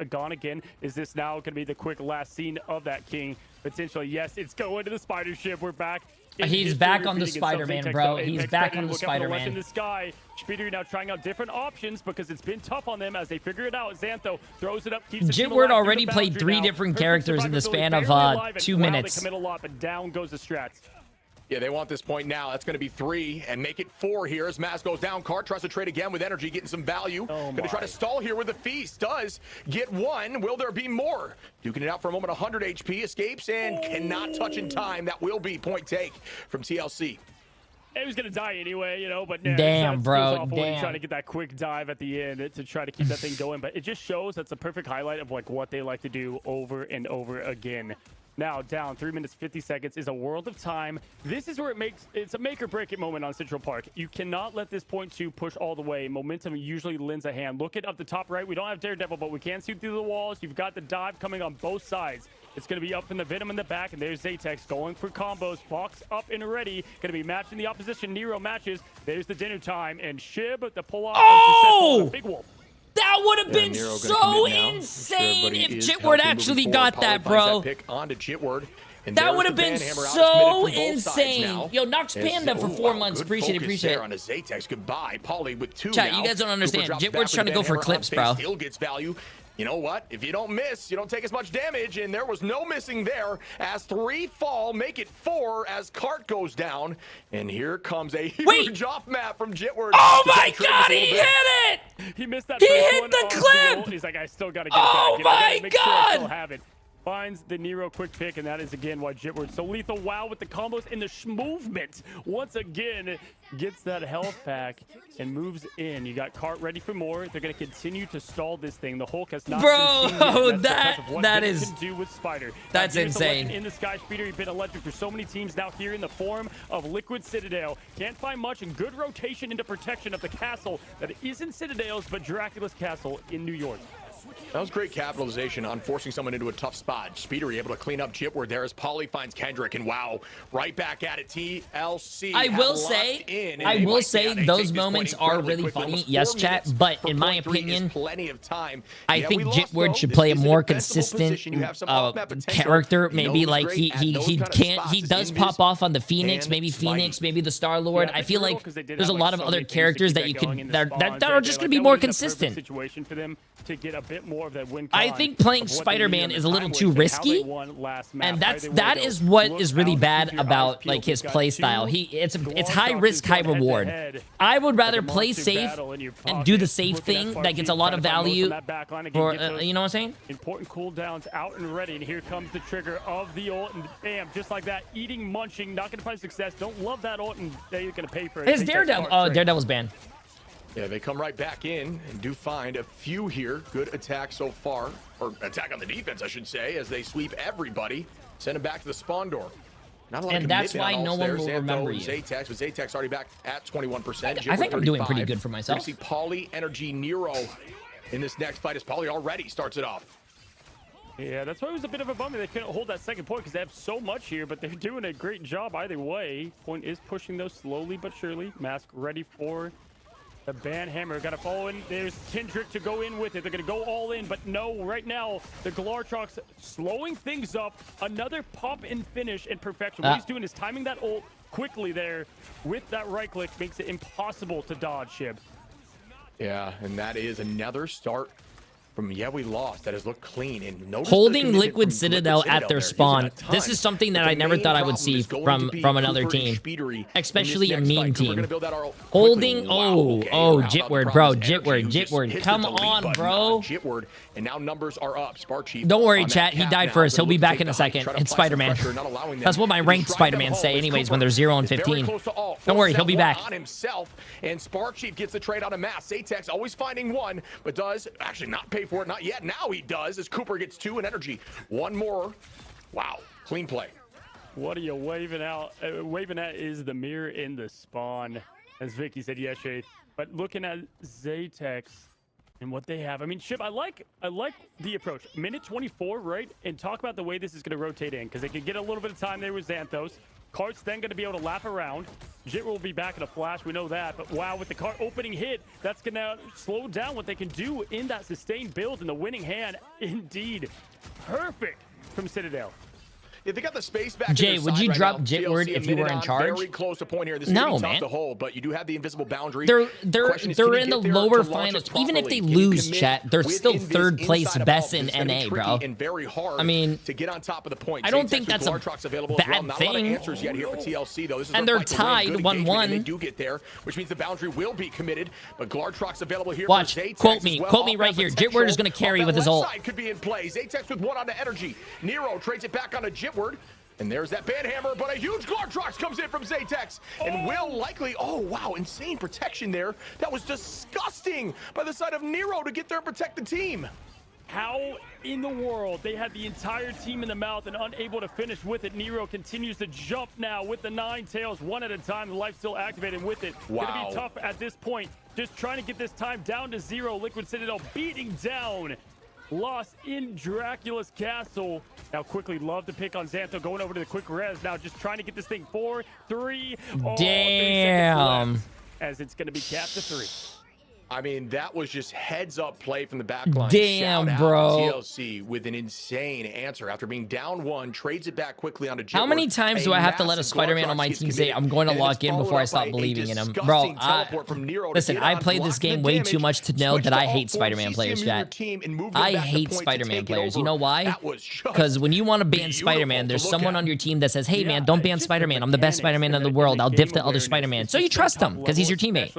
gone again. Is this now going to be the quick last scene of that King? Potentially, yes, it's going to the Spider Ship. We're back He's back on the Spider-Man, bro. He's back on the Spider-Man. In the sky. Speeder now trying out different options because it's been tough on them as they figure it out. Xantho throws it up, keeps the team Jitward alive, already played 3 different characters in the span of 2 minutes. They commit a lot, but down goes the strats. Yeah, they want this point now. That's going to be 3 and make it 4 here as Mass goes down. Cart tries to trade again with energy, getting some value. Going to try to stall here with the feast. Does get 1. Will there be more? Duking it out for a moment. 100 HP. Escapes and cannot touch in time. That will be point take from TLC. He was gonna die anyway, you know, but damn, bro, damn. Trying to get that quick dive at the end to try to keep that thing going, but it just shows that's a perfect highlight of like what they like to do over and over again. Now down 3 minutes 50 seconds is a world of time. This is where it's a make or break it moment on Central Park. You cannot let this point 2 push all the way. Momentum usually lends a hand. Look at up the top right. We don't have Daredevil, but we can see through the walls. You've got the dive coming on both sides. It's going to be up in the Venom in the back, and there's Zatex going for combos. Fox up and ready. Going to be matching the opposition. Nero matches. There's the dinner time, and Shib, the pull-off. Oh! Big Wolf. That would have been so insane if Jitward actually got that, bro. Pick onto Jitward. That would have been so insane. Yo, Nox Panda for 4 months. Appreciate it. On a Zatex. Goodbye. Pauly with 2 Chat, now. you guys don't understand. Cooper Jitward's trying to go for clips, bro. Still gets value. You know what? If you don't miss, you don't take as much damage, and there was no missing there as 3 fall, make it 4 as Cart goes down. And here comes a huge off map from Jitward. Oh my god, he hit it! He missed that. He hit the clip! He's like, I still gotta get it back. My make god! Sure I still have it. Finds the Nero quick pick, and that is again why Jitward so lethal. Wow, with the combos and the movement. Once again, gets that health pack and moves in. You got Cart ready for more. They're going to continue to stall this thing. The Hulk has not been that is can do with Spider. That's insane. In the sky, Speeder, you've been electric for so many teams now here in the form of Liquid Citadel. Can't find much, and good rotation into protection of the castle that isn't Citadel's, but Dracula's castle in New York. That was great capitalization on forcing someone into a tough spot. Speeder able to clean up Jitward there as Pauly finds Kendrick, and wow, right back at it. TLC. I will say those moments are really funny. Yes, chat, but in my opinion, I think Jitward should play a more consistent character. Maybe like he does pop off on the Phoenix, maybe the Star-Lord. I feel like there's a lot of other characters that you could that are just going to be more consistent. Situation for them to get a bit more of that win. I think playing Spider-Man is a little too risky, and that is what is really bad about like his play style. It's high risk, high reward. I would rather play safe and do the safe thing that gets a lot of value. For you know what I'm saying? Important cooldowns out and ready, and here comes the trigger of the ult, and bam, just like that, eating, munching, not gonna find success. Don't love that ult, and they're gonna pay for it. His Daredevil. Oh, Daredevil's banned. Yeah, they come right back in and do find a few here. Good attack so far, or attack on the defense, I should say, as they sweep everybody, send them back to the spawn door. Not a lot and that's why no one will remember you. Zatex, but Zatex already back at 21%. I think I'm doing pretty good for myself. We see Pauly, Energy, Nero in this next fight as Pauly already starts it off. Yeah, that's why it was a bit of a bummer they couldn't hold that second point because they have so much here, but they're doing a great job either way. Point is pushing those slowly but surely. Mask ready for the banhammer. Got to follow in. There's Kendrick to go in with it. They're going to go all in, but no, right now, the Galartrox slowing things up. Another pop and finish in perfection. What he's doing is timing that ult quickly there with that right click. Makes it impossible to dodge, Shib. Yeah, and that is another start from we lost. That has looked clean. And holding Liquid Citadel at their spawn. This is something that I never thought I would see from another team, especially a meme team. Holding, Jitward, bro, Jitward, come on, bro. Jitward, and now numbers are up. Sparchief. Don't worry, chat. He died first. He'll be back in a second. It's Spider-Man. That's what my ranked Spider-Man say, anyways, when they're 0 and 15. Don't worry, he'll be back. On himself, and Sparchief gets the trade out of Mass. Zatex always finding one, but does actually not pay for it. Not yet. Now he does, as Cooper gets 2 in energy. One more. Wow. Clean play. What are you waving out? Waving at is the mirror in the spawn, as Vicky said yesterday. But looking at Zatex and what they have, I mean, Shib, I like the approach. Minute 24, right? And talk about the way this is going to rotate in, because they can get a little bit of time there with Xanthos. Cart's then going to be able to lap around. Jit will be back in a flash, we know that. But wow, with the Cart opening hit, that's going to slow down what they can do in that sustained build, and the winning hand, indeed. Perfect from Citadel. If they got the space back, Jay, would you drop Jitward if you were in charge? Very close to point here. This no, is man. tough to hold, but you do have the invisible boundary. They're in the lower finals. Even if they lose, chat, they're still third place best in NA, bro. And very hard I mean, to get on top of the point. I don't think that's a bad thing. Answers yet here for TLC, though. This is and they're tied 1-1. They do get there, which means the boundary will be committed. But Glartrox available here. Watch, for quote me right here. Jitward is going to carry with his ult. Could be in play. Zatex with one on the energy. Nero trades it back on a Jitward. And there's that banhammer, but a huge Glartrox comes in from Zatex. And will likely, oh wow, insane protection there. That was disgusting by the side of Nero to get there and protect the team. How in the world they had the entire team in the mouth and unable to finish with it. Nero continues to jump now with the 9 tails, one at a time. The life still activated with it. Wow. Gonna be tough at this point. Just trying to get this time down to 0. Liquid Citadel beating down Lost in Dracula's castle. Now quickly love to pick on Xantho, going over to the quick res. Now just trying to get this thing 4, 3. Oh, damn. As it's going to be capped to 3. I mean, that was just heads-up play from the backline. Damn, Shout bro. out to TLC with an insane answer. After being down 1, trades it back quickly on a Jitward. How many times do I have to let a Spider-Man on my team say, I'm going to lock in before I stop believing in him? Bro, listen, I played this game way too much to know that I hate Spider-Man players, chat. I hate Spider-Man players. You know why? Because when you want to ban Spider-Man, there's someone on your team that says, hey, man, don't ban Spider-Man. I'm the best Spider-Man in the world. I'll diff the other Spider-Man. So you trust him because he's your teammate.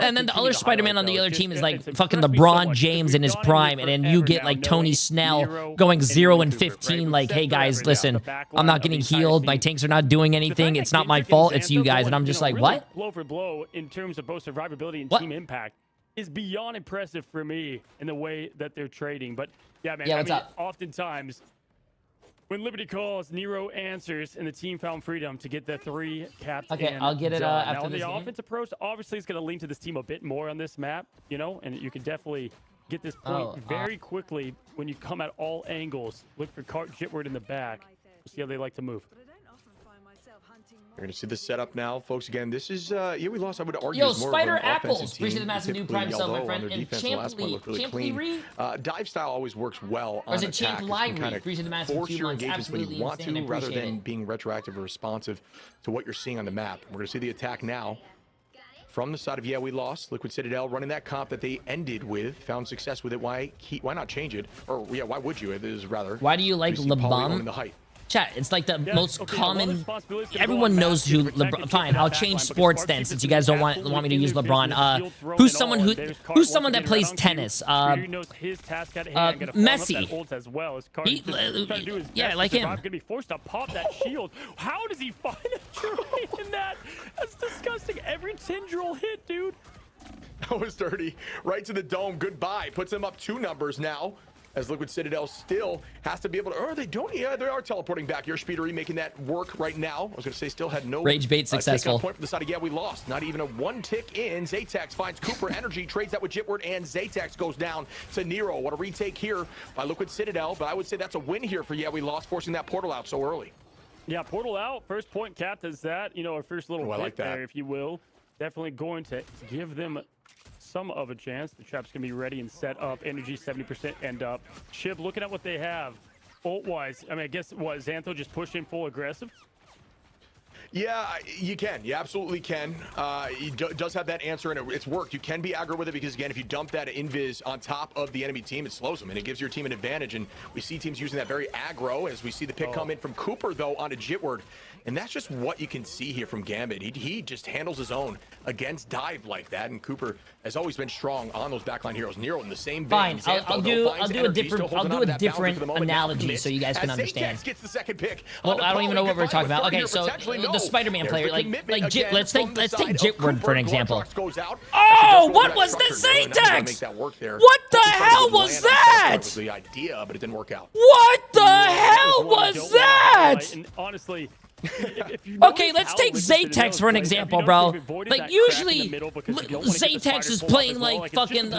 And then the other Spider-Man on the other team is like fucking LeBron James in his prime, and then you get like Tony Snell going 0-15 like, hey guys, listen, I'm not getting healed, my tanks are not doing anything, it's not my fault, it's you guys. And I'm just like, what? Blow for blow in terms of both survivability and team impact is beyond impressive for me in the way that they're trading. But yeah, man, I mean, oftentimes when Liberty calls, Nero answers, and the team found freedom to get the 3 caps. Okay, I'll get it after now, on this the game. offense approach, obviously, it's going to lean to this team a bit more on this map, you know, and you can definitely get this point very quickly when you come at all angles. Look for Jitward in the back. We'll see how they like to move. You're going to see the setup now, folks. Again, this is, yeah, we lost, I would argue. Yo, more Spider of an Apples. Appreciate the massive new prime sub, my friend. And Champly, dive style always works well on attack. Appreciate the massive force 2 your months. engagements when you Absolutely want insane. to, rather than being retroactive or responsive to what you're seeing on the map. We're going to see the attack now. From the side of, yeah, we lost. Liquid Citadel running that comp that they ended with, found success with it. Why not change it? Or, yeah, why would you? It is rather. Why do you like LeBron? Chat, it's like the most common. Everyone knows who LeBron. Fine, I'll change sports then, since you guys don't want me to use LeBron. Who's someone that plays tennis? Messi. Yeah, I like him. Gonna be forced to pop that shield. How does he find a tray in that? That's disgusting. Every tendril hit, dude. That was dirty. Right to the dome. Goodbye. Puts them up 2 numbers now. As Liquid Citadel still has to be able to, or they don't, yeah, they are teleporting back here. Speedery making that work right now. I was going to say still had no rage bait successful. Point from the side of, yeah, we lost. Not even a 1 tick in. Zatex finds Cooper energy, trades that with Jitward, and Zatex goes down to Nero. What a retake here by Liquid Citadel, but I would say that's a win here for, yeah, we lost, forcing that portal out so early. Yeah, portal out. First point capped as that, you know, our first little hit there, if you will. Definitely going to give them some of a chance. The trap's gonna be ready and set up. Energy 70% end up. Chib looking at what they have ult wise. I mean, I guess what Xantho just pushed in full aggressive. Yeah, you can. You absolutely can. He does have that answer, and it's worked. You can be aggro with it because, again, if you dump that invis on top of the enemy team, it slows them, and it gives your team an advantage. And we see teams using that very aggro, as we see the pick come in from Cooper, though, onto Jitward. And that's just what you can see here from Gambit. He just handles his own against dive like that. And Cooper has always been strong on those backline heroes. Nero in the same vein. Fine, I'll do a different analogy so you guys can understand. Gets the second pick. Well, I don't even know what we're talking about. Okay, so the Spider-Man player, let's take Jitward for an example. Oh, what was the Zatex? What the hell was that? Was the idea, but it didn't work out. What the hell was that? And honestly, okay, let's take Zatex for an example, bro. Like, usually, Zatex is playing like fucking,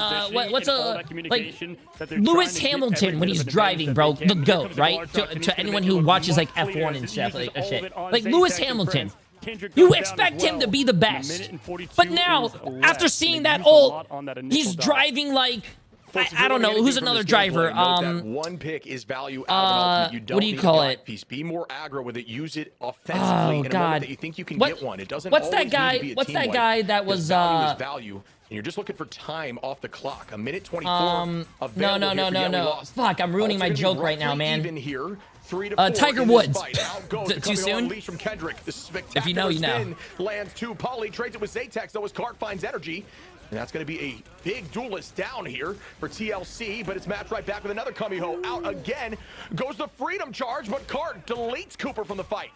Lewis Hamilton when he's driving, bro. The GOAT, right? To anyone who watches, like, F1 and stuff, like, shit. Like, Lewis Hamilton. You expect him to be the best. But now, after seeing that ult, he's driving like I don't know. Who's another driver? That one pick is value out of an ultimate. You don't what do you need call a it? piece. Be more aggro with it. Use it offensively in a moment that you think you can get one. It doesn't What's always that guy? need to be a What's that team guy wipe. that was Value is value, and you're just looking for time off the clock. A minute 24. No. Fuck, I'm ruining my joke right now, man. Even here. 3 to 4 Tiger Woods. Too soon? From Kendrick. If you know, you know. Spin lands to Polly, trades it with Zaytex, though, as Cart finds energy. And that's going to be a big duelist down here for TLC, but it's matched right back with another Kamiho. Out again. Goes the Freedom Charge, but Cart deletes Cooper from the fight.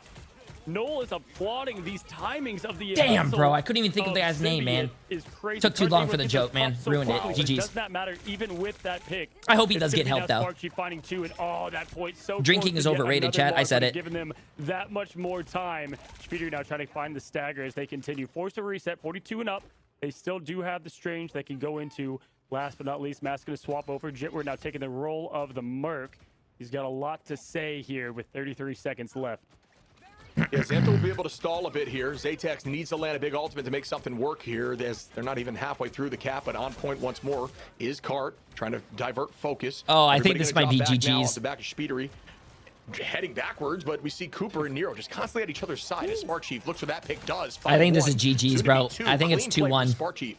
Noel is applauding these timings of the damn, bro. I couldn't even think of the guy's name, man. Took too long for the joke, man. Ruined it. GG's. Does not matter even with that pick. I hope he does get help, though. Finding two and, that point so drinking is overrated, chat. I said it. Giving them that much more time. Speeder now trying to find the stagger as they continue. Forced to reset, 42 and up. They still do have the Strange they can go into. Last but not least, Matt's going to swap over. Jitward now taking the role of the Merc. He's got a lot to say here with 33 seconds left. Yeah, Xantho will be able to stall a bit here. Zaytex needs to land a big ultimate to make something work here. They're not even halfway through the cap, but on point once more is Cart trying to divert focus. Oh, I think this might be GG's. The back of Speedery heading backwards, but we see Cooper and Nero just constantly at each other's side. As Spark Chief looks for that pick, does. I think this is GG's, bro. I think it's 2-1. Spark Chief.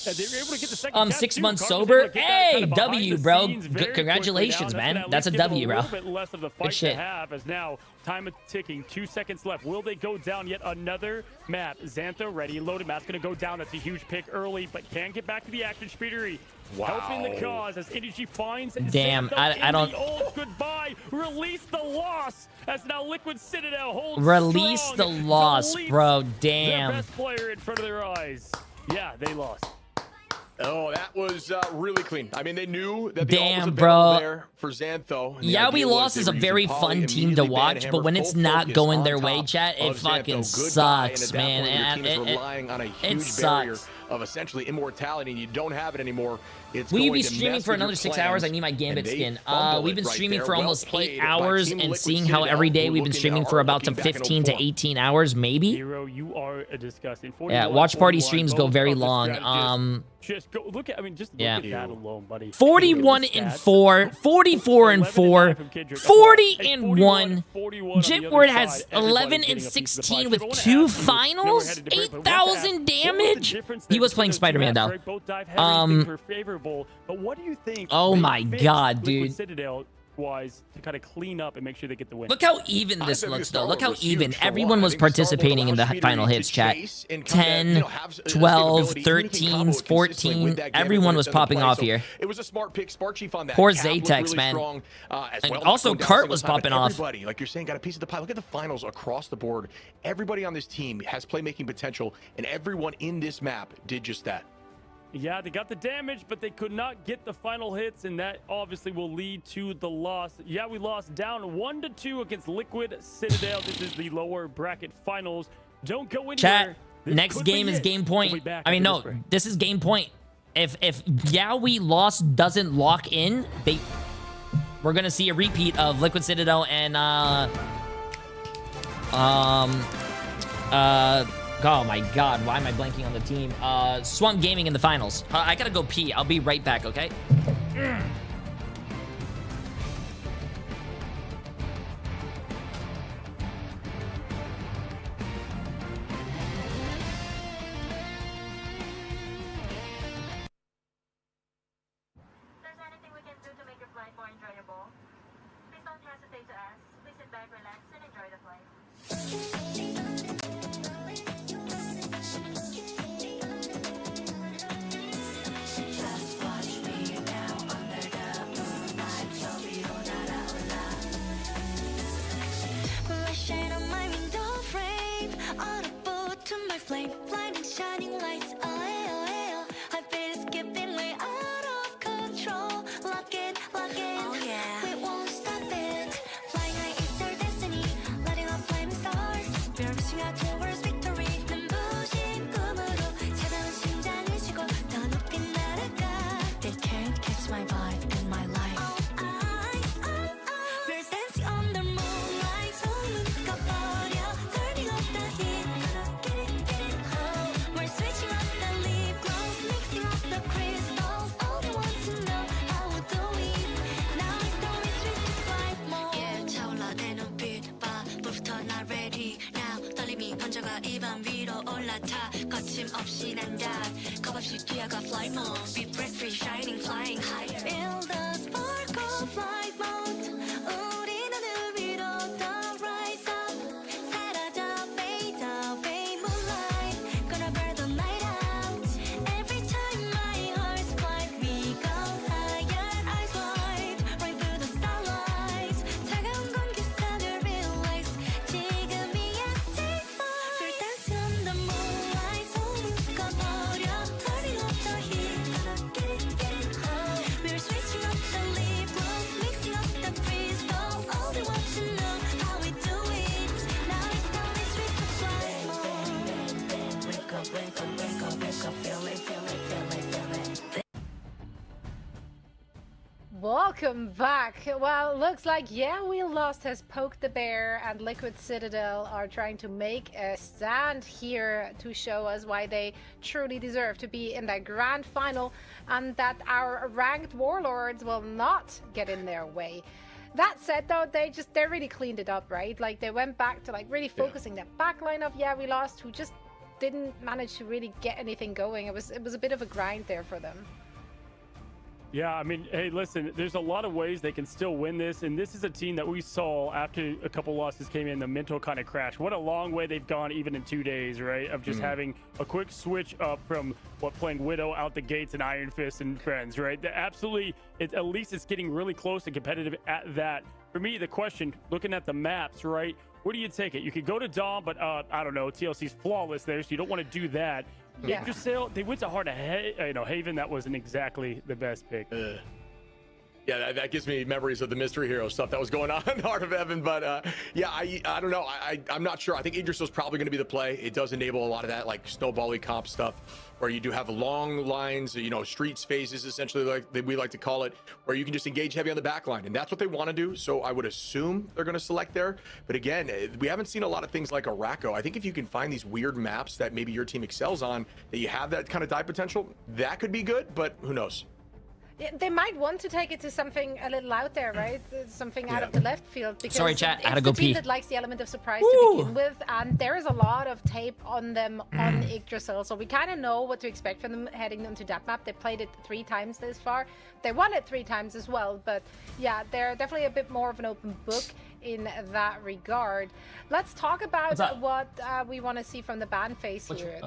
They were able to get the second 6 months sober. Hey, W, bro. Congratulations, man. That's a W, bro. A little bit less of the fight Good shit. to have as now time ticking. 2 seconds left. Will they go down yet another map? Xantho ready, loaded. Matt's going to go down. That's a huge pick early, but can get back to the action. Speedery helping the cause as Energy finds. Damn, Xantho I don't. The old goodbye. Release the loss as now Liquid Citadel holds. Release strong. the loss, bro. Damn. Their best player in front of their eyes. Yeah, they lost. Oh, that was really clean. I mean, they knew that the damn, was bro. There for Xantho. Yeah, we lost is a very fun team to watch, but when it's not going their way, chat, it fucking sucks, man. And your team is relying on a huge barrier of essentially immortality, and you don't have it anymore. Will you be streaming for another 6 hours? I need my Gambit skin. We've been streaming for almost 8 hours and seeing how every day we've been streaming for about 15 to 18 hours, maybe. Hero, you are disgusting. Yeah, watch party streams go very long. Just go look at. I mean, just look at that alone, buddy. 41 and 4, 44 and 4, 40 and 1. Jitward has 11 and 16 with 2 finals, 8,000 damage. He was playing Spider-Man though. But what do you think? Oh my god, dude. Wise to kind of clean up and make sure they get the win. Look how even this looks, though. Look how even. Everyone was participating in the final hits, chat. 10, 12, 13, 14. Everyone was popping off here. It was a smart pick. Spark Chief on that. Poor Zaytex, man. And also, Cart was popping off. Everybody, like you're saying, got a piece of the pie. Look at the finals across the board. Everybody on this team has playmaking potential, and everyone in this map did just that. Yeah, they got the damage, but they could not get the final hits, and that obviously will lead to the loss. Yeah, we lost down 1-2 against Liquid Citadel. This is the lower bracket finals. Don't go anywhere. Chat, next game is game point. I mean, no, this is game point. If yeah, we lost doesn't lock in, we're gonna see a repeat of Liquid Citadel and oh my god, why am I blanking on the team? Swamp Gaming in the finals. I gotta go pee. I'll be right back, okay? Switching up the lead. 산 위로 올라타 거침없이 난다 겁없이 뛰어가 flight mode be breath free shining flying higher feel the spark of flight mode 우리 눈을 위로 더 rise up 사라져 fade away moonlight gonna burn the light out every time my heart's flight we go higher eyes wide right through the starlights 차가운 공기선을 realize 지금이야 take flight we're dancing on the moonlight 손을 꺼버려 turning up the heat gonna get it high we're switching up the lip gloss mixing up the breeze balls all they want to know how we do it now it's time to switch the flight mode wake up wake up wake up wake up feel it feel it feel it feel it Welcome back. Well, looks like Yeah We Lost has poked the bear, and Liquid Citadel are trying to make a stand here to show us why they truly deserve to be in that grand final, and that our ranked warlords will not get in their way. That said, though, they really cleaned it up, right? Like, they went back to like really focusing that back line of Yeah We Lost, who just didn't manage to really get anything going. It was a bit of a grind there for them. Yeah, I mean, hey, listen, there's a lot of ways they can still win this, and this is a team that we saw after a couple losses came in, the mental kind of crash. What a long way they've gone even in 2 days, right, of just having a quick switch up from playing Widow out the gates and Iron Fist and friends, right? Absolutely, at least it's getting really close and competitive at that. For me, the question, looking at the maps, right, where do you take it? You could go to Dom, but I don't know, TLC's flawless there, so you don't want to do that. Yeah. Yggdrasil, they went to Heart of Haven. That wasn't exactly the best pick. Yeah, that gives me memories of the Mystery Hero stuff that was going on in Heart of Heaven. But yeah, I don't know. I'm not sure. I think Yggdrasil's probably going to be the play. It does enable a lot of that like snowbally comp stuff, where you do have long lines, you know, streets phases essentially, like we like to call it, where you can just engage heavy on the back line, and that's what they want to do. So I would assume they're going to select there. But again, we haven't seen a lot of things like Araco. I think if you can find these weird maps that maybe your team excels on, that you have that kind of dive potential, that could be good. But who knows? Yeah, they might want to take it to something a little out there, right? Something out of the left field. Because sorry, chat. I had to it's go the team pee. that likes the element of surprise to begin with, and there is a lot of tape on them on Yggdrasil, so we kind of know what to expect from them heading into that map. They played it 3 times this far. They won it 3 times as well, but yeah, they're definitely a bit more of an open book in that regard. Let's talk about what we want to see from the ban phase here.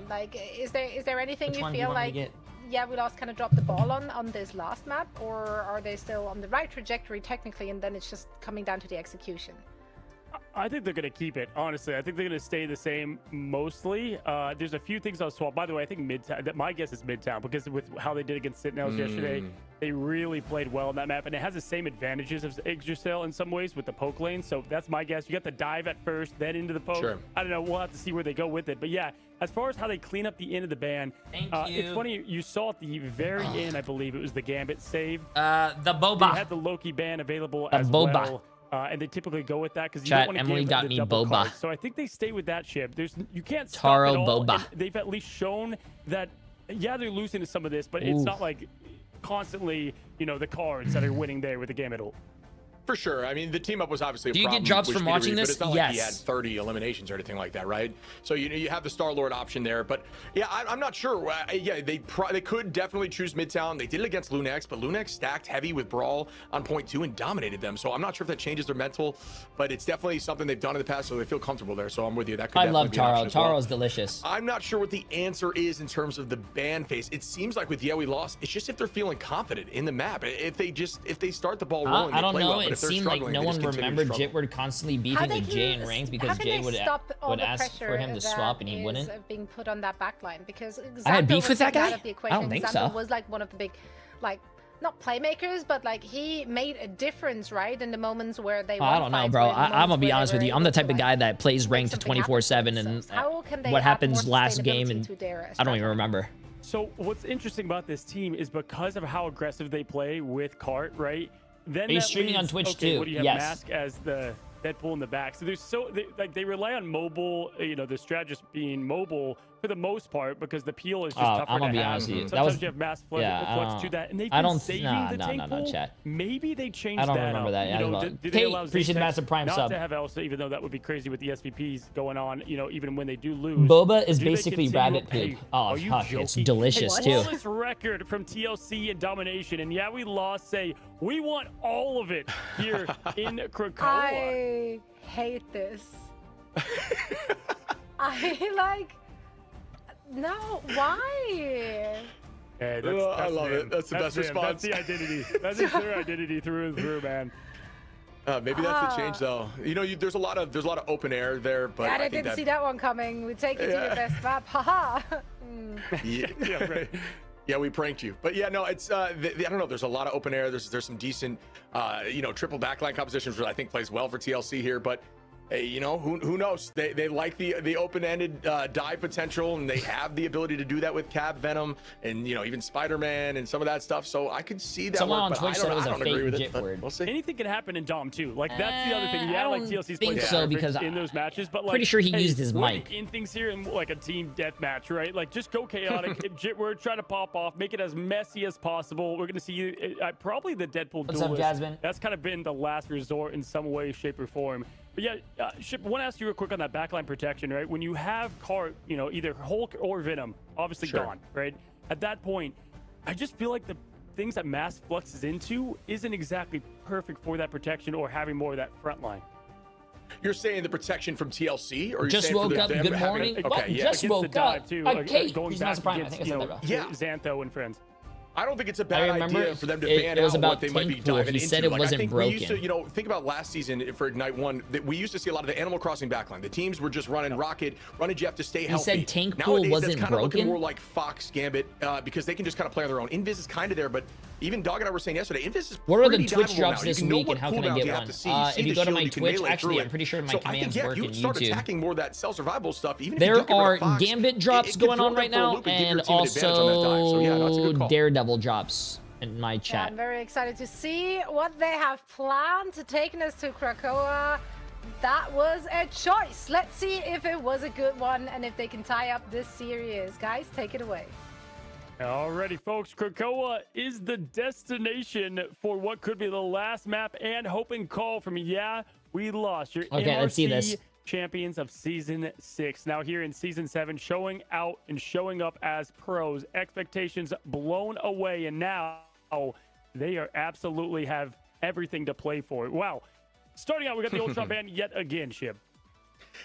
Like, is there anything you feel like? Yeah, We Lost kind of dropped the ball on this last map, or are they still on the right trajectory technically, and then it's just coming down to the execution? I think they're going to keep it, honestly. I think they're going to stay the same mostly. There's a few things I'll swap. By the way, I think Midtown, my guess is Midtown, because with how they did against Sentinels yesterday, they really played well on that map, and it has the same advantages as Yggdrasil in some ways with the poke lane. So that's my guess. You got the dive at first, then into the poke. Sure. I don't know. We'll have to see where they go with it. But yeah, as far as how they clean up the end of the ban, it's funny. You saw at the very end, I believe it was the Gambit save. The Boba. They had the Loki ban available as well. And they typically go with that because you don't want to Emily give got the me double boba. cards. So I think they stay with that ship. You can't stop Taro it all. boba. And they've at least shown that, yeah, they're losing to some of this, but it's not like constantly, you know, the cards that are winning there with the Gambit ult. For sure. I mean, the team up was obviously a Do you problem. get drops with from Speedy watching Reed, this? But it's not like he had Yes. 30 eliminations or anything like that, right? So you have the Star-Lord option there. But yeah, I'm not sure. Yeah, they could definitely choose Midtown. They did it against Lunex, but Lunex stacked heavy with Brawl on point 2 and dominated them. So I'm not sure if that changes their mental, but it's definitely something they've done in the past, so they feel comfortable there. So I'm with you. That could I definitely love be an option Taro. as well. Taro's delicious. I'm not sure what the answer is in terms of the ban phase. It seems like with Yeah We Lost, it's just if they're feeling confident in the map. If they start the ball rolling, I don't they play know. well. But It if they're seemed like struggling, no they one just continue to remembered struggle. Jitward constantly beefing with Jay in ranks because Jay would ask for him to swap and he wouldn't. Being put on that backline because I had beef with that guy? Out of the I equation. don't think Xander so. was like one of the big, like, not playmakers, but like he made a difference, right, in the moments where they. I don't know, bro. I'm gonna be honest with you. I'm the type of guy that plays ranked 24/7, and what happens last game, and I don't even remember. So what's interesting about this team is because of how aggressive they play with Cart, right? Then Are you that streaming on leaves, Twitch okay, too? What do you have, Yes. Mask as the Deadpool in the back. So they rely on mobile, the strategist being mobile for the most part because the peel is just tougher I'm gonna to be have. honest with you. Sometimes you have mass flex to that, and they've been saving the tank pool. Chat. Maybe they changed I don't that remember up. that. Do they allow appreciate the massive prime not sub. to have Elsa, even though that would be crazy with the SVPs going on, even when they do lose. Boba is Do they basically continue- rabbit poop. Hey, Oh, are you fuck, it's joking? delicious, Hey, too. flawless record from TLC and domination, and yeah, we lost. Say we want all of it here in Krakoa. I hate this. No, why? Hey, I love it. That's the best response. That's the identity. That's their identity through and through, man. Maybe that's the change, though. There's a lot of open air there, but I didn't see that one coming. We take you to your best map. Haha. Yeah, right. Yeah, we pranked you. But yeah, no, it's I don't know. There's a lot of open air. There's some decent triple backline compositions, which I think plays well for TLC here. But hey, who knows? They like the open-ended dive potential, and they have the ability to do that with Cap, Venom, and even Spider-Man and some of that stuff. So I could see that. Someone work, on Twitch said it was a fake with jit word. We'll see. Anything can happen in Dom too. Like that's the other thing. Yeah, like TLC's think played so because in those matches, but like pretty sure he used his we're mic. in things here in like a team death match, right? Like just go chaotic, hit jit word, try to pop off, make it as messy as possible. We're gonna see probably the Deadpool What's duelist. up, Jasmine? That's kind of been the last resort in some way, shape, or form. But yeah, Ship, I want to ask you real quick on that backline protection, right? When you have either Hulk or Venom, obviously gone, right? At that point, I just feel like the things that Mass fluxes into isn't exactly perfect for that protection or having more of that front line. You're saying the protection from TLC, or just woke up? Good morning. What? Just woke up. Too, okay, going he's back not surprised. against, I think I said that. Xantho and friends. I don't think it's a bad idea for them to ban it was out about what they might be tank pool. diving He into. said it I wasn't think broken. we used to, think about last season for Ignite 1, that we used to see a lot of the Animal Crossing backline. The teams were just running Rocket, running Jeff to stay healthy. He said tank pool Nowadays, wasn't that's kind of looking broken? more like Fox, Gambit, because they can just kind of play on their own. Invis is kind of there, but even Dog and I were saying yesterday, Invis is what are the pretty Twitch diveable drops now. this You know week, what and how can I cooldowns get you have one? to see. You see If you the go to shield, my you can Twitch, melee actually, through I'm pretty sure my so commands I think, work you in start YouTube. attacking more of that self-survival stuff. Even if you There do get rid are of Fox, Gambit drops it going can on throw right them for a now, loop and give your and team an advantage on that dive. So, yeah, no, it's a good call. Daredevil drops in my Yeah, chat. I'm very excited to see what they have planned to take us to Krakoa. That was a choice. Let's see if it was a good one and if they can tie up this series. Guys, take it away. Alrighty, folks, Krakoa is the destination for what could be the last map and hope and call from we lost. Your Okay, let's see this. champions of Season 6. Now here in Season 7, showing out and showing up as pros. Expectations blown away, and now they are absolutely have everything to play for. Wow. Starting out, we got the Ultron ban yet again, Shib.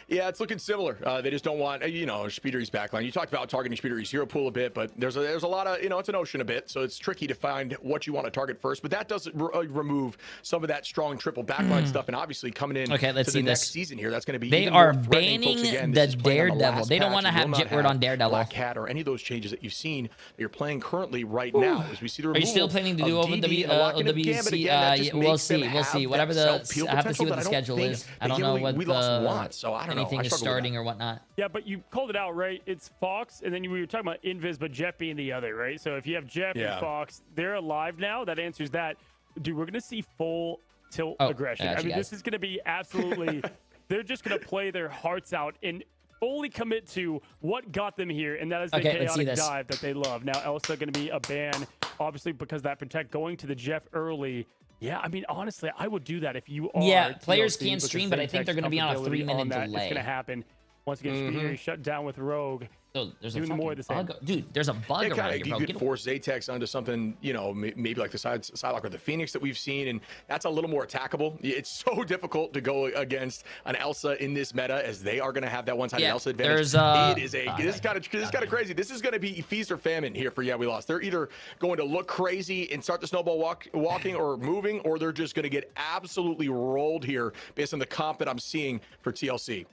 Yeah, it's looking similar. They just don't want, Spidery's backline. You talked about targeting Spidery's hero pool a bit, but there's a lot of, it's an ocean a bit, so it's tricky to find what you want to target first. But that doesn't remove some of that strong triple backline stuff, and obviously coming in okay, let's to see the next this. season here, that's going to be They even are more threatening, banning folks. Again, the this is playing on the Daredevil. last They don't patch. want to You have will not Jitward on Daredevil. Black Cat or any of those changes that you've seen that you're playing currently right now. As we see the Are removal you still planning to do of over DD and a lock-in of Gambit again, that just we'll makes them see. We'll see. have Whatever that the self-peel I have to see potential what the that schedule think is. I that, don't know what we lost once, so I don't know. anything I is struggle with starting that. or whatnot. Yeah, but you called it out, right? It's Fox, and then we were talking about Invis, but Jeff being the other, right? So if you have Jeff and Fox, they're alive now. That answers that. Dude, we're going to see full tilt aggression. I mean, this is going to be absolutely... they're just going to play their hearts out and fully commit to what got them here, and that is the chaotic dive that they love. Now, Elsa going to be a ban, obviously, because that protect going to the Jeff early. Yeah, I mean, honestly, I would do that if you are. Yeah, players TLC, can stream, but I think they're going to be on a 3-minute delay. It's going to happen. Once again, Speedy shut down with Rogue. So there's doing a more of the same. bug. Dude, there's a bug around here, bro. You could force Zatex onto something, maybe like the Psylocke or the Phoenix that we've seen, and that's a little more attackable. It's so difficult to go against an Elsa in this meta, as they are going to have that one-sided Elsa advantage. This is kind of crazy. This is going to be feast or famine here for we lost. They're either going to look crazy and start the snowball walking or moving, or they're just going to get absolutely rolled here based on the comp that I'm seeing for TLC.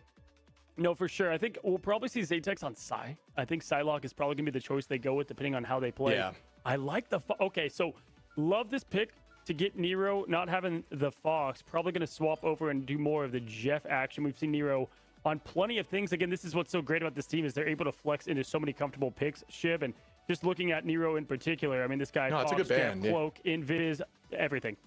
No, for sure. I think we'll probably see Zatex on Psy. I think Psylocke is probably going to be the choice they go with, depending on how they play. Yeah. I like the... Okay, so love this pick to get Nero, not having the Fox. Probably going to swap over and do more of the Jeff action. We've seen Nero on plenty of things. Again, this is what's so great about this team, is they're able to flex into so many comfortable picks, Shib, and just looking at Nero in particular, I mean, this guy, Fox, it's a good band, Cloak, Invis, everything.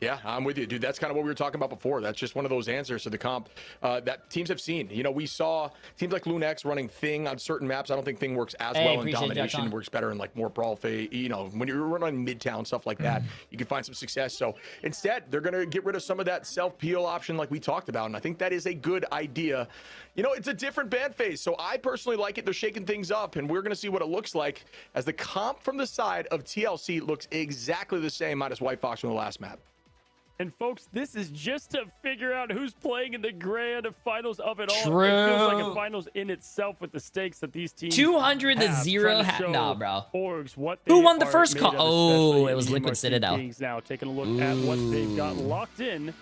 Yeah, I'm with you, dude. That's kind of what we were talking about before. That's just one of those answers to the comp that teams have seen. You know, we saw teams like Lunex running Thing on certain maps. I don't think Thing works as well in domination. It works better in like more brawl phase. You know, when you're running Midtown, stuff like that, you can find some success. So instead, they're going to get rid of some of that self-peel option like we talked about. And I think that is a good idea. You know, it's a different ban phase. So I personally like it. They're shaking things up, and we're going to see what it looks like as the comp from the side of TLC looks exactly the same minus White Fox from the last map. And folks, this is just to figure out who's playing in the grand finals of it all. True. It feels like a finals in itself with the stakes that these teams 200 to have, 0. Nah, bro. Who won the first call? Oh, it was Liquid Citadel. Now taking a look at what they've got locked in.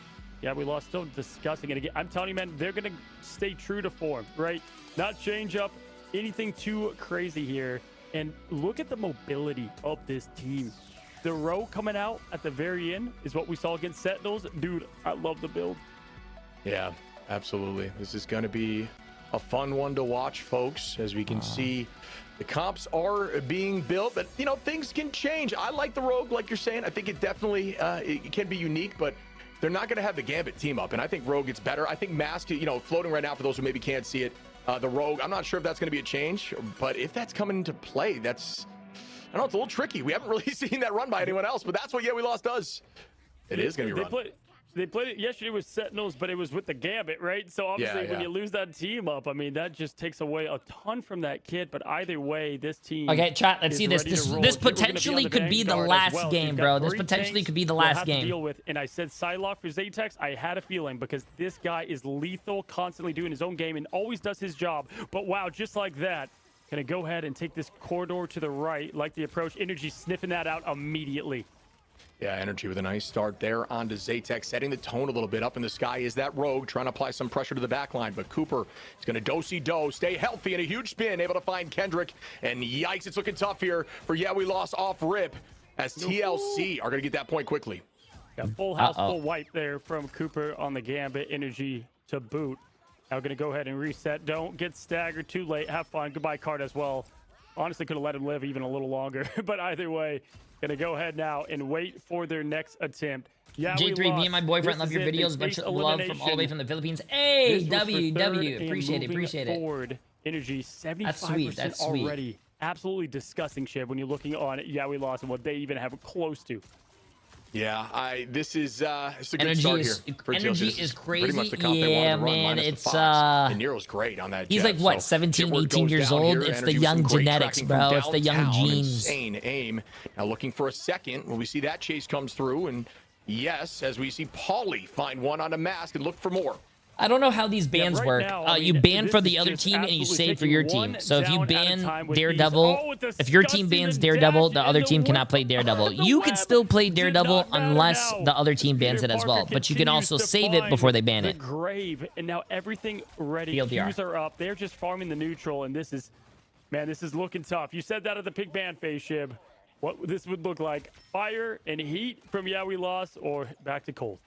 Yeah, we lost. Still discussing it again. I'm telling you, man, they're gonna stay true to form, right? Not change up anything too crazy here. And look at the mobility of this team. The row coming out at the very end is what we saw against Sentinels. Dude, I love the build. Yeah, absolutely. This is going to be a fun one to watch, folks, as we can see the comps are being built. But, you know, things can change. I like the Rogue, like you're saying. I think it definitely it can be unique, but they're not going to have the Gambit team up. And I think Rogue gets better. I think Mask, you know, floating right now for those who maybe can't see it, the Rogue, I'm not sure if that's going to be a change. But if that's coming into play, that's... I know it's a little tricky. We haven't really seen that run by anyone else, but that's what Yeah We Lost does. It is going to be run. They played it yesterday with Sentinels, but it was with the Gambit, right? So obviously when you lose that team up, I mean, that just takes away a ton from that kid. But either way, this team... Okay, chat, let's see this. This potentially could be the last game, bro. This potentially could be the last game. Deal with. And I said Psylocke for Zatex. I had a feeling because this guy is lethal, constantly doing his own game and always does his job. But wow, just like that. Gonna go ahead and take this corridor to the right, like the approach. Energy sniffing that out immediately. Yeah, Energy with a nice start there onto Zatex, setting the tone a little bit. Up in the sky is that Rogue, trying to apply some pressure to the back line. But Cooper is going to do-si-do, stay healthy, and a huge spin, able to find Kendrick. And yikes, it's looking tough here for Yeah We Lost off rip, as TLC are going to get that point quickly. Yeah, full house, full wipe there from Cooper on the Gambit. Energy to boot. Now going to go ahead and reset. Don't get staggered too late. Have fun. Goodbye, card as well. Honestly, could have let him live even a little longer. But either way, going to go ahead now and wait for their next attempt. Yeah, J3, me and my boyfriend love your videos. A bunch of love from all the way from the Philippines. Hey, W. Appreciate it. Forward. Energy, 75% That's already. Sweet. Absolutely disgusting shit when you're looking on Yeah We Lost and what they even have close to. Yeah, this is it's a good energy start is, here. For energy TLC. is crazy. Pretty much the comp they wanted to run, man, minus it's the Fox. And Nero's great on that. He's jet, like what, so 17, Shipward 18 years goes down old. here. It's the Energy with young some great genetics, tracking bro. from It's the young downtown. genes. Insane aim. Now looking for a second. When we see that chase comes through, and yes, as we see Pauly find one on a Mask and look for more. I don't know how these bans right work. now, You ban for the other team and you save for your team. So if you ban Daredevil, if your team bans Daredevil, the other team cannot play Daredevil. You can still play Daredevil unless the other team bans it as well. But you can also save it before they ban it. The grave, and now everything ready. Queues are up. They're just farming the neutral, and this is, man, this is looking tough. You said that at the pick ban phase, Shib. What this would look like: fire and heat from Yeah We Lost, or back to cold.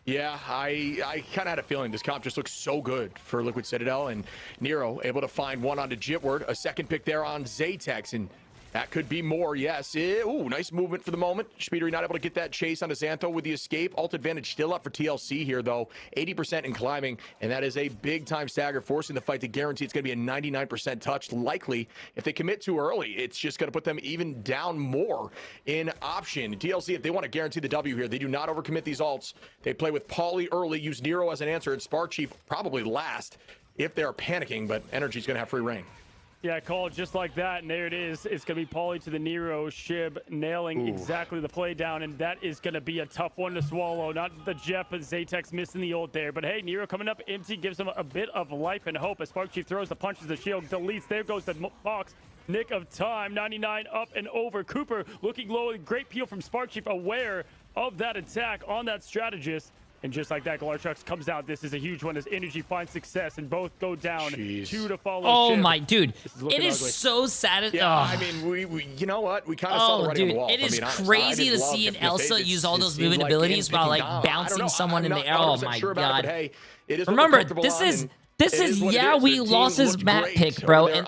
Yeah, I kind of had a feeling this comp just looks so good for Liquid Citadel, and Nero able to find one onto Jitward, a second pick there on Zatex, and that could be more, yes. Ooh, nice movement for the moment. Speedery not able to get that chase onto Xantho with the escape. Ult advantage still up for TLC here, though. 80% in climbing, and that is a big-time stagger, forcing the fight to guarantee it's going to be a 99% touch. Likely, if they commit too early, it's just going to put them even down more in option. TLC, if they want to guarantee the W here, they do not overcommit these ults. They play with Pauly early, use Nero as an answer, and Spark Chief probably last if they're panicking, but Energy's going to have free reign. Yeah, called just like that, and there it is. It's going to be Pauly to the Nero, Shib nailing exactly the play down, and that is going to be a tough one to swallow. Not the Jeff, but Zatex missing the ult there. But hey, Nero coming up empty, gives him a bit of life and hope as Spark Chief throws the punches, the shield deletes. There goes the Fox. Nick of time, 99 up and over. Cooper looking low, great peel from Spark Chief, aware of that attack on that strategist. And just like that, Galarchux comes out. This is a huge one as Energy finds success, and both go down. Jeez. 2 to follow. Oh Shib. My dude, it is ugly. so sad. Yeah, I mean, we you know what? We kind of saw the writing on the wall. It is crazy to see an Elsa use all those movement abilities while like bouncing someone in the air. Oh my god! Hey, it is remember, this is Yeah We Lost's map pick, bro, and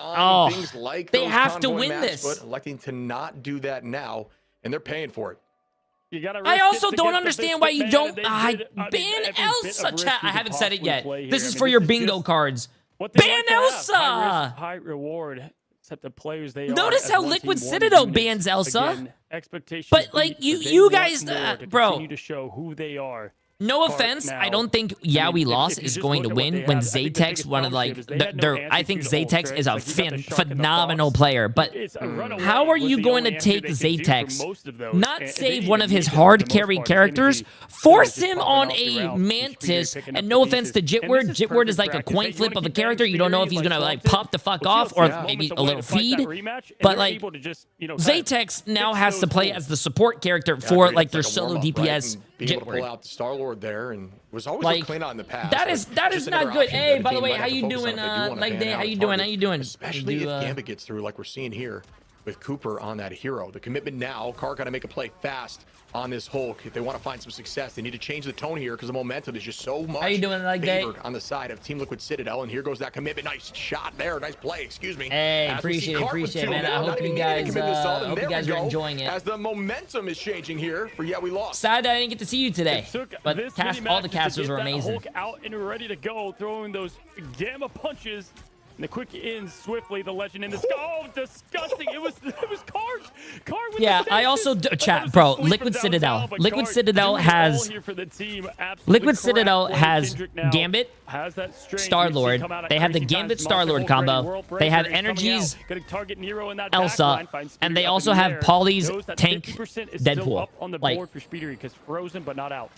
they have to win this. But electing to not do that now, and they're paying for it. I also don't understand why you don't ban Elsa, chat. I haven't said it yet. This is for your bingo cards. Ban Elsa! High reward. Except the players they Notice how Liquid Citadel bans Elsa. But like you guys, bro. Continue to show who they are. No offense, I don't think we lost is going to win when Zaytex one of like I think Zaytex is a phenomenal player, but how are you going to take Zaytex, not save one of his hard carry characters, force him on a Mantis, and no offense to Jitward is like a coin flip of a character, you don't know if he's gonna like pop the fuck off or maybe a little feed, but like Zaytex now has to play as the support character for like their solo DPS. Being able to pull out the Star-Lord there and was always like, clean out in the past. That is not good. Hey, by the way, how you doing? Leg day, how you doing? Especially if Gambit gets through like we're seeing here with Cooper on that hero. The commitment now, Carr got to make a play fast on this Hulk. If they want to find some success, they need to change the tone here because the momentum is just so much how you doing, Leg day? On the side of Team Liquid Citadel, and here goes that commitment. Nice shot there. Nice play, excuse me. Hey, appreciate it, man. I hope you guys are enjoying it. As the momentum is changing here for we lost. Sad I didn't get to see you today, but all the casters were amazing. Hulk out and ready to go, throwing those gamma punches. And the quick in swiftly, the legend in the sky. Oh, disgusting! It was Carr with yeah, I also chat, bro. Liquid Citadel has Gambit, Star-Lord. They have the Gambit Star-Lord combo. They have Energies, Elsa, and they also have Polly's tank Deadpool. On the like, board for Speedery because frozen but not out.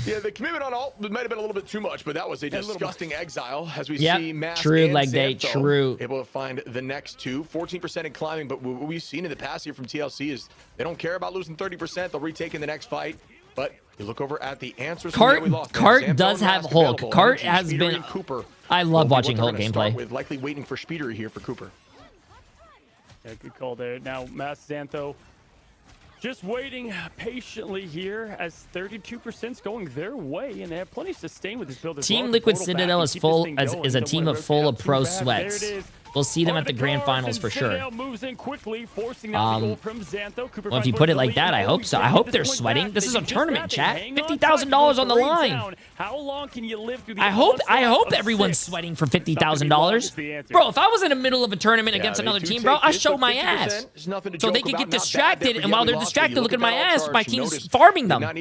Yeah, the commitment on ult might have been a little bit too much, but that was a disgusting exile as we see Mask true and leg day, Xantho true. able to find the next two. 14% in climbing, but what we've seen in the past here from TLC is they don't care about losing 30%. They'll retake in the next fight. But you look over at the answers. Cart does have Hulk. Cart has been. Cooper. I love watching Hulk gameplay. With likely waiting for Speedery here for Cooper. Yeah, good call there. Now Mask Xantho just waiting patiently here as 32% is going their way, and they have plenty of sustain with this build. Team Liquid Citadel is a team of full of pro sweats. We'll see them at the grand finals for sure. Well, if you put it like that, I hope so. I hope they're sweating. This is a tournament, chat. $50,000 on the line. How long can you live through the I hope everyone's sweating for $50,000. Bro, if I was in the middle of a tournament against another team, bro, I show my ass. So they can get distracted, and while they're distracted, look at my ass. My team's farming them. Like,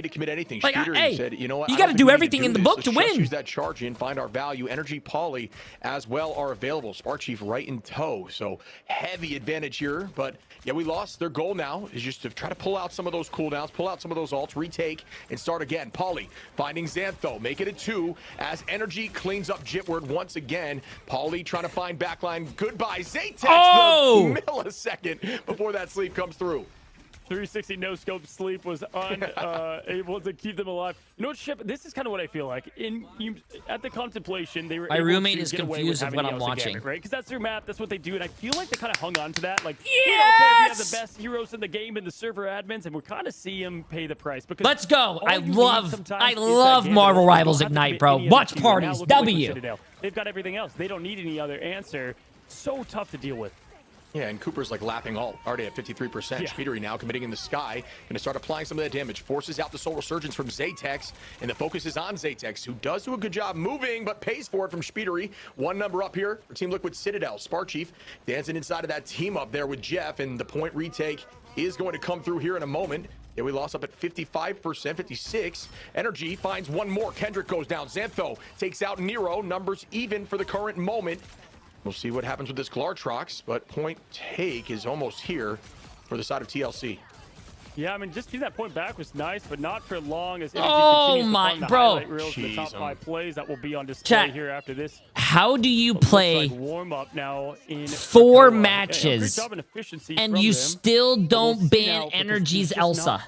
hey, you got to do everything in the book to win. Use that charge in, find our value. Energy, Poly as well are available. Spark Chief right in tow, so heavy advantage here. But yeah, we lost. Their goal now is just to try to pull out some of those cooldowns, pull out some of those ults, retake, and start again. Poly finding Xantho, make it a 2 as Energy cleans up Jitward once again. Poly trying to find backline. Goodbye, Zaytex. Oh! The millisecond before that sleep comes through. 360 no scope sleep was unable to keep them alive. You know what, Shep? This is kind of what I feel like. At the contemplation, they were. My able roommate to is get away confused with with what I'm having watching, Gambit, right? Because that's their map. That's what they do, and I feel like they kind of hung on to that. Like, yes! We don't care if we have the best heroes in the game and the server admins, and we're kind of see them pay the price. Because let's go. I love Marvel Rivals Ignite, bro. Watch parties. W. They've got everything else. They don't need any other answer. So tough to deal with. Yeah, and Cooper's like lapping ult, already at 53%. Speedery now committing in the sky, going to start applying some of that damage. Forces out the Soul Resurgence from Zaytex, and the focus is on Zaytex, who does do a good job moving, but pays for it from Speedery. One number up here for Team Liquid Citadel. Spark Chief dancing inside of that team up there with Jeff, and the point retake is going to come through here in a moment. Yeah, we lost up at 55%, 56. Energy finds one more. Kendrick goes down. Xantho takes out Nero. Numbers even for the current moment. We'll see what happens with this Glartrox, but point take is almost here for the side of TLC. Yeah, I mean, just getting that point back was nice, but not for long. As oh my, bro! The top 5 plays that will be on display here after this. How do you play warm up now in 4 matches and you still don't ban Energy's Elsa?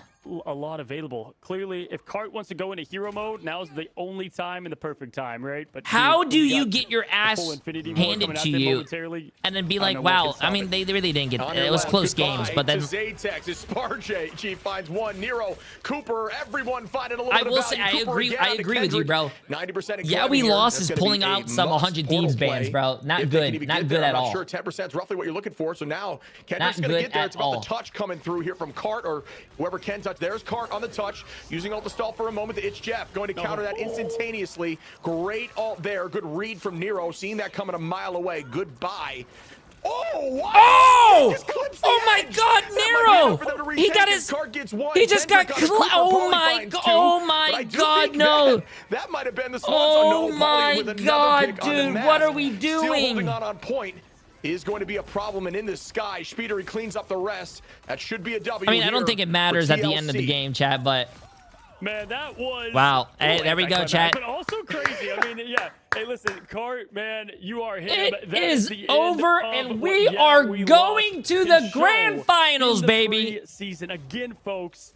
A lot available. Clearly, if Cart wants to go into hero mode, now's the only time and the perfect time, right? But how do you get your ass handed to you and then be like, wow, I mean, they really didn't get it. It was close games, but then Zaytex is Sparjay. Chief finds one. Nero, Cooper, everyone finding a little bit of value. I agree with you, bro. 90%. Yeah, we lost is pulling out some 100 Thieves bans, bro. Not good. Not good at all. I'm sure 10% is roughly what you're looking for. So now Kendrick's going to get there. It's about the touch coming through here from Cart or whoever Ken touch touch. There's Cart on the touch, using ult to stall for a moment. It's Jeff going to counter that instantaneously. Great ult there. Good read from Nero, seeing that coming a mile away. Goodbye. Oh, wow. Oh my God, Nero! He got his. He just got. Oh my God, no! That might have been the spot. Oh my God, dude! What are we doing? Still holding on point is going to be a problem, and in the sky, Speedery cleans up the rest. That should be a W. I mean, I don't think it matters at the end of the game, chat, but. Man, that was... Wow. Hey, there we go, chat. But also crazy. I mean, yeah. Hey, listen, Cart, man, you are him. It is over, and we are going to the grand finals, baby. Season again, folks.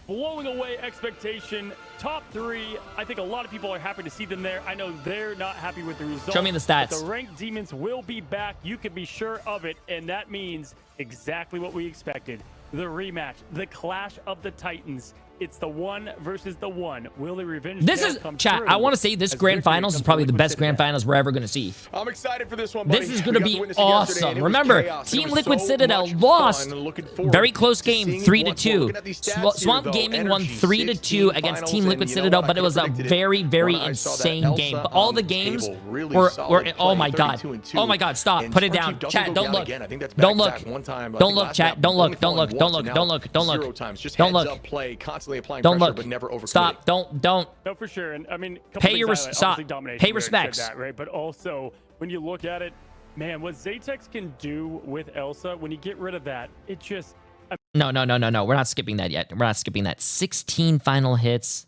Blowing away expectation. Top 3. I think a lot of people are happy to see them there. I know they're not happy with the results. Show me the stats. But the ranked demons will be back. You can be sure of it, and that means exactly what we expected. The rematch, the clash of the Titans. It's the 1 versus the 1. Will the revenge? This is chat. I want to say this grand finals is probably the best grand finals we're ever going to see. I'm excited for this one, buddy. This is going to be awesome. Remember, Team Liquid Citadel lost very close game, 3-2. Swamp Gaming won 3-2 against Team Liquid Citadel, but it was a very, very insane game. But all the games were oh my God, oh my God, stop, put it down, chat. Don't look, don't look, don't look, chat. Don't look, don't look, don't look, don't look, don't look, don't look. Applying don't pressure, look. But never Stop. Don't. No, for sure. And I mean, pay your stop. Pay respects. That, right? But also, when you look at it, man, what Zatex can do with Elsa, when you get rid of that, it just. No. We're not skipping that yet. We're not skipping that. 16 final hits.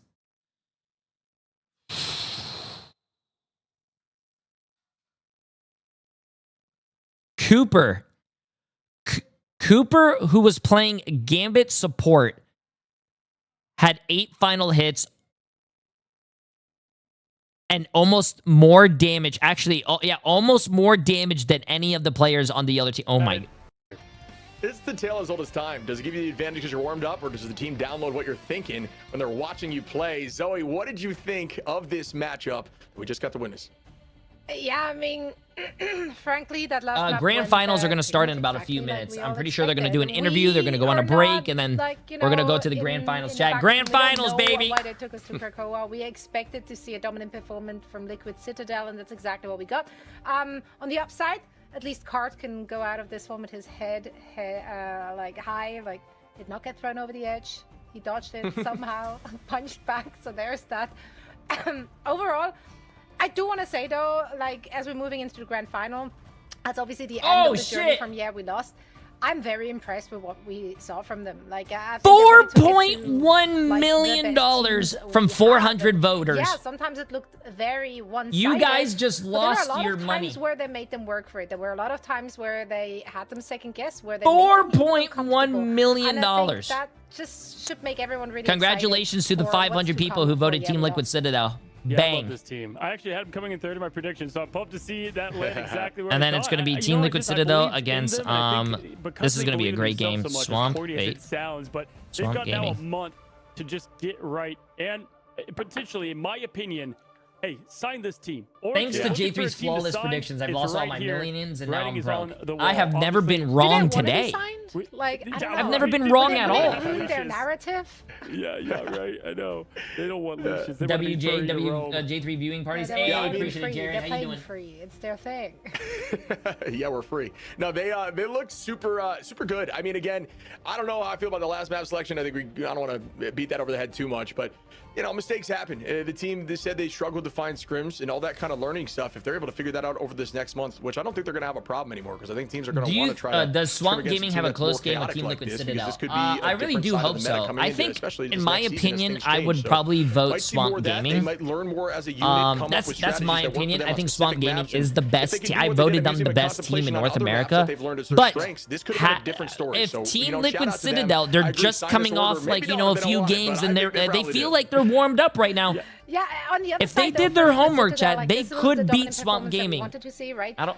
Cooper, who was playing Gambit support, had 8 final hits and almost more damage. Actually, almost more damage than any of the players on the other team. Oh my. It's the tale as old as time. Does it give you the advantage because you're warmed up, or does the team download what you're thinking when they're watching you play? Zoe, what did you think of this matchup? We just got to witness. Yeah, I mean, frankly, that last map grand finals are going to start in about a few minutes. I'm pretty sure they're going to do an interview. They're going to go on a break, and then we're going to go to the grand finals. Chat, grand finals, baby. Why they took us to Krakoa. We expected to see a dominant performance from Liquid Citadel, and that's exactly what we got. On the upside, at least Cart can go out of this one with his head like high, like did not get thrown over the edge. He dodged it somehow, punched back. So there's that. Overall, I do want to say though, like as we're moving into the grand final, that's obviously the end of the journey from we lost. I'm very impressed with what we saw from them. Like $4.1 million from 400 voters. Yeah, sometimes it looked very one-sided. You guys just lost your money. There were a lot of times where they made them work for it. There were a lot of times where they had them second guess. Where they $4.1 million. And I think that just should make everyone really. Congratulations to the 500 people who voted Team Liquid Citadel. Yeah, Bang. I love this team. I actually had them coming in third in my prediction, so I'm pumped to see that land exactly where and then it's going to be Team Liquid Citadel against, this is going to be a great game. So Swamp, it sounds, but they've got now a month to just get right, and potentially, in my opinion, hey, sign this team. Thanks to Jay3's flawless predictions, I've lost all my millions, and now I'm broke. I have never been wrong today. Like, I've never been wrong at all. Their narrative. Yeah, right. I know. They don't want Lucius. J3 viewing parties. Hey, I appreciate it, Jared. How you doing? Free. It's their thing. Yeah, we're free. No, they look super good. I mean, again, I don't know how I feel about the last map selection. I think I don't want to beat that over the head too much, but you know, mistakes happen. The team, they said they struggled to find scrims and all that kind of learning stuff. If they're able to figure that out over this next month, which I don't think they're going to have a problem anymore, because I think teams are going to want to try to. Does Swamp Gaming have a close game with Team Liquid Citadel? I really do hope so. I think, in my opinion, I would probably vote Swamp Gaming. They might learn more as a unit. That's my opinion. I think Swamp Gaming is the best team. I voted them the best team in North America. But if Team Liquid Citadel, they're just coming off like, you know, a few games, and they feel like they're warmed up right now. Yeah, on the other if they did their homework, chat, they could beat Swamp Gaming. Wanted to see, right? I don't.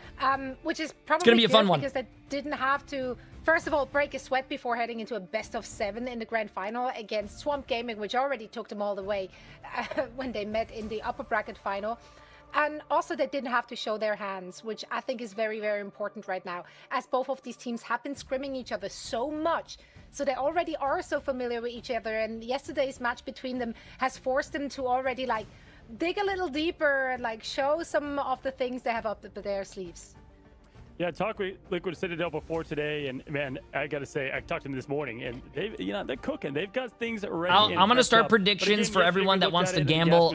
Which is probably it's gonna be a fun one because they didn't have to. First of all, break a sweat before heading into a best of 7 in the grand final against Swamp Gaming, which already took them all the way when they met in the upper bracket final. And also they didn't have to show their hands, which I think is very, very important right now, as both of these teams have been scrimming each other so much. So they already are so familiar with each other, and yesterday's match between them has forced them to already like dig a little deeper and like show some of the things they have up their sleeves. Yeah, talked with Liquid Citadel before today, and man, I gotta say, I talked to them this morning, and they're cooking. They've got things ready. I'm gonna start predictions for everyone that wants to gamble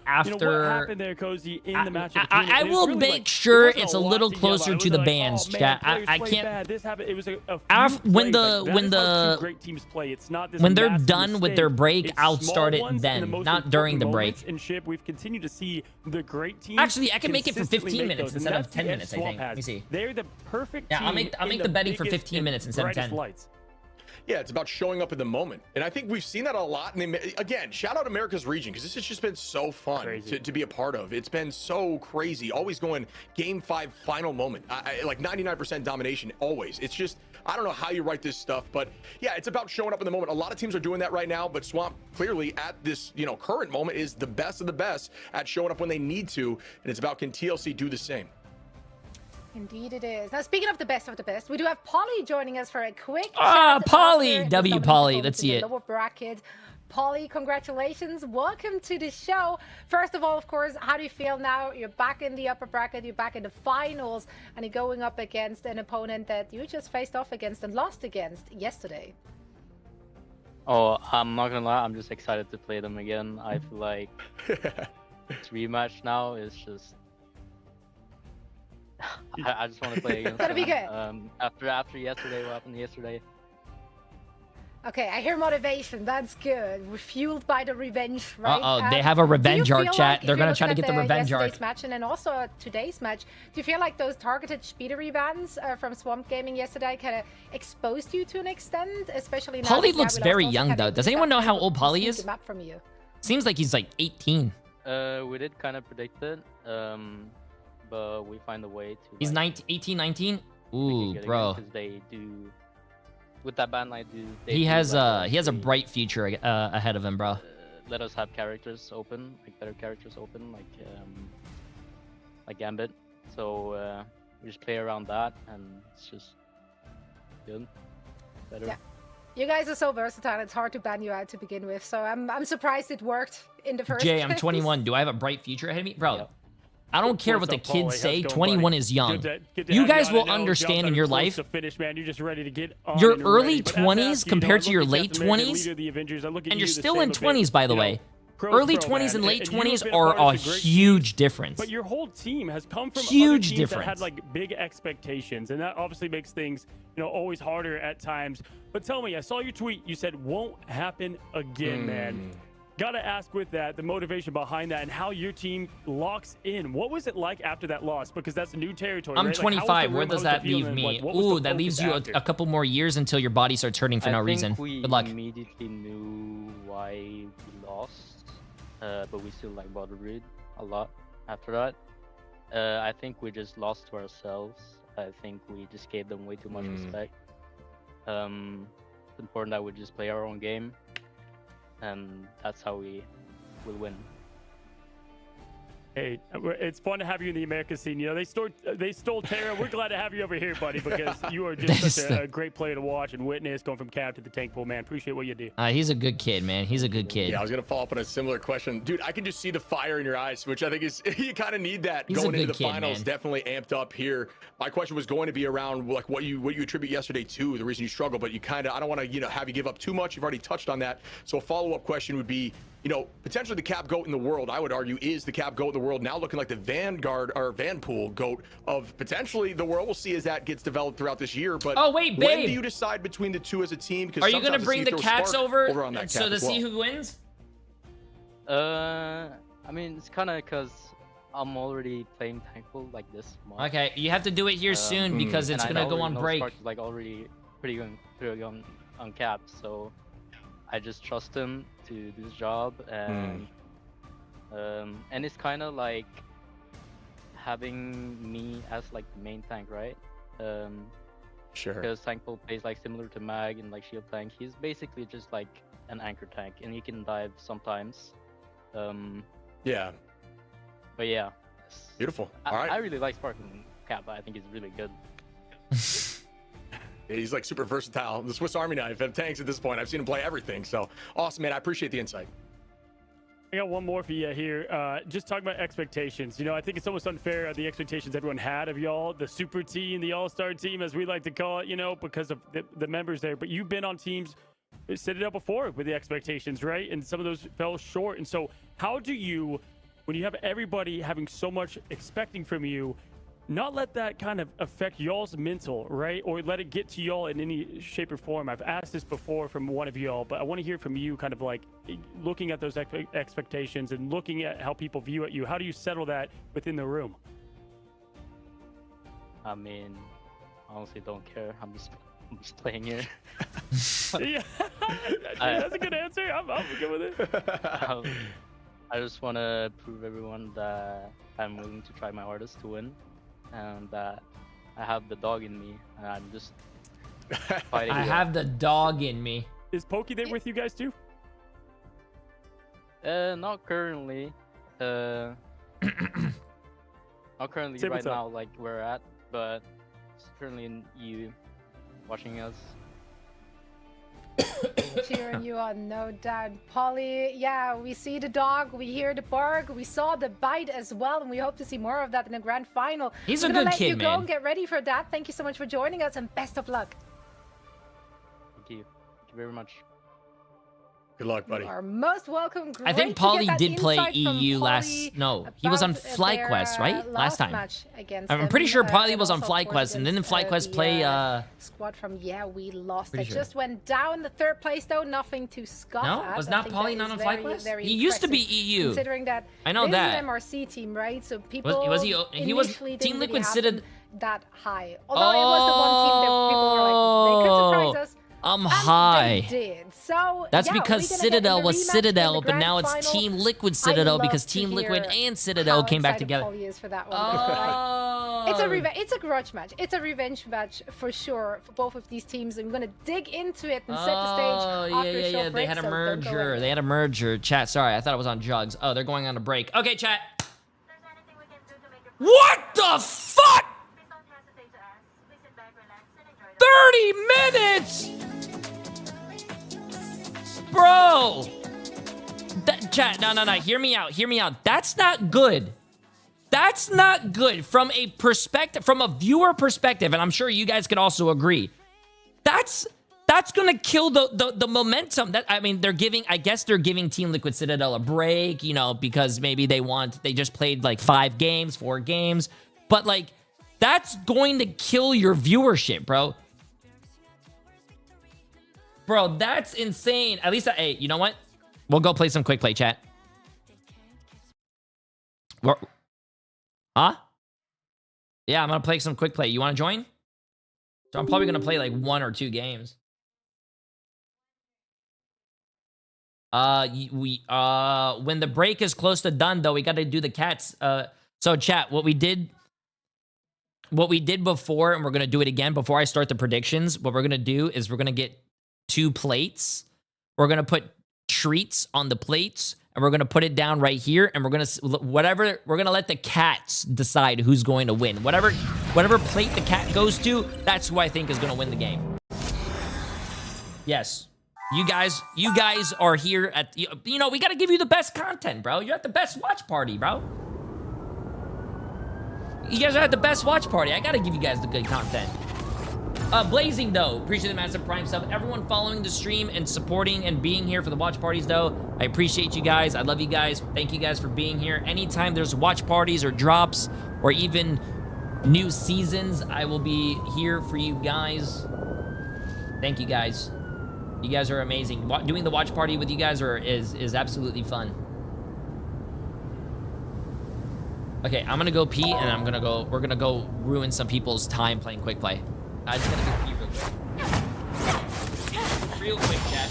after. What happened there, Cozy, in the match? I will make sure it's a little closer to the bands, chat. I can't. This happened. It was when great teams play. It's not this when they're massive done with their break, It's I'll small start it ones then, in the most not during the important break. moments in Ship, we've continued to see the great teams. Actually, I can make it for consistently 15 make minutes those, instead and of that's 10 the edge minutes, I Swamp think. Let me has. see. They're the perfect Yeah, I'll team make in the betting for biggest 15 and minutes instead of brightest 10. lights. Yeah, it's about showing up in the moment. And I think we've seen that a lot. And again, shout out America's region, because this has just been so fun to be a part of. It's been so crazy. Always going game 5 final moment. Like 99% domination, always. It's just, I don't know how you write this stuff, but yeah, it's about showing up in the moment. A lot of teams are doing that right now, but Swamp clearly at this, current moment is the best of the best at showing up when they need to. And it's about, can TLC do the same? Indeed it is. Now, speaking of the best, we do have Polly joining us for a quick Polly! W Polly, let's see it. Lower bracket. Polly, congratulations. Welcome to the show. First of all, of course, how do you feel now? You're back in the upper bracket, you're back in the finals, and you're going up against an opponent that you just faced off against and lost against yesterday. Oh, I'm not gonna lie, I'm just excited to play them again. I feel like this rematch now is just... I just want to play against That'll be them. good. After yesterday, what happened yesterday? Okay, I hear motivation. That's good. We're fueled by the revenge, right? They have a revenge arc, chat. Like, They're gonna try to get the revenge arc. Yesterday's match and then also today's match. Do you feel like those targeted speedery bans from Swamp Gaming yesterday kind of exposed you to an extent, especially now? Polly looks very young, though. Does anyone know how old Polly is? Map from you. Seems like he's like 18. We did kind of predict it, but we find a way to. He's 18, 19. Ooh, bro. Because they do. With that ban, he has a bright future ahead of him, bro. Let us have characters open, like better characters open, like Gambit. So we just play around that, and it's just good, better. Yeah. You guys are so versatile. It's hard to ban you out to begin with. So I'm surprised it worked in the first. Jay, I'm 21. Do I have a bright future ahead of me, bro? Yeah. I don't care what the kids say. 21 is young. You guys will understand in your life. You're just ready to get your early 20s compared to your late 20s, and you're still in 20s, by the way. Early 20s and late 20s are a huge difference. But your whole team has come from huge other teams difference. That had like big expectations, and that obviously makes things always harder at times. But tell me, I saw your tweet. You said won't happen again, man. Gotta ask with that, the motivation behind that and how your team locks in. What was it like after that loss? Because that's new territory. I'm right? 25. Where does that leave me? Ooh, that leaves you a couple more years until your body starts hurting for no reason. Good luck. We immediately knew why we lost, but we still bothered it a lot after that. I think we just lost to ourselves. I think we just gave them way too much respect. It's important that we just play our own game. And that's how we will win. Hey, it's fun to have you in the America scene. They stole Terra. We're glad to have you over here, buddy, because you are just such a great player to watch and witness, going from cab to the tank pool, man. Appreciate what you do. He's a good kid, man. He's a good kid. Yeah, I was gonna follow up on a similar question, dude. I can just see the fire in your eyes, which I think is you kind of need that going into the finals. Man. Definitely amped up here. My question was going to be around like what you attribute yesterday to the reason you struggle, but you kind of I don't want to have you give up too much. You've already touched on that. So a follow-up question would be, potentially the cap goat in the world, I would argue, is the cap goat in the world now looking like the Vanguard or Vanpool goat of potentially the world. We'll see as that gets developed throughout this year. But oh wait, when do you decide between the two as a team? Are you gonna bring the cats over on that so to see who wins? I mean, it's kind of because I'm already playing Thankful like this month. Okay, you have to do it here soon because it's gonna go on break. Spark is already pretty good on cap, so I just trust him to do his job, and it's kind of like having me as the main tank, right? Sure. Because Thankful plays similar to Mag and shield tank. He's basically just an anchor tank, and he can dive sometimes. Yeah. But yeah, Yes. Beautiful. All right. I really like Sparking Kappa. I think he's really good. Yeah, he's like super versatile. The Swiss Army knife of tanks at this point. I've seen him play everything. So awesome, man. I appreciate the insight. I got one more for you here. Just talking about expectations. You know, I think it's almost unfair the expectations everyone had of y'all, the super team, the all-star team, as we like to call it, you know, because of the members there. But you've been on teams, set it up before with the expectations, right? And some of those fell short. And so how do you, when you have everybody having so much expecting from you, not let that kind of affect y'all's mental, right? Or let it get to y'all in any shape or form. I've asked this before from one of y'all, but I want to hear from you, kind of like looking at those expectations and looking at how people view at you. How do you settle that within the room? I mean, honestly, don't care. I'm just playing here. Yeah, that's a good answer. I'm good with it. I just want to prove everyone that I'm willing to try my hardest to win, and that I have the dog in me, and I'm just fighting. I have the dog in me. Is Pokey there with you guys too? Not currently. Not currently Say right what's up. now, like we're at, but currently in EU, watching us. Cheering you on, no doubt. Polly, yeah, we see the dog, we hear the bark, we saw the bite as well, and we hope to see more of that in the grand final. He's I'm a gonna good let kid, you go man. and get ready for that. Thank you so much for joining us, and best of luck. Thank you. Thank you very much. Good luck, buddy. You are most welcome. I think Polly did play EU last. No, he was on FlyQuest, right? Last time. I'm pretty sure Polly was on FlyQuest, and didn't FlyQuest play? Squad from we lost. Pretty It sure. just went down. The third place though, nothing to scoff No? at. Was I not think Polly that not is on very, FlyQuest? very He used to be impressive, EU. Considering that I know this that. is an MRC team, right? So people Was he? He was initially Team didn't Liquid really have Citadel. them that high. Although it was the one team that people were like, they could surprise us. I'm And high. they did. So That's yeah, because we're gonna get in Citadel the was rematch in Citadel, the but grand now it's final. Team Liquid I Citadel love because to Team Liquid hear and Citadel how came back excited together. Polly is for that one. It's a it's a grudge match. It's a revenge match for sure for both of these teams. And we're gonna dig into it and set the stage after a short They break. had a so don't go merger. anywhere. They had a merger. Chat, sorry, I thought it was on Jugs. Oh, they're going on a break. Okay, chat. What the fuck? 30 minutes! Bro! Chat, no. Hear me out. That's not good. That's not good from a perspective, from a viewer perspective, and I'm sure you guys can also agree. That's gonna kill the momentum. I guess they're giving Team Liquid Citadel a break, you know, because maybe they just played like 4 games, but like that's going to kill your viewership, bro. Bro, that's insane. At least, hey, you know what? We'll go play some quick play, chat. Huh? Yeah, I'm gonna play some quick play. You want to join? So I'm probably gonna play like 1 or 2 games. When the break is close to done, though, we got to do the cats. So chat, what we did before, and we're gonna do it again before I start the predictions. What we're gonna do is we're gonna get 2 plates. We're gonna put treats on the plates, and we're gonna put it down right here, and we're gonna let the cats decide who's going to win. Whatever plate the cat goes to, that's who I think is gonna win the game. Yes. You guys are here at, you know, we gotta give you the best content, bro. You're at the best watch party, bro. You guys are at the best watch party. I gotta give you guys the good content. Blazing, though, appreciate the massive prime sub. Everyone following the stream and supporting and being here for the watch parties, though, I appreciate you guys. I love you guys. Thank you guys for being here. Anytime there's watch parties or drops or even new seasons, I will be here for you guys. Thank you, guys. You guys are amazing. Doing the watch party with you guys is absolutely fun. Okay, I'm gonna go pee, and we're gonna go ruin some people's time playing quick play. I just gotta go pee real quick, chat.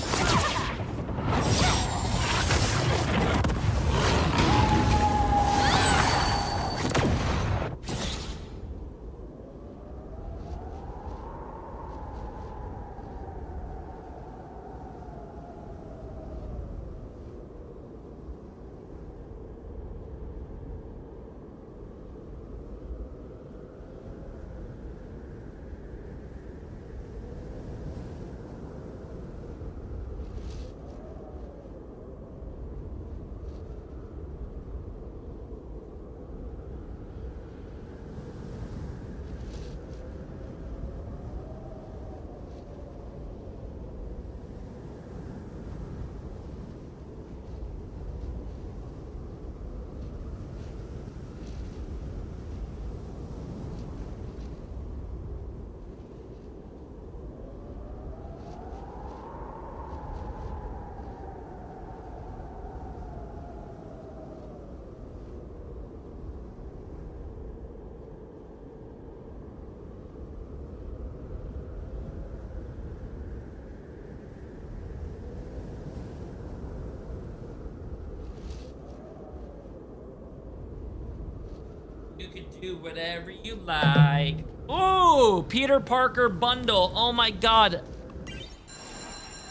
You can do whatever you like. Ooh, Peter Parker bundle. Oh my god.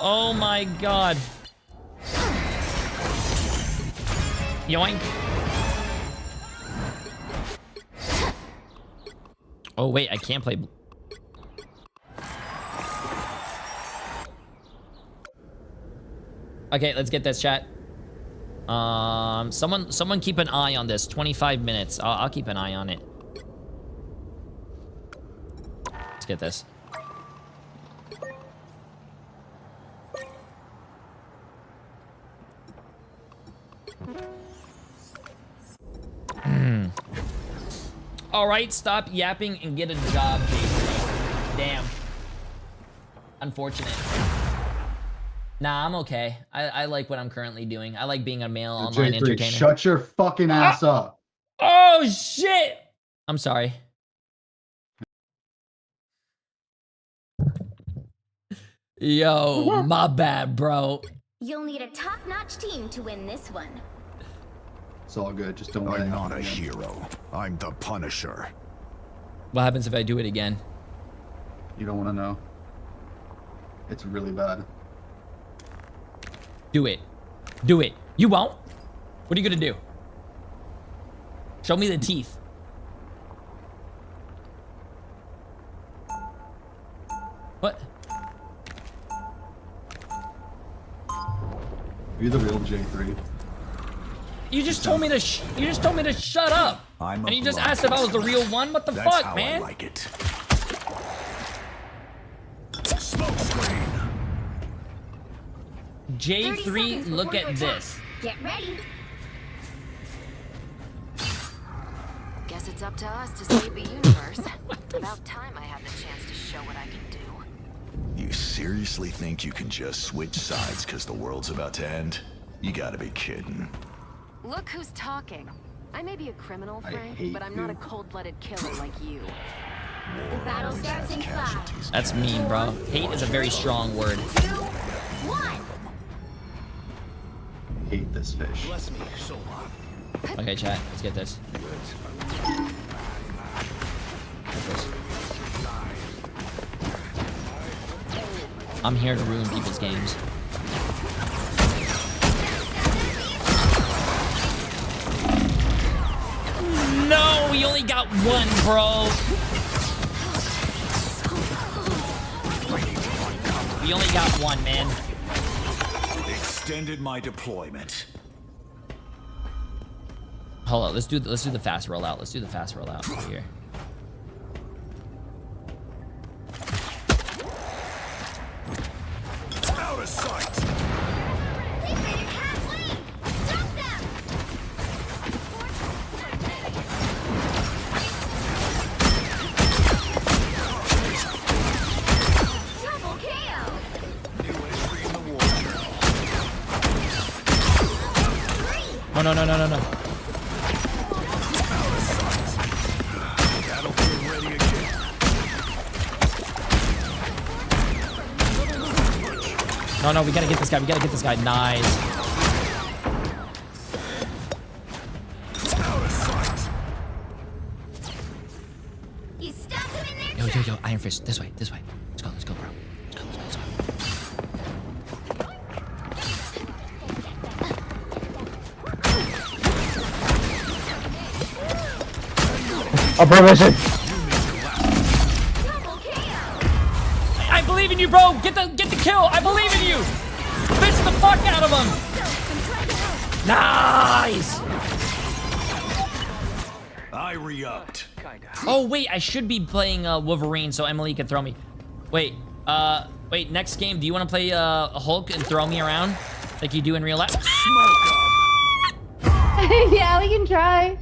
Oh my god. Yoink. Oh wait, I can't play. Okay, let's get this, chat. Someone keep an eye on this. 25 minutes. I'll keep an eye on it. Let's get this. All right, stop yapping and get a job, Jay3. Damn. Unfortunate. Nah, I'm okay. I like what I'm currently doing. I like being a male online Jay3, entertainer. shut your fucking ass up. Oh, shit! I'm sorry. Yo, my bad, bro. You'll need a top-notch team to win this one. It's all good. Just don't worry. I'm not a hero. I'm the Punisher. What happens if I do it again? You don't want to know. It's really bad. Do it. Do it. You won't? What are you gonna do? Show me the teeth. What? Are you the real Jay3? You just told me to shut up. And you just asked if I was the real one? What the fuck, man? I like it. Smoke screen. Jay3, look at this. Get ready. Guess it's up to us to save the universe. About time I had the chance to show what I can do. You seriously think you can just switch sides because the world's about to end? You gotta be kidding. Look who's talking. I may be a criminal, Frank, but I'm not a cold-blooded killer like you. The battle starts in 5. That's mean, bro. Hate is a very strong word. 2, 1. Hate this fish. Bless me, so Okay, chat. Let's get this. I'm here to ruin people's games. No, we only got one, bro. We only got one, man. Extended my deployment. Hold on, let's do the fast rollout. Let's do the fast rollout over here. Out of sight. No, no, no, no, no, no. No, no, we gotta get this guy. We gotta get this guy. Nice. Yo, yo, yo, Iron Fist. This way, this way. Let's go, bro. Let's go, let's go, Permission. I believe in you, bro. Get the kill. I believe in you. Fist the fuck out of him. Nice. I re-upped. Oh wait, I should be playing Wolverine so Emily can throw me. Wait, wait. Next game, do you want to play Hulk and throw me around like you do in real life? Yeah, we can try.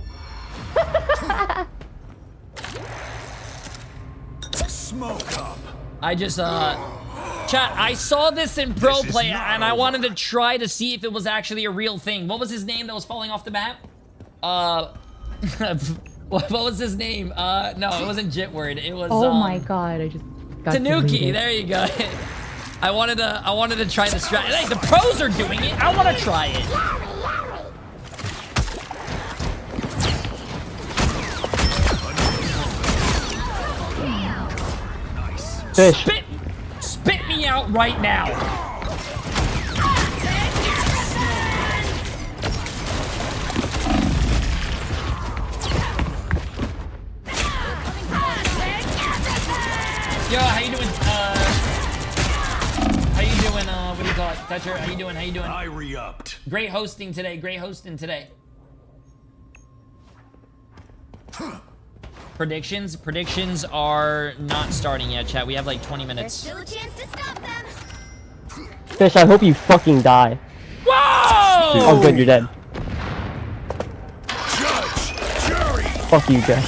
Smoke up. I just chat, I saw this in pro play and I wanted to try to see if it was actually a real thing. What was his name that was falling off the map? What was his name? No, it wasn't Jitward. It was Oh my god, I just got Tanuki. deleted. There you go. I wanted to try the strat. Hey, the pros are doing it. I want to try it. Fish. Spit me out right now. Yo, how you doing? How you doing? What do you call it? Toucher, how you doing? How you doing? I re-upped. Great hosting today. Great hosting today. Predictions? Predictions are not starting yet, chat. We have like 20 minutes. Still a chance to stop them. Fish, I hope you fucking die. Whoa! Oh, good, you're dead. Judge, jury. Fuck you, guys.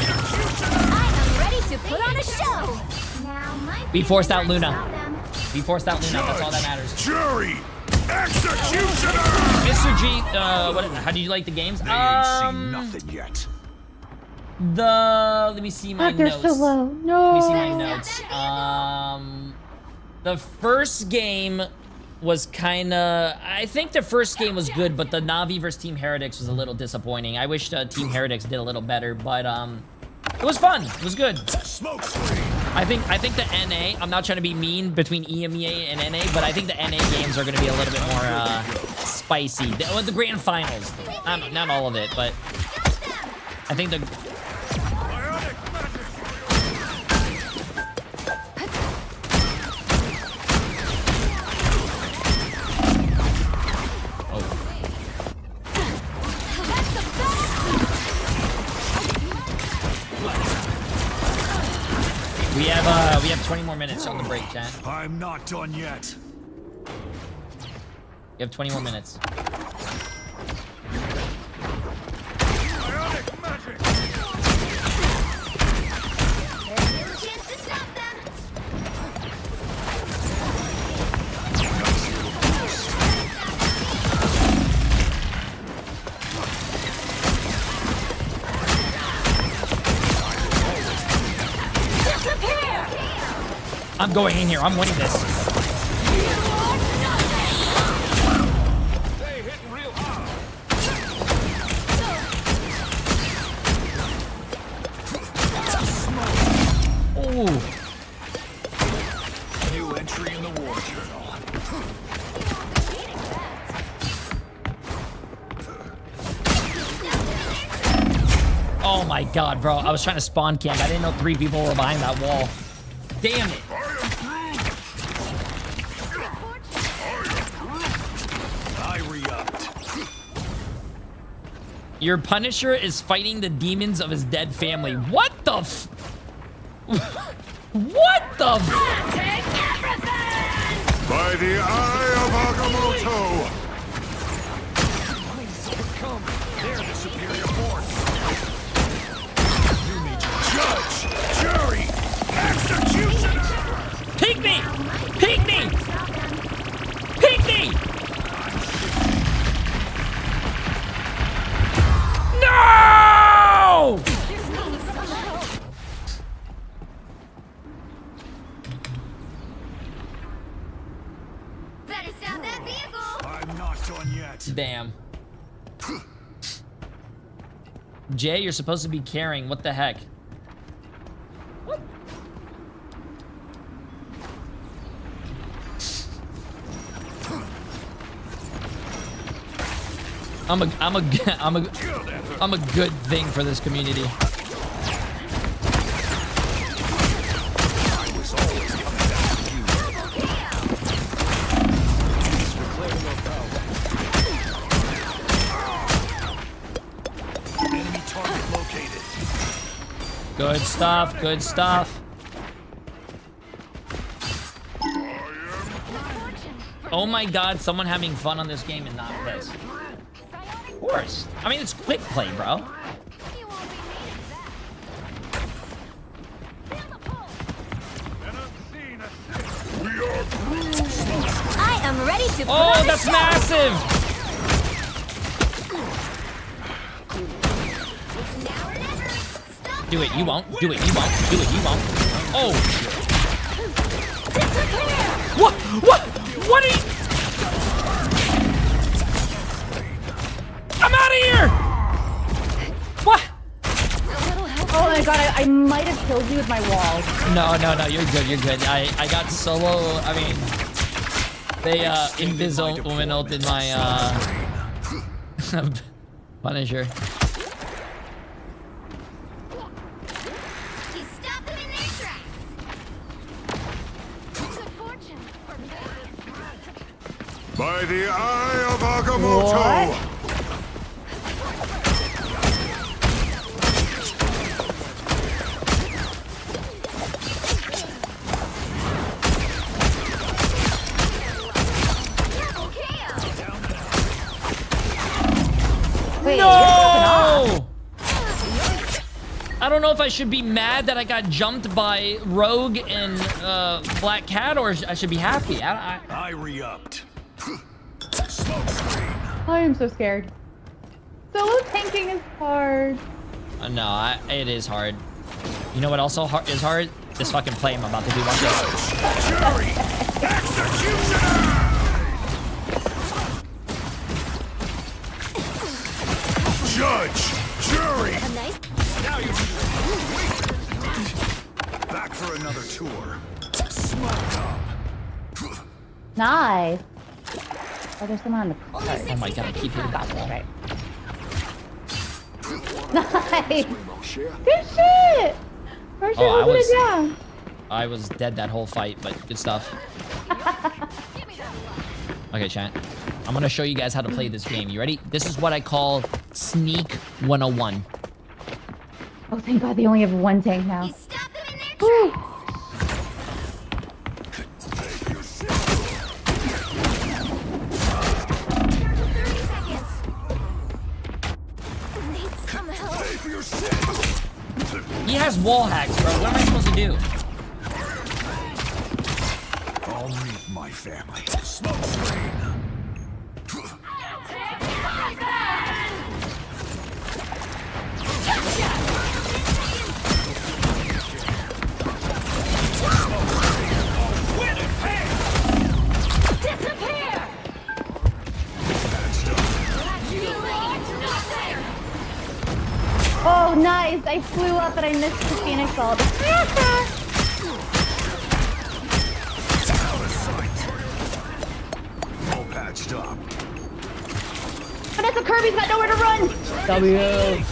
I am ready to put on a show. Now might We be forced the out time to Luna. stop them. We forced out Luna. That's all that matters. Jury, executioner. Mr. G, how do you like the games? They ain't seen nothing yet. Let me see my They're notes. so low. No. Let me see my notes. The first game was kind of... I think the first game was good, but the Na'Vi versus Team Heretics was a little disappointing. I wish Team Heretics did a little better, but it was fun. It was good. I think the NA... I'm not trying to be mean between EMEA and NA, but I think the NA games are going to be a little bit more spicy. The grand finals. Not all of it, but I think the... We have 20 more minutes on the break, chat. I'm not done yet. You have 20 more minutes. Bionic magic. There's still a chance to stop them. I'm going in here. I'm winning this. Ooh. New entry in the war journal. Oh my god, bro. I was trying to spawn camp. I didn't know 3 people were behind that wall. Damn it. I re-upped. Your Punisher is fighting the demons of his dead family. What the f... What the f... By the eye of Agamotto! Come, they're the superior force. You need judge, jury, executioner! Peek me! Peek me! Peek me! No! Better stop that vehicle. I'm not done yet. Damn. Jay, you're supposed to be carrying. What the heck? What? I'm a good thing for this community. I was always coming back to you. Enemy target located. Good stuff, good stuff. Oh my god, someone having fun on this game and not this. Of course. I mean, it's quick play, bro. I am ready to put Oh, on a that's show. massive! Do it, you won't. Do it, you won't. Do it, you won't. Oh! What? What? What are you... I'm out of here! What? Oh my god, I might have killed you with my wall. No, you're good, you're good. I got solo, I mean, they, Invis-Woman ulted my, Punisher. By the eye of Agamotto! Wait, No! I don't know if I should be mad that I got jumped by Rogue and Black Cat, or I should be happy. I re-upped. I am so scared. Solo tanking is hard. No, it is hard. You know what also is hard? This fucking play I'm about to do. Watch this. Jury! Executioner! Judge! Jury! Now you back for another tour. Smoke up. Nice. Oh, there's someone on the card. Oh my god, I keep hearing that wall. Right. Nice. Good shit. First Oh, holding it down. I was dead that whole fight, but good stuff. Okay, chat. I'm gonna show you guys how to play this game. You ready? This is what I call Sneak 101. Oh, thank God they only have one tank now. Woo. He has wall hacks, bro. What am I supposed to do? I'll meet my family. Smoke screen. Oh, nice. I flew up, but I missed the Phoenix ult. All patched up. Vanessa Kirby's got nowhere to run. W.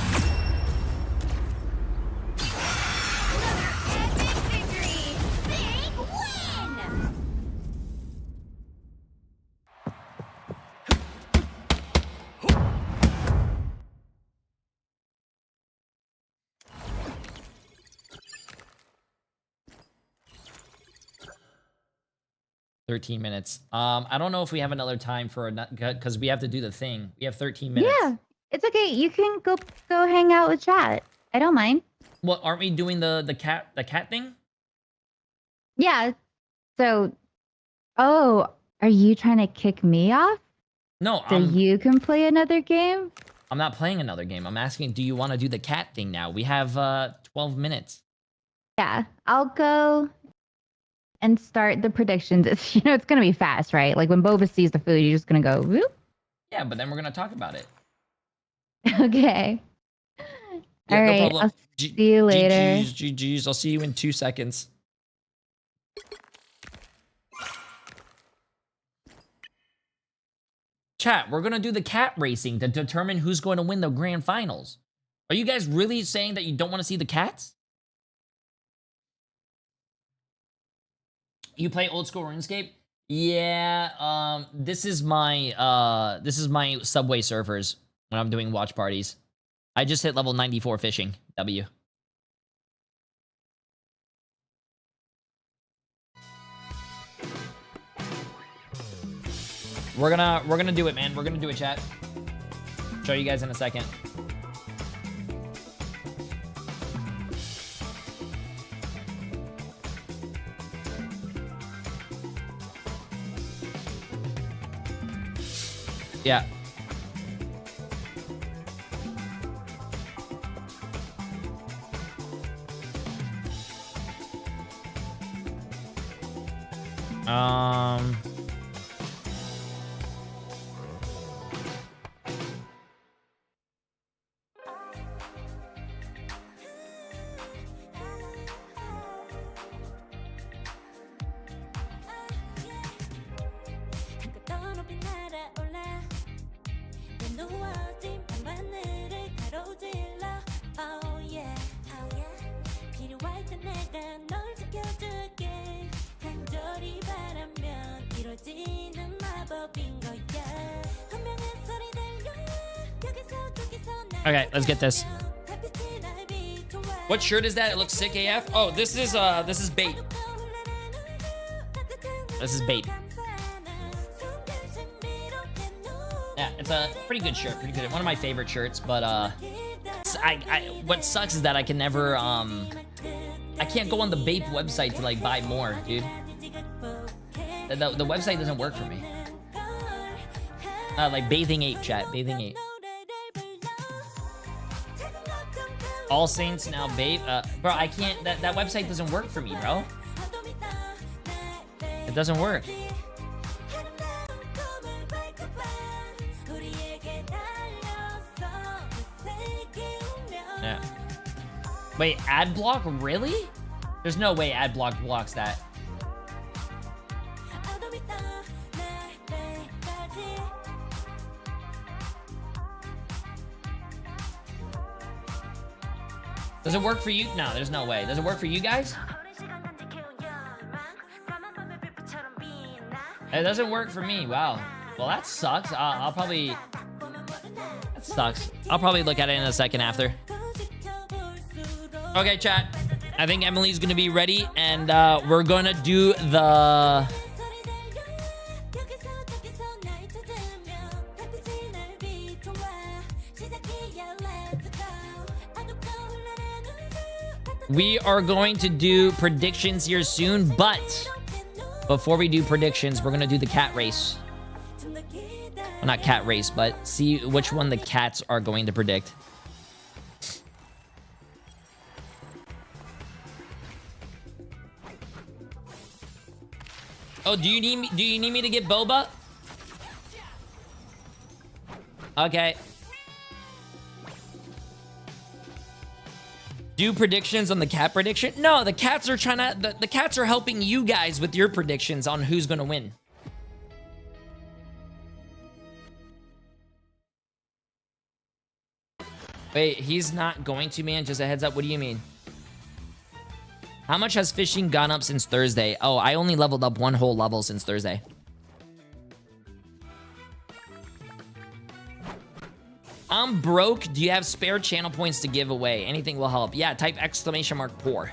13 minutes. I don't know if we have another time for a because we have to do the thing. We have 13 minutes. Yeah, it's okay. You can go hang out with chat. I don't mind. Well, aren't we doing the cat thing? Yeah. So, oh, are you trying to kick me off? No. So you can play another game? I'm not playing another game. I'm asking, do you want to do the cat thing now? We have 12 minutes. Yeah, I'll go and start the predictions. It's, it's gonna be fast, right? Like when Boba sees the food, you're just gonna go whoop. Yeah, but then we're gonna talk about it. Okay. Yeah, all no right. problem. I'll see you later. GG's. I'll see you in 2 seconds. Chat, we're gonna do the cat racing to determine who's going to win the grand finals. Are you guys really saying that you don't want to see the cats? You play old school RuneScape? Yeah, this is my Subway servers when I'm doing watch parties. I just hit level 94 fishing. W. We're gonna do it, man. We're gonna do it, chat. Show you guys in a second. Yeah. Okay, let's get this. What shirt is that? It looks sick AF. Oh, this is bait. This is bait. Yeah, it's a pretty good shirt. Pretty good. One of my favorite shirts, but what sucks is that I can never I can't go on the Bape website to like buy more, dude. The website doesn't work for me. Like Bathing Ape chat, Bathing Ape. All Saints now Bape. Bro, I can't. That website doesn't work for me, bro. It doesn't work. Yeah. Wait, ad block? Really? There's no way ad block blocks that. Does it work for you? No, there's no way. Does it work for you guys? It doesn't work for me. Wow. Well, that sucks. I'll probably... That sucks. I'll probably look at it in a second after. Okay, chat. I think Emily's gonna be ready, and we're gonna do the... We are going to do predictions here soon, but before we do predictions, we're gonna do the cat race. Well, not cat race, but see which one the cats are going to predict. Oh, do you need me? Do you need me to get boba? Okay. Do predictions on the cat prediction? No, the cats are trying to... The cats are helping you guys with your predictions on who's going to win. Wait, he's not going to, man? Just a heads up. What do you mean? How much has fishing gone up since Thursday? Oh, I only leveled up 1 whole level since Thursday. I'm broke. Do you have spare channel points to give away? Anything will help. Yeah, type ! poor.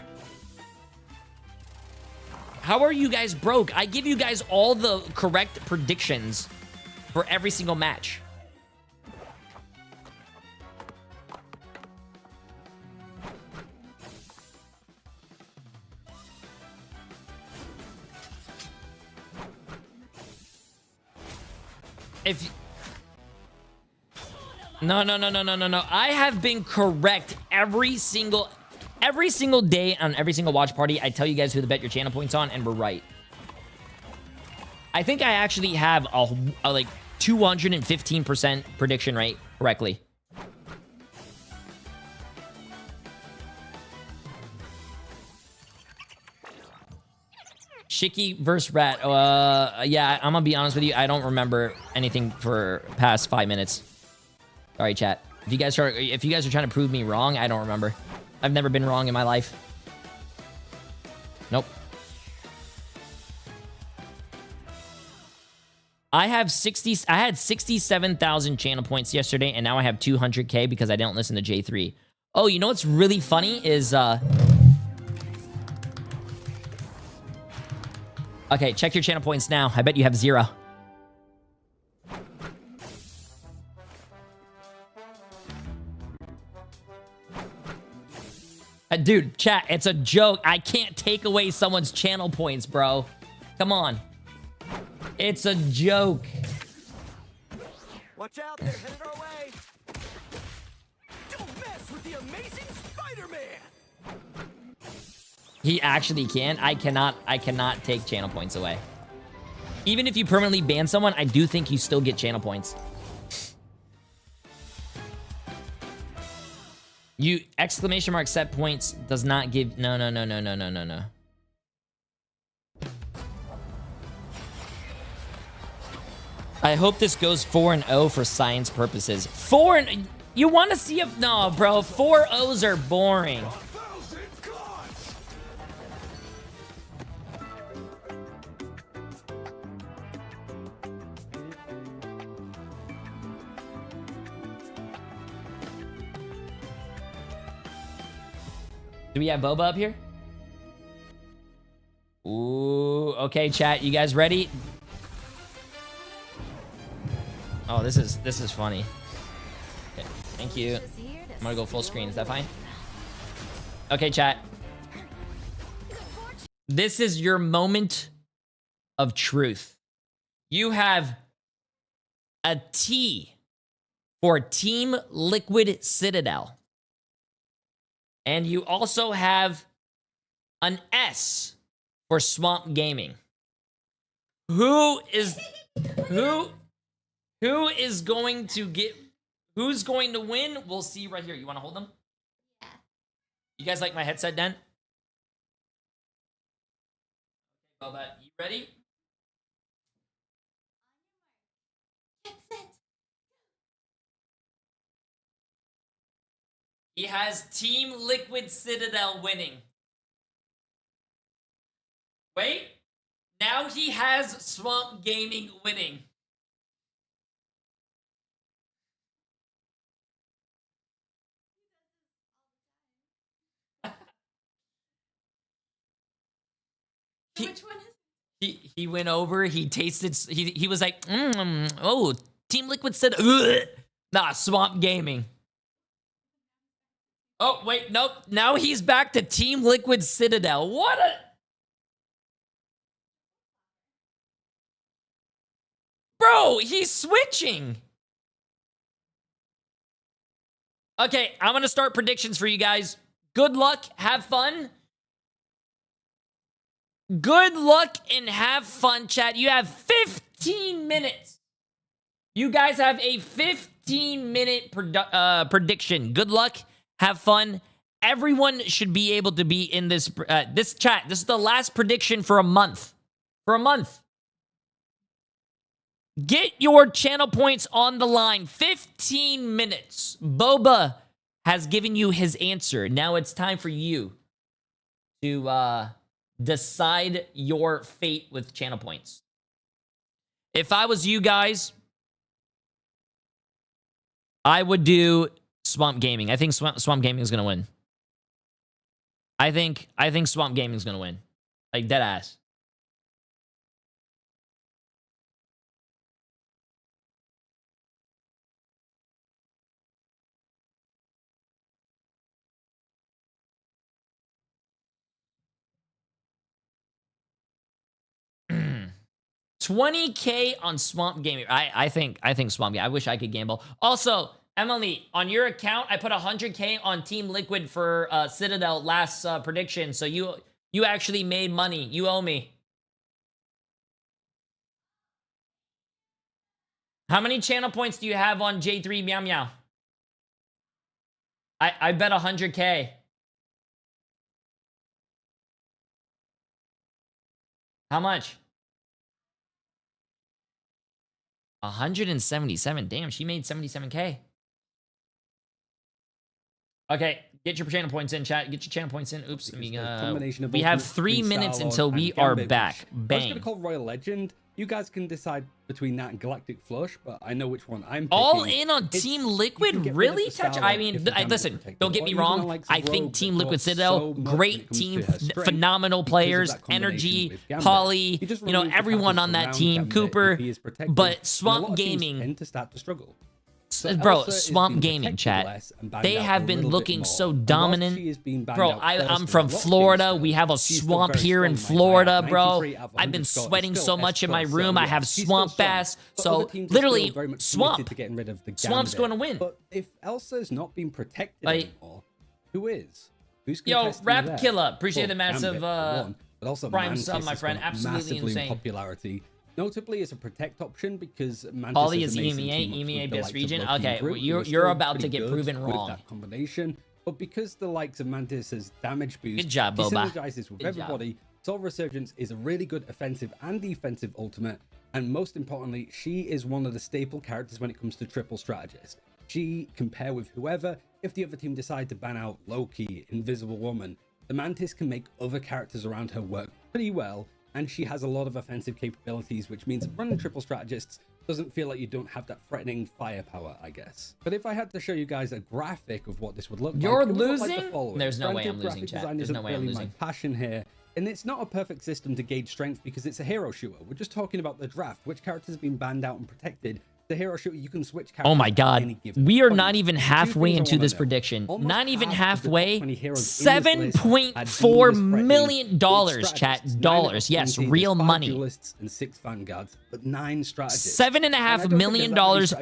How are you guys broke? I give you guys all the correct predictions for every single match. If you... No. I have been correct every single day on every single watch party. I tell you guys who to bet your channel points on, and we're right. I think I actually have a like 215% prediction rate correctly. Shiki versus Rat. Yeah, I'm gonna be honest with you. I don't remember anything for past 5 minutes. Sorry, chat. If you guys are trying to prove me wrong, I don't remember. I've never been wrong in my life. Nope. I had 67,000 channel points yesterday, and now I have 200K because I didn't listen to Jay3. Oh, you know what's really funny is okay, check your channel points now. I bet you have 0. Dude, chat, it's a joke. I can't take away someone's channel points, bro. Come on. It's a joke. Watch out, they're headed our way. Don't mess with the amazing Spider-Man. He actually can. I cannot take channel points away. Even if you permanently ban someone, I do think you still get channel points. You set points does not give no. I hope this goes 4-0 for science purposes. You want to see if no, bro, 4-0s are boring. Do we have Boba up here? Ooh, okay, chat. You guys ready? Oh, this is funny. Okay, thank you. I'm gonna go full screen. Is that fine? Okay, chat. This is your moment of truth. You have a T for Team Liquid Citadel. And you also have an S for Swamp Gaming. Who's going to win? We'll see right here. You want to hold them? Yeah. You guys like my headset, Dan? Well, you ready? He has Team Liquid Citadel winning. Wait. Now he has Swamp Gaming winning. Which one is He went over, he tasted, he was like, oh, Team Liquid said, ugh. Nah, Swamp Gaming. Oh, wait, nope. Now he's back to Team Liquid Citadel. What a... Bro, he's switching. Okay, I'm going to start predictions for you guys. Good luck. Have fun. Good luck and have fun, chat. You have 15 minutes. You guys have a 15-minute prediction. Good luck. Have fun. Everyone should be able to be in this this chat. This is the last prediction for a month. For a month. Get your channel points on the line. 15 minutes. Boba has given you his answer. Now it's time for you to decide your fate with channel points. If I was you guys, I would do Swamp Gaming. I think Swamp Gaming is going to win. I think Swamp Gaming is going to win. Like, dead ass. $20K on Swamp Gaming. I think Swamp Gaming. I wish I could gamble. Also, Emily, on your account, I put $100K on Team Liquid for Citadel last prediction. So you actually made money. You owe me. How many channel points do you have on J3 Meow Meow? I bet $100K. How much? 177. Damn, she made 77K. Okay, get your channel points in, chat. Get your channel points in. Oops, we have 3 minutes until we are back. Bang. I was gonna call Royal Legend. You guys can decide between that and Galactic Flush, but I know which one I'm picking. All in on Team Liquid? Really, Touch? I mean, listen, don't get me wrong. I think Team Liquid Citadel, great team, phenomenal players, Energy, Polly, you know, everyone on that team, Cooper, but Swamp Gaming tend to start to struggle. Bro, Swamp Gaming, chat. They have been looking so dominant. Bro, I'm from Florida. We have a swamp here in Florida, bro. I've been sweating so much in my room. I have swamp bass. So, literally, Swamp's going to win. But if Elsa's not being protected anymore, who is? Who's Yo, Rap Killer. Appreciate the massive Prime sub, my friend. Absolutely insane. Popularity. Notably, it's a protect option because Mantis Polly is EMEA best region. Okay, well, you're about to get proven wrong. That combination, but because the likes of Mantis has damage boost, good job, Boba. Synergizes with everybody. Soul Resurgence is a really good offensive and defensive ultimate, and most importantly, she is one of the staple characters when it comes to triple strategist. She can pair with whoever. If the other team decide to ban out Loki, Invisible Woman, the Mantis can make other characters around her work pretty well. And she has a lot of offensive capabilities, which means running triple strategists Doesn't feel like you don't have that threatening firepower, I guess. But if I had to show you guys a graphic of what this would look You're like, it would look like the losing? following. There's no way Granted, I'm losing, graphic chat. design There's isn't no way I'm really losing. my passion here. And it's not a perfect system to gauge strength because it's a hero shooter. We're just talking about the draft. Which characters have been banned out and protected? The hero shooter, you can switch characters. Oh my at god. any given We are point. not even The two halfway things I into wanna this know. prediction. Almost Not even half of the top halfway. 20 heroes in this list had $7.4 Venus million, threatening, chat. strategists. 9 Dollars. of Yes, 20, real there's 5 money. duelists and 6 vanguards, but 9 strategists. $7.5 million,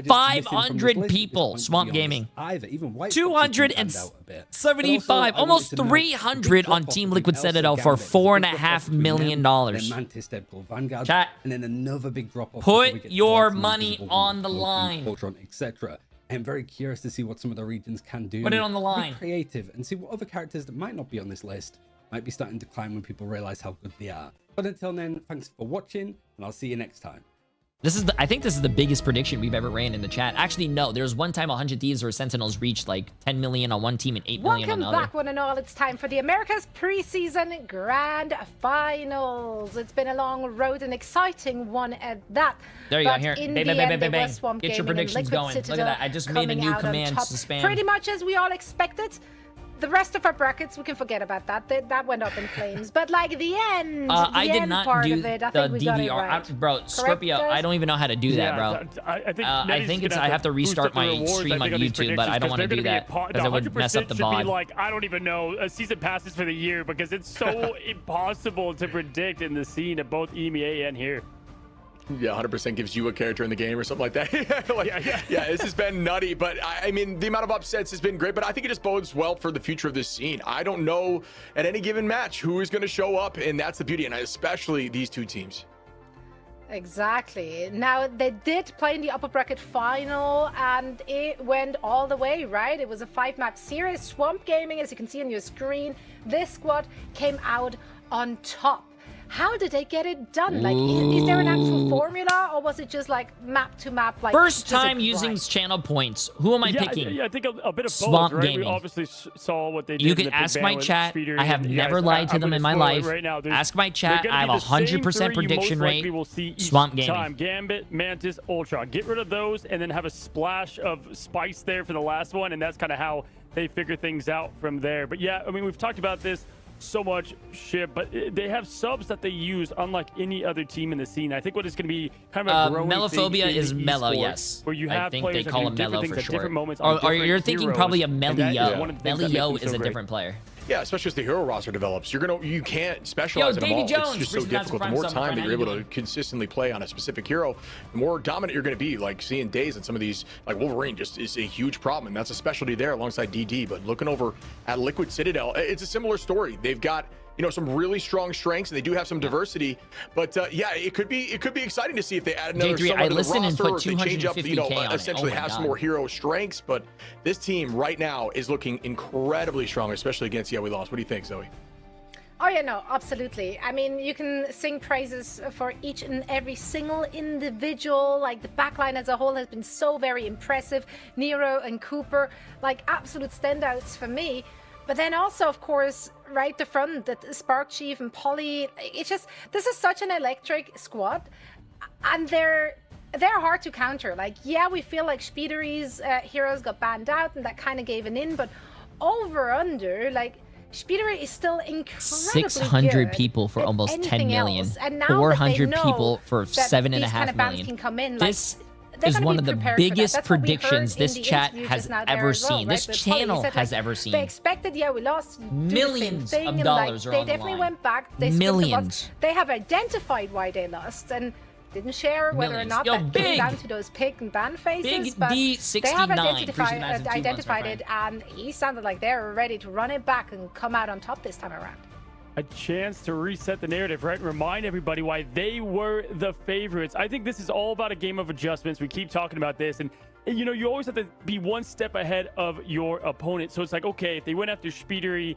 500 people. Swamp Gaming. Either. Even White 275, almost 300 on Team Liquid Citadel for $4.5 million. Mantis, Deadpool, Vanguard, Chat, and then another big drop off. put your money on the line. Etc. I'm very curious to see what some of the regions can do. Put it on the line. Be creative and see what other characters that might not be on this list might be starting to climb when people realize how good they are. But until then, thanks for watching, and I'll see you next time. I think this is the biggest prediction we've ever ran in the chat. Actually, no. There was one time 100 Thieves or Sentinels reached like 10 million on one team and 8 million on Welcome the other. back, one and all. It's time for the America's Preseason Grand Finals. It's been a long road, an exciting one at that. There you but go. Here, in bang, the bang, bang, end, bang, there bang. was Swamp Get your Gaming and predictions Liquid going. Look at Citadel that. I just made a coming new out on command top. to spam. Pretty much as we all expected. The rest of our brackets, we can forget about that. That went up in flames. But like the end, I did not part do of it, I the think we got it DVR. right. Bro, Scorpio, guys? I don't even know how to do that, bro. I think it's I have to restart my stream on YouTube, but I don't want to do that because it would mess up the should be VOD. like, I don't even know, season passes for the year because it's so impossible to predict in the scene of both EMEA and here. Yeah, 100% gives you a character in the game or something like that. Yeah, this has been nutty, but I mean, the amount of upsets has been great, but I think it just bodes well for the future of this scene. I don't know at any given match who is going to show up, and that's the beauty, and especially these two teams. Exactly. Now, they did play in the upper bracket final, and it went all the way, right? It was a 5-map series. Swamp Gaming, as you can see on your screen, this squad came out on top. How did they get it done? Like, is there an actual formula, or was it just like map to map? Like First time using channel points. Who am I picking? Yeah, I think a bit of Swamp both, right? Gaming. We obviously saw what they did. You can ask my chat. I have never lied to them in my life. Ask my chat. I have a 100% prediction rate. We will see each Swamp Gaming. time. Gambit, Mantis, Ultra. Get rid of those and then have a splash of spice there for the last one, and that's kind of how they figure things out from there. But yeah, I mean, we've talked about this so much shit, but they have subs that they use unlike any other team in the scene. I think what is going to be kind of a growing Mellophobia thing is in mellow, esports, yes. where you I have think players they that call do him different mellow things for at short. different moments Or on different you're thinking heroes, probably a and that is Melio. one of the things that makes Melio them is so a great. different player. Yeah, especially as the hero roster develops, you can't specialize in them Davey all. Jones, It's just so Brisbane Nuts difficult. The Prime more Sub, time friend, that how you're you able to consistently play on a specific hero, the more dominant you're going to be. Like seeing Days and some of these, like Wolverine, just is a huge problem, and that's a specialty there alongside DD. But looking over at Liquid Citadel, it's a similar story. They've got some really strong strengths, and they do have some diversity. But yeah, it could be exciting to see if they add another J3, someone I to the listened and roster, put or if they change up, 250K on it. essentially Oh my have some God. more hero strengths. But this team right now is looking incredibly strong, especially against we lost. What do you think, Zoe? Oh yeah, no, absolutely. I mean, you can sing praises for each and every single individual. Like the backline as a whole has been so very impressive. Nero and Cooper, like absolute standouts for me. But then also, of course, right the front, that Spark Chief and Polly. It's just, this is such an electric squad, and they're hard to counter. Like, yeah, we feel like Spidery's heroes got banned out, and that kind of gave an in. But over under, like, Spidery is still incredibly 600 good people for at almost 10 anything million. else. And now 400 that they know people for that 7.5 these kind of bans million. can come in, This they're is gonna one be of the prepared for that. biggest That's what we heard predictions in this the chat interview has just now there ever as well, seen. right? This With Polly, channel he said, has like, ever seen. They expected, yeah, we lost. Millions of and dollars are they on the definitely line. went back. They split the Millions. bucks. They have identified why they lost and didn't share whether Millions. or not Yo, that big. came down to those pick and ban phases. Big but D69, they have Preseason identified my it, and he sounded like they're ready to run it back and come out on top this time around. A chance to reset the narrative, right? Remind everybody why they were the favorites. I think this is all about a game of adjustments. We keep talking about this, and you always have to be one step ahead of your opponent. So it's like, okay, if they went after Spidery,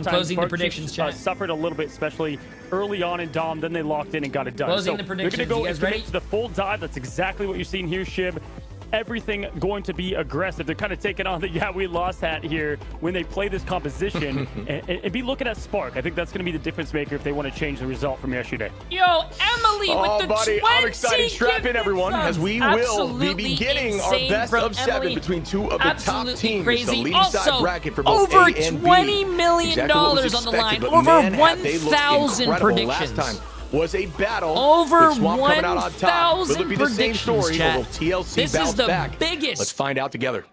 I'm closing the Spark predictions, Team, chat. suffered a little bit, especially early on in Dom. Then they locked in and got it done. Closing so the predictions. They're going You guys to go ready? to the full dive. That's exactly what you're seeing here, Shib. Everything going to be aggressive. They're kind of taking on the "yeah, we lost" hat here when they play this composition and be looking at Spark. I think that's going to be the difference maker if they want to change the result from yesterday. Yo, Emily with the buddy, 20 I'm excited. Strap in, everyone, as we will be Absolutely beginning our insane best from of 7 Emily. between two of the top Absolutely teams. crazy. The lead Also, side bracket for both over A and B. $20 million Exactly what was on the line. expected, but Over man, have they looked 1,000 incredible predictions. last time. was a battle. Over with Swamp coming out on top. Will 1,000 it be the same story, chat. or will TLC This bounce is the back? biggest. Let's find out together.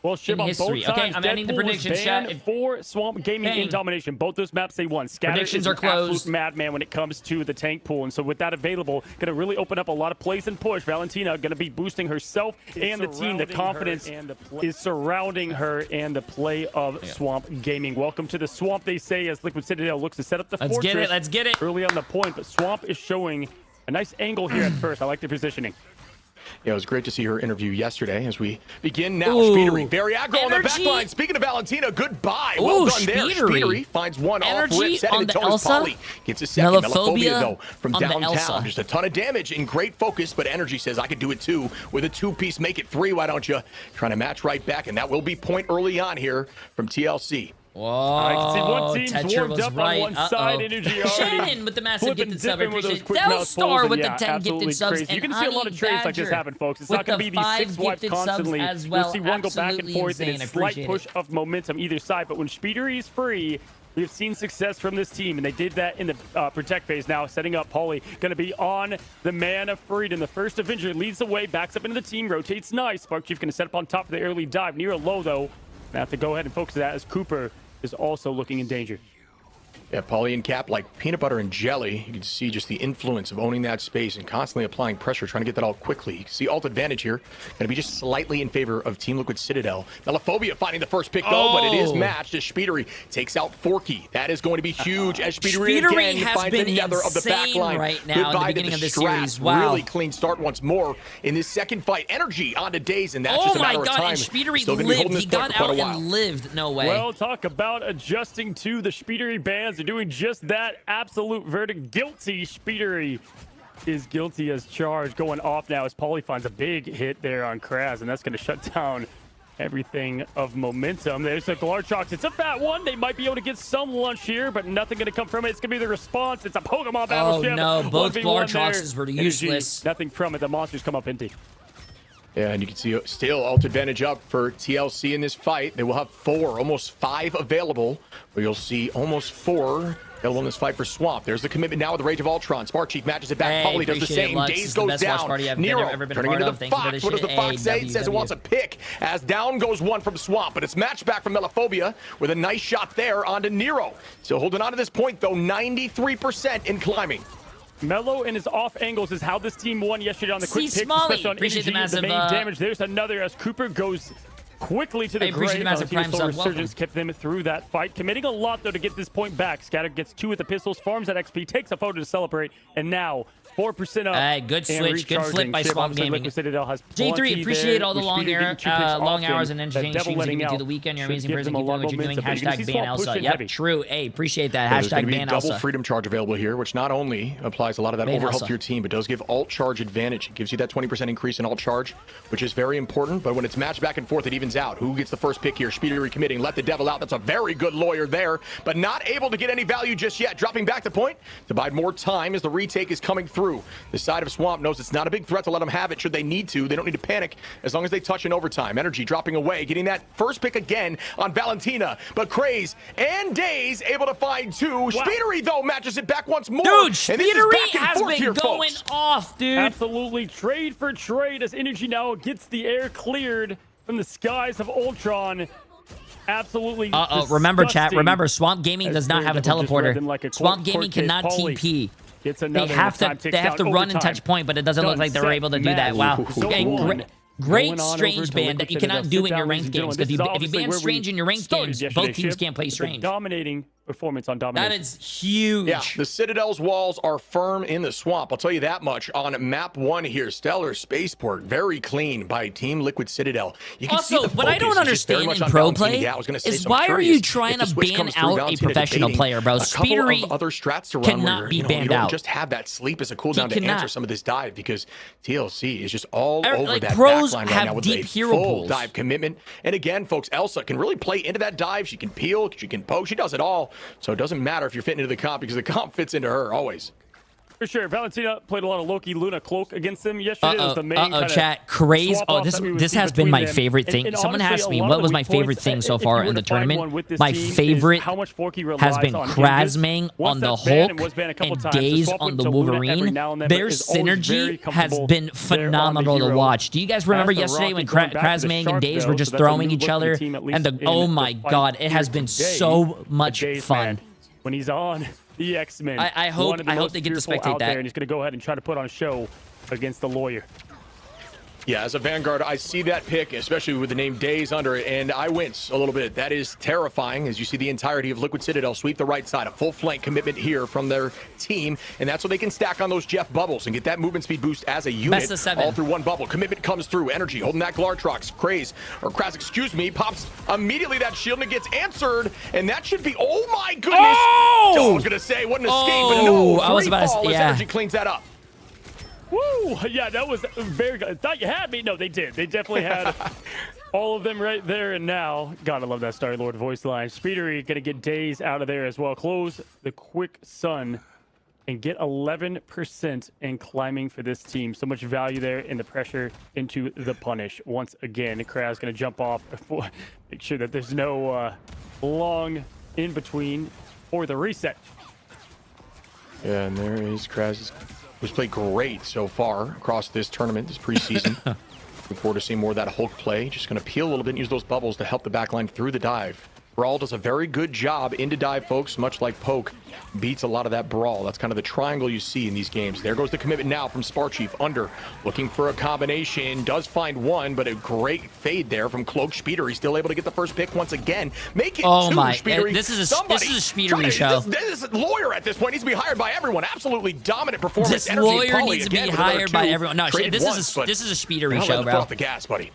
Well, Shib, on history. both Okay, sides, I'm ending the Deadpool was predictions, banned chat. for Swamp Gaming in domination. Both those maps they won. Scatter Predictions is are an closed. absolute madman when it comes to the tank pool, and so with that available, going to really open up a lot of plays and push. Valentina going to be boosting herself and the team. The confidence is surrounding her and the play of Swamp Gaming. Welcome to the Swamp, they say, as Liquid Citadel looks to set up the Let's fortress. get it. Let's get it. Early on the point, but Swamp is showing a nice angle here at first. I like the positioning. Yeah, it was great to see her interview yesterday. As we begin now, Ooh. Speedery, very aggro on the back Energy. line. Speaking of Valentina, goodbye. Ooh, Well done there. Speedery. Speedery finds one Energy off rip, setting on the the tone as Elsa. Polly gets a second. Melophobia though, from on the downtown. Elsa. Just a ton of damage and great focus, but Energy says, I could do it too. With a two-piece, make it three, why don't you? Trying to match right back, and that will be point early on here from TLC. Whoa, I can see one team's Tetra warmed was up right. on one side. Energy already. Shannon with the massive Flipping, gifted sub. dipping with those Appreciate it. quick Del mouth Star pulls, with and the 10 absolutely gifted subs. crazy. You and can see a lot of Honey trades like this Badger happen, folks. It's with not going to the be these 5 six wipes gifted subs constantly. as well. You'll see one go back and Absolutely forth and a insane. slight Appreciate push it. of momentum either side. But when Speedery is free, we've seen success from this team, and they did that in the protect phase. Now setting up Pauly, going to be on the Man of Freedom. The first Avenger leads the way, backs up into the team, rotates nice. Spark Chief going to set up on top of the early dive. Near a low, though. Gonna have to go ahead and focus that as Cooper is also looking in danger. Yeah, Polly and Cap like peanut butter and jelly. You can see just the influence of owning that space and constantly applying pressure, trying to get that all quickly. You can see alt advantage here. Going to be just slightly in favor of Team Liquid Citadel. Melophobia finding the first pick, though, but it is matched as Speedery takes out Forky. That is going to be huge as Speedery again has finds been another of the back insane line. right now in the beginning of the series. Wow. Really clean start once more in this second fight. Energy onto Days, and that's Oh just a my matter of God, time. and Speedery Still gonna be lived. holding this He point got for quite out a while. and lived. No way. Well, talk about adjusting to the Speedery bans. They're doing just that. Absolute verdict. Guilty. Speedery is guilty as charged. Going off now as Pauly finds a big hit there on Kraz, and that's going to shut down everything of momentum. There's a Glartrox. It's a fat one. They might be able to get some lunch here, but nothing going to come from it. It's going to be the response. It's a Pokemon battleship. Oh no, both 1v1 Glartroxes there. were Energy, useless. nothing from it. The monsters come up empty. Yeah, and you can see still alt advantage up for TLC in this fight. They will have 4, almost 5 available, but you'll see almost 4 available in this fight for Swamp. There's the commitment now with the Rage of Ultron. Spark Chief matches it back. Hey, Polly does the appreciate it, same. Lux. Days This is the goes best watch down. party I've Nero ever been a turning part into of. the Thank you for Fox. the What does the shit. Fox say? Hey, It says it wants a pick. As down goes one from Swamp, but it's matched back from Melophobia with a nice shot there onto Nero. Still holding on to this point, though, 93% in climbing. Mello and his off angles is how this team won yesterday on the quick picks, Smalley. especially on Appreciate the Energy, the massive, main damage. There's another as Cooper goes quickly to the I appreciate grave. the massive prime sub. Resurgence kept them through that fight, committing a lot though to get this point back. Scatter gets 2 with the pistols, farms that XP, takes a photo to celebrate, and now 4% up. Hey, good switch, good flip by Swamp Gaming. J3, appreciate all the long hours and entertaining streams you do the weekend. You're an amazing person. Keep doing what you're doing. Hashtag ban Elsa. Yep, true. Hey, appreciate that. There's Hashtag gonna be ban double Elsa. freedom charge available here, which not only applies a lot of that Ban overhelp Elsa. to your team, but does give alt charge advantage. It gives you that 20% increase in alt charge, which is very important. But when it's matched back and forth, it evens out. Who gets the first pick here? Speedery committing. Let the devil out. That's a very good lawyer there, but not able to get any value just yet. Dropping back the point to buy more time as the retake is coming through. The side of Swamp knows it's not a big threat to let them have it should they need to. They don't need to panic as long as they touch in overtime. Energy dropping away, getting that first pick again on Valentina, but Craze and Days able to find 2. Wow. Speedery, though, matches it back once more. Dude, And this is Speedery back and has forth been here, going folks. off, dude. Absolutely, trade for trade as Energy now gets the air cleared from the skies of Ultron. Absolutely. Remember, chat. disgusting. Remember, Swamp Gaming does not have a Daredevil just read teleporter. them like a Swamp court Gaming case. cannot Pauly TP. gets They another, have and the to. time They have ticks to down. run and Overtime. touch point, but it doesn't look Done, like they were set, able to do match. that. Wow. Zone And one. great Going on strange over to ban Liquid that you Citadel. cannot do Sit in your down, ladies ranked and games. gentlemen. If you This is obviously ban where strange we in your ranked started games, yesterday, both teams Shib, can't play with a strange. Dominating performance on domination. That is huge. Yeah, the Citadel's walls are firm in the Swamp. I'll tell you that much. On map 1 here, Stellar Spaceport, very clean by Team Liquid Citadel. You can see Also, the what I don't focus is just very understand much in on pro Valentina. play Yeah, I was gonna say, is so I'm why are curious you trying if the to switch ban comes through. out a Valentina professional debating player, bro? a couple Speedery of other strats to run cannot where be you banned don't out. just have that sleep as a cooldown to cannot. answer some of this dive, because TLC is just all over Like, that pros backline right have now with deep a hero full pools. dive commitment. And again, folks, Elsa can really play into that dive. She can peel, she can poke, she does it all. So it doesn't matter if you're fitting into the comp, because the comp fits into her always. For sure. Valentina played a lot of Loki Luna Cloak against them yesterday. It was the main Chat. Craze. Oh, this has been my favorite thing. And Someone honestly, asked me, a lot what of was the my weak favorite points, thing so if far you in were the to find one tournament? with this My team is favorite how much Forky has been relies on Krasmang Once on the that's banned and Hulk was banned a couple and times, to Daze swap on him the to Luna every Wolverine. now and then, Their but is always very synergy has comfortable been there on the phenomenal to hero. watch. Do you guys remember As the yesterday when Rocket going back to the Krasmang and Shark, Daze though, were just so that's a throwing new each look for the other? team, at And least oh in my the fight god, it here has been today. so much Daze fun. man, when he's on the X-Men. I hope they get to spectate out there, that. and he's going to go ahead and try to put on a show against the Lawyer. Yeah, as a Vanguard, I see that pick, especially with the name Daze under it, and I wince a little bit. That is terrifying as you see the entirety of Liquid Citadel sweep the right side. A full flank commitment here from their team, and that's what they can stack on those Jeff bubbles and get that movement speed boost as a unit. Best of 7. All through one bubble. Commitment comes through. Energy holding that Glartrox. Kraz, excuse me, pops immediately that shield and it gets answered, and that should be, oh my goodness. Oh! I was going to say, what an escape, but no, I was about to as yeah. Energy cleans that up. Woo! Yeah, that was very good. I thought you had me. No, they did. They definitely had all of them right there. And now, gotta love that Star-Lord voice line. Speedery gonna get Daze out of there as well. Close the quick sun and get 11% in climbing for this team. So much value there in the pressure into the punish. Once again, Kraz gonna jump off. Make sure that there's no long in between for the reset. Yeah, and there is Kraz. Who's played great so far across this tournament, this preseason. Looking forward to seeing more of that Hulk play. Just going to peel a little bit and use those bubbles to help the backline through the dive. Brawl does a very good job into dive, folks, much like Poke beats a lot of that Brawl. That's kind of the triangle you see in these games. There goes the commitment now from Sparchief. Under, looking for a combination. Does find one, but a great fade there from Cloak. Speedery still able to get the first pick once again. Make it two, Speedery. This is a Speedery show. This Lawyer at this point needs to be hired by everyone. Absolutely dominant performance. This Energy Lawyer needs to be hired by everyone. No, this is a Speedery show, bro. Off the gas, buddy.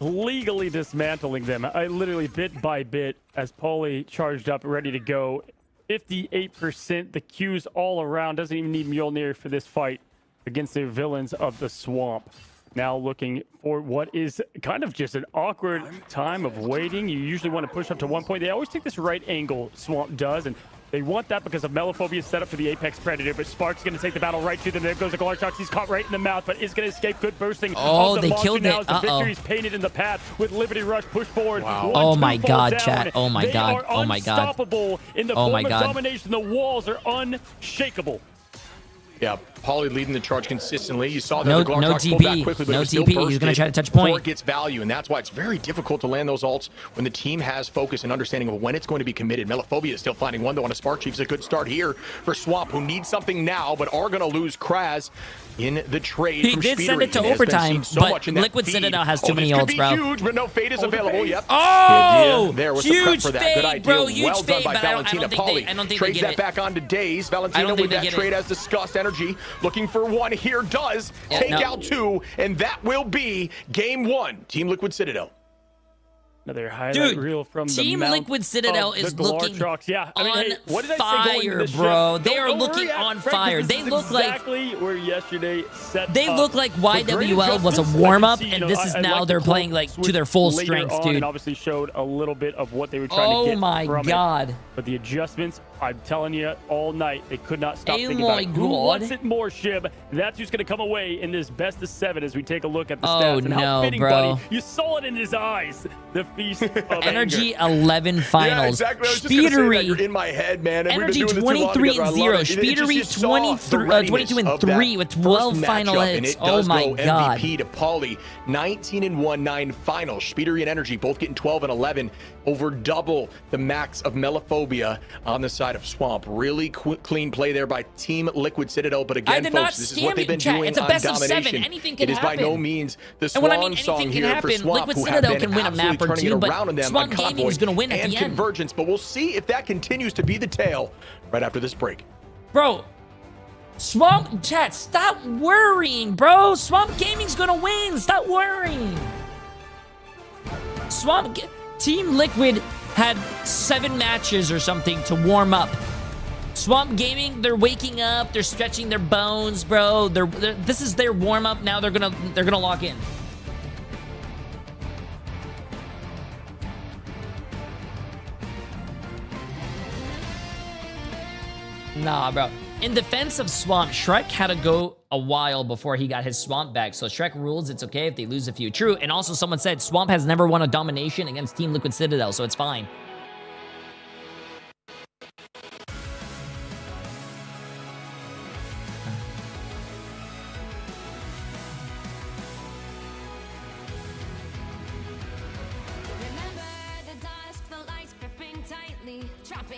Legally dismantling them. I literally bit by bit as Paulie charged up, ready to go. 58%. The Q's all around. Doesn't even need Mjolnir for this fight against the villains of the swamp. Now looking for what is kind of just an awkward time of waiting. You usually want to push up to one point. They always take this right angle, Swamp does, and they want that because of Melophobia's set up for the Apex Predator, but Spark's going to take the battle right to them. There goes the Glartrox. He's caught right in the mouth, but is going to escape. Good bursting. Oh, of the they monster killed now it. as the victory is painted in the path with Liberty Rush push forward. Wow. Oh my 1-2 God, fall chat. down. Oh my They God. are Oh my God. unstoppable in the Oh my form of God. domination. The walls are unshakable. Yeah, Paulie leading the charge consistently. You saw that No- the Glartrox no pulled TP. back quickly, but No it was still TP. He's bursted gonna try to touch before point. it gets value, and that's why it's very difficult to land those ults when the team has focus and understanding of when it's going to be committed. Melophobia is still finding one, though, on a Spark Chief. Is a good start here for Swamp, who needs something now, but are going to lose Kraz in the trade He from did send Speedery. it to It has been overtime, seen so but much in that Liquid feed. Citadel has too many this could ults, be bro. huge, but no fade is available. Yep. Oh! There was Huge the prep for that. Good fade, idea. bro. Huge Well done fade, by but I don't Valentina. think they- Paulie I don't think they trades get that it. back onto Daze. I Valentina don't think with they that get trade it. as discussed. Energy looking for one here. Does Yeah, take no. out two, and that will be game one. Team Liquid Citadel. Another highlight Dude, reel from Team the Liquid Citadel of is the looking Glartrox. Yeah, I mean, on hey, what did I say going into fire, this bro. ship? They are Don't looking overreact, on Frank, fire. this They is look like- exactly where yesterday set They up. look like For great YWL was a adjustments, warm-up, I can see, and you know, this is I now like they're the playing cloak like to switch their full later strength, on, dude. And obviously showed a little bit of what they were trying to Oh get my from God. it. But the adjustments, I'm telling you, all night they could not stop Oh thinking my about it. Who God. wants it more, Shib? That's who's going to come away in this best of 7 as we take a look at the Oh, stats. And how no, fitting, bro. buddy. You saw it in his eyes. The feast of Energy anger. 11 finals. Yeah, exactly. I was just gonna say that. Speedery. You're in my head, man. And Energy we've been doing this too long 23 together. I and love 0. it. It just- Speedery you saw the 22 and readiness of 3 that with first 12 final matchup, and hits. it Oh does my go God. MVP to Paulie. 19-1, 9 finals. Speedery and Energy both getting 12 and 11, over double the max of Melophobia on the side of Swamp. Really clean play there by Team Liquid Citadel. But I again, did folks, not this is scam what they've it, been chat. doing It's a on best of 7. domination. Anything can It is happen. by no means the And when I swan mean song anything can here for happen, Swamp, Liquid who have Citadel been can win a absolutely map or turning two, it but around on them Swamp on Gaming Convoy is gonna win at and the end. Convergence. But we'll see if that continues to be the tale right after this break. Bro, Swamp chat, stop worrying, bro. Swamp Gaming's gonna win. Stop worrying. Team Liquid had 7 matches or something to warm up. Swamp Gaming, they're waking up, they're stretching their bones, bro. This is their warm up. Now they're gonna lock in. Nah, bro. In defense of Swamp, Shrek had to go a while before he got his Swamp back. So Shrek rules it's okay if they lose a few. True. And also someone said Swamp has never won a domination against Team Liquid Citadel, so it's fine.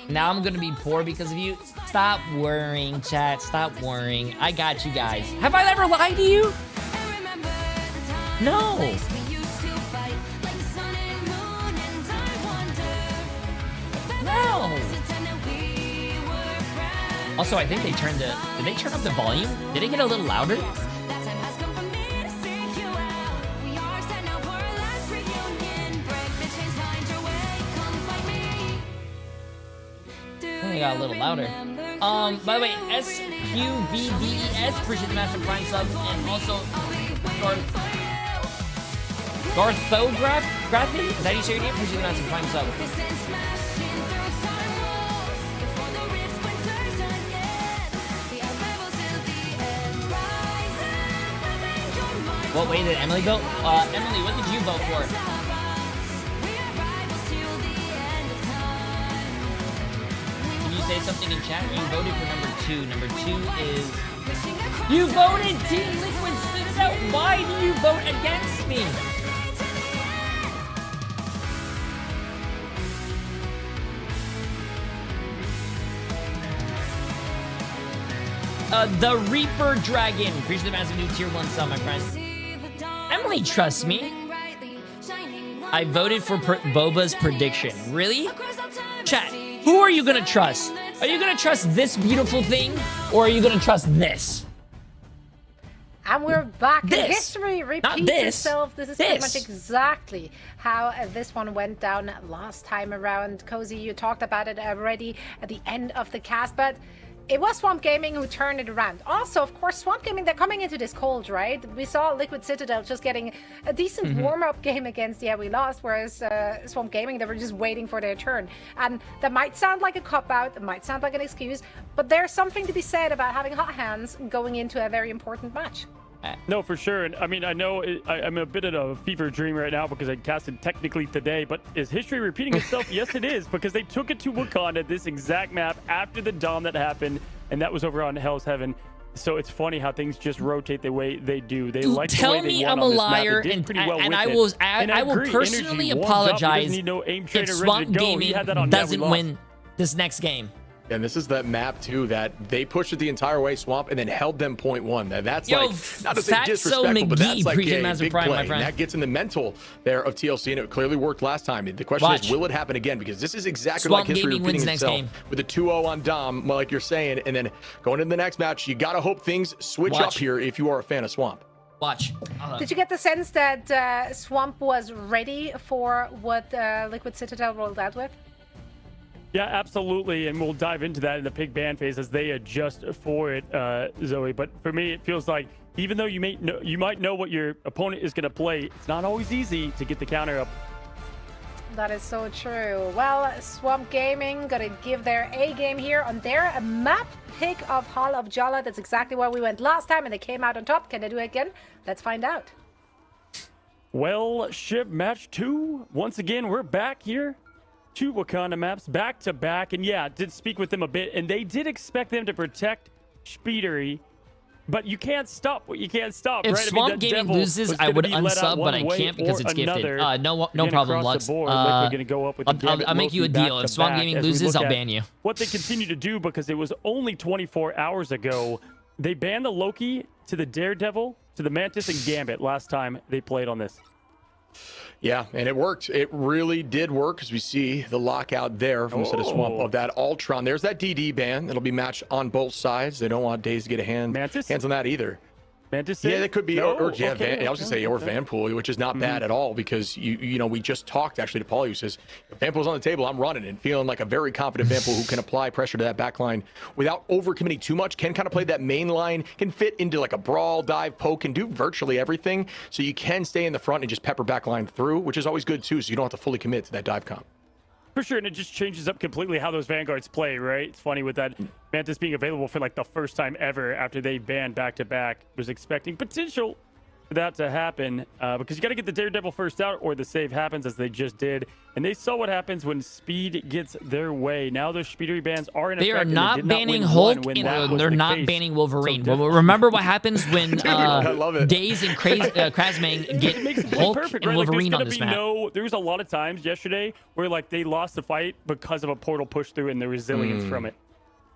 Now I'm gonna be poor because of you. Stop worrying, chat. Stop worrying. I got you guys. Have I ever lied to you? No. No. Also, I think they turned the... Did they turn up the volume? Did it get a little louder? I got a little louder. By the way, SQVDES, appreciate the massive prime sub, and also Garthography? Is that how you say your name? Appreciate the massive prime sub. What way did Emily vote? Emily, what did you vote for? Say something in chat. You voted for number 2. Number 2 is... You voted Team Liquid Citadel! Why do you vote against me? The Reaper Dragon. Appreciate the massive new tier 1 sub, my friend. Emily trusts me. I voted for Boba's prediction. Really? Chat. Who are you gonna trust? Are you gonna trust this beautiful thing, or are you gonna trust this? And we're back. History repeats itself. This is pretty much exactly how this one went down last time around. Cozy, you talked about it already at the end of the cast, but it was Swamp Gaming who turned it around. Also, of course, Swamp Gaming, they're coming into this cold, right? We saw Liquid Citadel just getting a decent warm-up game against we lost, whereas Swamp Gaming, they were just waiting for their turn. And that might sound like a cop-out, it might sound like an excuse, but there's something to be said about having hot hands going into a very important match. No, for sure. And I mean, I know I'm a bit in a fever dream right now because I casted technically today, but is history repeating itself? Yes, it is, because they took it to Wakanda, this exact map, after the Dom that happened, and that was over on Hell's Heaven. So it's funny how things just rotate the way they do. They like the way they won on this map. They did pretty well with it. I will personally apologize if Swamp Gaming doesn't win this next game. And this is that map too that they pushed it the entire way, Swamp, and then held them 0.1. That's like, not to say disrespectful, but that's like a big play. And that gets in the mental there of TLC, and it clearly worked last time. The question is, will it happen again? Because this is exactly like history repeating itself with a 2-0 on Dom, like you're saying, and then going into the next match, you gotta hope things switch up here if you are a fan of Swamp. Watch. Did you get the sense that Swamp was ready for what Liquid Citadel rolled out with? Yeah, absolutely, and we'll dive into that in the pig ban phase as they adjust for it, Zoe. But for me, it feels like even though you might know what your opponent is going to play, it's not always easy to get the counter up. That is so true. Well, Swamp Gaming got to give their A game here on their map pick of Hall of Jala. That's exactly where we went last time, and they came out on top. Can they do it again? Let's find out. Well, ship match 2. Once again, we're back here. 2 Wakanda maps back to back, and yeah, did speak with them a bit, and they did expect them to protect Speedery, but you can't stop what you can't stop. If right? Swamp Gaming loses, I would unsub, but I can't because it's gifted. No problem, Lux. I'll make you a deal. If Swamp Gaming loses, I'll ban you. What they continue to do, because it was only 24 hours ago, they banned the Loki to the Daredevil, to the Mantis, and Gambit last time they played on this. Yeah, and it worked. It really did work, as we see the lockout there from the set of Swamp of that Ultron. There's that DD ban that'll be matched on both sides. They don't want Days to get a hands on that either. Mantis? Yeah, that could be. I was going to say, or Vanpool, which is not bad at all, because you know, we just talked actually to Paulie, who says, if Vanpool's on the table, I'm running and feeling like a very confident Vanpool who can apply pressure to that back line without overcommitting too much, can kind of play that main line, can fit into like a brawl, dive, poke, can do virtually everything. So you can stay in the front and just pepper back line through, which is always good too, so you don't have to fully commit to that dive comp. For sure, and it just changes up completely how those Vanguards play, right? It's funny with that Mantis being available for like the first time ever after they banned back-to-back. Was expecting potential for that to happen because you got to get the Daredevil first out or the save happens as they just did. And they saw what happens when speed gets their way. Now those speedery bans are in effect. They are not banning Hulk and they're not banning Wolverine. So remember what happens when Daze and Krasmang get Hulk perfect, and right? Wolverine like, on this map. There was a lot of times yesterday where like they lost the fight because of a portal push through and the resilience from it.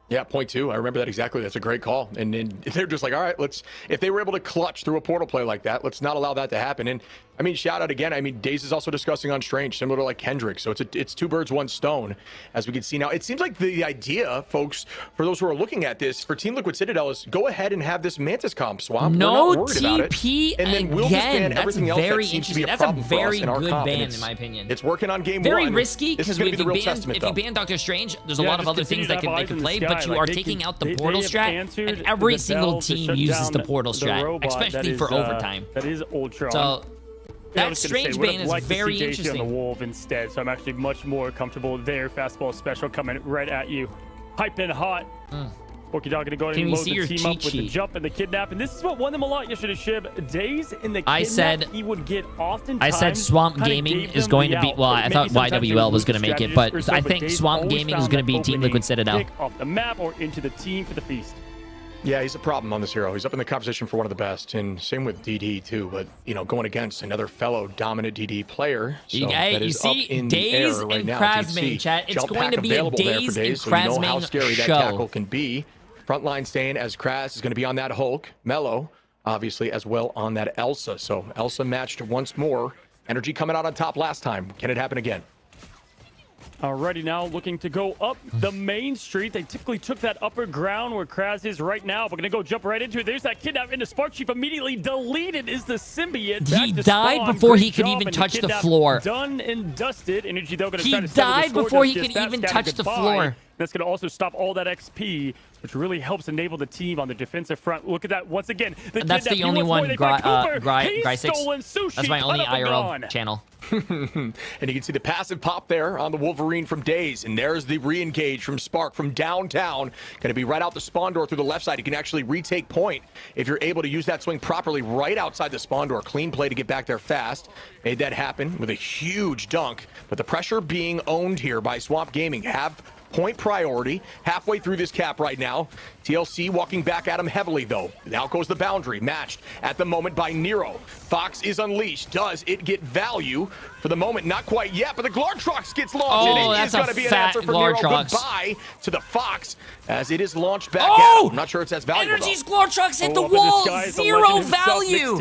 Yeah, point two. I remember that exactly. That's a great call. And then they're just like, all right, if they were able to clutch through a portal play like that, let's not allow that to happen. And I mean, shout out again. I mean, Daze is also discussing on Strange, similar to like Kendrick. So it's two birds, one stone, as we can see now. It seems like the idea, folks, for those who are looking at this, for Team Liquid Citadel is go ahead and have this Mantis comp swap. No TP and then we'll again. That's very interesting. That's a very good ban, in my opinion. It's working on game very one. Very risky because if you ban Doctor Strange, there's a lot of other things that they can play, but you are taking out the portal strat, and every single team uses the portal strat, especially for overtime. That is Ultron. So that Strange ban is very interesting. On the Wolf instead, so I'm actually much more comfortable there. Fastball special coming right at you, hyped and hot. Porky Dog gonna go ahead and load the team up with the jump and the kidnap, and this is what won them a lot yesterday. Shib, Daze in the kidnap, he would get oftentimes. I said Swamp Gaming is going to be. Well, I thought YWL was going to make it, but I think Swamp Gaming is going to be Team Liquid Citadel. Off the map or into the team for the feast. Yeah, he's a problem on this hero. He's up in the competition for one of the best, and same with DD too. But you know, going against another fellow dominant DD player, so that is up in the air right now. Krasmang, chat. It's going to be a Daze and so you know how Krasmang scary that tackle can be. Frontline staying as Kraz is going to be on that Hulk. Mello, obviously, as well on that Elsa. So Elsa matched once more. Energy coming out on top last time. Can it happen again? Alrighty, now looking to go up the main street. They typically took that upper ground where Kraz is right now. We're going to go jump right into it. There's that kidnap into Spark Chief. Immediately deleted is the symbiote. He died before he could even touch the floor. Done and dusted. Energy, though, going to try to died before he could even touch the floor. That's going to also stop all that XP, which really helps enable the team on the defensive front. Look at that once again. That's the only one, Gry6. That's my only IRL channel. And you can see the passive pop there on the Wolverine from Daze. And there's the re-engage from Spark from downtown. Going to be right out the spawn door through the left side. You can actually retake point if you're able to use that swing properly right outside the spawn door. Clean play to get back there fast. Made that happen with a huge dunk. But the pressure being owned here by Swamp Gaming. Have point priority halfway through this cap right now. TLC walking back at him heavily though. Now goes the boundary, matched at the moment by Nero. Fox is unleashed. Does it get value? For the moment, not quite yet, but the Glortrox gets launched. Oh, and that's going to be an answer for Nero. Goodbye to the Fox as it is launched back at him. I'm not sure it's as valuable. Energy's Glortrox hit the wall. Zero value.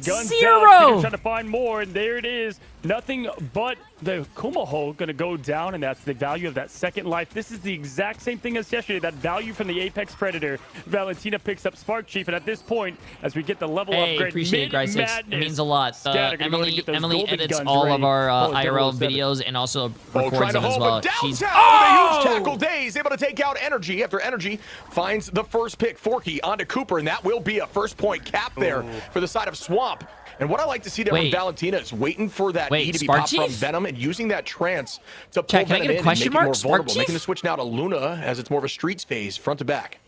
Zero. Trying to find more, and there it is. Nothing but the Kumaho going to go down, and that's the value of that second life. This is the exact same thing as yesterday. That value from the Apex Predator. Valentina picks up Spark Chief, and at this point, as we get the level upgrade, appreciate it, Gry6. It means a lot. Emily edits all of our IRL videos and also records them as well. She's with a huge tackle. Daze able to take out Energy after Energy finds the first pick. Forky onto Cooper, and that will be a first point cap there for the side of Swamp. And what I like to see there from Valentina is waiting for that E to be popped from Venom and using that trance to pull Venom in and make it more vulnerable. Making the switch now to Luna as it's more of a streets phase, front to back.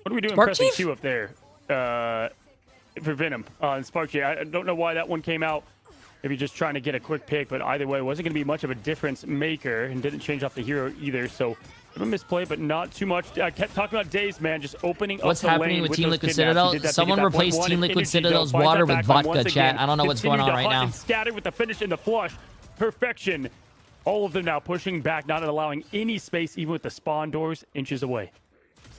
What are we doing pressing 2 up there for Venom and Spark Chief? I don't know why that one came out. Maybe just trying to get a quick pick, but either way, it wasn't going to be much of a difference maker and didn't change off the hero either. So a misplay, but not too much. I kept talking about Daze, man, just opening what's up the happening lane with Team Liquid Citadel? Someone replaced Team Liquid Citadel's water with vodka, chat. I don't know what's going on right now. Scattered with the finish in the flush. Perfection. All of them now pushing back, not allowing any space, even with the spawn doors inches away.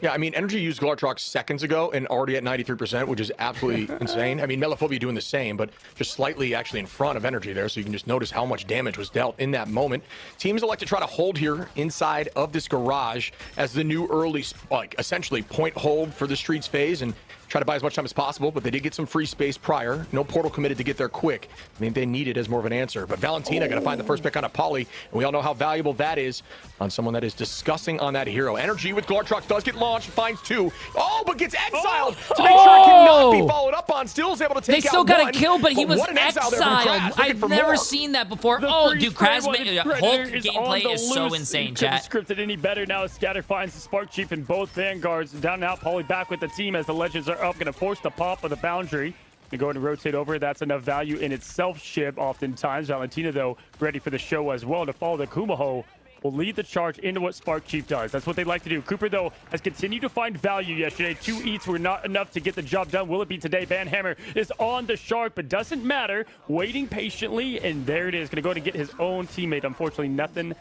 Yeah, I mean, Energy used Glortrox seconds ago and already at 93%, which is absolutely insane. I mean, Melophobia doing the same, but just slightly actually in front of Energy there, so you can just notice how much damage was dealt in that moment. Teams elect to try to hold here inside of this garage as the new early, like, essentially point hold for the streets phase and try to buy as much time as possible, but they did get some free space prior. No portal committed to get there quick. I mean, they need it as more of an answer. But Valentina going to find the first pick on a Poly, and we all know how valuable that is on someone that is discussing on that hero. Energy with Glortrox does get launched. launch, finds 2. Oh, but gets exiled to make sure it cannot be followed up on. Still is able to take out They still got a kill, but he was what an exile there from exiled. Kraz, looking I've for never more. seen that before. Oh, dude, Kraz, Hulk gameplay is so insane, chat. Couldn't scripted any better now. Scatter finds the Spark Chief in both vanguards. Down and out, Paulie back with the team as the Legends are up. Gonna force the pop of the boundary. Gonna go ahead and rotate over. That's enough value in itself, Shib, oftentimes. Valentina, though, ready for the show as well to follow the Kumaho. Will lead the charge into what Spark Chief does. That's what they like to do. Cooper, though, has continued to find value yesterday. 2 eats were not enough to get the job done. Will it be today? Banhammer is on the shark, but doesn't matter. Waiting patiently, and there it is. Going to go ahead and get his own teammate. Unfortunately, nothing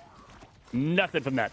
from that.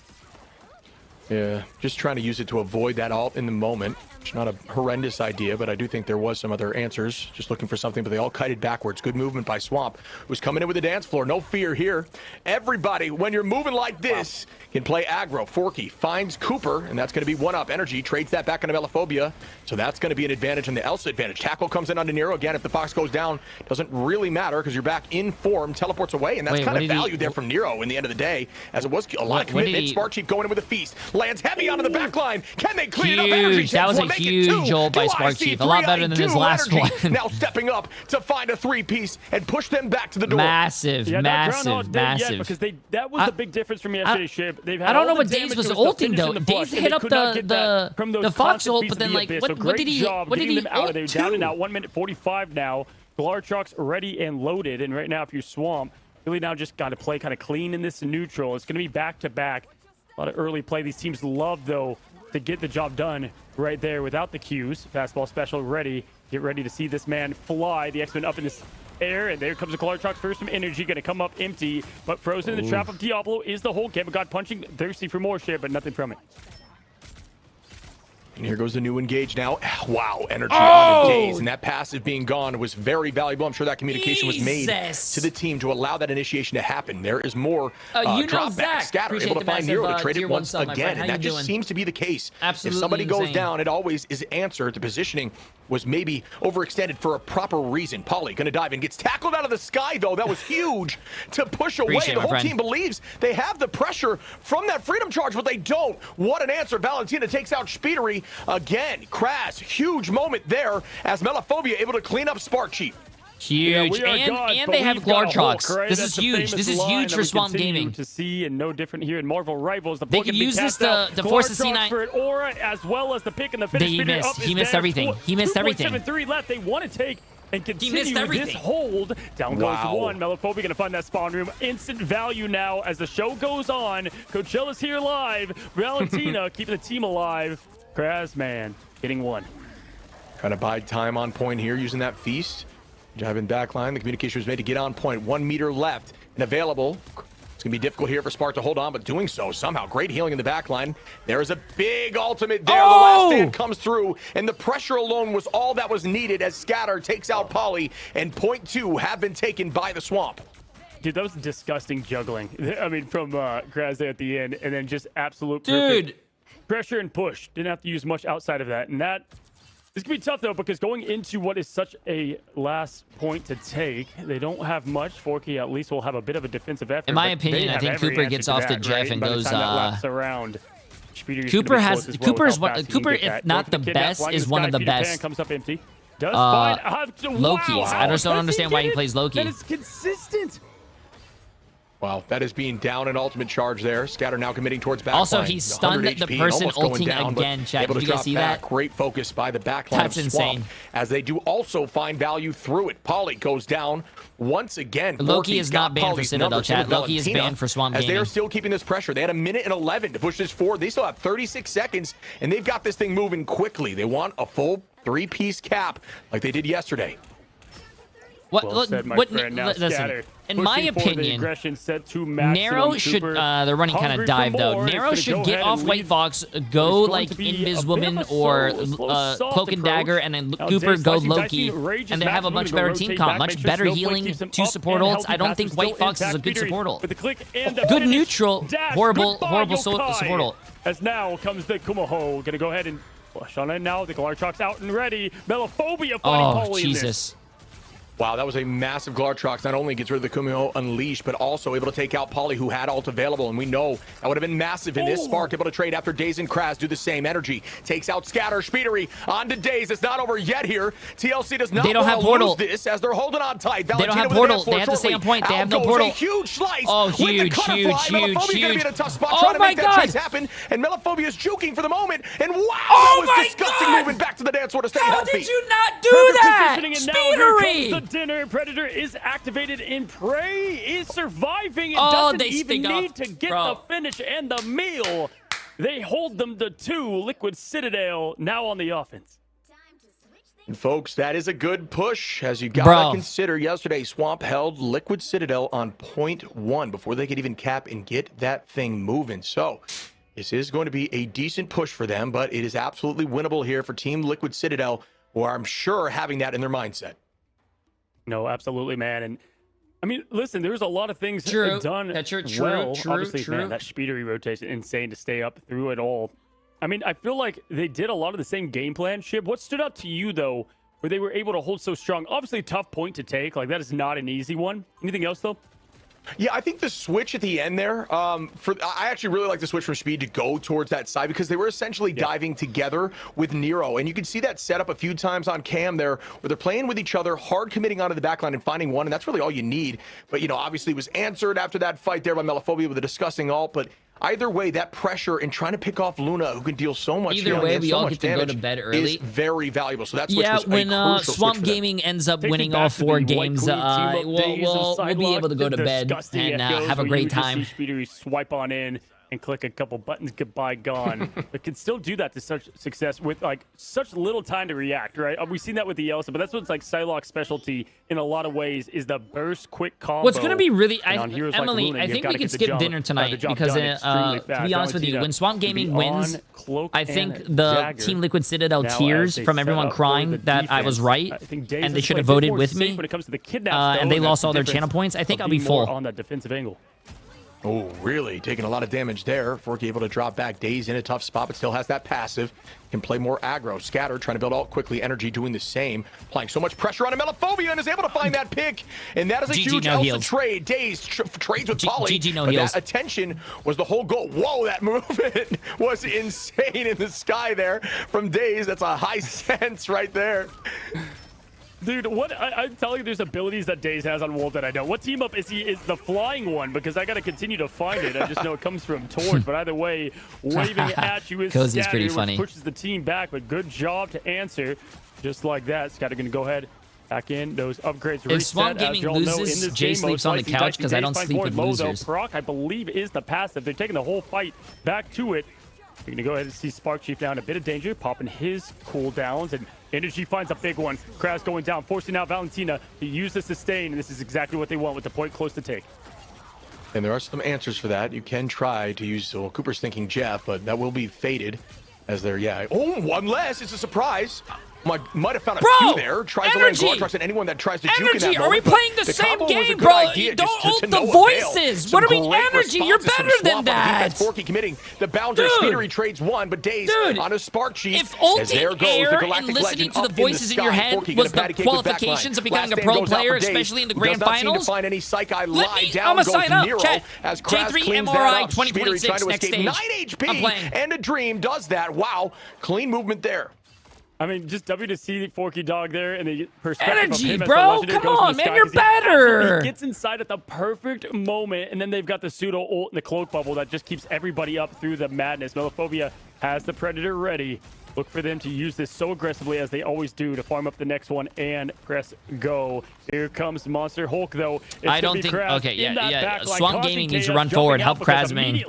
Yeah, just trying to use it to avoid that ult in the moment. It's not a horrendous idea, but I do think there was some other answers. Just looking for something, but they all kited backwards. Good movement by Swamp, who's coming in with the dance floor. No fear here. Everybody, when you're moving like this, can play aggro. Forky finds Cooper, and that's going to be 1-up. Energy trades that back into Melophobia, so that's going to be an advantage and the Elsa advantage. Tackle comes in onto Nero. Again, if the box goes down, doesn't really matter because you're back in form. Teleports away, and that's kind of value there from Nero in the end of the day, as it was a lot of commitment. Spark Chief going in with a feast. Lands heavy onto the back line. Can they clean it up? Energy that was a huge ult by Spark Chief. A lot better than his last one. Now stepping up to find a 3-piece and push them back to the door. Massive, yeah, massive. Because that was the big difference from yesterday's Shib. I don't know what Daze was ulting though. Daze hit up the Fox ult, but then like what did he out of there? ult Down and to? out. 1:45 now. Glarchuk's ready and loaded, and right now if you're Swamp, really now just got to play kind of clean in this neutral. It's going to be back-to-back. A lot of early play. These teams love, though, to get the job done right there without the cues. Fastball special ready. Get ready to see this man fly. The X-Men up in this air, and there comes the Glarchuk's first from Energy. Going to come up empty, but frozen in the trap of Diablo is the whole game. God punching, thirsty for more shit, but nothing from it. And here goes the new engage now. Wow, energy on a Daze, and that passive being gone was very valuable. I'm sure that communication was made to the team to allow that initiation to happen. There is more drop back. Scatter able to find Nero to trade it once again, and that just seems to be the case. Absolutely if somebody insane. goes down, it always is answered. The positioning was maybe overextended for a proper reason. Polly gonna dive and gets tackled out of the sky, though. That was huge to push away. The whole team believes they have the pressure from that freedom charge, but they don't. What an answer. Valentina takes out Speedery. Again, Kraz, huge moment there as Melophobia able to clean up Spark Chief. Huge, and they have Glarchuks. Right? This is huge. This is huge for Swamp Gaming. To see, and no different here in Marvel Rivals. They can use this to force the C9 for an aura, as well as the pick and the finish. He missed everything. He missed everything. 2.73 left. They want to take and continue this hold. Down goes one. Melophobia gonna find that spawn room. Instant value now as the show goes on. Coachella's here live. Valentina keeping the team alive. Kraz, man, getting one. Trying to bide time on point here using that feast. Driving back line. The communication was made to get on point. 1 meter left and available. It's going to be difficult here for Spark to hold on, but doing so somehow. Great healing in the back line. There is a big ultimate there. The last stand comes through, and the pressure alone was all that was needed as Scatter takes out Polly, and point 2 have been taken by the Swamp. Dude, that was disgusting juggling. I mean, from Kraz there at the end, and then just absolute perfect pressure and push. Didn't have to use much outside of that, and that... This could be tough, though, because going into what is such a last point to take, they don't have much. Forky at least will have a bit of a defensive effort. In my opinion, I think Cooper gets off the Jeff and goes... Cooper, if not the best, is one of the best Loki's. I just don't understand why he plays Loki. That is consistent. Wow, that is being down an ultimate charge there. Scatter now committing towards backline. Also, he stunned the person ulting down, again, chat. Did you guys see that? Great focus by the backline. That's insane. As they do also find value through it. Polly goes down once again. Loki is not banned for Citadel, chat. Loki is banned for Swamp Gaming. As they are still keeping this pressure. They had 1:11 to push this forward. They still have 36 seconds, and they've got this thing moving quickly. They want a full 3-piece cap like they did yesterday. Listen, in my opinion, Nero should, they're running kind of dive though. Nero should get off White Fox, go like Invis Woman or Cloak and Dagger, and then Cooper go Loki, and they have a much better team comp, much better healing, 2 support ults. I don't think White Fox is a good support ult. Good neutral, horrible support ult. As now comes the Kumaho, gonna go ahead and flush on it now. The Glarchuk's out and ready. Melophobia fighting Paulie in this. Wow, that was a massive Glartrox. Not only gets rid of the Kumio Unleashed, but also able to take out Polly, who had ult available. And we know that would have been massive in this. Spark able to trade after Daze and Kraz do the same. Energy takes out Scatter. Speedery on to Daze. It's not over yet here. TLC does not want to lose this as they're holding on tight. They don't have portal. They have to stay on point. They have no portal. A huge slice. Oh, huge. Melophobia gonna be in a tough spot trying to make that chase happen. And Melophobia is juking for the moment. And wow, that was disgusting moving back to the dance floor to stay healthy. How did you not do that? Speedery! The dinner. Predator is activated in Prey, is surviving, and doesn't even need to get the finish and the meal. They hold them to 2. Liquid Citadel now on the offense. And folks, that is a good push, as you gotta consider yesterday Swamp held Liquid Citadel on 0.1 before they could even cap and get that thing moving. So this is going to be a decent push for them, but it is absolutely winnable here for Team Liquid Citadel, who are, I'm sure, having that in their mindset. No, absolutely, man. And I mean, listen, there's a lot of things done well. Obviously, man, that Speedery rotation, insane to stay up through it all. I mean, I feel like they did a lot of the same game plan. Shib, what stood out to you, though, where they were able to hold so strong? Obviously, tough point to take. Like, that is not an easy one. Anything else, though? Yeah, I think the switch at the end there, I actually really like the switch from Speed to go towards that side because they were essentially diving together with Nero. And you can see that set up a few times on cam there where they're playing with each other, hard committing onto the backline and finding one. And that's really all you need. But, you know, obviously it was answered after that fight there by Melophobia with a disgusting ult. But either way, that pressure and trying to pick off Luna, who can deal so much Either way, we all get to go to bed early. Is very valuable. So that's when Swamp Gaming ends up winning all 4 games, we'll be able to go to bed and have a great time. Speedery swipe on in and click a couple buttons, goodbye, gone. But can still do that to such success with like such little time to react, right? We've seen that with the Elsa, but that's what's like Psylocke's specialty in a lot of ways is the burst, quick combo. What's going to be really, Emily, Luna, I think we can skip dinner tonight because to be honest with you, when Swamp Gaming wins, I think the Team Liquid Citadel tears from everyone crying that I was right and they should have voted with me and they lost all their channel points. I think I'll be full. On that defensive angle. Oh, really? Taking a lot of damage there. Forky able to drop back. Daze in a tough spot, but still has that passive. Can play more aggro. Scatter trying to build ult quickly. Energy doing the same. Applying so much pressure on a Melophobia and is able to find that pick. And that is a huge Elsa trade. Daze trades with Polly. GG, heals. That attention was the whole goal. Whoa, that movement was insane in the sky there from Daze. That's a high sense right there. Dude, I'm telling you, there's abilities that Daze has on Wolf that I know. What team up is he? Is the flying one? Because I got to continue to find it. I just know it comes from Torch. But either way, waving at you is Cozy's pretty funny. Which pushes the team back. But good job to answer, just like that. Scatter going to go ahead. Back in those upgrades. If Swamp Gaming loses, Jay sleeps on the couch because I don't sleep with losers. Proc, I believe, is the passive. They're taking the whole fight back to it. You're going to go ahead and see Spark Chief down a bit of danger, popping his cooldowns, and Energy finds a big one. Kraz going down, forcing out Valentina to use the sustain, and this is exactly what they want with the point close to take. And there are some answers for that. You can try to use, well, Cooper's thinking Jeff, but that will be faded as they're, oh, one less. It's a surprise. Might have found a few there. Tries to land Glartrox and anyone that tries to juke in that moment. Are we playing the same game, bro? Don't ult the voices. What are we? Energy, you're better than that. That's Forky committing the boundary. Speedery trades one, but Daze on a Spark Chief. If ulting air and listening to the voices in your head was the qualifications of becoming a pro player, especially in the grand finals, find any Psyche I'm gonna sign up. Chat. Jay3 MRI 2026 next stage. 9 HP and a dream does that. Wow, clean movement there. I mean, just W to see Forky Dog there and the perspective Energy, of him bro. Come on, man. You're better. He gets inside at the perfect moment, and then they've got the pseudo ult and the cloak bubble that just keeps everybody up through the madness. Melophobia has the Predator ready. Look for them to use this so aggressively as they always do to farm up the next one and press go. Here comes Monster Hulk, though. I don't think. Okay, yeah. Swamp Gaming needs to run forward, help Kraz main.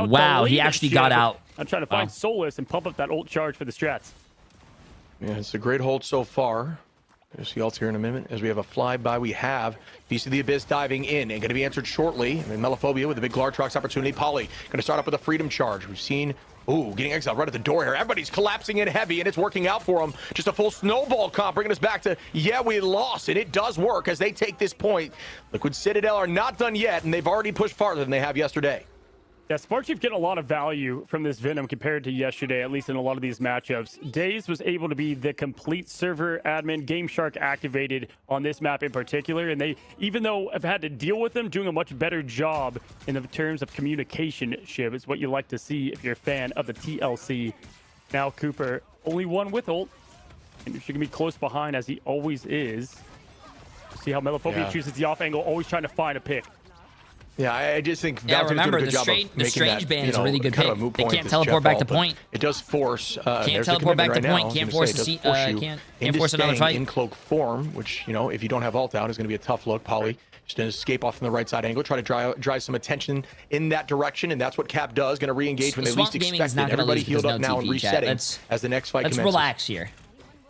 Wow, he actually got out. I'm trying to find Solus and pump up that ult charge for the strats. Yeah, it's a great hold so far. We'll see ult here in a minute as we have a flyby. We have Beast of the Abyss diving in and going to be answered shortly. And Melophobia with a big Glartrox opportunity. Polly going to start up with a Freedom Charge. We've seen, getting exiled right at the door here. Everybody's collapsing in heavy, and it's working out for them. Just a full snowball comp, bringing us back to, we lost, and it does work as they take this point. Liquid Citadel are not done yet, and they've already pushed farther than they have yesterday. Yeah, Sparkchief getting a lot of value from this Venom compared to yesterday, at least in a lot of these matchups. Daze was able to be the complete server admin, Game Shark activated on this map in particular, and they, even though I've had to deal with them, doing a much better job in the terms of communication, Shib. It's what you like to see if you're a fan of the TLC. Now Cooper, only one with ult, and she can be close behind as he always is. See how Melophobia chooses the off angle, always trying to find a pick. Yeah, I just think remember, the strange band is a really good pick. They can't teleport back to point. It does force. Can't teleport back to point. Can't force can't force another fight. In cloak form, which, you know, if you don't have ult out, is going to be a tough look. Poly just going to escape off from the right side angle, try to drive some attention in that direction, and that's what Cap does. Going to re-engage when they least expect it. Everybody healed up now and resetting as the next fight commences. Let's relax here.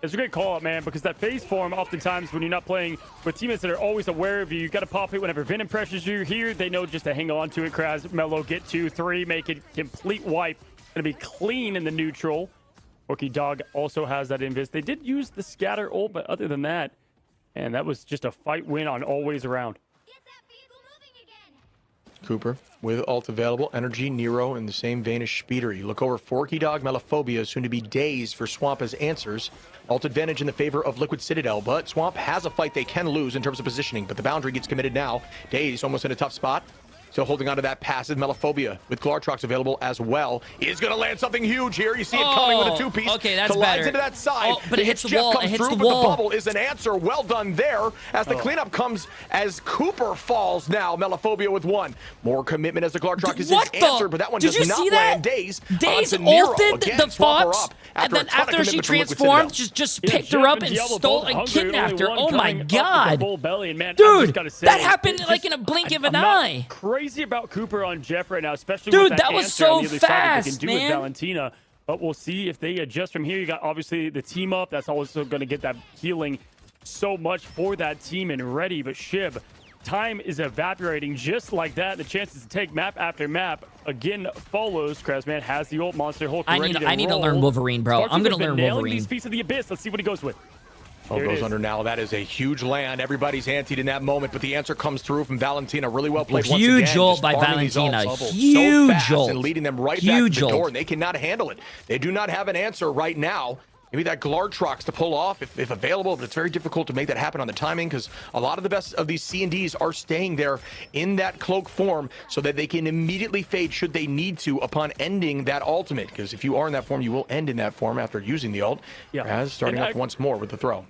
It's a great call-out, man, because that phase form, oftentimes, when you're not playing with teammates that are always aware of you, you got to pop it whenever Venom pressures you. Here, they know just to hang on to it. Kraz, Melo, get 2, 3, make it complete wipe. Going to be clean in the neutral. Orky Dog also has that invis. They did use the scatter ult, but other than that, and that was just a fight win on always around. Cooper with ult available. Energy, Nero in the same vein as Speeder. You look over Forky Dog, Melophobia, soon to be Daze for Swamp as answers. Ult advantage in the favor of Liquid Citadel, but Swamp has a fight they can lose in terms of positioning, but the boundary gets committed now. Daze almost in a tough spot. Still holding on to that passive. Melophobia with Glartrox available as well. Is going to land something huge here. You see it coming with a two-piece. Okay, that's collides better. Into that side. But it hits the wall. It hits the wall. The bubble is an answer. Well done there. As the cleanup comes as Cooper falls now. Melophobia with 1. More commitment as the Glartrox is his answer, but that one does not land. Daze ulted the Fox, and then after she transformed, just picked her up and stole and kidnapped her. Oh my god. Dude, that happened like in a blink of an eye. Crazy about Cooper on Jeff right now, especially dude, with that was so fast, they can do with Valentina. But we'll see if they adjust from here. You got obviously the team up. That's also going to get that healing so much for that team and ready. But Shib, time is evaporating just like that. The chances to take map after map again follows. Krazman has the ult. Monster Hulk ready to roll. I need to learn Wolverine, bro. I'm going to learn Wolverine. These Feast of the Abyss. Let's see what he goes with. Oh, goes under now. That is a huge land. Everybody's antied in that moment, but the answer comes through from Valentina. Really well played once again. Huge ult by Valentina. Huge ult. And leading them right back to the door, and they cannot handle it. They do not have an answer right now. Maybe that Glartrox to pull off if available, but it's very difficult to make that happen on the timing because a lot of the best of these C&Ds are staying there in that cloak form so that they can immediately fade should they need to upon ending that ultimate. Because if you are in that form, you will end in that form after using the ult. Yeah. As starting up once more with the throw.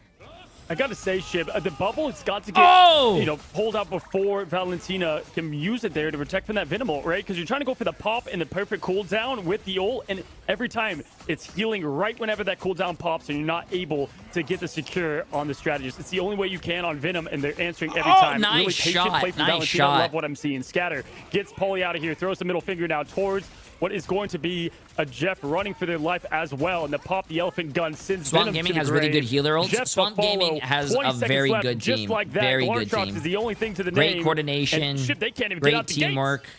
I gotta say, Shib, the bubble has got to get pulled out before Valentina can use it there to protect from that Venom ult, right? Because you're trying to go for the pop and the perfect cooldown with the ult, and every time it's healing right whenever that cooldown pops, and you're not able to get the secure on the strategist. It's the only way you can on Venom, and they're answering every time. Nice really patient shot. play from Nice Valentina. shot. I love what I'm seeing. Scatter gets Polly out of here, throws the middle finger now towards what is going to be a Jeff running for their life as well, and the pop the elephant gun sends Swamp Venom Gaming to has the really grave. good healer ults. Jeff Swamp Gaming has a very good team. Just like that, very good Glartrox team. is the only thing to the Great name. coordination. And shit, they can't even great get out the teamwork. gates.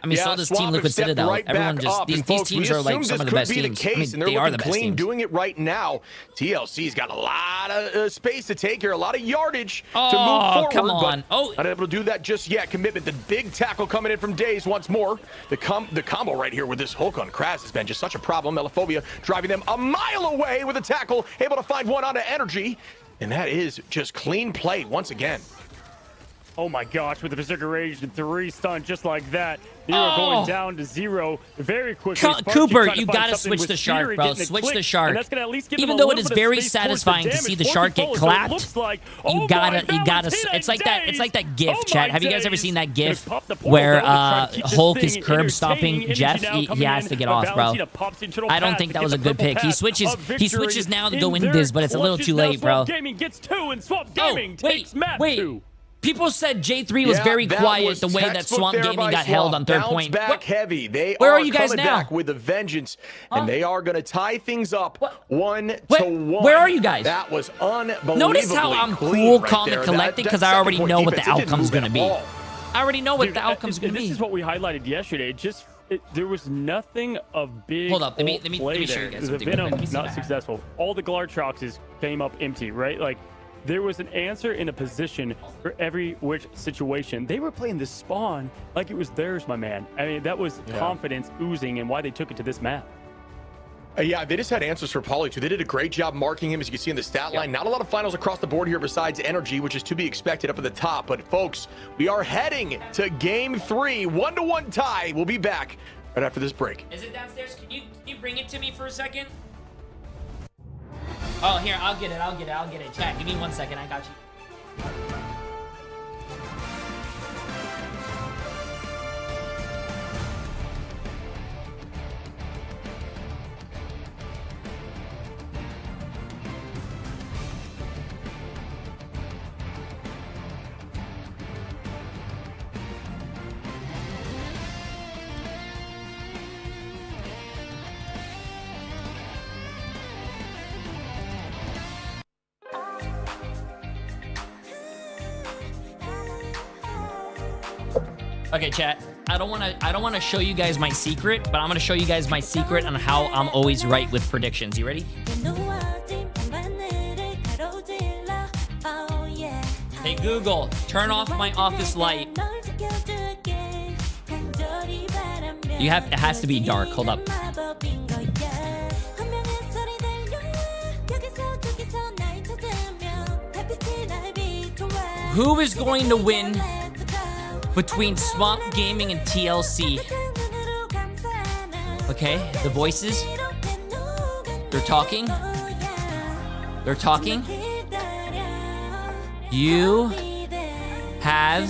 I mean, so does Team Liquid Citadel. Right Everyone just these teams are like some of the best teams. I mean, they are the best teams. Doing it right now. TLC's got a lot of space to take here, a lot of yardage to move forward. Come on! Not able to do that just yet. Commitment. The big tackle coming in from Daze once more. The combo right here with this Hulk on Kraz has been just such a problem. Melophobia driving them a mile away with a tackle, able to find one onto Energy, and that is just clean play once again. Oh my gosh, with the Berserker Rage and 3 stun just like that. Nero going down to 0 very quickly. Cooper, you gotta switch the shark, bro. Switch the shark. Even though it is very satisfying to see the shark get clapped, you gotta. It's like that. It's like that GIF, chat. Have you guys ever seen that GIF where Hulk is curb stomping Jeff? He has to get off, bro. I don't think that was a good pick. He switches now to go in this, but it's a little too late, bro. Wait. People said Jay3 was very quiet the way that Swamp Gaming got held on third point. Back heavy. Where are you guys coming now? Back with a vengeance, and they are going to tie things up 1-1. Where are you guys? That was unbelievable. Notice how I'm cool, calm, and collected because I already know what the outcome's going to be. I already know what the outcome's going to be. This is what we highlighted yesterday. There was nothing of big. Hold up, let me show you guys the something. Venom not successful. All the Glartroxes came up empty, right? Like there was an answer in a position for every which situation. They were playing the spawn like it was theirs, my man. I mean, that was confidence oozing and why they took it to this map. Yeah, they just had answers for Pauly too. They did a great job marking him, as you can see in the stat line. Not a lot of finals across the board here besides energy, which is to be expected up at the top. But folks, we are heading to game 3, 1-1 tie. We'll be back right after this break. Is it downstairs? Can you bring it to me for a second? Oh, here, I'll get it. Chat, give me 1 second. I got you. Okay, chat. I don't want to show you guys my secret, but I'm going to show you guys my secret on how I'm always right with predictions. You ready? Hey Google, turn off my office light. It has to be dark. Hold up. Who is going to win between Swamp Gaming and TLC? Okay, the voices. They're talking. You have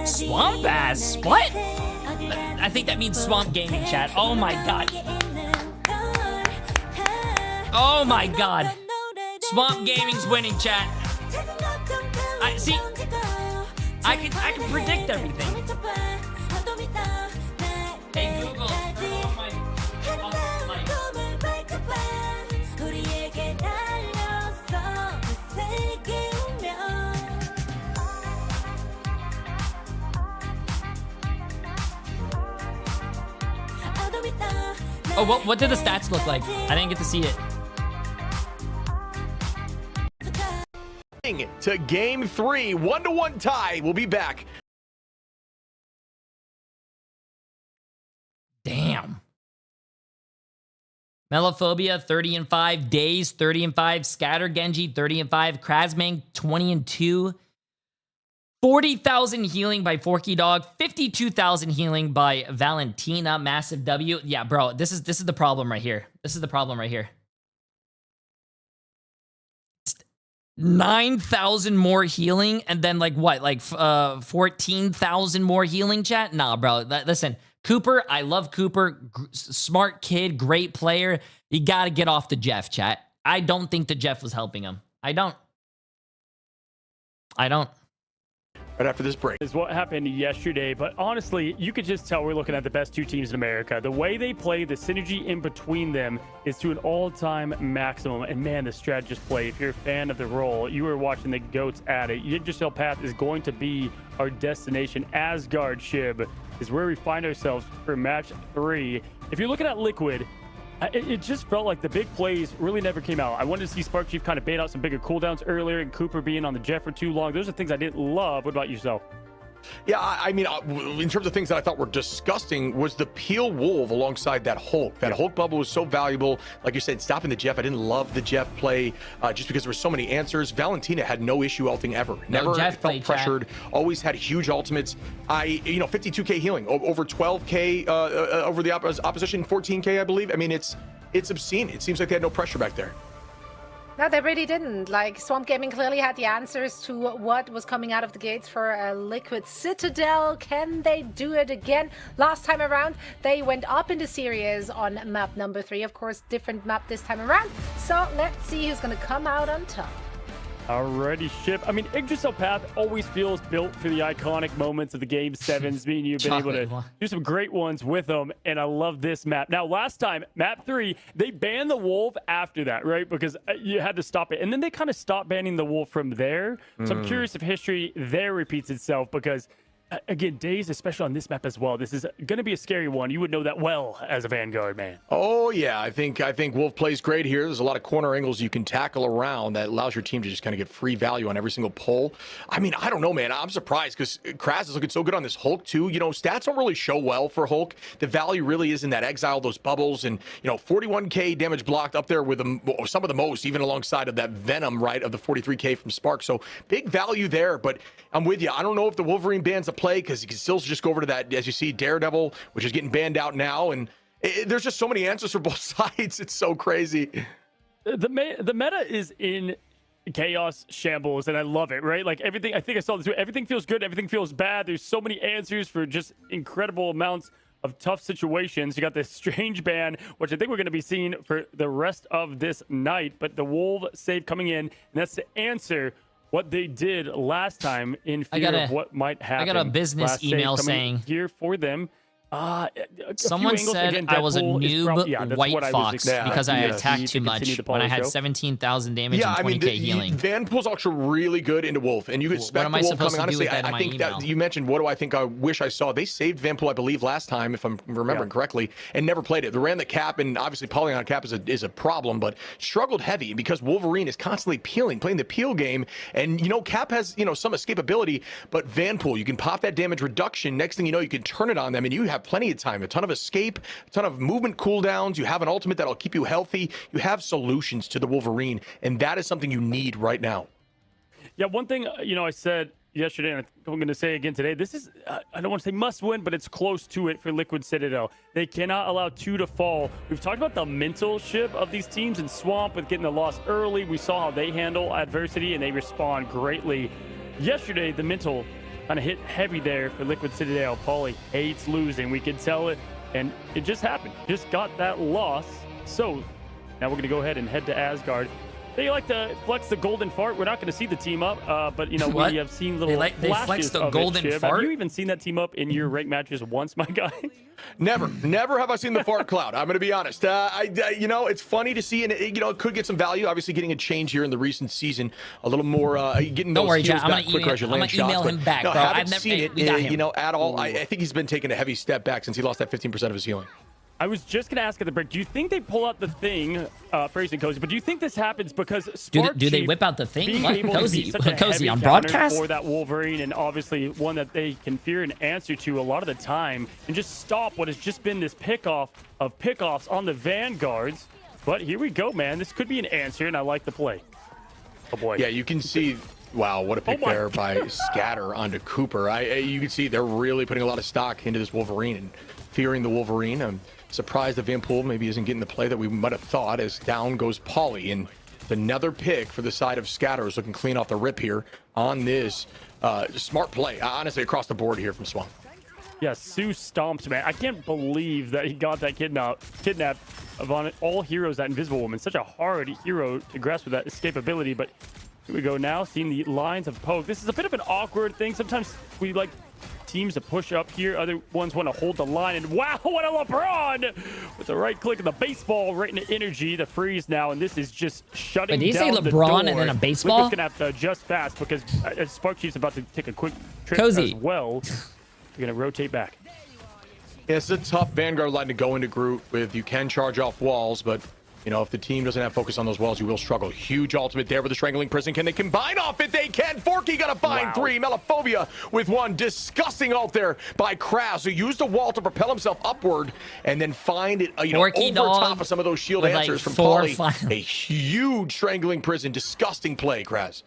Swamp Ass. What? I think that means Swamp Gaming, chat. Oh my god. Oh my god. Swamp Gaming's winning, chat. I can predict everything. Hey Google, turn off my light. Oh, what did the stats look like? I didn't get to see it. To game 3, 1-1 tie. We'll be back. Damn. Melophobia 30-5, Days 30-5, Scatter Genji 30-5, Krasmang 20-2, 40,000 healing by Forky Dog, 52,000 healing by Valentina. Massive W. Yeah, bro, this is the problem right here. 9,000 more healing and then like 14,000 more healing, chat? Nah, bro. Listen, Cooper, I love Cooper. Smart kid, great player. You got to get off the Jeff, chat. I don't think the Jeff was helping him. I don't. Right after this break. Is what happened yesterday, but honestly, you could just tell we're looking at the best two teams in America. The way they play, the synergy in between them is to an all-time maximum. And man, the strategist play, if you're a fan of the role, you were watching the GOATs at it. Yggdrasil Path is going to be our destination. Asgard Shib is where we find ourselves for match 3. If you're looking at Liquid, it just felt like the big plays really never came out. I wanted to see Spark Chief kind of bait out some bigger cooldowns earlier and Cooper being on the Jeff for too long. Those are things I didn't love. What about yourself? Yeah, I mean, in terms of things that I thought were disgusting was the Peel Wolf alongside that Hulk. That Hulk bubble was so valuable. Like you said, stopping the Jeff. I didn't love the Jeff play just because there were so many answers. Valentina had no issue ulting ever. Never felt pressured. Always had huge ultimates. 52k healing, over 12k over the opposition, 14k, I believe. I mean, it's obscene. It seems like they had no pressure back there. No, they really didn't. Like, Swamp Gaming clearly had the answers to what was coming out of the gates for Liquid Citadel. Can they do it again? Last time around, they went up in the series on map number 3. Of course, different map this time around. So let's see who's going to come out on top. Alrighty, Ship. I mean, Yggdrasil Path always feels built for the iconic moments of the Game 7s. Me and you have been able to do some great ones with them, and I love this map. Now, last time, map 3, they banned the Wolf after that, right? Because you had to stop it. And then they kind of stopped banning the Wolf from there. So I'm curious if history there repeats itself, because again, days, especially on this map as well. This is going to be a scary one. You would know that well as a Vanguard man. Oh yeah, I think Wolf plays great here. There's a lot of corner angles you can tackle around that allows your team to just kind of get free value on every single pull. I mean, I don't know, man. I'm surprised because Kraz is looking so good on this Hulk too. You know, stats don't really show well for Hulk. The value really is in that exile, those bubbles, and 41k damage blocked up there with some of the most, even alongside of that Venom, right, of the 43k from Spark. So big value there. But I'm with you. I don't know if the Wolverine ban's a play because you can still just go over to that, as you see, Daredevil, which is getting banned out now, and there's just so many answers for both sides. It's so crazy. The meta is in chaos shambles, and I love it, right? Like everything, I think I saw this, everything feels good, everything feels bad. There's so many answers for just incredible amounts of tough situations. You got this strange ban, which I think we're going to be seeing for the rest of this night, but the Wolf save coming in, and that's to answer what they did last time in fear of what might happen. I got a business email saying here for them. Someone said again, I was a Deadpool noob white fox because I attacked too much when I had 17,000 damage and 20k healing. Vanpool's actually really good into Wolf, and you could expect the Wolf coming. Honestly, I think that you mentioned, what do I think I wish I saw? They saved Vanpool, I believe, last time, if I'm remembering correctly, and never played it. They ran the cap, and obviously Polygon cap is a problem, but struggled heavy because Wolverine is constantly playing the peel game, and cap has some escapability, but Vanpool, you can pop that damage reduction. Next thing you know, you can turn it on them, and you have plenty of time, a ton of escape, a ton of movement cooldowns. You have an ultimate that'll keep you healthy. You have solutions to the Wolverine, and that is something you need right now. Yeah, one thing, I said yesterday, and I'm going to say again today, this is, I don't want to say must win, but it's close to it for Liquid Citadel. They cannot allow 2 to fall. We've talked about the mentalship of these teams in Swamp with getting the loss early. We saw how they handle adversity, and they respond greatly. Yesterday, the mental kind of hit heavy there for Liquid Citadel. Paulie hates losing. We could tell it, and it just happened. Just got that loss. So now we're going to go ahead and head to Asgard. They like to flex the golden fart. We're not going to see the team up, but we have seen little flashes flex the of golden it. fart? Have you even seen that team up in your ranked matches once, my guy? Never have I seen the fart cloud. I'm going to be honest. It's funny to see, and it could get some value. Obviously, getting a change here in the recent season, a little more getting those heals back quicker as you land shots. I'm going to email him back, bro. I've never seen it, at all. I think he's been taking a heavy step back since he lost that 15% of his healing. I was just going to ask at the break, do you think they pull out the thing, Preseason Cozy, but do you think this happens because Spark do they whip out the thing? being What? able Cozy? to be such a Cozy heavy on counter broadcast? for that Wolverine, and obviously one that they can fear and answer to a lot of the time, and just stop what has just been this pickoff of pickoffs on the Vanguards. But here we go, man. This could be an answer, and I like the play. Oh, boy. Yeah, you can see... Wow, what a pick there by Scatter onto Cooper. You can see they're really putting a lot of stock into this Wolverine and fearing the Wolverine. I'm surprised that Vanpool maybe isn't getting the play that we might have thought, as down goes Paulie. And another pick for the side of Scatter is looking clean off the rip here on this smart play, honestly, across the board here from Swamp. Yeah, Sue stomped, man. I can't believe that he got that kidnapped of all heroes, that Invisible Woman. Such a hard hero to grasp with that escapability, but here we go now, seeing the lines of poke. This is a bit of an awkward thing. Sometimes we like teams to push up here. Other ones want to hold the line. And wow, what a LeBron! With the right click of the baseball right into energy. The freeze now, and this is just shutting down the door. Did you say LeBron and then a baseball? Liquid's going to have to adjust fast because Spark Chief's about to take a quick trip as well. They're going to rotate back. Yeah, it's a tough Vanguard line to go into group with. You can charge off walls, but if the team doesn't have focus on those walls, you will struggle. Huge ultimate there with the Strangling Prison. Can they combine off it? They can. Forky gonna find 3. Melophobia with 1. Disgusting ult there by Kraz, who used the wall to propel himself upward and then find it over top of some of those shield answers from Paulie. A huge Strangling Prison. Disgusting play, Kraz.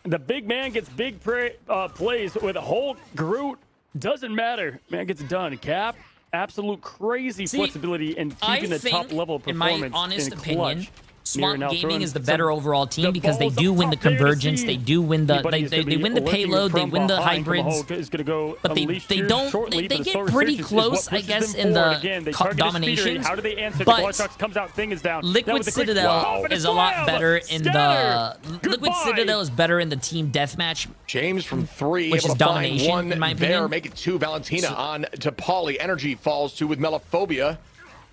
The big man gets big plays with Hulk, Groot. Doesn't matter. Man gets it done. Cap. Absolute crazy flexibility and keeping the top level of performance. In my honest opinion, Swamp Gaming is the better overall team because they do win the convergence, they do win the they win the payload, they win the hybrids, but they get pretty close, I guess, in the dominations. How do they answer? But the comes out, thing is down. Liquid Citadel is a lot better in the Liquid Citadel is better in the team deathmatch. James from 3, which able is to domination, find 1 in my opinion. there, make it 2. Valentina on to Paulie. Energy falls 2 with Melophobia.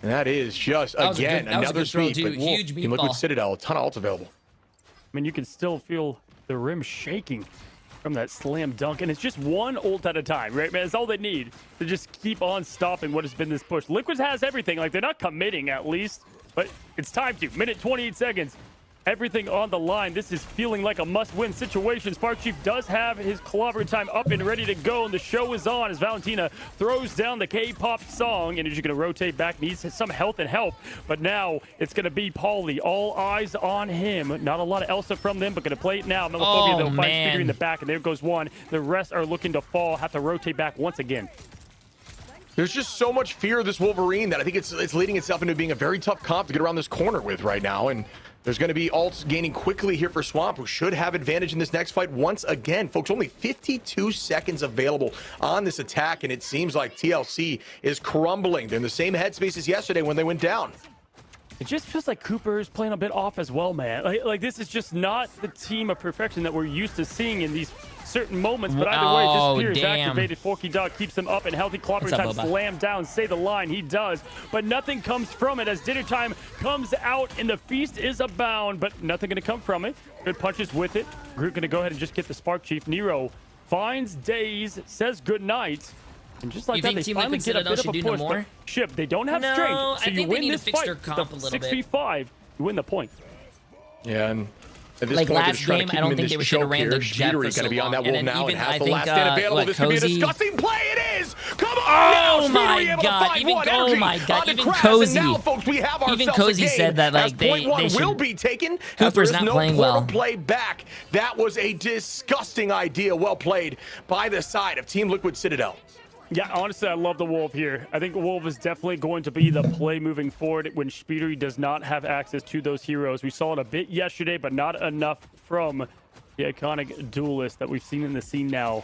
And that is just, again, another sweep. Huge in Liquid Citadel, a ton of ults available. I mean, you can still feel the rim shaking from that slam dunk, and it's just one ult at a time, right, man? It's all they need to just keep on stopping what has been this push. Liquid has everything. Like, they're not committing, at least, but it's time to. Minute 28 seconds. Everything on the line. This is feeling like a must-win situation. Spark Chief does have his clobber time up and ready to go, and the show is on as Valentina throws down the K-pop song, and is going to rotate back, needs some health and help, but now it's going to be Pauly. All eyes on him. Not a lot of Elsa from them, but going to play it now. Melophobia, they'll find Speeder in the back, and there goes one. The rest are looking to fall, have to rotate back once again. There's just so much fear of this Wolverine that I think it's leading itself into being a very tough comp to get around this corner with right now. And there's going to be ults gaining quickly here for Swamp, who should have advantage in this next fight once again. Folks, only 52 seconds available on this attack, and it seems like TLC is crumbling. They're in the same headspace as yesterday when they went down. It just feels like Cooper is playing a bit off as well, man. Like this is just not the team of perfection that we're used to seeing in these certain moments, but either way, this spear is activated. Forky Dog keeps them up and healthy. Clobber time slam down, say the line, he does, but nothing comes from it as Dinner Time comes out and the feast is abound, but nothing gonna come from it. Good punches with it. Groot gonna go ahead and just get the Spark Chief. Nero finds Daze, says good night, and just like that, they finally get a bit of a push. But Ship, they don't have strength, so you win this fight. The 6v5, you win the point. Yeah, and at this like point, last game, I don't think they should have ran the jet for so going to be on that long. wolf now Even, and has I the think, last stand available. This could be a disgusting play. It is. Come on! Oh my god! Even Cozy. Now, folks, we have even Cozy said that like they will be taken. Cooper's not playing well. Play back. That was a disgusting idea. Well played by the side of Team Liquid Citadel. Yeah, honestly, I love the Wolf here. I think Wolf is definitely going to be the play moving forward when Speedy does not have access to those heroes. We saw it a bit yesterday, but not enough from the iconic duelist that we've seen in the scene now.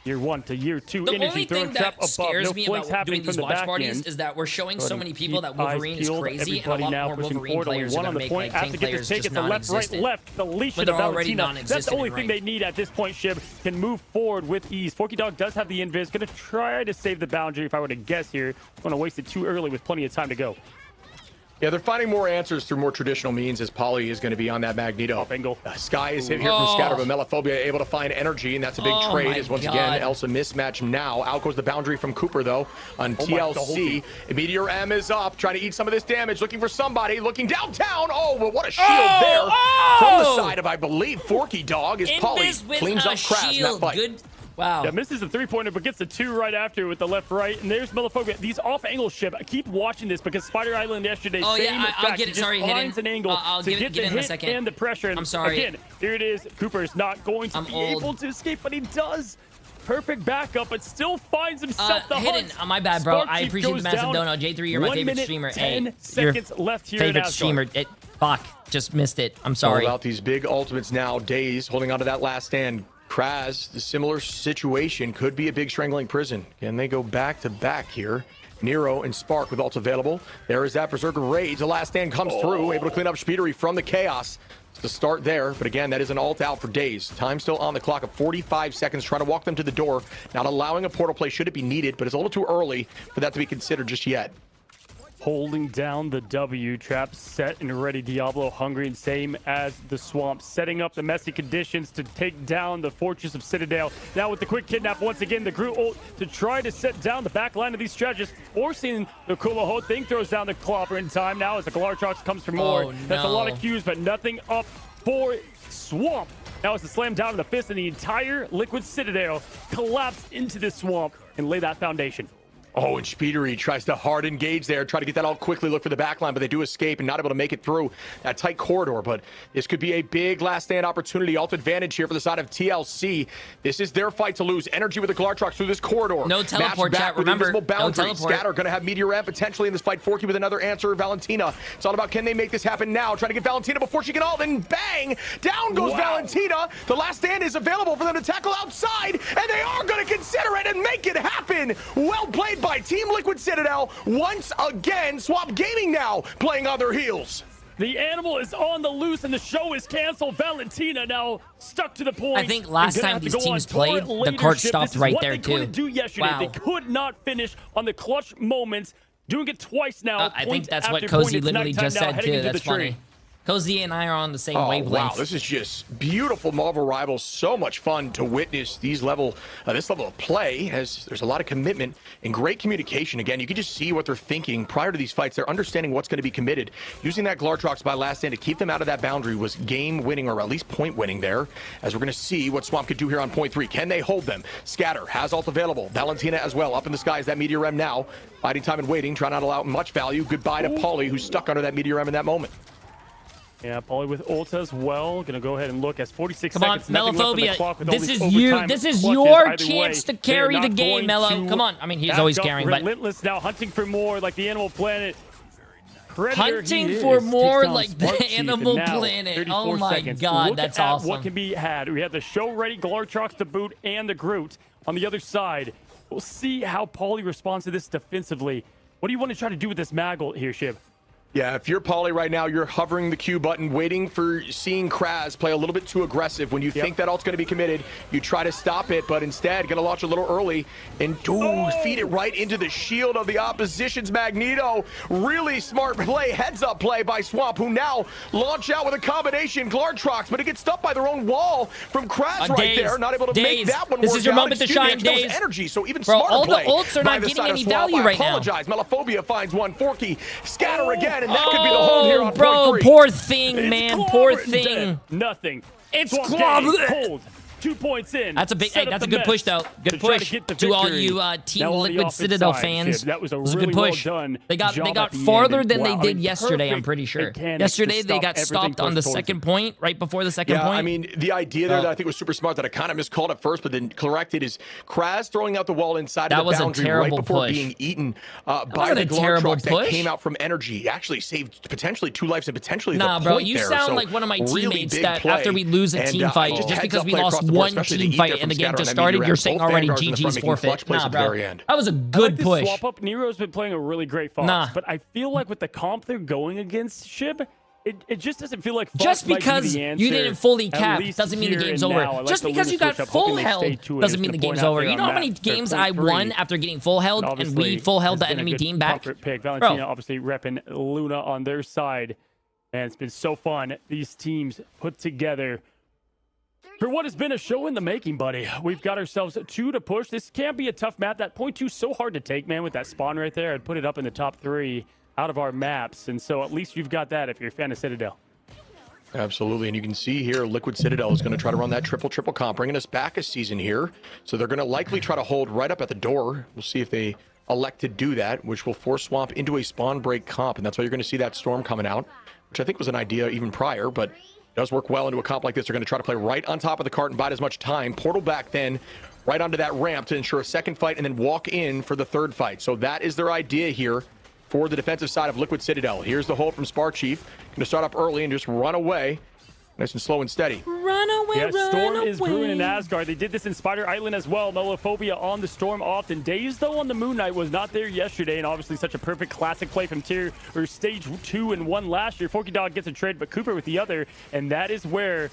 Year 1 to year 2. The energy only thing that scares me about doing these watch parties is that we're showing so many people that Wolverine is crazy, and a lot more Wolverine players are going to make like tank players just non-existent. Left, the leash when of they're already Valentina. non-existent. That's the only thing they need at this point. Shib can move forward with ease. Forky Dog does have the invis. Going to try to save the boundary if I were to guess here. I'm going to waste it too early with plenty of time to go. Yeah, they're finding more answers through more traditional means as Pauly is going to be on that Magneto. Sky is hit here from Scatter, but Melophobia able to find energy, and that's a big trade. As once again, Elsa mismatch now. Out goes the boundary from Cooper, though, on TLC. Meteor M is up, trying to eat some of this damage, looking for somebody, looking downtown. Oh, but what a shield there from the side of, I believe, Forky Dog, as Pauly cleans up Kraz in that fight. Good. Wow. Yeah, misses the three-pointer, but gets the 2 right after with the left-right. And there's Melophobia. These off-angle Ship. I keep watching this because Spider Island yesterday, I'll get it. Sorry, finds an angle I'll to get the in hit a second. and the pressure. And I'm sorry. Again, here it is. Cooper's not going to be able to escape, but he does. Perfect backup, but still finds himself the hidden. hunt. My bad, bro. Spark I Chief appreciate the massive down. donut. J3, you're my favorite streamer. 10 seconds left here favorite streamer. Fuck, just missed it. I'm sorry. All about these big ultimates now. Daze holding on to that last stand. Kraz, the similar situation, could be a big strangling prison. Can they go back to back here? Nero and Spark with ults available. There is that Berserker Rage. The last stand comes through, able to clean up Speedery from the chaos. It's the start there, but again, that is an ult out for Daze. Time still on the clock of 45 seconds, trying to walk them to the door. Not allowing a portal play should it be needed, but it's a little too early for that to be considered just yet. Holding down the W. Trap set and ready. Diablo hungry and same as the Swamp. Setting up the messy conditions to take down the Fortress of Citadel. Now with the quick kidnap once again. The Groot ult to try to set down the back line of these strategists. Forcing the Kumaho thing. Throws down the Clobber in time now as the Galartrox comes for more. Oh, no. That's a lot of Qs, but nothing up for Swamp. Now it's a slam down to the fist, and the entire Liquid Citadel collapsed into this Swamp and lay that foundation. Oh, and Speedery tries to hard engage there, try to get that all quickly, look for the backline, but they do escape and not able to make it through that tight corridor. But this could be a big last stand opportunity. Alt advantage here for the side of TLC. This is their fight to lose. Energy with the Galartrox through this corridor. No teleport, chat. Remember, no teleport. Scatter going to have Meteor M potentially in this fight. Forky with another answer. Valentina. It's all about can they make this happen now? Trying to get Valentina before she can ult, and bang! Down goes Valentina. The last stand is available for them to tackle outside, and they are going to consider it and make it happen. Well played by Team Liquid Citadel once again. Swap Gaming now playing on their heels. The animal is on the loose and the show is canceled. Valentina now stuck to the point. I think last time these teams played, the cart stopped right there too. They do yesterday. Wow. They could not finish on the clutch moments. Doing it twice now. I think that's what Cozy literally just said too. That's funny. Cozy and I are on the same wavelength. Wow, this is just beautiful Marvel Rivals. So much fun to witness this level of play, as there's a lot of commitment and great communication. Again, you can just see what they're thinking prior to these fights. They're understanding what's going to be committed. Using that Glartrox by last stand to keep them out of that boundary was game winning, or at least point winning there, as we're going to see what Swamp could do here on point 3. Can they hold them? Scatter has ult available. Valentina as well. Up in the sky is that Meteor M now. Biding time and waiting, trying not to allow much value. Goodbye to Pauly, who's stuck under that Meteor M in that moment. Yeah, Pauly with ult as well. Gonna go ahead and look as 46 Come on, seconds. Melophobia. This is you. This is your chance to carry the game, Melo. Come on. I mean, he's always carrying, but relentless now, hunting for more like the Animal Planet. Predator, hunting for more like the Animal Planet. Oh my God, look that's at awesome. What can be had? We have the show ready Glartrox to boot and the Groot on the other side. We'll see how Pauly responds to this defensively. What do you want to try to do with this mag ult here, Shib? Yeah, if you're Pauly right now, you're hovering the Q button, waiting for seeing Kraz play a little bit too aggressive. When you think that ult's going to be committed, you try to stop it, but instead going to launch a little early and feed it right into the shield of the opposition's Magneto. Really smart play, heads-up play by Swamp, who now launch out with a combination Glartrox, but it gets stopped by their own wall from Kraz right there. Not able to make that one work. This is your moment to shine, Daze. Energy, so even Bro, smarter all the play ults are by not the getting side of any Swamp. value right now. I apologize. Melophobia finds one. Forky, scatter again, and that could be the hold here on bro, point 3. poor thing, man. Poor thing. Nothing. It's cold. 2 points in. That's a big. Hey, that's a good push, though. Good push to all you Team Liquid Citadel fans. That was a really good push. They got farther than they did yesterday. I'm pretty sure. Yesterday they got stopped on the second point, right before the second point. I mean, the idea there that I think was super smart that I kind of miscalled at first, but then corrected is Kraz throwing out the wall inside of the boundary right before being eaten by the Glartrox that came out from Energy. Actually saved potentially 2 lives and potentially the point there. Nah, bro, you sound like one of my teammates that after we lose a team fight, just because we lost one team fight and the game just started, you're saying already GG's forfeit. Nah, bro. That was a good push. Swap up. Nero's been playing a really great Fox, but I feel like with the comp they're going against, Shib, it just doesn't feel like Fox just because you didn't fully cap doesn't mean the game's over. Just because you got full held doesn't mean the game's over. You know how many games I won after getting full held and we full held the enemy team back? Valentina obviously repping Luna on their side, and it's been so fun. These teams put together for what has been a show in the making, buddy. We've got ourselves 2 to push. This can be a tough map. That point 2 is so hard to take, man, with that spawn right there. I'd put it up in the top 3 out of our maps. And so at least you've got that if you're a fan of Citadel. Absolutely. And you can see here, Liquid Citadel is going to try to run that triple comp, bringing us back a season here. So they're going to likely try to hold right up at the door. We'll see if they elect to do that, which will force Swamp into a spawn break comp. And that's why you're going to see that Storm coming out, which I think was an idea even prior, but does work well into a comp like this. They're going to try to play right on top of the cart and bide as much time. Portal back then, right onto that ramp to ensure a second fight and then walk in for the third fight. So that is their idea here for the defensive side of Liquid Citadel. Here's the hold from Spark Chief. Going to start up early and just run away. Nice and slow and steady. Run away, yeah, Storm is brewing in Asgard. They did this in Spider Island as well. Melophobia on the Storm often. Daze, though, on the Moon Knight was not there yesterday, and obviously such a perfect classic play from stage 2 and 1 last year. Forky Dog gets a trade, but Cooper with the other, and that is where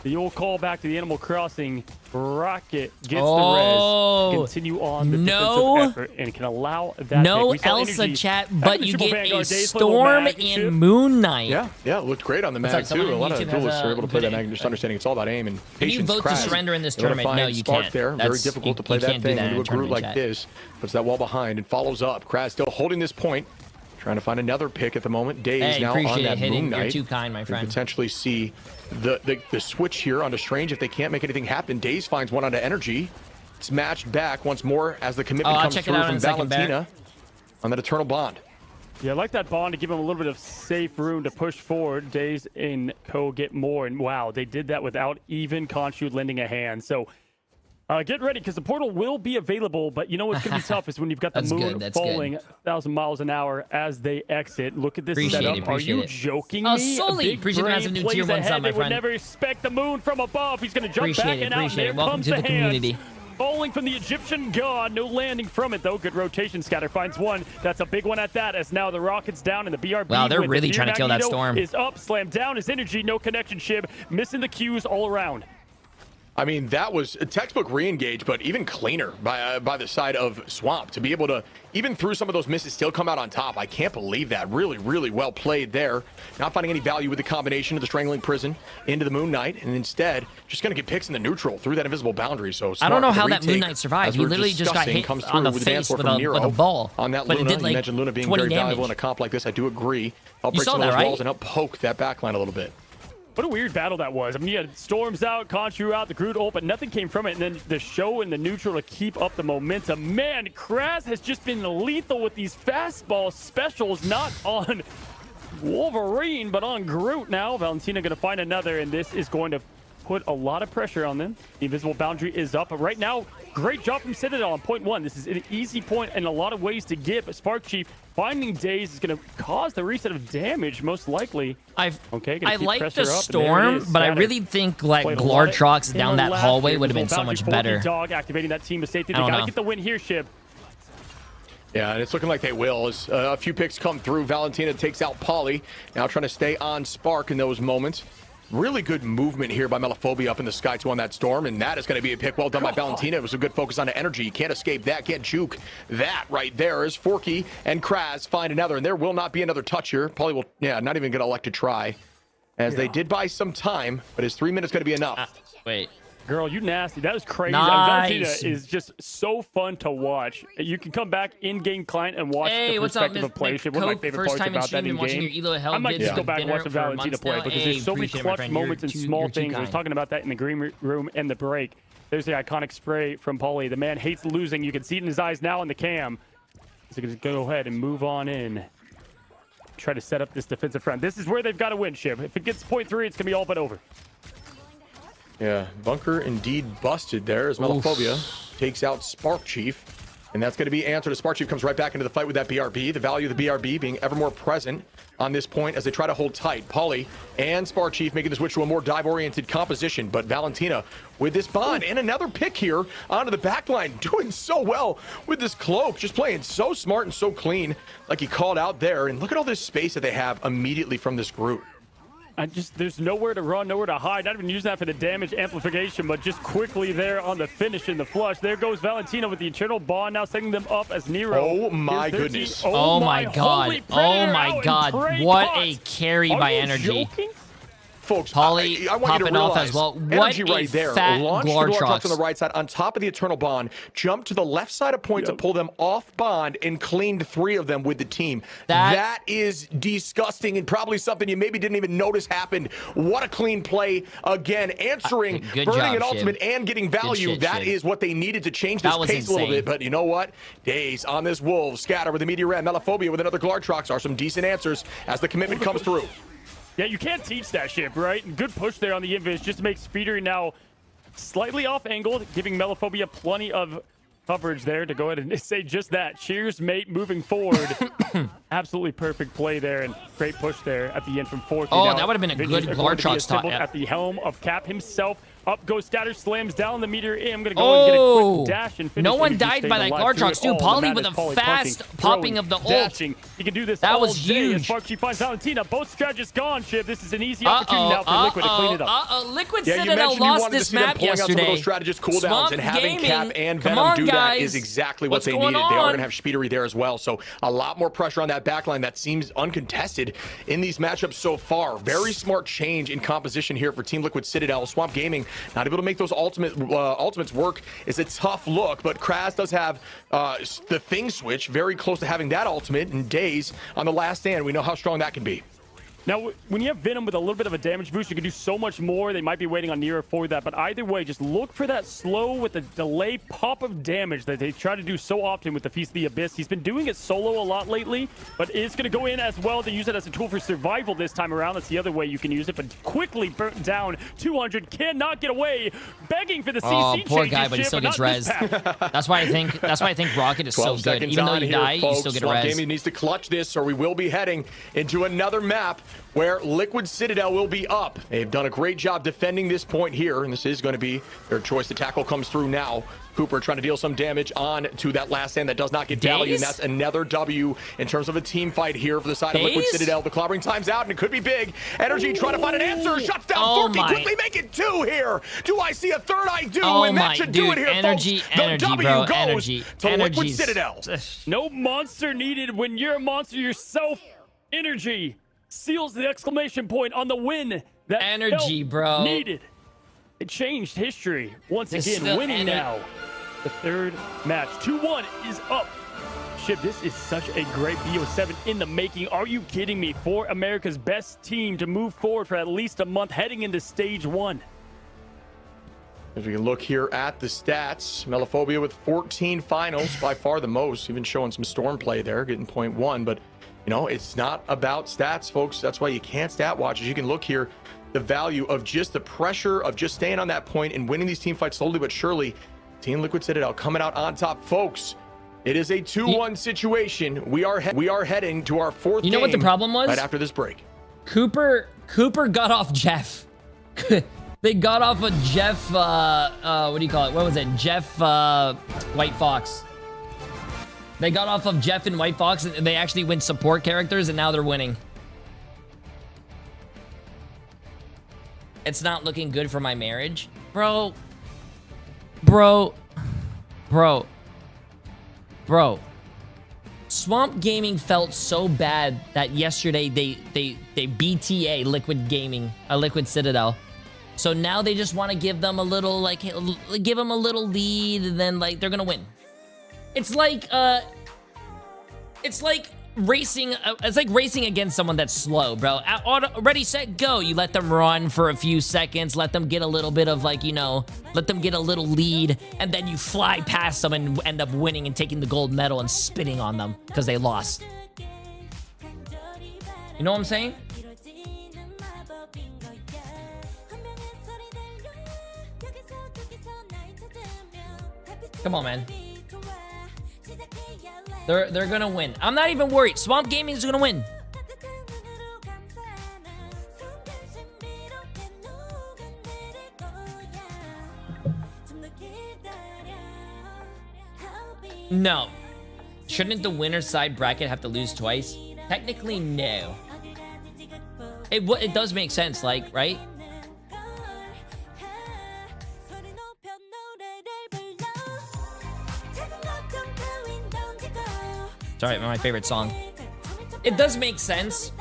the old call back to the Animal Crossing. Rocket gets the res. Continue on the defensive effort and can allow that. No Elsa chat, but you get a Storm and Moon Knight. Yeah, it looked great on the mag too. A lot of duelists are able to play that mag, just understanding it's all about aim and patience. Can you vote to surrender in this tournament? No, you can't. There. Very difficult to play that thing into a group like this. Puts that wall behind and follows up. Kraz still holding this point. Trying to find another pick at the moment. Daze now on that Moon Knight. You're too kind, my friend. Potentially see the switch here onto Strange if they can't make anything happen. Daze finds one onto Energy. It's matched back once more as the commitment comes through from Valentina on that Eternal Bond. Yeah, I like that bond to give him a little bit of safe room to push forward. Daze and Co get more, and wow, they did that without even Khonshu lending a hand. So get ready, because the portal will be available, but you know what's going to be tough is when you've got the moon falling 1,000 miles an hour as they exit. Look at this setup. Are you joking me? Sully, appreciate the massive new tier 1 sub, my friend. Would never expect the moon from above. He's going to jump back and out. There Welcome comes to the community. Falling from the Egyptian god. No landing from it, though. Good rotation. Scatter finds one. That's a big one at that, as now the rocket's down and the BRB. Wow, they're really trying to kill that Storm. Is up, slammed down. His energy, no connection, Shib. Missing the Qs all around. I mean, that was a textbook re-engage, but even cleaner by the side of Swamp to be able to, even through some of those misses, still come out on top. I can't believe that. Really, really well played there. Not finding any value with the combination of the Strangling Prison into the Moon Knight, and instead just going to get picks in the neutral through that invisible boundary. So I don't know how that Moon Knight survived. He literally just got hit on the face with a ball. On that but Luna, it did like you mentioned Luna being 20 very damage. valuable in a comp like this. I do agree. Help break saw some of that, those right? walls and help poke that backline a little bit. What a weird battle that was. I mean, you had Storms out, Conchu out, the Groot ult, but nothing came from it. And then the show in the neutral to keep up the momentum. Man, Kraz has just been lethal with these fastball specials, not on Wolverine, but on Groot now. Valentina going to find another, and this is going to put a lot of pressure on them. The invisible boundary is up. But right now, great job from Citadel on point one. This is an easy point in a lot of ways to get, but Spark Chief finding Daze is going to cause the reset of damage, most likely. I like the up, storm, but I really think like Glortrox down that hallway would have been so much better. Dog activating that team of safety. They got to get the win here, Shib. Yeah, and it's looking like they will. As a few picks come through, Valentina takes out Polly. Now trying to stay on Spark in those moments. Really good movement here by Melophobia up in the sky to on that storm, and that is going to be a pick well done by Valentina. It was a good focus on the energy. You can't escape that, can't juke that right there as Forky and Kraz find another, and there will not be another touch here. Polly will, not even going to elect to try, as they did buy some time, but his 3 minutes going to be enough. Wait. Girl, you nasty. That is crazy. Nice. Valentina is just so fun to watch. You can come back in-game client and watch the perspective of play. One of my favorite parts about that in-game. I might just go back and watch the Valentina play because there's so many clutch moments and small things. I was talking about that in the green room and the break. There's the iconic spray from Paulie. The man hates losing. You can see it in his eyes now in the cam. So going to go ahead and move on in. Try to set up this defensive front. This is where they've got to win, Shib. If it gets point 3, it's going to be all but over. Yeah, bunker indeed busted there as Melophobia takes out Spark Chief. And that's going to be answered as Spark Chief comes right back into the fight with that BRB. The value of the BRB being ever more present on this point as they try to hold tight. Polly and Spark Chief making the switch to a more dive-oriented composition. But Valentina with this bond and another pick here onto the back line. Doing so well with this cloak. Just playing so smart and so clean like he called out there. And look at all this space that they have immediately from this group. There's nowhere to run, nowhere to hide. Not even using that for the damage amplification, but just quickly there on the finish in the flush. There goes Valentina with the eternal bond, now setting them up as Nero. Oh my goodness. Oh my god. Oh my god. What a carry by energy. Joking? Folks, Polly I want you to realize, as well. Energy What right a there. fat Launch the Glortrox on the Glortrox. right side on top of the Eternal Bond. Jump to the left side of point to pull them off Bond and cleaned 3 of them with the team. That is disgusting and probably something you maybe didn't even notice happened. What a clean play. Again, answering, burning an ultimate and getting value. That is what they needed to change this pace a little bit. But you know what? Daze on this Wolves. Scatter with the Meteor Red. Melophobia with another Glortrox are some decent answers as the commitment comes through. Yeah, you can't teach that shit, right? Good push there on the invis just to make Speeder now slightly off angle, giving Melophobia plenty of coverage there to go ahead and say just that. Cheers, mate, moving forward. Absolutely perfect play there and great push there at the end from 4th. Oh, that would have been a good Glortrox top. At the helm of Cap himself. Up goes Scatter, slams down the meteor. I'm going to go and get a quick dash and finish. No one died by that Glortrox, too. Polly with a fast popping of the ult. He can do this that was day huge. As she finds Valentina. Both strategists gone, Shiv. This is an easy opportunity now for Liquid to clean it up. Liquid Citadel lost this map yesterday. Some of those strategist cooldowns, and having Cap and Come Venom on, do guys. that is exactly what What's they going needed. They are on? going to have Speedery there as well. So a lot more pressure on that backline that seems uncontested in these matchups so far. Very smart change in composition here for Team Liquid Citadel. Swamp Gaming not able to make those ultimates work is a tough look, but Kraz does have the Thing switch very close to having that ultimate in Daze on the last stand. We know how strong that can be. Now, when you have Venom with a little bit of a damage boost, you can do so much more. They might be waiting on Nero for that, but either way, just look for that slow with the delay pop of damage that they try to do so often with the Feast of the Abyss. He's been doing it solo a lot lately, but it's going to go in as well to use it as a tool for survival this time around. That's the other way you can use it, but quickly burnt down. 200 cannot get away, begging for the CC poor guy, but he still gets res. That's why I think Rocket is so good. Even though you die, you still get a res. Gaming needs to clutch this, or we will be heading into another map where Liquid Citadel will be up. They've done a great job defending this point here, and this is going to be their choice. The tackle comes through now Cooper trying to deal some damage on to that last stand that does not get value, and that's another W in terms of a team fight here for the side of Liquid Citadel. The clobbering time's out, and it could be big. Energy trying to find an answer. Shuts down Forky. Quickly make it 2 here. Do I see a third? I do, and that should do it here, folks. The W goes to Liquid Citadel. No monster needed when you're a monster yourself. Energy seals the exclamation point on the win that energy, bro, needed. It changed history once again, winning now the 3rd match. 2-1 is up. Ship, this is such a great BO7 in the making. Are you kidding me? For America's best team to move forward for at least a month heading into stage 1. If we can look here at the stats, Melophobia with 14 finals, by far the most, even showing some storm play there, getting 0.1. But, you know, it's not about stats, folks. That's why you can't stat watch. As you can look here, the value of just the pressure of just staying on that point and winning these team fights slowly but surely. Team Liquid Citadel coming out on top, folks. It is a 2-1 situation. We are heading to our 4th game. You know what the problem was? Right after this break. Cooper got off Jeff. They got off of Jeff, what do you call it? What was it? Jeff, White Fox. They got off of Jeff and White Fox, and they actually went support characters, and now they're winning. It's not looking good for my marriage. Bro. Swamp Gaming felt so bad that yesterday they BTA Liquid Citadel. So now they just want to give them a little, like, give them a little lead, and then, like, they're gonna win. It's like racing. It's like racing against someone that's slow, bro. Ready, set, go. You let them run for a few seconds, let them get a little bit of, like, you know, let them get a little lead, and then you fly past them and end up winning and taking the gold medal and spitting on them because they lost. You know what I'm saying? Come on, man. They're gonna win. I'm not even worried. Swamp Gaming is gonna win. No. Shouldn't the winner's side bracket have to lose twice? Technically, no. It does make sense, like, right? Sorry, my favorite song. It does make sense.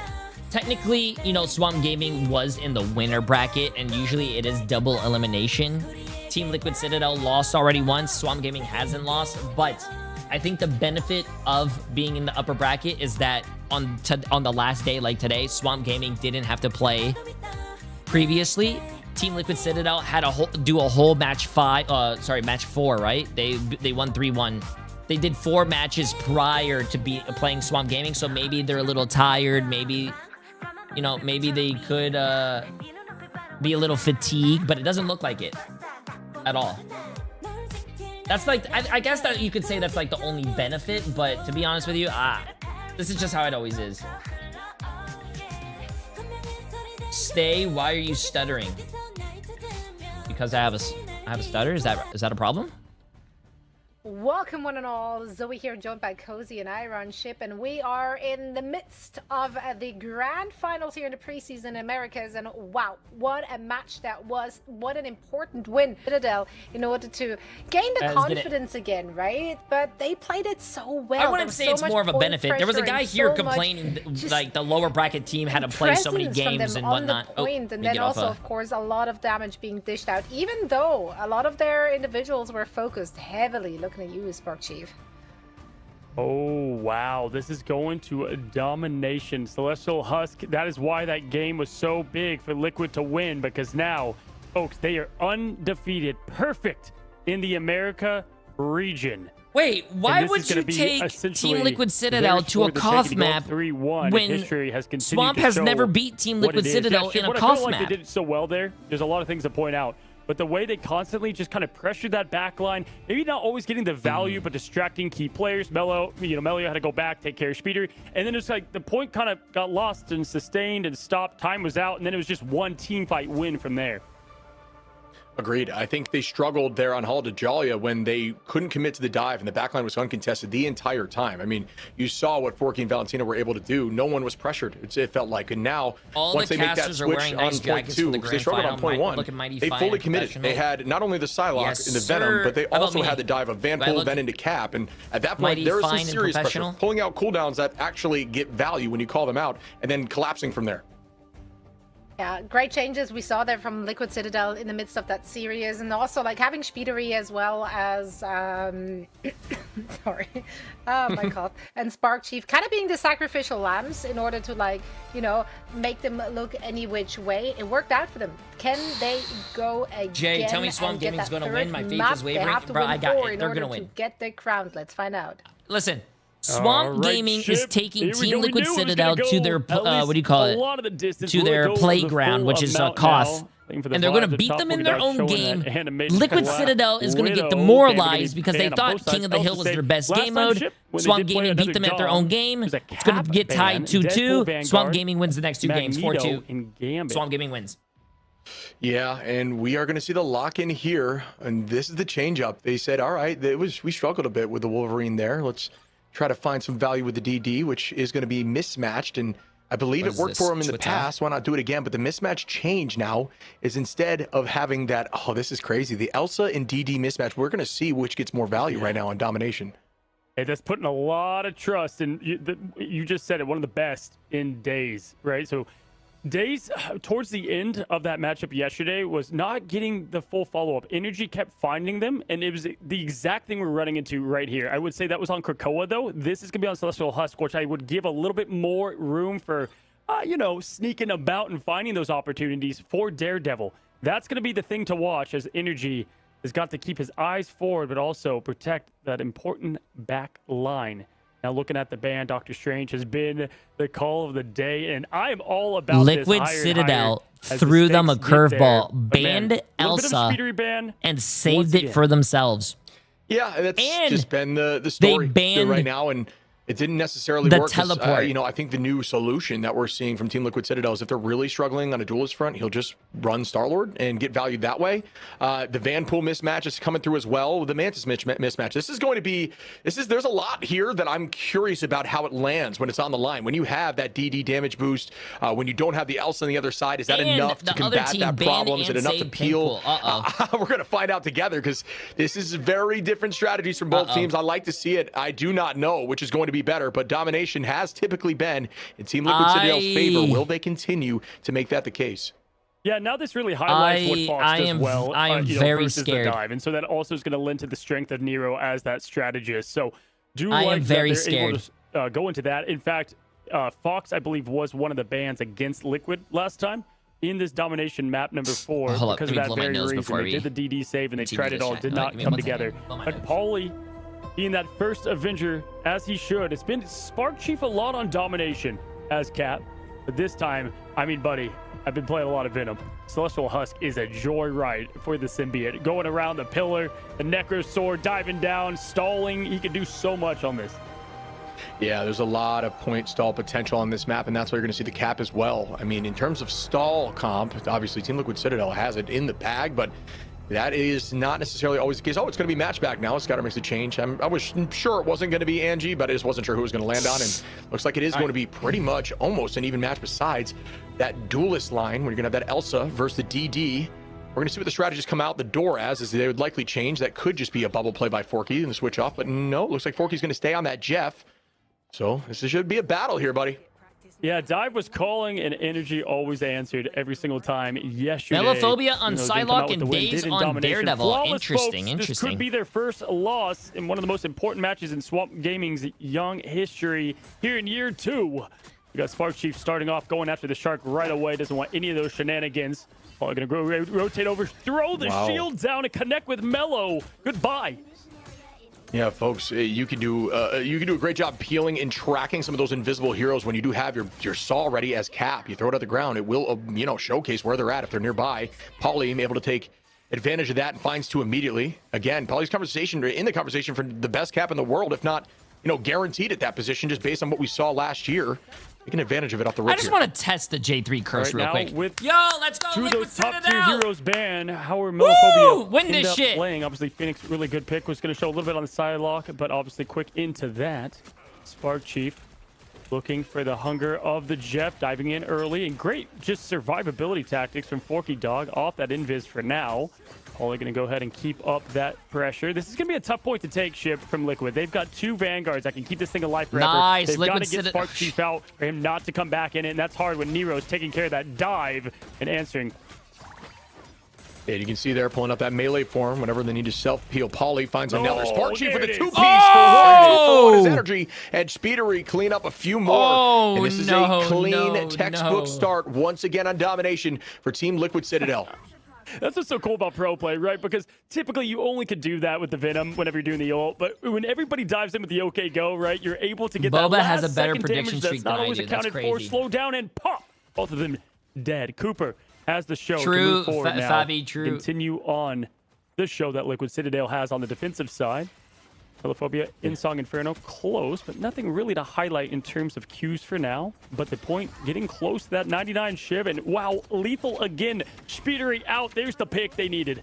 Technically, you know, Swamp Gaming was in the winner bracket, and usually it is double elimination. Team Liquid Citadel lost already once. Swamp Gaming hasn't lost, but I think the benefit of being in the upper bracket is that on the last day, like today, Swamp Gaming didn't have to play previously. Team Liquid Citadel had to do a whole match 4, right? They won 3-1. They did 4 matches prior to playing Swamp Gaming, so maybe they're a little tired. Maybe, you know, maybe they could be a little fatigued, but it doesn't look like it at all. That's like, I guess that you could say that's like the only benefit, but to be honest with you, this is just how it always is. Stay, why are you stuttering? Because I have a stutter? Is that a problem? Welcome one and all, Zoe here, joined by Cozy and Iron Ship, and we are in the midst of the grand finals here in the preseason Americas, and wow, what a match that was. What an important win, Citadel, in order to gain the confidence again, right? But they played it so well. I wouldn't say it's more of a benefit. There was a guy here complaining like the lower bracket team had to play so many games and whatnot. And then also, of course, a lot of damage being dished out, even though a lot of their individuals were focused heavily. Looking at you, Spark Chief. Oh, wow. This is going to a domination. Celestial Husk, that is why that game was so big for Liquid to win, because now, folks, they are undefeated. Perfect in the America region. Wait, why would you take Team Liquid Citadel to a KOF map when Swamp has never beat Team Liquid Citadel in a KOF map? They did it so well there. There's a lot of things to point out. But the way they constantly just kind of pressured that back line, maybe not always getting the value, but distracting key players. Mello had to go back, take care of Speeder. And then it's like the point kind of got lost and sustained and stopped. Time was out. And then it was just one team fight win from there. Agreed. I think they struggled there on Hall to Jalia when they couldn't commit to the dive and the backline was uncontested the entire time. I mean, you saw what Forky and Valentina were able to do. No one was pressured, it felt like. And now, once they make that switch on point 2, because they struggled on point 1, they fully committed. They had not only the Psylocke and the Venom, but they also had the dive of Vanpool, then into Cap. And at that point, there was some serious pressure. Pulling out cooldowns that actually get value when you call them out, and then collapsing from there. Yeah, great changes we saw there from Liquid Citadel in the midst of that series, and also like having Speedery as well as sorry, oh my god, and Spark Chief kind of being the sacrificial lambs in order to, like, you know, make them look any which way. It worked out for them. Can they go again? Jay, tell me Swamp Gaming's gonna win. My faith is wavering. Bro, I got it. They're gonna win. To get their crown. Let's find out. Listen. Swamp Gaming is taking Team Liquid Citadel to their, what do you call it? To their playground, which is Koth. And they're going to beat them in their own game. Liquid Citadel is going to get demoralized because they thought King of the Hill was their best game mode. Swamp Gaming beat them at their own game. It's going to get tied 2-2. Swamp Gaming wins the next 2 games, 4-2. Swamp Gaming wins. Yeah, and we are going to see the lock-in here, and this is the change-up. They said, all right, we struggled a bit with the Wolverine there. Let's try to find some value with the DD, which is going to be mismatched, and I believe it worked for him in the past. Why not do it again? But the mismatch change now is, instead of having that, oh, this is crazy, the Elsa and DD mismatch, we're going to see which gets more value right now on domination. Hey, that's putting a lot of trust in, you just said it, one of the best in days, right? So Days towards the end of that matchup yesterday was not getting the full follow-up. Energy kept finding them, and it was the exact thing we're running into right here. I would say that was on Krakoa, though. This is going to be on Celestial Husk, which I would give a little bit more room for, you know, sneaking about and finding those opportunities for Daredevil. That's going to be the thing to watch, as Energy has got to keep his eyes forward, but also protect that important back line. Now, looking at the ban, Doctor Strange has been the call of the day, and I am all about Liquid this. Citadel threw them a curveball, banned Elsa, and saved it for themselves. Yeah, that's just been the story right now, and it didn't necessarily work. Teleport. You know, I think the new solution that we're seeing from Team Liquid Citadel is if they're really struggling on a duelist front, he'll just run Star-Lord and get valued that way. The Vanpool mismatch is coming through as well. The Mantis mismatch. This is going to be, there's a lot here that I'm curious about how it lands when it's on the line. When you have that DD damage boost, when you don't have the Elsa on the other side, is that enough to combat that problem? Is it enough to peel? We're going to find out together, because this is very different strategies from both teams. I like to see it. I do not know which is going to be better, but domination has typically been in Team Liquid Citadel's favor. Will they continue to make that the case? Yeah, now this really highlights what Fox does well. I am very scared. Dive, and so that also is going to lend to the strength of Nero as that strategist. So I am very scared. Able to, go into that. In fact, Fox, I believe, was one of the bans against Liquid last time in this domination map number 4 because of that very reason. They did the DD save and they tried it all, did not come together. But Paulie, being that first Avenger, as he should. It's been Spark Chief a lot on domination as Cap. But this time, I mean, buddy, I've been playing a lot of Venom. Celestial Husk is a joyride for the symbiote. Going around the pillar, the Necro Sword, diving down, stalling. He can do so much on this. Yeah, there's a lot of point stall potential on this map, and that's why you're going to see the Cap as well. I mean, in terms of stall comp, obviously Team Liquid Citadel has it in the bag, but that is not necessarily always the case. Oh, it's going to be match back now. Scatter makes a change. I was sure it wasn't going to be Angie, but I just wasn't sure who it was going to land on. And looks like it is going to be pretty much almost an even match, besides that duelist line when you're going to have that Elsa versus the DD. We're going to see what the strategies come out the door as they would likely change. That could just be a bubble play by Forky and the switch off. But no, it looks like Forky's going to stay on that Jeff. So this should be a battle here, buddy. Yeah, Dive was calling, and Energy always answered every single time yesterday. Melophobia on Psylocke and Days on Daredevil. Flawless, interesting. This could be their first loss in one of the most important matches in Swamp Gaming's young history here in year 2. We got Spark Chief starting off, going after the Shark right away. Doesn't want any of those shenanigans. Probably going to go rotate over, throw the shield down, and connect with Melo. Goodbye. Yeah, folks, you can do a great job peeling and tracking some of those invisible heroes when you do have your saw ready as Cap. You throw it at the ground, it will showcase where they're at if they're nearby. Paulie able to take advantage of that and finds 2 immediately. Again, Paulie's in the conversation for the best Cap in the world, if not guaranteed at that position, just based on what we saw last year. taking advantage of it off the rip. I just want to test the J3 curse real quick. With Yo, let's go. two of those top tier Citadel. heroes ban. How are Melophobia Win end this up shit. playing? Obviously, Phoenix, really good pick. Was going to show a little bit on the side lock, but obviously quick into that. Spark Chief looking for the hunger of the Jeff, diving in early, and great just survivability tactics from Forky Dog off that invis for now. Only going to go ahead and keep up that pressure. This is going to be a tough point to take, Ship, from Liquid. They've got 2 Vanguards that can keep this thing alive forever. Nice. They've got Liquid to get Spark Chief out for him not to come back in it, and that's hard when Nero's taking care of that dive and answering. And you can see there pulling up that melee form whenever they need to self-peel. Polly finds another Spark Chief with a 2-piece for his energy, and Speedery clean up a few more. And this is a clean textbook start once again on domination for Team Liquid Citadel. That's what's so cool about pro play, right? Because typically you only could do that with the Venom whenever you're doing the ult, but when everybody dives in with the OK Go, right, you're able to get that Boba has last a better second prediction damage streak that's not than I always do. That's accounted for. crazy. Slow down and pop. Both of them dead. Cooper has the show to True, move forward now. Fabi, true. Continue on the show that Liquid Citadel has on the defensive side. Melophobia, Insong Inferno, close, but nothing really to highlight in terms of Qs for now. But the point, getting close to that 99 Shiv, and wow, lethal again. Speedery out. There's the pick they needed.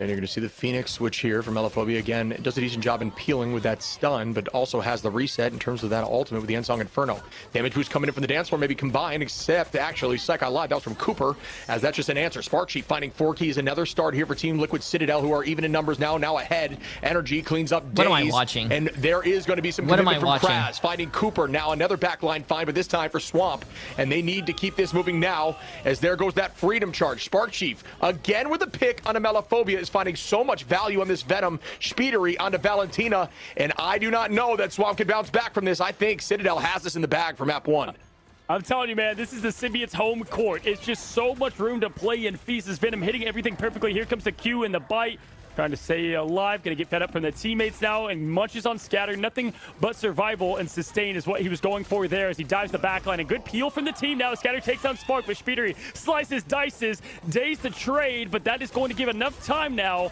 And you're going to see the Phoenix switch here from Melophobia. Again, it does a decent job in peeling with that stun, but also has the reset in terms of that ultimate with the Ensong Inferno. Damage boost coming in from the dance floor, maybe combined, except actually Psych Live. That was from Cooper, as that's just an answer. Spark Chief finding 4 keys. Another start here for Team Liquid Citadel, who are even in numbers now ahead. Energy cleans up Daze. What am I watching? And there is going to be some commitment from Kraz. Finding Cooper now, another backline find, but this time for Swamp. And they need to keep this moving now, as there goes that freedom charge. Spark Chief, again with a pick on a Melophobia, is finding so much value on this Venom. Speedery onto Valentina, and I do not know that Swamp can bounce back from this. I think Citadel has this in the bag for map 1. I'm telling you, man, this is the Symbiote's home court. It's just so much room to play in. Feast is Venom hitting everything perfectly. Here comes the Q and the bite. Trying to stay alive, gonna get fed up from the teammates now, and munches on Scatter. Nothing but survival and sustain is what he was going for there as he dives the backline. A good peel from the team now. Scatter takes on Spark, but Speedery slices, dices, Daze the trade, but that is going to give enough time now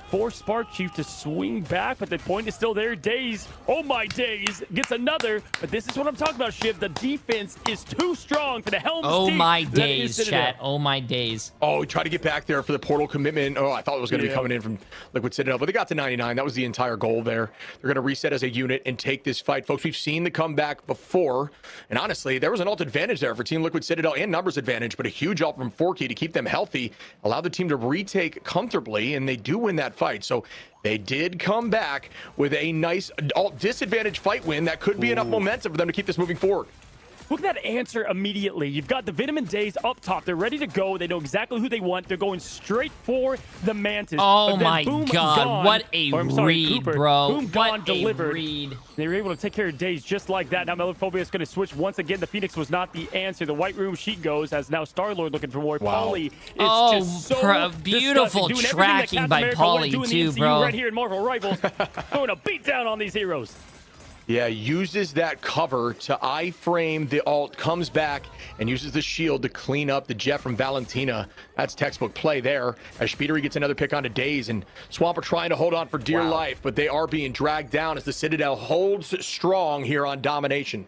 for Spark Chief to swing back, but the point is still there. Daze, oh my Daze, gets another, but this is what I'm talking about, Shiv. The defense is too strong for the Helm's Oh team. my days, chat. Oh my days. Oh, he tried to get back there for the portal commitment. Oh, I thought it was going to be coming in from Liquid Citadel, but they got to 99. That was the entire goal there. They're going to reset as a unit and take this fight. Folks, we've seen the comeback before, and honestly, there was an ult advantage there for Team Liquid Citadel and numbers advantage, but a huge ult from Forky to keep them healthy, allowed the team to retake comfortably, and they do win that fight. So they did come back with a nice disadvantage fight win that could be enough momentum for them to keep this moving forward. Look at that answer immediately. You've got the Venom and Daze up top. They're ready to go. They know exactly who they want. They're going straight for the Mantis. Oh But then my boom, God, gone. what a Or, I'm sorry, read, Cooper. bro. Boom, gone, What a delivered. read. They were able to take care of Daze just like that. Now Melophobia is going to switch once again. The Phoenix was not the answer. The White Room sheet goes as now Star-Lord looking for more. Pauly is just so beautiful disgusting, doing tracking everything that by Captain America wanted Pauly to do in the too, MCU bro. right here in Marvel Rivals. Throwing a beat down on these heroes. Yeah, uses that cover to I-frame the ult, comes back and uses the shield to clean up the Jeff from Valentina. That's textbook play there, as Speedery gets another pick onto Daze, and Swamp are trying to hold on for dear life, but they are being dragged down as the Citadel holds strong here on domination.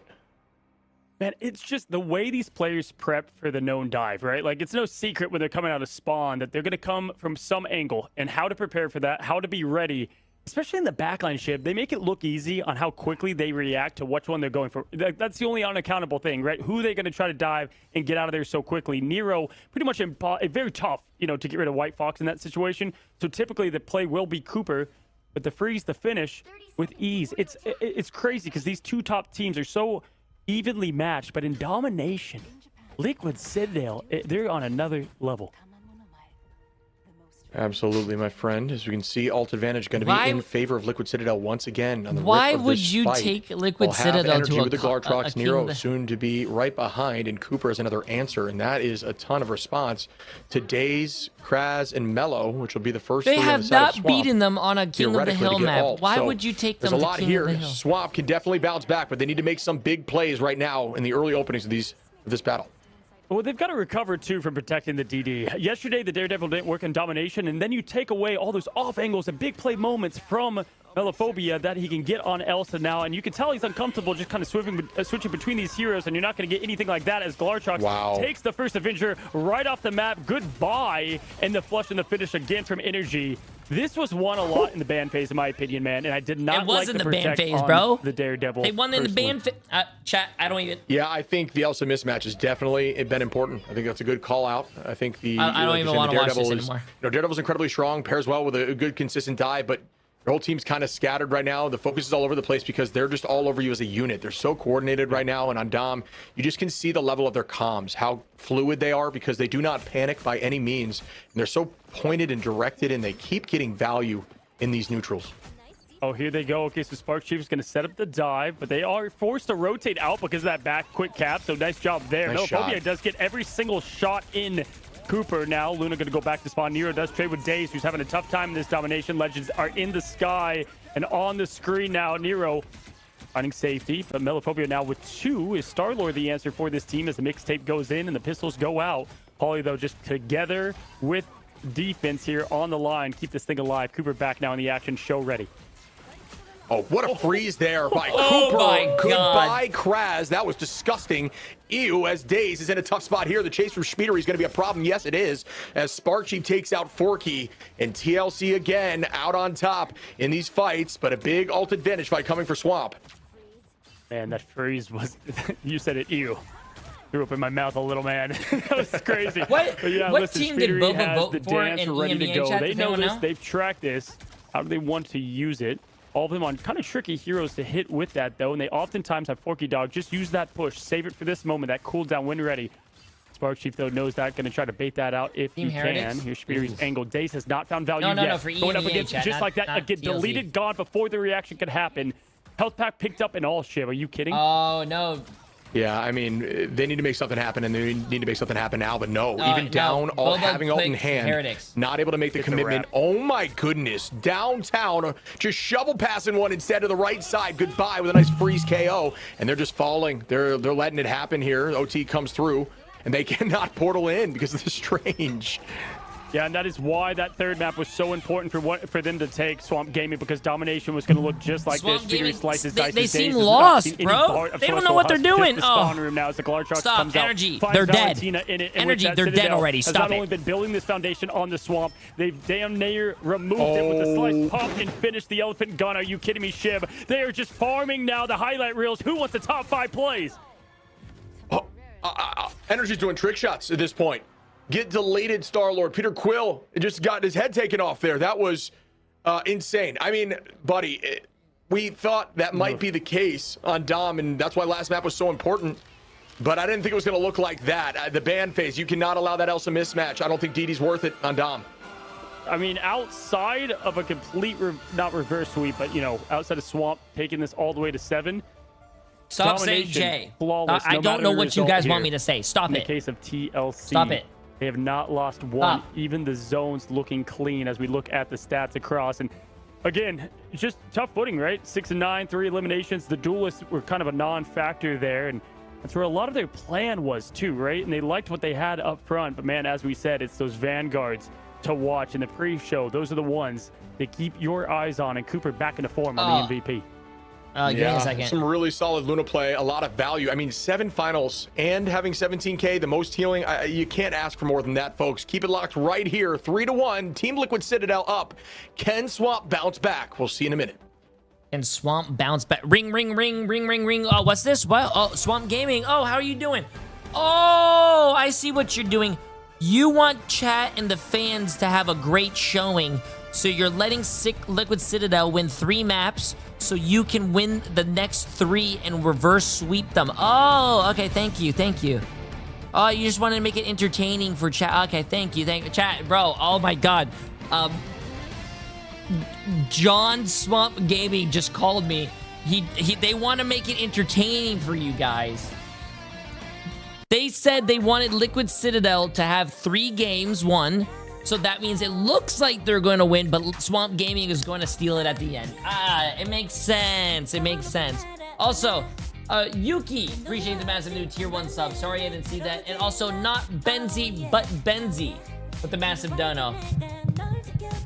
Man, it's just the way these players prep for the known dive, right? Like, it's no secret when they're coming out of spawn that they're going to come from some angle, and how to prepare for that, how to be ready. Especially in the backline Shiv, they make it look easy on how quickly they react to which one they're going for. That's the only unaccountable thing, right? Who are they going to try to dive and get out of there so quickly? Nero, pretty much very tough, you know, to get rid of White Fox in that situation. So typically the play will be Cooper, but the freeze, the finish with ease. It's crazy because these two top teams are so evenly matched, but in domination, Liquid Citadel, they're on another level. Absolutely, my friend. As we can see, ult advantage going to be in favor of Liquid Citadel once again. On the Why rip of would this you fight. take Liquid We'll have Citadel energy to with the Glartrox. king Nero the- soon to be right behind, and Cooper has another answer, and that is a ton of response to Daze, Kraz, and Mello, which will be the first. They three on have the side of not Swamp, beaten them on a King of the theoretically, Hill to get map. ult. Why So would you take them there's a to lot King here. of the Hill? Swamp can definitely bounce back, but they need to make some big plays right now in the early openings of this battle. Well, they've got to recover, too, from protecting the DD. Yesterday, the Daredevil didn't work in domination, and then you take away all those off angles and big play moments from Melophobia that he can get on Elsa now, and you can tell he's uncomfortable just kind of switching between these heroes, and you're not going to get anything like that as Glartrox takes the first Avenger right off the map. Goodbye, and the flush and the finish again from Energy. This was won a lot in the ban phase, in my opinion, man, and I did not like the ban phase, bro. The Daredevil. They won in the ban phase. Chat, I don't even. Yeah, I think the Elsa mismatch has definitely been important. I think that's a good call out. I think I don't even want to watch this anymore. Daredevil's incredibly strong, pairs well with a good consistent dive, but your whole team's kind of scattered right now. The focus is all over the place because they're just all over you as a unit. They're so coordinated right now, and on Dom, you just can see the level of their comms, how fluid they are because they do not panic by any means. And they're so pointed and directed, and they keep getting value in these neutrals. Oh, here they go. Okay, so Spark Chief is going to set up the dive, but they are forced to rotate out because of that back quick cap, so nice job there. Melophobia does get every single shot in Cooper now. Luna going to go back to spawn. Nero does trade with Daze, who's having a tough time in this domination. Legends are in the sky and on the screen now. Nero finding safety, but Melophobia now with 2. Is Star-Lord the answer for this team as the mixtape goes in and the pistols go out? Pauly, though, just together with defense here on the line. Keep this thing alive. Cooper back now in the action. Show ready. Oh, what a freeze there by Cooper. Oh my God. Goodbye, Kraz. That was disgusting. Ew, as Daze is in a tough spot here. The chase for Speedery is going to be a problem. Yes, it is. As Sparkcheap takes out Forky, and TLC again out on top in these fights, but a big ult advantage fight coming for Swamp. Man, that freeze was, you said it, ew. Threw up in my mouth a little, man. That was crazy. What listen, team did Speedery Boba has vote the for dance in ready to EMEA go. chat? They Does know anyone this. know? They've tracked this. How do they want to use it? All of them on kind of tricky heroes to hit with that, though, and they oftentimes have Forky Dog. Just use that push. Save it for this moment, that cooldown when ready. Spark Chief, though, knows that. Going to try to bait that out if he can. Here's Speedery's angle. Daze has not found value yet. No, for Going up EMEA against chat, just like that. Get deleted, gone before the reaction could happen. Health pack picked up in all ship. Are you kidding? Oh, no. Yeah, I mean, they need to make something happen, and they need to make something happen now. But no, even down, all having ult in hand, not able to make the commitment. Oh my goodness, downtown, just shovel passing one instead of the right side. Goodbye with a nice freeze KO, and they're just falling. They're letting it happen here. OT comes through, and they cannot portal in because of the Strange. Yeah, and that is why that third map was so important for them to take Swamp Gaming, because domination was going to look just like Swamp this. Speedery slices, dices, they seem Dazes, lost, bro. They don't know what they're doing. The spawn room now as the Glartrox Stop, comes Energy. Out, They're dead. In it, Energy, they're dead already. Has Stop not it. only been building this foundation on the Swamp, they've damn near removed it with the slice pop and finished the Elephant Gun. Are you kidding me, Shib? They are just farming now the highlight reels. Who wants the top 5 plays? Energy's doing trick shots at this point. Get deleted, Star-Lord. Peter Quill just got his head taken off there. That was insane. I mean, buddy, we thought that might be the case on Dom, and that's why last map was so important. But I didn't think it was going to look like that. The ban phase, you cannot allow that Elsa mismatch. I don't think DD's worth it on Dom. I mean, outside of a complete, not reverse sweep, but, you know, outside of Swamp, taking this all the way to 7. Stop saying Jay. Flawless, I don't know what you guys want me to say. Stop it. In the case of TLC. Stop it. They have not lost one. Even the zones looking clean as we look at the stats across. And again, just tough footing, right? 6-9, 3 eliminations. The duelists were kind of a non-factor there. And that's where a lot of their plan was too, right? And they liked what they had up front. But man, as we said, it's those vanguards to watch in the pre-show. Those are the ones that keep your eyes on. And Cooper back into form on the MVP. Give me a second. Some really solid Luna play, a lot of value. I mean, 7 finals and having 17K, the most healing. You can't ask for more than that, folks. Keep it locked right here. 3-1. Team Liquid Citadel up. Can Swamp bounce back? We'll see in a minute. And Swamp bounce back. Ring, ring, ring, ring, ring, ring. Oh, what's this? What? Oh, Swamp Gaming. Oh, how are you doing? Oh, I see what you're doing. You want chat and the fans to have a great showing. So you're letting Liquid Citadel win 3 maps so you can win the next 3 and reverse sweep them. Oh, okay, thank you, thank you. Oh, you just wanted to make it entertaining for chat. Okay, thank you, chat, bro. Oh my God. John Swamp Gaming just called me. They want to make it entertaining for you guys. They said they wanted Liquid Citadel to have 3 games won. So that means it looks like they're going to win, but Swamp Gaming is going to steal it at the end. It makes sense. It makes sense. Also, Yuki, appreciate the massive new tier 1 sub. Sorry I didn't see that. And also, not Benzi, but Benzi with the massive dono.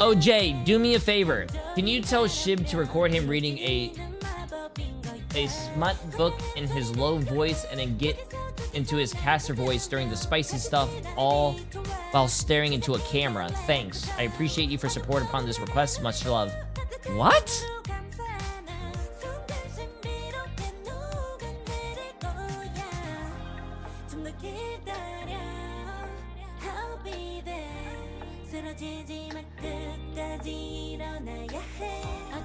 Oh, Jay, do me a favor. Can you tell Shib to record him reading a smut book in his low voice and then get into his caster voice during the spicy stuff, all while staring into a camera? Thanks. I appreciate you for support upon this request. Much love. What?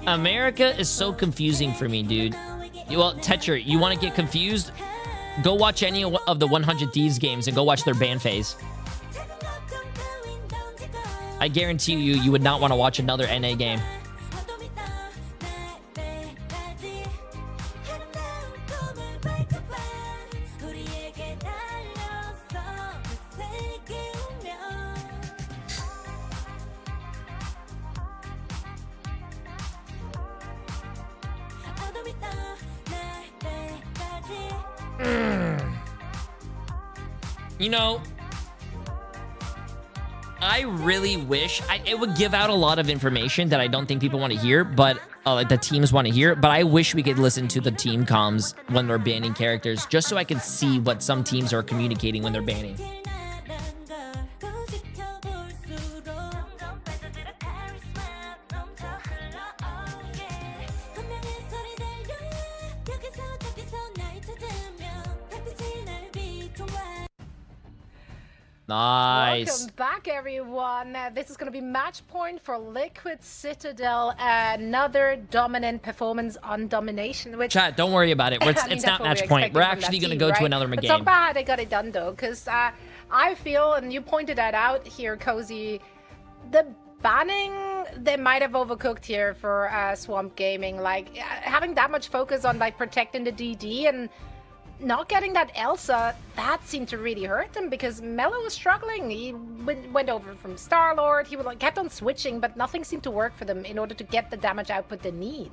America is so confusing for me, dude. Well, Tetra, you want to get confused? Go watch any of the 100 Thieves games and go watch their ban phase. I guarantee you would not want to watch another NA game. You know, I really wish it would give out a lot of information that I don't think people want to hear, but the teams want to hear. But I wish we could listen to the team comms when they're banning characters, just so I can see what some teams are communicating when they're banning. Nice. Welcome back, everyone. This is going to be match point for Liquid Citadel. Another dominant performance on domination. Which, chat, don't worry about it. It's not match point. We're actually going to go to another game. Let's talk about how they got it done, though, because I feel, and you pointed that out here, Cozy, the banning, they might have overcooked here for Swamp Gaming. Like, having that much focus on, like, protecting the DD and not getting that Elsa, that seemed to really hurt them, because Mello was struggling. He went over from Star-Lord, he kept on switching, but nothing seemed to work for them in order to get the damage output they need.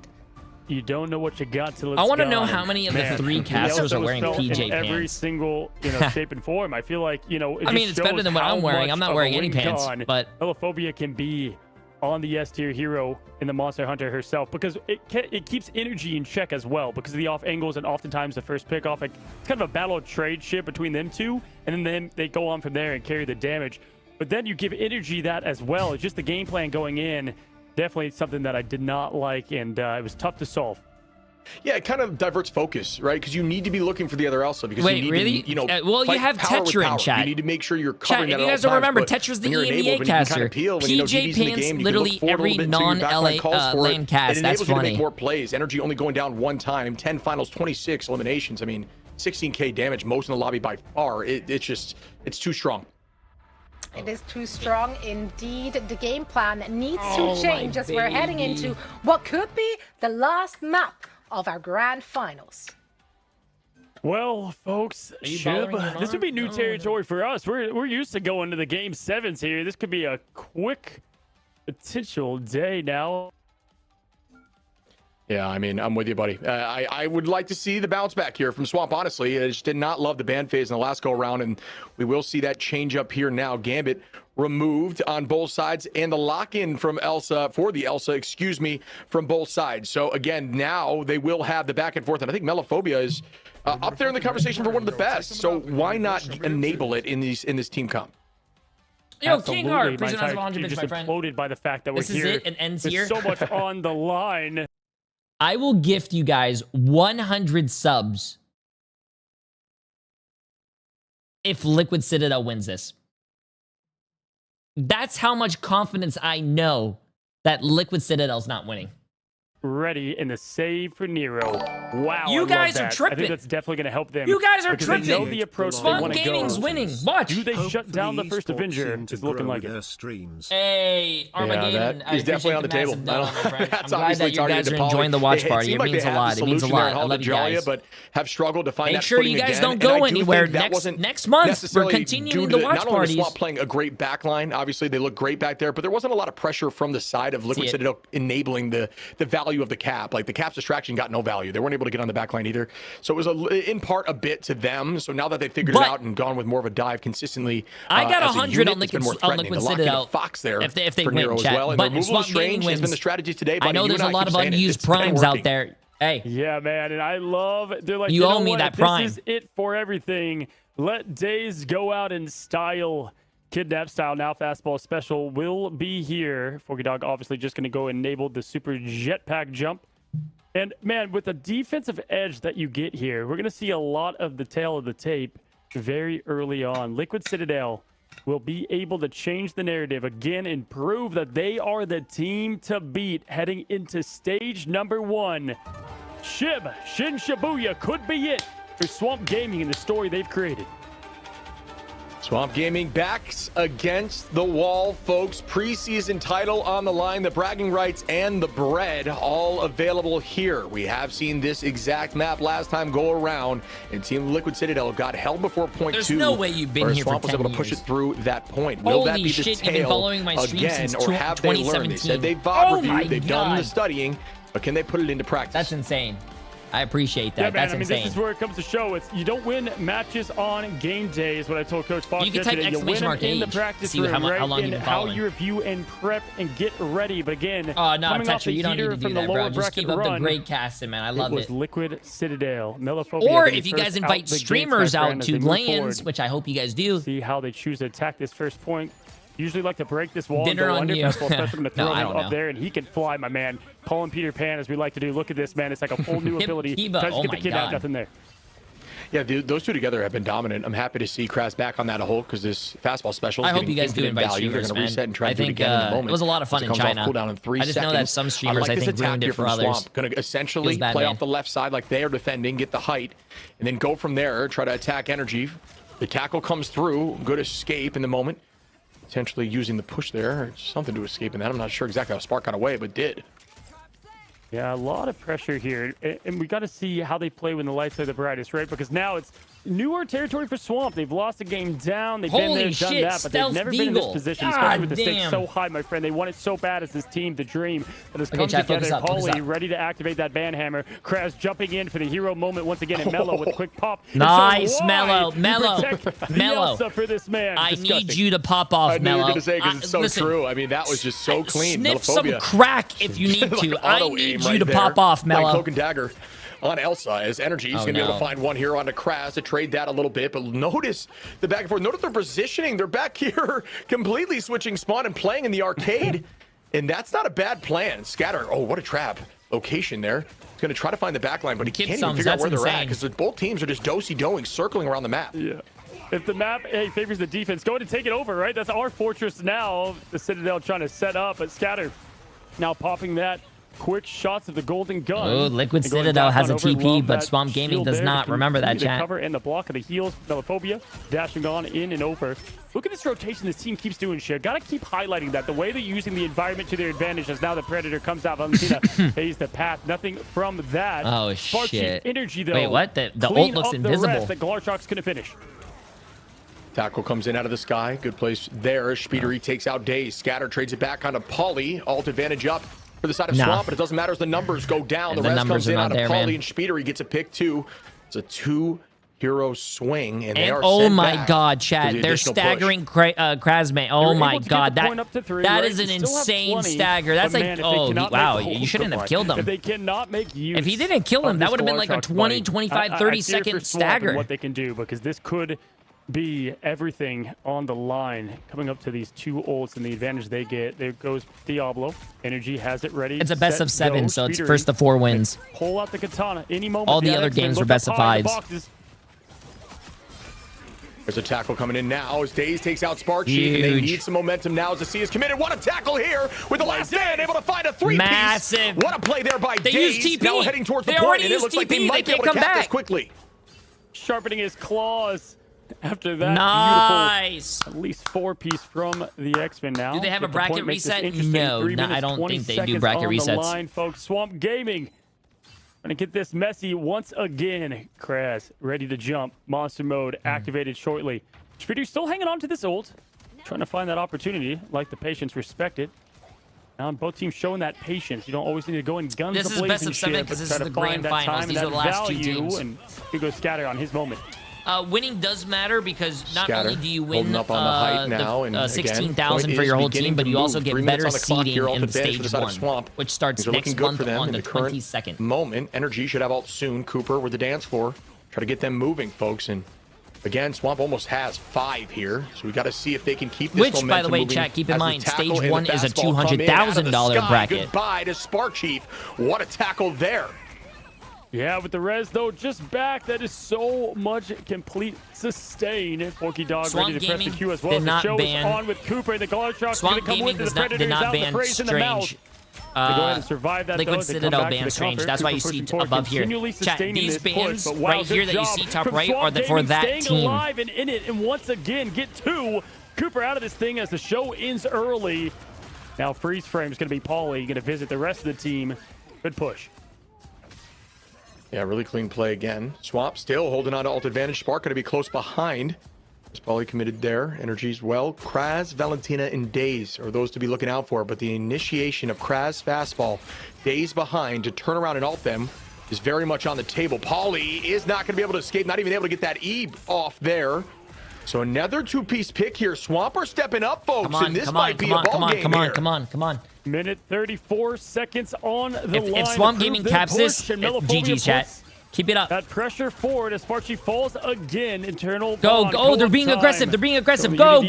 You don't know what you got till it's I want to gone. know how many of the three casters are wearing PJ pants. Every single, shape and form. I feel like, I mean, it's better than what I'm wearing. I'm not wearing any pants, but Melophobia can be on the S tier hero in the Monster Hunter herself, because it keeps energy in check as well, because of the off angles and oftentimes the first pick off. It's kind of a battle of trade ship between them two, and then they go on from there and carry the damage. But then you give energy that as well. It's just the game plan going in. Definitely something that I did not like, and it was tough to solve. Yeah, it kind of diverts focus, right? Because you need to be looking for the other Elsa. Because wait, you need really? to, well, you have Tetra in chat. You need to make sure you're covering chat, that. If you guys don't remember, Tetra's the EMEA caster. PJ Pants literally every non-LA lane cast. That's funny. It enables you to make more plays. Energy only going down one time. 10 finals, 26 eliminations. I mean, 16k damage, most in the lobby by far. It's too strong. It is too strong indeed. The game plan needs to change as we're heading into what could be the last map of our grand finals. Well, folks, Shib, this would be new territory for us. We're used to going to the game 7s here. This could be a quick potential day now. Yeah, I mean, I'm with you, buddy. I would like to see the bounce back here from Swamp, honestly. I just did not love the ban phase in the last go-around, and we will see that change up here now. Gambit removed on both sides, and the lock-in from Elsa, from both sides. So, again, now they will have the back and forth, and I think Melophobia is up there in the conversation for one of the best. So why not enable it in this team comp? Yo, King Heart, my entire team just imploded by the fact that we're here. This is it, it ends here. There's so much on the line. I will gift you guys 100 subs if Liquid Citadel wins this. That's how much confidence I know that Liquid Citadel's not winning. Ready in the save for Nero. Wow, you guys are tripping. I think that's definitely going to help them. You guys are because tripping. They know the approach they want to go. Gaming's winning. Watch. Do they shut down the first Avenger? It's looking like it. Hey, Armageddon. Yeah, he's definitely on the table. I'm glad that you guys are enjoying the watch party. It means a lot. It means a lot. I love you guys. But have struggled to find Make sure you guys don't go anywhere next month. We're continuing the watch parties. Not only playing a great backline. Obviously, they look great back there, but there wasn't a lot of pressure from the side of Liquid Citadel enabling the value value of the cap. Like the cap's distraction got no value. They weren't able to get on the back line either. So it was in part a bit to them. So now that they figured it out and gone with more of a dive consistently, I got as a 100 unit, on it's been Liquid, more on threatening. Liquid The lock-in Citadel. of Fox there if they for win, Nero as chat. well. And But the removal of Strange has been the strategy today. I know Buddy, there's a lot of unused primes out there. Hey. Yeah, man, and I love. They're like, you know owe me what? that prime. This is it for everything. Let Days go out in style. Kidnap style now. Fastball special will be here. Forky Dog obviously just going to go enable the super jetpack jump. And man, with the defensive edge that you get here, we're going to see a lot of the tail of the tape very early on. Liquid Citadel will be able to change the narrative again and prove that they are the team to beat heading into stage number 1. Shin Shibuya could be it for Swamp Gaming and the story they've created. Swamp Gaming backs against the wall, folks. Preseason title on the line, the bragging rights and the bread all available here. We have seen this exact map last time go around, and Team Liquid Citadel got held before point 2. There's no way you've been here Swamp for was 10 able to push years. it through that point. Will that Holy be the shit, tail you've been following my stream again, since or have they learned? They said they've VOD reviewed, they've done the studying, but can they put it into practice? That's insane. I appreciate that. Yeah, man, That's I mean, insane. this is where it comes to show. It's you don't win matches on game day is what I told Coach Fox You can type yesterday. You win them in the age, practice see room, how right? long you've been how following. you review and prep and get ready. But again, Oh, no, coming off Tetra, you don't need heater to do from that, the bro. lower Just keep bracket up the run, great casting, man. I love was it. Liquid Citadel. Melophobia Or getting if you first guys out invite the gates, streamers my out friend, as to they move lands, forward. which I hope you guys do. See how they choose to attack this first point. Usually like to break this wall Dinner and go on under. you. Fastball special going to throw No, I him don't up know. there, and he can fly, my man. Calling Peter Pan, as we like to do. Look at this, man. It's like a full new ability. Kiba, Tries to oh get the my kid out, God. nothing there. Yeah, those two together have been dominant. I'm happy to see Kraz back on that whole because this fastball special is I hope getting you guys do infinite invite value. They're streamers, going to man. reset and try I to do it think again in a moment. it was a lot of fun As it in comes off China. cooldown in 3 I just know that seconds. some streamers, like I this think, attack ruined here it for from others. Swamp. Going to essentially Feels bad, play man. off the left side like they are defending, get the height, and then go from there, try to attack energy. The tackle comes through. Good escape in the moment. Potentially using the push there. Or something to escape in that. I'm not sure exactly how Spark got away, but did. Yeah, a lot of pressure here. And we got to see how they play when the lights are the brightest, right? Because now it's newer territory for Swamp. They've lost a game down. They've been Holy there, done shit, that, but they've Stealth never been in this Deagle. position, God especially with the stakes damn. so high, my friend. They want it so bad as this team, the dream that has Okay, come chat, focus together. up, focus Pauly up. ready to activate that banhammer. Kraz jumping in for the hero moment once again, and Mello with a quick pop. And so Nice, why Mello, you Mello, protect the Mello. Elsa for this man? I Disgusting. need you to pop off, I knew you Mello. were going to say because it's so Listen, true. I mean, that was just so clean. Sniff some Melophobia. crack if you need Like to. I auto need aim you right to there. pop off, Mello. Like cloak and dagger on Elsa as energy. He's Oh, going to be able no. to find one here onto Kraz to trade that a little bit. But notice the back and forth. Notice their positioning. They're back here completely switching spawn and playing in the arcade. And that's not a bad plan. Scatter. Oh, what a trap. Location there. He's going to try to find the back line, but he can't even Sums, figure out that's where they're at insane. because both teams are just do-si-doing, circling around the map. Yeah. If the map favors the defense, go ahead and take it over, right? That's our fortress now. The Citadel trying to set up, but Scatter now popping that. Quick shots of the golden gun. Oh, Liquid And going Citadel back has on a over. TP, Love but that Swamp Gaming shield does there not. to Remember that, continue to chat. Cover and the block of the heels. Melophobia dashing on in and over. Look at this rotation this team keeps doing, shit. Gotta keep highlighting that. The way they're using the environment to their advantage as now the Predator comes out. Valentina pays the path. Nothing from that. Oh, Sparks the shit. energy, though. Wait, what? The Clean ult looks up invisible. The rest that Glarchok's gonna finish. Tackle comes in out of the sky. Good place there. Speedery takes out Daze. Scatter trades it back onto Pauly. Alt advantage up for the side of Nah. Swamp, but it doesn't matter as the numbers go down. And The the rest numbers comes are in not out of there, Pauly, man. and Speedery gets a pick too. It's a 2-hero swing, and they And are oh sent my back God, to chat, the they're additional push. staggering Krasme. Oh They're my able to get God, the point up to 3, that right? is an They still have insane 20, stagger. That's but like, man, if they oh cannot wow, make the you whole shouldn't have supply, killed them. If they cannot make use If he didn't kill of him, that this would have been like a Glarchok 20, buddy, 25, I 30 fear for second Swamp and stagger. what they can do, because this could be everything on the line coming up to these two ults and the advantage they get. There goes Diablo. Energy has it ready. It's a best set, of 7, go. so it's Speedery. first to 4 wins. Pull out the katana any moment. All the Yeah, other X-Men games look were best up of high in the 5s. boxes. There's a tackle coming in now as Daze takes out Sparksheet, and they Huge. need some momentum now as the C is committed. What a tackle here with the last stand, able to find a 3-piece. Massive. What a play there by They Daze. used TP. Now heading towards the They point, already and it used looks like they TP. might They be able can't to come cap this back. quickly. Sharpening his claws after that. Nice. Beautiful, at least 4-piece from the X-Men now. Do they have a If the bracket point makes this reset? interesting, No, 3 no, I minutes, don't 20 think they do seconds bracket on resets. The line, folks. Swamp Gaming gonna get this messy once again. Kraz ready to jump. Monster mode activated shortly. Speedery still hanging on to this ult, trying to find that opportunity. Like the patience, respected. Both teams showing that patience. You don't always need to go in guns This is best of 7 because this is the grand finals. These are the last 2 teams. And here goes Scatter on his moment. Winning does matter because not only do you win up on the height now, and 16,000 for your whole team, but you also get better seeding in stage 1, which starts next month on the 22nd. Moment. Energy should have ult soon. Cooper with the dance floor. Try to get them moving, folks. And again, Swamp almost has 5 here, so we got to see if they can keep this momentum. Which, by the way, chat, keep in mind, stage 1 is a $200,000 bracket. Goodbye to Spark Chief. What a tackle there. Yeah, with the res, though, just back. That is so much complete sustain. Forky Dog Swamp ready to press the Gaming Q as well. did not The show ban- is on with Cooper. The Guard Shock's going Swamp to come Gaming with the Predators did not out. The ban phrase in the mouth. Strange. They go ahead and survive that, Liquid though, as they come Citadel back to banned the Strange. counter. That's why you Cooper see pushing forward, above here. continually Chat, sustaining these this push, bans but wow, right here good that you job see top from right Swamp are for Gaming that staying team. alive and in it, and once again get 2. Cooper out of this thing as the show ends early. Now freeze frame is going to be Paulie going to visit the rest of the team. Good push. Yeah, really clean play again. Swamp still holding on to ult advantage. Spark going to be close behind. Is Paulie committed there. Energies well. Kraz, Valentina, and Daze are those to be looking out for. But the initiation of Kraz fastball, Daze behind to turn around and ult them is very much on the table. Paulie is not going to be able to escape, not even able to get that E off there. So another 2-piece pick here. Swamp are stepping up, folks, and this might be a ball game here. Come on. Minute 34 seconds on the line. If Swamp Gaming caps this, GG chat. Keep it up. That pressure forward as Sparky falls again. Internal. Go. They're being aggressive. Go.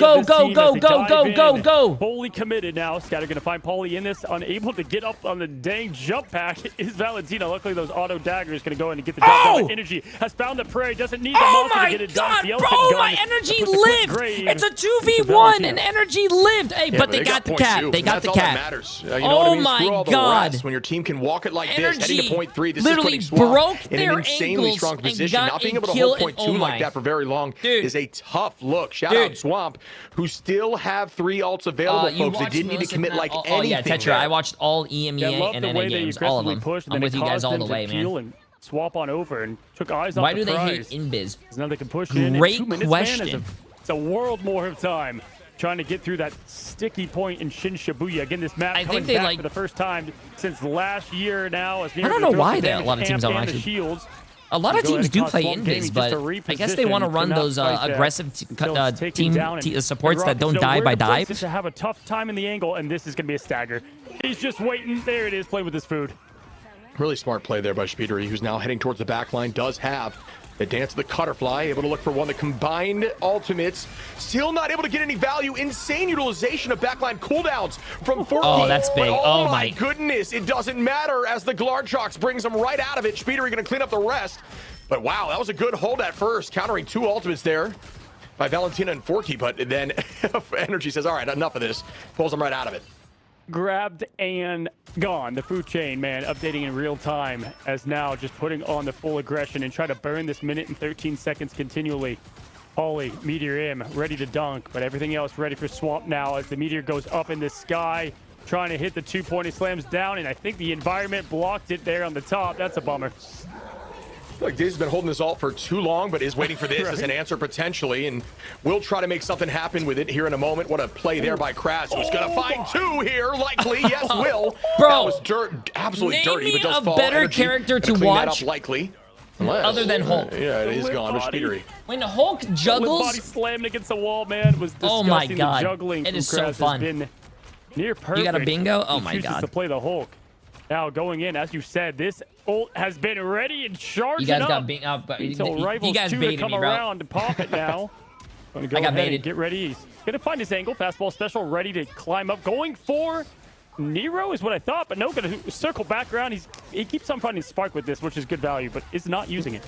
Fully committed now. Scatter going to find Paulie in this. Unable to get up on the dang jump pack is Valentina. Luckily, those auto daggers going to go in and get the job done. Energy has found the prey. Doesn't need the monster to get it done. Oh my god, bro, my energy lived. It's a 2v1 and energy lived. Hey, but they got the cap. They got the cap. Matters. Oh my god. When your team can walk it like this, heading to point 3, this literally is putting Swamp broke in their an insanely strong position. Not being able to kill hold point 2 like that for very long is a tough look. Shout out Swamp, who still have 3 ults available, folks. They didn't need to commit like anything. Oh yeah, Tetra. I watched all EMEA and NA games, all of them. I'm with you guys all the way, man. Swap on over and took eyes off Why the do they prize. hate Inbiz? Now they can push in. Great 2 minutes, question. Man, it's a world more of time trying to get through that sticky point in Shin Shibuya. Again, this map coming back for the first time since last year now. As I don't know why a lot of teams don't actually. Shields. A lot of teams do play Invis, but I guess they want to run those aggressive team supports that don't die by dives. To have a tough time in the angle, and this is going to be a stagger. He's just waiting. There it is, playing with his food. Really smart play there by Speedery, who's now heading towards the back line. Does have the dance of the Cutterfly, able to look for one. The combined ultimates, still not able to get any value. Insane utilization of backline cooldowns from 14. Oh, that's big. Oh my goodness. It doesn't matter as the Glarchocks brings them right out of it. Speedery going to clean up the rest. But wow, that was a good hold at first, countering 2 ultimates there by Valentina and Forky. But then Energy says, all right, enough of this. Pulls them right out of it. Grabbed and gone. The food chain, man, updating in real time as now just putting on the full aggression and try to burn this minute and 13 seconds continually. Paulie, Meteor M, ready to dunk, but everything else ready for Swamp now as the Meteor goes up in the sky, trying to hit the 2-point. Slams down, and I think the environment blocked it there on the top. That's a bummer. I feel like Dave's been holding this ult for too long, but is waiting for this as an answer potentially, and we'll try to make something happen with it here in a moment. What a play there by Kraz, who's going to find 2 here, likely. Yes, will. Bro, that was absolutely dirty, but does fall. Better Energy character to clean watch, that up, likely. Other than Hulk. Yeah, it is gone. Speedery. When Hulk juggles, body slammed against the wall, man. Was disgusting. Oh my god, the juggling it is from Kraz so fun. Has been near perfect. You got a bingo? Oh my he chooses god. to play the Hulk. Now going in, as you said, this ult has been ready and charging You guys up. got bait. Until Rivals You guys 2 to baited come me, bro. around to pop it now. Gonna go I got ahead and baited. get ready. He's gonna find his angle. Fastball special, ready to climb up. Going for Nero is what I thought, but no, gonna circle back around. He keeps on finding Spark with this, which is good value, but is not using it.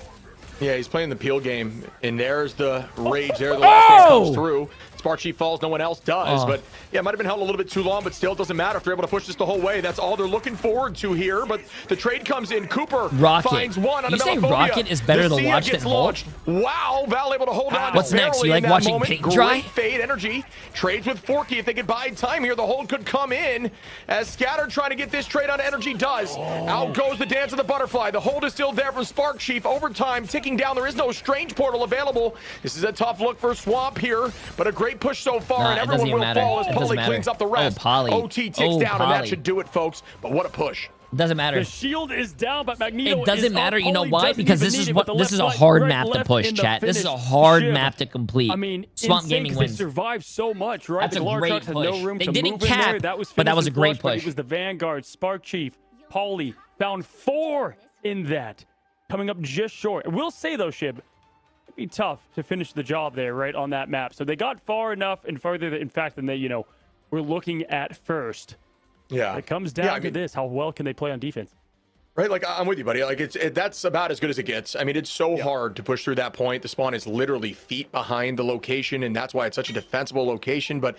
Yeah, he's playing the peel game, and there's the rage there. The last man comes through. Spark Chief falls, no one else does. But yeah, might have been held a little bit too long, but still doesn't matter if they're able to push this the whole way. That's all they're looking forward to here. But the trade comes in. Cooper finds one on you say Rocket is better to watch than Hulk? Wow, Val able to hold on. What's next? You like watching paint dry? Great fade Energy trades with Forky. If they could buy time here, the hold could come in. As Scatter trying to get this trade on Energy does. Out goes the dance of the butterfly. The hold is still there from Spark Chief. Overtime ticking down. There is no Strange Portal available. This is a tough look for Swamp here, but a great great push so far, and it everyone doesn't will matter. fall as It doesn't Polly matter. cleans up the rest. Polly. OT takes down, and that Polly. should do it, folks. But what a push. Doesn't matter. The shield is down, but Magneto It doesn't is matter. up. You know Polly why? doesn't Because even this is need it what with the this is left, a hard right, map to left push, in the chat. This is a finish. hard Ship. map to complete. I mean, Swamp insane, Gaming 'cause wins. They survived so much, right? That's the a Large great Sharks had no push. room They to didn't move in cap, there. That was but that was a finished in great flush, but push. It was the Vanguard, Spark Chief, Pauly found 4 in that, coming up just short. I will say though, Shib, it'd be tough to finish the job there, right, on that map. So they got far enough and further, in fact, than they, were looking at first. Yeah. It comes down to this: how well can they play on defense? Right, like I'm with you, buddy. Like that's about as good as it gets. I mean, it's so hard to push through that point. The spawn is literally feet behind the location, and that's why it's such a defensible location. But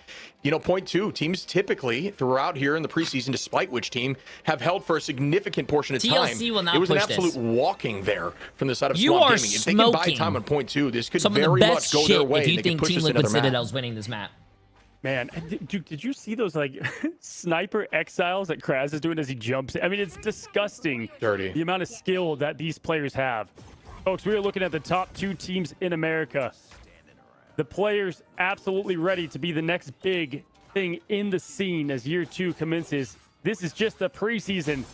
point 2, teams typically throughout here in the preseason, despite which team, have held for a significant portion of time. TLC will not it was an push absolute this. walking there from the side of You Swamp are Gaming. If they can buy smoking time on point 2, this could Some of very the much best go shit their way. if you and they think could push Team this Liquid another map. Citadel's winning this map. Man, Duke, did you see those sniper exiles that Kraz is doing as he jumps? I mean, it's disgusting. Dirty. The amount of skill that these players have. Folks, we are looking at the top 2 teams in America. The players absolutely ready to be the next big thing in the scene as year 2 commences. This is just the preseason.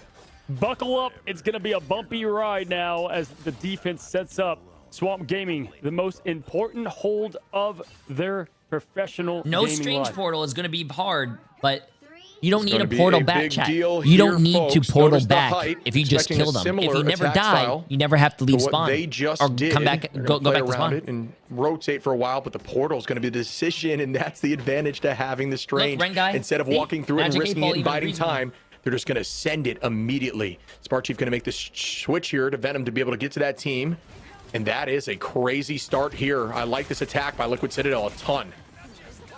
Buckle up. It's going to be a bumpy ride now as the defense sets up. Swamp Gaming, the most important hold of their professional No gaming strange life. portal is going to be hard, but you don't It's need a gonna be portal a back, big chat. deal You don't here, need to folks. portal Notice the back height, if you just expecting a kill them. If similar you never attack die, style you never have to leave to what spawn. they just or did. come back, They're go gonna back play to around spawn. it and rotate for a while, but the portal is going to be the decision, and that's the advantage to having the strange. Ren Guy, Instead of see? walking through it and Magic risking 8 it Ball and even biding agrees with me. time, they're just going to send it immediately. Spark Chief going to make this switch here to Venom to be able to get to that team, and that is a crazy start here. I like this attack by Liquid Citadel a ton.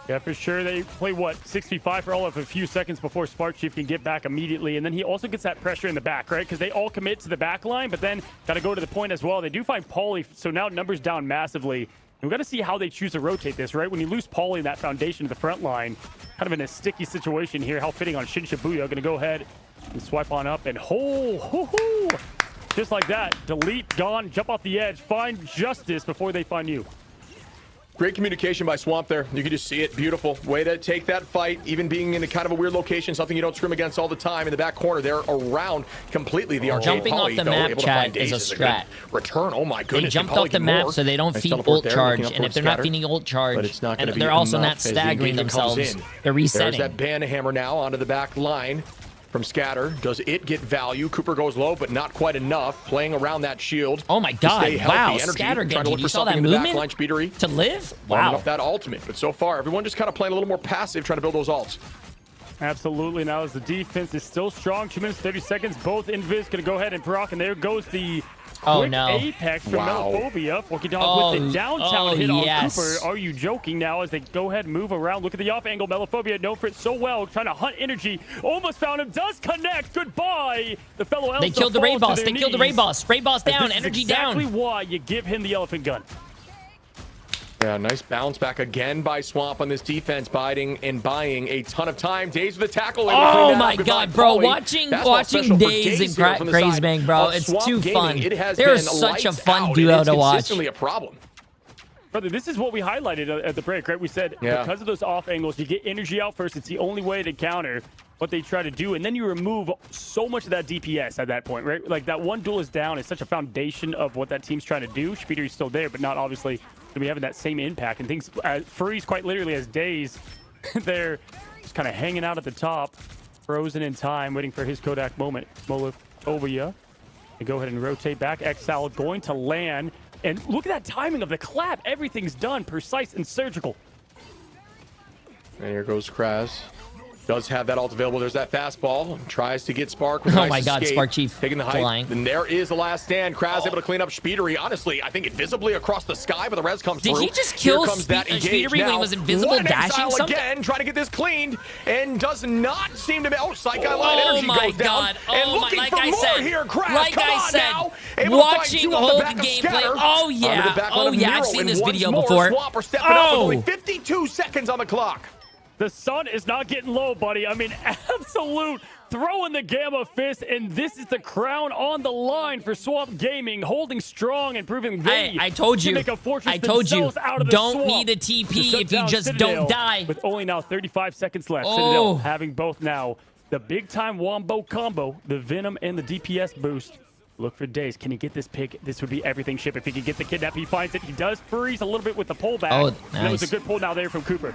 Yeah, for sure. They play, 65 for all of a few seconds before Spark Chief can get back immediately. And then he also gets that pressure in the back, right? Because they all commit to the back line, but then got to go to the point as well. They do find Pauly, so now numbers down massively. And we've got to see how they choose to rotate this, right? When you lose Pauly in that foundation of the front line, kind of in a sticky situation here. How fitting on Shin Shibuya. Going to go ahead and swipe on up and just like that. Delete, gone, jump off the edge, find justice before they find you. Great communication by Swamp there. You can just see it. Beautiful way to take that fight, even being in a kind of a weird location, something you don't scrim against all the time. In the back corner, they're around completely the RJ. Jumping off the map, chat, is a strat. Return. Oh my goodness. They jumped off the map so they don't Nice feed teleport ult there, charge, looking up and if towards they're not Scatter, feeding ult but charge, it's not and gonna be they're also enough not as the staggering engagement comes themselves, in. they're resetting. There's that banner hammer now onto the back line from Scatter. Does it get value? Cooper goes low, but not quite enough. Playing around that shield. Oh my to God, stay healthy. wow, Energy, Scatter trying to Genji, look you for saw something that in the movement? back line. Speedery To live? warming Wow. up that ultimate. But so far, everyone just kind of playing a little more passive, trying to build those ults. Absolutely. Now as the defense is still strong, 2 minutes, 30 seconds. Both Invis going to go ahead and proc, and there goes the quick Apex from Melophobia. Forky Dog with the downtown hit on Cooper. Are you joking now as they go ahead and move around? Look at the off angle. Melophobia known for it so well. Trying to hunt energy. Almost found him. Does connect. Goodbye. The fellow Elsa They killed the raid falls boss. to They their killed the raid knees. boss. Raid boss And down. this is Energy exactly down. why you give him the elephant gun. Yeah, nice bounce back again by Swamp on this defense, biding and buying a ton of time. Days with the tackle. Oh my God, bro! Watching Days and Crazy Bang, bro, it's too fun. They're such a fun duo to watch. Consistently a problem. Brother, this is what we highlighted at the break, right? We said because of those off angles, you get energy out first. It's the only way to counter what they try to do, and then you remove so much of that DPS at that point, right? Like that one duel is down is such a foundation of what that team's trying to do. Speedery's still there, but not obviously going to be having that same impact. And things freeze quite literally as Days. They're just kind of hanging out at the top, frozen in time, waiting for his Kodak moment. Melophobia. They go ahead and rotate back. Exile going to land. And look at that timing of the clap. Everything's done, precise and surgical. And here goes Kraz. Does have that ult available. There's that fastball. Tries to get Spark. Oh my God, Spark Chief taking the height. flying. And there is the last stand. Kraz able to clean up Speedery. Honestly, I think invisibly across the sky, but the res comes through. Did he just kill Here comes that engage Speedery when he was invisible, One dashing exile something? again, trying to get this cleaned, and does not seem to be. Oh, Psych Line energy goes down. And looking like for I more said, here. Kraz, like come I on said, now. Able to find watching two off the whole back of gameplay. Scatter. Oh Onto yeah, the back line oh of yeah, I've Nero, seen and this once video more, before. Swamp are stepping up with only 52 seconds on the clock. The sun is not getting low, buddy. I mean, absolute throwing the Gamma Fist, and this is the crown on the line for Swamp Gaming, holding strong and proving they I told you. can make a fortress I told you. themselves out of the Don't swamp need a to TP shut if you down just Citadel, don't die. With only now 35 seconds left. Oh. Citadel having both now. The big-time Wombo combo, the Venom and the DPS boost. Look for Days. Can he get this pick? This would be everything, Ship. If he can get the kidnap, he finds it. He does freeze a little bit with the pullback. Oh, nice. That was a good pull now there from Cooper.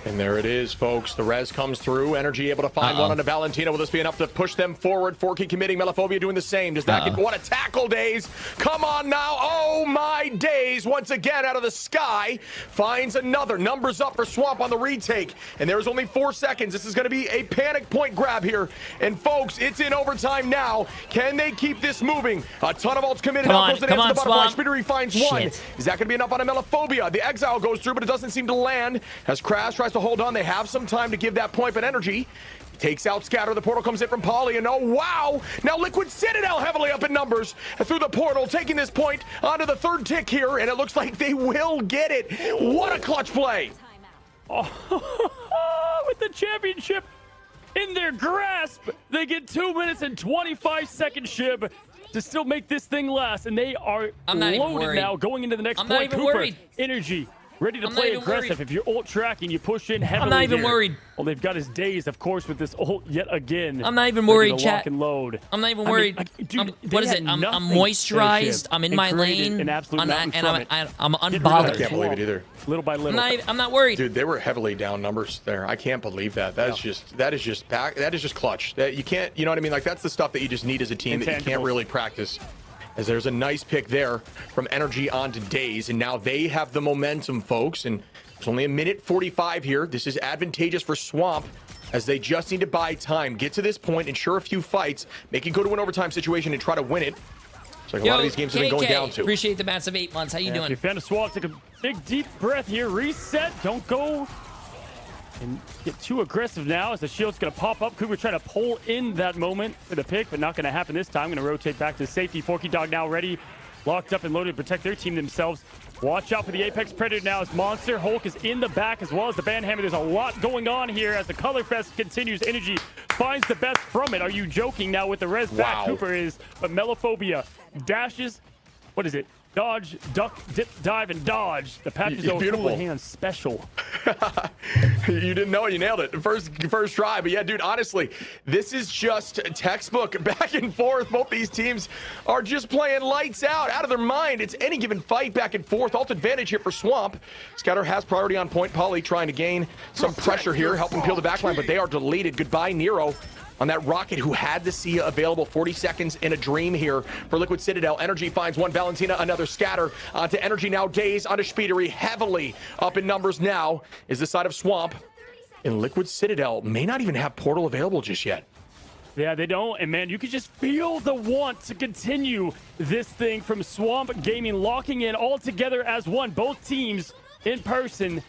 And there it is, folks. The res comes through. Energy able to find one on the Valentina. Will this be enough to push them forward? Forky committing. Melophobia doing the same. Does that get... What a tackle, Days. Come on now. Oh, my Days. Once again, out of the sky. Finds another. Numbers up for Swamp on the retake. And there's only 4 seconds. This is going to be a panic point grab here. And, folks, it's in overtime now. Can they keep this moving? A ton of ults committed. Come Out on, goes the come dance on, to the butterfly. Swamp. Spittery finds Shit. one. Is that going to be enough on a Melophobia? The exile goes through, but it doesn't seem to land. As Crash tries to hold on, they have some time to give that point, but Energy takes out Scatter. The portal comes in from Polly, and oh wow, now Liquid Citadel heavily up in numbers through the portal, taking this point onto the third tick here, and it looks like they will get it. What a clutch play. Oh, with the championship in their grasp, they get 2 minutes and 25 seconds, Shib, to still make this thing last, and they are loaded now going into the next point. Not even Cooper, worried. Energy, ready to play aggressive. If you're ult tracking, you push in heavily. I'm not even here. worried. Well, they've got his Days, of course, with this ult yet again. I'm not even ready worried, to chat. lock and load. I'm not even I mean, worried. dude, What is they it? had I'm nothing moisturized. there, I'm in and my created lane. an absolute mountain and from it. I'm Didn't unbothered. realize I can't believe it either. Little by little. I'm not worried. Dude, they were heavily down numbers there. I can't believe that. That is just clutch. That you can't, you know what I mean? Like that's the stuff that you just need as a team that you can't really practice. As there's a nice pick there from Energy onto Days, and now they have the momentum, folks. And it's only a minute 45 here. This is advantageous for Swamp, as they just need to buy time, get to this point, ensure a few fights, make it go to an overtime situation, and try to win it. It's like a lot of these games have been going down to. Appreciate the massive 8 months. How you doing? If you found a Swamp, take a big deep breath here. Reset. Don't go and get too aggressive now, as the shield's going to pop up. Cooper trying to pull in that moment for the pick, but not going to happen this time. Going to rotate back to safety. Forky Dog now ready, locked up and loaded to protect their team themselves. Watch out for the Apex Predator now, as Monster Hulk is in the back, as well as the Banhammer. There's a lot going on here as the Color Fest continues. Energy finds the best from it. Are you joking now with the res back? Cooper is, but Melophobia dashes. What is it? Dodge, duck, dip, dive, and dodge. The Patches Cool Hands special. You didn't know it. You nailed it. First try. But yeah, dude, honestly, this is just textbook back and forth. Both these teams are just playing lights out of their mind. It's any given fight back and forth. Alt advantage here for Swamp. Scatter has priority on point. Polly trying to gain some pressure here, helping peel the backline, but they are deleted. Goodbye, Nero. On that Rocket, who had the Sia available. 40 seconds in a dream here for Liquid Citadel. Energy finds one. Valentina, another Scatter. Onto Energy now. Days onto Speedery. Heavily up in numbers now is the side of Swamp. And Liquid Citadel may not even have Portal available just yet. Yeah, they don't. And man, you can just feel the want to continue this thing from Swamp Gaming, locking in all together as one. Both teams in person,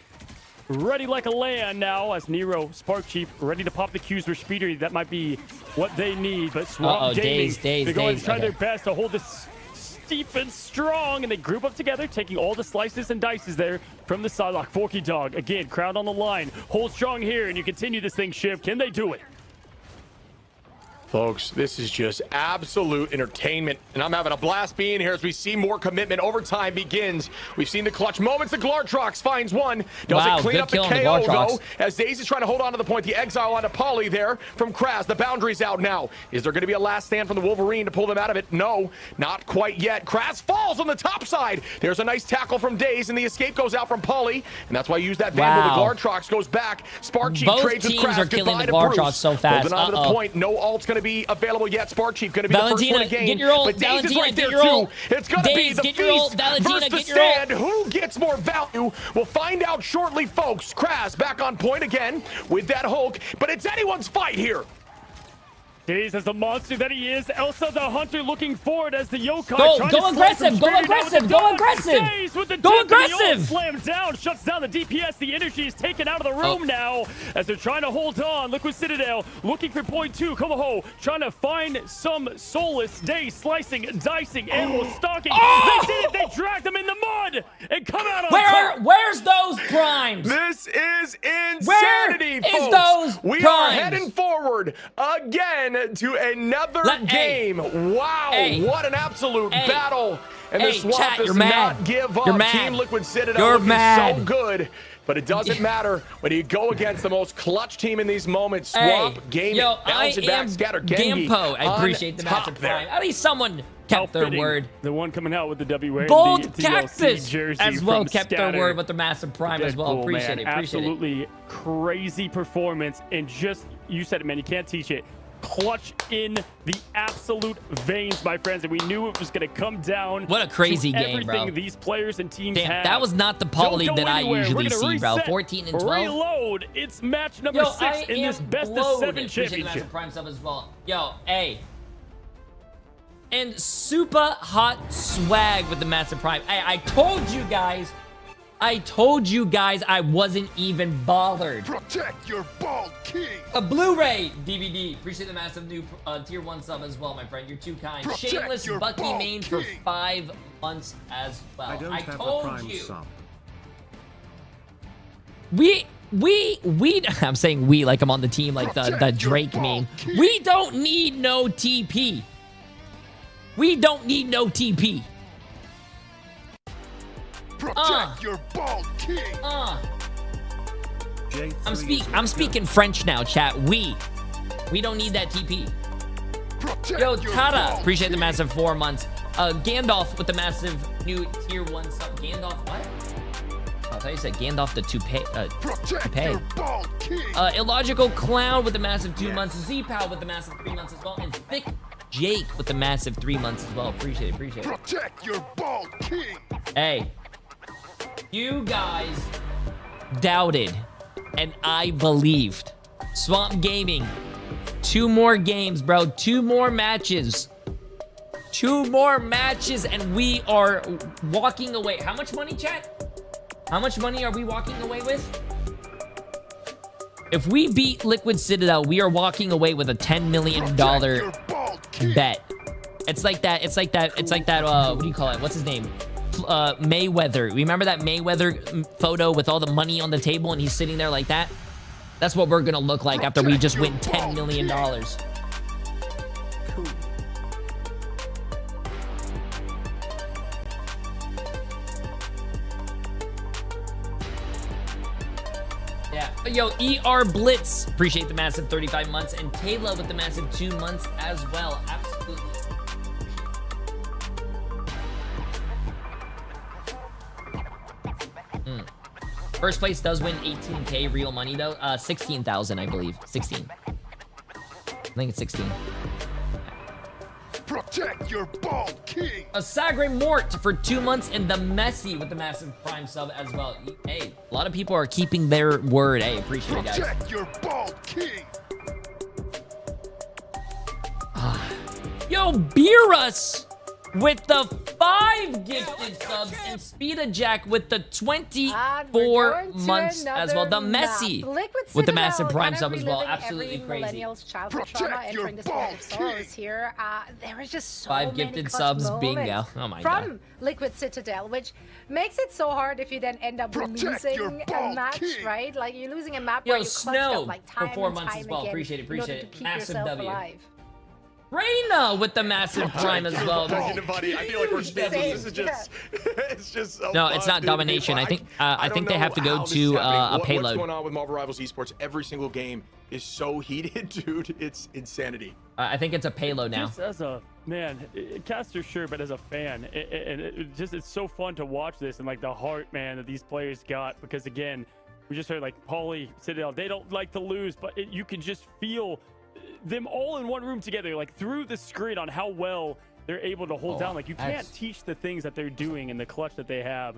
ready like a lamb now, as Nero, Spark Chief, ready to pop the Qs for Speedery. That might be what they need, but Swamp Gaming, they're going to try their best to hold this steep and strong, and they group up together, taking all the slices and dices there from the sidelock. Forky Dog, again, crowd on the line. Hold strong here, and you continue this thing, Shiv. Can they do it? Folks, this is just absolute entertainment, and I'm having a blast being here as we see more commitment. Overtime begins. We've seen the clutch moments. The Glartrox finds one. Does it clean up the KO, though, as Daze is trying to hold on to the point. The exile onto Polly there from Kraz. The boundary's out now. Is there going to be a last stand from the Wolverine to pull them out of it? No, not quite yet. Kraz falls on the top side. There's a nice tackle from Daze, and the escape goes out from Polly, and that's why you use that Vandal. The Glartrox goes back. Spark Chief trades with Kraz. Both teams are killing the Glartrox so fast. Holding on to the point. No ult's going to be available yet. Spark Chief going to be the first one to gain. Get your ult. But Daze is right there too. It's going to be the feast versus the stand. Who gets more value? We'll find out shortly, folks. Kraz back on point again with that Hulk, but it's anyone's fight here. Days as the monster that he is. Elsa the hunter looking forward as the yokai. Go aggressive. Go aggressive. Go aggressive. Days with the Go dip, and the aggressive. ult slams down, shuts down the DPS. The energy is taken out of the room now as they're trying to hold on. Liquid Citadel looking for point 2. Komoho trying to find some solace. Days slicing, dicing, animal stalking. They did it. They dragged them in the mud and come out on top. Where's those primes? This is insanity, Where folks. is those we primes? are heading forward again to another game. Wow, what an absolute battle. And the Swamp chat, does you're mad. not give up. You're mad. Team Liquid Citadel You're looking mad. so good. But it doesn't matter when you go against the most clutch team in these moments. Swamp, Gaming, Bounce It Back, Scatter, Gengi. Gampo. I appreciate the massive prime. At least someone kept their word. The one coming out with the WA Bold and the Cactus jersey as well from kept Scatter. their word with the massive prime as well. Deadpool, Appreciate man. it. Appreciate Absolutely crazy performance, and just, you said it, man, you can't teach it. Clutch in the absolute veins, my friends, and we knew it was going to come down. What a crazy to game, bro. everything these players and teams Damn, have. that was not the poly Don't go that I anywhere. usually We're gonna see, bro. reset, 14 and 12. Reload. It's match number 6 in this best of 7 Appreciate the championship. massive prime sub as well. Yo, hey. And super hot swag with the massive prime. I told you guys I wasn't even bothered. Protect your bald king. A Blu-ray DVD. Appreciate the massive new tier 1 sub as well, my friend. You're too kind. Protect Shameless your Bucky bald main for king. 5 months as well. I told you. I'm saying we like I'm on the team like the Drake meme. We don't need no TP. We don't need no TP. Protect your bald king. I'm speaking French now, chat. We don't need that TP. Yo, Tata, appreciate the massive 4 months. Gandalf with the massive new tier 1 sub. Gandalf, what? I thought you said Gandalf the toupee. Illogical Clown with the massive 2 months. Z-Pow with the massive 3 months as well. And Thick Jake with the massive 3 months as well. Appreciate it. Protect your bald king. Hey, you guys doubted, and I believed. Swamp Gaming, 2 more games, bro. 2 more matches. 2 more matches, and we are walking away. How much money, chat? How much money are we walking away with? If we beat Liquid Citadel, we are walking away with a $10 million bet. It's like that, what do you call it? What's his name? Mayweather. Remember that Mayweather photo with all the money on the table and he's sitting there like that? That's what we're gonna look like after we just win $10 million. Yeah. Yo, ER Blitz. Appreciate the massive 35 months. And Kayla with the massive 2 months as well. Absolutely. First place does win 18K real money though. 16,000, I believe. 16. I think it's 16. Protect your bald king. A Sagre Mort for 2 months, and the Messi with the massive prime sub as well. Hey, a lot of people are keeping their word. Hey, appreciate it, guys. Protect your bald king. Yo, Beerus with the 5 gifted subs, and Speeda Jack with the 24 months as well. The Messi with the massive prime sub as well. Absolutely crazy. Protect your bald king. Here, there was just so 5 many gifted clutch subs, moments bingo. Oh my god. from Liquid Citadel, which makes it so hard if you then end up losing a match, right? Like you're losing a map where you clutched Snow up like for time 4 and months time as well. again Appreciate it. in order Appreciate to it. keep Massive yourself W. alive. Reina with the massive prime as well. Buddy, I feel like we're speechless. This is just, it's just so No, it's fun, not dude. domination. I think don't they have know to go how this is to happening. a payload. What's going on with Marvel Rivals Esports? Every single game is so heated, dude. It's insanity. I think it's a payload now. Just as a man, caster sure, but as a fan, it's so fun to watch this and like the heart, man, that these players got, because again, we just heard like Pauly, Citadel, they don't like to lose, but you can just feel them all in one room together, like through the screen, on how well they're able to hold down. Like you can't teach the things that they're doing and the clutch that they have.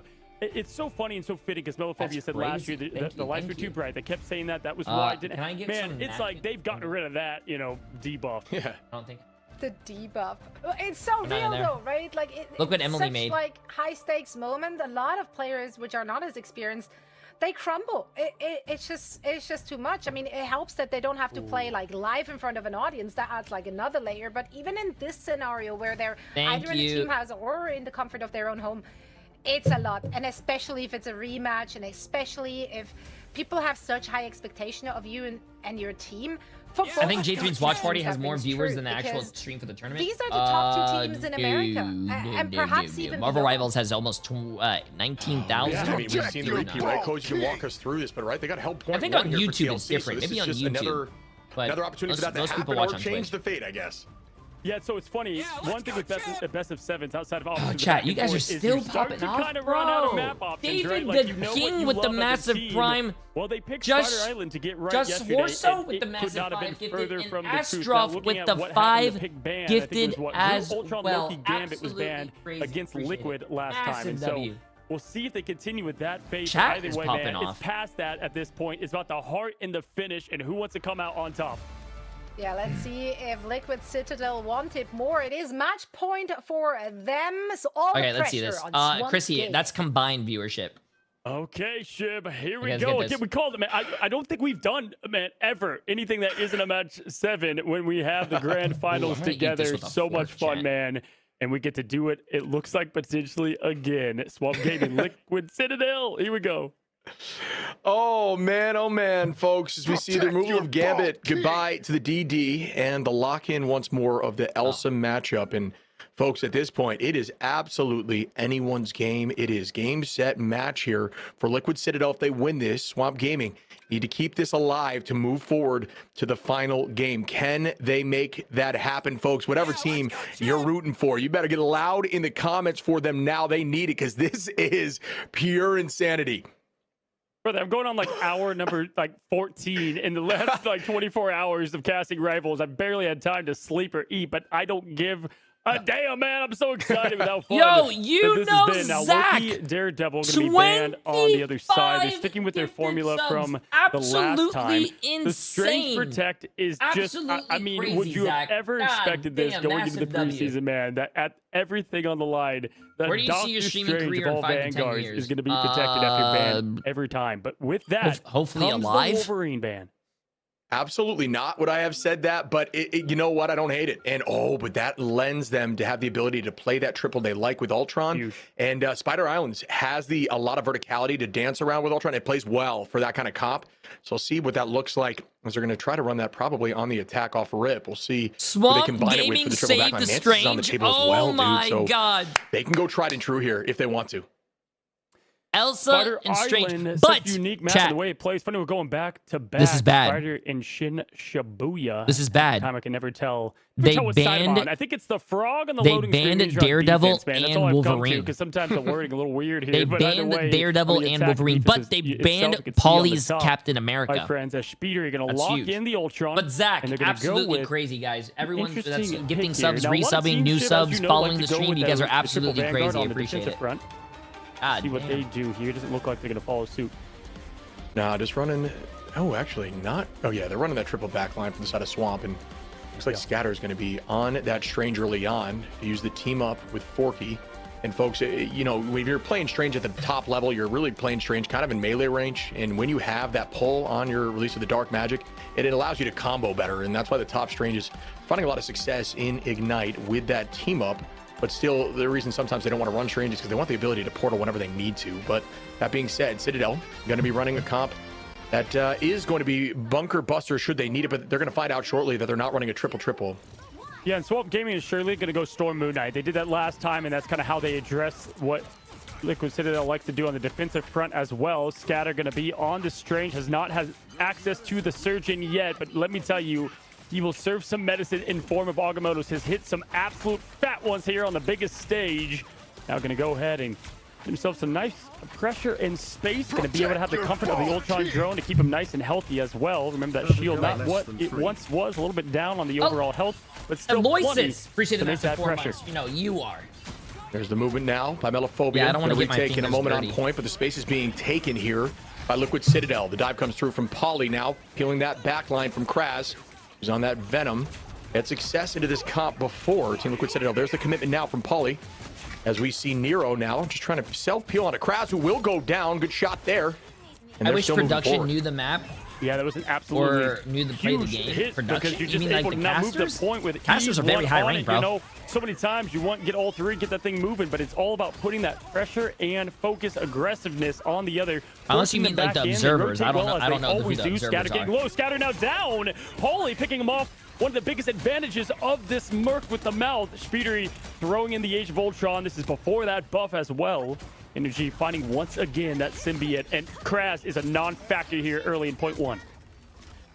It's so funny and so fitting because Melophobia said last year the lights were too bright. They kept saying that. That was why I didn't. Can I get Man, it's like they've gotten rid of that, you know, debuff. Yeah. I don't think. The debuff. It's so real though, right? Like Look what it's Emily such, made. Like high stakes moment. A lot of players which are not as experienced, they crumble. It's just too much. I mean, it helps that they don't have to play like live in front of an audience. That adds like another layer. But even in this scenario where they're either in a team house or in the comfort of their own home, it's a lot. And especially if it's a rematch, and especially if people have such high expectation of you and your team. I think Jay3's watch party has more viewers than the actual stream for the tournament. These are the top 2 teams in America, and perhaps even Marvel Rivals has almost 19,000. Yeah, I mean, we've seen the repeat, right? Coach, you can walk us through this, but right, they got held point. I think on YouTube it's different. Maybe on YouTube. Another opportunity for that to happen or change the fate, I guess. Yeah, so it's funny. One thing with best of sevens outside of options. Chat, you guys are still popping off, bro. David the King with the massive prime. Well, they picked Spider Island to get right yesterday. Horso with the massive 5 gifted, and Astrov with the 5 gifted as well. Gambit was banned against Liquid last time, and so we'll see if they continue with that base. Chat Either is way, popping man, off. it's past that at this point. It's about the heart and the finish, and who wants to come out on top. Yeah, let's see if Liquid Citadel want it more. It is match point for them. So all okay, the let's see this. Chrissy, that's combined viewership. Okay, Shib, here we go. Again, we called it, man. I don't think we've done, man, ever anything that isn't a match 7 when we have the grand finals together. So much fun, man. And we get to do it, it looks like potentially again. Swamp Gaming, Liquid Citadel. Here we go. Oh man, folks, as we see the removal of Gambit, goodbye to the DD, and the lock-in once more of the Elsa matchup. And folks, at this point, it is absolutely anyone's game. It is game, set, match here for Liquid Citadel. If they win this, Swamp Gaming need to keep this alive to move forward to the final game. Can they make that happen, folks? Whatever team you're rooting for, you better get loud in the comments for them now. They need it, because this is pure insanity. Brother, I'm going on like hour number 14 in the last 24 hours of casting Rivals. I barely had time to sleep or eat, but I don't give a damn, man. I'm so excited with how fun this has been. Now, Loki, Daredevil going to be banned on the other side. They're sticking with their formula from the last time. Insane. The Strange Protect is just, I mean, crazy, would you have ever expected this going into the preseason, man? That at everything on the line, that where do you see your streaming career in 5 to 10 years? Is going to be protected after ban every time. But with that, hopefully comes alive. The Wolverine ban. Absolutely not would I have said that, but you know what? I don't hate it. And but that lends them to have the ability to play that triple they like with Ultron. Huge. And Spider Islands has a lot of verticality to dance around with Ultron. It plays well for that kind of comp. So we'll see what that looks like as they're going to try to run that probably on the attack off rip. We'll see who they combine it with for the triple backline. Mantis is on the table as well, dude. So God. They can go tried and true here if they want to. Elsa Spider and Strange, Island, but such unique map, the way it plays. Funny, we're going back to back. This is bad. Spider and Shin Shibuya. This is bad. Time I can never tell. They what side I'm on. I think it's the frog on the loading screen. They banned Daredevil and Wolverine. Because sometimes the wording a little weird here. They but banned way, Daredevil and Wolverine, but they banned Paulie's Captain America. My friends, as Speeder, you're going to lock in the Ultron. But Zach, absolutely crazy, guys. Everyone that's gifting subs, resubbing, new subs, following the stream, you guys are absolutely crazy. I appreciate it. See what they do here. Doesn't look like they're going to follow suit. Nah, just running. Oh, actually not. Oh, yeah, they're running that triple back line from the side of Swamp. And looks like Scatter is going to be on that Strange early on to use the team up with Forky. And folks, you know, when you're playing Strange at the top level, you're really playing Strange kind of in melee range. And when you have that pull on your release of the Dark Magic, it allows you to combo better. And that's why the top Strange is finding a lot of success in Ignite with that team up. But still, the reason sometimes they don't want to run Strange is because they want the ability to portal whenever they need to. But that being said, Citadel going to be running a comp that is going to be Bunker Buster should they need it. But they're going to find out shortly that they're not running a triple-triple. Yeah, and Swamp Gaming is surely going to go Storm Moon Knight. They did that last time, and that's kind of how they address what Liquid Citadel likes to do on the defensive front as well. Scatter going to be on the Strange, has not had access to the Surgeon yet, but let me tell you, he will serve some medicine in form of Agamotto's. Has hit some absolute fat ones here on the biggest stage. Now going to go ahead and get himself some nice pressure and space. Going to be able to have the comfort of the Ultron drone to keep him nice and healthy as well. Remember that shield, not what it once was, a little bit down on the overall health, but still Aloysius, appreciate to the make that pressure. You know, you are. There's the movement now by Melophobia. Yeah, I don't want to get my retake in a moment dirty. on point, but the space is being taken here by Liquid Citadel. The dive comes through from Polly now, peeling that back line from Kraz, who's on that Venom. Had success into this comp before Team Liquid Citadel. There's the commitment now from Polly. As we see Nero now, just trying to self-peel on a Kraz, who will go down. Good shot there. And I they're wish still moving production forward. knew the map. Yeah, that was an absolutely Or knew the play the huge game. hit Production? because you You just mean like able the to not move casters? the point with Casters ease, are very one high on rank, it, bro. You know, so many times you want get all three, get that thing moving, but it's all about putting that pressure and focus aggressiveness on the other. Unless you forcing mean them like the back in. They observers. I rotate don't know. well, as I don't they know who always the do. observers Scatter getting are. low. Scatter now down. Paulie picking him off. One of the biggest advantages of this Merc with the mouth. Speedery throwing in the Age of Ultron. This is before that buff as well. Energy finding once again that symbiote, and Kraz is a non-factor here early in point one.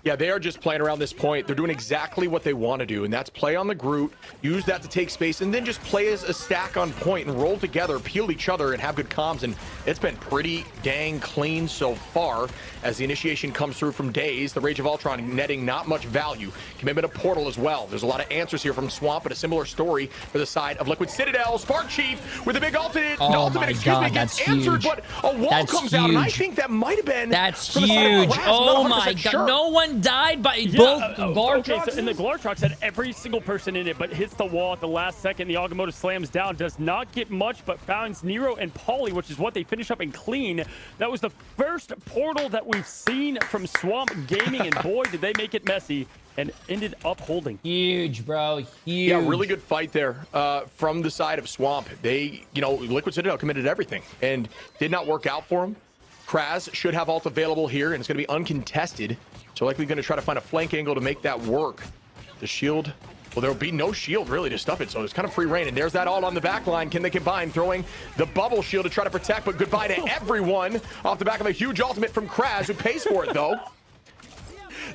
Yeah, they are just playing around this point. They're doing exactly what they want to do, and that's play on the Groot, use that to take space, and then just play as a stack on point and roll together, peel each other, and have good comms. And it's been pretty dang clean so far as the initiation comes through from Daze. The Rage of Ultron netting not much value. Commitment of Portal as well. There's a lot of answers here from Swamp, but a similar story for the side of Liquid Citadel. Spark Chief with a big ultimate. Oh my God, gets that's answered, huge. but a wall That's comes out, and I huge. think that might have been That's from the side of huge. Kraz. Oh I'm not my 100% God. sure. No one died by Yeah, both okay, Glartrox. so, and the Glartrox had every single person in it, but hits the wall at the last second. The Agamotto slams down, does not get much, but finds Nero and Paulie, which is what they finish up and clean. That was the first portal that we've seen from Swamp Gaming, and boy, did they make it messy and ended up holding. Huge, bro. Huge. Yeah, really good fight there from the side of Swamp. They, Liquid Citadel committed everything and did not work out for them. Kraz should have ult available here, and it's going to be uncontested. So likely going to try to find a flank angle to make that work. The shield, well, there will be no shield really to stuff it, so it's kind of free reign. And there's that ult on the back line. Can they combine? Throwing the bubble shield to try to protect, but goodbye to everyone off the back of a huge ultimate from Kraz, who pays for it, though.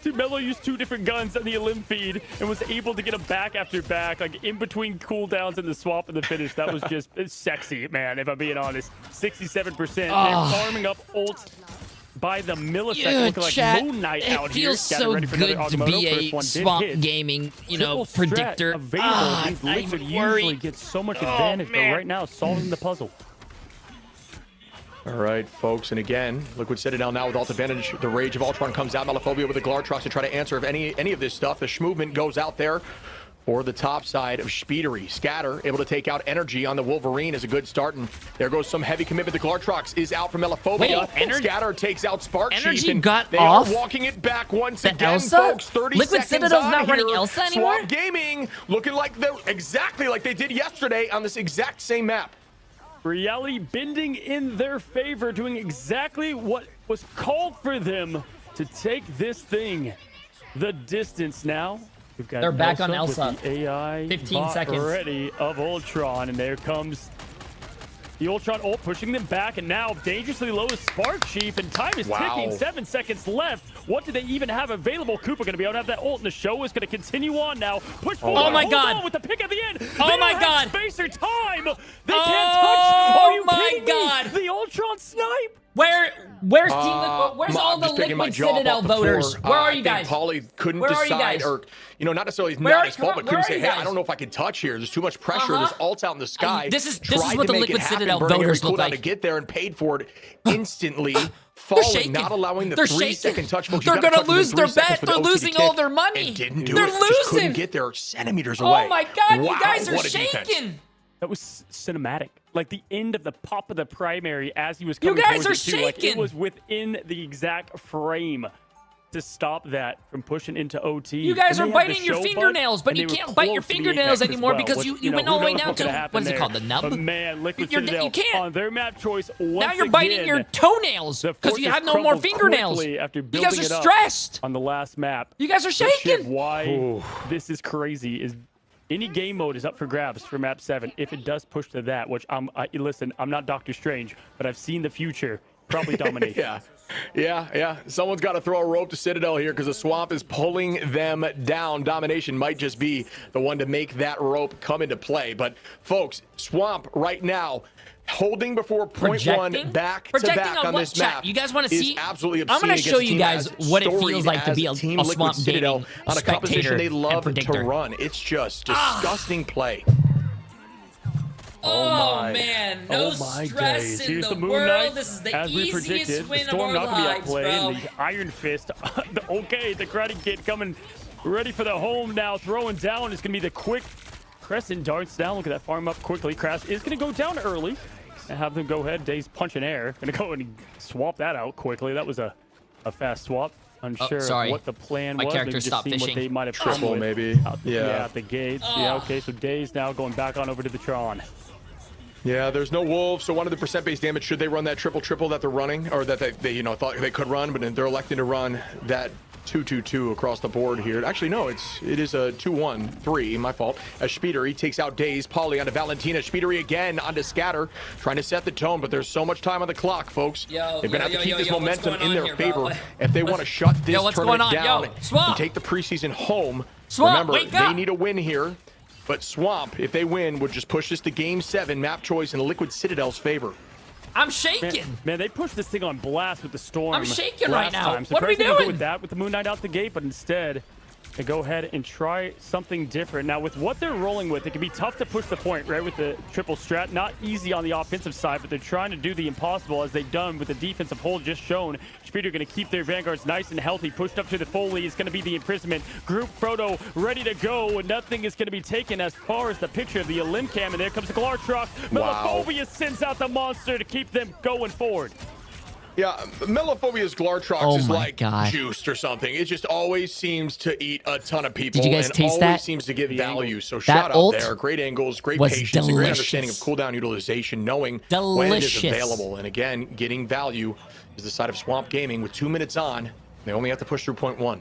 Dude, Melo used two different guns on the Elim feed and was able to get them back after back, like in between cooldowns and the swap and the finish. That was just sexy, man, if I'm being honest. 67%. And farming up ult by the millisecond, looking like Moon Knight out here. It feels so good to be a Swamp Gaming, predictor. Available. These Liquid usually get so much advantage, but right now, solving the puzzle. All right, folks, and again, Liquid Citadel now with ult advantage. The Rage of Ultron comes out. Melophobia with the Glartrox to try to answer if any of this stuff. The movement goes out there for the top side of Speedery. Scatter able to take out Energy on the Wolverine is a good start, and there goes some heavy commitment. The Glartrox is out from Melophobia. Scatter takes out Spark Chief, and got they off are walking it back once the again, Elsa? folks. 30 Liquid seconds Citadel's on not running here. Elsa anymore? Swamp Gaming looking like they're exactly like they did yesterday on this exact same map. Reality bending in their favor, doing exactly what was called for them to take this thing the distance now. We've got They're back on Elsa. With the AI 15 seconds. ready of Ultron, and there comes the Ultron ult pushing them back, and now dangerously low is Spark Chief, and time is ticking. 7 seconds left. What do they even have available? Cooper going to be able to have that ult, and the show is going to continue on now. Push forward. Oh my Hold God. on with the pick at the end. Oh my God. Space or time. They can't touch. Are you kidding God. me? The Ultron snipe. Where's Team Liquid? Where's all the Liquid Citadel voters? Where are you guys? Paulie couldn't Where are you decide, guys? or not necessarily Where not are- his fault, but where couldn't are say, you hey, I guys? don't know if I can touch here. There's too much pressure. There's ults out in the sky. This is Tried what to the make Liquid it happen, Citadel burning every voters look cooldown like. to get there and paid for it instantly. Falling, shaking. not allowing the They're 3 shaking. second touch. Folks, They're you gotta gonna touch within lose 3 their seconds bet. for the They're OC to losing kick, all their money. and didn't do They're it. Just couldn't losing. get there centimeters away. Oh my God, Wow, you guys are what a defense. shaking. That was cinematic. Like the end of the pop of the primary as he was You coming guys towards are it too. Like it shaking. was within the exact frame to stop that from pushing into OT. You guys And are they had the biting your show fingernails, bug, but and you they were can't bite your close to being fingernails hacked as anymore well, because which, you went all the way who knows down what could to happen what is it there. called, the nub? But man, Liquid You're- Citadel you can't. on their map choice once Now you're biting again, your toenails the because you fortress have no more crumbled fingernails. quickly after You building guys it are up stressed. on the last map. You guys are The shit shaking. why this is crazy is any game mode is up for grabs for map 7 if it does push to that, which listen, I'm not Doctor Strange, but I've seen the future. Probably domination. Yeah. Someone's got to throw a rope to Citadel here because the Swamp is pulling them down. Domination might just be the one to make that rope come into play. But folks, Swamp right now holding before point one back to back on this map. You guys want to see? Absolutely I'm obscene going to show against you Team guys as what it storied feels like to as be a Team Swamp Liquid Citadel Gaming on a composition spectator they and love to predictor. run. It's just disgusting play. Oh man, no stress in Here's the Moon world. Knight. This is the As we easiest predicted, win the of Storm our not gonna be at lives, play. bro. And the Iron Fist. Okay, the Karate Kid coming ready for the home now. Throwing down is going to be the quick Crescent darts down. Look at that, farm up quickly. Crash is going to go down early and have them go ahead. Days punching air. Going to go and swap that out quickly. That was a fast swap. Unsure what the plan was. My character Maybe stopped just seeing fishing. what they might have Triple, come with maybe. at the gates. Yeah, okay, so Days now going back on over to the Tron. Yeah, there's no wolves, so one of the percent-based damage, should they run that triple that they're running, or that they thought they could run, but then they're electing to run that 2-2-2 across the board here. Actually, no, it is a 2-1-3, my fault. As Spiedery takes out Days, Polly onto Valentina, Spiedery again onto Scatter, trying to set the tone, but there's so much time on the clock, folks. They're gonna have to keep this momentum in their favor if they want to shut this tournament down and take the preseason home. Remember, they need a win here. But Swamp, if they win, would just push this to Game 7, map choice in Liquid Citadel's favor. I'm shaking. Man, they pushed this thing on blast with the Storm. I'm shaking right now. So What are we doing? Go with that, with the Moon Knight out the gate, but instead, they go ahead and try something different. Now, with what they're rolling with, it can be tough to push the point, right, with the triple strat. Not easy on the offensive side, but they're trying to do the impossible, as they've done with the defensive hold just shown. Speeder going to keep their vanguards nice and healthy. Pushed up to the Foley is going to be the imprisonment. Group Frodo ready to go, and nothing is going to be taken as far as the picture of the Elim Cam. And there comes the Glartrox. Melophobia sends out the monster to keep them going forward. Yeah, Melophobia's Glartrox is like juiced or something. It just always seems to eat a ton of people. Did you guys and taste always that? seems to give value. So That shout out ult there. Great angles, great was patience, and great delicious. understanding of cooldown utilization, knowing when it is available. And again, getting value is the side of Swamp Gaming. With 2 minutes on, they only have to push through point 1.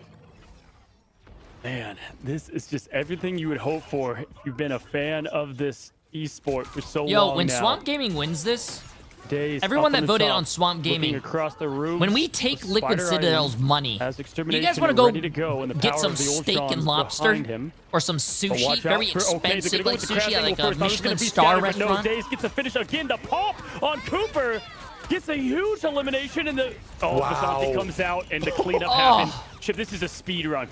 Man, this is just everything you would hope for if you've been a fan of this esport for so long Yo, when now. Swamp Gaming wins this, Days everyone up that on the voted top, on Swamp Gaming, across the room, when we take Liquid Citadel's money, as you Extermination guys want to ready to go, and the get power some of the steak Ultron's and lobster behind him. or some But sushi, watch very out for- okay, they're expensive, gonna go like with the sushi crash at like angle a first. Now it's gonna Michelin be star scattered, but restaurant. No, Days gets the finish again. The pop on Cooper gets a huge elimination, and the Vasante comes out, and the cleanup happens. Chip, this is a speed run.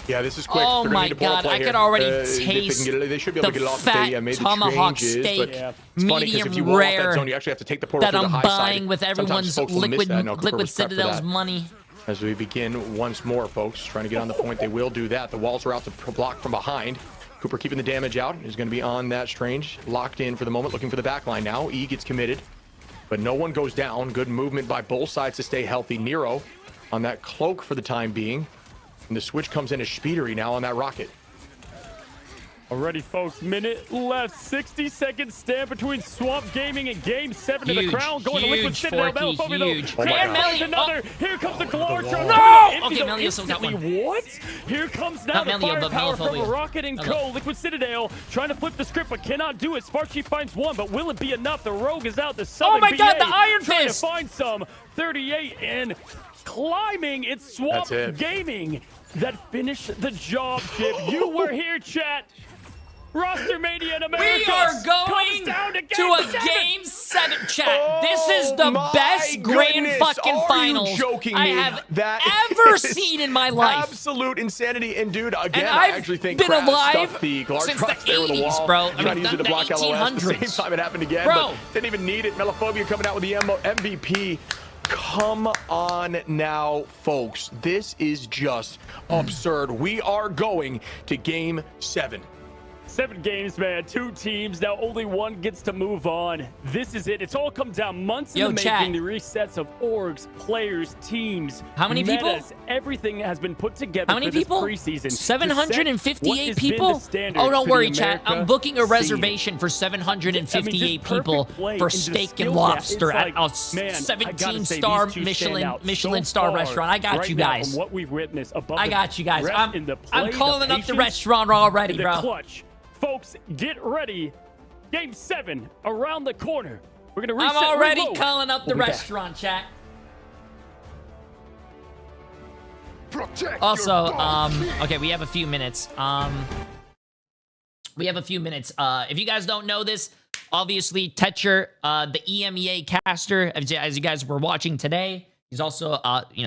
Yeah, this is quick. Oh They're gonna my need to pull a God, play I here. could already If they can taste get it, they should be able to get it off if fat they made the tomahawk changes, steak, but it's funny because if you medium wall off that rare, zone, you actually have to take the portal that through the I'm high buying side. with Sometimes everyone's folks will miss Liquid that. No, Cooper Liquid was prepped for Citadel's that. money. As we begin once more, folks, trying to get on the point, they will do that. The walls are out to block from behind. Cooper keeping the damage out. Is going to be on that Strange. Locked in for the moment, looking for the back line now. E gets committed, but no one goes down. Good movement by both sides to stay healthy. Nero on that cloak for the time being. And the switch comes in as Spiedery now on that rocket. Alrighty, folks, minute left. 60-second stand between Swamp Gaming and Game 7 of the Crown. Going to Liquid Citadel. Huge. Another. Here comes the Glartrox. No! Okay, Melio still got one. What? Here comes now Not the Melio, but firepower from Melophobia. Rocket and Co. Liquid Citadel trying to flip the script, but cannot do it. Sparksheet finds one, but will it be enough? The Rogue is out. The Southern my God, BA the Iron trying Fist! to find some. 38 and climbing. It's Swamp Gaming that finished the job, Chip. You were here, chat. Roster Mania in America. We are going to a Game 7 chat. This is the best grand fucking final I have ever seen in my life. Absolute insanity. And dude, again, And I I've actually think been Kratz alive stuffed the since the Glartrox there with the 80s, wall. bro. Trying to use it to the block LOS. At the 1800s. same time, it happened again, Bro. but didn't even need it. Melophobia coming out with the MVP. Come on now, folks. This is just absurd. We are going to Game 7. 7 games, man. 2 teams. Now only one gets to move on. This is it. It's all come down months in the making. The resets of orgs, players, teams. How many people? metas, everything has been put together. How many for people? This preseason. 758 people? Oh, don't worry, chat. I'm booking a reservation for 758 people for steak and lobster at a 17-star Michelin star restaurant. I got you guys. From what we've witnessed above I got you guys. I'm calling up the patience, restaurant already, and the bro. clutch. Folks, get ready. Game 7 around the corner. We're gonna reset. I'm already reload. calling up the We'll be back. restaurant, chat. Also, okay, we have a few minutes. If you guys don't know this, obviously Tetcher, the EMEA caster, as you guys were watching today, he's also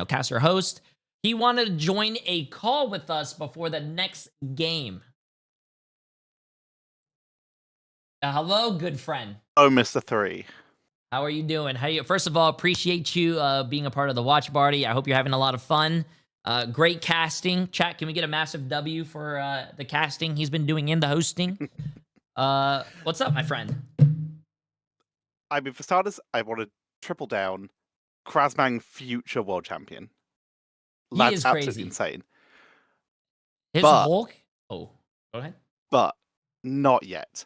caster host. He wanted to join a call with us before the next game. Hello, good friend. Oh, Mr. 3. How are you doing? First of all, appreciate you being a part of the watch party. I hope you're having a lot of fun. Great casting. Chat, can we get a massive W for the casting he's been doing in the hosting? What's up, my friend? I mean, for starters, I want to triple down. Krasmang, future world champion. That's is absolutely crazy. insane. His But- Hulk? Oh, go ahead. But not yet.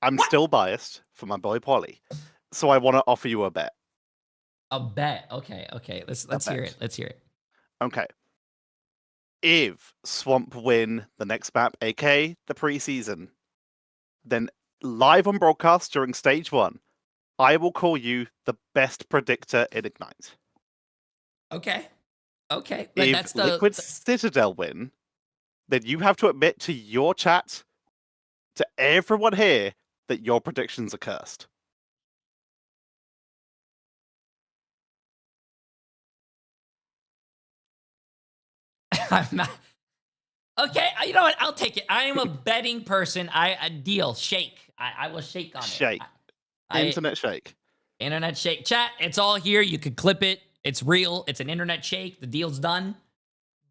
I'm still biased for my boy Polly, so I want to offer you a bet. A bet. Okay. Let's hear it. Let's hear it. Okay. If Swamp win the next map, aka the preseason, then live on broadcast during stage 1, I will call you the best predictor in Ignite. Okay. But If that's the Liquid Citadel win, then you have to admit to your chat, to everyone here, that your predictions are cursed. I'm not. Okay, you know what? I'll take it. I am a betting person. I deal. Shake. I will shake on it. Shake. Internet shake. Internet shake. Chat, it's all here. You can clip it. It's real. It's an internet shake. The deal's done.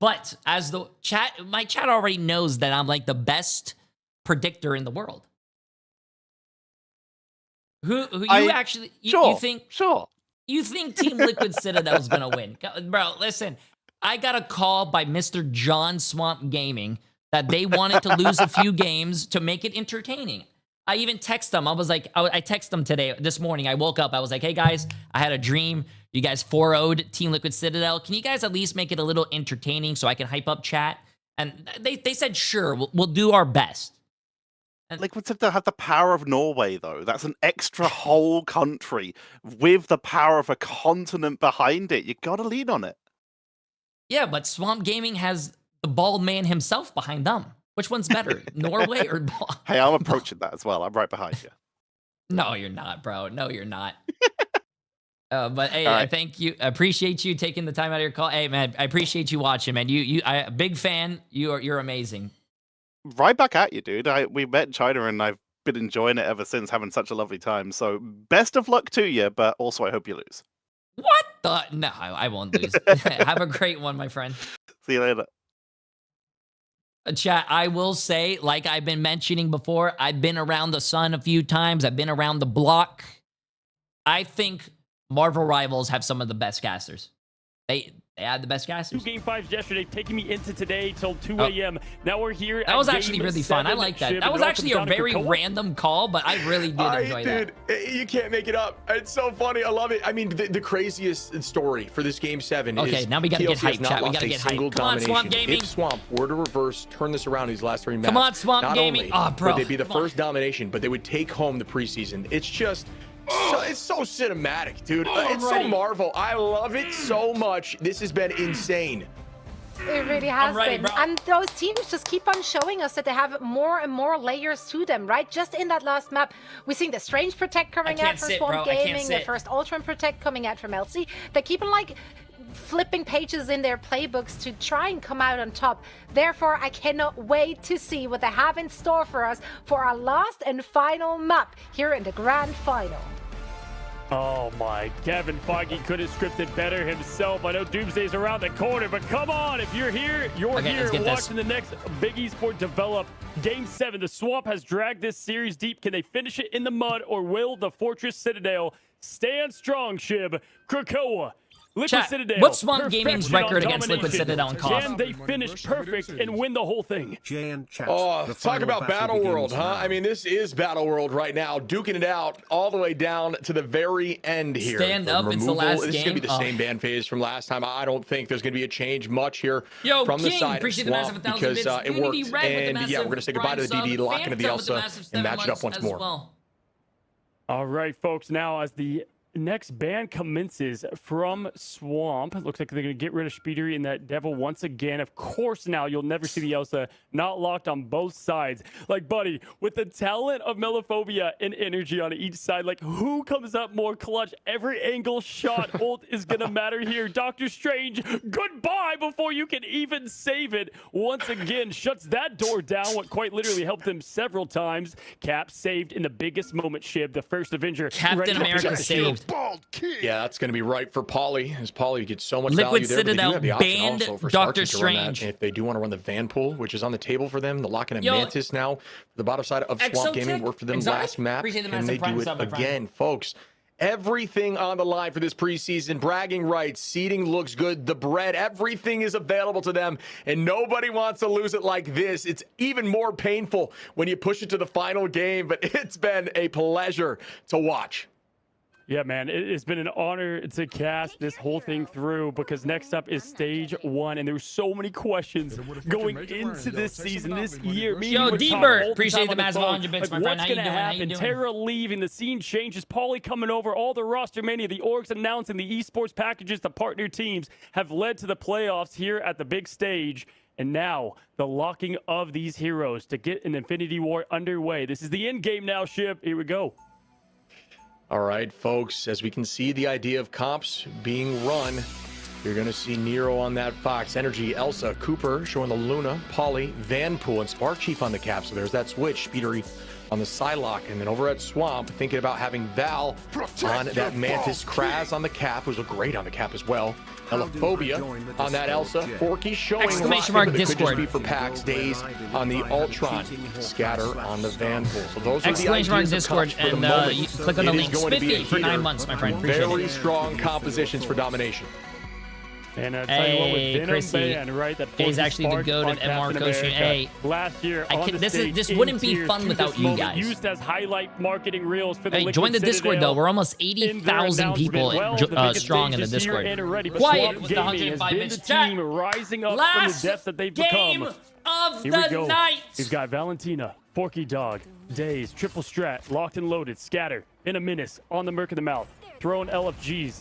But as the chat, my chat already knows that I'm like the best predictor in the world. You think? Sure. You think Team Liquid Citadel's gonna win? Bro, listen. I got a call by Mr. John Swamp Gaming that they wanted to lose a few games to make it entertaining. I even text them. I was like, I text them this morning. I woke up. I was like, hey guys, I had a dream. You guys 4-0'd Team Liquid Citadel. Can you guys at least make it a little entertaining so I can hype up chat? And they said, sure, we'll do our best. Liquid Citadel have the power of Norway, though. That's an extra whole country with the power of a continent behind it. You gotta lean on it. Yeah, but Swamp Gaming has the bald man himself behind them. Which one's better, Norway or bald? Hey, I'm approaching that as well. I'm right behind you. No, you're not, bro. No, you're not. But hey, Right. I thank you. I appreciate you taking the time out of your call. Hey, man, I appreciate you watching, man. I big fan. You're amazing. Right back at you, dude. We met in China and I've been enjoying it ever since, having such a lovely time. So best of luck to you, but also I hope you lose. What the? No, I won't lose. Have a great one, my friend. See you later. Chat, I will say, like I've been mentioning before, I've been around the sun a few times. I've been around the block. I think Marvel Rivals have some of the best casters. They had the best casters. 2 Game 5s yesterday, taking me into today till 2 a.m. Now we're here. That was actually really fun. I like that. That was actually a very random call, but I really did enjoy that. Dude, you can't make it up. It's so funny. I love it. I mean, the craziest story for this Game 7 is okay, now we got to get hyped, chat. We got to get hyped. Come on, Swamp Gaming. If Swamp were to reverse, turn this around these last 3 maps. Come on, Swamp Gaming. Oh, bro. Would they be the first domination, but they would take home the preseason. It's just... it's so cinematic, dude. It's so Marvel. I love it so much. This has been insane. It really has been. bro. And those teams just keep on showing us that they have more and more layers to them, right? Just in that last map, we're seeing the Strange Protect coming out from Swamp Gaming, the first Ultron Protect coming out from LC. They keep on like flipping pages in their playbooks to try and come out on top. Therefore, I cannot wait to see what they have in store for us for our last and final map here in the grand final. Oh my, Kevin Feige could have scripted better himself. I know Doomsday's around the corner, but come on, if you're here, you're here watching the next big esport develop. Game 7, the Swamp has dragged this series deep. Can they finish it in the mud, or will the Fortress Citadel stand strong, Shib? Krakoa, Liquid Citadel. What's Swamp Gaming's record against Liquid Citadel in cost? Can they finish perfect and win the whole thing? Oh, talk about Battle World, huh? I mean, this is Battle World right now, duking it out all the way down to the very end here. Stand up, it's the last game. This is going to be the same ban phase from last time. I don't think there's going to be a change much here from the King, side of Swamp because it worked. And yeah, we're going to say goodbye to the DD, lock into the Elsa, and match it up once more. All right, folks, now as the next ban commences from Swamp. Looks like they're going to get rid of Speedery and that Devil once again. Of course, now you'll never see the Elsa not locked on both sides. Like, buddy, with the talent of Melophobia and Energy on each side, like, who comes up more clutch? Every angle shot ult is going to matter here. Doctor Strange, goodbye before you can even save it. Once again, shuts that door down, what quite literally helped him several times. Cap saved in the biggest moment, Shib, the first Avenger. Captain America saved. Yeah, that's going to be right for Pauly, as Pauly gets so much Liquid value there. But they do Citadel have the option banned also for Doctor Sparky to run that Strange. if they do want to run the Van Pool, which is on the table for them. The lock in a Yo, Mantis now. The bottom side of Swamp Gaming worked for them Exotic? last map. Appreciate the Can massive they prime do it sub, my friend. again, folks? Everything on the line for this preseason. Bragging rights, seating looks good, the bread, everything is available to them, and nobody wants to lose it like this. It's even more painful when you push it to the final game, but it's been a pleasure to watch. Yeah, man, it's been an honor to cast this whole thing through, because next up is stage 1, and there's so many questions going into this season, this year. Yo, D-Bert, appreciate the massive 100 bits, my friend. What's going to happen? Terra leaving, the scene changes, Pauly coming over, all the roster mania, the orgs announcing the esports packages, the partner teams have led to the playoffs here at the big stage. And now, the locking of these heroes to get an Infinity War underway. This is the end game now, Shib. Here we go. All right, folks, as we can see the idea of comps being run, you're going to see Nero on that Fox, Energy, Elsa, Cooper showing the Luna, Pauly, Vanpool, and Spark Chief on the cap. So there's that switch, Speedery on the Psylocke, and then over at Swamp, thinking about having Val on that Mantis, Kraz on the cap, who's look great on the cap as well. Melophobia on that Elsa, Forky showing Exclamation mark Rocket, Discord. could just be for PAX days on the Ultron, Scatter on the Vanpool. So those are the Exclamation mark ideas of Discord, comps for the and moment. you click on the It is link. going to be a Spit for 9 heater. months, my friend. Appreciate Very it. strong compositions for domination. And I tell you what, with Venom Chrissy, Band, right? That Jay's Forky actually the Spark goat on of MR Captain coaching. America. Hey, Last year, I on can- the this stage, wouldn't be in fun tier without to this you moment, guys. Used as highlight marketing reels for the Hey, Liquid join the Discord Citadel. though. We're almost 80,000 people strong in the Discord. Quiet Quiet with the 105 been bits. the team rising up from the depths that they've game become. of Here we the go. night. We've got Valentina, Forky Dog, Daze, Triple Strat, Locked and Loaded, Scatter, in a Menace, on the Merc of the Mouth, throwing LFGs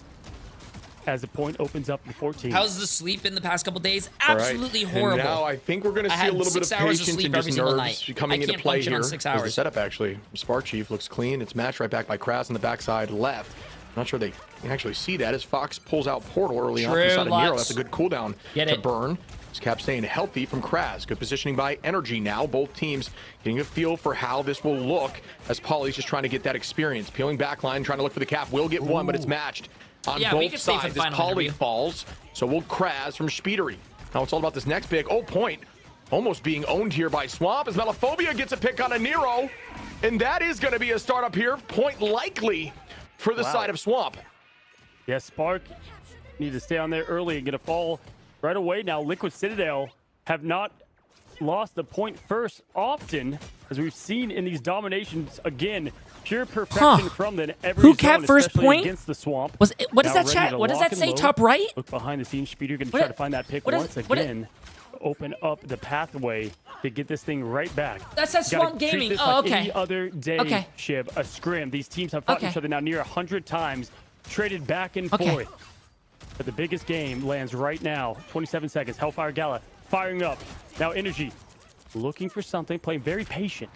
as the point opens up in 14. How's the sleep in the past couple days? All right. Absolutely horrible. And now I think we're going to I see a had little bit of 6 hours of patience sleep and every just single nerves night. coming I into can't play function here. on 6 As the hours. setup actually, Spark Chief looks clean. It's matched right back by Kraz on the backside left. Not sure they can actually see that as Fox pulls out Portal early on inside of Nero. That's a good cooldown to burn. This Cap staying healthy from Kraz. Good positioning by Energy now. Both teams getting a feel for how this will look as Pauly's just trying to get that experience. Peeling back line, trying to look for the Cap. Will get one, but it's matched on both sides as Pauly falls. So will Kraz from Speedery. Now it's all about this next pick. Oh, point. Almost being owned here by Swamp as Melophobia gets a pick on a Nero. And that is going to be a startup here. Point likely for the side of Swamp. Yeah, Spark need to stay on there early and get a fall right away. Now, Liquid Citadel have not lost the point first often, as we've seen in these dominations. Again, pure perfection from them. Every Who zone, capped first especially point? against the Swamp. Was it, what does Now that ready chat? to What does lock that and say? load. Top right? Look behind the scenes. Speeder going to What try it- to find that pick what is- once what it- again. Open up the pathway to get this thing right back. That says Gotta Swamp treat Gaming. this Oh, like okay. Any other day, Okay. Shib, a scrim. These teams have fought each other now near 100 times, traded back and forth. But the biggest game lands right now. 27 seconds. Hellfire Gala firing up. Now Energy looking for something, playing very patient.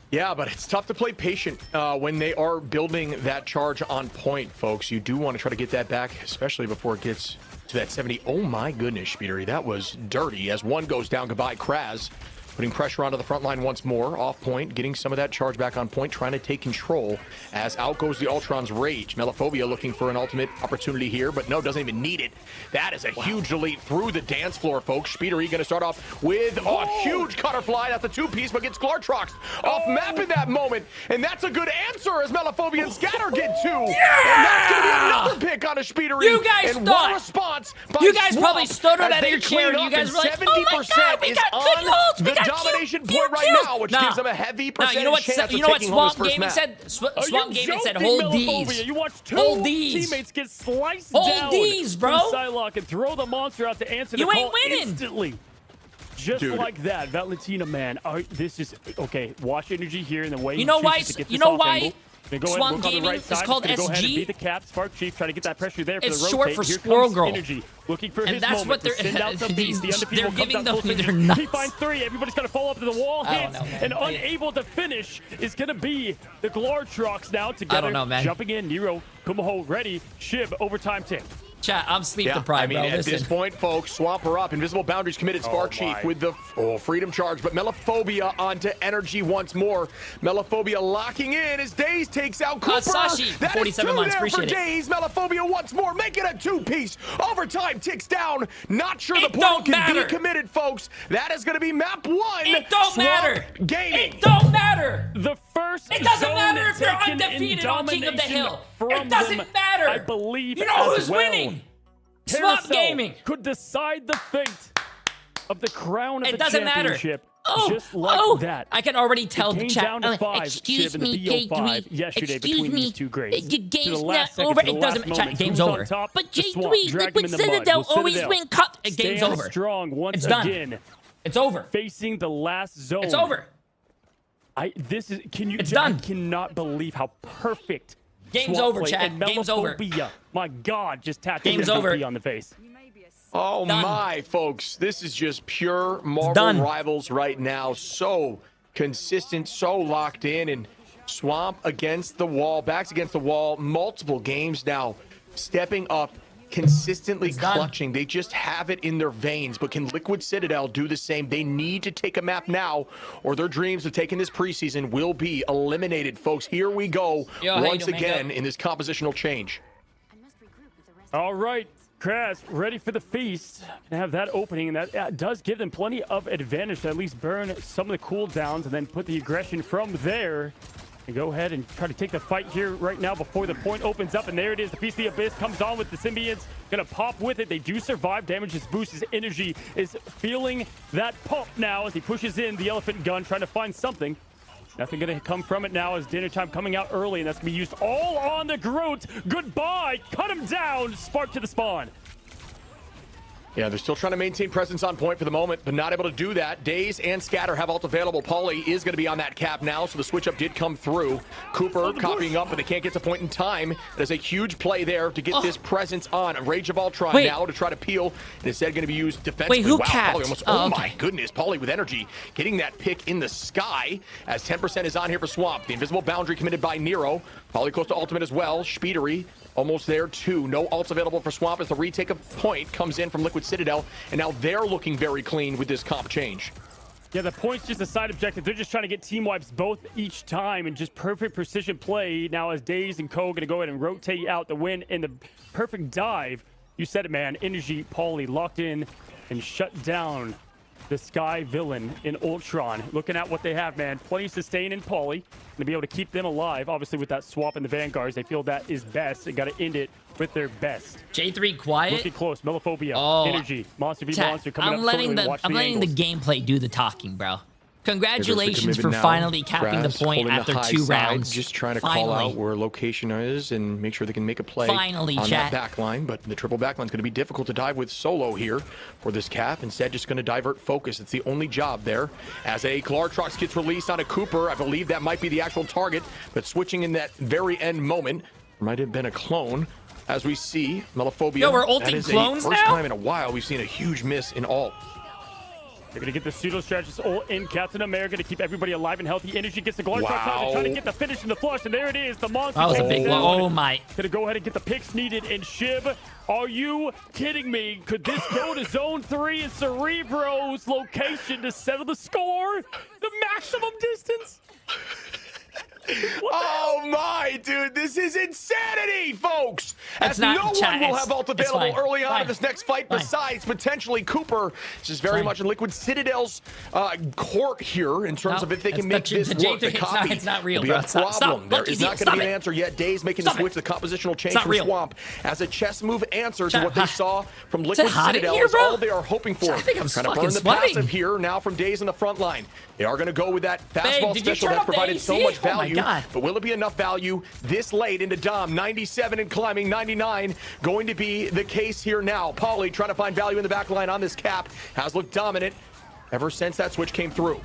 Yeah, but it's tough to play patient when they are building that charge on point, folks. You do want to try to get that back, especially before it gets to that 70. Oh my goodness, Speedery, that was dirty. As one goes down, goodbye, Kraz. Putting pressure onto the front line once more. Off point, getting some of that charge back on point, trying to take control as out goes the Ultron's Rage. Melophobia looking for an ultimate opportunity here, but no, doesn't even need it. That is a huge delete through the dance floor, folks. Speedery going to start off with a huge cutterfly. That's a two-piece, but gets Glartrox off map in that moment. And that's a good answer as Melophobia and Scatter get two. Yeah! And that's going to be another pick on a Speedery. You guys and thought- one response by You guys Swamp probably stood up as out of they your chair clean and you up, guys were like, and oh my God, we is got on good holds, we the got domination pew, point right pew. now, which Nah. gives them a heavy Nah, percentage you know what? chance You of know what taking home this Swamp first Gaming map. said? Swamp Gaming said, joking, hold these. Melophobia? You watch two Hold these. teammates get sliced Hold down these, bro. from Psylocke and throw the monster out to answer the You ain't call winning. instantly. Just Dude. like that, Valentina, man. This is okay. Watch Energy here in the way You know he why? chooses to get You this know off why? angle. They go Swamp ahead and look on the Gaming right is side. called Go ahead and SG. beat the cap. Spark Chief trying to get that pressure there for It's the short rotate. for Here Squirrel comes Girl. Energy, looking for And his that's moment what to send out the beast. The undefeatable they're comes giving out them full through their speed. nuts. He finds 3. Everybody's got to fall up to the wall. I don't Hits know, man. and unable to finish is going to be the Glortrox now together. I don't know, man. Jumping in, Nero, Kumaho ready. Shib, overtime tick. Chat, I'm sleep Yeah, deprived, I mean, bro. at Listen. this point, folks, swamp her up. Invisible Boundaries committed Spark Chief with the freedom charge, but Melophobia onto Energy once more. Melophobia locking in as Daze takes out Cooper. Sashi, That 47 is 2 months, there appreciate for it. Daze. Melophobia once more, make it a 2-piece. Overtime ticks down. Not sure the It portal don't can matter. be committed, folks. That is going to be map 1. It don't Swamp matter. Gaming. It don't matter. The first It doesn't zone matter if you're taken in undefeated on King of the domination Hill. from It doesn't them, matter. I believe You know as who's well. winning? Swamp Carousel Gaming could decide the fate of the crown of It the doesn't matter. championship. Oh, just like oh, that. I can already tell It the came chat. down to 5, Excuse Shiv, in the me, BO5 J3. yesterday Excuse between me. these two grades. To the Game's last not second, over. to the It last doesn't. moment. Chat, game's Who's on over. top? But The Swamp J3, dragged Liquid him in the mud. Citadel Will always Citadel win cup. Game's stands over. strong once It's done. again. It's over. Facing the last zone. It's over. This is. Can you? It's done. I cannot believe how perfect. Game's Swamp over, play chat. and Game's over. Melophobia. My God, just tapped Game's MVP over. on the face. Oh Done. my, folks. This is just pure Marvel done. Rivals right now. So consistent, so locked in, and Swamp against the wall, backs against the wall, multiple games now, stepping up, consistently clutching. They just have it in their veins. But can Liquid Citadel do the same? They need to take a map now, or their dreams of taking this preseason will be eliminated, folks. Here we go once again in this compositional change. All right, Kraz, ready for the feast. Gonna have that opening, and that does give them plenty of advantage to at least burn some of the cooldowns and then put the aggression from there. And go ahead and try to take the fight here right now before the point opens up. And there it is. The Piece of the Abyss comes on with the symbionts. Gonna pop with it. They do survive. Damage is boosted. His energy is feeling that pump now as he pushes in the elephant gun, trying to find something. Nothing gonna come from it now as dinner time coming out early, and that's gonna be used all on the Groot. Goodbye. Cut him down. Spark to the spawn. Yeah, they're still trying to maintain presence on point for the moment, but not able to do that. Daze and Scatter have ult available. Pauly is going to be on that cap now, so the switch up did come through. Cooper copying up, but they can't get to point in time. There's a huge play there to get this presence on. A Rage of Ultron now to try to peel, and instead going to be used defensively. Wait, who wow, capped? Pauly almost, Oh, my goodness, Pauly with energy, getting that pick in the sky as 10% is on here for Swamp. The invisible boundary committed by Nero. Pauly close to ultimate as well. Speedery almost there too. No ults available for Swamp as the retake of point comes in from Liquid Citadel, and now they're looking very clean with this comp change. Yeah, the point's just a side objective. They're just trying to get team wipes both each time and just perfect precision play. Now as Daze and Co going to go ahead and rotate out the win in the perfect dive. You said it, man. Energy, Pauly locked in and shut down the Sky villain in Ultron. Looking at what they have, man. Plenty of sustain in Pauly. To be able to keep them alive. Obviously, with that swap in the Vanguards, they feel that is best. They got to end it with their best. J3 quiet. Looking close. Melophobia. Energy. Monster v Chat, monster coming I'm up letting shortly. the Watch I'm letting the angles. gameplay do the talking, bro. Congratulations for Now. finally capping the Kraz point holding the after high 2 side, rounds. Just trying to Finally. call out where location is and make sure they can make a play Finally, on chat. that back line. But the triple back line is going to be difficult to dive with solo here for this cap. Instead, just going to divert focus. It's the only job there. As a Glortrox gets released on a Cooper, I believe that might be the actual target. But switching in that very end moment, might have been a clone. As we see, Melophobia. Yo, we're that ulting is clones the first now? time in a while we've seen a huge miss in ult. They're going to get the pseudo strategist ult in Captain America to keep everybody alive and healthy. Energy gets the Glortrox out. They're trying to get the finish in the flush, and there it is. The monster. That was a takes big it one. down. Oh my. Gonna go ahead and get the picks needed. And Shib, are you kidding me? Could this go to Zone 3 and Cerebro's location to settle the score? The maximum distance? Oh my, dude, this is insanity, folks! It's As not no chat, one will have ult it's available fine. early on in Fine. this next fight, Fine. besides potentially Cooper. This is very much in Liquid Citadel's court here in terms of if they can make this work. The copy it's not real, will be bro. a Stop, problem. stop. There Look, is easy. not going to Stop be it. an answer yet. Daze making Stop the switch, it. the compositional change not from real. Swamp as a chess move answer to Chat, what they saw from is Liquid it hot in Citadel here, is bro? all they are hoping for. I think I'm Trying to fucking burn the sweating. passive here now from Daze in the front line. They are going to go with that fastball did you special turn that's up the provided so AC? much Oh my value. God. But will it be enough value this late into Dom? 97 and climbing, 99 going to be the case here now. Pauly trying to find value in the back line on this cap. Has looked dominant ever since that switch came through.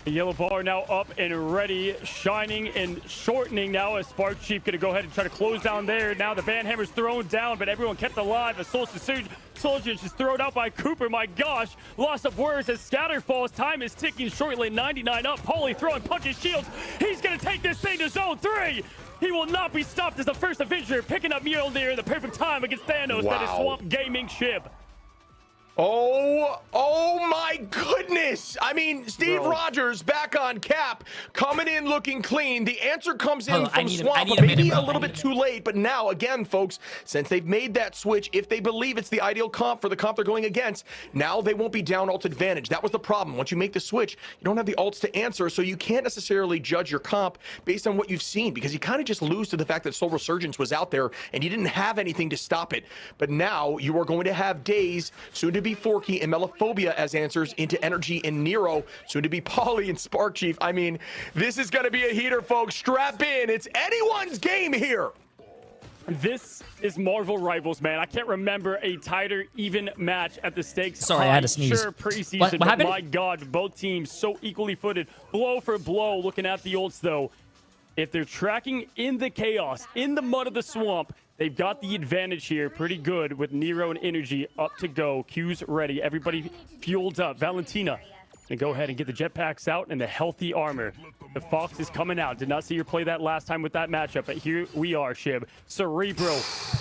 The yellow bar now up and ready, shining and shortening now as Spark Chief going to go ahead and try to close down there. Now the Banhammer's thrown down, but everyone kept alive. A Soldier is thrown out by Cooper. My gosh, loss of words as Scatter falls. Time is ticking shortly. 99 up. Paulie throwing punches, shields. He's going to take this thing to zone 3. He will not be stopped as the first Avenger, picking up Mjolnir in the perfect time against Thanos. That is Swamp Gaming ship. Oh my goodness. I mean, Steve Rogers back on cap, coming in looking clean. The answer comes in from Swamp, but maybe a little bit too late. But now, again, folks, since they've made that switch, if they believe it's the ideal comp for the comp they're going against, now they won't be down ult advantage. That was the problem. Once you make the switch, you don't have the ults to answer, so you can't necessarily judge your comp based on what you've seen, because you kind of just lose to the fact that Soul Resurgence was out there and you didn't have anything to stop it. But now you are going to have Daze, soon to be Forky and Melophobia as answers into Energy and Nero, soon to be Paulie and Spark Chief. I mean, this is going to be a heater, folks. Strap in. It's anyone's game here. This is Marvel Rivals, man. I can't remember a tighter, even match at the stakes. Sorry, I had to sneeze. Sure, preseason, what but happened? my God, both teams so equally footed, blow for blow. Looking at the ults, though, if they're tracking in the chaos, in the mud of the swamp, they've got the advantage here pretty good with Nero and Energy up to go. Q's ready. Everybody fueled up. Valentina gonna go ahead and get the jetpacks out and the healthy armor. The Fox is coming out. Did not see her play that last time with that matchup, but here we are, Shib. Cerebro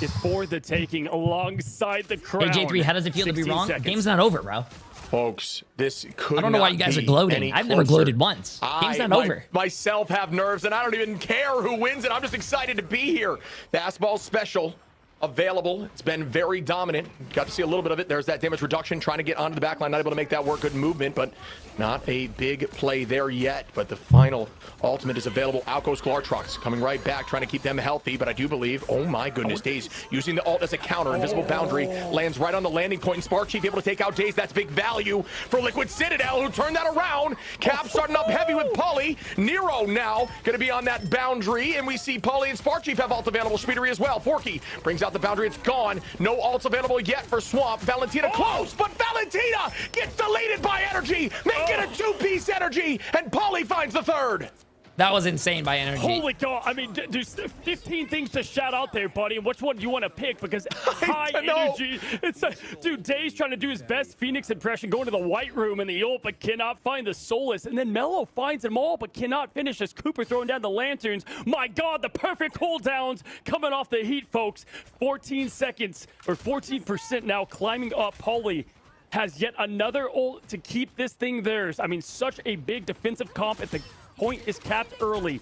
is for the taking alongside the crown. Hey, Jay3, how does it feel to be wrong? Seconds. Game's not over, bro. Folks, this could I don't know why you guys are gloating. I've never gloated once. Game's not over. Myself have nerves, and I don't even care who wins it. I'm just excited to be here. Fastball special available. It's been very dominant. Got to see a little bit of it. There's that damage reduction, trying to get onto the backline, not able to make that work. Good movement, but not a big play there yet. But the final ultimate is available. Out goes Glartrox, coming right back, trying to keep them healthy. But I do believe, oh my goodness, Daze using the ult as a counter. Invisible boundary lands right on the landing point, and Spark Chief able to take out Daze. That's big value for Liquid Citadel, who turned that around. Cap starting up heavy with Paulie. Nero now going to be on that boundary, and we see Paulie and Spark Chief have ult available. Speedery as well. Forky brings out the boundary. It's gone. No ults available yet for Swamp. Valentina close, but Valentina gets deleted by Energy. Make it a two-piece Energy, and Paulie finds the third. That was insane by Energy. Holy God. I mean, there's 15 things to shout out there, buddy. And which one do you want to pick? Because high energy. It's dude, Daze trying to do his best Phoenix impression, going to the White Room in the ult, but cannot find the Solace. And then Mello finds them all, but cannot finish as Cooper throwing down the lanterns. My God, the perfect cooldowns coming off the heat, folks. 14 seconds, or 14% now climbing up. Paulie has yet another ult to keep this thing theirs. I mean, such a big defensive comp at the point is capped early.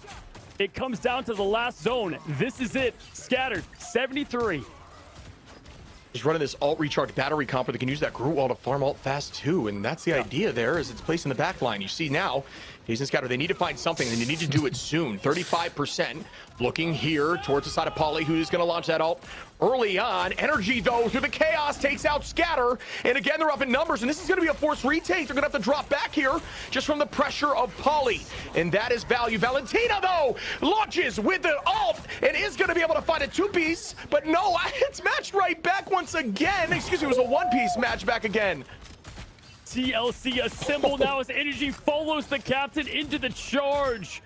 It comes down to the last zone. This is it. Scattered 73. Just running this alt recharge battery comp where they can use that Groot wall to farm alt fast too, and that's the idea there, is it's placed in the back line. You see now, Daze and Scatter, they need to find something, and they need to do it soon. 35%. Looking here towards the side of Paulie, who's going to launch that ult early on. Energy, though, through the chaos, takes out Scatter. And again, they're up in numbers, and this is going to be a forced retake. They're going to have to drop back here just from the pressure of Paulie. And that is value. Valentina, though, launches with the ult and is going to be able to find a two-piece. But no, it's matched right back once again. Excuse me, it was a one-piece match back again. TLC assemble now as Energy follows the captain into the charge.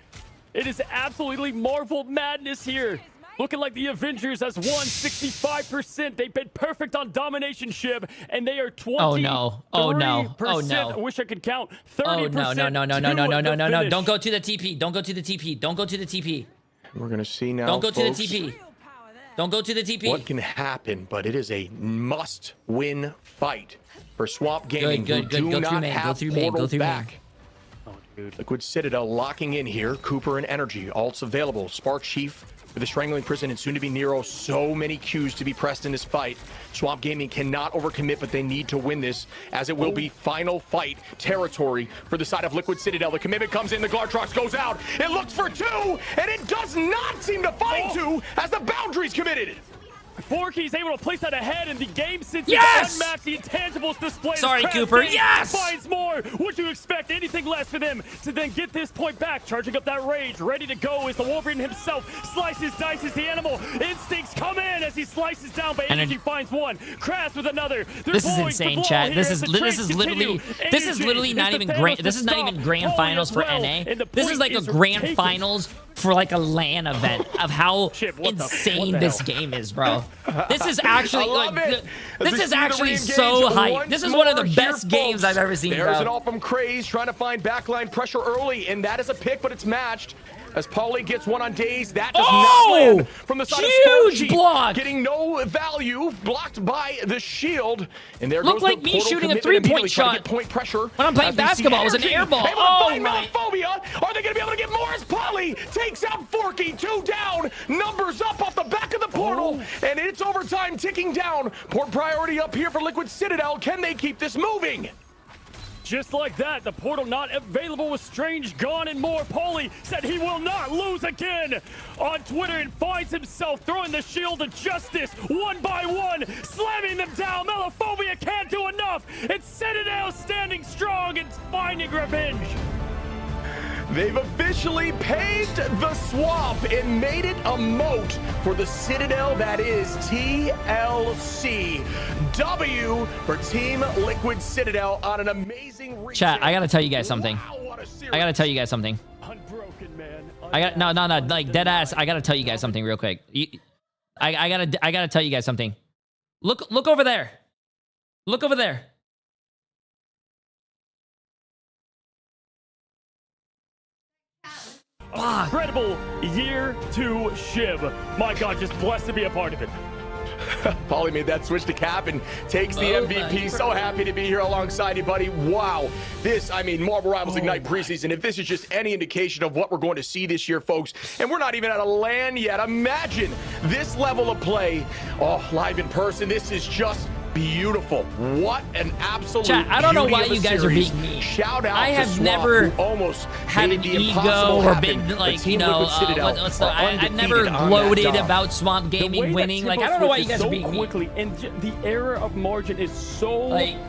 It is absolutely Marvel madness here. Looking like the Avengers has won 65%. They've been perfect on domination, Shib, and they are 20%. Oh no. Oh no. Oh no. I wish I could count. 30%. Oh no. Don't go to the TP. Don't go to the TP. Don't go to the TP. We're going to see now, Don't go folks, to the TP. Don't go to the TP. what can happen, but it is a must-win fight for Swamp Gaming. Good. Do Go not through main. have Go through main. Go portals through back. main. Liquid Citadel locking in here. Cooper and Energy. Ults available. Spark Chief with the Strangling Prison and soon to be Nero. So many Qs to be pressed in this fight. Swamp Gaming cannot overcommit, but they need to win this, as it will be final fight territory for the side of Liquid Citadel. The commitment comes in. The Glartrox goes out. It looks for two, and it does not seem to find two as the boundary's committed. Forky's able to place that ahead in the game since Yes! he unmatched the intangibles display. Sorry, Cooper. Yes! Finds more. Would you expect anything less for them to then get this point back? Charging up that rage, ready to go is the Wolverine himself. Slices, dices the animal. Instincts come in as he slices down, but Energy finds one. Crash with another. This is insane, chat. This is literally not even grand. This is not even grand finals for NA. This is like a grand finals for like a LAN event of how insane this game is, bro. This is actually like this is actually so hype. This is one of the best games I've ever seen, There's bro. an all from Craze trying to find backline pressure early, and that is a pick, but it's matched. As Paulie gets one on Daze, that does not land from the side of huge block, getting no value, blocked by the shield. And there looked goes like the me portal shooting a commitment, three-point trying to shot get point pressure. when I'm playing basketball. It was an air ball. Able to find Melophobia. Are they going to be able to get more as Paulie takes out Forky? 2 down, numbers up off the back of the portal, and it's overtime ticking down. Port priority up here for Liquid Citadel. Can they keep this moving? Just like that, the portal not available with Strange gone and more. Paulie said he will not lose again on Twitter and finds himself throwing the shield of justice one by one, slamming them down. Melophobia can't do enough. It's Citadel standing strong and finding revenge. They've officially paved the swamp and made it a moat for the Citadel that is TLC. W for Team Liquid Citadel on an amazing Chat, I gotta tell you guys something. I gotta tell you guys something. Unbroken, man. I got no, like dead ass. I gotta tell you guys something real quick. I gotta tell you guys something. Look over there. Look over there. Incredible year 2 Shib. My God, just blessed to be a part of it. Paulie made that switch to Cap and takes the MVP. So happy to be here alongside you, buddy. Wow. This, I mean, Marvel Rivals Ignite preseason. If this is just any indication of what we're going to see this year, folks, and we're not even at a LAN yet. Imagine this level of play. Oh, live in person. This is just beautiful. What an absolute Chat, I don't know why you guys are series. being mean. Shout out I have to Swamp, never who almost had an ego or been like, you know, I've never gloated about Swamp Gaming winning. Like, I don't know why you guys are being mean. And the error of margin is so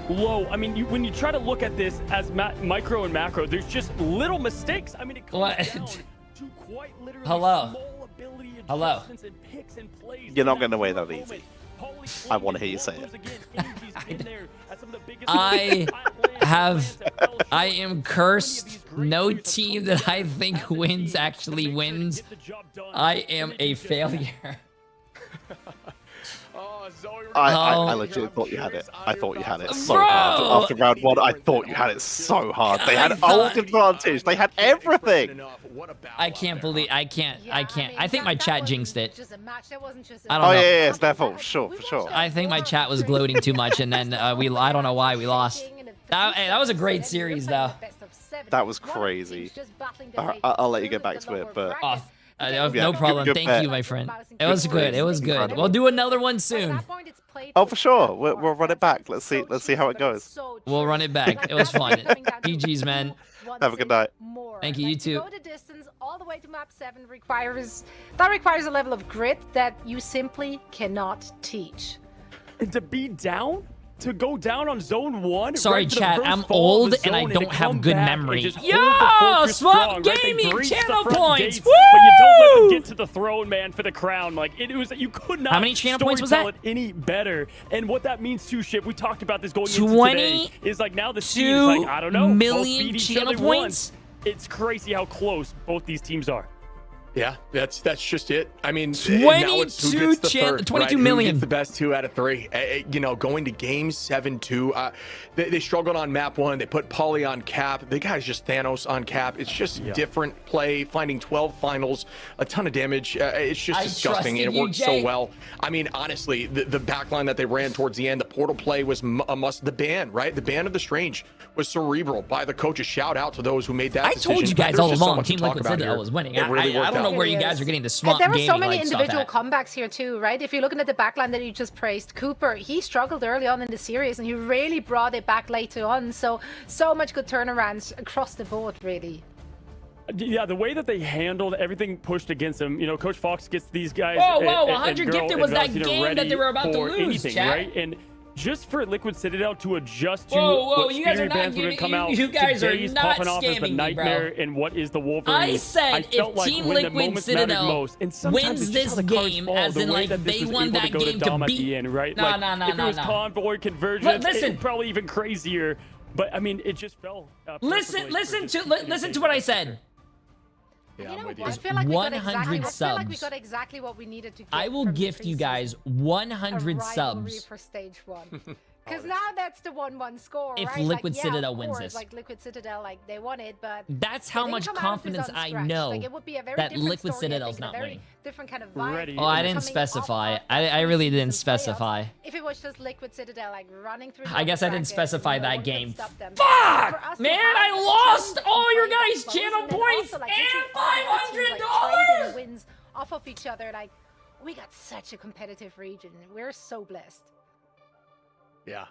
low. I mean, when you try to look at this as micro and macro, there's just little mistakes. I mean, it comes down to quite literally small ability adjustments and picks and plays. You're not going to win that easy. I want to hear you say it. I am cursed. No team that I think wins actually wins. I am a failure. I legit thought you had it. I thought you had it so hard. After round 1, I thought you had it so hard. They had ult advantage. They had everything. I can't believe I can't. I think my chat jinxed it. I don't know. Yeah, it's their fault, for sure. I think my chat was gloating too much, and then I don't know why we lost. That was a great series, though. That was crazy. I'll let you get back to it, but. No problem. Thank you, my friend. It was good. It was good. We'll do another one soon. Oh, for sure. We'll run it back. Let's see how it goes. We'll run it back. It was fun. GG's, man. Have a good night. Thank you. You too. Go the distance all the way to map 7 requires a level of grit that you simply cannot teach. And to be down? To go down on zone 1? Sorry, chat. I'm old and I don't have good memory. Yo, Swamp Gaming channel points. Woo! But you don't let them get to the throne, man, for the crown. Like it was, you could not. How many channel points was that? It any better? And what that means too, Ship. We talked about this going into today. Is like now the team is like, I don't know, million channel points. It's crazy how close both these teams are. Yeah, that's just it. I mean, 22 million. Who gets the best 2 out of 3? You know, going to game 7-2. They struggled on map 1. They put Paulie on Cap. The guy's just Thanos on Cap. It's just different play. Finding 12 finals, a ton of damage. It's just disgusting, and it worked so well. I mean, honestly, the backline that they ran towards the end, the portal play was a must. The ban, right? The ban of the Strange was cerebral by the coaches. Shout out to those who made that decision. I told you guys all along, Team Liquid Citadel was winning. I don't know where you guys are getting the Swamp Gaming. There were so many individual comebacks here too, right? If you're looking at the backline that you just praised, Cooper, he struggled early on in the series and he really brought it back later on. So much good turnarounds across the board, really. Yeah, the way that they handled everything pushed against them. You know, Coach Fox gets these guys. Whoa, 100 gifted was that game that they were about to lose, anything, chat. right? And just for Liquid Citadel to adjust to whoa, what you guys are not bands would come out, you guys are today's not popping off as the scamming me, nightmare bro. and what is the Wolverine. I said felt if like Team when the Liquid moments mattered Citadel most, and sometimes wins it's just this how the cards game, fall, as the in way like that this they was won able that to go game to Dom to at beat. the end, right? No, like, no, if it was Convoy convergence, But listen, it probably even crazier. But I mean, it just fell. Listen to what I said. Yeah, You know I'm with what? you. I feel like we got 100 exactly exactly what we needed to get. I will from the gift you preseason. guys A 100 rivalry subs. for stage 1. Because now that's the 1-1 score, If right? Liquid like, Citadel of wins course, this. Like Liquid Citadel, like they won it, but That's they how didn't much come out of this confidence I unscratched. know Like, it would be a very that different Liquid story, I Citadel's think, not a very winning. different kind of vibe. Oh, I didn't coming off specify. of I really didn't preseason playoffs. specify. If it was just Liquid Citadel, like running through. I guess I didn't bracket, specify no that one could game. stop them. Fuck! For us to Man, have I teams lost that all can your play that guys' close channel and then points also, like, and literally all the other teams, like, trading wins off of each other. Like, we got such a competitive region. We're so blessed. Yeah,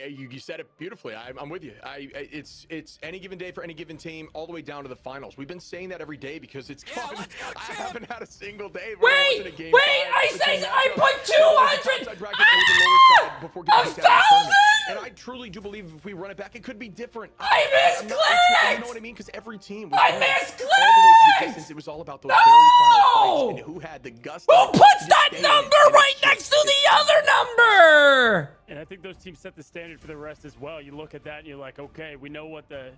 you said it beautifully. I'm with you. It's any given day for any given team, all the way down to the finals. We've been saying that every day because it's fun. I haven't had a single day where I wasn't a game. I put 200 before getting to the tournament. And I truly do believe if we run it back, it could be different. I misclicked! You know what I mean? Because every team was I all the way to the misclicked! distance. It was all about those very final fights and who had the gusto. Who puts that number right next to the other number? And I think those teams set the standard for the rest as well. You look at that and you're like, okay, we know what the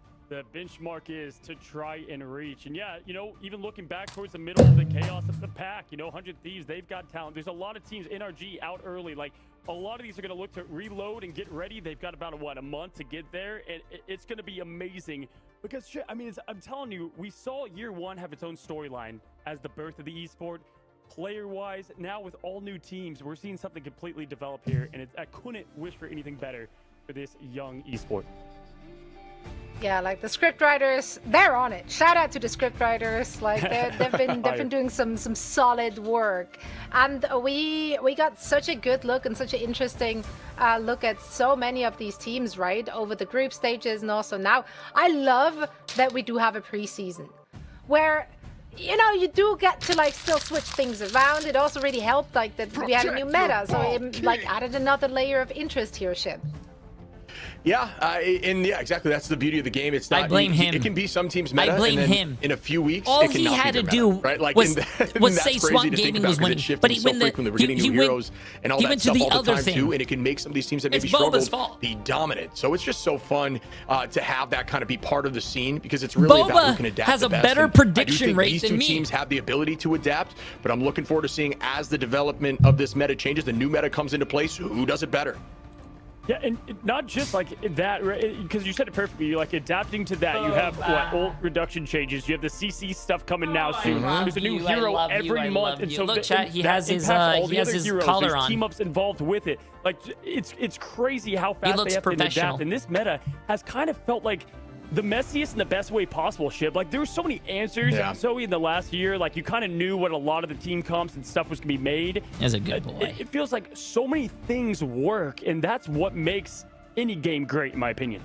benchmark is to try and reach. And yeah, you know, even looking back towards the middle of the chaos of the pack, you know, 100 Thieves, they've got talent. There's a lot of teams, NRG out early. Like, a lot of these are going to look to reload and get ready. They've got about, a month to get there. And it's going to be amazing. Because, I mean, I'm telling you, we saw year 1 have its own storyline as the birth of the esport. Player-wise, now with all new teams, we're seeing something completely develop here, and I couldn't wish for anything better for this young esport. Yeah, like the script writers, they're on it. Shout out to the script writers. Like they've been doing some solid work, and we got such a good look and such an interesting look at so many of these teams, right, over the group stages and also now. I love that we do have a preseason where, you know, you do get to like still switch things around. It also really helped like that we had a new meta, so it like added another layer of interest here, Ship. Yeah, and yeah, exactly. That's the beauty of the game. It's not. I blame him. It can be some teams meta. I blame and then him. In a few weeks, All it can he not had be to meta, do right? Like, was that's say crazy Swamp to think Gaming about was 'cause winning, it's shifting but he so went quickly. We're getting new heroes and all he that went to stuff the all the other time thing. too, and it can make some of these teams that maybe It's Boba's struggled fault. be dominant. So it's just so fun to have that kind of be part of the scene because it's really about who can adapt. has the a best. better And I do prediction think rate these than two me. teams have the ability to adapt, but I'm looking forward to seeing as the development of this meta changes, the new meta comes into place. Who does it better? Yeah, and not just like that, because you said it perfectly. You're like adapting to that. You have ult reduction changes. You have the CC stuff coming now soon. There's a new hero every month, and so look, chat. He has his heroes. collar There's on. team ups involved with it. Like it's crazy how fast looks they have to professional. adapt. And this meta has kind of felt like the messiest and the best way possible, Ship. Like, there were so many answers. Yeah. So in the last year, like, you kind of knew what a lot of the team comps and stuff was going to be made. As a good boy. It feels like so many things work, and that's what makes any game great, in my opinion.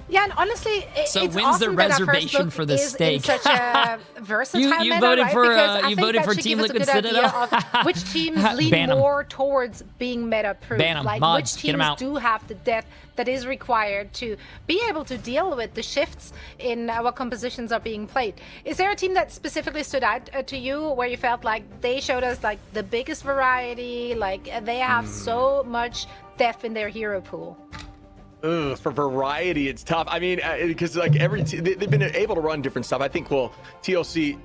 Yeah, and honestly, So it's when's the awesome that our first reservation look for the is in steak? such a versatile You meta, voted right? for, Because I you think voted that for should Team give us a Liquid good idea Citadel? of which teams lean Ban 'em. more towards being meta-proof. Ban 'em. Like Mods, which get 'em teams out. do have the depth that is required to be able to deal with the shifts in what compositions are being played. Is there a team that specifically stood out to you where you felt like they showed us like the biggest variety, like they have so much depth in their hero pool? For variety, it's tough. I mean, because like they've been able to run different stuff. I think, well, TLC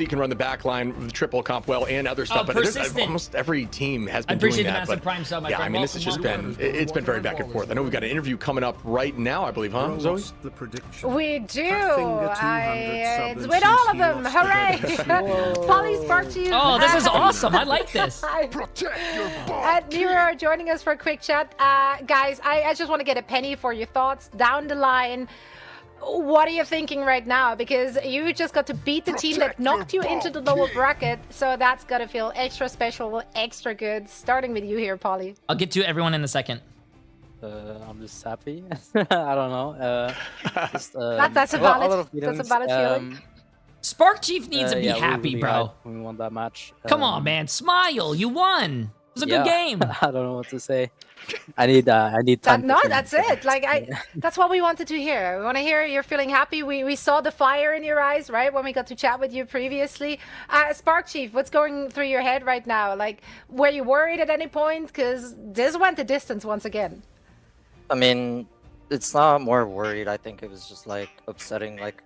can run the back line with the triple comp well and other stuff, but there's, almost every team has been doing appreciate the that. massive But Prime sub, my yeah, friend. I mean, this has just been, it's been very back and forth. I know we've got an interview coming up right now, I believe, huh, Zoe? The prediction. We do. It's It's with all of them. Hooray! Polly's brought to you. Oh, this is awesome. I like this. Nero joining us for a quick chat. Guys, I just want to get a penny for your thoughts down the line. What are you thinking right now? Because you just got to beat the team that knocked you into the lower bracket, so that's got to feel extra special, extra good. Starting with you here, Polly. I'll get to everyone in a second. I'm just happy. I don't know. That's a valid feeling. Spark Chief needs to be yeah, happy, really bro. We won that match. Come on, man. Smile. You won. It was a good game. I don't know what to say. I need time. No, that's it. Like that's what we wanted to hear. We want to hear you're feeling happy. We saw the fire in your eyes, right, when we got to chat with you previously. Spark Chief, what's going through your head right now? Like, were you worried at any point? Because this went the distance once again. I mean, it's not more worried. I think it was just like upsetting. Like,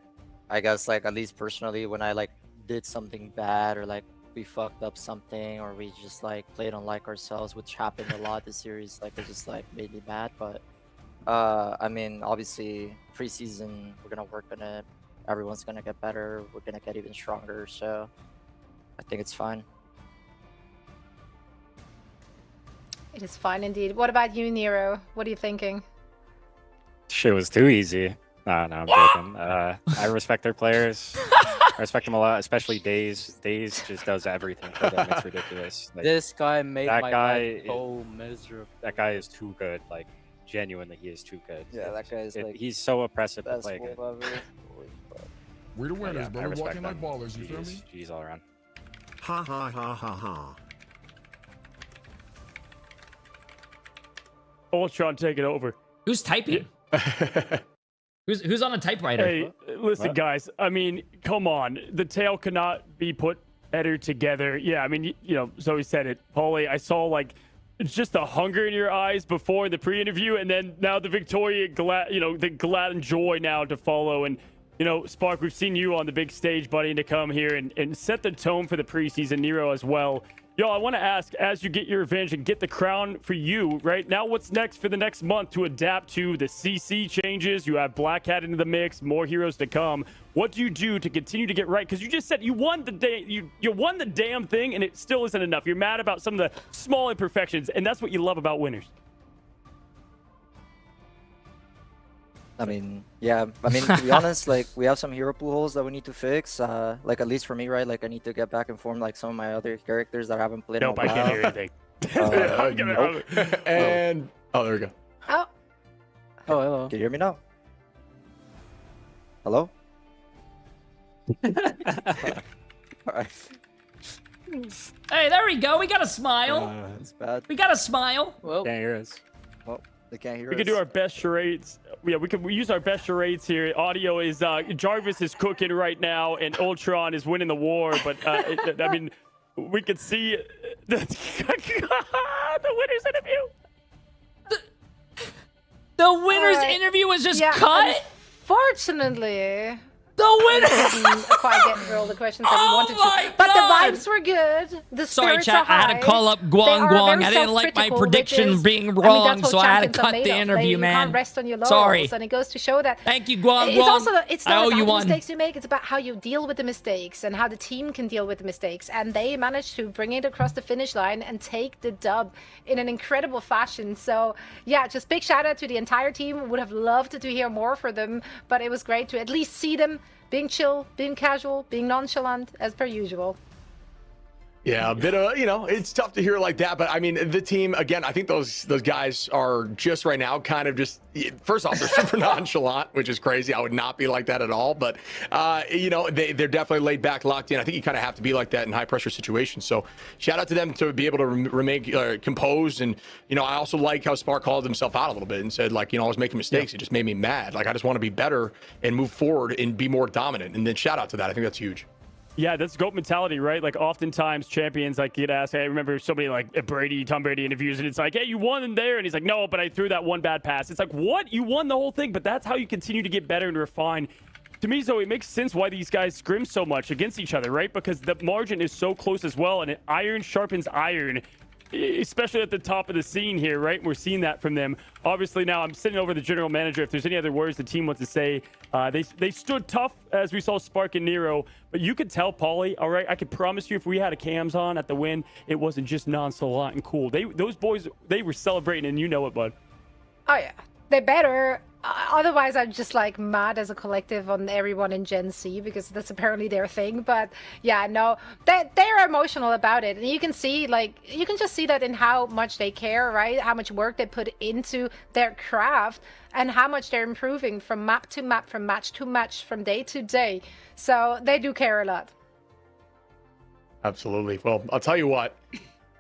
I guess like at least personally, when I like did something bad or like we fucked up something or we just like played unlike ourselves, which happened a lot this series. Like it just like made me mad. But I mean, obviously preseason we're gonna work on it. Everyone's gonna get better. We're gonna get even stronger. So I think it's fine. It is fine indeed. What about you, Nero? What are you thinking? Shit was too easy. No, I'm joking. I respect their players. I respect them a lot, especially Daze. Daze just does everything for them. It's ridiculous. Like, This guy made that my guy life so miserable. That guy is too good. Like, genuinely, he is too good. Yeah, that guy is like he's so oppressive to best play wolf good. ever. We're the winners, I brother. respect Walking like them. ballers, you feel me? G's all around. Ha ha ha ha ha. Ultron taking over. Who's typing? Who's on a typewriter? Hey, listen, guys. I mean, come on. The tale cannot be put better together. Yeah, I mean, you know, Zoe said it. Paulie, I saw like it's just the hunger in your eyes before the pre-interview, and then now the Victoria glad, you know, the glad and joy now to follow. And you know, Spark, we've seen you on the big stage, buddy, to come here and set the tone for the preseason. Nero as well. Yo, I want to ask, as you get your revenge and get the crown for you, right now, what's next for the next month to adapt to the CC changes? You have Black Hat into the mix, more heroes to come. What do you do to continue to get right? Because you just said you won the day, you won the damn thing, and it still isn't enough. You're mad about some of the small imperfections, and that's what you love about winners. I mean, yeah. I mean, to be honest, like we have some hero pool holes that we need to fix. Like at least for me, right? Like I need to get back and form like some of my other characters that I haven't played. Nope, in a while. I can't hear anything. Nope. And oh, there we go. Oh, hello. Can you hear me now? Hello. Alright. Hey, there we go. We got a smile. It's bad. We got a smile. Well, Can't hear us. Well, they can't hear We us. can do our best charades. Yeah, we use our best charades here. Audio is Jarvis is cooking right now, and Ultron is winning the war. But I mean, we can see the winner's interview. The winner's interview was just cut. Unfortunately, the winner didn't quite get through all the questions that we wanted to. But the vibes were good. The Sorry, spirits chat. are high. I had to call up Guang. I didn't like my prediction being wrong, so I had to cut the interview, man. You can't rest on your laurels, Sorry. and it goes to show that. Thank you, Guang. It's also it's I not owe about you the one. mistakes you make. It's about how you deal with the mistakes and how the team can deal with the mistakes. And they managed to bring it across the finish line and take the dub in an incredible fashion. So yeah, just big shout out to the entire team. Would have loved to hear more for them, but it was great to at least see them being chill, being casual, being nonchalant, as per usual. Yeah, a bit of, you know, it's tough to hear like that, but I mean, the team, again, I think those guys are just right now kind of just, first off, they're super nonchalant, which is crazy. I would not be like that at all, but, you know, they're definitely laid back, locked in. I think you kind of have to be like that in high pressure situations. So shout out to them to be able to remain composed. And, you know, I also like how Spark called himself out a little bit and said, like, you know, I was making mistakes. It just made me mad. Like, I just want to be better and move forward and be more dominant. And then shout out to that. I think that's huge. Yeah, that's GOAT mentality, right? Like, oftentimes champions, like, get asked, hey, I remember somebody like Tom Brady interviews, and it's like, hey, you won in there. And he's like, no, but I threw that one bad pass. It's like, what? You won the whole thing, but that's how you continue to get better and refine. To me, Zoe, it makes sense why these guys scrim so much against each other, right? Because the margin is so close as well, and iron sharpens iron, especially at the top of the scene here, right? We're seeing that from them. Obviously, now I'm sitting over the general manager. If there's any other words the team wants to say, they stood tough, as we saw Spark and Nero. But you could tell, Paulie, all right, I could promise you if we had a cams on at the win, it wasn't just nonchalant and cool. Those boys, they were celebrating, and you know it, bud. Oh, yeah. They're better Otherwise, I'm just like mad as a collective on everyone in Gen C because that's apparently their thing. But yeah, no, they're emotional about it, and you can see, like, you can just see that in how much they care, right? How much work they put into their craft, and how much they're improving from map to map, from match to match, from day to day. So they do care a lot. Absolutely. Well, I'll tell you what.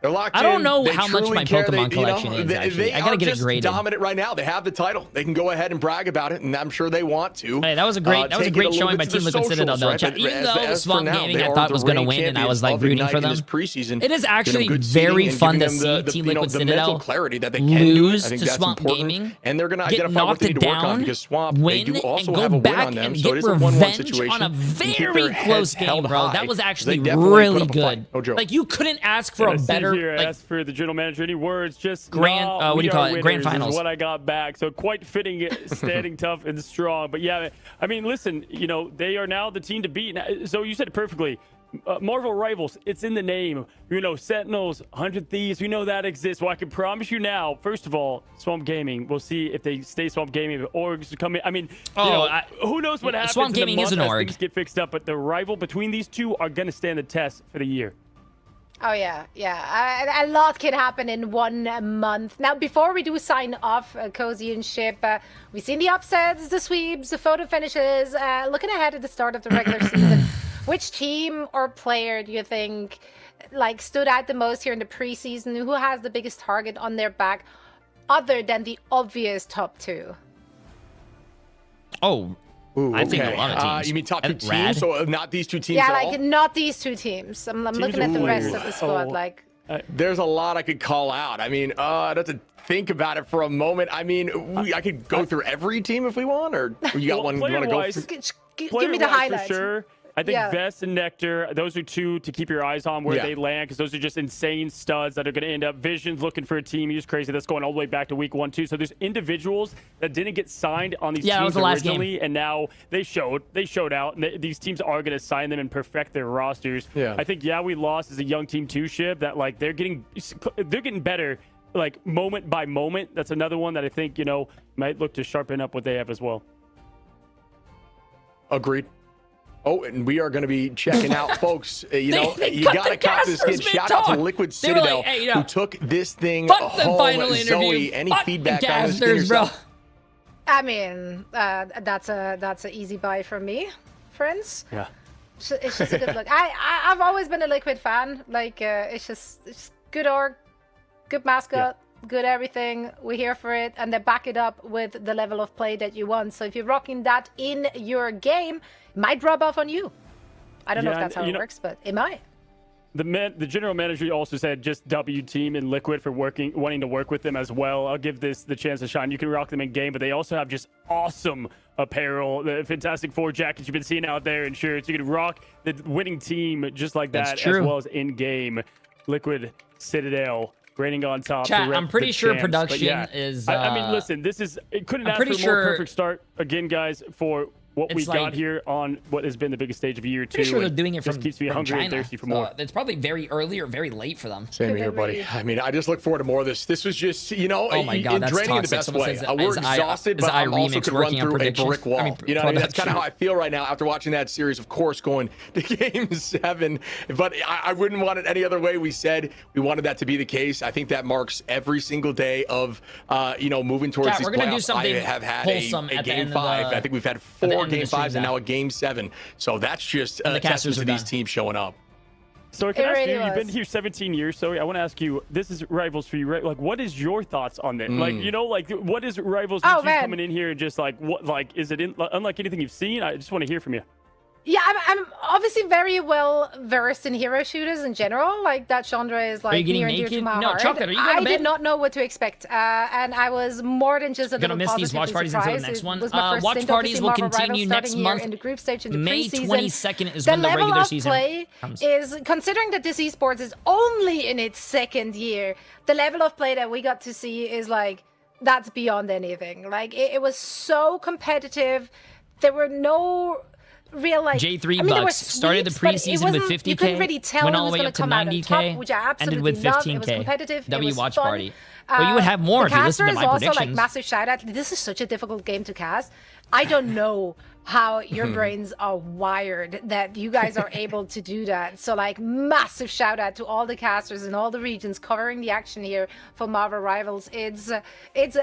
They're locked in. I don't know They how much truly my care. Pokemon They, collection is, actually. They I gotta are get it just graded. dominant right now. They have the title. They can go ahead and brag about it, and I'm sure they want to. Hey, that was a great showing by Team Liquid Citadel, though. Right? Even though Swamp now, Gaming I thought was going to win, and I was like rooting for them. Preseason, it is actually very fun to see Team Liquid Citadel clarity that they lose I think to that's Swamp important. Gaming, And they're going to get identify what they need knocked to work on, down, because Swamp, win, they do also and go have a win back on them, and so get it is a 1-1 revenge situation. on a very close game, bro. That was actually They really definitely put up a good. fight. No joke. Like, you couldn't ask for a better. Ask for the general manager. Any words? Just grand. What do you call it? Grand finals. Is what I got back. So quite fitting, standing tough and strong. But yeah, I mean, listen. You know, they are now the team to beat. So you said it perfectly. Marvel Rivals, it's in the name. You know, Sentinels, 100 Thieves, we know that exists. Well, I can promise you now, first of all, Swamp Gaming, we'll see if they stay Swamp Gaming, if orgs come in. I mean, who knows what happens Swamp Gaming is an org. Things get fixed up, but the rival between these two are going to stand the test for the year. Oh, yeah. A lot can happen in 1 month. Now, before we do sign off, Cozy and Ship, we've seen the upsets, the sweeps, the photo finishes. Looking ahead at the start of the regular season, which team or player do you think like stood out the most here in the preseason? Who has the biggest target on their back other than the obvious top two? Oh, Ooh, I think a lot of teams. You mean top two teams? Rad. So not these two teams Yeah, at like all? not these two teams. I'm looking at the rest of the squad. Like, there's a lot I could call out. I mean, I'd have to think about it for a moment. I mean, I could go through every team if we want, or you got one you want to go through? Give me the highlights. For sure. I think Vest and Nectar, those are two to keep your eyes on where they land, because those are just insane studs that are going to end up. Vision's looking for a team. He's crazy. That's going all the way back to week 1, too. So there's individuals that didn't get signed on these teams originally, and now they showed out. And these teams are going to sign them and perfect their rosters. Yeah. I think, we lost as a young team too, Ship, that like they're getting better like moment by moment. That's another one that I think, might look to sharpen up what they have as well. Agreed. Oh, and we are going to be checking out, folks. You got to cop this skin. Shout out to Liquid Citadel, who took this thing home. Zoe, any feedback on this skin yourself? I mean, that's an easy buy from me, friends. Yeah. It's just a good look. I've always been a Liquid fan. Like, it's just good org, good mascot. Yeah. Good everything. We're here for it, and they back it up with the level of play that you want. So if you're rocking that in your game, it might rub off on you. I don't know if that's how it works, but it might. The general manager also said just W team and Liquid for wanting to work with them as well. I'll give this the chance to shine. You can rock them in game, but they also have just awesome apparel, the Fantastic Four jackets you've been seeing out there and shirts. You can rock the winning team just like that, as well as in game. Liquid Citadel. Rating on top. Chat, I'm pretty sure production is. I mean, listen, it couldn't ask for a more perfect start again, guys, for what we got here on what has been the biggest stage of year 2. Pretty sure they're doing it just keeps me hungry China, and thirsty for more. It's probably very early or very late for them. Same here, buddy. I mean, I just look forward to more of this. This was just, oh my God, that's draining in the toxic. best way. We're exhausted, but I also could run through a brick wall. That's kind of how I feel right now after watching that series. Of course, going to Game 7, but I wouldn't want it any other way. We said we wanted that to be the case. I think that marks every single day of, moving towards these playoffs. I have had a Game 5. I think we've had 4 Game 5s and now a Game 7. So that's just a testament to these teams showing up. So I can ask you, you've been here 17 years, so I want to ask you, this is Rivals for you, right? Like, what is your thoughts on this? Like, what is Rivals with you coming in here and just like, what, like, is it unlike anything you've seen? I just want to hear from you. Yeah, I'm obviously very well versed in hero shooters in general. Like, that genre is like near and dear to my heart. Chocolate, are you I did not know what to expect, and I was more than just a little miss these watch parties until the next one. Watch parties will continue next month. In the group stage, in the May preseason. 22nd is when the regular season comes. Is considering that this esports is only in its 2nd year. The level of play that we got to see is like that's beyond anything. Like it was so competitive. There were no real like J3 I mean, there were Bucks started the sweeps, but it preseason with wasn't- 50K, You couldn't really tell went who all the was way going up to to come out on 90K, top, which I absolutely ended with loved. It was 15K. competitive. It W was watch fun. party. Well, you would have more the if you listened to casters my also like predictions. massive shout out. This is such a difficult game to cast. I don't know how your brains are wired that you guys are able to do that. So like massive shout out to all the casters in all the regions covering the action here for Marvel Rivals. It's a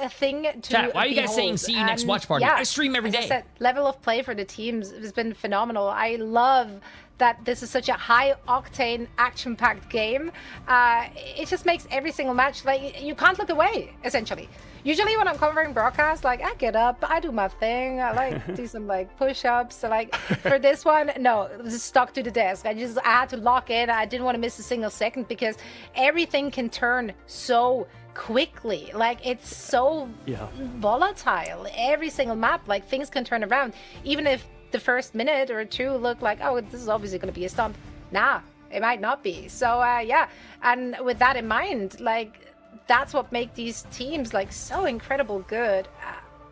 thing to Chat, why are you guys saying behold. see you next And watch party? yeah, I stream every as I day. said, level of play for the teams has been phenomenal. I love that this is such a high octane action packed game. It just makes every single match like you can't look away essentially. Usually when I'm covering broadcast, like I get up, I do my thing, I like do some like push-ups. So like for this one, no, it was stuck to the desk. I had to lock in. I didn't want to miss a single second because everything can turn so quickly. Like it's so volatile. Every single map, like things can turn around. Even if the first minute or two look like, oh, this is obviously going to be a stomp. Nah, it might not be. So yeah, and with that in mind, like that's what makes these teams like so incredible good.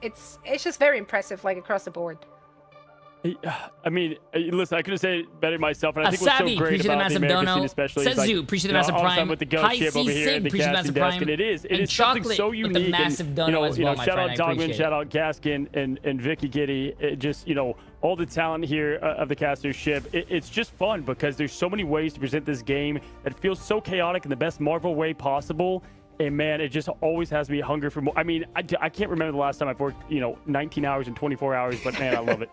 It's just very impressive, like across the board. I mean, listen, I could have said it better myself, and I think what's Sabi, so great appreciate the about the massive American dono. scene especially is Sezu, like, appreciate the you know, massive all the prime. time with the goat High chip over C here Sig, and the appreciate the casting massive desk, prime. and it is And something Chocolate so with unique. the massive And, dono as well, my shout friend, out I Dogman, appreciate shout it. out Gaskin and Vicky Giddy. It just, you know, all the talent here of the casters ship. It's just fun because there's so many ways to present this game that feels so chaotic in the best Marvel way possible. And man, it just always has me hunger for more. I mean, I can't remember the last time I've worked, 19 hours and 24 hours, but man, I love it.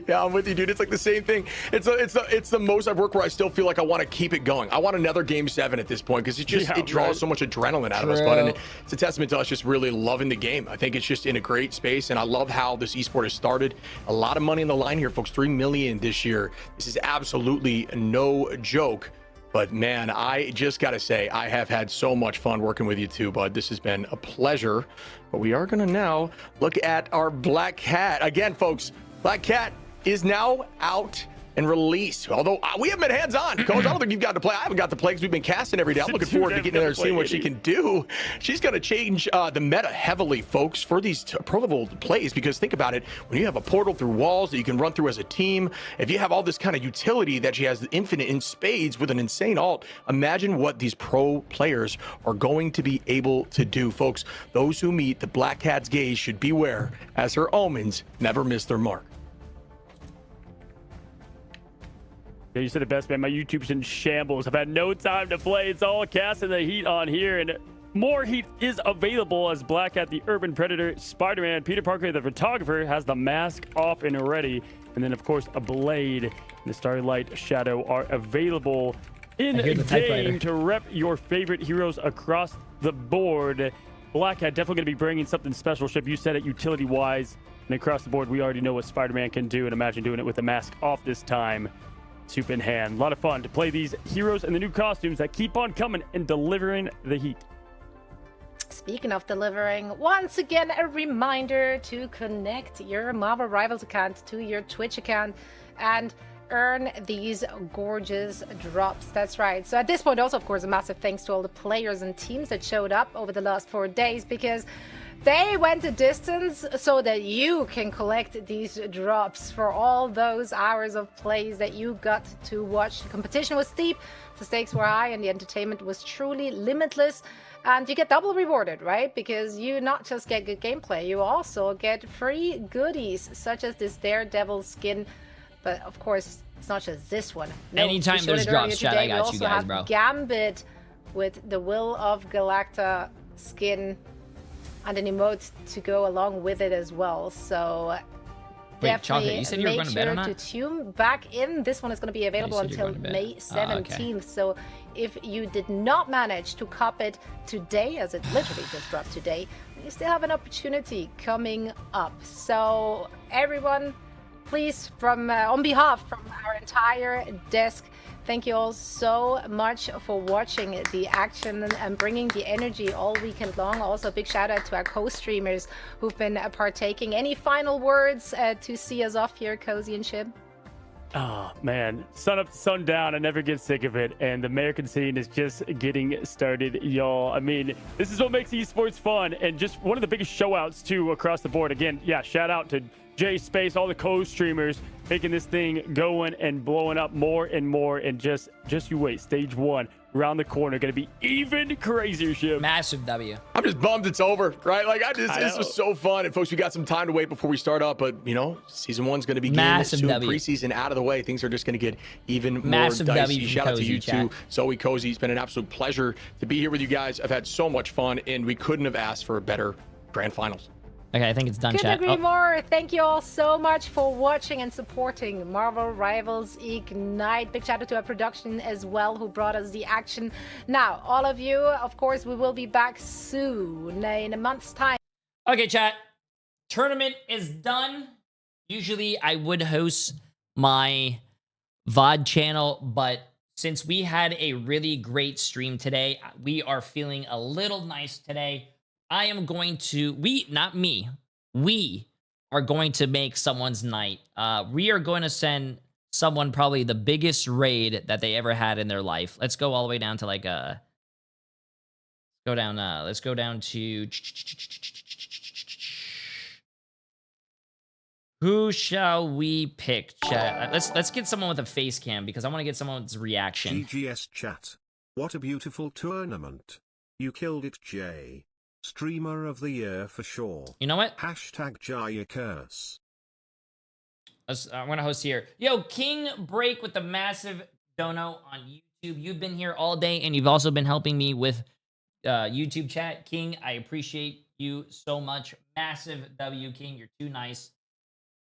Yeah, I'm with you, dude. It's like the same thing. It's the most I've worked where I still feel like I want to keep it going. I want another Game 7 at this point because it draws so much adrenaline out of us. But and it's a testament to us just really loving the game. I think it's just in a great space, and I love how this esport has started. A lot of money in the line here, folks. $3 million this year. This is absolutely no joke. But man, I just gotta say, I have had so much fun working with you too, bud. This has been a pleasure. But we are gonna now look at our Black Cat. Again, folks, Black Cat is now out and released. Although we haven't been hands-on. Coach, I don't think you've got to play. I haven't got to play because we've been casting every day. I'm looking forward to getting in there and seeing what she can do. She's going to change the meta heavily, folks, for these pro-level plays, because think about it. When you have a portal through walls that you can run through as a team, if you have all this kind of utility that she has the infinite in spades with an insane ult, imagine what these pro players are going to be able to do, folks. Those who meet the Black Cat's gaze should beware, as her omens never miss their mark. Yeah, you said it best, man. My YouTube's in shambles. I've had no time to play. It's all casting the heat on here, and more heat is available as Black Cat, the Urban Predator, Spider-Man, Peter Parker, the photographer, has the mask off and ready. And then, of course, a Blade and the Starlight Shadow are available in game to rep your favorite heroes across the board. Black Cat definitely going to be bringing something special. Ship, you said it utility-wise. And across the board, we already know what Spider-Man can do, and imagine doing it with the mask off this time. Soup in hand. A lot of fun to play these heroes and the new costumes that keep on coming and delivering the heat. Speaking of delivering, once again, a reminder to connect your Marvel Rivals account to your Twitch account and earn these gorgeous drops. That's right. So at this point, also, of course, a massive thanks to all the players and teams that showed up over the last 4 days, because they went the distance so that you can collect these drops for all those hours of plays that you got to watch. The competition was steep, the stakes were high, and the entertainment was truly limitless. And you get double rewarded, right? Because you not just get good gameplay, you also get free goodies, such as this Daredevil skin. But of course, it's not just this one. No, anytime there's drops, chat, I got you guys, bro. Gambit with the Will of Galacta skin and an emote to go along with it as well. So wait, Chocolate, you said you were going to bet on that? Make sure to tune back in. This one is going to be available until May 17th. So if you did not manage to cop it today, as it literally just dropped today, you still have an opportunity coming up. So everyone, please, on behalf from our entire desk, thank you all so much for watching the action and bringing the energy all weekend long. Also, a big shout out to our co-streamers who've been partaking. Any final words to see us off here, Cozy and Shib? Oh, man. Sun up, sun down. I never get sick of it. And the American scene is just getting started, y'all. I mean, this is what makes esports fun. And just one of the biggest show outs, too, across the board. Again, yeah, shout out to Jay Space, all the co-streamers making this thing going and blowing up more and more. And just you wait. Stage 1 around the corner, going to be even crazier shit. Massive W. I'm just bummed it's over, right? Like, this was so fun. And folks, we got some time to wait before we start up, but you know, season 1's going to begin Massive soon. W. Preseason out of the way. Things are just going to get even Massive more dicey. W Shout out to you chat. too, Zoe Cozy. It's been an absolute pleasure to be here with you guys. I've had so much fun, and we couldn't have asked for a better grand finals. Okay, I think it's done, Couldn't chat. agree more. Thank you all so much for watching and supporting Marvel Rivals Ignite. Big shout out to our production as well, who brought us the action. Now, all of you, of course, we will be back soon in a month's time. Okay, chat. Tournament is done. Usually I would host my VOD channel, but since we had a really great stream today, we are feeling a little nice today. I am going to, not me, we are going to make someone's night. We are going to send someone probably the biggest raid that they ever had in their life. Let's go all the way down to like let's go down to, who shall we pick, chat? Let's get someone with a face cam because I want to get someone's reaction. GGS chat. What a beautiful tournament. You killed it, Jay. Streamer of the year for sure. You know what? Hashtag Jaya Curse. I'm going to host here. Yo, King Break with the massive dono on YouTube. You've been here all day, and you've also been helping me with YouTube chat. King, I appreciate you so much. Massive W, King. You're too nice.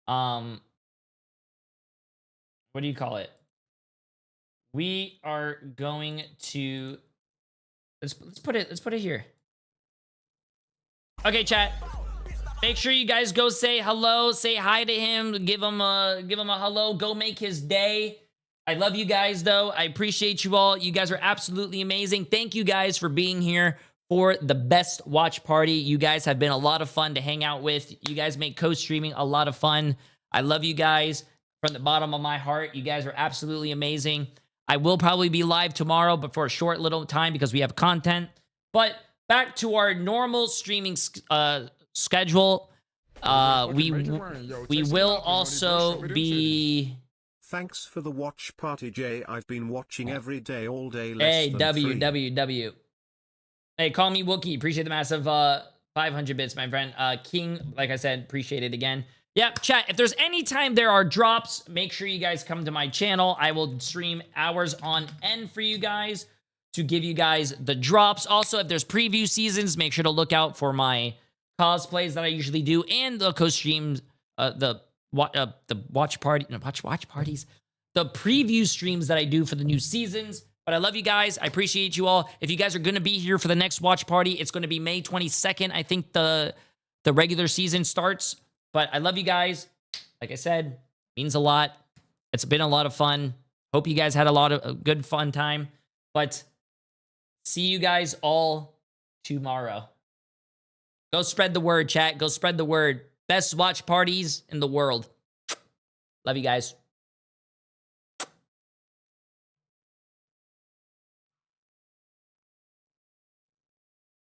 What do you call it? We are going to let's put it here. Okay, chat. Make sure you guys go say hello, say hi to him, give him a hello, go make his day. I love you guys though. I appreciate you all. You guys are absolutely amazing. Thank you guys for being here for the best watch party. You guys have been a lot of fun to hang out with. You guys make co-streaming a lot of fun. I love you guys from the bottom of my heart. You guys are absolutely amazing. I will probably be live tomorrow, but for a short little time because we have content. But back to our normal streaming schedule. We will also be. Thanks for the watch party, Jay. I've been watching every day, all day. Hey, W. Hey, call me Wookie. Appreciate the massive 500 bits, my friend. King, like I said, appreciate it again. Yep, chat. If there's any time there are drops, make sure you guys come to my channel. I will stream hours on end for you guys to give you guys the drops. Also, if there's preview seasons, make sure to look out for my cosplays that I usually do and the co-streams, the watch parties, the preview streams that I do for the new seasons. But I love you guys. I appreciate you all. If you guys are going to be here for the next watch party, it's going to be May 22nd. I think the regular season starts. But I love you guys. Like I said, means a lot. It's been a lot of fun. Hope you guys had a lot of a good fun time. But see you guys all tomorrow. Go spread the word, chat. Go spread the word. Best watch parties in the world. Love you guys.